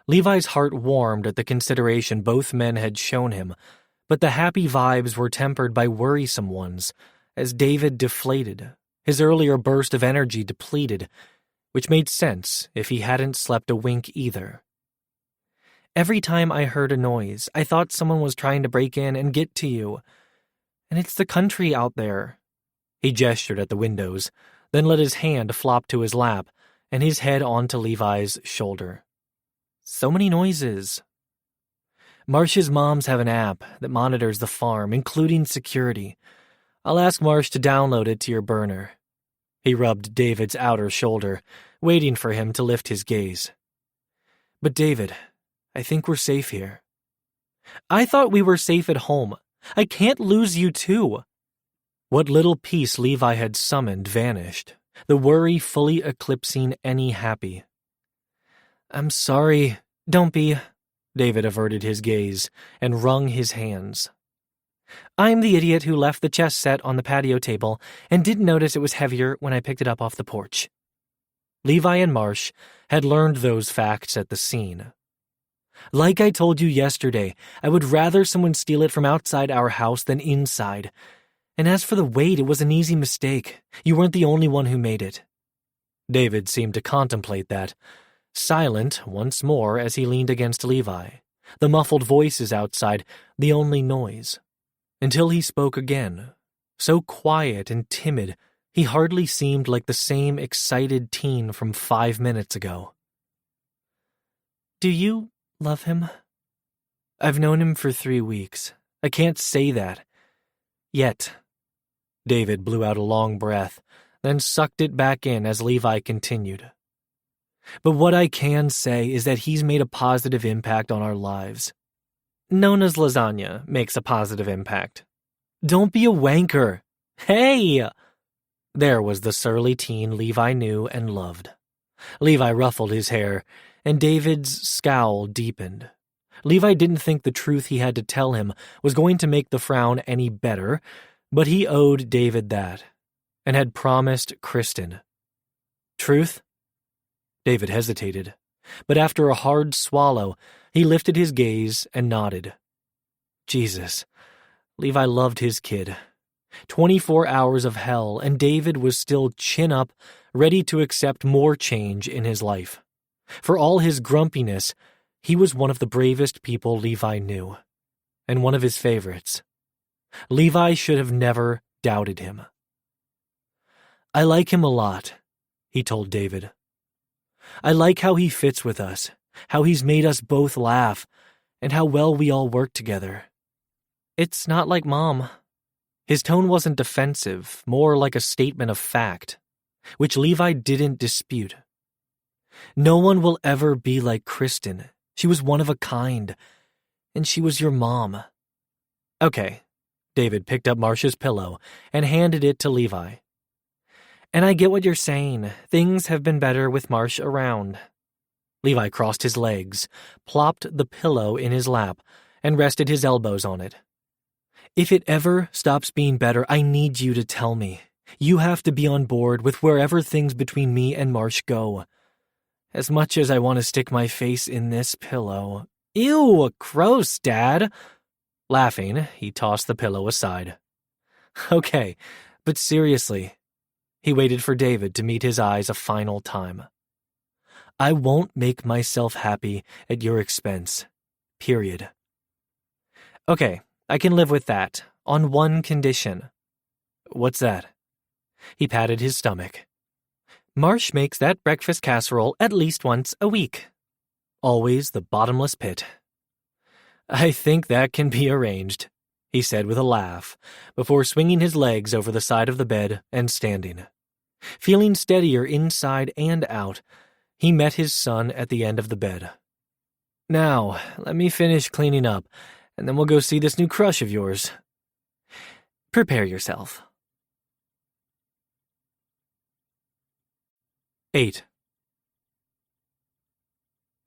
Levi's heart warmed at the consideration both men had shown him, but the happy vibes were tempered by worrisome ones, as David deflated, his earlier burst of energy depleted, which made sense if he hadn't slept a wink either. Every time I heard a noise, I thought someone was trying to break in and get to you. And it's the country out there. He gestured at the windows, then let his hand flop to his lap and his head onto Levi's shoulder. So many noises. Marsh's moms have an app that monitors the farm, including security. I'll ask Marsh to download it to your burner. He rubbed David's outer shoulder, waiting for him to lift his gaze. But David, I think we're safe here. I thought we were safe at home. I can't lose you too. What little peace Levi had summoned vanished, the worry fully eclipsing any happy. I'm sorry. Don't be. David averted his gaze and wrung his hands. I'm the idiot who left the chess set on the patio table and didn't notice it was heavier when I picked it up off the porch. Levi and Marsh had learned those facts at the scene. Like I told you yesterday, I would rather someone steal it from outside our house than inside. And as for the weight, it was an easy mistake. You weren't the only one who made it. David seemed to contemplate that, silent once more as he leaned against Levi, the muffled voices outside the only noise, until he spoke again, so quiet and timid he hardly seemed like the same excited teen from 5 minutes ago. Do you love him? I've known him for 3 weeks. I can't say that. Yet. David blew out a long breath, then sucked it back in as Levi continued. But what I can say is that he's made a positive impact on our lives. Nona's lasagna makes a positive impact. Don't be a wanker. Hey! There was the surly teen Levi knew and loved. Levi ruffled his hair, and David's scowl deepened. Levi didn't think the truth he had to tell him was going to make the frown any better, but he owed David that, and had promised Kristen. Truth? David hesitated, but after a hard swallow, he lifted his gaze and nodded. Jesus, Levi loved his kid. 24 hours of hell, and David was still chin up, ready to accept more change in his life. For all his grumpiness, he was one of the bravest people Levi knew, and one of his favorites. Levi should have never doubted him. I like him a lot, he told David. I like how he fits with us, how he's made us both laugh, and how well we all work together. It's not like Mom. His tone wasn't defensive, more like a statement of fact, which Levi didn't dispute. No one will ever be like Kristen. She was one of a kind, and she was your mom. Okay. David picked up Marsh's pillow and handed it to Levi. And I get what you're saying. Things have been better with Marsh around. Levi crossed his legs, plopped the pillow in his lap, and rested his elbows on it. If it ever stops being better, I need you to tell me. You have to be on board with wherever things between me and Marsh go. As much as I want to stick my face in this pillow. Ew, gross, Dad. Laughing, he tossed the pillow aside. Okay, but seriously. He waited for David to meet his eyes a final time. I won't make myself happy at your expense. Period. Okay, I can live with that, on one condition. What's that? He patted his stomach. Marsh makes that breakfast casserole at least once a week. Always the bottomless pit. I think that can be arranged, he said with a laugh, before swinging his legs over the side of the bed and standing. Feeling steadier inside and out, he met his son at the end of the bed. Now, let me finish cleaning up, and then we'll go see this new crush of yours. Prepare yourself. 8.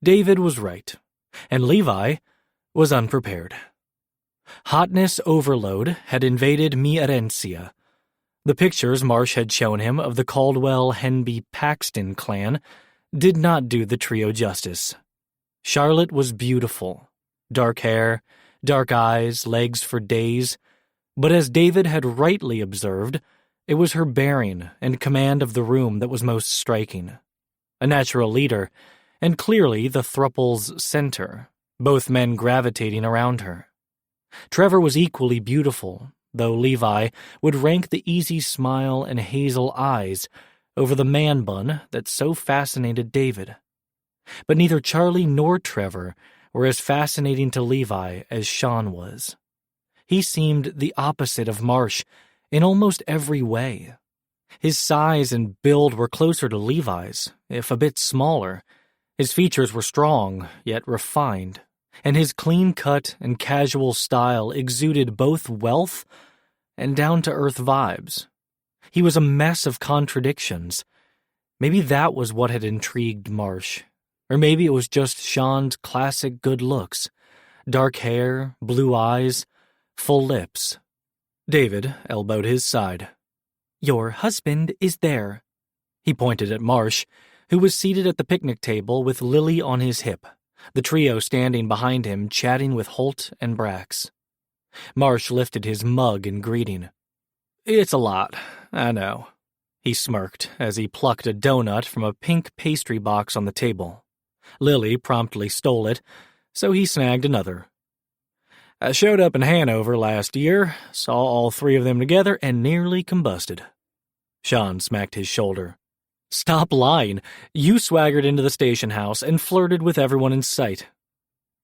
David was right, and Levi was unprepared. Hotness overload had invaded Mierencia. The pictures Marsh had shown him of the Caldwell-Henby-Paxton clan did not do the trio justice. Charlotte was beautiful. Dark hair, dark eyes, legs for days. But as David had rightly observed, it was her bearing and command of the room that was most striking. A natural leader, and clearly the thruple's center, both men gravitating around her. Trevor was equally beautiful, though Levi would rank the easy smile and hazel eyes over the man bun that so fascinated David. But neither Charlie nor Trevor were as fascinating to Levi as Sean was. He seemed the opposite of Marsh in almost every way. His size and build were closer to Levi's, if a bit smaller. His features were strong, yet refined, and his clean-cut and casual style exuded both wealth and down-to-earth vibes. He was a mess of contradictions. Maybe that was what had intrigued Marsh. Or maybe it was just Sean's classic good looks. Dark hair, blue eyes, full lips. David elbowed his side. Your husband is there. He pointed at Marsh, who was seated at the picnic table with Lily on his hip, the trio standing behind him chatting with Holt and Brax. Marsh lifted his mug in greeting. It's a lot, I know. He smirked as he plucked a donut from a pink pastry box on the table. Lily promptly stole it, so he snagged another. I showed up in Hanover last year, saw all three of them together, and nearly combusted. Sean smacked his shoulder. Stop lying. You swaggered into the station house and flirted with everyone in sight.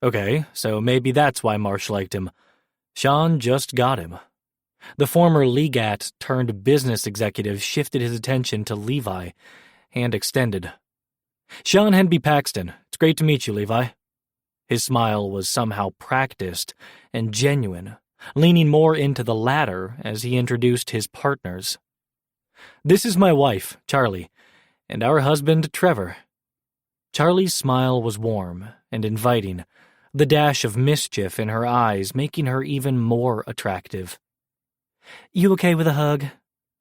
Okay, so maybe that's why Marsh liked him. Sean just got him. The former legat turned business executive shifted his attention to Levi, hand extended. Sean Henby Paxton, it's great to meet you, Levi. His smile was somehow practiced and genuine, leaning more into the latter as he introduced his partners. This is my wife, Charlie, and our husband, Trevor. Charlie's smile was warm and inviting, the dash of mischief in her eyes making her even more attractive. You okay with a hug?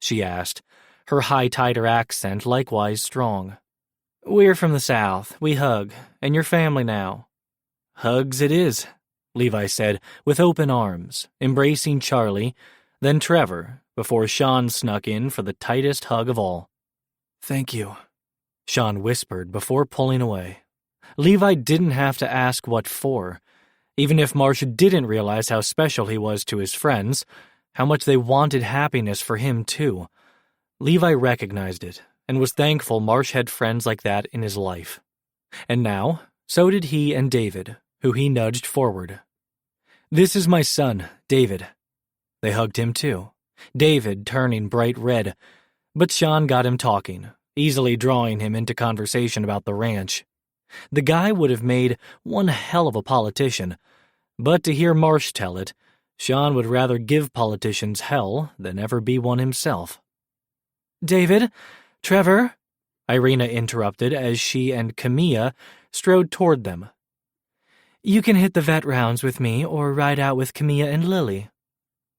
She asked, her high-tider accent likewise strong. We're from the South. We hug, and your family now. Hugs it is, Levi said, with open arms, embracing Charlie, then Trevor, before Sean snuck in for the tightest hug of all. Thank you, Sean whispered before pulling away. Levi didn't have to ask what for. Even if Marsh didn't realize how special he was to his friends, how much they wanted happiness for him too. Levi recognized it, and was thankful Marsh had friends like that in his life. And now, so did he and David, who he nudged forward. This is my son, David. They hugged him too, David turning bright red, but Sean got him talking, easily drawing him into conversation about the ranch. The guy would have made one hell of a politician, but to hear Marsh tell it, Sean would rather give politicians hell than ever be one himself. David, Trevor, Irina interrupted as she and Camilla strode toward them. You can hit the vet rounds with me or ride out with Camilla and Lily.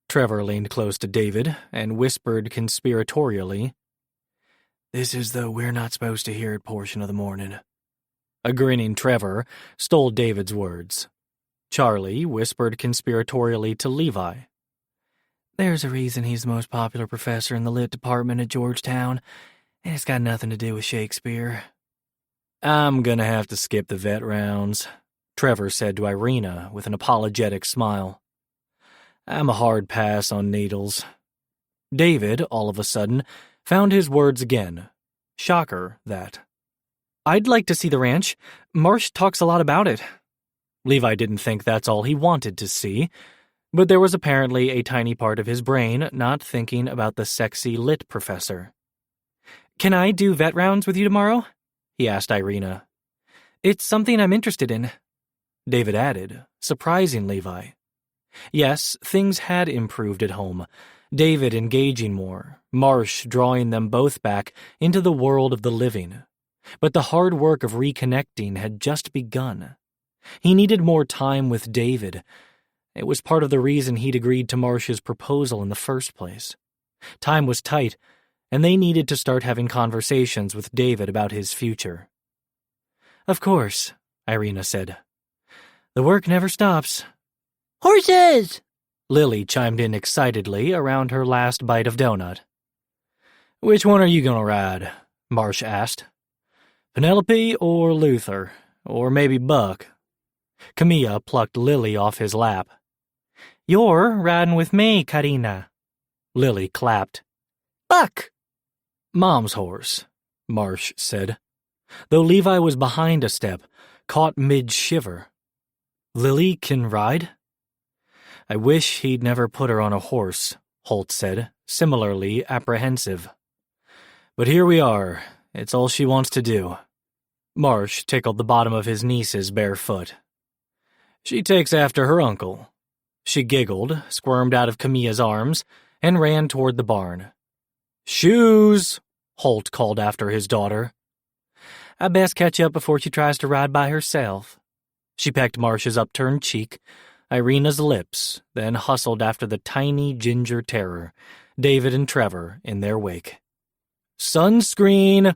Trevor leaned close to David and whispered conspiratorially, "This is the we're not supposed to hear it portion of the morning." A grinning Trevor stole David's words. Charlie whispered conspiratorially to Levi, "There's a reason he's the most popular professor in the lit department at Georgetown, and it's got nothing to do with Shakespeare." "I'm gonna have to skip the vet rounds," Trevor said to Irina with an apologetic smile. "I'm a hard pass on needles." David, all of a sudden, found his words again. Shocker, that. "I'd like to see the ranch. Marsh talks a lot about it." Levi didn't think that's all he wanted to see, but there was apparently a tiny part of his brain not thinking about the sexy lit professor. "Can I do vet rounds with you tomorrow?" he asked Irina. "It's something I'm interested in." David added, surprising Levi. Yes, things had improved at home. David engaging more, Marsh drawing them both back into the world of the living. But the hard work of reconnecting had just begun. He needed more time with David. It was part of the reason he'd agreed to Marsh's proposal in the first place. Time was tight, and they needed to start having conversations with David about his future. "Of course," Irina said. "The work never stops." Horses! Lily chimed in excitedly around her last bite of donut. "Which one are you gonna ride?" Marsh asked. "Penelope or Luther? Or maybe Buck?" Camilla plucked Lily off his lap. "You're riding with me, Karina." Lily clapped. Buck! "Mom's horse," Marsh said, though Levi was behind a step, caught mid-shiver. "Lily can ride?" "I wish he'd never put her on a horse," Holt said, similarly apprehensive. "But here we are. It's all she wants to do." Marsh tickled the bottom of his niece's bare foot. "She takes after her uncle." She giggled, squirmed out of Camilla's arms, and ran toward the barn. "Shoes!" Holt called after his daughter. "I best catch up before she tries to ride by herself." She pecked Marsh's upturned cheek, Irina's lips, then hustled after the tiny ginger terror, David and Trevor in their wake. "Sunscreen!"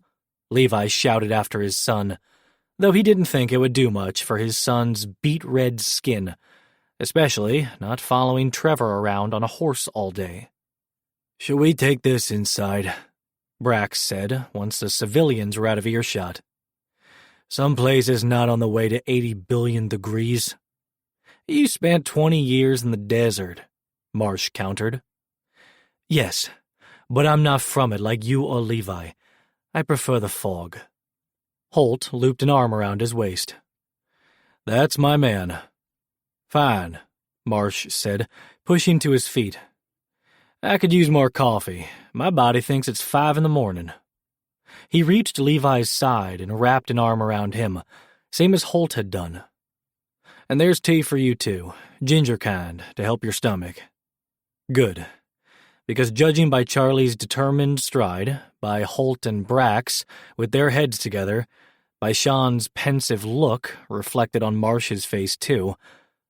Levi shouted after his son, though he didn't think it would do much for his son's beet-red skin, especially not following Trevor around on a horse all day. "Shall we take this inside?" Brax said once the civilians were out of earshot. "Some places not on the way to 80 billion degrees." "You spent 20 years in the desert," Marsh countered. "Yes, but I'm not from it like you or Levi. I prefer the fog." Holt looped an arm around his waist. "That's my man." "Fine," Marsh said, pushing to his feet. "I could use more coffee. My body thinks it's 5 in the morning." He reached Levi's side and wrapped an arm around him, same as Holt had done. "And there's tea for you too, ginger kind, to help your stomach." Good, because judging by Charlie's determined stride, by Holt and Brax with their heads together, by Sean's pensive look reflected on Marsh's face too,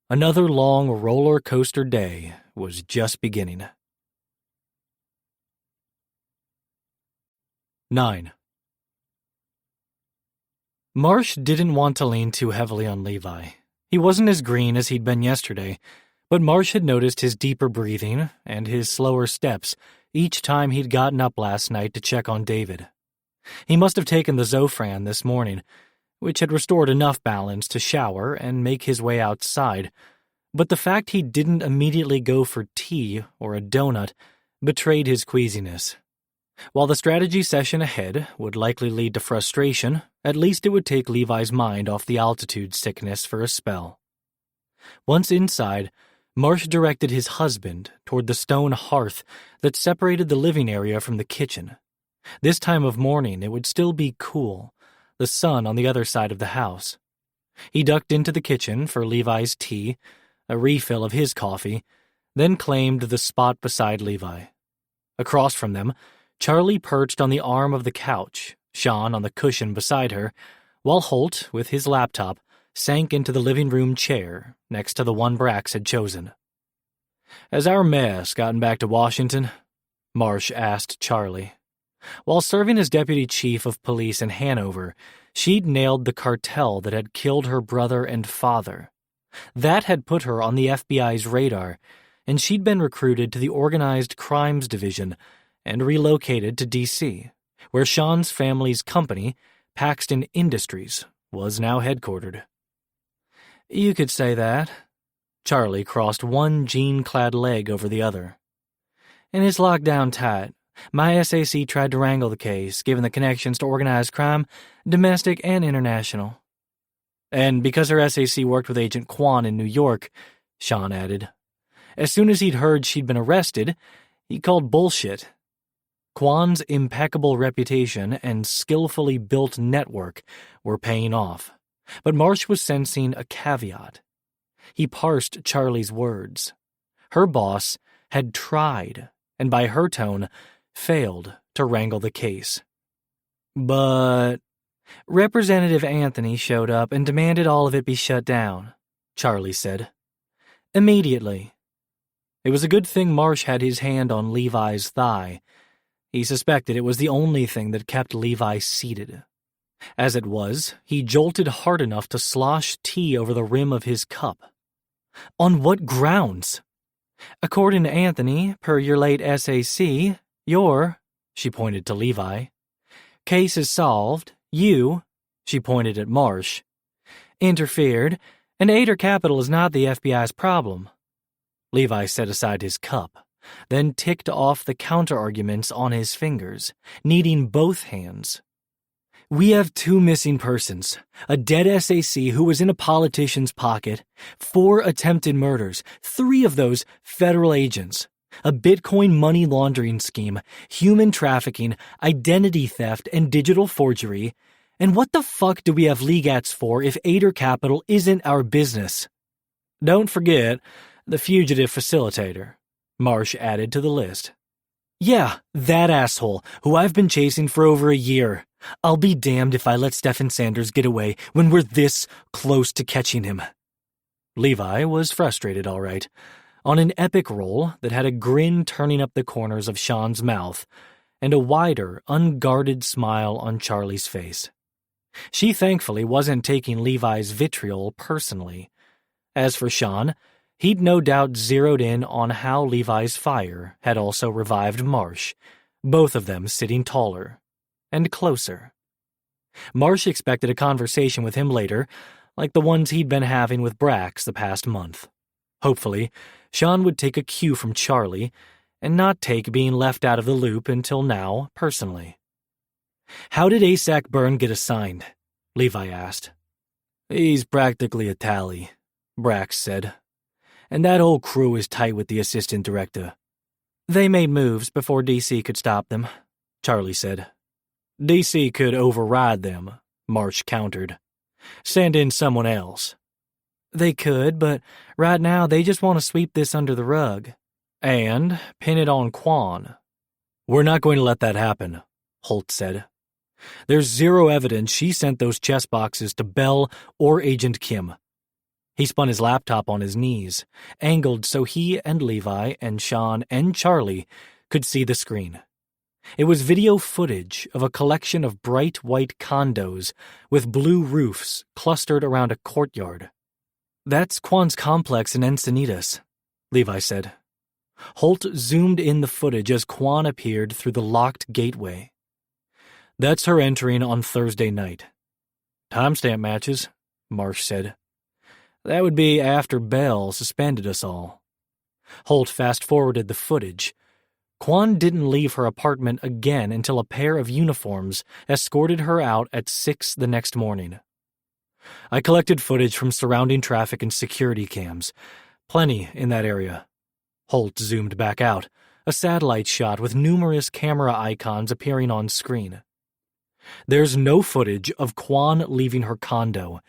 another long roller coaster day was just beginning. 9. Marsh didn't want to lean too heavily on Levi. He wasn't as green as he'd been yesterday, but Marsh had noticed his deeper breathing and his slower steps each time he'd gotten up last night to check on David. He must have taken the Zofran this morning, which had restored enough balance to shower and make his way outside, but the fact he didn't immediately go for tea or a donut betrayed his queasiness. While the strategy session ahead would likely lead to frustration, at least it would take Levi's mind off the altitude sickness for a spell. Once inside, Marsh directed his husband toward the stone hearth that separated the living area from the kitchen. This time of morning it would still be cool, the sun on the other side of the house. He ducked into the kitchen for Levi's tea, a refill of his coffee, then claimed the spot beside Levi. Across from them, Charlie perched on the arm of the couch, Sean on the cushion beside her, while Holt, with his laptop, sank into the living room chair next to the one Brax had chosen. "Has our mess gotten back to Washington?" Marsh asked Charlie. While serving as deputy chief of police in Hanover, she'd nailed the cartel that had killed her brother and father. That had put her on the FBI's radar, and she'd been recruited to the Organized Crimes Division and relocated to D.C., where Sean's family's company, Paxton Industries, was now headquartered. "You could say that." Charlie crossed one jean-clad leg over the other. "And it's locked down tight. My SAC tried to wrangle the case, given the connections to organized crime, domestic and international." "And because her SAC worked with Agent Kwan in New York," Sean added. "As soon as he'd heard she'd been arrested, he called bullshit." Kwan's impeccable reputation and skillfully built network were paying off, but Marsh was sensing a caveat. He parsed Charlie's words. Her boss had tried, and by her tone, failed to wrangle the case. "But Representative Anthony showed up and demanded all of it be shut down," Charlie said. "Immediately." It was a good thing Marsh had his hand on Levi's thigh. He suspected it was the only thing that kept Levi seated. As it was, he jolted hard enough to slosh tea over the rim of his cup. "On what grounds?" "According to Anthony, per your late SAC, she pointed to Levi. "Case is solved. You," she pointed at Marsh, "interfered, and Ader Capital is not the FBI's problem." Levi set aside his cup, then ticked off the counter-arguments on his fingers, needing both hands. "We have 2 missing persons, a dead SAC who was in a politician's pocket, 4 attempted murders, 3 of those federal agents, a Bitcoin money laundering scheme, human trafficking, identity theft, and digital forgery. And what the fuck do we have legats for if Ader Capital isn't our business?" "Don't forget the fugitive facilitator," Marsh added to the list. "Yeah, that asshole, who I've been chasing for over a year. I'll be damned if I let Stephen Sanders get away when we're this close to catching him." Levi was frustrated, all right, on an epic roll that had a grin turning up the corners of Sean's mouth and a wider, unguarded smile on Charlie's face. She thankfully wasn't taking Levi's vitriol personally. As for Sean, he'd no doubt zeroed in on how Levi's fire had also revived Marsh, both of them sitting taller and closer. Marsh expected a conversation with him later, like the ones he'd been having with Brax the past month. Hopefully, Sean would take a cue from Charlie and not take being left out of the loop until now personally. "How did ASAC Byrne get assigned?" Levi asked. "He's practically a tally," Brax said. "And that whole crew is tight with the assistant director." "They made moves before DC could stop them," Charlie said. "DC could override them," Marsh countered. "Send in someone else." "They could, but right now they just want to sweep this under the rug. And pin it on Kwan." "We're not going to let that happen," Holt said. "There's zero evidence she sent those chess boxes to Bell or Agent Kim." He spun his laptop on his knees, angled so he and Levi and Sean and Charlie could see the screen. It was video footage of a collection of bright white condos with blue roofs clustered around a courtyard. "That's Kwan's complex in Encinitas," Levi said. Holt zoomed in the footage as Kwan appeared through the locked gateway. "That's her entering on Thursday night." "Timestamp matches," Marsh said. "That would be after Bell suspended us all." Holt fast-forwarded the footage. Kwan didn't leave her apartment again until a pair of uniforms escorted her out at 6 the next morning. "I collected footage from surrounding traffic and security cams. Plenty in that area." Holt zoomed back out, a satellite shot with numerous camera icons appearing on screen. "There's no footage of Kwan leaving her condo.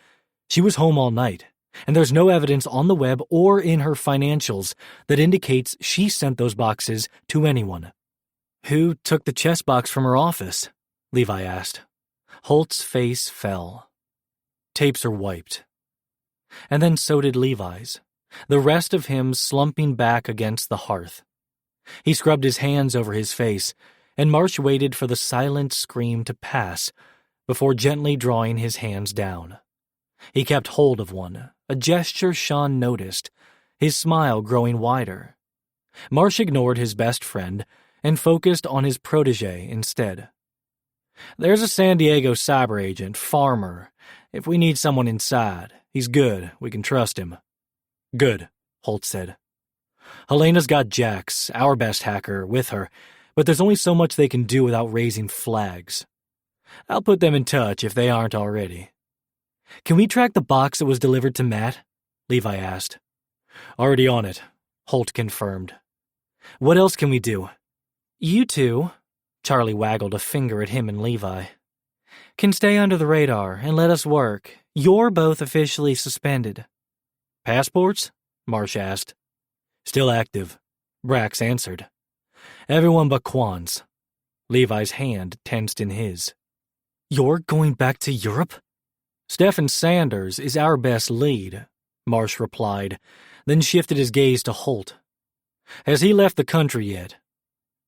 She was home all night, and there's no evidence on the web or in her financials that indicates she sent those boxes to anyone." "Who took the chess box from her office?" Levi asked. Holt's face fell. "Tapes are wiped," And then so did Levi's, the rest of him slumping back against the hearth. He scrubbed his hands over his face, and Marsh waited for the silent scream to pass before gently drawing his hands down. He kept hold of one, a gesture Sean noticed, his smile growing wider. Marsh ignored his best friend and focused on his protege instead. "There's a San Diego cyber agent, Farmer. If we need someone inside, he's good. We can trust him." "Good," Holt said. "Helena's got Jax, our best hacker, with her, but there's only so much they can do without raising flags. I'll put them in touch if they aren't already." "Can we track the box that was delivered to Matt?" Levi asked. "Already on it," Holt confirmed. "What else can we do?" "You two," Charlie waggled a finger at him and Levi, "can stay under the radar and let us work. You're both officially suspended." "Passports?" Marsh asked. "Still active," Brax answered. "Everyone but Kwan's." Levi's hand tensed in his. "You're going back to Europe?" "Stephen Sanders is our best lead," Marsh replied, then shifted his gaze to Holt. "Has he left the country yet?"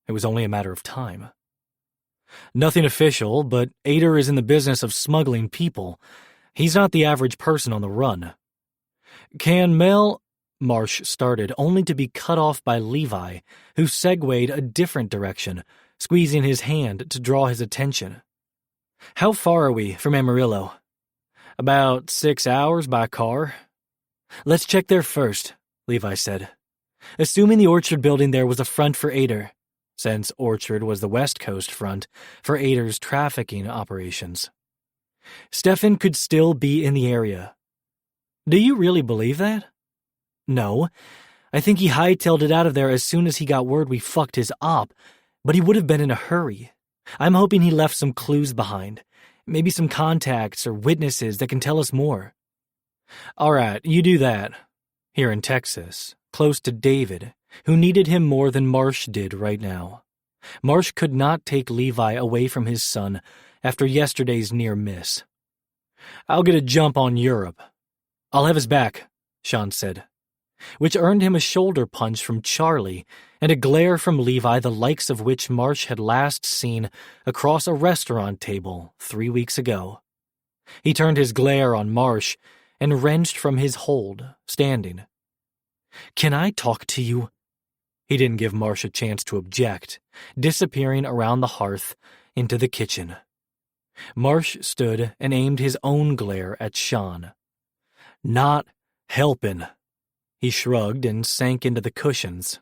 It was only a matter of time. "Nothing official, but Ader is in the business of smuggling people. He's not the average person on the run." "Can Mel—" Marsh started, only to be cut off by Levi, who segued a different direction, squeezing his hand to draw his attention. "How far are we from Amarillo?" "About 6 hours by car." "Let's check there first," Levi said. "Assuming the Orchard building there was a front for Ader, since Orchard was the West Coast front for Ader's trafficking operations. Stefan could still be in the area." "Do you really believe that?" "No. I think he hightailed it out of there as soon as he got word we fucked his op, but he would have been in a hurry. I'm hoping he left some clues behind, maybe some contacts or witnesses that can tell us more." "All right, you do that." Here in Texas, close to David, who needed him more than Marsh did right now. Marsh could not take Levi away from his son after yesterday's near miss. "I'll get a jump on Europe." "I'll have his back," Sean said, which earned him a shoulder punch from Charlie and a glare from Levi the likes of which Marsh had last seen across a restaurant table 3 weeks ago. He turned his glare on Marsh and wrenched from his hold, standing. "Can I talk to you?" He didn't give Marsh a chance to object, disappearing around the hearth into the kitchen. Marsh stood and aimed his own glare at Sean. "Not helpin'." He shrugged and sank into the cushions.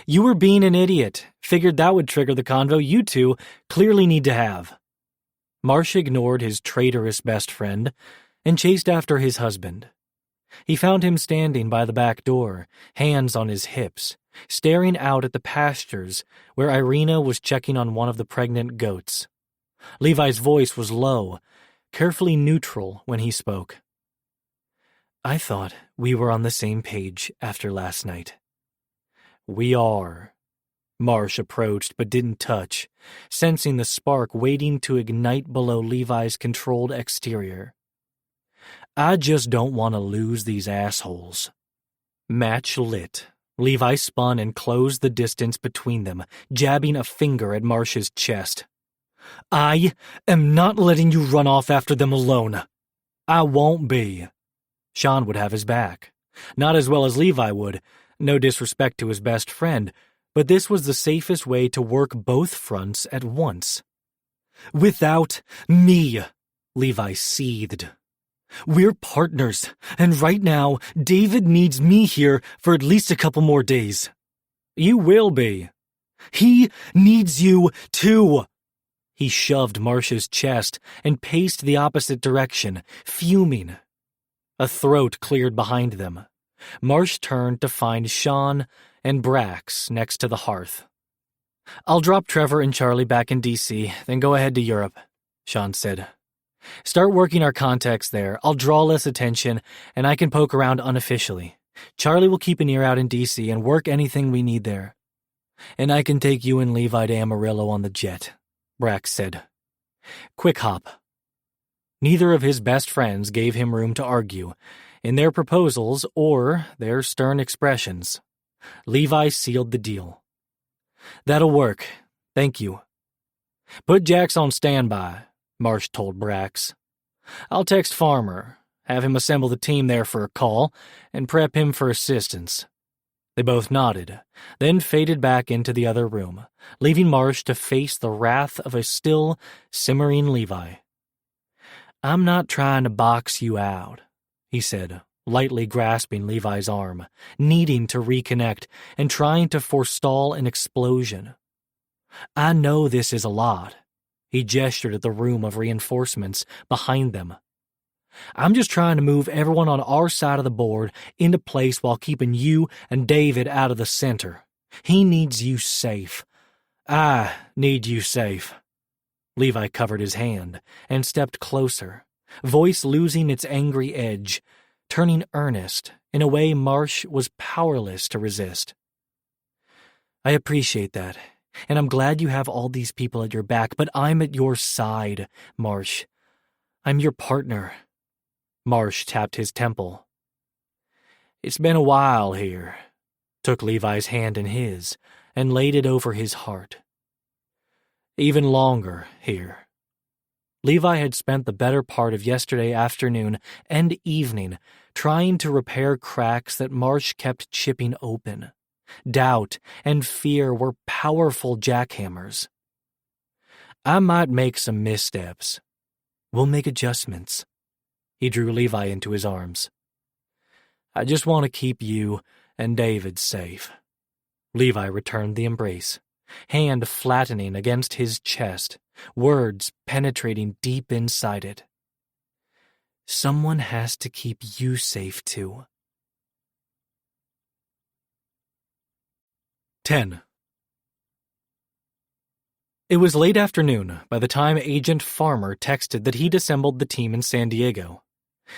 "You were being an idiot. Figured that would trigger the convo you two clearly need to have." Marsh ignored his traitorous best friend and chased after his husband. He found him standing by the back door, hands on his hips, staring out at the pastures where Irina was checking on one of the pregnant goats. Levi's voice was low, carefully neutral when he spoke. "I thought we were on the same page after last night." "We are." Marsh approached but didn't touch, sensing the spark waiting to ignite below Levi's controlled exterior. "I just don't want to lose these assholes." Match lit. Levi spun and closed the distance between them, jabbing a finger at Marsh's chest. "I am not letting you run off after them alone." "I won't be." Sean would have his back. Not as well as Levi would, no disrespect to his best friend, but this was the safest way to work both fronts at once. "Without me," Levi seethed. "We're partners, and right now, David needs me here for at least a couple more days." "You will be." "He needs you, too." He shoved Marsh's chest and paced the opposite direction, fuming. A throat cleared behind them. Marsh turned to find Sean and Brax next to the hearth. "I'll drop Trevor and Charlie back in D.C., then go ahead to Europe," Sean said. "Start working our contacts there. I'll draw less attention, and I can poke around unofficially. Charlie will keep an ear out in D.C. and work anything we need there. And I can take you and Levi to Amarillo on the jet," Brax said. "Quick hop." Neither of his best friends gave him room to argue, In their proposals or their stern expressions, Levi sealed the deal. "That'll work. Thank you." "Put Jax on standby," Marsh told Brax. "I'll text Farmer, have him assemble the team there for a call, and prep him for assistance." They both nodded, then faded back into the other room, leaving Marsh to face the wrath of a still, simmering Levi. "I'm not trying to box you out," he said, lightly grasping Levi's arm, needing to reconnect and trying to forestall an explosion. "I know this is a lot." He gestured at the room of reinforcements behind them. "I'm just trying to move everyone on our side of the board into place while keeping you and David out of the center. He needs you safe. I need you safe." Levi covered his hand and stepped closer, voice losing its angry edge, turning earnest in a way Marsh was powerless to resist. "I appreciate that, and I'm glad you have all these people at your back, but I'm at your side, Marsh. I'm your partner." Marsh tapped his temple. "It's been a while here," took Levi's hand in his and laid it over his heart. "Even longer here." Levi had spent the better part of yesterday afternoon and evening trying to repair cracks that Marsh kept chipping open. Doubt and fear were powerful jackhammers. "I might make some missteps. We'll make adjustments." He drew Levi into his arms. "I just want to keep you and David safe." Levi returned the embrace, hand flattening against his chest, words penetrating deep inside it. "Someone has to keep you safe, too." 10. It was late afternoon by the time Agent Farmer texted that he'd assembled the team in San Diego.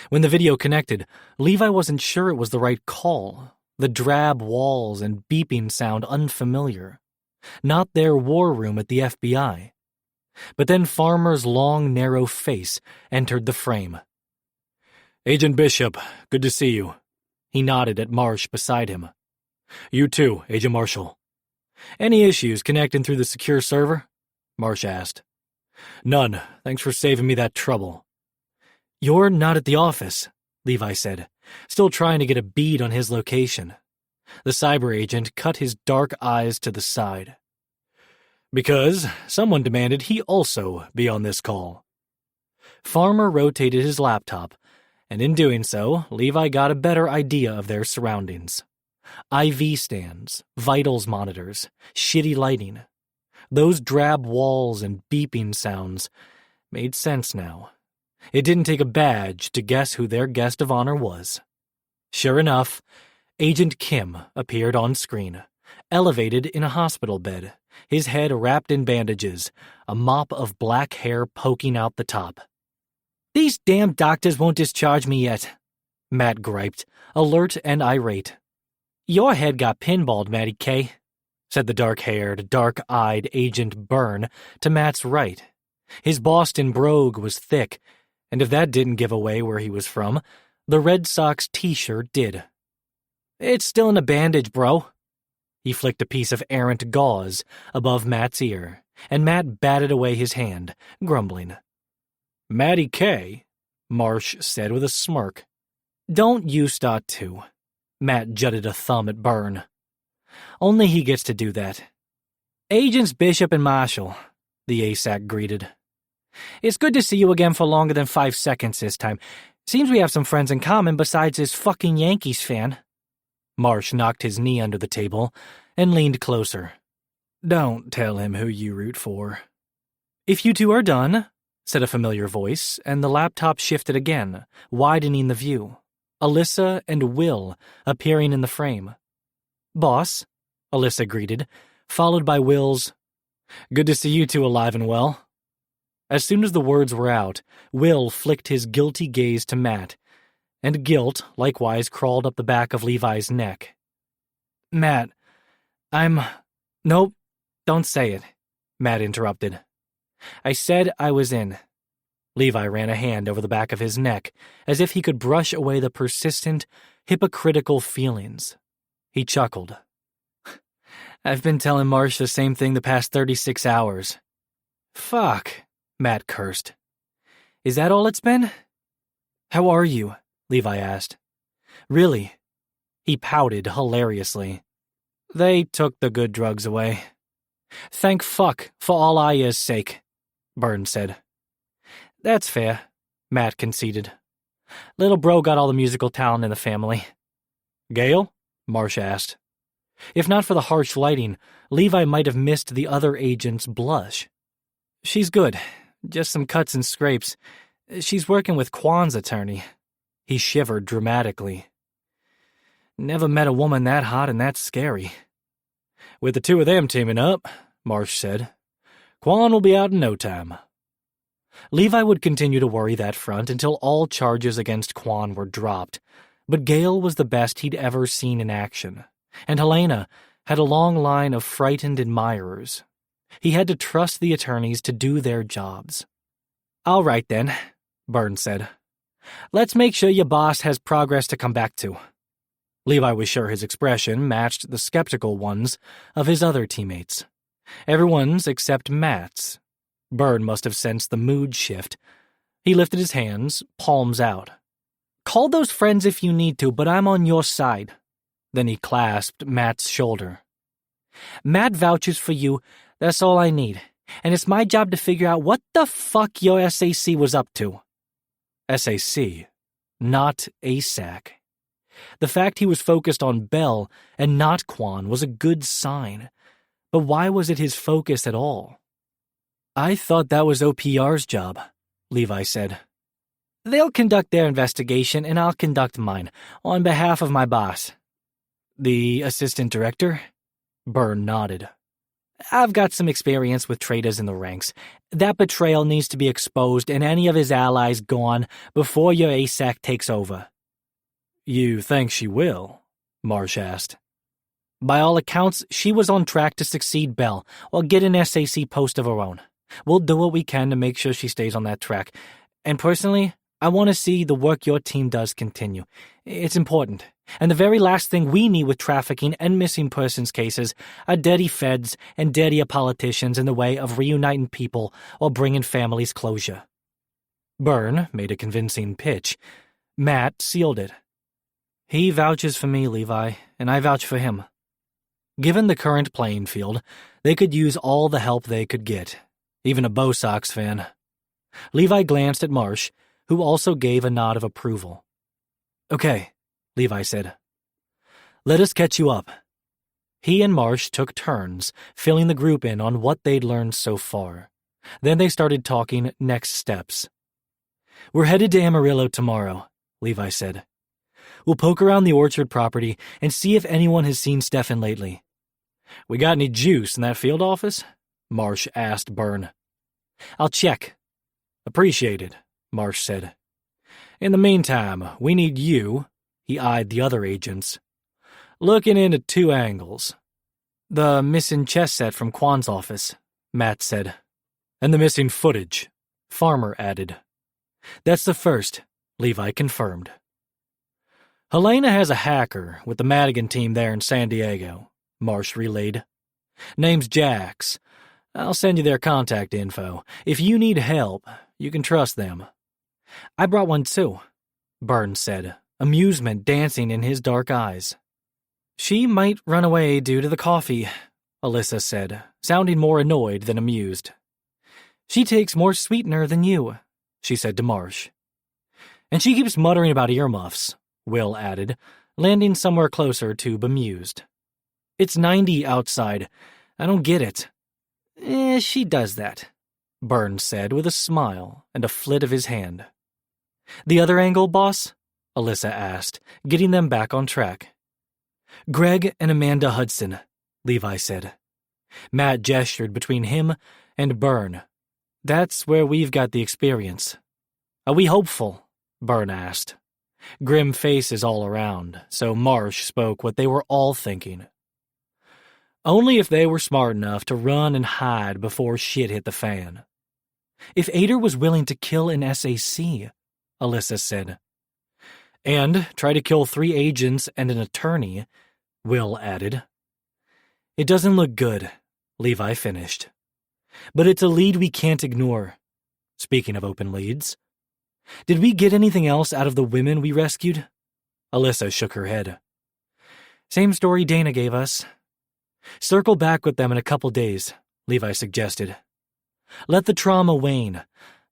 When the video connected, Levi wasn't sure it was the right call. The drab walls and beeping sound unfamiliar. Not their war room at the FBI. But then Farmer's long, narrow face entered the frame. "Agent Bishop, good to see you." He nodded at Marsh beside him. "You too, Agent Marshall." "Any issues connecting through the secure server?" Marsh asked. "None. Thanks for saving me that trouble." "You're not at the office," Levi said, still trying to get a bead on his location. The cyber agent cut his dark eyes to the side. "Because someone demanded he also be on this call." Farmer rotated his laptop, and in doing so, Levi got a better idea of their surroundings. IV stands, vitals monitors, shitty lighting. Those drab walls and beeping sounds made sense now. It didn't take a badge to guess who their guest of honor was. Sure enough, Agent Kim appeared on screen, elevated in a hospital bed, his head wrapped in bandages, a mop of black hair poking out the top. "These damn doctors won't discharge me yet," Matt griped, alert and irate. "Your head got pinballed, Matty K," said the dark-haired, dark-eyed Agent Byrne to Matt's right. His Boston brogue was thick, and if that didn't give away where he was from, the Red Sox t-shirt did. "It's still in a bandage, bro." He flicked a piece of errant gauze above Matt's ear, and Matt batted away his hand, grumbling. "Matty K," Marsh said with a smirk. "Don't you start too." Matt jutted a thumb at Byrne. "Only he gets to do that." "Agents Bishop and Marshall," the ASAC greeted. "It's good to see you again for longer than 5 seconds this time. Seems we have some friends in common besides this fucking Yankees fan." Marsh knocked his knee under the table and leaned closer. "Don't tell him who you root for." "If you two are done," said a familiar voice, and the laptop shifted again, widening the view. Alyssa and Will appearing in the frame. "Boss," Alyssa greeted, followed by Will's, "Good to see you two alive and well." As soon as the words were out, Will flicked his guilty gaze to Matt, and guilt likewise crawled up the back of Levi's neck. "Matt, Nope, don't say it," Matt interrupted. "I said I was in." Levi ran a hand over the back of his neck, as if he could brush away the persistent, hypocritical feelings. He chuckled. I've been telling Marsh the same thing the past 36 hours. Fuck, Matt cursed. Is that all it's been? How are you? Levi asked. Really? He pouted hilariously. They took the good drugs away. Thank fuck for all Aya's sake, Byrne said. That's fair, Matt conceded. Little bro got all the musical talent in the family. Gail? Marsh asked. If not for the harsh lighting, Levi might have missed the other agent's blush. She's good, just some cuts and scrapes. She's working with Kwan's attorney. He shivered dramatically. Never met a woman that hot and that scary. With the two of them teaming up, Marsh said, Kwan will be out in no time. Levi would continue to worry that front until all charges against Kwan were dropped, but Gail was the best he'd ever seen in action, and Helena had a long line of frightened admirers. He had to trust the attorneys to do their jobs. All right then, Byrne said. Let's make sure your boss has progress to come back to. Levi was sure his expression matched the skeptical ones of his other teammates. Everyone's except Matt's. Byrne must have sensed the mood shift. He lifted his hands, palms out. Call those friends if you need to, but I'm on your side. Then he clasped Matt's shoulder. Matt vouches for you, that's all I need, and it's my job to figure out what the fuck your SAC was up to. SAC, not ASAC. The fact he was focused on Bell and not Kwan was a good sign, but why was it his focus at all? I thought that was OPR's job, Levi said. They'll conduct their investigation and I'll conduct mine, on behalf of my boss. The assistant director? Byrne nodded. I've got some experience with traitors in the ranks. That betrayal needs to be exposed and any of his allies gone before your ASAC takes over. You think she will? Marsh asked. By all accounts, she was on track to succeed Bell or get an SAC post of her own. We'll do what we can to make sure she stays on that track. And personally, I want to see the work your team does continue. It's important. And the very last thing we need with trafficking and missing persons cases are dirty feds and dirtier politicians in the way of reuniting people or bringing families closure. Byrne made a convincing pitch. Matt sealed it. He vouches for me, Levi, and I vouch for him. Given the current playing field, they could use all the help they could get, even a Bo Sox fan. Levi glanced at Marsh, who also gave a nod of approval. Okay, Levi said. Let us catch you up. He and Marsh took turns, filling the group in on what they'd learned so far. Then they started talking next steps. We're headed to Amarillo tomorrow, Levi said. We'll poke around the orchard property and see if anyone has seen Stefan lately. We got any juice in that field office? Marsh asked Byrne. I'll check. Appreciated, Marsh said. In the meantime, we need you, he eyed the other agents, looking into two angles. The missing chess set from Kwan's office, Matt said. And the missing footage, Farmer added. That's the first, Levi confirmed. Helena has a hacker with the Madigan team there in San Diego, Marsh relayed. Name's Jax. I'll send you their contact info. If you need help, you can trust them. I brought one too, Byrne said, amusement dancing in his dark eyes. She might run away due to the coffee, Alyssa said, sounding more annoyed than amused. She takes more sweetener than you, she said to Marsh. And she keeps muttering about earmuffs, Will added, landing somewhere closer to bemused. It's 90 outside. I don't get it. She does that, Byrne said with a smile and a flit of his hand. The other angle, boss? Alyssa asked, getting them back on track. Greg and Amanda Hudson, Levi said. Matt gestured between him and Byrne. That's where we've got the experience. Are we hopeful? Byrne asked. Grim faces all around, so Marsh spoke what they were all thinking. Only if they were smart enough to run and hide before shit hit the fan. If Ader was willing to kill an SAC, Alyssa said. And try to kill 3 agents and an attorney, Will added. It doesn't look good, Levi finished. But it's a lead we can't ignore. Speaking of open leads. Did we get anything else out of the women we rescued? Alyssa shook her head. Same story Dana gave us. Circle back with them in a couple days, Levi suggested. Let the trauma wane.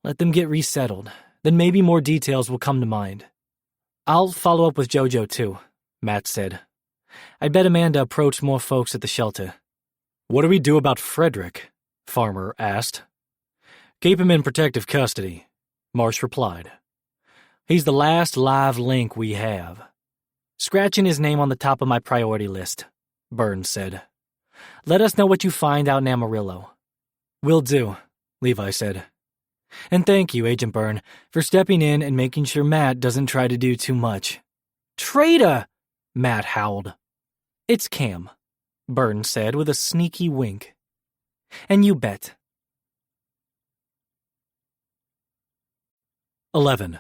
Let them get resettled. Then maybe more details will come to mind. I'll follow up with JoJo too, Matt said. I bet Amanda approached more folks at the shelter. What do we do about Frederick? Farmer asked. Keep him in protective custody, Marsh replied. He's the last live link we have. Scratching his name on the top of my priority list, Burns said. Let us know what you find out in Amarillo. Will do, Levi said. And thank you, Agent Byrne, for stepping in and making sure Matt doesn't try to do too much. Traitor! Matt howled. It's Cam, Byrne said with a sneaky wink. And you bet. 11.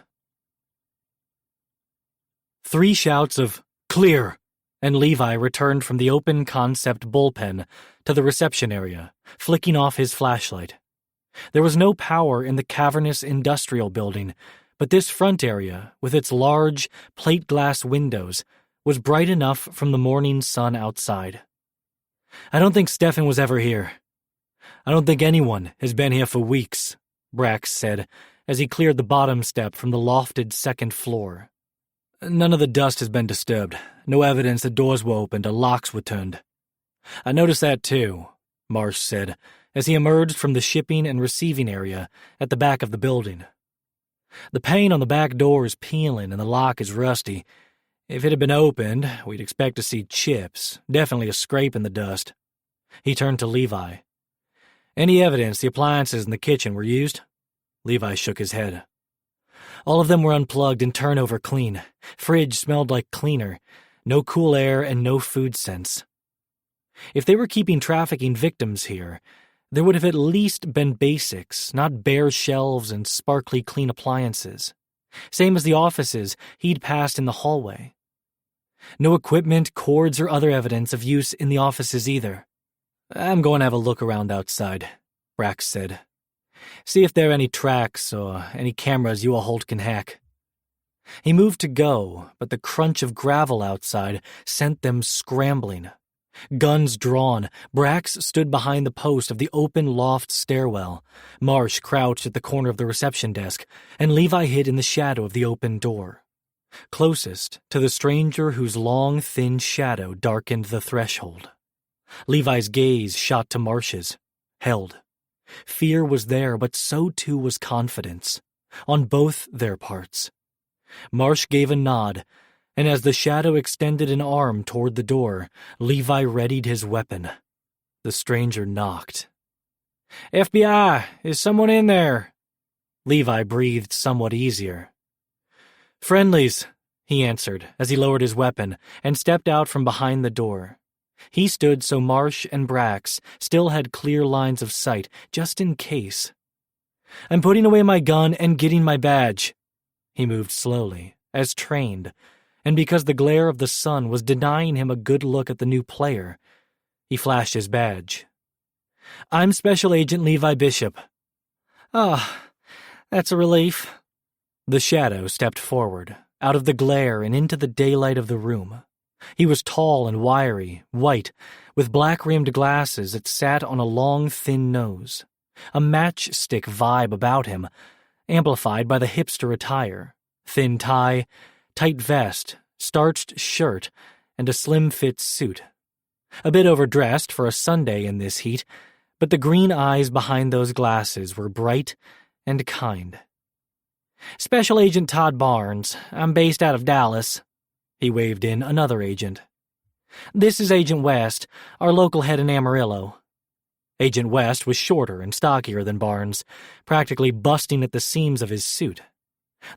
3 shouts of, "Clear!" and Levi returned from the open concept bullpen to the reception area, flicking off his flashlight. There was no power in the cavernous industrial building, but this front area, with its large, plate glass windows, was bright enough from the morning sun outside. I don't think Stefan was ever here. I don't think anyone has been here for weeks, Brax said, as he cleared the bottom step from the lofted second floor. None of the dust has been disturbed. No evidence that doors were opened or locks were turned. I noticed that too, Marsh said, as he emerged from the shipping and receiving area at the back of the building. The pane on the back door is peeling and the lock is rusty. If it had been opened, we'd expect to see chips, definitely a scrape in the dust. He turned to Levi. Any evidence the appliances in the kitchen were used? Levi shook his head. All of them were unplugged and turnover clean. Fridge smelled like cleaner. No cool air and no food scents. If they were keeping trafficking victims here, there would have at least been basics, not bare shelves and sparkly clean appliances. Same as the offices he'd passed in the hallway. No equipment, cords, or other evidence of use in the offices either. I'm going to have a look around outside, Brax said. See if there are any tracks or any cameras you or Holt can hack. He moved to go, but the crunch of gravel outside sent them scrambling. Guns drawn, Brax stood behind the post of the open loft stairwell. Marsh crouched at the corner of the reception desk, and Levi hid in the shadow of the open door, closest to the stranger whose long, thin shadow darkened the threshold. Levi's gaze shot to Marsh's, held. Fear was there, but so too was confidence, on both their parts. Marsh gave a nod, and as the shadow extended an arm toward the door, Levi readied his weapon. The stranger knocked. FBI, is someone in there? Levi breathed somewhat easier. Friendlies, he answered as he lowered his weapon and stepped out from behind the door. He stood so Marsh and Brax still had clear lines of sight, just in case. I'm putting away my gun and getting my badge. He moved slowly, as trained, and because the glare of the sun was denying him a good look at the new player, he flashed his badge. I'm Special Agent Levi Bishop. Ah, that's a relief. The shadow stepped forward, out of the glare and into the daylight of the room. He was tall and wiry, white, with black-rimmed glasses that sat on a long, thin nose. A matchstick vibe about him, amplified by the hipster attire. Thin tie, tight vest, starched shirt, and a slim-fit suit. A bit overdressed for a Sunday in this heat, but the green eyes behind those glasses were bright and kind. Special Agent Todd Barnes. I'm based out of Dallas. He waved in another agent. This is Agent West, our local head in Amarillo. Agent West was shorter and stockier than Barnes, practically busting at the seams of his suit.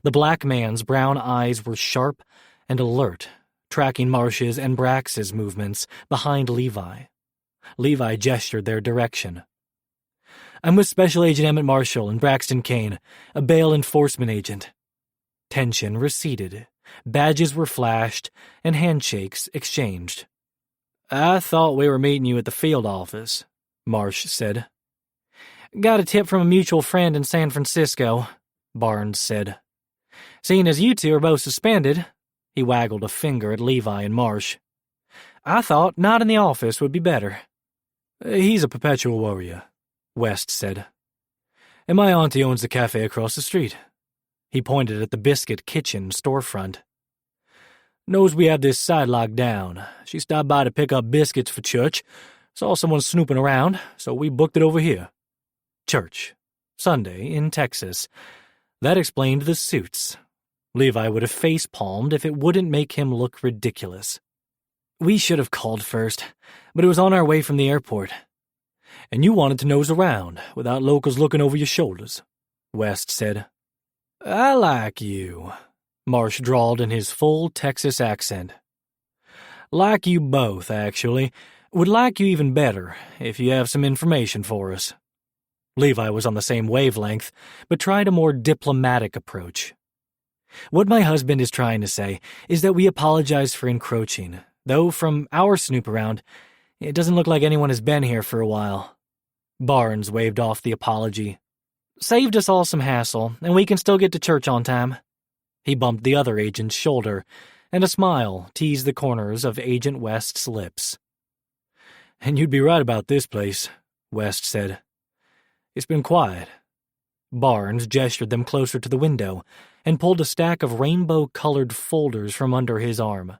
The black man's brown eyes were sharp and alert, tracking Marsh's and Brax's movements behind Levi. Levi gestured their direction. I'm with Special Agent Emmett Marshall and Braxton Kane, a bail enforcement agent. Tension receded. Badges were flashed, and handshakes exchanged. I thought we were meeting you at the field office, Marsh said. Got a tip from a mutual friend in San Francisco, Barnes said. Seeing as you two are both suspended, he waggled a finger at Levi and Marsh. I thought not in the office would be better. He's a perpetual worrier, West said. And my auntie owns the cafe across the street. He pointed at the Biscuit Kitchen storefront. Knows we have this side locked down. She stopped by to pick up biscuits for church, saw someone snooping around, so we booked it over here. Church. Sunday in Texas. That explained the suits. Levi would have face-palmed if it wouldn't make him look ridiculous. We should have called first, but it was on our way from the airport. And you wanted to nose around, without locals looking over your shoulders, West said. I like you, Marsh drawled in his full Texas accent. Like you both, actually. Would like you even better, if you have some information for us. Levi was on the same wavelength, but tried a more diplomatic approach. What my husband is trying to say is that we apologize for encroaching, though from our snoop around, it doesn't look like anyone has been here for a while. Barnes waved off the apology. Saved us all some hassle, and we can still get to church on time. He bumped the other agent's shoulder, and a smile teased the corners of Agent West's lips. And you'd be right about this place, West said. It's been quiet. Barnes gestured them closer to the window and pulled a stack of rainbow-colored folders from under his arm.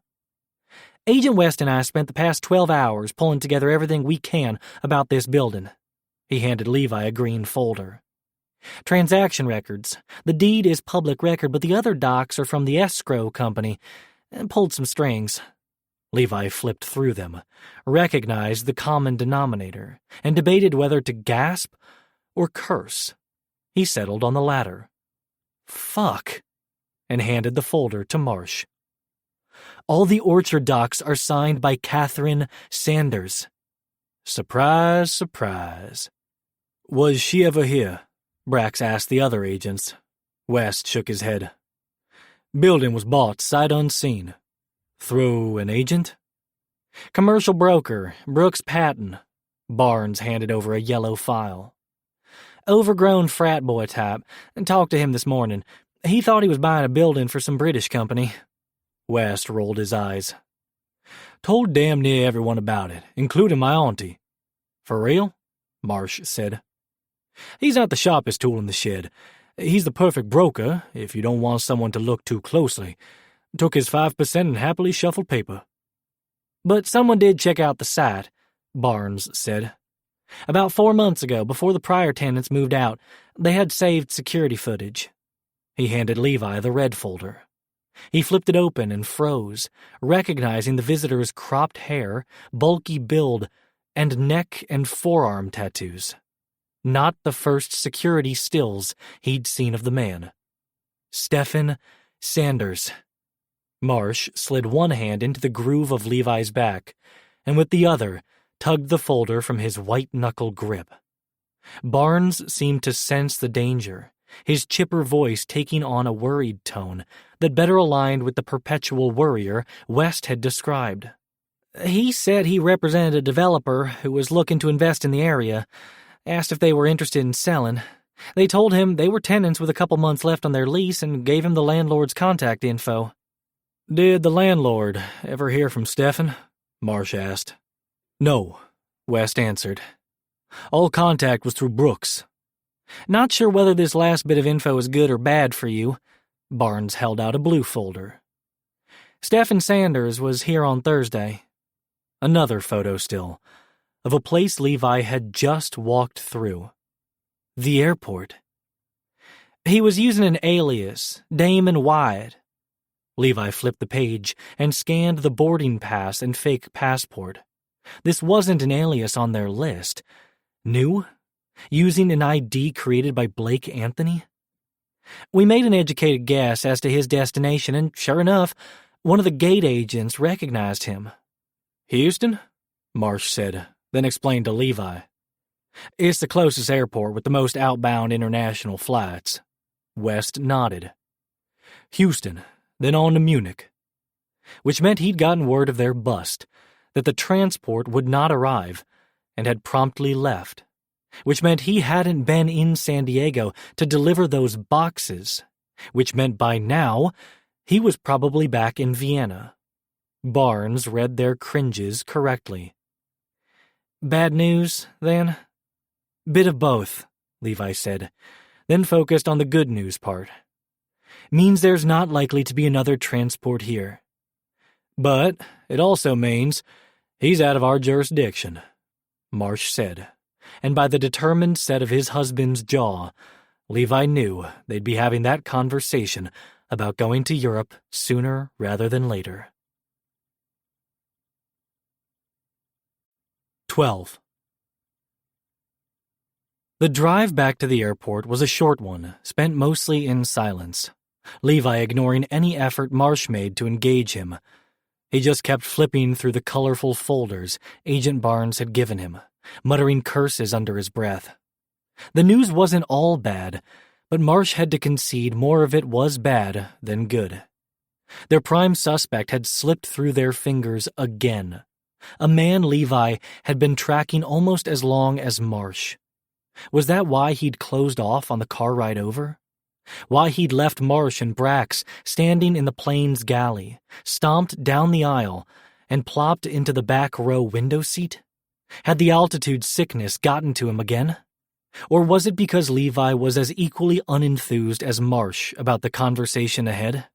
Agent West and I spent the past 12 hours pulling together everything we can about this building. He handed Levi a green folder. Transaction records. The deed is public record, but the other docs are from the escrow company, and pulled some strings. Levi flipped through them, recognized the common denominator, and debated whether to gasp or curse. He settled on the latter. Fuck, and handed the folder to Marsh. All the orchard docs are signed by Catherine Sanders. Surprise, surprise. Was she ever here? Brax asked the other agents. West shook his head. Building was bought sight unseen. Through an agent? Commercial broker, Brooks Patton. Barnes handed over a yellow file. Overgrown frat boy type. Talked to him this morning. He thought he was buying a building for some British company. West rolled his eyes. Told damn near everyone about it, including my auntie. For real? Marsh said. He's not the sharpest tool in the shed. He's the perfect broker, if you don't want someone to look too closely. Took his 5% and happily shuffled paper. But someone did check out the site, Barnes said. About 4 months ago, before the prior tenants moved out, they had saved security footage. He handed Levi the red folder. He flipped it open and froze, recognizing the visitor's cropped hair, bulky build, and neck and forearm tattoos. Not the first security stills he'd seen of the man. Stephen Sanders. Marsh slid one hand into the groove of Levi's back, and with the other tugged the folder from his white-knuckle grip. Barnes seemed to sense the danger, his chipper voice taking on a worried tone that better aligned with the perpetual worrier West had described. He said he represented a developer who was looking to invest in the area, asked if they were interested in selling. They told him they were tenants with a couple months left on their lease and gave him the landlord's contact info. Did the landlord ever hear from Stephen? Marsh asked. No, West answered. All contact was through Brooks. Not sure whether this last bit of info is good or bad for you. Barnes held out a blue folder. Stephen Sanders was here on Thursday. Another photo still, of a place Levi had just walked through. The airport. He was using an alias, Damon Wyatt. Levi flipped the page and scanned the boarding pass and fake passport. This wasn't an alias on their list. New? Using an ID created by Blake Anthony? We made an educated guess as to his destination, and sure enough, one of the gate agents recognized him. Houston? Marsh said, then explained to Levi. It's the closest airport with the most outbound international flights. West nodded. Houston, then on to Munich. Which meant he'd gotten word of their bust, that the transport would not arrive, and had promptly left. Which meant he hadn't been in San Diego to deliver those boxes, which meant by now he was probably back in Vienna. Barnes read their cringes correctly. Bad news, then? Bit of both, Levi said, then focused on the good news part. Means there's not likely to be another transport here. But it also means he's out of our jurisdiction, Marsh said, and by the determined set of his husband's jaw, Levi knew they'd be having that conversation about going to Europe sooner rather than later. 12. The drive back to the airport was a short one, spent mostly in silence, Levi ignoring any effort Marsh made to engage him. He just kept flipping through the colorful folders Agent Barnes had given him, muttering curses under his breath. The news wasn't all bad, but Marsh had to concede more of it was bad than good. Their prime suspect had slipped through their fingers again. A man Levi had been tracking almost as long as Marsh. Was that why he'd closed off on the car ride over? Why he'd left Marsh and Brax standing in the plane's galley, stomped down the aisle, and plopped into the back row window seat? Had the altitude sickness gotten to him again? Or was it because Levi was as equally unenthused as Marsh about the conversation ahead?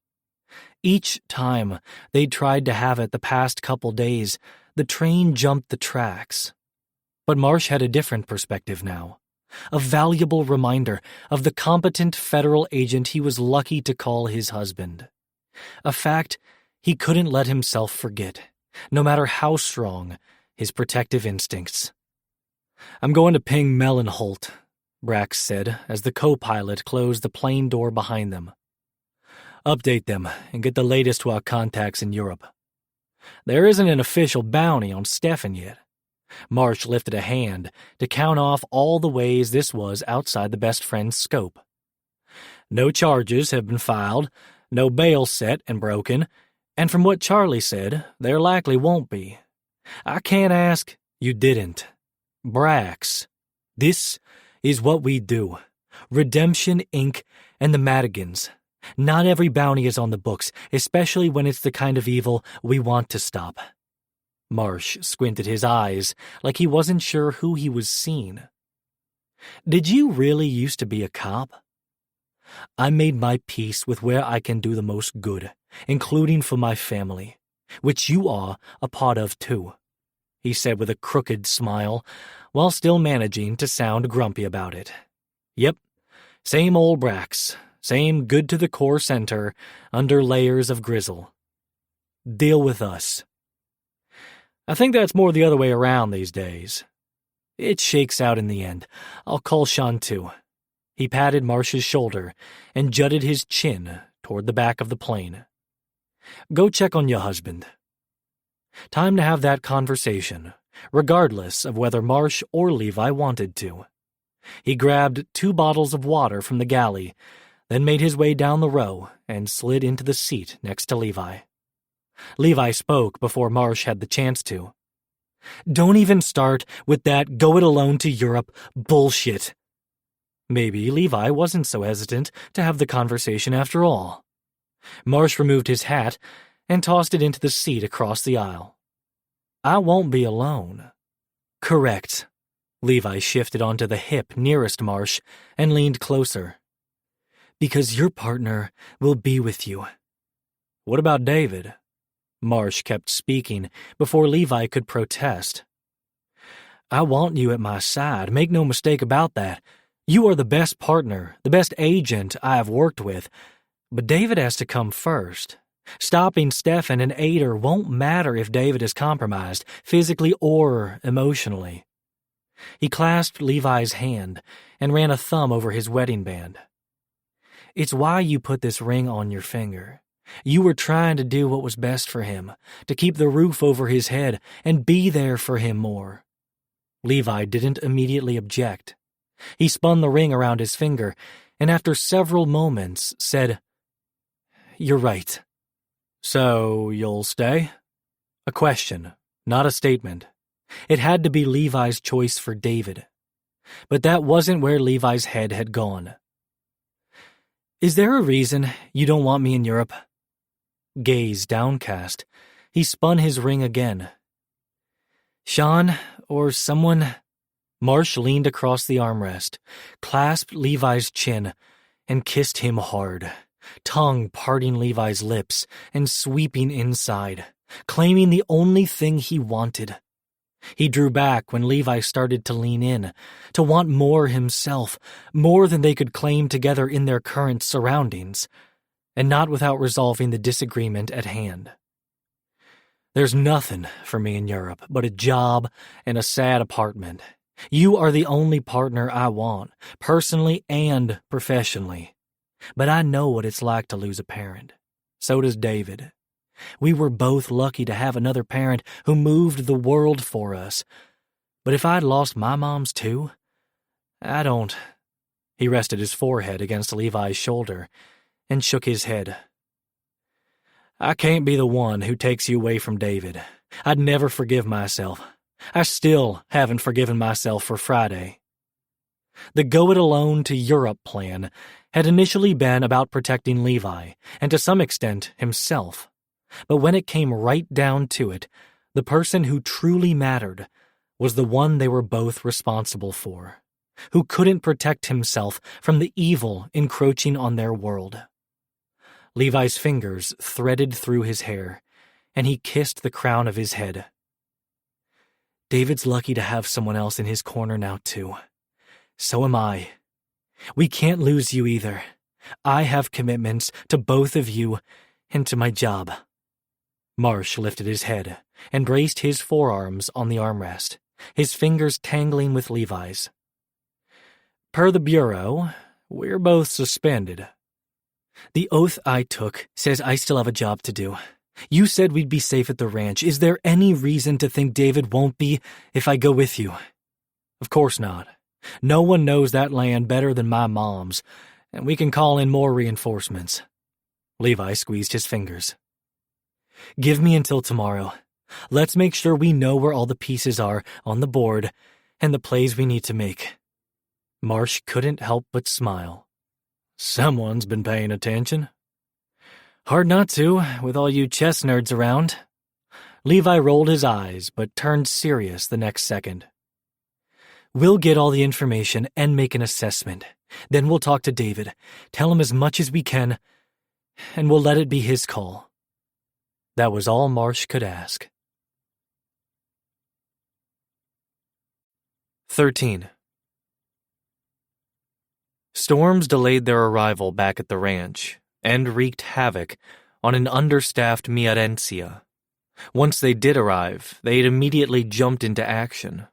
Each time they'd tried to have it the past couple days, the train jumped the tracks. But Marsh had a different perspective now. A valuable reminder of the competent federal agent he was lucky to call his husband. A fact he couldn't let himself forget, no matter how strong his protective instincts. I'm going to ping Mel and Holt, Brax said as the co-pilot closed the plane door behind them. Update them and get the latest to our contacts in Europe. There isn't an official bounty on Stefan yet. Marsh lifted a hand to count off all the ways this was outside the best friend's scope. No charges have been filed, no bail set and broken, and from what Charlie said, there likely won't be. I can't ask, you didn't. Brax, this is what we do. Redemption, Inc. and the Madigans. Not every bounty is on the books, especially when it's the kind of evil we want to stop. Marsh squinted his eyes like he wasn't sure who he was seeing. Did you really used to be a cop? I made my peace with where I can do the most good, including for my family, which you are a part of too, he said with a crooked smile, while still managing to sound grumpy about it. Yep, same old Brax, same good-to-the-core center under layers of grizzle. Deal with us. I think that's more the other way around these days. It shakes out in the end. I'll call Sean too. He patted Marsh's shoulder and jutted his chin toward the back of the plane. Go check on your husband. Time to have that conversation, regardless of whether Marsh or Levi wanted to. He grabbed 2 bottles of water from the galley, then made his way down the row and slid into the seat next to Levi. Levi spoke before Marsh had the chance to. Don't even start with that go-it-alone to Europe bullshit. Maybe Levi wasn't so hesitant to have the conversation after all. Marsh removed his hat and tossed it into the seat across the aisle. I won't be alone. Correct. Levi shifted onto the hip nearest Marsh and leaned closer. Because your partner will be with you. What about David? Marsh kept speaking before Levi could protest. I want you at my side, make no mistake about that. You are the best partner, the best agent I have worked with, but David has to come first. Stopping Stefan and Ader won't matter if David is compromised, physically or emotionally. He clasped Levi's hand and ran a thumb over his wedding band. It's why you put this ring on your finger. You were trying to do what was best for him, to keep the roof over his head and be there for him more. Levi didn't immediately object. He spun the ring around his finger, and after several moments said, "You're right." "So you'll stay?" A question, not a statement. It had to be Levi's choice for David. But that wasn't where Levi's head had gone. "Is there a reason you don't want me in Europe?" Gaze downcast, he spun his ring again. "Sean, or someone—" Marsh leaned across the armrest, clasped Levi's chin, and kissed him hard, tongue parting Levi's lips and sweeping inside, claiming the only thing he wanted. He drew back when Levi started to lean in, to want more himself, more than they could claim together in their current surroundings, and not without resolving the disagreement at hand. "There's nothing for me in Europe but a job and a sad apartment. You are the only partner I want, personally and professionally. But I know what it's like to lose a parent. So does David. We were both lucky to have another parent who moved the world for us. But if I'd lost my moms too, I don't—" He rested his forehead against Levi's shoulder and shook his head. "I can't be the one who takes you away from David. I'd never forgive myself. I still haven't forgiven myself for Friday." The go-it-alone to Europe plan had initially been about protecting Levi, and to some extent himself. But when it came right down to it, the person who truly mattered was the one they were both responsible for, who couldn't protect himself from the evil encroaching on their world. Levi's fingers threaded through his hair, and he kissed the crown of his head. "David's lucky to have someone else in his corner now, too. So am I. We can't lose you either. I have commitments to both of you and to my job." Marsh lifted his head and braced his forearms on the armrest, his fingers tangling with Levi's. "Per the Bureau, we're both suspended. The oath I took says I still have a job to do. You said we'd be safe at the ranch. Is there any reason to think David won't be if I go with you?" "Of course not. No one knows that land better than my moms, and we can call in more reinforcements." Levi squeezed his fingers. "Give me until tomorrow. Let's make sure we know where all the pieces are on the board and the plays we need to make." Marsh couldn't help but smile. "Someone's been paying attention." "Hard not to, with all you chess nerds around." Levi rolled his eyes, but turned serious the next second. "We'll get all the information and make an assessment. Then we'll talk to David, tell him as much as we can, and we'll let it be his call." That was all Marsh could ask. 13. Storms delayed their arrival back at the ranch and wreaked havoc on an understaffed Miarencia. Once they did arrive, they'd immediately jumped into action.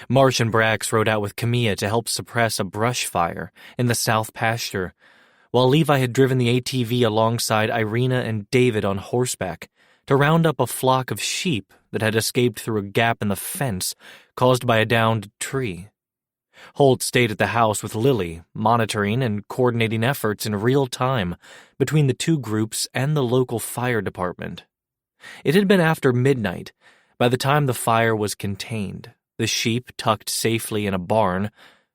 Marsh and Brax rode out with Camilla to help suppress a brush fire in the south pasture, while Levi had driven the ATV alongside Irina and David on horseback to round up a flock of sheep that had escaped through a gap in the fence caused by a downed tree. Holt stayed at the house with Lily, monitoring and coordinating efforts in real time between the two groups and the local fire department. It had been after midnight by the time the fire was contained, the sheep tucked safely in a barn,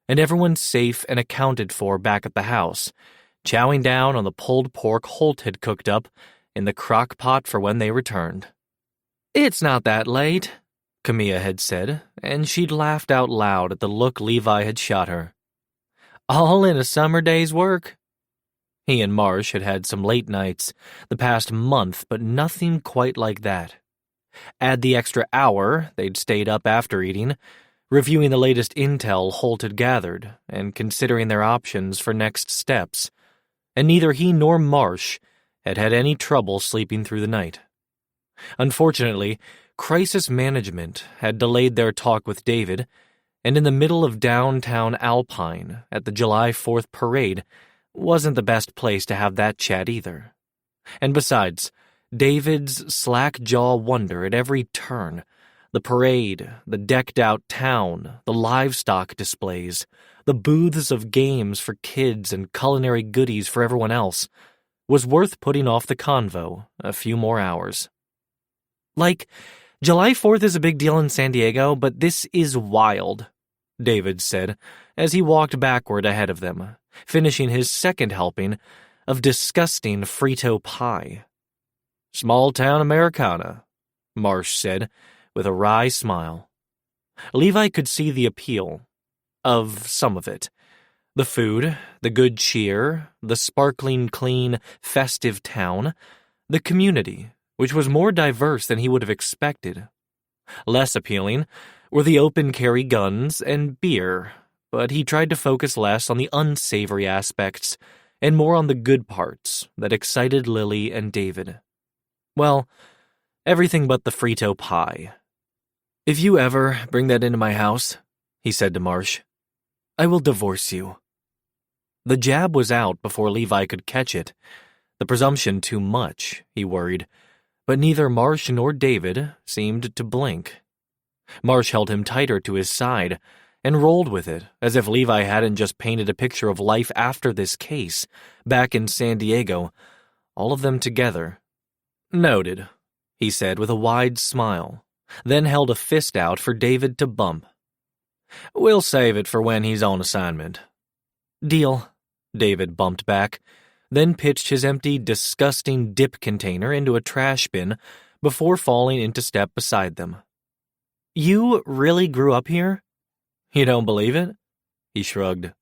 and everyone safe and accounted for back at the house, chowing down on the pulled pork Holt had cooked up in the crock pot for when they returned. "It's not that late," Camilla had said, and she'd laughed out loud at the look Levi had shot her. "All in a summer day's work." He and Marsh had had some late nights the past month, but nothing quite like that. Add the extra hour they'd stayed up after eating, reviewing the latest intel Holt had gathered and considering their options for next steps, and neither he nor Marsh had had any trouble sleeping through the night. Unfortunately, crisis management had delayed their talk with David, and in the middle of downtown Alpine at the July 4th parade wasn't the best place to have that chat either. And besides, David's slack-jaw wonder at every turn, The parade, the decked-out town, the livestock displays, the booths of games for kids and culinary goodies for everyone else, was worth putting off the convo a few more hours. Like, July 4th is a big deal in San Diego, but this is wild, David said as he walked backward ahead of them, finishing his second helping of disgusting Frito pie. Small-town Americana, Marsh said with a wry smile. Levi could see the appeal of some of it. The food, the good cheer, the sparkling clean, festive town, the community, which was more diverse than he would have expected. Less appealing were the open-carry guns and beer, but he tried to focus less on the unsavory aspects and more on the good parts that excited Lily and David. Well, everything but the Frito pie. "If you ever bring that into my house," he said to Marsh, "I will divorce you." The jab was out before Levi could catch it. The presumption too much, he worried, but neither Marsh nor David seemed to blink. Marsh held him tighter to his side and rolled with it as if Levi hadn't just painted a picture of life after this case, back in San Diego, all of them together. "Noted," he said with a wide smile, then held a fist out for David to bump. "We'll save it for when he's on assignment." "Deal," David bumped back, then pitched his empty, disgusting dip container into a trash bin before falling into step beside them. "You really grew up here?" "You don't believe it?" He shrugged.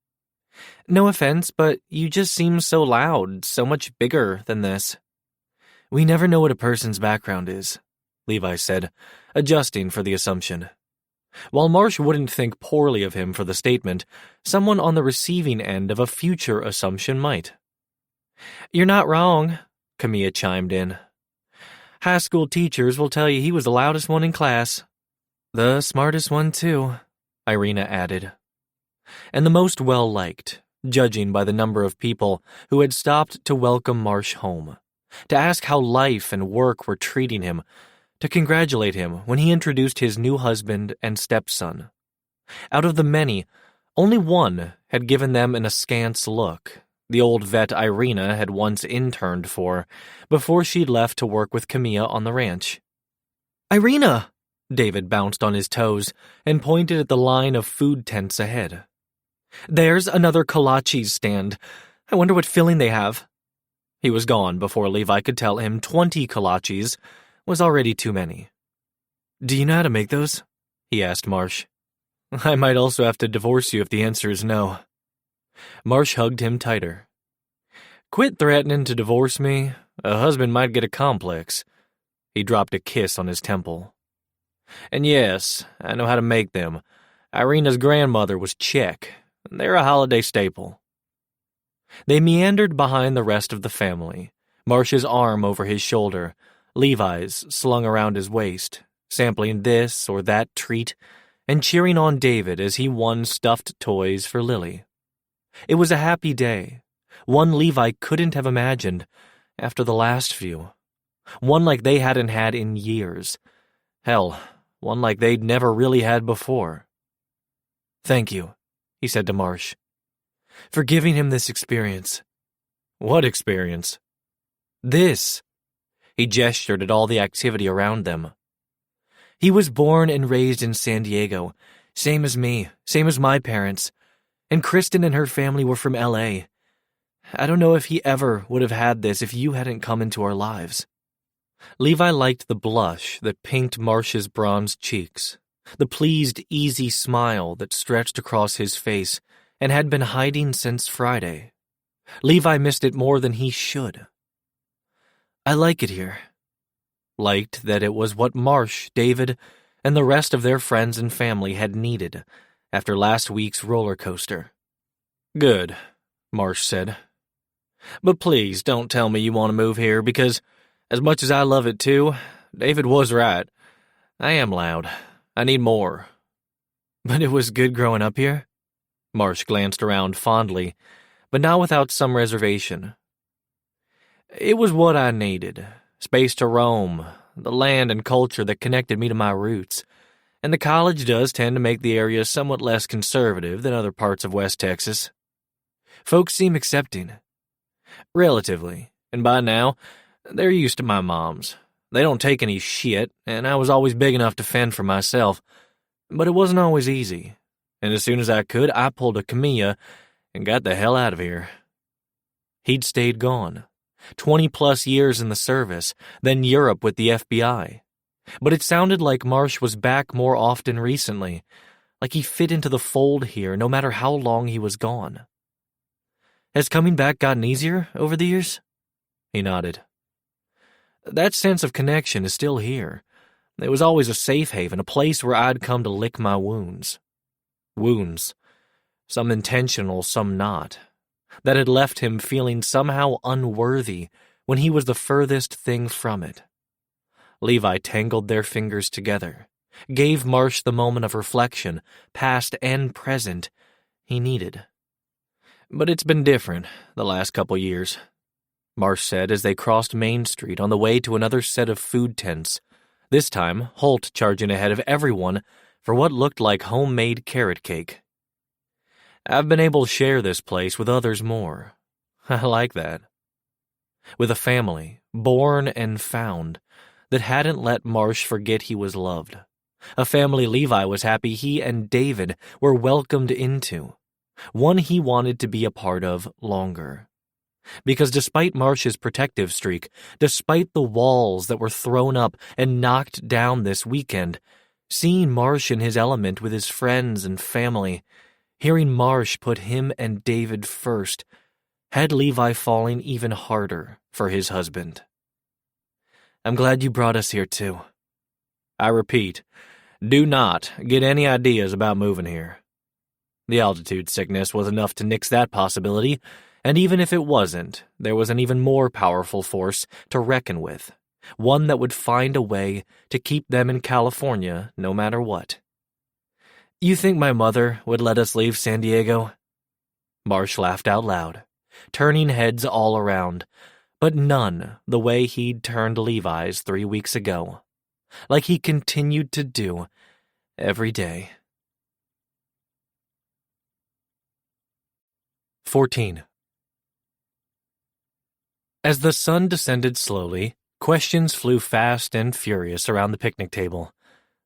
"No offense, but you just seem so loud, so much bigger than this." "We never know what a person's background is," Levi said, adjusting for the assumption. While Marsh wouldn't think poorly of him for the statement, someone on the receiving end of a future assumption might. "You're not wrong," Camilla chimed in. "High school teachers will tell you he was the loudest one in class." "The smartest one, too," Irina added. "And the most well-liked, judging by the number of people who had stopped to welcome Marsh home, to ask how life and work were treating him, to congratulate him when he introduced his new husband and stepson. Out of the many, only one had given them an askance look, the old vet Irina had once interned for, before she'd left to work with Camilla on the ranch. "Irina!" David bounced on his toes and pointed at the line of food tents ahead. "There's another kolaches stand. I wonder what filling they have." He was gone before Levi could tell him 20 kolaches was already too many. "Do you know how to make those?" he asked Marsh. "I might also have to divorce you if the answer is no." Marsh hugged him tighter. "Quit threatening to divorce me. A husband might get a complex." He dropped a kiss on his temple. "And yes, I know how to make them. Irina's grandmother was Czech. They're a holiday staple." They meandered behind the rest of the family, Marsh's arm over his shoulder, Levi's slung around his waist, sampling this or that treat, and cheering on David as he won stuffed toys for Lily. It was a happy day, one Levi couldn't have imagined after the last few, one like they hadn't had in years. Hell, one like they'd never really had before. "Thank you," he said to Marsh, "for giving him this experience." "What experience?" "This." He gestured at all the activity around them. "He was born and raised in San Diego, same as me, same as my parents, and Kristen and her family were from LA. I don't know if he ever would have had this if you hadn't come into our lives." Levi liked the blush that pinked Marsh's bronzed cheeks, the pleased, easy smile that stretched across his face and had been hiding since Friday. Levi missed it more than he should. "I like it here." Liked that it was what Marsh, David, and the rest of their friends and family had needed after last week's roller coaster. "Good," Marsh said. "But please don't tell me you want to move here because, as much as I love it too, David was right. I am loud. I need more." "But it was good growing up here?" Marsh glanced around fondly, but not without some reservation. "It was what I needed. Space to roam, the land and culture that connected me to my roots. And the college does tend to make the area somewhat less conservative than other parts of West Texas. Folks seem accepting. Relatively. And by now, they're used to my moms. They don't take any shit, and I was always big enough to fend for myself. But it wasn't always easy. And as soon as I could, I pulled a Camilla and got the hell out of here. He'd stayed gone. 20-plus years in the service, then Europe with the FBI. But it sounded like Marsh was back more often recently, like he fit into the fold here no matter how long he was gone. Has coming back gotten easier over the years? He nodded. That sense of connection is still here. It was always a safe haven, a place where I'd come to lick my wounds. Wounds. Some intentional, some not. That had left him feeling somehow unworthy when he was the furthest thing from it. Levi tangled their fingers together, gave Marsh the moment of reflection, past and present, he needed. But it's been different the last couple years, Marsh said as they crossed Main Street on the way to another set of food tents, this time Holt charging ahead of everyone for what looked like homemade carrot cake. I've been able to share this place with others more. I like that. With a family, born and found, that hadn't let Marsh forget he was loved. A family Levi was happy he and David were welcomed into. One he wanted to be a part of longer. Because despite Marsh's protective streak, despite the walls that were thrown up and knocked down this weekend, seeing Marsh in his element with his friends and family, hearing Marsh put him and David first, had Levi falling even harder for his husband. I'm glad you brought us here, too. I repeat, do not get any ideas about moving here. The altitude sickness was enough to nix that possibility, and even if it wasn't, there was an even more powerful force to reckon with, one that would find a way to keep them in California no matter what. You think my mother would let us leave San Diego? Marsh laughed out loud, turning heads all around, but none the way he'd turned Levi's 3 weeks ago, like he continued to do every day. 14. As the sun descended slowly, questions flew fast and furious around the picnic table.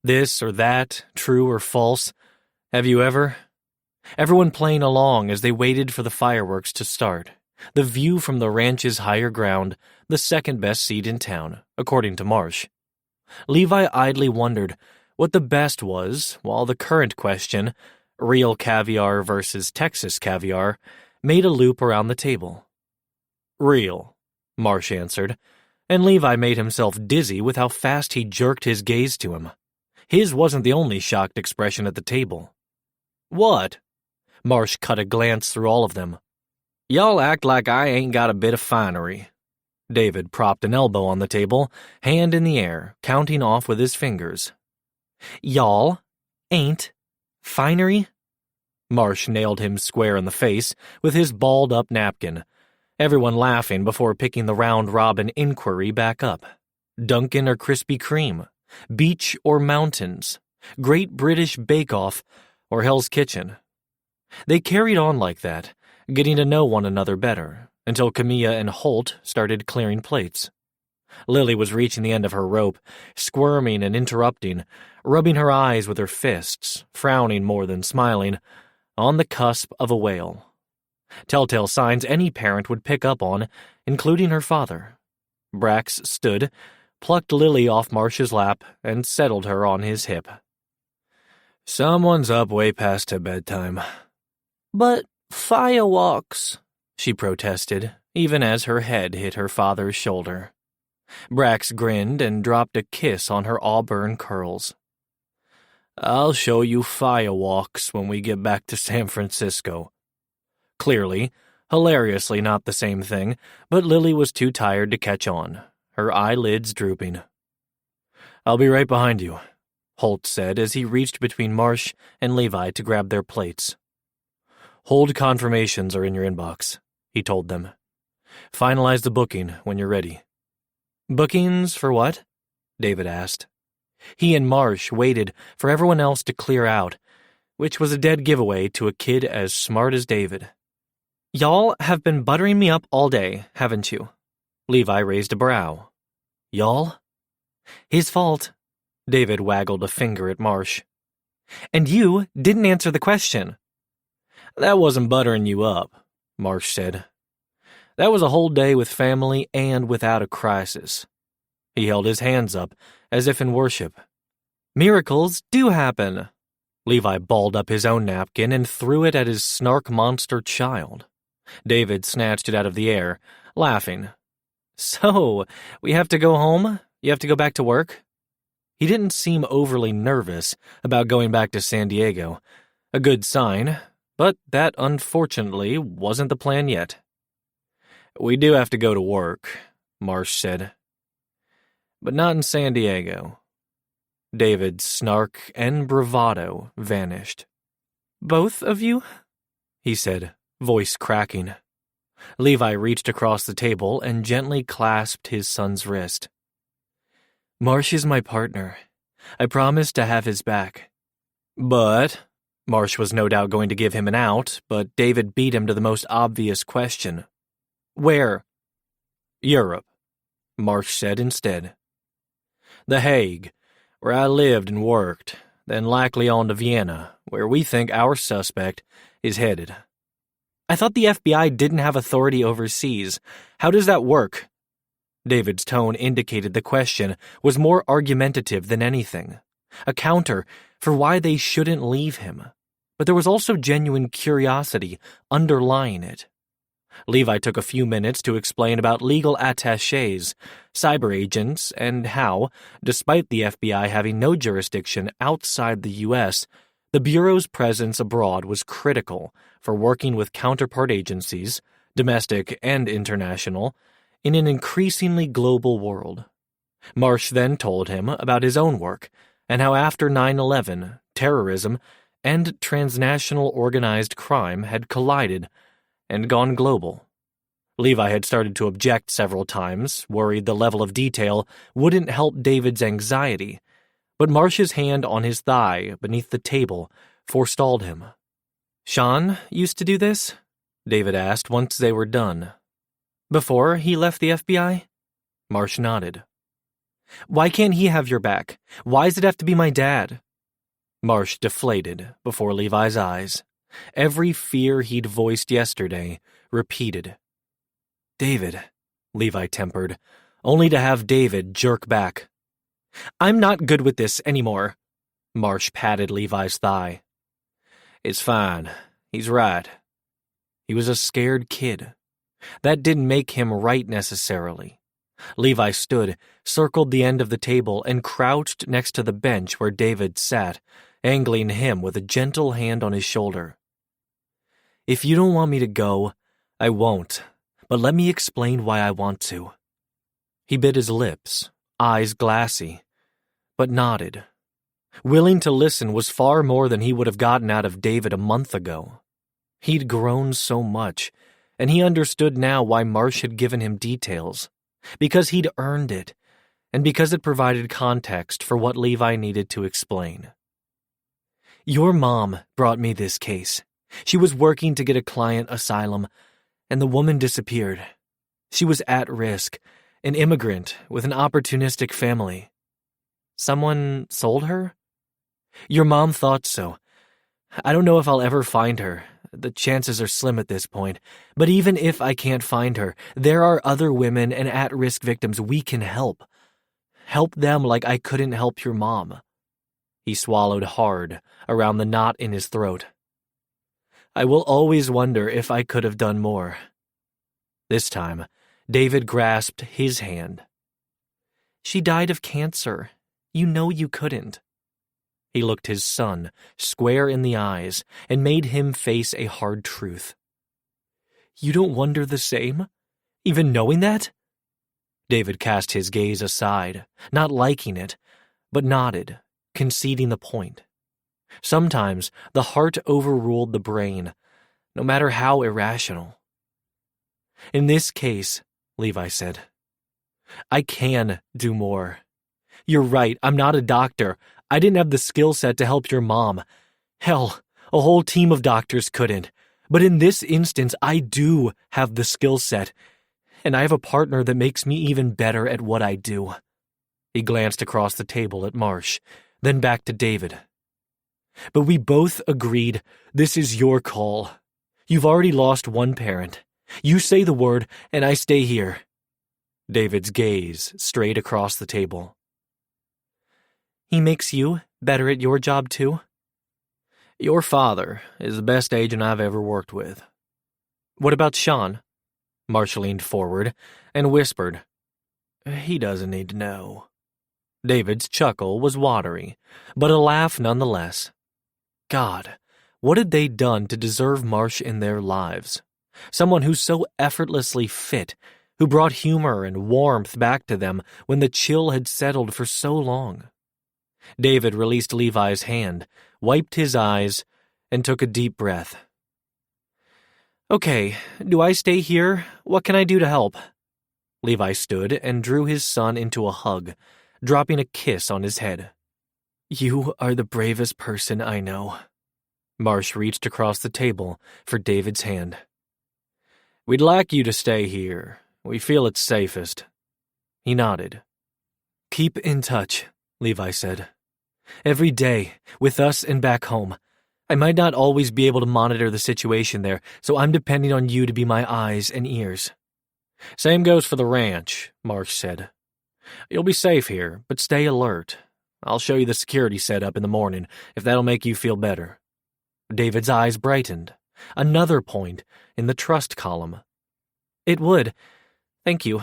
This or that, true or false, have you ever? Everyone playing along as they waited for the fireworks to start. The view from the ranch's higher ground, the second best seat in town, according to Marsh. Levi idly wondered what the best was, while the current question, real caviar versus Texas caviar, made a loop around the table. Real, Marsh answered, and Levi made himself dizzy with how fast he jerked his gaze to him. His wasn't the only shocked expression at the table. What? Marsh cut a glance through all of them. Y'all act like I ain't got a bit of finery. David propped an elbow on the table, hand in the air, counting off with his fingers. Y'all ain't finery? Marsh nailed him square in the face with his balled-up napkin, everyone laughing before picking the round-robin inquiry back up. Dunkin' or Krispy Kreme? Beach or mountains? Great British Bake-Off or Hell's Kitchen? They carried on like that, getting to know one another better, until Camilla and Holt started clearing plates. Lily was reaching the end of her rope, squirming and interrupting, rubbing her eyes with her fists, frowning more than smiling, on the cusp of a wail. Telltale signs any parent would pick up on, including her father. Brax stood, plucked Lily off Marsh's lap, and settled her on his hip. Someone's up way past her bedtime. But fireworks, she protested, even as her head hit her father's shoulder. Brax grinned and dropped a kiss on her auburn curls. I'll show you fireworks when we get back to San Francisco. Clearly, hilariously not the same thing, but Lily was too tired to catch on, her eyelids drooping. I'll be right behind you, Holt said as he reached between Marsh and Levi to grab their plates. Hold confirmations are in your inbox, he told them. Finalize the booking when you're ready. Bookings for what? David asked. He and Marsh waited for everyone else to clear out, which was a dead giveaway to a kid as smart as David. "Y'all have been buttering me up all day, haven't you?" Levi raised a brow. "Y'all?" "His fault." David waggled a finger at Marsh. "And you didn't answer the question." "That wasn't buttering you up," Marsh said. "That was a whole day with family and without a crisis." He held his hands up, as if in worship. "Miracles do happen." Levi balled up his own napkin and threw it at his snark monster child. David snatched it out of the air, laughing. "So, we have to go home? You have to go back to work?" He didn't seem overly nervous about going back to San Diego. A good sign, but that unfortunately wasn't the plan yet. "We do have to go to work," Marsh said. "But not in San Diego." David's snark and bravado vanished. "Both of you?" he said, voice cracking. Levi reached across the table and gently clasped his son's wrist. "Marsh is my partner. I promised to have his back." "But," Marsh was no doubt going to give him an out, but David beat him to the most obvious question. "Where?" "Europe," Marsh said instead. "The Hague, where I lived and worked, then likely on to Vienna, where we think our suspect is headed." "I thought the FBI didn't have authority overseas. How does that work?" David's tone indicated the question was more argumentative than anything, a counter for why they shouldn't leave him. But there was also genuine curiosity underlying it. Levi took a few minutes to explain about legal attachés, cyber agents, and how, despite the FBI having no jurisdiction outside the U.S., the Bureau's presence abroad was critical for working with counterpart agencies, domestic and international, in an increasingly global world. Marsh then told him about his own work and how after 9/11, terrorism and transnational organized crime had collided and gone global. Levi had started to object several times, worried the level of detail wouldn't help David's anxiety, but Marsh's hand on his thigh beneath the table forestalled him. "Sean used to do this?" David asked once they were done. "Before he left the FBI?" Marsh nodded. "Why can't he have your back? Why does it have to be my dad?" Marsh deflated before Levi's eyes. Every fear he'd voiced yesterday repeated. "David," Levi tempered, only to have David jerk back. "I'm not good with this anymore." Marsh patted Levi's thigh. "It's fine. He's right." He was a scared kid. That didn't make him right necessarily. Levi stood, circled the end of the table, and crouched next to the bench where David sat, angling him with a gentle hand on his shoulder. "If you don't want me to go, I won't, but let me explain why I want to." He bit his lips, eyes glassy, but nodded. Willing to listen was far more than he would have gotten out of David a month ago. He'd grown so much, and he understood now why Marsh had given him details, because he'd earned it, and because it provided context for what Levi needed to explain. "Your mom brought me this case. She was working to get a client asylum, and the woman disappeared. She was at risk, an immigrant with an opportunistic family. Someone sold her? Your mom thought so. I don't know if I'll ever find her. The chances are slim at this point. But even if I can't find her, there are other women and at-risk victims we can help. Help them like I couldn't help your mom." He swallowed hard around the knot in his throat. "I will always wonder if I could have done more." This time, David grasped his hand. "She died of cancer. You know you couldn't." He looked his son square in the eyes and made him face a hard truth. "You don't wonder the same? Even knowing that?" David cast his gaze aside, not liking it, but nodded, conceding the point. Sometimes the heart overruled the brain, no matter how irrational. "In this case," Levi said, "I can do more. You're right, I'm not a doctor. I didn't have the skill set to help your mom. Hell, a whole team of doctors couldn't. But in this instance, I do have the skill set, and I have a partner that makes me even better at what I do. He glanced across the table at Marsh, then back to David. But we both agreed this is your call. You've already lost one parent. You say the word, and I stay here. David's gaze strayed across the table. He makes you better at your job, too? Your father is the best agent I've ever worked with. What about Sean? Marsh leaned forward and whispered. He doesn't need to know. David's chuckle was watery, but a laugh nonetheless. God, what had they done to deserve Marsh in their lives? Someone who's so effortlessly fit, who brought humor and warmth back to them when the chill had settled for so long. David released Levi's hand, wiped his eyes, and took a deep breath. Okay, do I stay here? What can I do to help? Levi stood and drew his son into a hug, dropping a kiss on his head. You are the bravest person I know. Marsh reached across the table for David's hand. We'd like you to stay here. We feel it's safest. He nodded. Keep in touch, Levi said. Every day, with us and back home. I might not always be able to monitor the situation there, so I'm depending on you to be my eyes and ears. Same goes for the ranch, Marsh said. You'll be safe here, but stay alert. I'll show you the security setup in the morning, if that'll make you feel better. David's eyes brightened. Another point in the trust column. It would. Thank you.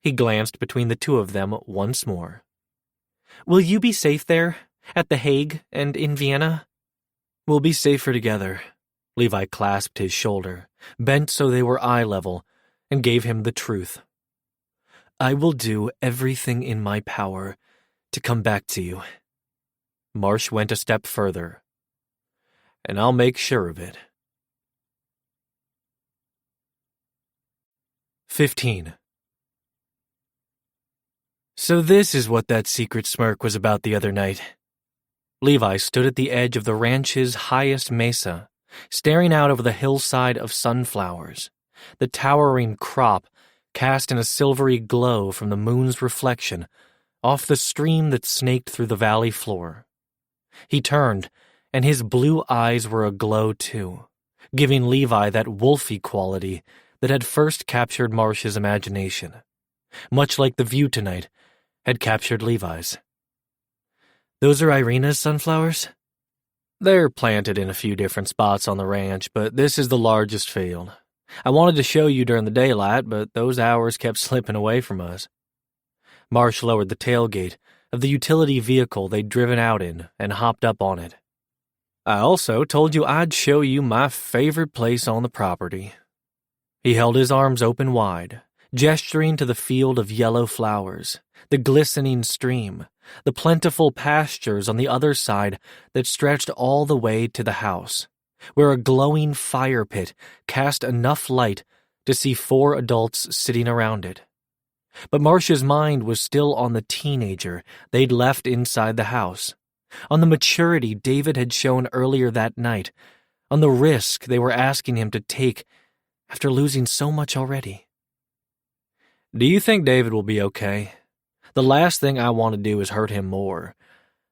He glanced between the two of them once more. Will you be safe there, at The Hague and in Vienna? We'll be safer together. Levi clasped his shoulder, bent so they were eye level, and gave him the truth. I will do everything in my power to come back to you. Marsh went a step further. And I'll make sure of it. 15. So this is what that secret smirk was about the other night. Levi stood at the edge of the ranch's highest mesa, staring out over the hillside of sunflowers, the towering crop cast in a silvery glow from the moon's reflection off the stream that snaked through the valley floor. He turned, and his blue eyes were aglow too, giving Levi that wolfy quality that had first captured Marsh's imagination, much like the view tonight had captured Levi's. Those are Irina's sunflowers? They're planted in a few different spots on the ranch, but this is the largest field. I wanted to show you during the daylight, but those hours kept slipping away from us. Marsh lowered the tailgate of the utility vehicle they'd driven out in and hopped up on it. I also told you I'd show you my favorite place on the property. He held his arms open wide, gesturing to the field of yellow flowers, the glistening stream, the plentiful pastures on the other side that stretched all the way to the house, where a glowing fire pit cast enough light to see 4 adults sitting around it. But Marsh's mind was still on the teenager they'd left inside the house, on the maturity David had shown earlier that night, on the risk they were asking him to take after losing so much already. Do you think David will be okay? The last thing I want to do is hurt him more.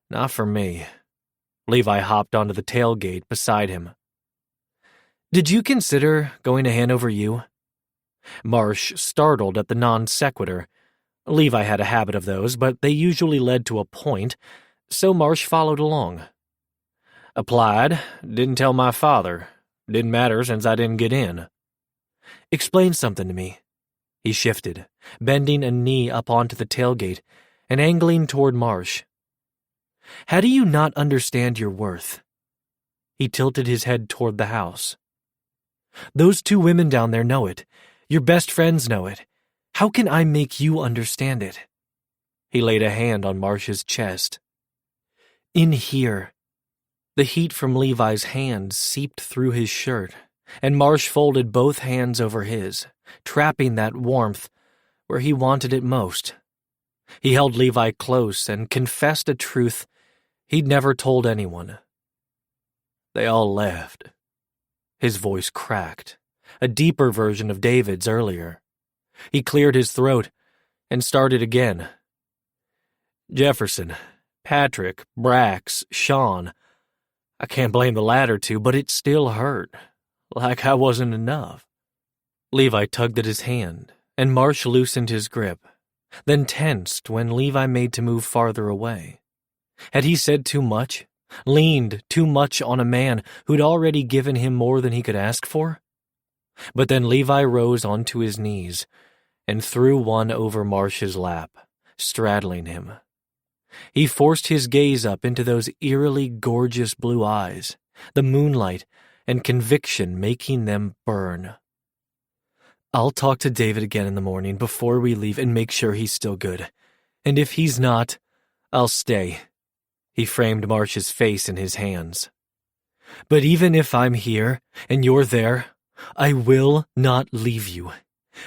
Not for me. Levi hopped onto the tailgate beside him. Did you consider going to Hanover U? Marsh startled at the non sequitur. Levi had a habit of those, but they usually led to a point, so Marsh followed along. Applied, didn't tell my father. Didn't matter since I didn't get in. Explain something to me. He shifted, bending a knee up onto the tailgate and angling toward Marsh. How do you not understand your worth? He tilted his head toward the house. Those 2 women down there know it. Your best friends know it. How can I make you understand it? He laid a hand on Marsh's chest. In here. The heat from Levi's hand seeped through his shirt, and Marsh folded both hands over his, trapping that warmth where he wanted it most. He held Levi close and confessed a truth he'd never told anyone. They all left. His voice cracked, a deeper version of David's earlier. He cleared his throat and started again. Jefferson, Patrick, Brax, Sean. I can't blame the latter two, but it still hurt, like I wasn't enough. Levi tugged at his hand, and Marsh loosened his grip, then tensed when Levi made to move farther away. Had he said too much? Leaned too much on a man who'd already given him more than he could ask for? But then Levi rose onto his knees and threw one over Marsh's lap, straddling him. He forced his gaze up into those eerily gorgeous blue eyes, the moonlight and conviction making them burn. I'll talk to David again in the morning before we leave and make sure he's still good. And if he's not, I'll stay. He framed Marsh's face in his hands. But even if I'm here and you're there, I will not leave you.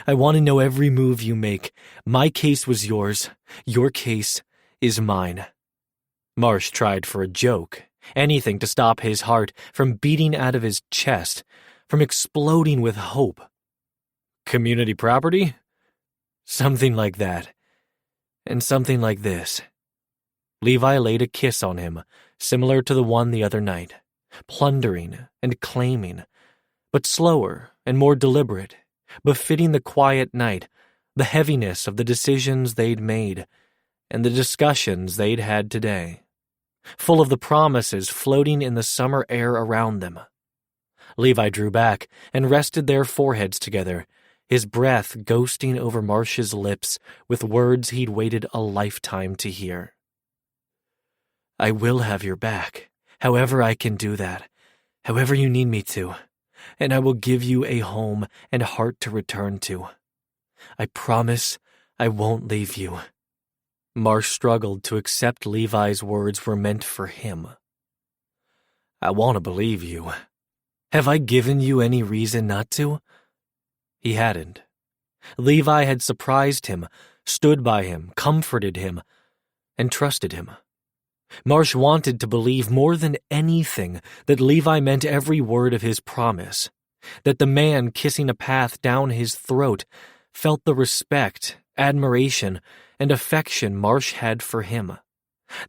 I want to know every move you make. My case was yours. Your case is mine. Marsh tried for a joke, anything to stop his heart from beating out of his chest, from exploding with hope. Community property? Something like that. And something like this. Levi laid a kiss on him, similar to the one the other night, plundering and claiming, but slower and more deliberate, befitting the quiet night, the heaviness of the decisions they'd made, and the discussions they'd had today, full of the promises floating in the summer air around them. Levi drew back and rested their foreheads together, his breath ghosting over Marsh's lips with words he'd waited a lifetime to hear. I will have your back, however I can do that, however you need me to, and I will give you a home and heart to return to. I promise I won't leave you. Marsh struggled to accept Levi's words were meant for him. I want to believe you. Have I given you any reason not to? He hadn't. Levi had surprised him, stood by him, comforted him, and trusted him. Marsh wanted to believe more than anything that Levi meant every word of his promise, that the man kissing a path down his throat felt the respect, admiration, and affection Marsh had for him,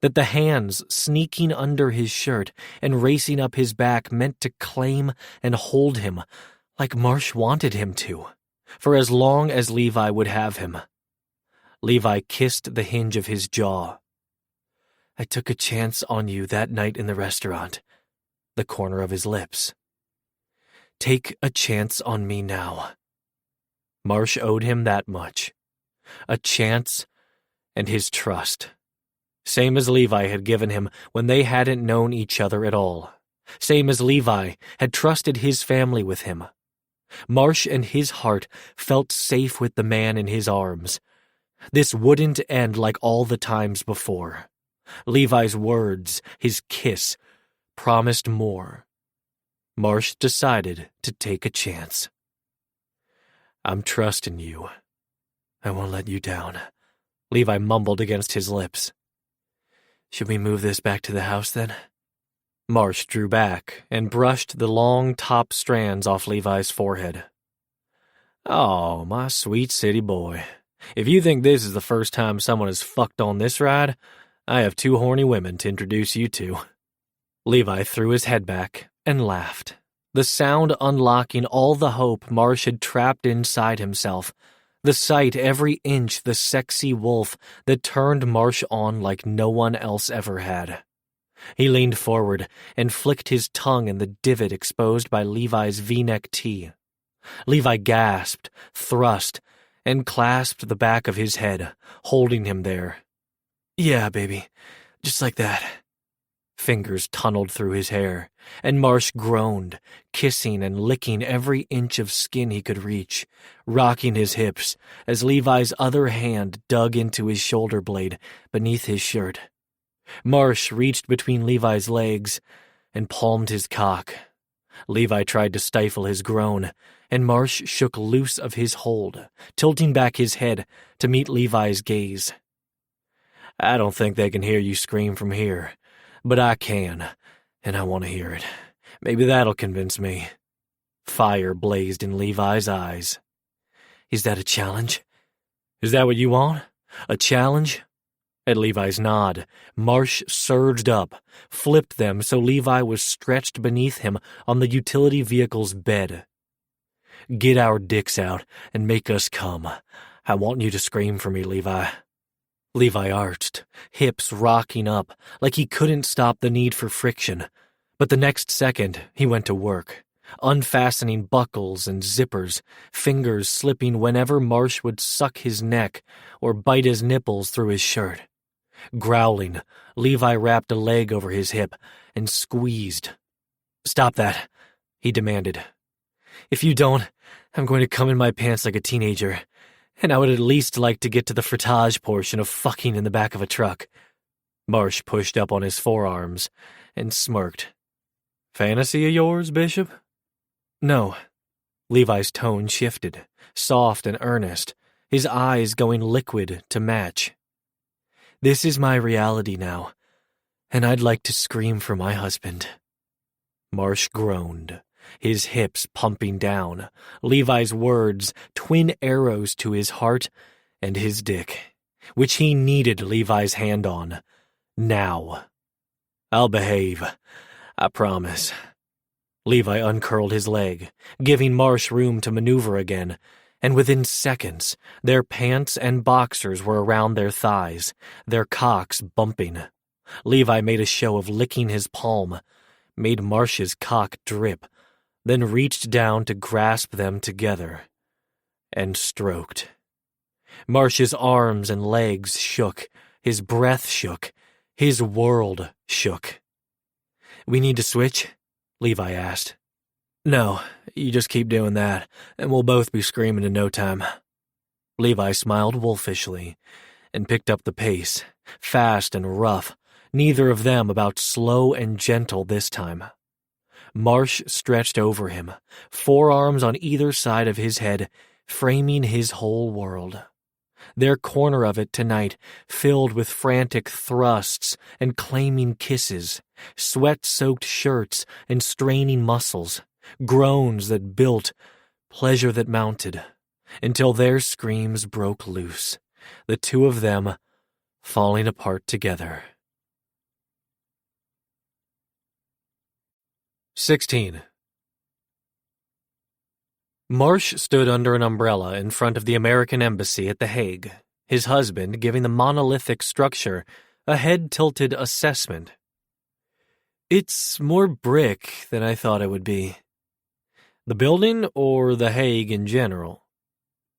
that the hands sneaking under his shirt and racing up his back meant to claim and hold him like Marsh wanted him to, for as long as Levi would have him. Levi kissed the hinge of his jaw. I took a chance on you that night in the restaurant, the corner of his lips. Take a chance on me now. Marsh owed him that much. A chance and his trust. Same as Levi had given him when they hadn't known each other at all. Same as Levi had trusted his family with him. Marsh and his heart felt safe with the man in his arms. This wouldn't end like all the times before. Levi's words, his kiss, promised more. Marsh decided to take a chance. I'm trusting you. I won't let you down, Levi mumbled against his lips. Should we move this back to the house then? Marsh drew back and brushed the long top strands off Levi's forehead. Oh, my sweet city boy. If you think this is the first time someone has fucked on this ride, I have two horny women to introduce you to. Levi threw his head back and laughed, the sound unlocking all the hope Marsh had trapped inside himself, the sight every inch the sexy wolf that turned Marsh on like no one else ever had. He leaned forward and flicked his tongue in the divot exposed by Levi's V-neck tee. Levi gasped, thrust, and clasped the back of his head, holding him there. Yeah, baby, just like that. Fingers tunneled through his hair, and Marsh groaned, kissing and licking every inch of skin he could reach, rocking his hips as Levi's other hand dug into his shoulder blade beneath his shirt. Marsh reached between Levi's legs and palmed his cock. Levi tried to stifle his groan, and Marsh shook loose of his hold, tilting back his head to meet Levi's gaze. I don't think they can hear you scream from here, but I can, and I want to hear it. Maybe that'll convince me. Fire blazed in Levi's eyes. Is that a challenge? Is that what you want? A challenge? At Levi's nod, Marsh surged up, flipped them so Levi was stretched beneath him on the utility vehicle's bed. Get our dicks out and make us come. I want you to scream for me, Levi. Levi arched, hips rocking up like he couldn't stop the need for friction. But the next second, he went to work, unfastening buckles and zippers, fingers slipping whenever Marsh would suck his neck or bite his nipples through his shirt. Growling, Levi wrapped a leg over his hip and squeezed. "Stop that," he demanded. "If you don't, I'm going to come in my pants like a teenager, and I would at least like to get to the frottage portion of fucking in the back of a truck." Marsh pushed up on his forearms and smirked. "Fantasy of yours, Bishop?" "No." Levi's tone shifted, soft and earnest, his eyes going liquid to match. "This is my reality now, and I'd like to scream for my husband." Marsh groaned, his hips pumping down, Levi's words twin arrows to his heart and his dick, which he needed Levi's hand on. Now. "I'll behave. I promise." Levi uncurled his leg, giving Marsh room to maneuver again, and within seconds, their pants and boxers were around their thighs, their cocks bumping. Levi made a show of licking his palm, made Marsh's cock drip, then reached down to grasp them together, and stroked. Marsh's arms and legs shook, his breath shook, his world shook. "We need to switch?" Levi asked. "No, you just keep doing that, and we'll both be screaming in no time." Levi smiled wolfishly and picked up the pace, fast and rough, neither of them about slow and gentle this time. Marsh stretched over him, forearms on either side of his head, framing his whole world. Their corner of it tonight filled with frantic thrusts and claiming kisses, sweat-soaked shirts and straining muscles, groans that built, pleasure that mounted, until their screams broke loose, the two of them falling apart together. 16. Marsh stood under an umbrella in front of the American Embassy at The Hague, his husband giving the monolithic structure a head-tilted assessment. "It's more brick than I thought it would be." "The building or The Hague in general?"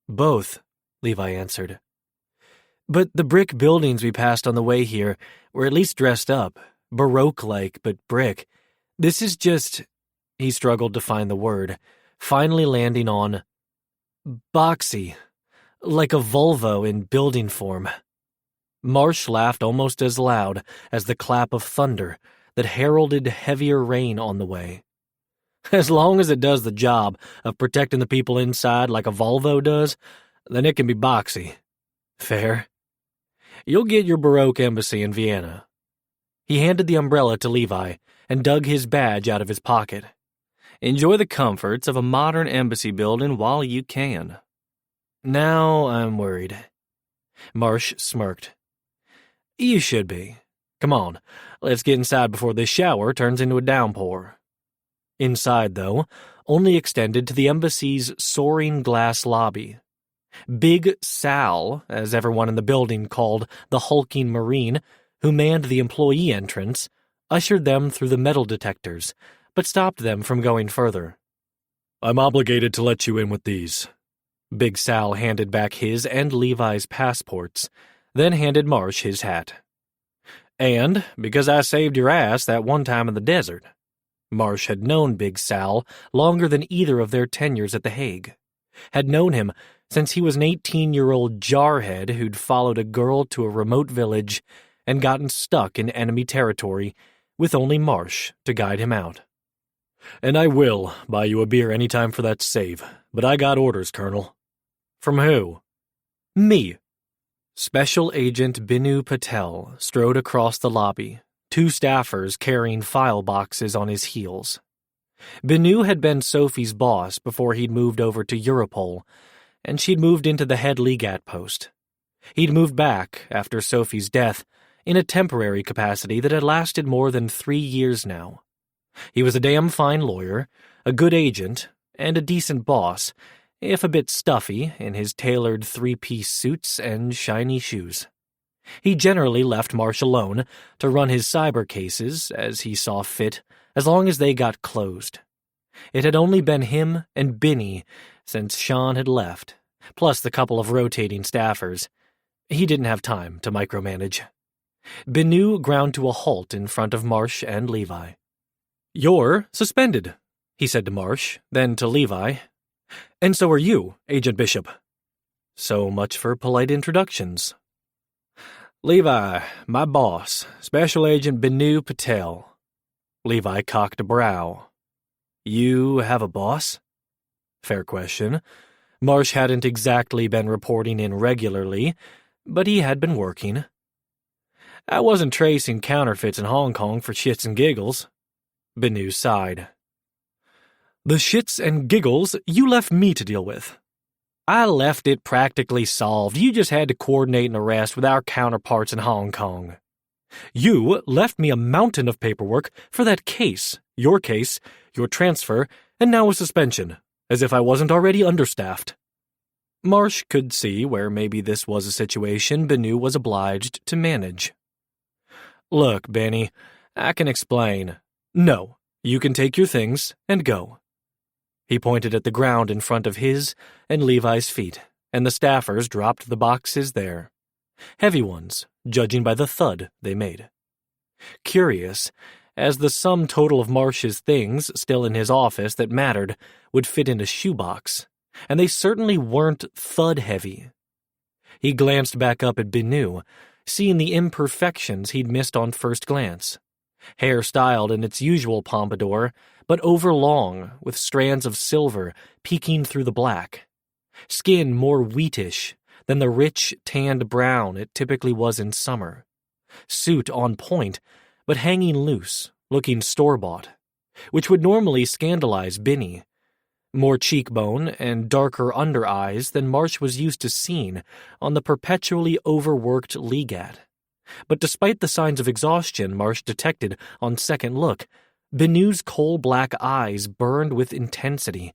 "Both," Levi answered. "But the brick buildings we passed on the way here were at least dressed up, Baroque-like, but brick. This is just—" he struggled to find the word, finally landing on boxy, like a Volvo in building form. Marsh laughed almost as loud as the clap of thunder that heralded heavier rain on the way. "As long as it does the job of protecting the people inside like a Volvo does, then it can be boxy. Fair. You'll get your Baroque embassy in Vienna." He handed the umbrella to Levi and dug his badge out of his pocket. "Enjoy the comforts of a modern embassy building while you can." "Now I'm worried." Marsh smirked. "You should be. Come on, let's get inside before this shower turns into a downpour." Inside, though, only extended to the embassy's soaring glass lobby. Big Sal, as everyone in the building called the hulking Marine, who manned the employee entrance, ushered them through the metal detectors, but stopped them from going further. "I'm obligated to let you in with these." Big Sal handed back his and Levi's passports, then handed Marsh his hat. "And because I saved your ass that one time in the desert." Marsh had known Big Sal longer than either of their tenures at The Hague, had known him since he was an 18-year-old jarhead who'd followed a girl to a remote village and gotten stuck in enemy territory with only Marsh to guide him out. "And I will buy you a beer any time for that save, but I got orders, Colonel." "From who?" "Me." Special Agent Binu Patel strode across the lobby, two staffers carrying file boxes on his heels. Binu had been Sophie's boss before he'd moved over to Europol, and she'd moved into the head legat post. He'd moved back after Sophie's death in a temporary capacity that had lasted more than 3 years now. He was a damn fine lawyer, a good agent, and a decent boss, if a bit stuffy in his tailored three-piece suits and shiny shoes. He generally left Marsh alone to run his cyber cases as he saw fit, as long as they got closed. It had only been him and Binny since Sean had left, plus the couple of rotating staffers. He didn't have time to micromanage. Binu ground to a halt in front of Marsh and Levi. "You're suspended," he said to Marsh, then to Levi. "And so are you, Agent Bishop." So much for polite introductions. "Levi, my boss, Special Agent Binu Patel." Levi cocked a brow. "You have a boss?" Fair question. Marsh hadn't exactly been reporting in regularly, but he had been working. "I wasn't tracing counterfeits in Hong Kong for shits and giggles." Binu sighed. "The shits and giggles you left me to deal with." "I left it practically solved. You just had to coordinate an arrest with our counterparts in Hong Kong." "You left me a mountain of paperwork for that case, your transfer, and now a suspension, as if I wasn't already understaffed." Marsh could see where maybe this was a situation Binu was obliged to manage. "Look, Benny, I can explain." "No, you can take your things and go." He pointed at the ground in front of his and Levi's feet, and the staffers dropped the boxes there. Heavy ones, judging by the thud they made. Curious, as the sum total of Marsh's things still in his office that mattered would fit in a shoebox, and they certainly weren't thud-heavy. He glanced back up at Binu, seeing the imperfections he'd missed on first glance. Hair styled in its usual pompadour, but overlong, with strands of silver peeking through the black. Skin more wheatish than the rich, tanned brown it typically was in summer. Suit on point, but hanging loose, looking store-bought, which would normally scandalize Binny. More cheekbone and darker under-eyes than Marsh was used to seeing on the perpetually overworked legat. But despite the signs of exhaustion Marsh detected on second look, Binu's coal-black eyes burned with intensity,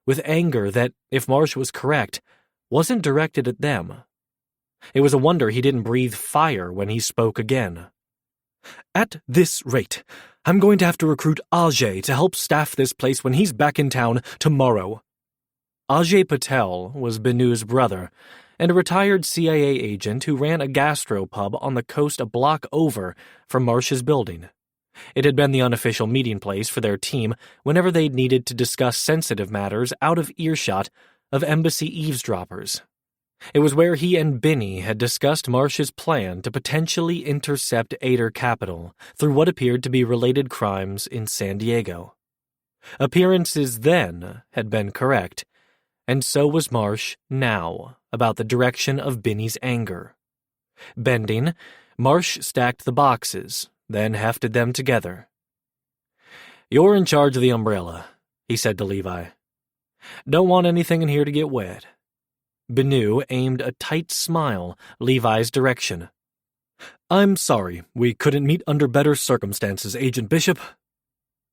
with anger that, if Marsh was correct, wasn't directed at them. It was a wonder he didn't breathe fire when he spoke again. "At this rate, I'm going to have to recruit Ajay to help staff this place when he's back in town tomorrow." Ajay Patel was Binu's brother, and a retired CIA agent who ran a gastropub on the coast a block over from Marsh's building. It had been the unofficial meeting place for their team whenever they'd needed to discuss sensitive matters out of earshot of embassy eavesdroppers. It was where he and Binny had discussed Marsh's plan to potentially intercept Ader Capital through what appeared to be related crimes in San Diego. Appearances then had been correct, and so was Marsh now about the direction of Binny's anger. Bending, Marsh stacked the boxes, then hefted them together. "You're in charge of the umbrella," he said to Levi. "Don't want anything in here to get wet." Binu aimed a tight smile Levi's direction. "I'm sorry, we couldn't meet under better circumstances, Agent Bishop."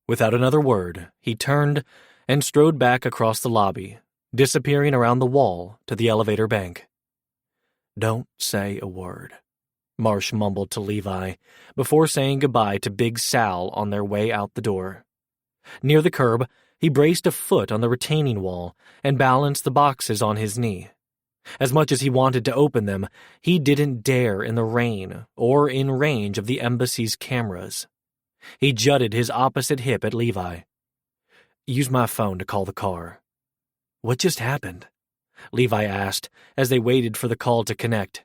Without another word, he turned and strode back across the lobby, disappearing around the wall to the elevator bank. "Don't say a word," Marsh mumbled to Levi before saying goodbye to Big Sal on their way out the door. Near the curb, he braced a foot on the retaining wall and balanced the boxes on his knee. As much as he wanted to open them, he didn't dare in the rain or in range of the embassy's cameras. He jutted his opposite hip at Levi. "Use my phone to call the car." "What just happened?" Levi asked as they waited for the call to connect.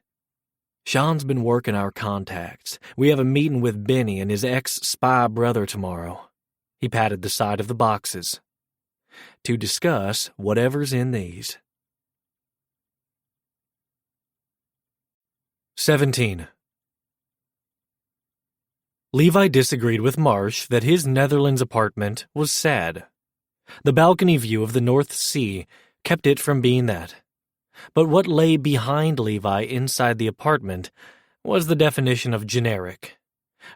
"Sean's been working our contacts. We have a meeting with Benny and his ex-spy brother tomorrow." He patted the side of the boxes. "To discuss whatever's in these." 17. Levi disagreed with Marsh that his Netherlands apartment was sad. The balcony view of the North Sea kept it from being that. But what lay behind Levi inside the apartment was the definition of generic.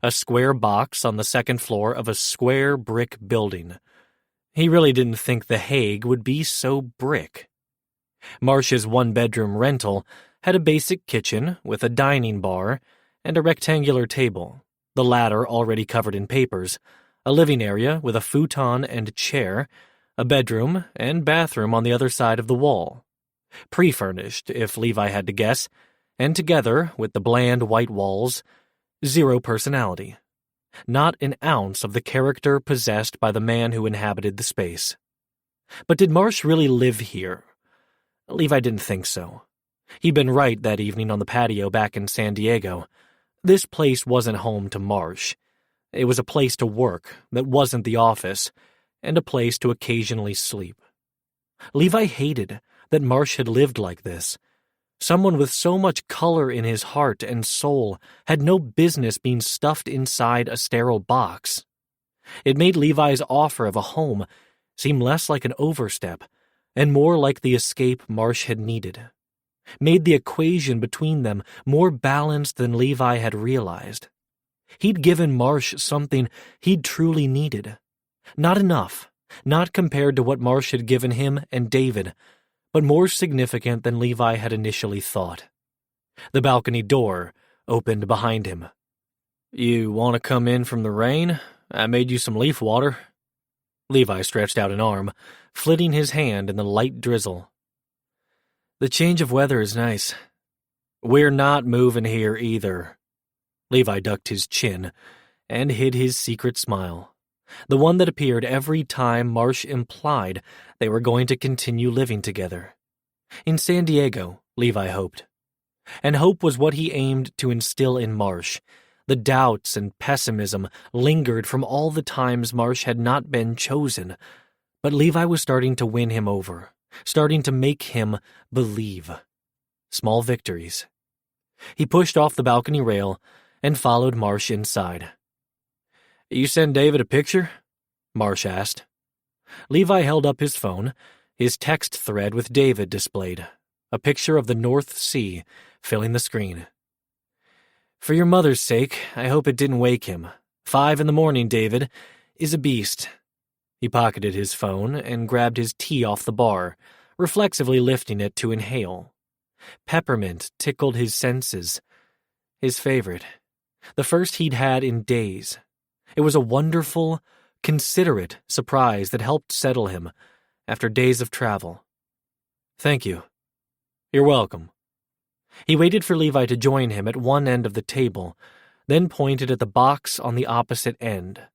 A square box on the second floor of a square brick building. He really didn't think The Hague would be so brick. Marsh's one-bedroom rental had a basic kitchen with a dining bar and a rectangular table, the latter already covered in papers, a living area with a futon and chair, a bedroom and bathroom on the other side of the wall. Pre-furnished, if Levi had to guess, and together with the bland white walls, zero personality. Not an ounce of the character possessed by the man who inhabited the space. But did Marsh really live here? Levi didn't think so. He'd been right that evening on the patio back in San Diego. This place wasn't home to Marsh. It was a place to work that wasn't the office, and a place to occasionally sleep. Levi hated that Marsh had lived like this. Someone with so much color in his heart and soul had no business being stuffed inside a sterile box. It made Levi's offer of a home seem less like an overstep and more like the escape Marsh had needed. Made the equation between them more balanced than Levi had realized. He'd given Marsh something he'd truly needed. Not enough, not compared to what Marsh had given him and David, but more significant than Levi had initially thought. The balcony door opened behind him. "You want to come in from the rain? I made you some leaf water." Levi stretched out an arm, flitting his hand in the light drizzle. "The change of weather is nice." "We're not moving here either." Levi ducked his chin and hid his secret smile, the one that appeared every time Marsh implied they were going to continue living together. In San Diego, Levi hoped. And hope was what he aimed to instill in Marsh. The doubts and pessimism lingered from all the times Marsh had not been chosen, but Levi was starting to win him over, starting to make him believe. Small victories. He pushed off the balcony rail and followed Marsh inside. "You send David a picture?" Marsh asked. Levi held up his phone, his text thread with David displayed, a picture of the North Sea filling the screen. "For your mother's sake, I hope it didn't wake him. 5 a.m, David is a beast." He pocketed his phone and grabbed his tea off the bar, reflexively lifting it to inhale. Peppermint tickled his senses. His favorite. The first he'd had in days. It was a wonderful, considerate surprise that helped settle him after days of travel. "Thank you." "You're welcome." He waited for Levi to join him at one end of the table, then pointed at the box on the opposite end.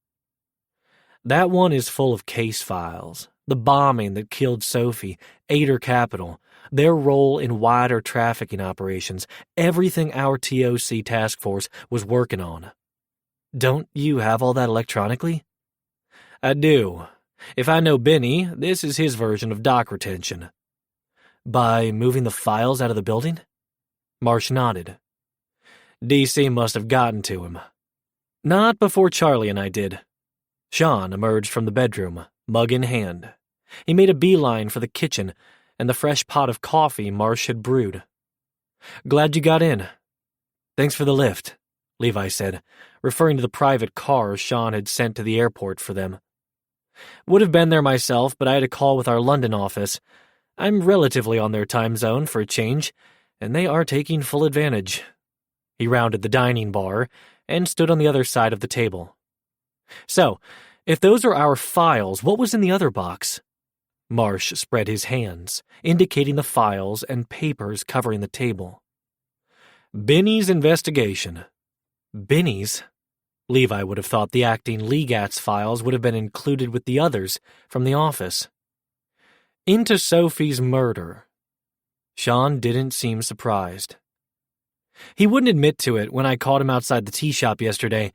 "That one is full of case files. The bombing that killed Sophie, Ader Capital, their role in wider trafficking operations, everything our TOC task force was working on." "Don't you have all that electronically?" "I do. If I know Benny, this is his version of dock retention." "By moving the files out of the building?" Marsh nodded. "DC must have gotten to him." "Not before Charlie and I did." Sean emerged from the bedroom, mug in hand. He made a beeline for the kitchen and the fresh pot of coffee Marsh had brewed. "Glad you got in." "Thanks for the lift," Levi said, referring to the private car Sean had sent to the airport for them. "Would have been there myself, but I had a call with our London office. I'm relatively on their time zone for a change, and they are taking full advantage." He rounded the dining bar and stood on the other side of the table. "So, if those are our files, what was in the other box?" Marsh spread his hands, indicating the files and papers covering the table. "Benny's investigation." Benny's? Levi would have thought the acting Legat's files would have been included with the others from the office. "Into Sophie's murder." Sean didn't seem surprised. "He wouldn't admit to it when I caught him outside the tea shop yesterday,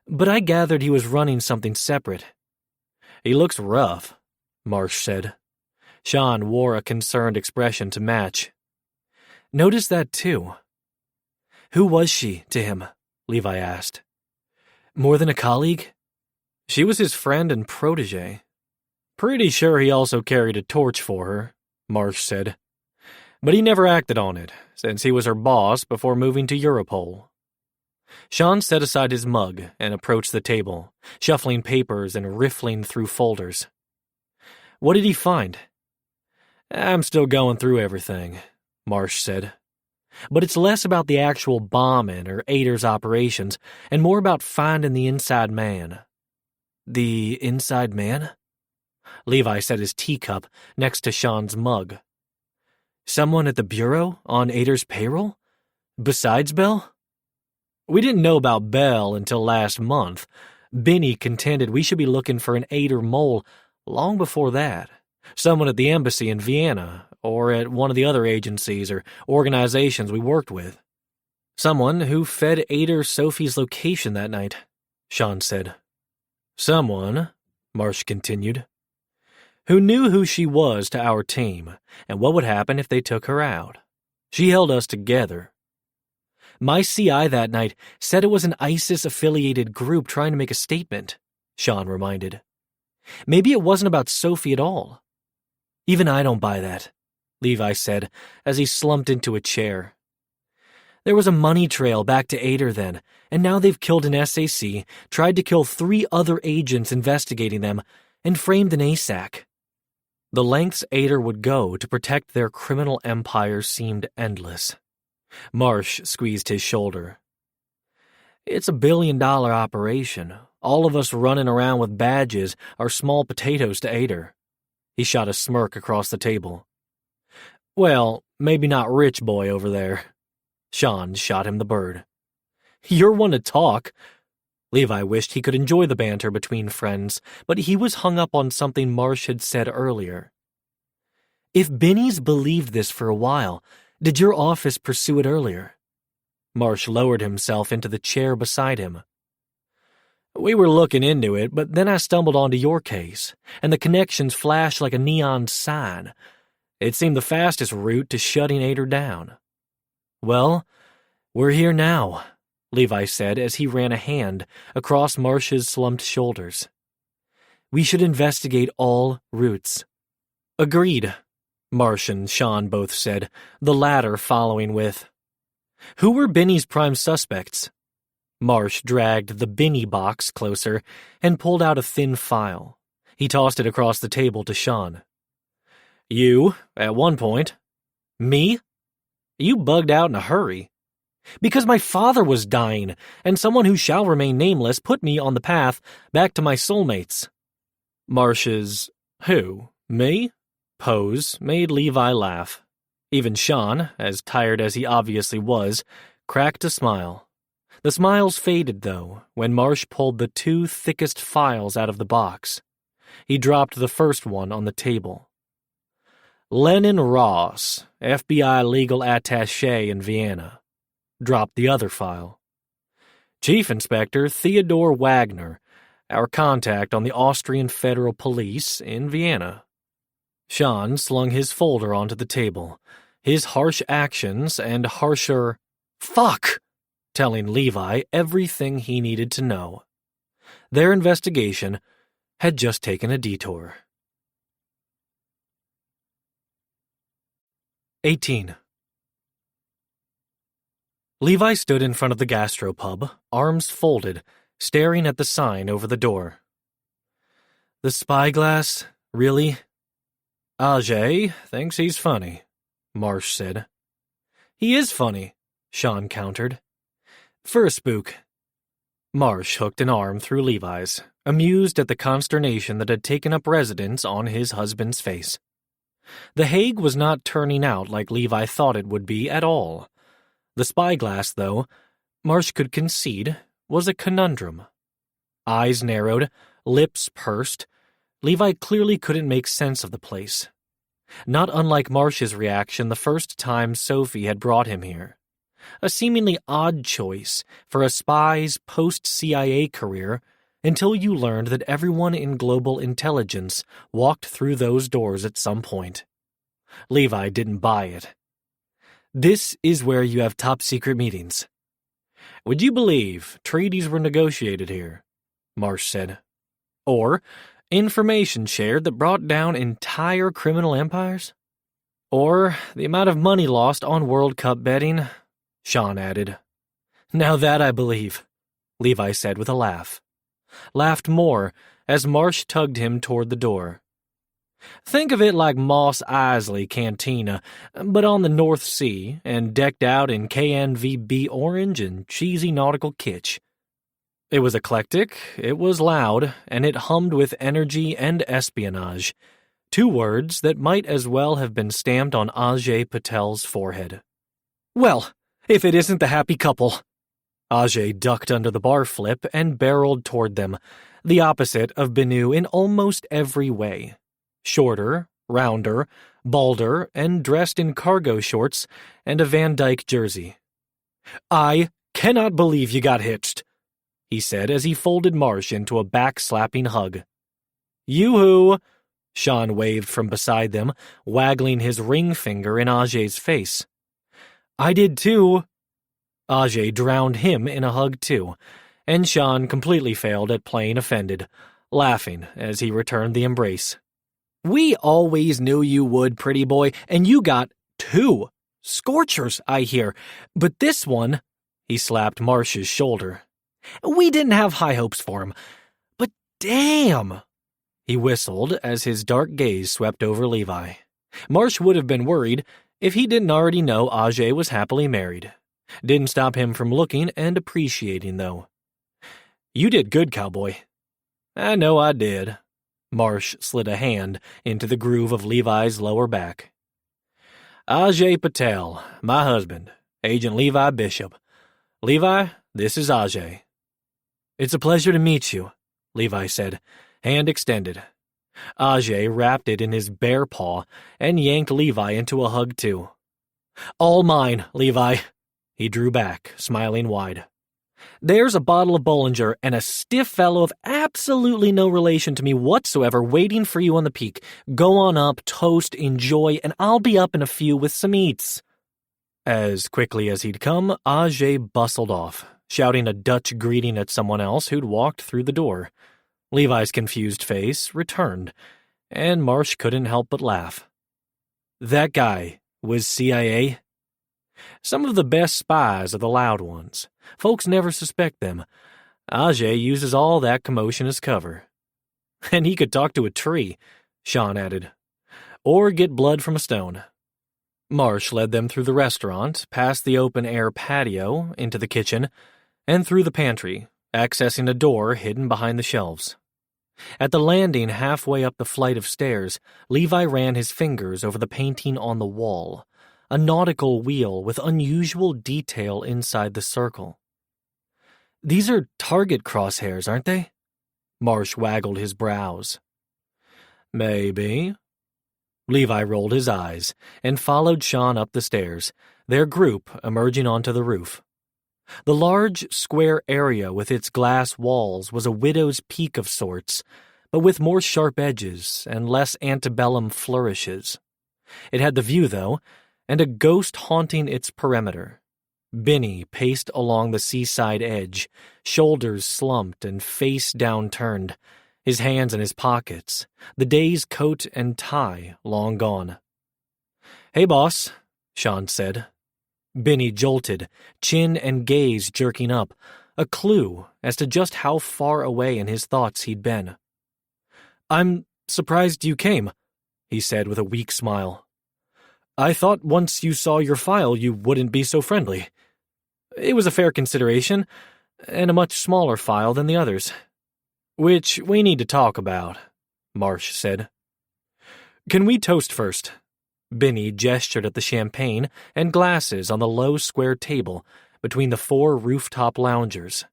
but I gathered he was running something separate." "He looks rough," Marsh said. Sean wore a concerned expression to match. "Notice that, too." Who was she to him? Levi asked. More than a colleague? She was his friend and protege. Pretty sure he also carried a torch for her, Marsh said. But he never acted on it, since he was her boss before moving to Europol. Sean set aside his mug and approached the table, shuffling papers and riffling through folders. What did he find? I'm still going through everything, Marsh said. But it's less about the actual bombing or Ader's operations and more about finding the inside man. The inside man? Levi set his teacup next to Sean's mug. Someone at the bureau on Ader's payroll? Besides Bell? We didn't know about Bell until last month. Benny contended we should be looking for an Ader mole long before that. Someone at the embassy in Vienna, or at one of the other agencies or organizations we worked with. Someone who fed Ader Sophie's location that night, Sean said. Someone, Marsh continued, who knew who she was to our team and what would happen if they took her out. She held us together. My CI that night said it was an ISIS-affiliated group trying to make a statement, Sean reminded. Maybe it wasn't about Sophie at all. Even I don't buy that, Levi said as he slumped into a chair. There was a money trail back to Ader then, and now they've killed an SAC, tried to kill 3 other agents investigating them, and framed an ASAC. The lengths Ader would go to protect their criminal empire seemed endless. Marsh squeezed his shoulder. It's a billion-dollar operation. All of us running around with badges are small potatoes to Ader. He shot a smirk across the table. Well, maybe not rich boy over there. Sean shot him the bird. You're one to talk. Levi wished he could enjoy the banter between friends, but he was hung up on something Marsh had said earlier. If Benny's believed this for a while, did your office pursue it earlier? Marsh lowered himself into the chair beside him. We were looking into it, but then I stumbled onto your case, and the connections flashed like a neon sign. It seemed the fastest route to shutting Ader down. Well, we're here now, Levi said as he ran a hand across Marsh's slumped shoulders. We should investigate all routes. Agreed, Marsh and Sean both said, the latter following with, Who were Benny's prime suspects? Marsh dragged the Benny box closer and pulled out a thin file. He tossed it across the table to Sean. You, at one point. Me? You bugged out in a hurry. Because my father was dying, and someone who shall remain nameless put me on the path back to my soulmates. Marsh's who? Me? Pose made Levi laugh. Even Sean, as tired as he obviously was, cracked a smile. The smiles faded, though, when Marsh pulled the 2 thickest files out of the box. He dropped the first one on the table. Lennon Ross, FBI legal attaché in Vienna. Dropped the other file. Chief Inspector Theodore Wagner, our contact on the Austrian Federal Police in Vienna. Sean slung his folder onto the table, his harsh actions and harsher fuck telling Levi everything he needed to know. Their investigation had just taken a detour. 18. Levi stood in front of the gastropub, arms folded, staring at the sign over the door. The spyglass, really? Ajay thinks he's funny, Marsh said. He is funny, Sean countered. For a spook. Marsh hooked an arm through Levi's, amused at the consternation that had taken up residence on his husband's face. The Hague was not turning out like Levi thought it would be at all. The spyglass, though, Marsh could concede, was a conundrum. Eyes narrowed, lips pursed, Levi clearly couldn't make sense of the place. Not unlike Marsh's reaction the first time Sophie had brought him here. A seemingly odd choice for a spy's post-CIA career until you learned that everyone in global intelligence walked through those doors at some point. Levi didn't buy it. This is where you have top-secret meetings, Would you believe treaties were negotiated here? Marsh said. Or information shared that brought down entire criminal empires? Or the amount of money lost on World Cup betting? Sean added. Now that I believe, Levi said with a laugh. Laughed more as Marsh tugged him toward the door. Think of it like Moss Isley Cantina, but on the North Sea and decked out in KNVB orange and cheesy nautical kitsch. It was eclectic, it was loud, and it hummed with energy and espionage, 2 words that might as well have been stamped on Ajay Patel's forehead. Well, if it isn't the happy couple. Ajay ducked under the bar flip and barreled toward them, the opposite of Binu in almost every way. Shorter, rounder, balder, and dressed in cargo shorts and a Van Dyke jersey. I cannot believe you got hitched, he said as he folded Marsh into a back-slapping hug. Yoo-hoo! Sean waved from beside them, waggling his ring finger in Ajay's face. I did too. Ajay drowned him in a hug too, and Sean completely failed at playing offended, laughing as he returned the embrace. We always knew you would, pretty boy, and you got 2 scorchers, I hear. But this one, he slapped Marsh's shoulder. We didn't have high hopes for him. But damn, he whistled as his dark gaze swept over Levi. Marsh would have been worried if he didn't already know Ajay was happily married. Didn't stop him from looking and appreciating, though. You did good, cowboy. I know I did. Marsh slid a hand into the groove of Levi's lower back. Ajay Patel, my husband, Agent Levi Bishop. Levi, this is Ajay. It's a pleasure to meet you, Levi said, hand extended. Ajay wrapped it in his bare paw and yanked Levi into a hug too. All mine, Levi. He drew back, smiling wide. There's a bottle of Bollinger and a stiff fellow of absolutely no relation to me whatsoever waiting for you on the peak. Go on up, toast, enjoy, and I'll be up in a few with some eats. As quickly as he'd come, Ajay bustled off, shouting a Dutch greeting at someone else who'd walked through the door. Levi's confused face returned, and Marsh couldn't help but laugh. That guy was CIA? Some of the best spies are the loud ones. Folks never suspect them. Ajay uses all that commotion as cover. And he could talk to a tree, Sean added. Or get blood from a stone. Marsh led them through the restaurant, past the open-air patio, into the kitchen, and through the pantry, accessing a door hidden behind the shelves. At the landing halfway up the flight of stairs, Levi ran his fingers over the painting on the wall, a nautical wheel with unusual detail inside the circle. These are target crosshairs, aren't they? Marsh waggled his brows. Maybe. Levi rolled his eyes and followed Sean up the stairs, their group emerging onto the roof. The large, square area with its glass walls was a widow's peak of sorts, but with more sharp edges and less antebellum flourishes. It had the view, though, and a ghost haunting its perimeter. Binny paced along the seaside edge, shoulders slumped and face downturned, his hands in his pockets, the day's coat and tie long gone. Hey, boss, Sean said. Binny jolted, chin and gaze jerking up, a clue as to just how far away in his thoughts he'd been. I'm surprised you came, he said with a weak smile. I thought once you saw your file you wouldn't be so friendly. It was a fair consideration, and a much smaller file than the others. Which we need to talk about, Marsh said. Can we toast first? Binny gestured at the champagne and glasses on the low square table between the 4 rooftop loungers.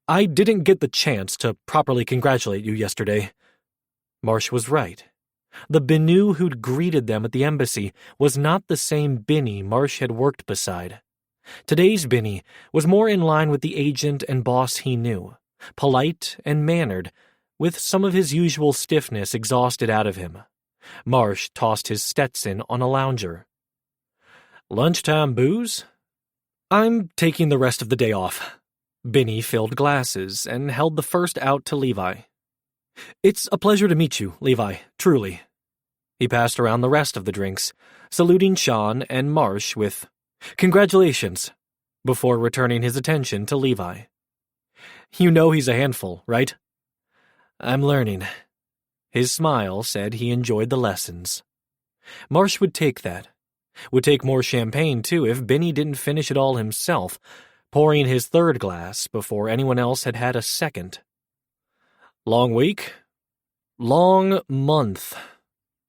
I didn't get the chance to properly congratulate you yesterday. Marsh was right. The Binu who'd greeted them at the embassy was not the same Binny Marsh had worked beside. Today's Binny was more in line with the agent and boss he knew, polite and mannered, with some of his usual stiffness exhausted out of him. Marsh tossed his Stetson on a lounger. Lunchtime booze? I'm taking the rest of the day off. Binny filled glasses and held the first out to Levi. It's a pleasure to meet you, Levi, truly. He passed around the rest of the drinks, saluting Sean and Marsh with, "Congratulations," before returning his attention to Levi. You know he's a handful, right? I'm learning. His smile said he enjoyed the lessons. Marsh would take that. Would take more champagne, too, if Binny didn't finish it all himself, pouring his third glass before anyone else had had a second. Long week? Long month.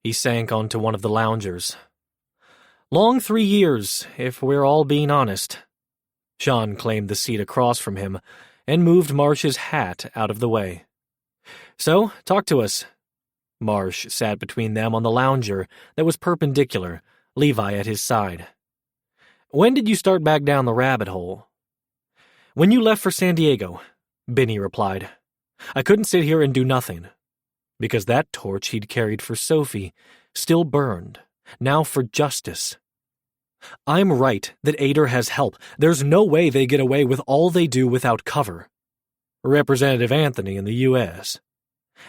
He sank onto one of the loungers. Long 3 years, if we're all being honest. Sean claimed the seat across from him and moved Marsh's hat out of the way. So, talk to us. Marsh sat between them on the lounger that was perpendicular, Levi at his side. When did you start back down the rabbit hole? When you left for San Diego, Binny replied. I couldn't sit here and do nothing. Because that torch he'd carried for Sophie still burned, now for justice. I'm right that Ader has help. There's no way they get away with all they do without cover. Representative Anthony in the U.S.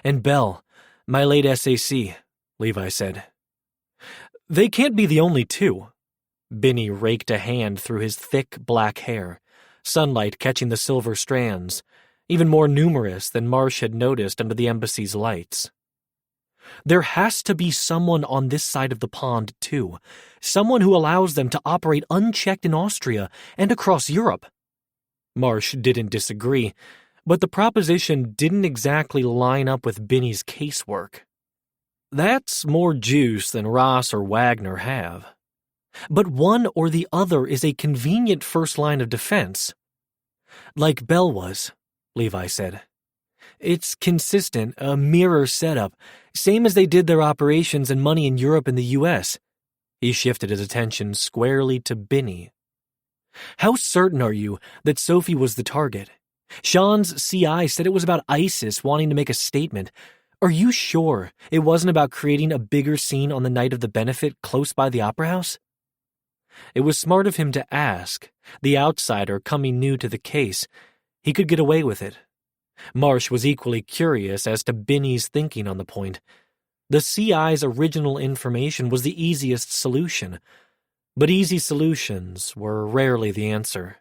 And Bell, my late SAC, Levi said. They can't be the only two. Binny raked a hand through his thick black hair, sunlight catching the silver strands, even more numerous than Marsh had noticed under the embassy's lights. There has to be someone on this side of the pond, too. Someone who allows them to operate unchecked in Austria and across Europe. Marsh didn't disagree, but the proposition didn't exactly line up with Binny's casework. That's more juice than Ross or Wagner have. But one or the other is a convenient first line of defense. Like Bell was, Levi said. It's consistent, a mirror setup, same as they did their operations and money in Europe and the U.S. He shifted his attention squarely to Binny. How certain are you that Sophie was the target? Sean's CI said it was about ISIS wanting to make a statement. Are you sure it wasn't about creating a bigger scene on the night of the benefit close by the Opera House? It was smart of him to ask, the outsider coming new to the case. He could get away with it. Marsh was equally curious as to Binny's thinking on the point. The CI's original information was the easiest solution, but easy solutions were rarely the answer.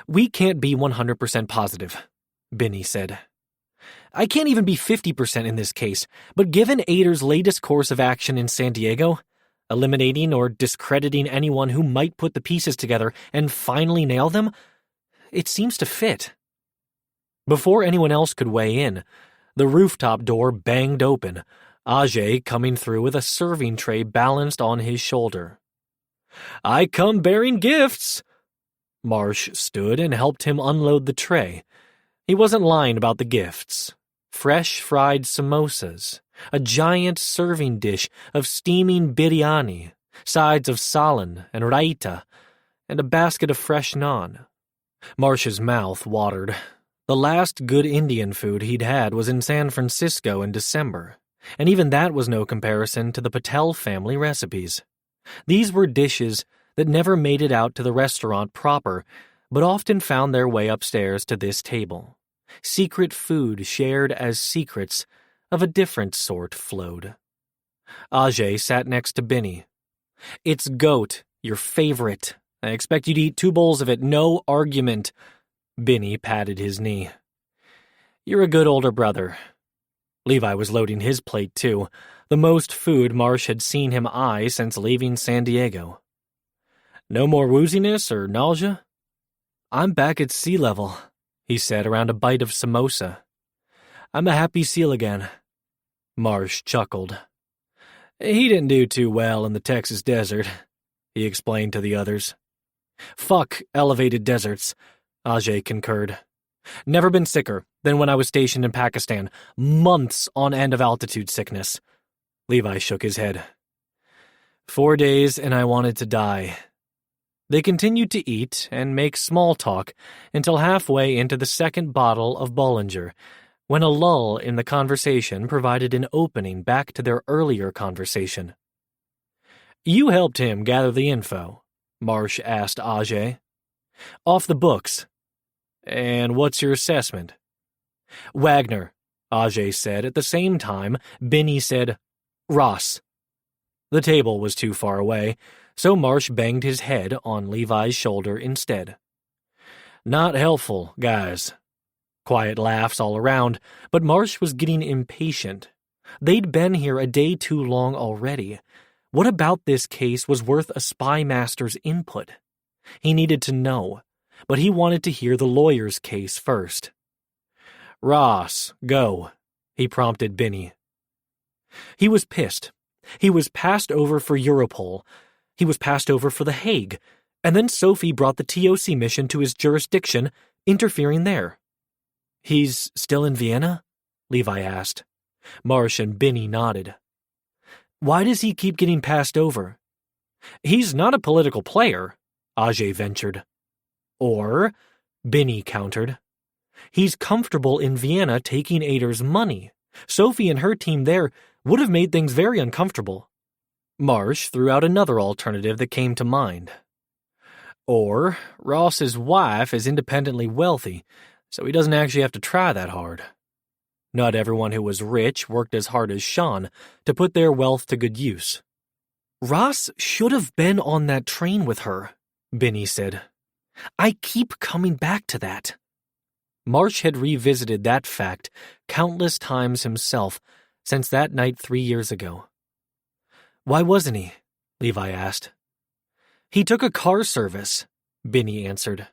We can't be 100% positive, Binny said. I can't even be 50% in this case, but given Ader's latest course of action in San Diego, eliminating or discrediting anyone who might put the pieces together and finally nail them, it seems to fit. Before anyone else could weigh in, the rooftop door banged open, Ajay coming through with a serving tray balanced on his shoulder. I come bearing gifts. Marsh stood and helped him unload the tray. He wasn't lying about the gifts. Fresh fried samosas, a giant serving dish of steaming biryani, sides of salan and raita, and a basket of fresh naan. Marsh's mouth watered. The last good Indian food he'd had was in San Francisco in December, and even that was no comparison to the Patel family recipes. These were dishes that never made it out to the restaurant proper, but often found their way upstairs to this table. Secret food shared as secrets of a different sort flowed. Ajay sat next to Binny. It's goat, your favorite. I expect you to eat 2 bowls of it, no argument. Binny patted his knee. You're a good older brother. Levi was loading his plate, too, the most food Marsh had seen him eye since leaving San Diego. No more wooziness or nausea? I'm back at sea level, he said around a bite of samosa. I'm a happy seal again. Marsh chuckled. He didn't do too well in the Texas desert, he explained to the others. Fuck elevated deserts, Ajay concurred. Never been sicker than when I was stationed in Pakistan. Months on end of altitude sickness. Levi shook his head. 4 days and I wanted to die. They continued to eat and make small talk until halfway into the second bottle of Bollinger, when a lull in the conversation provided an opening back to their earlier conversation. You helped him gather the info, Marsh asked Ajay. Off the books. And what's your assessment? Wagner, Ajay said. At the same time, Binny said, Ross. The table was too far away, so Marsh banged his head on Levi's shoulder instead. Not helpful, guys. Quiet laughs all around, but Marsh was getting impatient. They'd been here a day too long already. What about this case was worth a spy master's input? He needed to know, but he wanted to hear the lawyer's case first. Ross, go, he prompted Binny. He was pissed. He was passed over for Europol. He was passed over for The Hague. And then Sophie brought the TOC mission to his jurisdiction, interfering there. He's still in Vienna? Levi asked. Marsh and Binny nodded. Why does he keep getting passed over? He's not a political player, Ajay ventured. Or, Binny countered. He's comfortable in Vienna taking Ader's money. Sophie and her team there would have made things very uncomfortable. Marsh threw out another alternative that came to mind. Or, Ross's wife is independently wealthy, so he doesn't actually have to try that hard. Not everyone who was rich worked as hard as Sean to put their wealth to good use. Ross should have been on that train with her, Binny said. I keep coming back to that. Marsh had revisited that fact countless times himself since that night 3 years ago. Why wasn't he? Levi asked. He took a car service, Binny answered.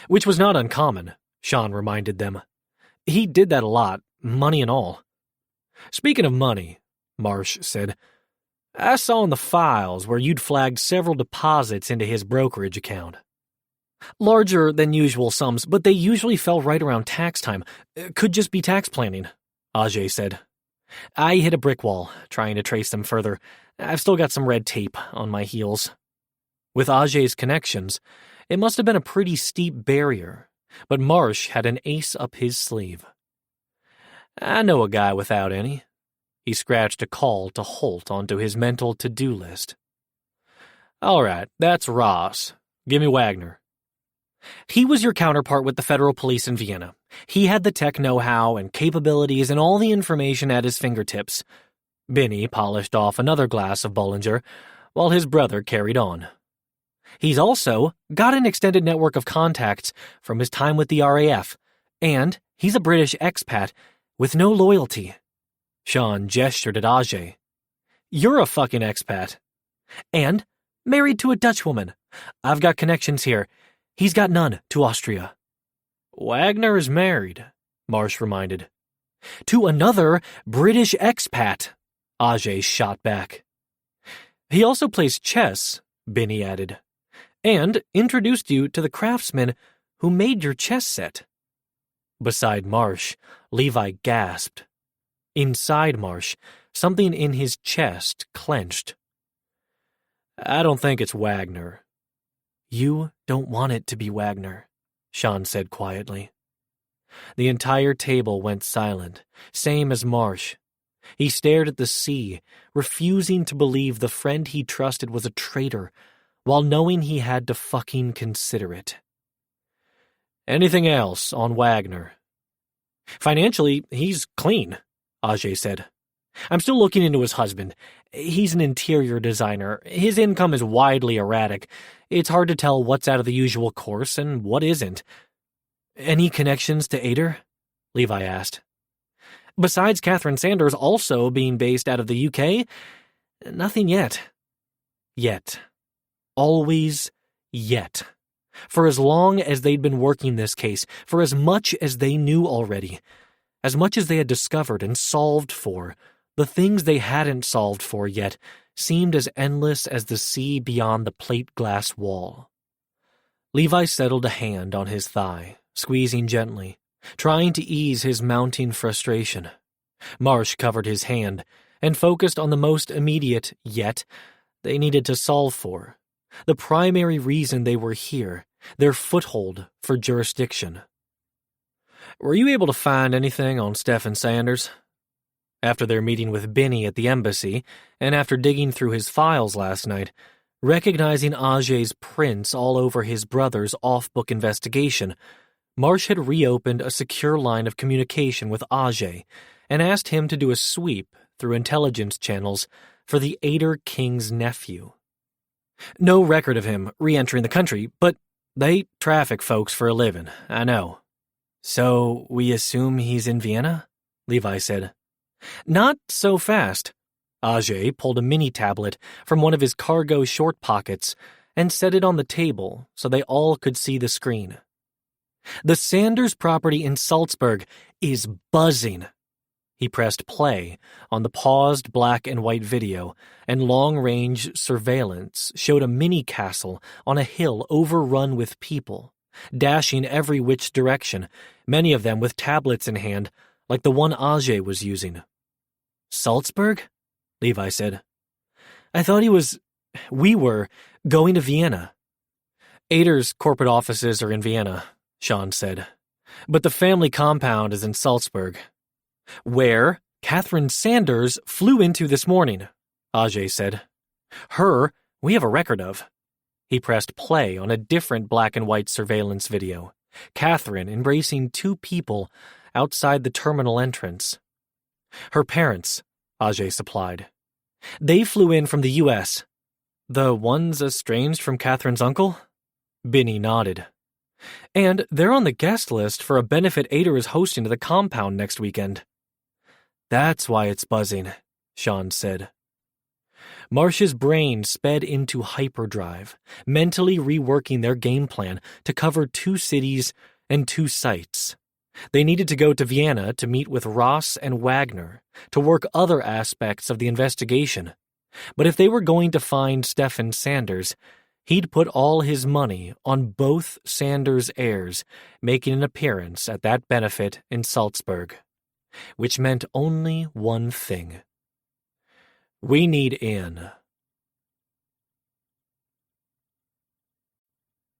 Which was not uncommon, Sean reminded them. He did that a lot, money and all. Speaking of money, Marsh said, I saw in the files where you'd flagged several deposits into his brokerage account. Larger than usual sums, but they usually fell right around tax time. Could just be tax planning, Ajay said. I hit a brick wall, trying to trace them further. I've still got some red tape on my heels. With Ajay's connections, it must have been a pretty steep barrier, but Marsh had an ace up his sleeve. I know a guy without any. He scratched a call to Holt onto his mental to-do list. All right, that's Ross. Give me Wagner. He was your counterpart with the federal police in Vienna. He had the tech know-how and capabilities and all the information at his fingertips. Binny polished off another glass of Bollinger, while his brother carried on. He's also got an extended network of contacts from his time with the RAF, and he's a British expat with no loyalty. Sean gestured at Ajay. You're a fucking expat. And married to a Dutch woman. I've got connections here. He's got none to Austria. Wagner is married, Marsh reminded. To another British expat, Ajay shot back. He also plays chess, Binny added, and introduced you to the craftsman who made your chess set. Beside Marsh, Levi gasped. Inside Marsh, something in his chest clenched. I don't think it's Wagner. You don't want it to be Wagner, Sean said quietly. The entire table went silent, same as Marsh. He stared at the sea, refusing to believe the friend he trusted was a traitor, while knowing he had to fucking consider it. Anything else on Wagner? Financially, he's clean, Ajay said. I'm still looking into his husband. He's an interior designer. His income is widely erratic. It's hard to tell what's out of the usual course and what isn't. Any connections to Ader? Levi asked. Besides Catherine Sanders also being based out of the UK, nothing yet. Yet. Always yet. For as long as they'd been working this case, for as much as they knew already, as much as they had discovered and solved for, the things they hadn't solved for yet seemed as endless as the sea beyond the plate glass wall. Levi settled a hand on his thigh, squeezing gently, trying to ease his mounting frustration. Marsh covered his hand and focused on the most immediate yet they needed to solve for, the primary reason they were here, their foothold for jurisdiction. Were you able to find anything on Stephen Sanders? After their meeting with Binny at the embassy, and after digging through his files last night, Recognizing Ajay's prints all over his brother's off-book investigation, Marsh had reopened a secure line of communication with Ajay and asked him to do a sweep through intelligence channels for the Ader King's nephew. No record of him re-entering the country, but they traffic folks for a living, I know. So we assume he's in Vienna? Levi said. Not so fast. Ajay pulled a mini tablet from one of his cargo short pockets and set it on the table so they all could see the screen. The Sanders property in Salzburg is buzzing. He pressed play on the paused black and white video, and long-range surveillance showed a mini-castle on a hill overrun with people, dashing every which direction, many of them with tablets in hand, like the one Ajay was using. Salzburg? Levi said. I thought we were going to Vienna. Ader's corporate offices are in Vienna, Sean said, but the family compound is in Salzburg, where Catherine Sanders flew into this morning, Ajay said. Her, we have a record of. He pressed play on a different black and white surveillance video, Catherine embracing two people outside the terminal entrance. Her parents, Ajay supplied. They flew in from the U.S. The ones estranged from Catherine's uncle? Binny nodded. And they're on the guest list for a benefit Ader is hosting to the compound next weekend. That's why it's buzzing, Sean said. Marsh's brain sped into hyperdrive, mentally reworking their game plan to cover 2 cities and 2 sites. They needed to go to Vienna to meet with Ross and Wagner to work other aspects of the investigation. But if they were going to find Stephen Sanders, he'd put all his money on both Sanders heirs making an appearance at that benefit in Salzburg, which meant only one thing. We need in.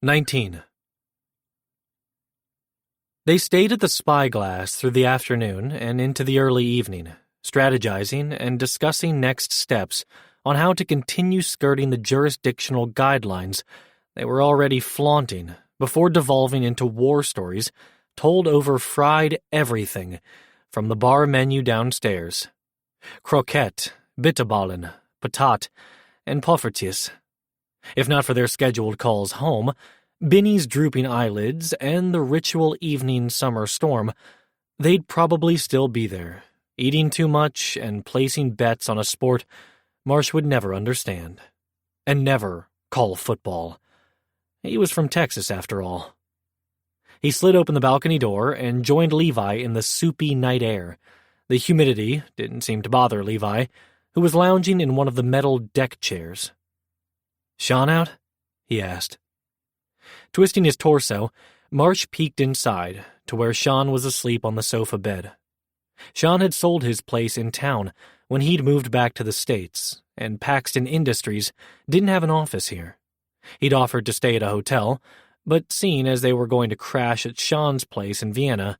19. They stayed at the Spyglass through the afternoon and into the early evening, strategizing and discussing next steps on how to continue skirting the jurisdictional guidelines they were already flaunting before devolving into war stories told over fried everything from the bar menu downstairs. Croquette, bitterballen, patat, and poffertjes. If not for their scheduled calls home, Binny's drooping eyelids, and the ritual evening summer storm, they'd probably still be there, eating too much and placing bets on a sport Marsh would never understand, and never call football. He was from Texas, after all. He slid open the balcony door and joined Levi in the soupy night air. The humidity didn't seem to bother Levi, who was lounging in one of the metal deck chairs. Sean out? He asked. Twisting his torso, Marsh peeked inside to where Sean was asleep on the sofa bed. Sean had sold his place in town when he'd moved back to the States, and Paxton Industries didn't have an office here. He'd offered to stay at a hotel, but seeing as they were going to crash at Sean's place in Vienna,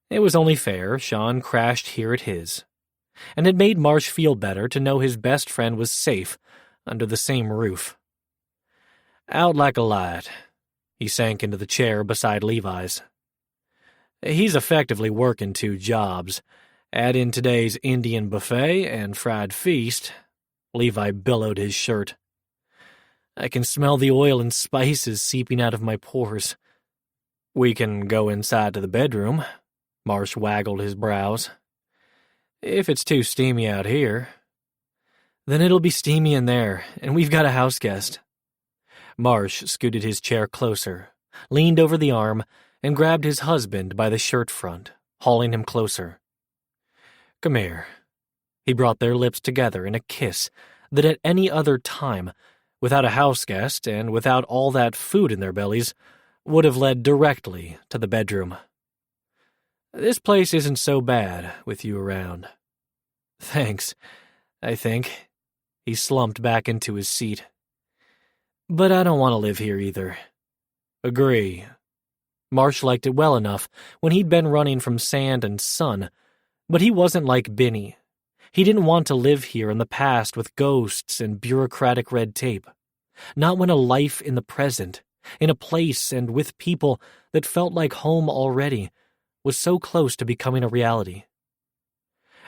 it was only fair Sean crashed here at his. And it made Marsh feel better to know his best friend was safe under the same roof. Out like a light. He sank into the chair beside Levi's. He's effectively working 2 jobs. Add in today's Indian buffet and fried feast. Levi billowed his shirt. I can smell the oil and spices seeping out of my pores. We can go inside to the bedroom. Marsh waggled his brows. If it's too steamy out here. Then it'll be steamy in there, and we've got a house guest. Marsh scooted his chair closer, leaned over the arm, and grabbed his husband by the shirt front, hauling him closer. Come here. He brought their lips together in a kiss that at any other time, without a house guest and without all that food in their bellies, would have led directly to the bedroom. This place isn't so bad with you around. Thanks, I think. He slumped back into his seat. But I don't want to live here either. Agree. Marsh liked it well enough when he'd been running from sand and sun, but he wasn't like Binny. He didn't want to live here in the past with ghosts and bureaucratic red tape. Not when a life in the present, in a place and with people that felt like home already, was so close to becoming a reality.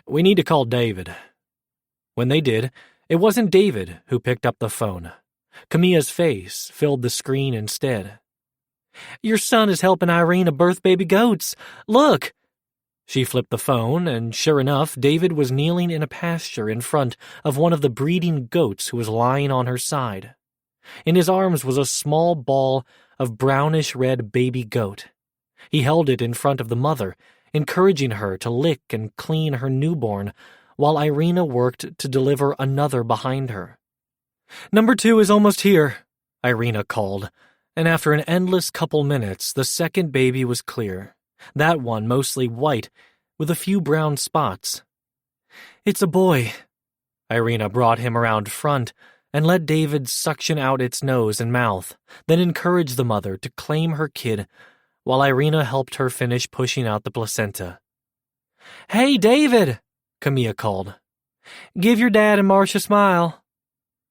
"We need to call David." When they did, it wasn't David who picked up the phone. Camilla's face filled the screen instead. "Your son is helping Irina birth baby goats. Look!" She flipped the phone, and sure enough, David was kneeling in a pasture in front of one of the breeding goats who was lying on her side. In his arms was a small ball of brownish-red baby goat. He held it in front of the mother, encouraging her to lick and clean her newborn, while Irina worked to deliver another behind her. "Number 2 is almost here," Irina called, and after an endless couple minutes, the second baby was clear. That one mostly white, with a few brown spots. "It's a boy." Irina brought him around front and let David suction out its nose and mouth, then encouraged the mother to claim her kid, while Irina helped her finish pushing out the placenta. "Hey, David," Camilla called. "Give your dad and Marsh a smile."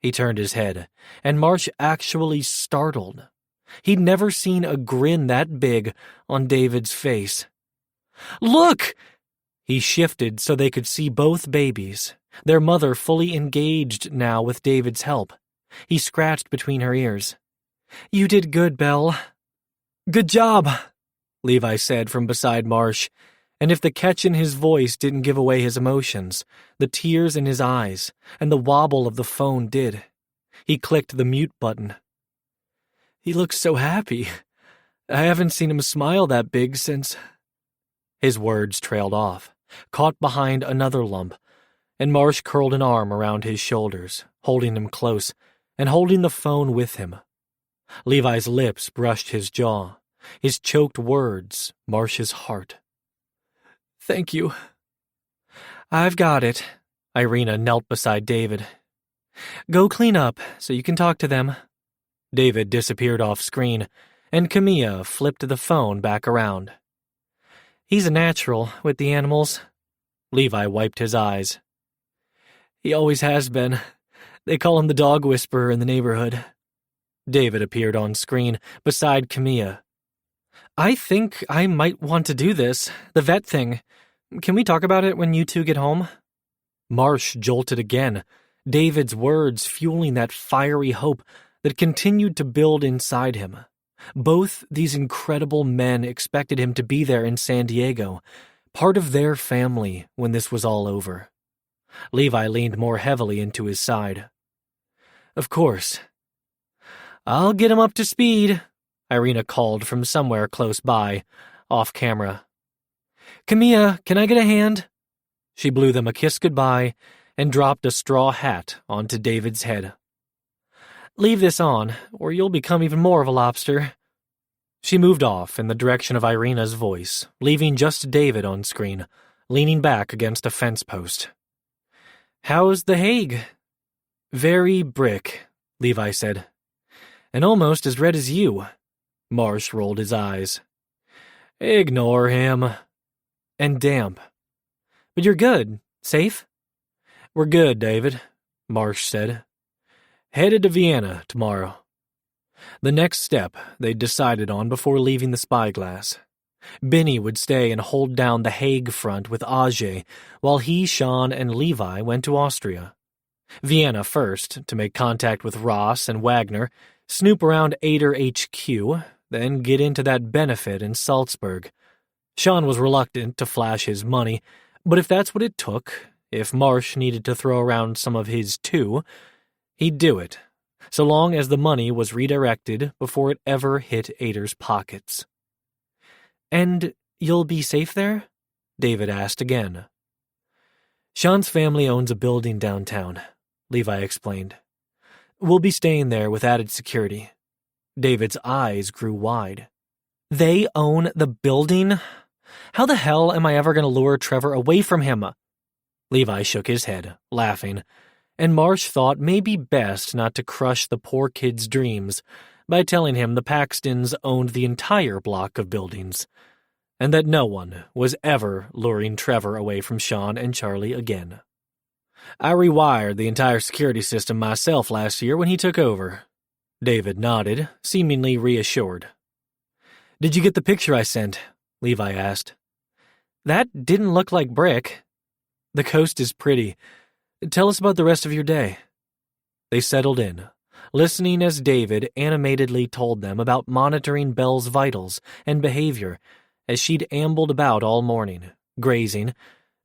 He turned his head, and Marsh actually startled. He'd never seen a grin that big on David's face. "Look!" He shifted so they could see both babies, their mother fully engaged now with David's help. He scratched between her ears. "You did good, Belle." "Good job," Levi said from beside Marsh, and if the catch in his voice didn't give away his emotions, the tears in his eyes and the wobble of the phone did. He clicked the mute button. "He looks so happy. I haven't seen him smile that big since—" His words trailed off, caught behind another lump, and Marsh curled an arm around his shoulders, holding him close, and holding the phone with him. Levi's lips brushed his jaw, his choked words, Marsh's heart. "Thank you." "I've got it." Irina knelt beside David. "Go clean up so you can talk to them." David disappeared off screen, and Camilla flipped the phone back around. "He's a natural with the animals." Levi wiped his eyes. "He always has been. They call him the dog whisperer in the neighborhood." David appeared on screen beside Camilla. "I think I might want to do this, the vet thing. Can we talk about it when you two get home?" Marsh jolted again, David's words fueling that fiery hope that continued to build inside him. Both these incredible men expected him to be there in San Diego, part of their family when this was all over. Levi leaned more heavily into his side. "Of course." "I'll get him up to speed," Irina called from somewhere close by, off camera. "Camilla, can I get a hand?" She blew them a kiss goodbye and dropped a straw hat onto David's head. "Leave this on, or you'll become even more of a lobster." She moved off in the direction of Irina's voice, leaving just David on screen, leaning back against a fence post. "How's The Hague?" "Very brick," Levi said. "And almost as red as you." Marsh rolled his eyes. "Ignore him." "And damp." "But you're good. Safe?" "We're good, David," Marsh said. "Headed to Vienna tomorrow." The next step they'd decided on before leaving the spyglass. Benny would stay and hold down the Hague front with Ajay, while he, Sean, and Levi went to Austria. Vienna first, to make contact with Ross and Wagner, snoop around Ader HQ, then get into that benefit in Salzburg. Sean was reluctant to flash his money, but if that's what it took, if Marsh needed to throw around some of his too, he'd do it, so long as the money was redirected before it ever hit Ader's pockets. "And you'll be safe there?" David asked again. "Sean's family owns a building downtown," Levi explained. "We'll be staying there with added security." David's eyes grew wide. "They own the building? How the hell am I ever going to lure Trevor away from him?" Levi shook his head, laughing, and Marsh thought maybe best not to crush the poor kid's dreams by telling him the Paxtons owned the entire block of buildings, and that no one was ever luring Trevor away from Sean and Charlie again. "I rewired the entire security system myself last year when he took over," David nodded, seemingly reassured. Did you get the picture I sent? Levi asked. That didn't look like brick. The coast is pretty. Tell us about the rest of your day. They settled in, listening as David animatedly told them about monitoring Belle's vitals and behavior as she'd ambled about all morning, grazing,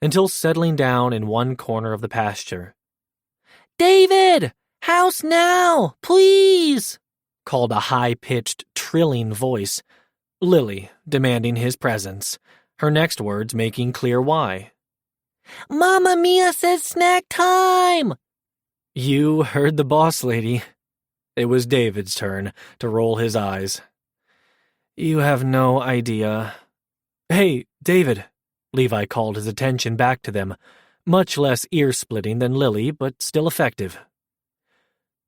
until settling down in one corner of the pasture. "David! House now! Please!" called a high-pitched, trilling voice, Lily demanding his presence, her next words making clear why. "Mamma Mia says snack time!" You heard the boss lady. It was David's turn to roll his eyes. You have no idea. Hey, David, Levi called his attention back to them, much less ear-splitting than Lily, but still effective.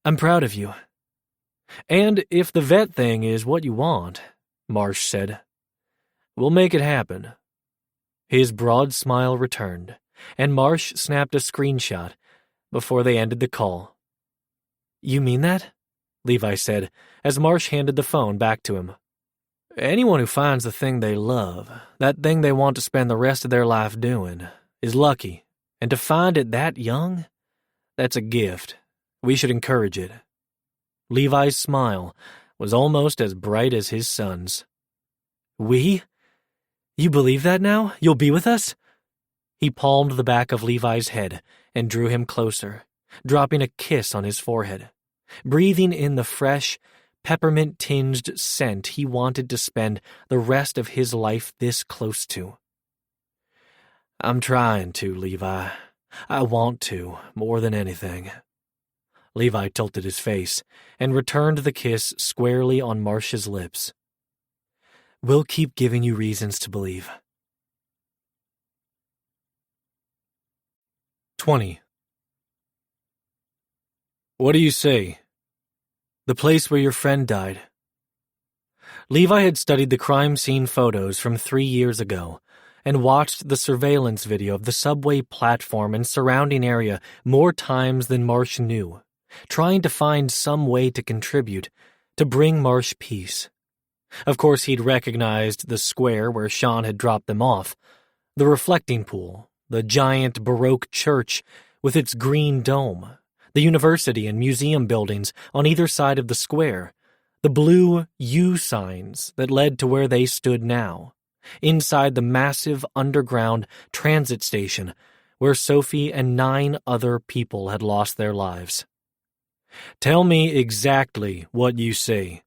I'm proud of you. And if the vet thing is what you want, Marsh said, we'll make it happen. His broad smile returned, and Marsh snapped a screenshot before they ended the call. You mean that? Levi said, as Marsh handed the phone back to him. Anyone who finds the thing they love, that thing they want to spend the rest of their life doing, is lucky, and to find it that young, that's a gift. We should encourage it. Levi's smile was almost as bright as his son's. We? You believe that now? You'll be with us? He palmed the back of Levi's head and drew him closer, dropping a kiss on his forehead, breathing in the fresh, peppermint-tinged scent he wanted to spend the rest of his life this close to. I'm trying to, Levi. I want to, more than anything. Levi tilted his face and returned the kiss squarely on Marsh's lips. We'll keep giving you reasons to believe. 20. What do you say? The place where your friend died. Levi had studied the crime scene photos from 3 years ago and watched the surveillance video of the subway platform and surrounding area more times than Marsh knew, trying to find some way to contribute to bring Marsh peace. Of course, he'd recognized the square where Sean had dropped them off, the reflecting pool, the giant Baroque church with its green dome, the university and museum buildings on either side of the square, the blue U signs that led to where they stood now, inside the massive underground transit station where Sophie and 9 other people had lost their lives. Tell me exactly what you see.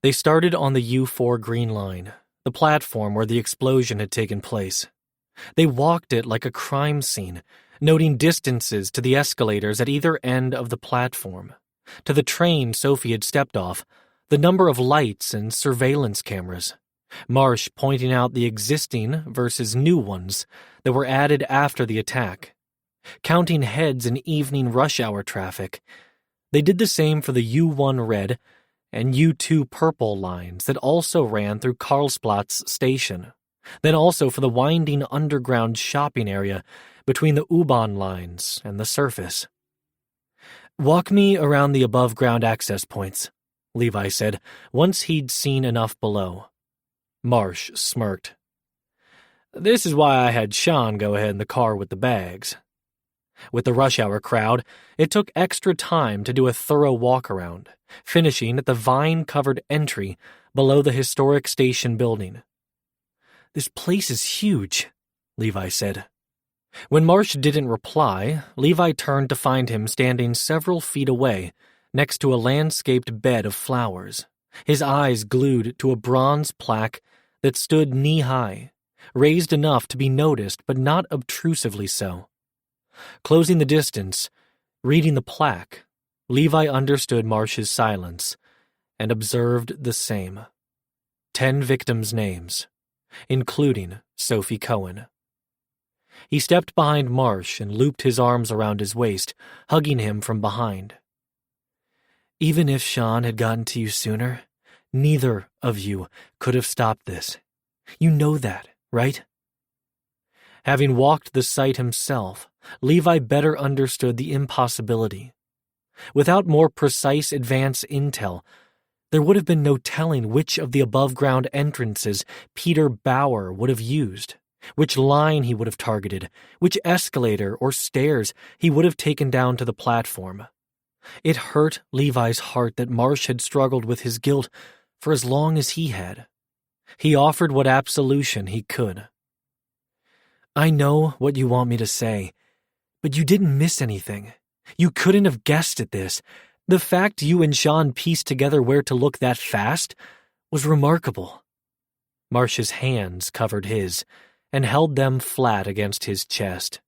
They started on the U4 Green Line, the platform where the explosion had taken place. They walked it like a crime scene, noting distances to the escalators at either end of the platform, to the train Sophie had stepped off, the number of lights and surveillance cameras, Marsh pointing out the existing versus new ones that were added after the attack, counting heads in evening rush hour traffic. They did the same for the U1 red and U2 purple lines that also ran through Karlsplatz station, then also for the winding underground shopping area between the U-Bahn lines and the surface. Walk me around the above-ground access points, Levi said, once he'd seen enough below. Marsh smirked. This is why I had Sean go ahead in the car with the bags. With the rush hour crowd, it took extra time to do a thorough walk-around, finishing at the vine-covered entry below the historic station building. This place is huge, Levi said. When Marsh didn't reply, Levi turned to find him standing several feet away, next to a landscaped bed of flowers, his eyes glued to a bronze plaque that stood knee-high, raised enough to be noticed but not obtrusively so. Closing the distance, reading the plaque, Levi understood Marsh's silence and observed the same. 10 victims' names, including Sophie Cohen. He stepped behind Marsh and looped his arms around his waist, hugging him from behind. Even if Sean had gotten to you sooner, neither of you could have stopped this. You know that, right? Having walked the site himself, Levi better understood the impossibility. Without more precise advance intel, there would have been no telling which of the above-ground entrances Peter Bauer would have used, which line he would have targeted, which escalator or stairs he would have taken down to the platform. It hurt Levi's heart that Marsh had struggled with his guilt for as long as he had. He offered what absolution he could. I know what you want me to say, but you didn't miss anything. You couldn't have guessed at this. The fact you and Sean pieced together where to look that fast was remarkable. Marsh's hands covered his and held them flat against his chest.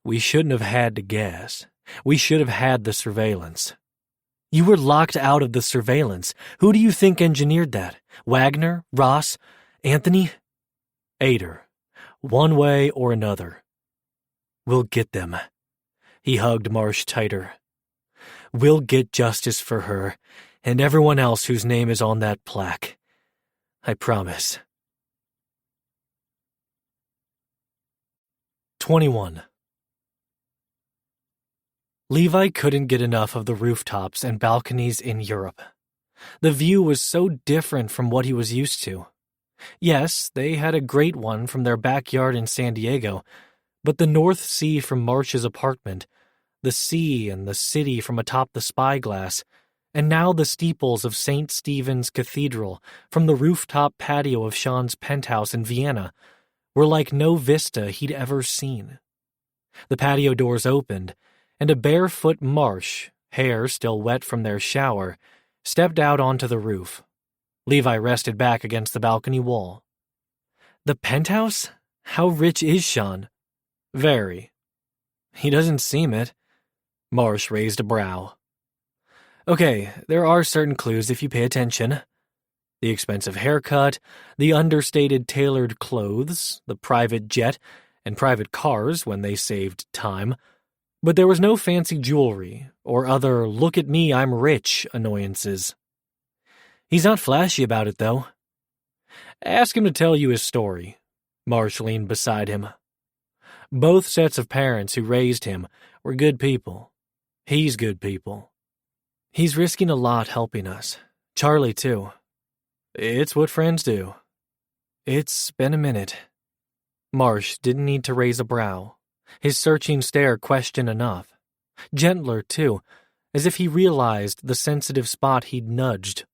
We shouldn't have had to guess. We should have had the surveillance. You were locked out of the surveillance. Who do you think engineered that? Wagner? Ross? Anthony? Ader. One way or another. We'll get them. He hugged Marsh tighter. We'll get justice for her and everyone else whose name is on that plaque. I promise. 21. Levi couldn't get enough of the rooftops and balconies in Europe. The view was so different from what he was used to. Yes, they had a great one from their backyard in San Diego, but the North Sea from Marsh's apartment, the sea and the city from atop the spyglass, and now the steeples of St. Stephen's Cathedral from the rooftop patio of Sean's penthouse in Vienna were like no vista he'd ever seen. The patio doors opened, and a barefoot Marsh, hair still wet from their shower, stepped out onto the roof. Levi rested back against the balcony wall. The penthouse? How rich is Sean? Very. He doesn't seem it. Marsh raised a brow. Okay, there are certain clues if you pay attention. The expensive haircut, the understated tailored clothes, the private jet, and private cars when they saved time. But there was no fancy jewelry or other look at me, I'm rich annoyances. He's not flashy about it, though. Ask him to tell you his story. Marsh leaned beside him. Both sets of parents who raised him were good people. He's good people. He's risking a lot helping us. Charlie, too. It's what friends do. It's been a minute. Marsh didn't need to raise a brow. His searching stare questioned enough. Gentler, too, as if he realized the sensitive spot he'd nudged.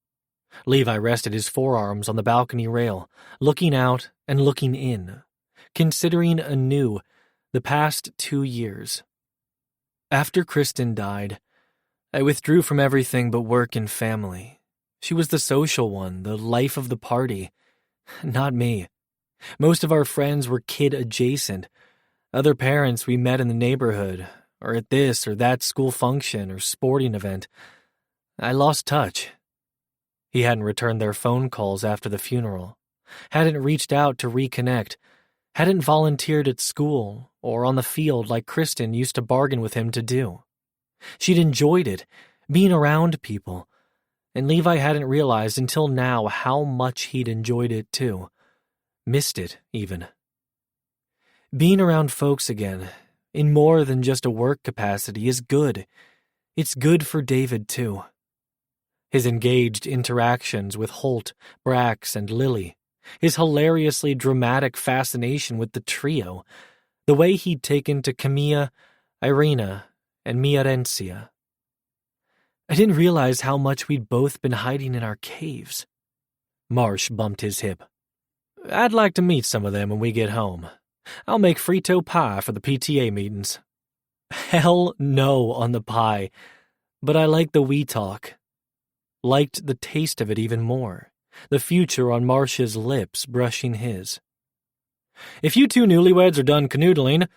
Levi rested his forearms on the balcony rail, looking out and looking in, considering anew the past 2 years. After Kristen died, I withdrew from everything but work and family. She was the social one, the life of the party. Not me. Most of our friends were kid-adjacent. Other parents we met in the neighborhood, or at this or that school function or sporting event. I lost touch. He hadn't returned their phone calls after the funeral, hadn't reached out to reconnect, hadn't volunteered at school or on the field like Kristen used to bargain with him to do. She'd enjoyed it, being around people, and Levi hadn't realized until now how much he'd enjoyed it too. Missed it, even. Being around folks again, in more than just a work capacity, is good. It's good for David, too. His engaged interactions with Holt, Brax, and Lily, his hilariously dramatic fascination with the trio, the way he'd taken to Camilla, Irina, and Miarencia. I didn't realize how much we'd both been hiding in our caves. Marsh bumped his hip. I'd like to meet some of them when we get home. I'll make Frito pie for the PTA meetings. Hell no on the pie, but I like the we talk. Liked the taste of it even more, the future on Marsh's lips brushing his. If you two newlyweds are done canoodling,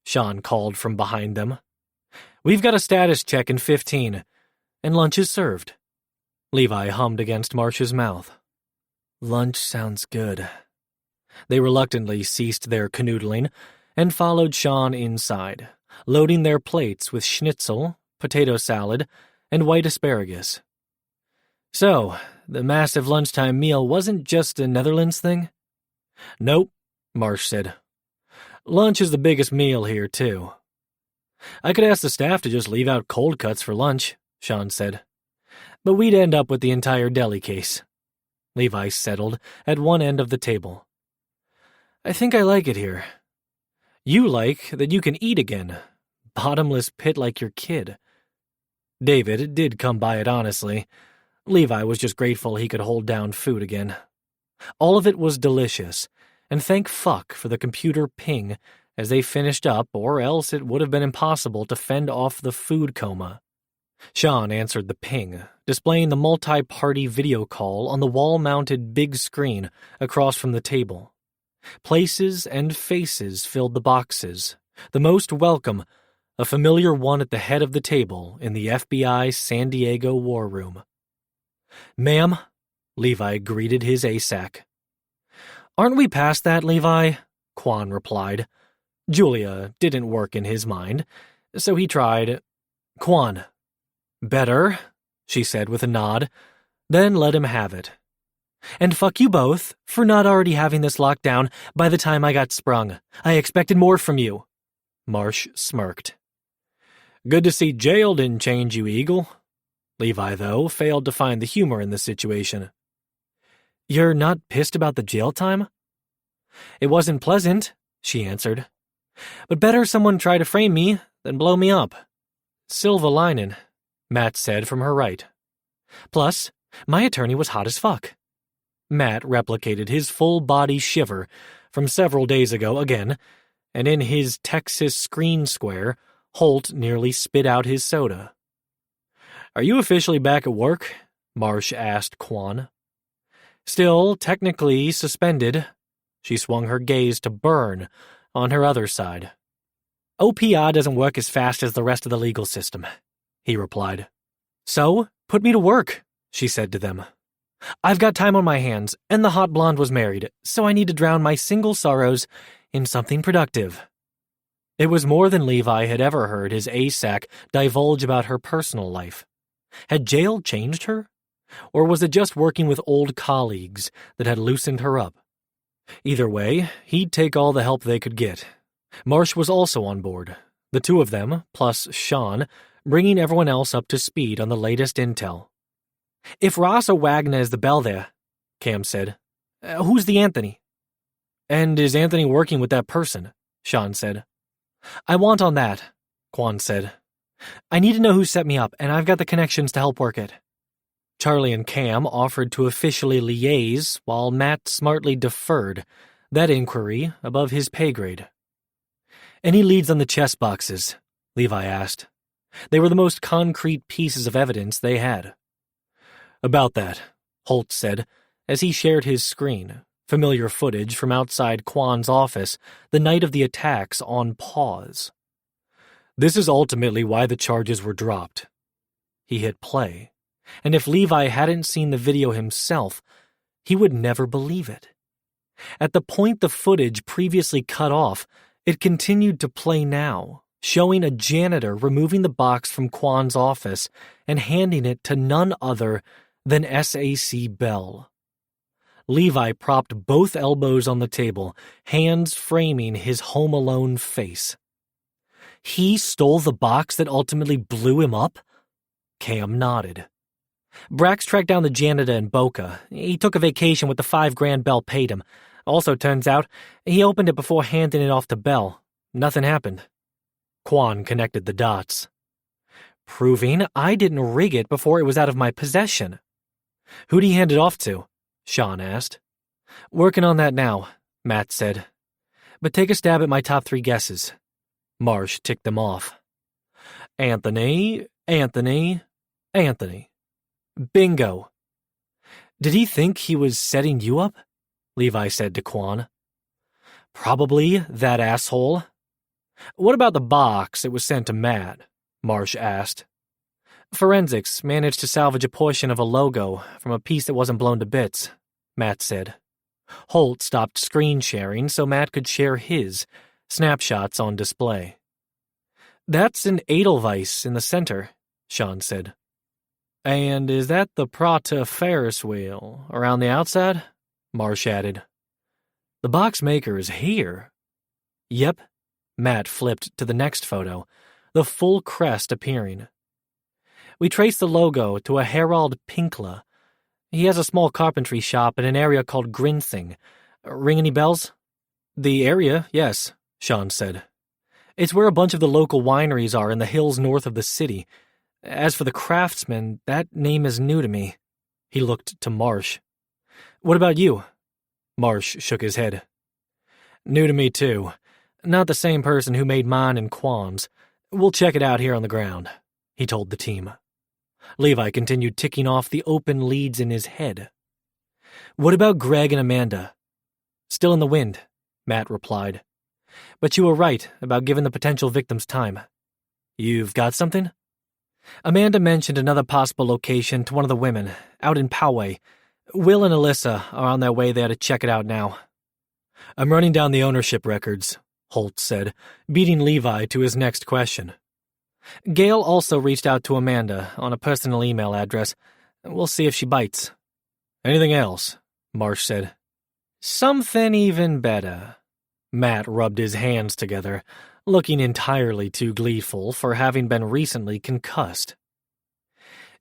Sean called from behind them. We've got a status check in 15, and lunch is served. Levi hummed against Marsh's mouth. Lunch sounds good. They reluctantly ceased their canoodling and followed Sean inside, loading their plates with schnitzel, potato salad, and white asparagus. So, the massive lunchtime meal wasn't just a Netherlands thing? Nope, Marsh said. Lunch is the biggest meal here, too. I could ask the staff to just leave out cold cuts for lunch, Sean said. But we'd end up with the entire deli case. Levi settled at one end of the table. I think I like it here. You like that you can eat again. Bottomless pit like your kid. David did come by it honestly. Levi was just grateful he could hold down food again. All of it was delicious, and thank fuck for the computer ping as they finished up, or else it would have been impossible to fend off the food coma. Sean answered the ping, displaying the multi-party video call on the wall-mounted big screen across from the table. Places and faces filled the boxes, the most welcome, a familiar one at the head of the table in the FBI San Diego war room. Ma'am, Levi greeted his ASAC. Aren't we past that, Levi? Quan replied. Julia didn't work in his mind, so he tried. Quan. Better, she said with a nod, then let him have it. And fuck you both for not already having this locked down by the time I got sprung. I expected more from you. Marsh smirked. Good to see jail didn't change you, Eagle. Levi, though, failed to find the humor in the situation. You're not pissed about the jail time? It wasn't pleasant, she answered. But better someone try to frame me than blow me up. Silva linin', Matt said from her right. Plus, my attorney was hot as fuck. Matt replicated his full-body shiver from several days ago again, and in his Texas screen square, Holt nearly spit out his soda. Are you officially back at work? Marsh asked Quan. Still technically suspended. She swung her gaze to Byrne on her other side. OPR doesn't work as fast as the rest of the legal system, he replied. So, put me to work, she said to them. I've got time on my hands, and the hot blonde was married, so I need to drown my single sorrows in something productive. It was more than Levi had ever heard his ASAC divulge about her personal life. Had jail changed her? Or was it just working with old colleagues that had loosened her up? Either way, he'd take all the help they could get. Marsh was also on board, the two of them, plus Sean, bringing everyone else up to speed on the latest intel. If Ross or Wagner is the bell there, Cam said, who's the Anthony? And is Anthony working with that person? Sean said. I want on that, Quan said. I need to know who set me up, and I've got the connections to help work it. Charlie and Cam offered to officially liaise, while Matt smartly deferred, that inquiry above his pay grade. Any leads on the chess boxes? Levi asked. They were the most concrete pieces of evidence they had. About that, Holt said, as he shared his screen, familiar footage from outside Quan's office the night of the attacks on pause. This is ultimately why the charges were dropped. He hit play, and if Levi hadn't seen the video himself, he would never believe it. At the point the footage previously cut off, it continued to play now, showing a janitor removing the box from Quan's office and handing it to none other than S.A.C. Bell. Levi propped both elbows on the table, hands framing his Home Alone face. He stole the box that ultimately blew him up? Cam nodded. Brax tracked down the janitor in Boca. He took a vacation with the $5,000 Bell paid him. Also turns out, he opened it before handing it off to Bell. Nothing happened. Quan connected the dots. Proving I didn't rig it before it was out of my possession. Who'd he hand it off to? Sean asked. Working on that now, Matt said. But take a stab at my top 3 guesses. Marsh ticked them off. Anthony. Bingo. Did he think he was setting you up? Levi said to Quan. Probably that asshole. What about the box it was sent to Matt? Marsh asked. Forensics managed to salvage a portion of a logo from a piece that wasn't blown to bits, Matt said. Holt stopped screen sharing so Matt could share his snapshots on display. That's an Edelweiss in the center, Sean said. And is that the Prata Ferris wheel around the outside? Marsh added. The box maker is here. Yep. Matt flipped to the next photo, the full crest appearing. We traced the logo to a Herald Pinkla. He has a small carpentry shop in an area called Grinsing. Ring any bells? The area, yes, Sean said. It's where a bunch of the local wineries are in the hills north of the city. As for the craftsman, that name is new to me. He looked to Marsh. What about you? Marsh shook his head. New to me, too. Not the same person who made mine in Qualms. We'll check it out here on the ground, he told the team. Levi continued ticking off the open leads in his head. What about Greg and Amanda? Still in the wind, Matt replied. But you were right about giving the potential victims time. You've got something? Amanda mentioned another possible location to one of the women, out in Poway. Will and Alyssa are on their way there to check it out now. I'm running down the ownership records, Holt said, beating Levi to his next question. Gail also reached out to Amanda on a personal email address. We'll see if she bites. Anything else? Marsh said. Something even better. Matt rubbed his hands together, looking entirely too gleeful for having been recently concussed.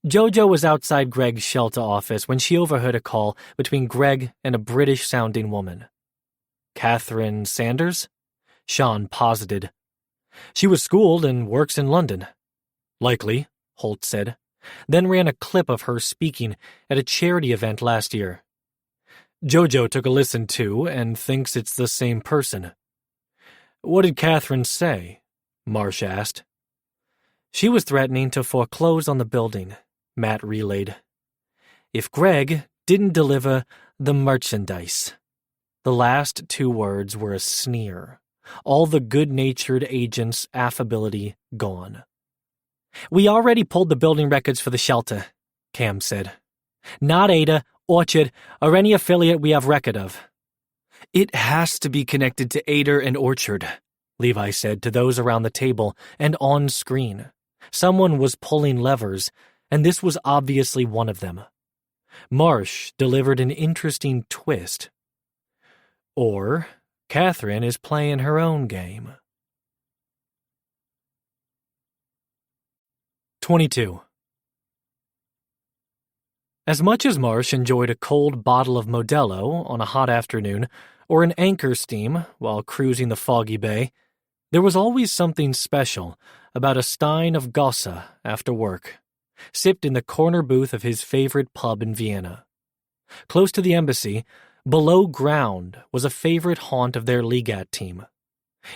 Jojo was outside Greg's shelter office when she overheard a call between Greg and a British-sounding woman. Catherine Sanders? Sean posited. She was schooled and works in London. Likely, Holt said, then ran a clip of her speaking at a charity event last year. Jojo took a listen to and thinks it's the same person. What did Catherine say? Marsh asked. She was threatening to foreclose on the building, Matt relayed. If Greg didn't deliver the merchandise. The last two words were a sneer, all the good-natured agent's affability gone. We already pulled the building records for the shelter, Cam said. Not Ada, Orchard, or any affiliate we have record of. It has to be connected to Ada and Orchard, Levi said to those around the table and on screen. Someone was pulling levers, and this was obviously one of them. Marsh delivered an interesting twist. Or Catherine is playing her own game. 22. As much as Marsh enjoyed a cold bottle of Modelo on a hot afternoon or an anchor steam while cruising the foggy bay, there was always something special about a stein of Gossa after work, sipped in the corner booth of his favorite pub in Vienna. Close to the embassy, below ground was a favorite haunt of their Legat team.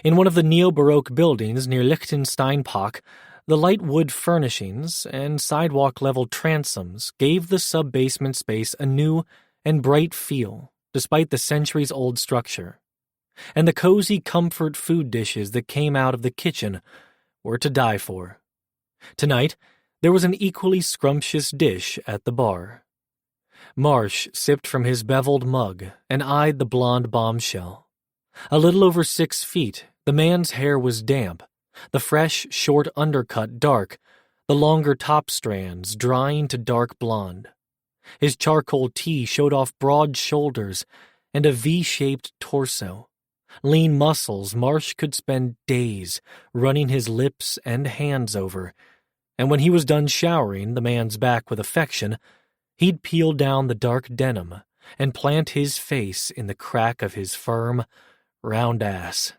In one of the neo-Baroque buildings near Liechtenstein Park, the light wood furnishings and sidewalk-level transoms gave the sub-basement space a new and bright feel, despite the centuries-old structure. And the cozy comfort food dishes that came out of the kitchen were to die for. Tonight, there was an equally scrumptious dish at the bar. Marsh sipped from his beveled mug and eyed the blonde bombshell. A little over 6 feet, the man's hair was damp, the fresh, short undercut dark, the longer top strands drying to dark blonde. His charcoal tee showed off broad shoulders and a V-shaped torso. Lean muscles Marsh could spend days running his lips and hands over, and when he was done showering the man's back with affection, he'd peel down the dark denim and plant his face in the crack of his firm, round ass.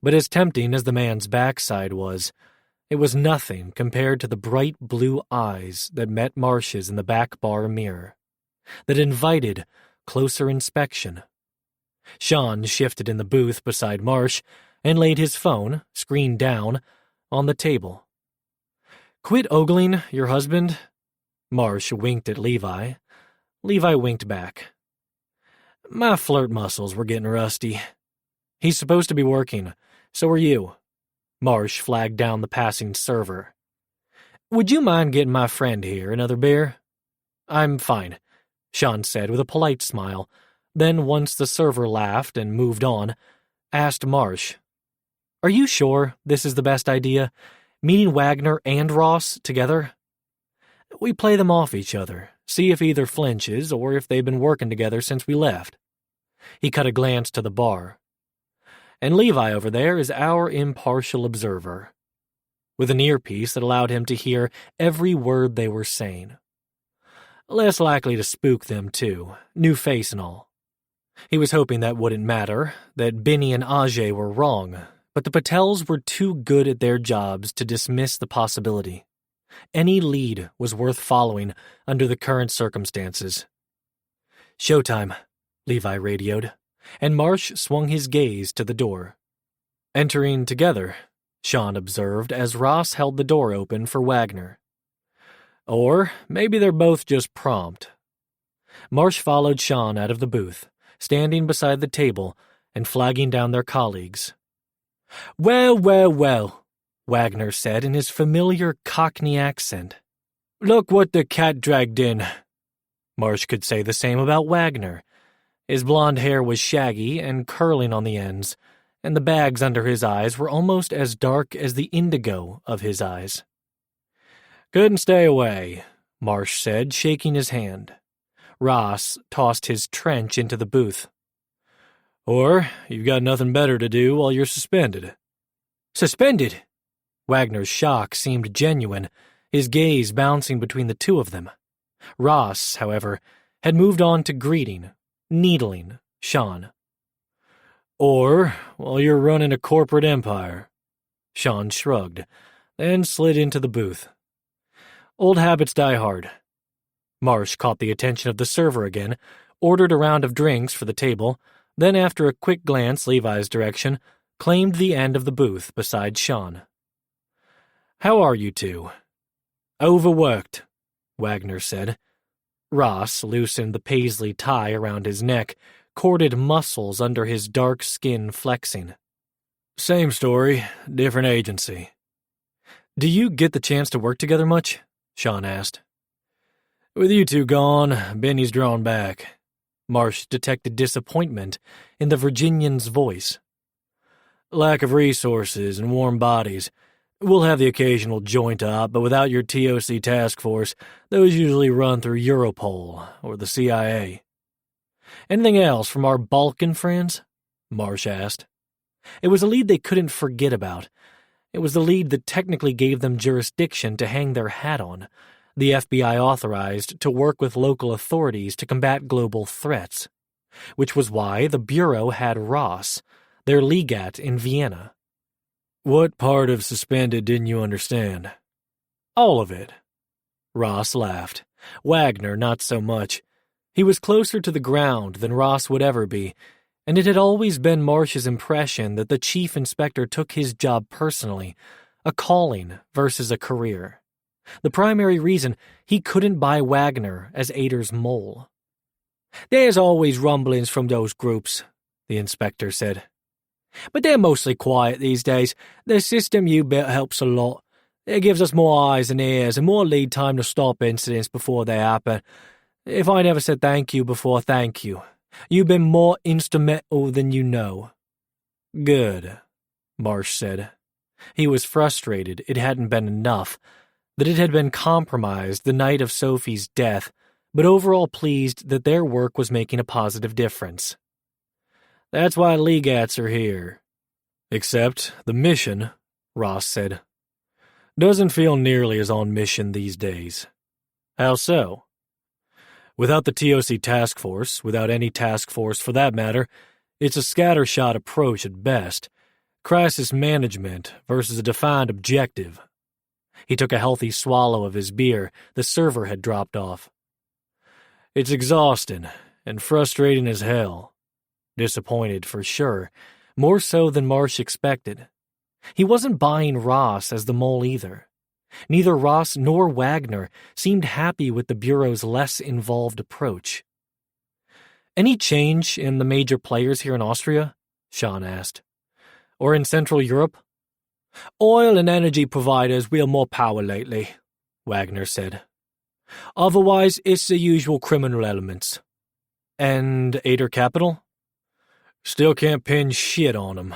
But as tempting as the man's backside was, it was nothing compared to the bright blue eyes that met Marsh's in the back bar mirror, that invited closer inspection. Sean shifted in the booth beside Marsh and laid his phone, screen down, on the table. "Quit ogling your husband?" Marsh winked at Levi. Levi winked back. "My flirt muscles were getting rusty. He's supposed to be working. So are you." Marsh flagged down the passing server. "Would you mind getting my friend here another beer?" "I'm fine," Sean said with a polite smile. Then, once the server laughed and moved on, asked Marsh, "Are you sure this is the best idea, meeting Wagner and Ross together? We play them off each other, see if either flinches or if they've been working together since we left." He cut a glance to the bar. "And Levi over there is our impartial observer." with an earpiece that allowed him to hear every word they were saying. Less likely to spook them, too, new face and all. He was hoping that wouldn't matter, that Binny and Ajay were wrong, but the Patels were too good at their jobs to dismiss the possibility. Any lead was worth following under the current circumstances. "Showtime," Levi radioed, and Marsh swung his gaze to the door. "Entering together," Sean observed as Ross held the door open for Wagner. "Or maybe they're both just prompt." Marsh followed Sean out of the booth, standing beside the table and flagging down their colleagues. "Well, well, well," Wagner said in his familiar Cockney accent. "Look what the cat dragged in." Marsh could say the same about Wagner. His blonde hair was shaggy and curling on the ends, and the bags under his eyes were almost as dark as the indigo of his eyes. "Couldn't stay away," Marsh said, shaking his hand. Ross tossed his trench into the booth. "Or you've got nothing better to do while you're suspended." "Suspended?" Wagner's shock seemed genuine, his gaze bouncing between the two of them. Ross, however, had moved on to greeting, needling Sean. "Or while you're running a corporate empire." Sean shrugged, then slid into the booth. Old habits die hard. Marsh caught the attention of the server again, ordered a round of drinks for the table, then after a quick glance Levi's direction, claimed the end of the booth beside Sean. "How are you two?" "Overworked," Wagner said. Ross loosened the paisley tie around his neck, corded muscles under his dark skin flexing. "Same story, different agency." "Do you get the chance to work together much?" Sean asked. "With you two gone, Benny's drawn back." Marsh detected disappointment in the Virginian's voice. "Lack of resources and warm bodies. We'll have the occasional joint op, but without your TOC task force, those usually run through Europol or the CIA. "Anything else from our Balkan friends?" Marsh asked. It was a lead they couldn't forget about. It was the lead that technically gave them jurisdiction to hang their hat on. The FBI authorized to work with local authorities to combat global threats, which was why the Bureau had Ross, their legat in Vienna. "What part of suspended didn't you understand?" "All of it." Ross laughed. Wagner not so much. He was closer to the ground than Ross would ever be, and it had always been Marsh's impression that the chief inspector took his job personally, a calling versus a career. The primary reason he couldn't buy Wagner as Ader's mole. "There's always rumblings from those groups," the inspector said. "But they're mostly quiet these days. The system you built helps a lot. It gives us more eyes and ears and more lead time to stop incidents before they happen. If I never said thank you before, thank you. You've been more instrumental than you know." "Good," Marsh said. He was frustrated it hadn't been enough, that it had been compromised the night of Sophie's death, but overall pleased that their work was making a positive difference. "That's why legats are here." "Except the mission," Ross said. "Doesn't feel nearly as on mission these days." "How so?" "Without the TOC task force, without any task force for that matter, it's a scattershot approach at best. Crisis management versus a defined objective." He took a healthy swallow of his beer the server had dropped off. "It's exhausting and frustrating as hell." Disappointed for sure, more so than Marsh expected. He wasn't buying Ross as the mole either. Neither Ross nor Wagner seemed happy with the Bureau's less involved approach. "Any change in the major players here in Austria?" Sean asked. "Or in Central Europe?" "Oil and energy providers wield more power lately," Wagner said. "Otherwise, it's the usual criminal elements." "And Ader Capital?" "Still can't pin shit on them,"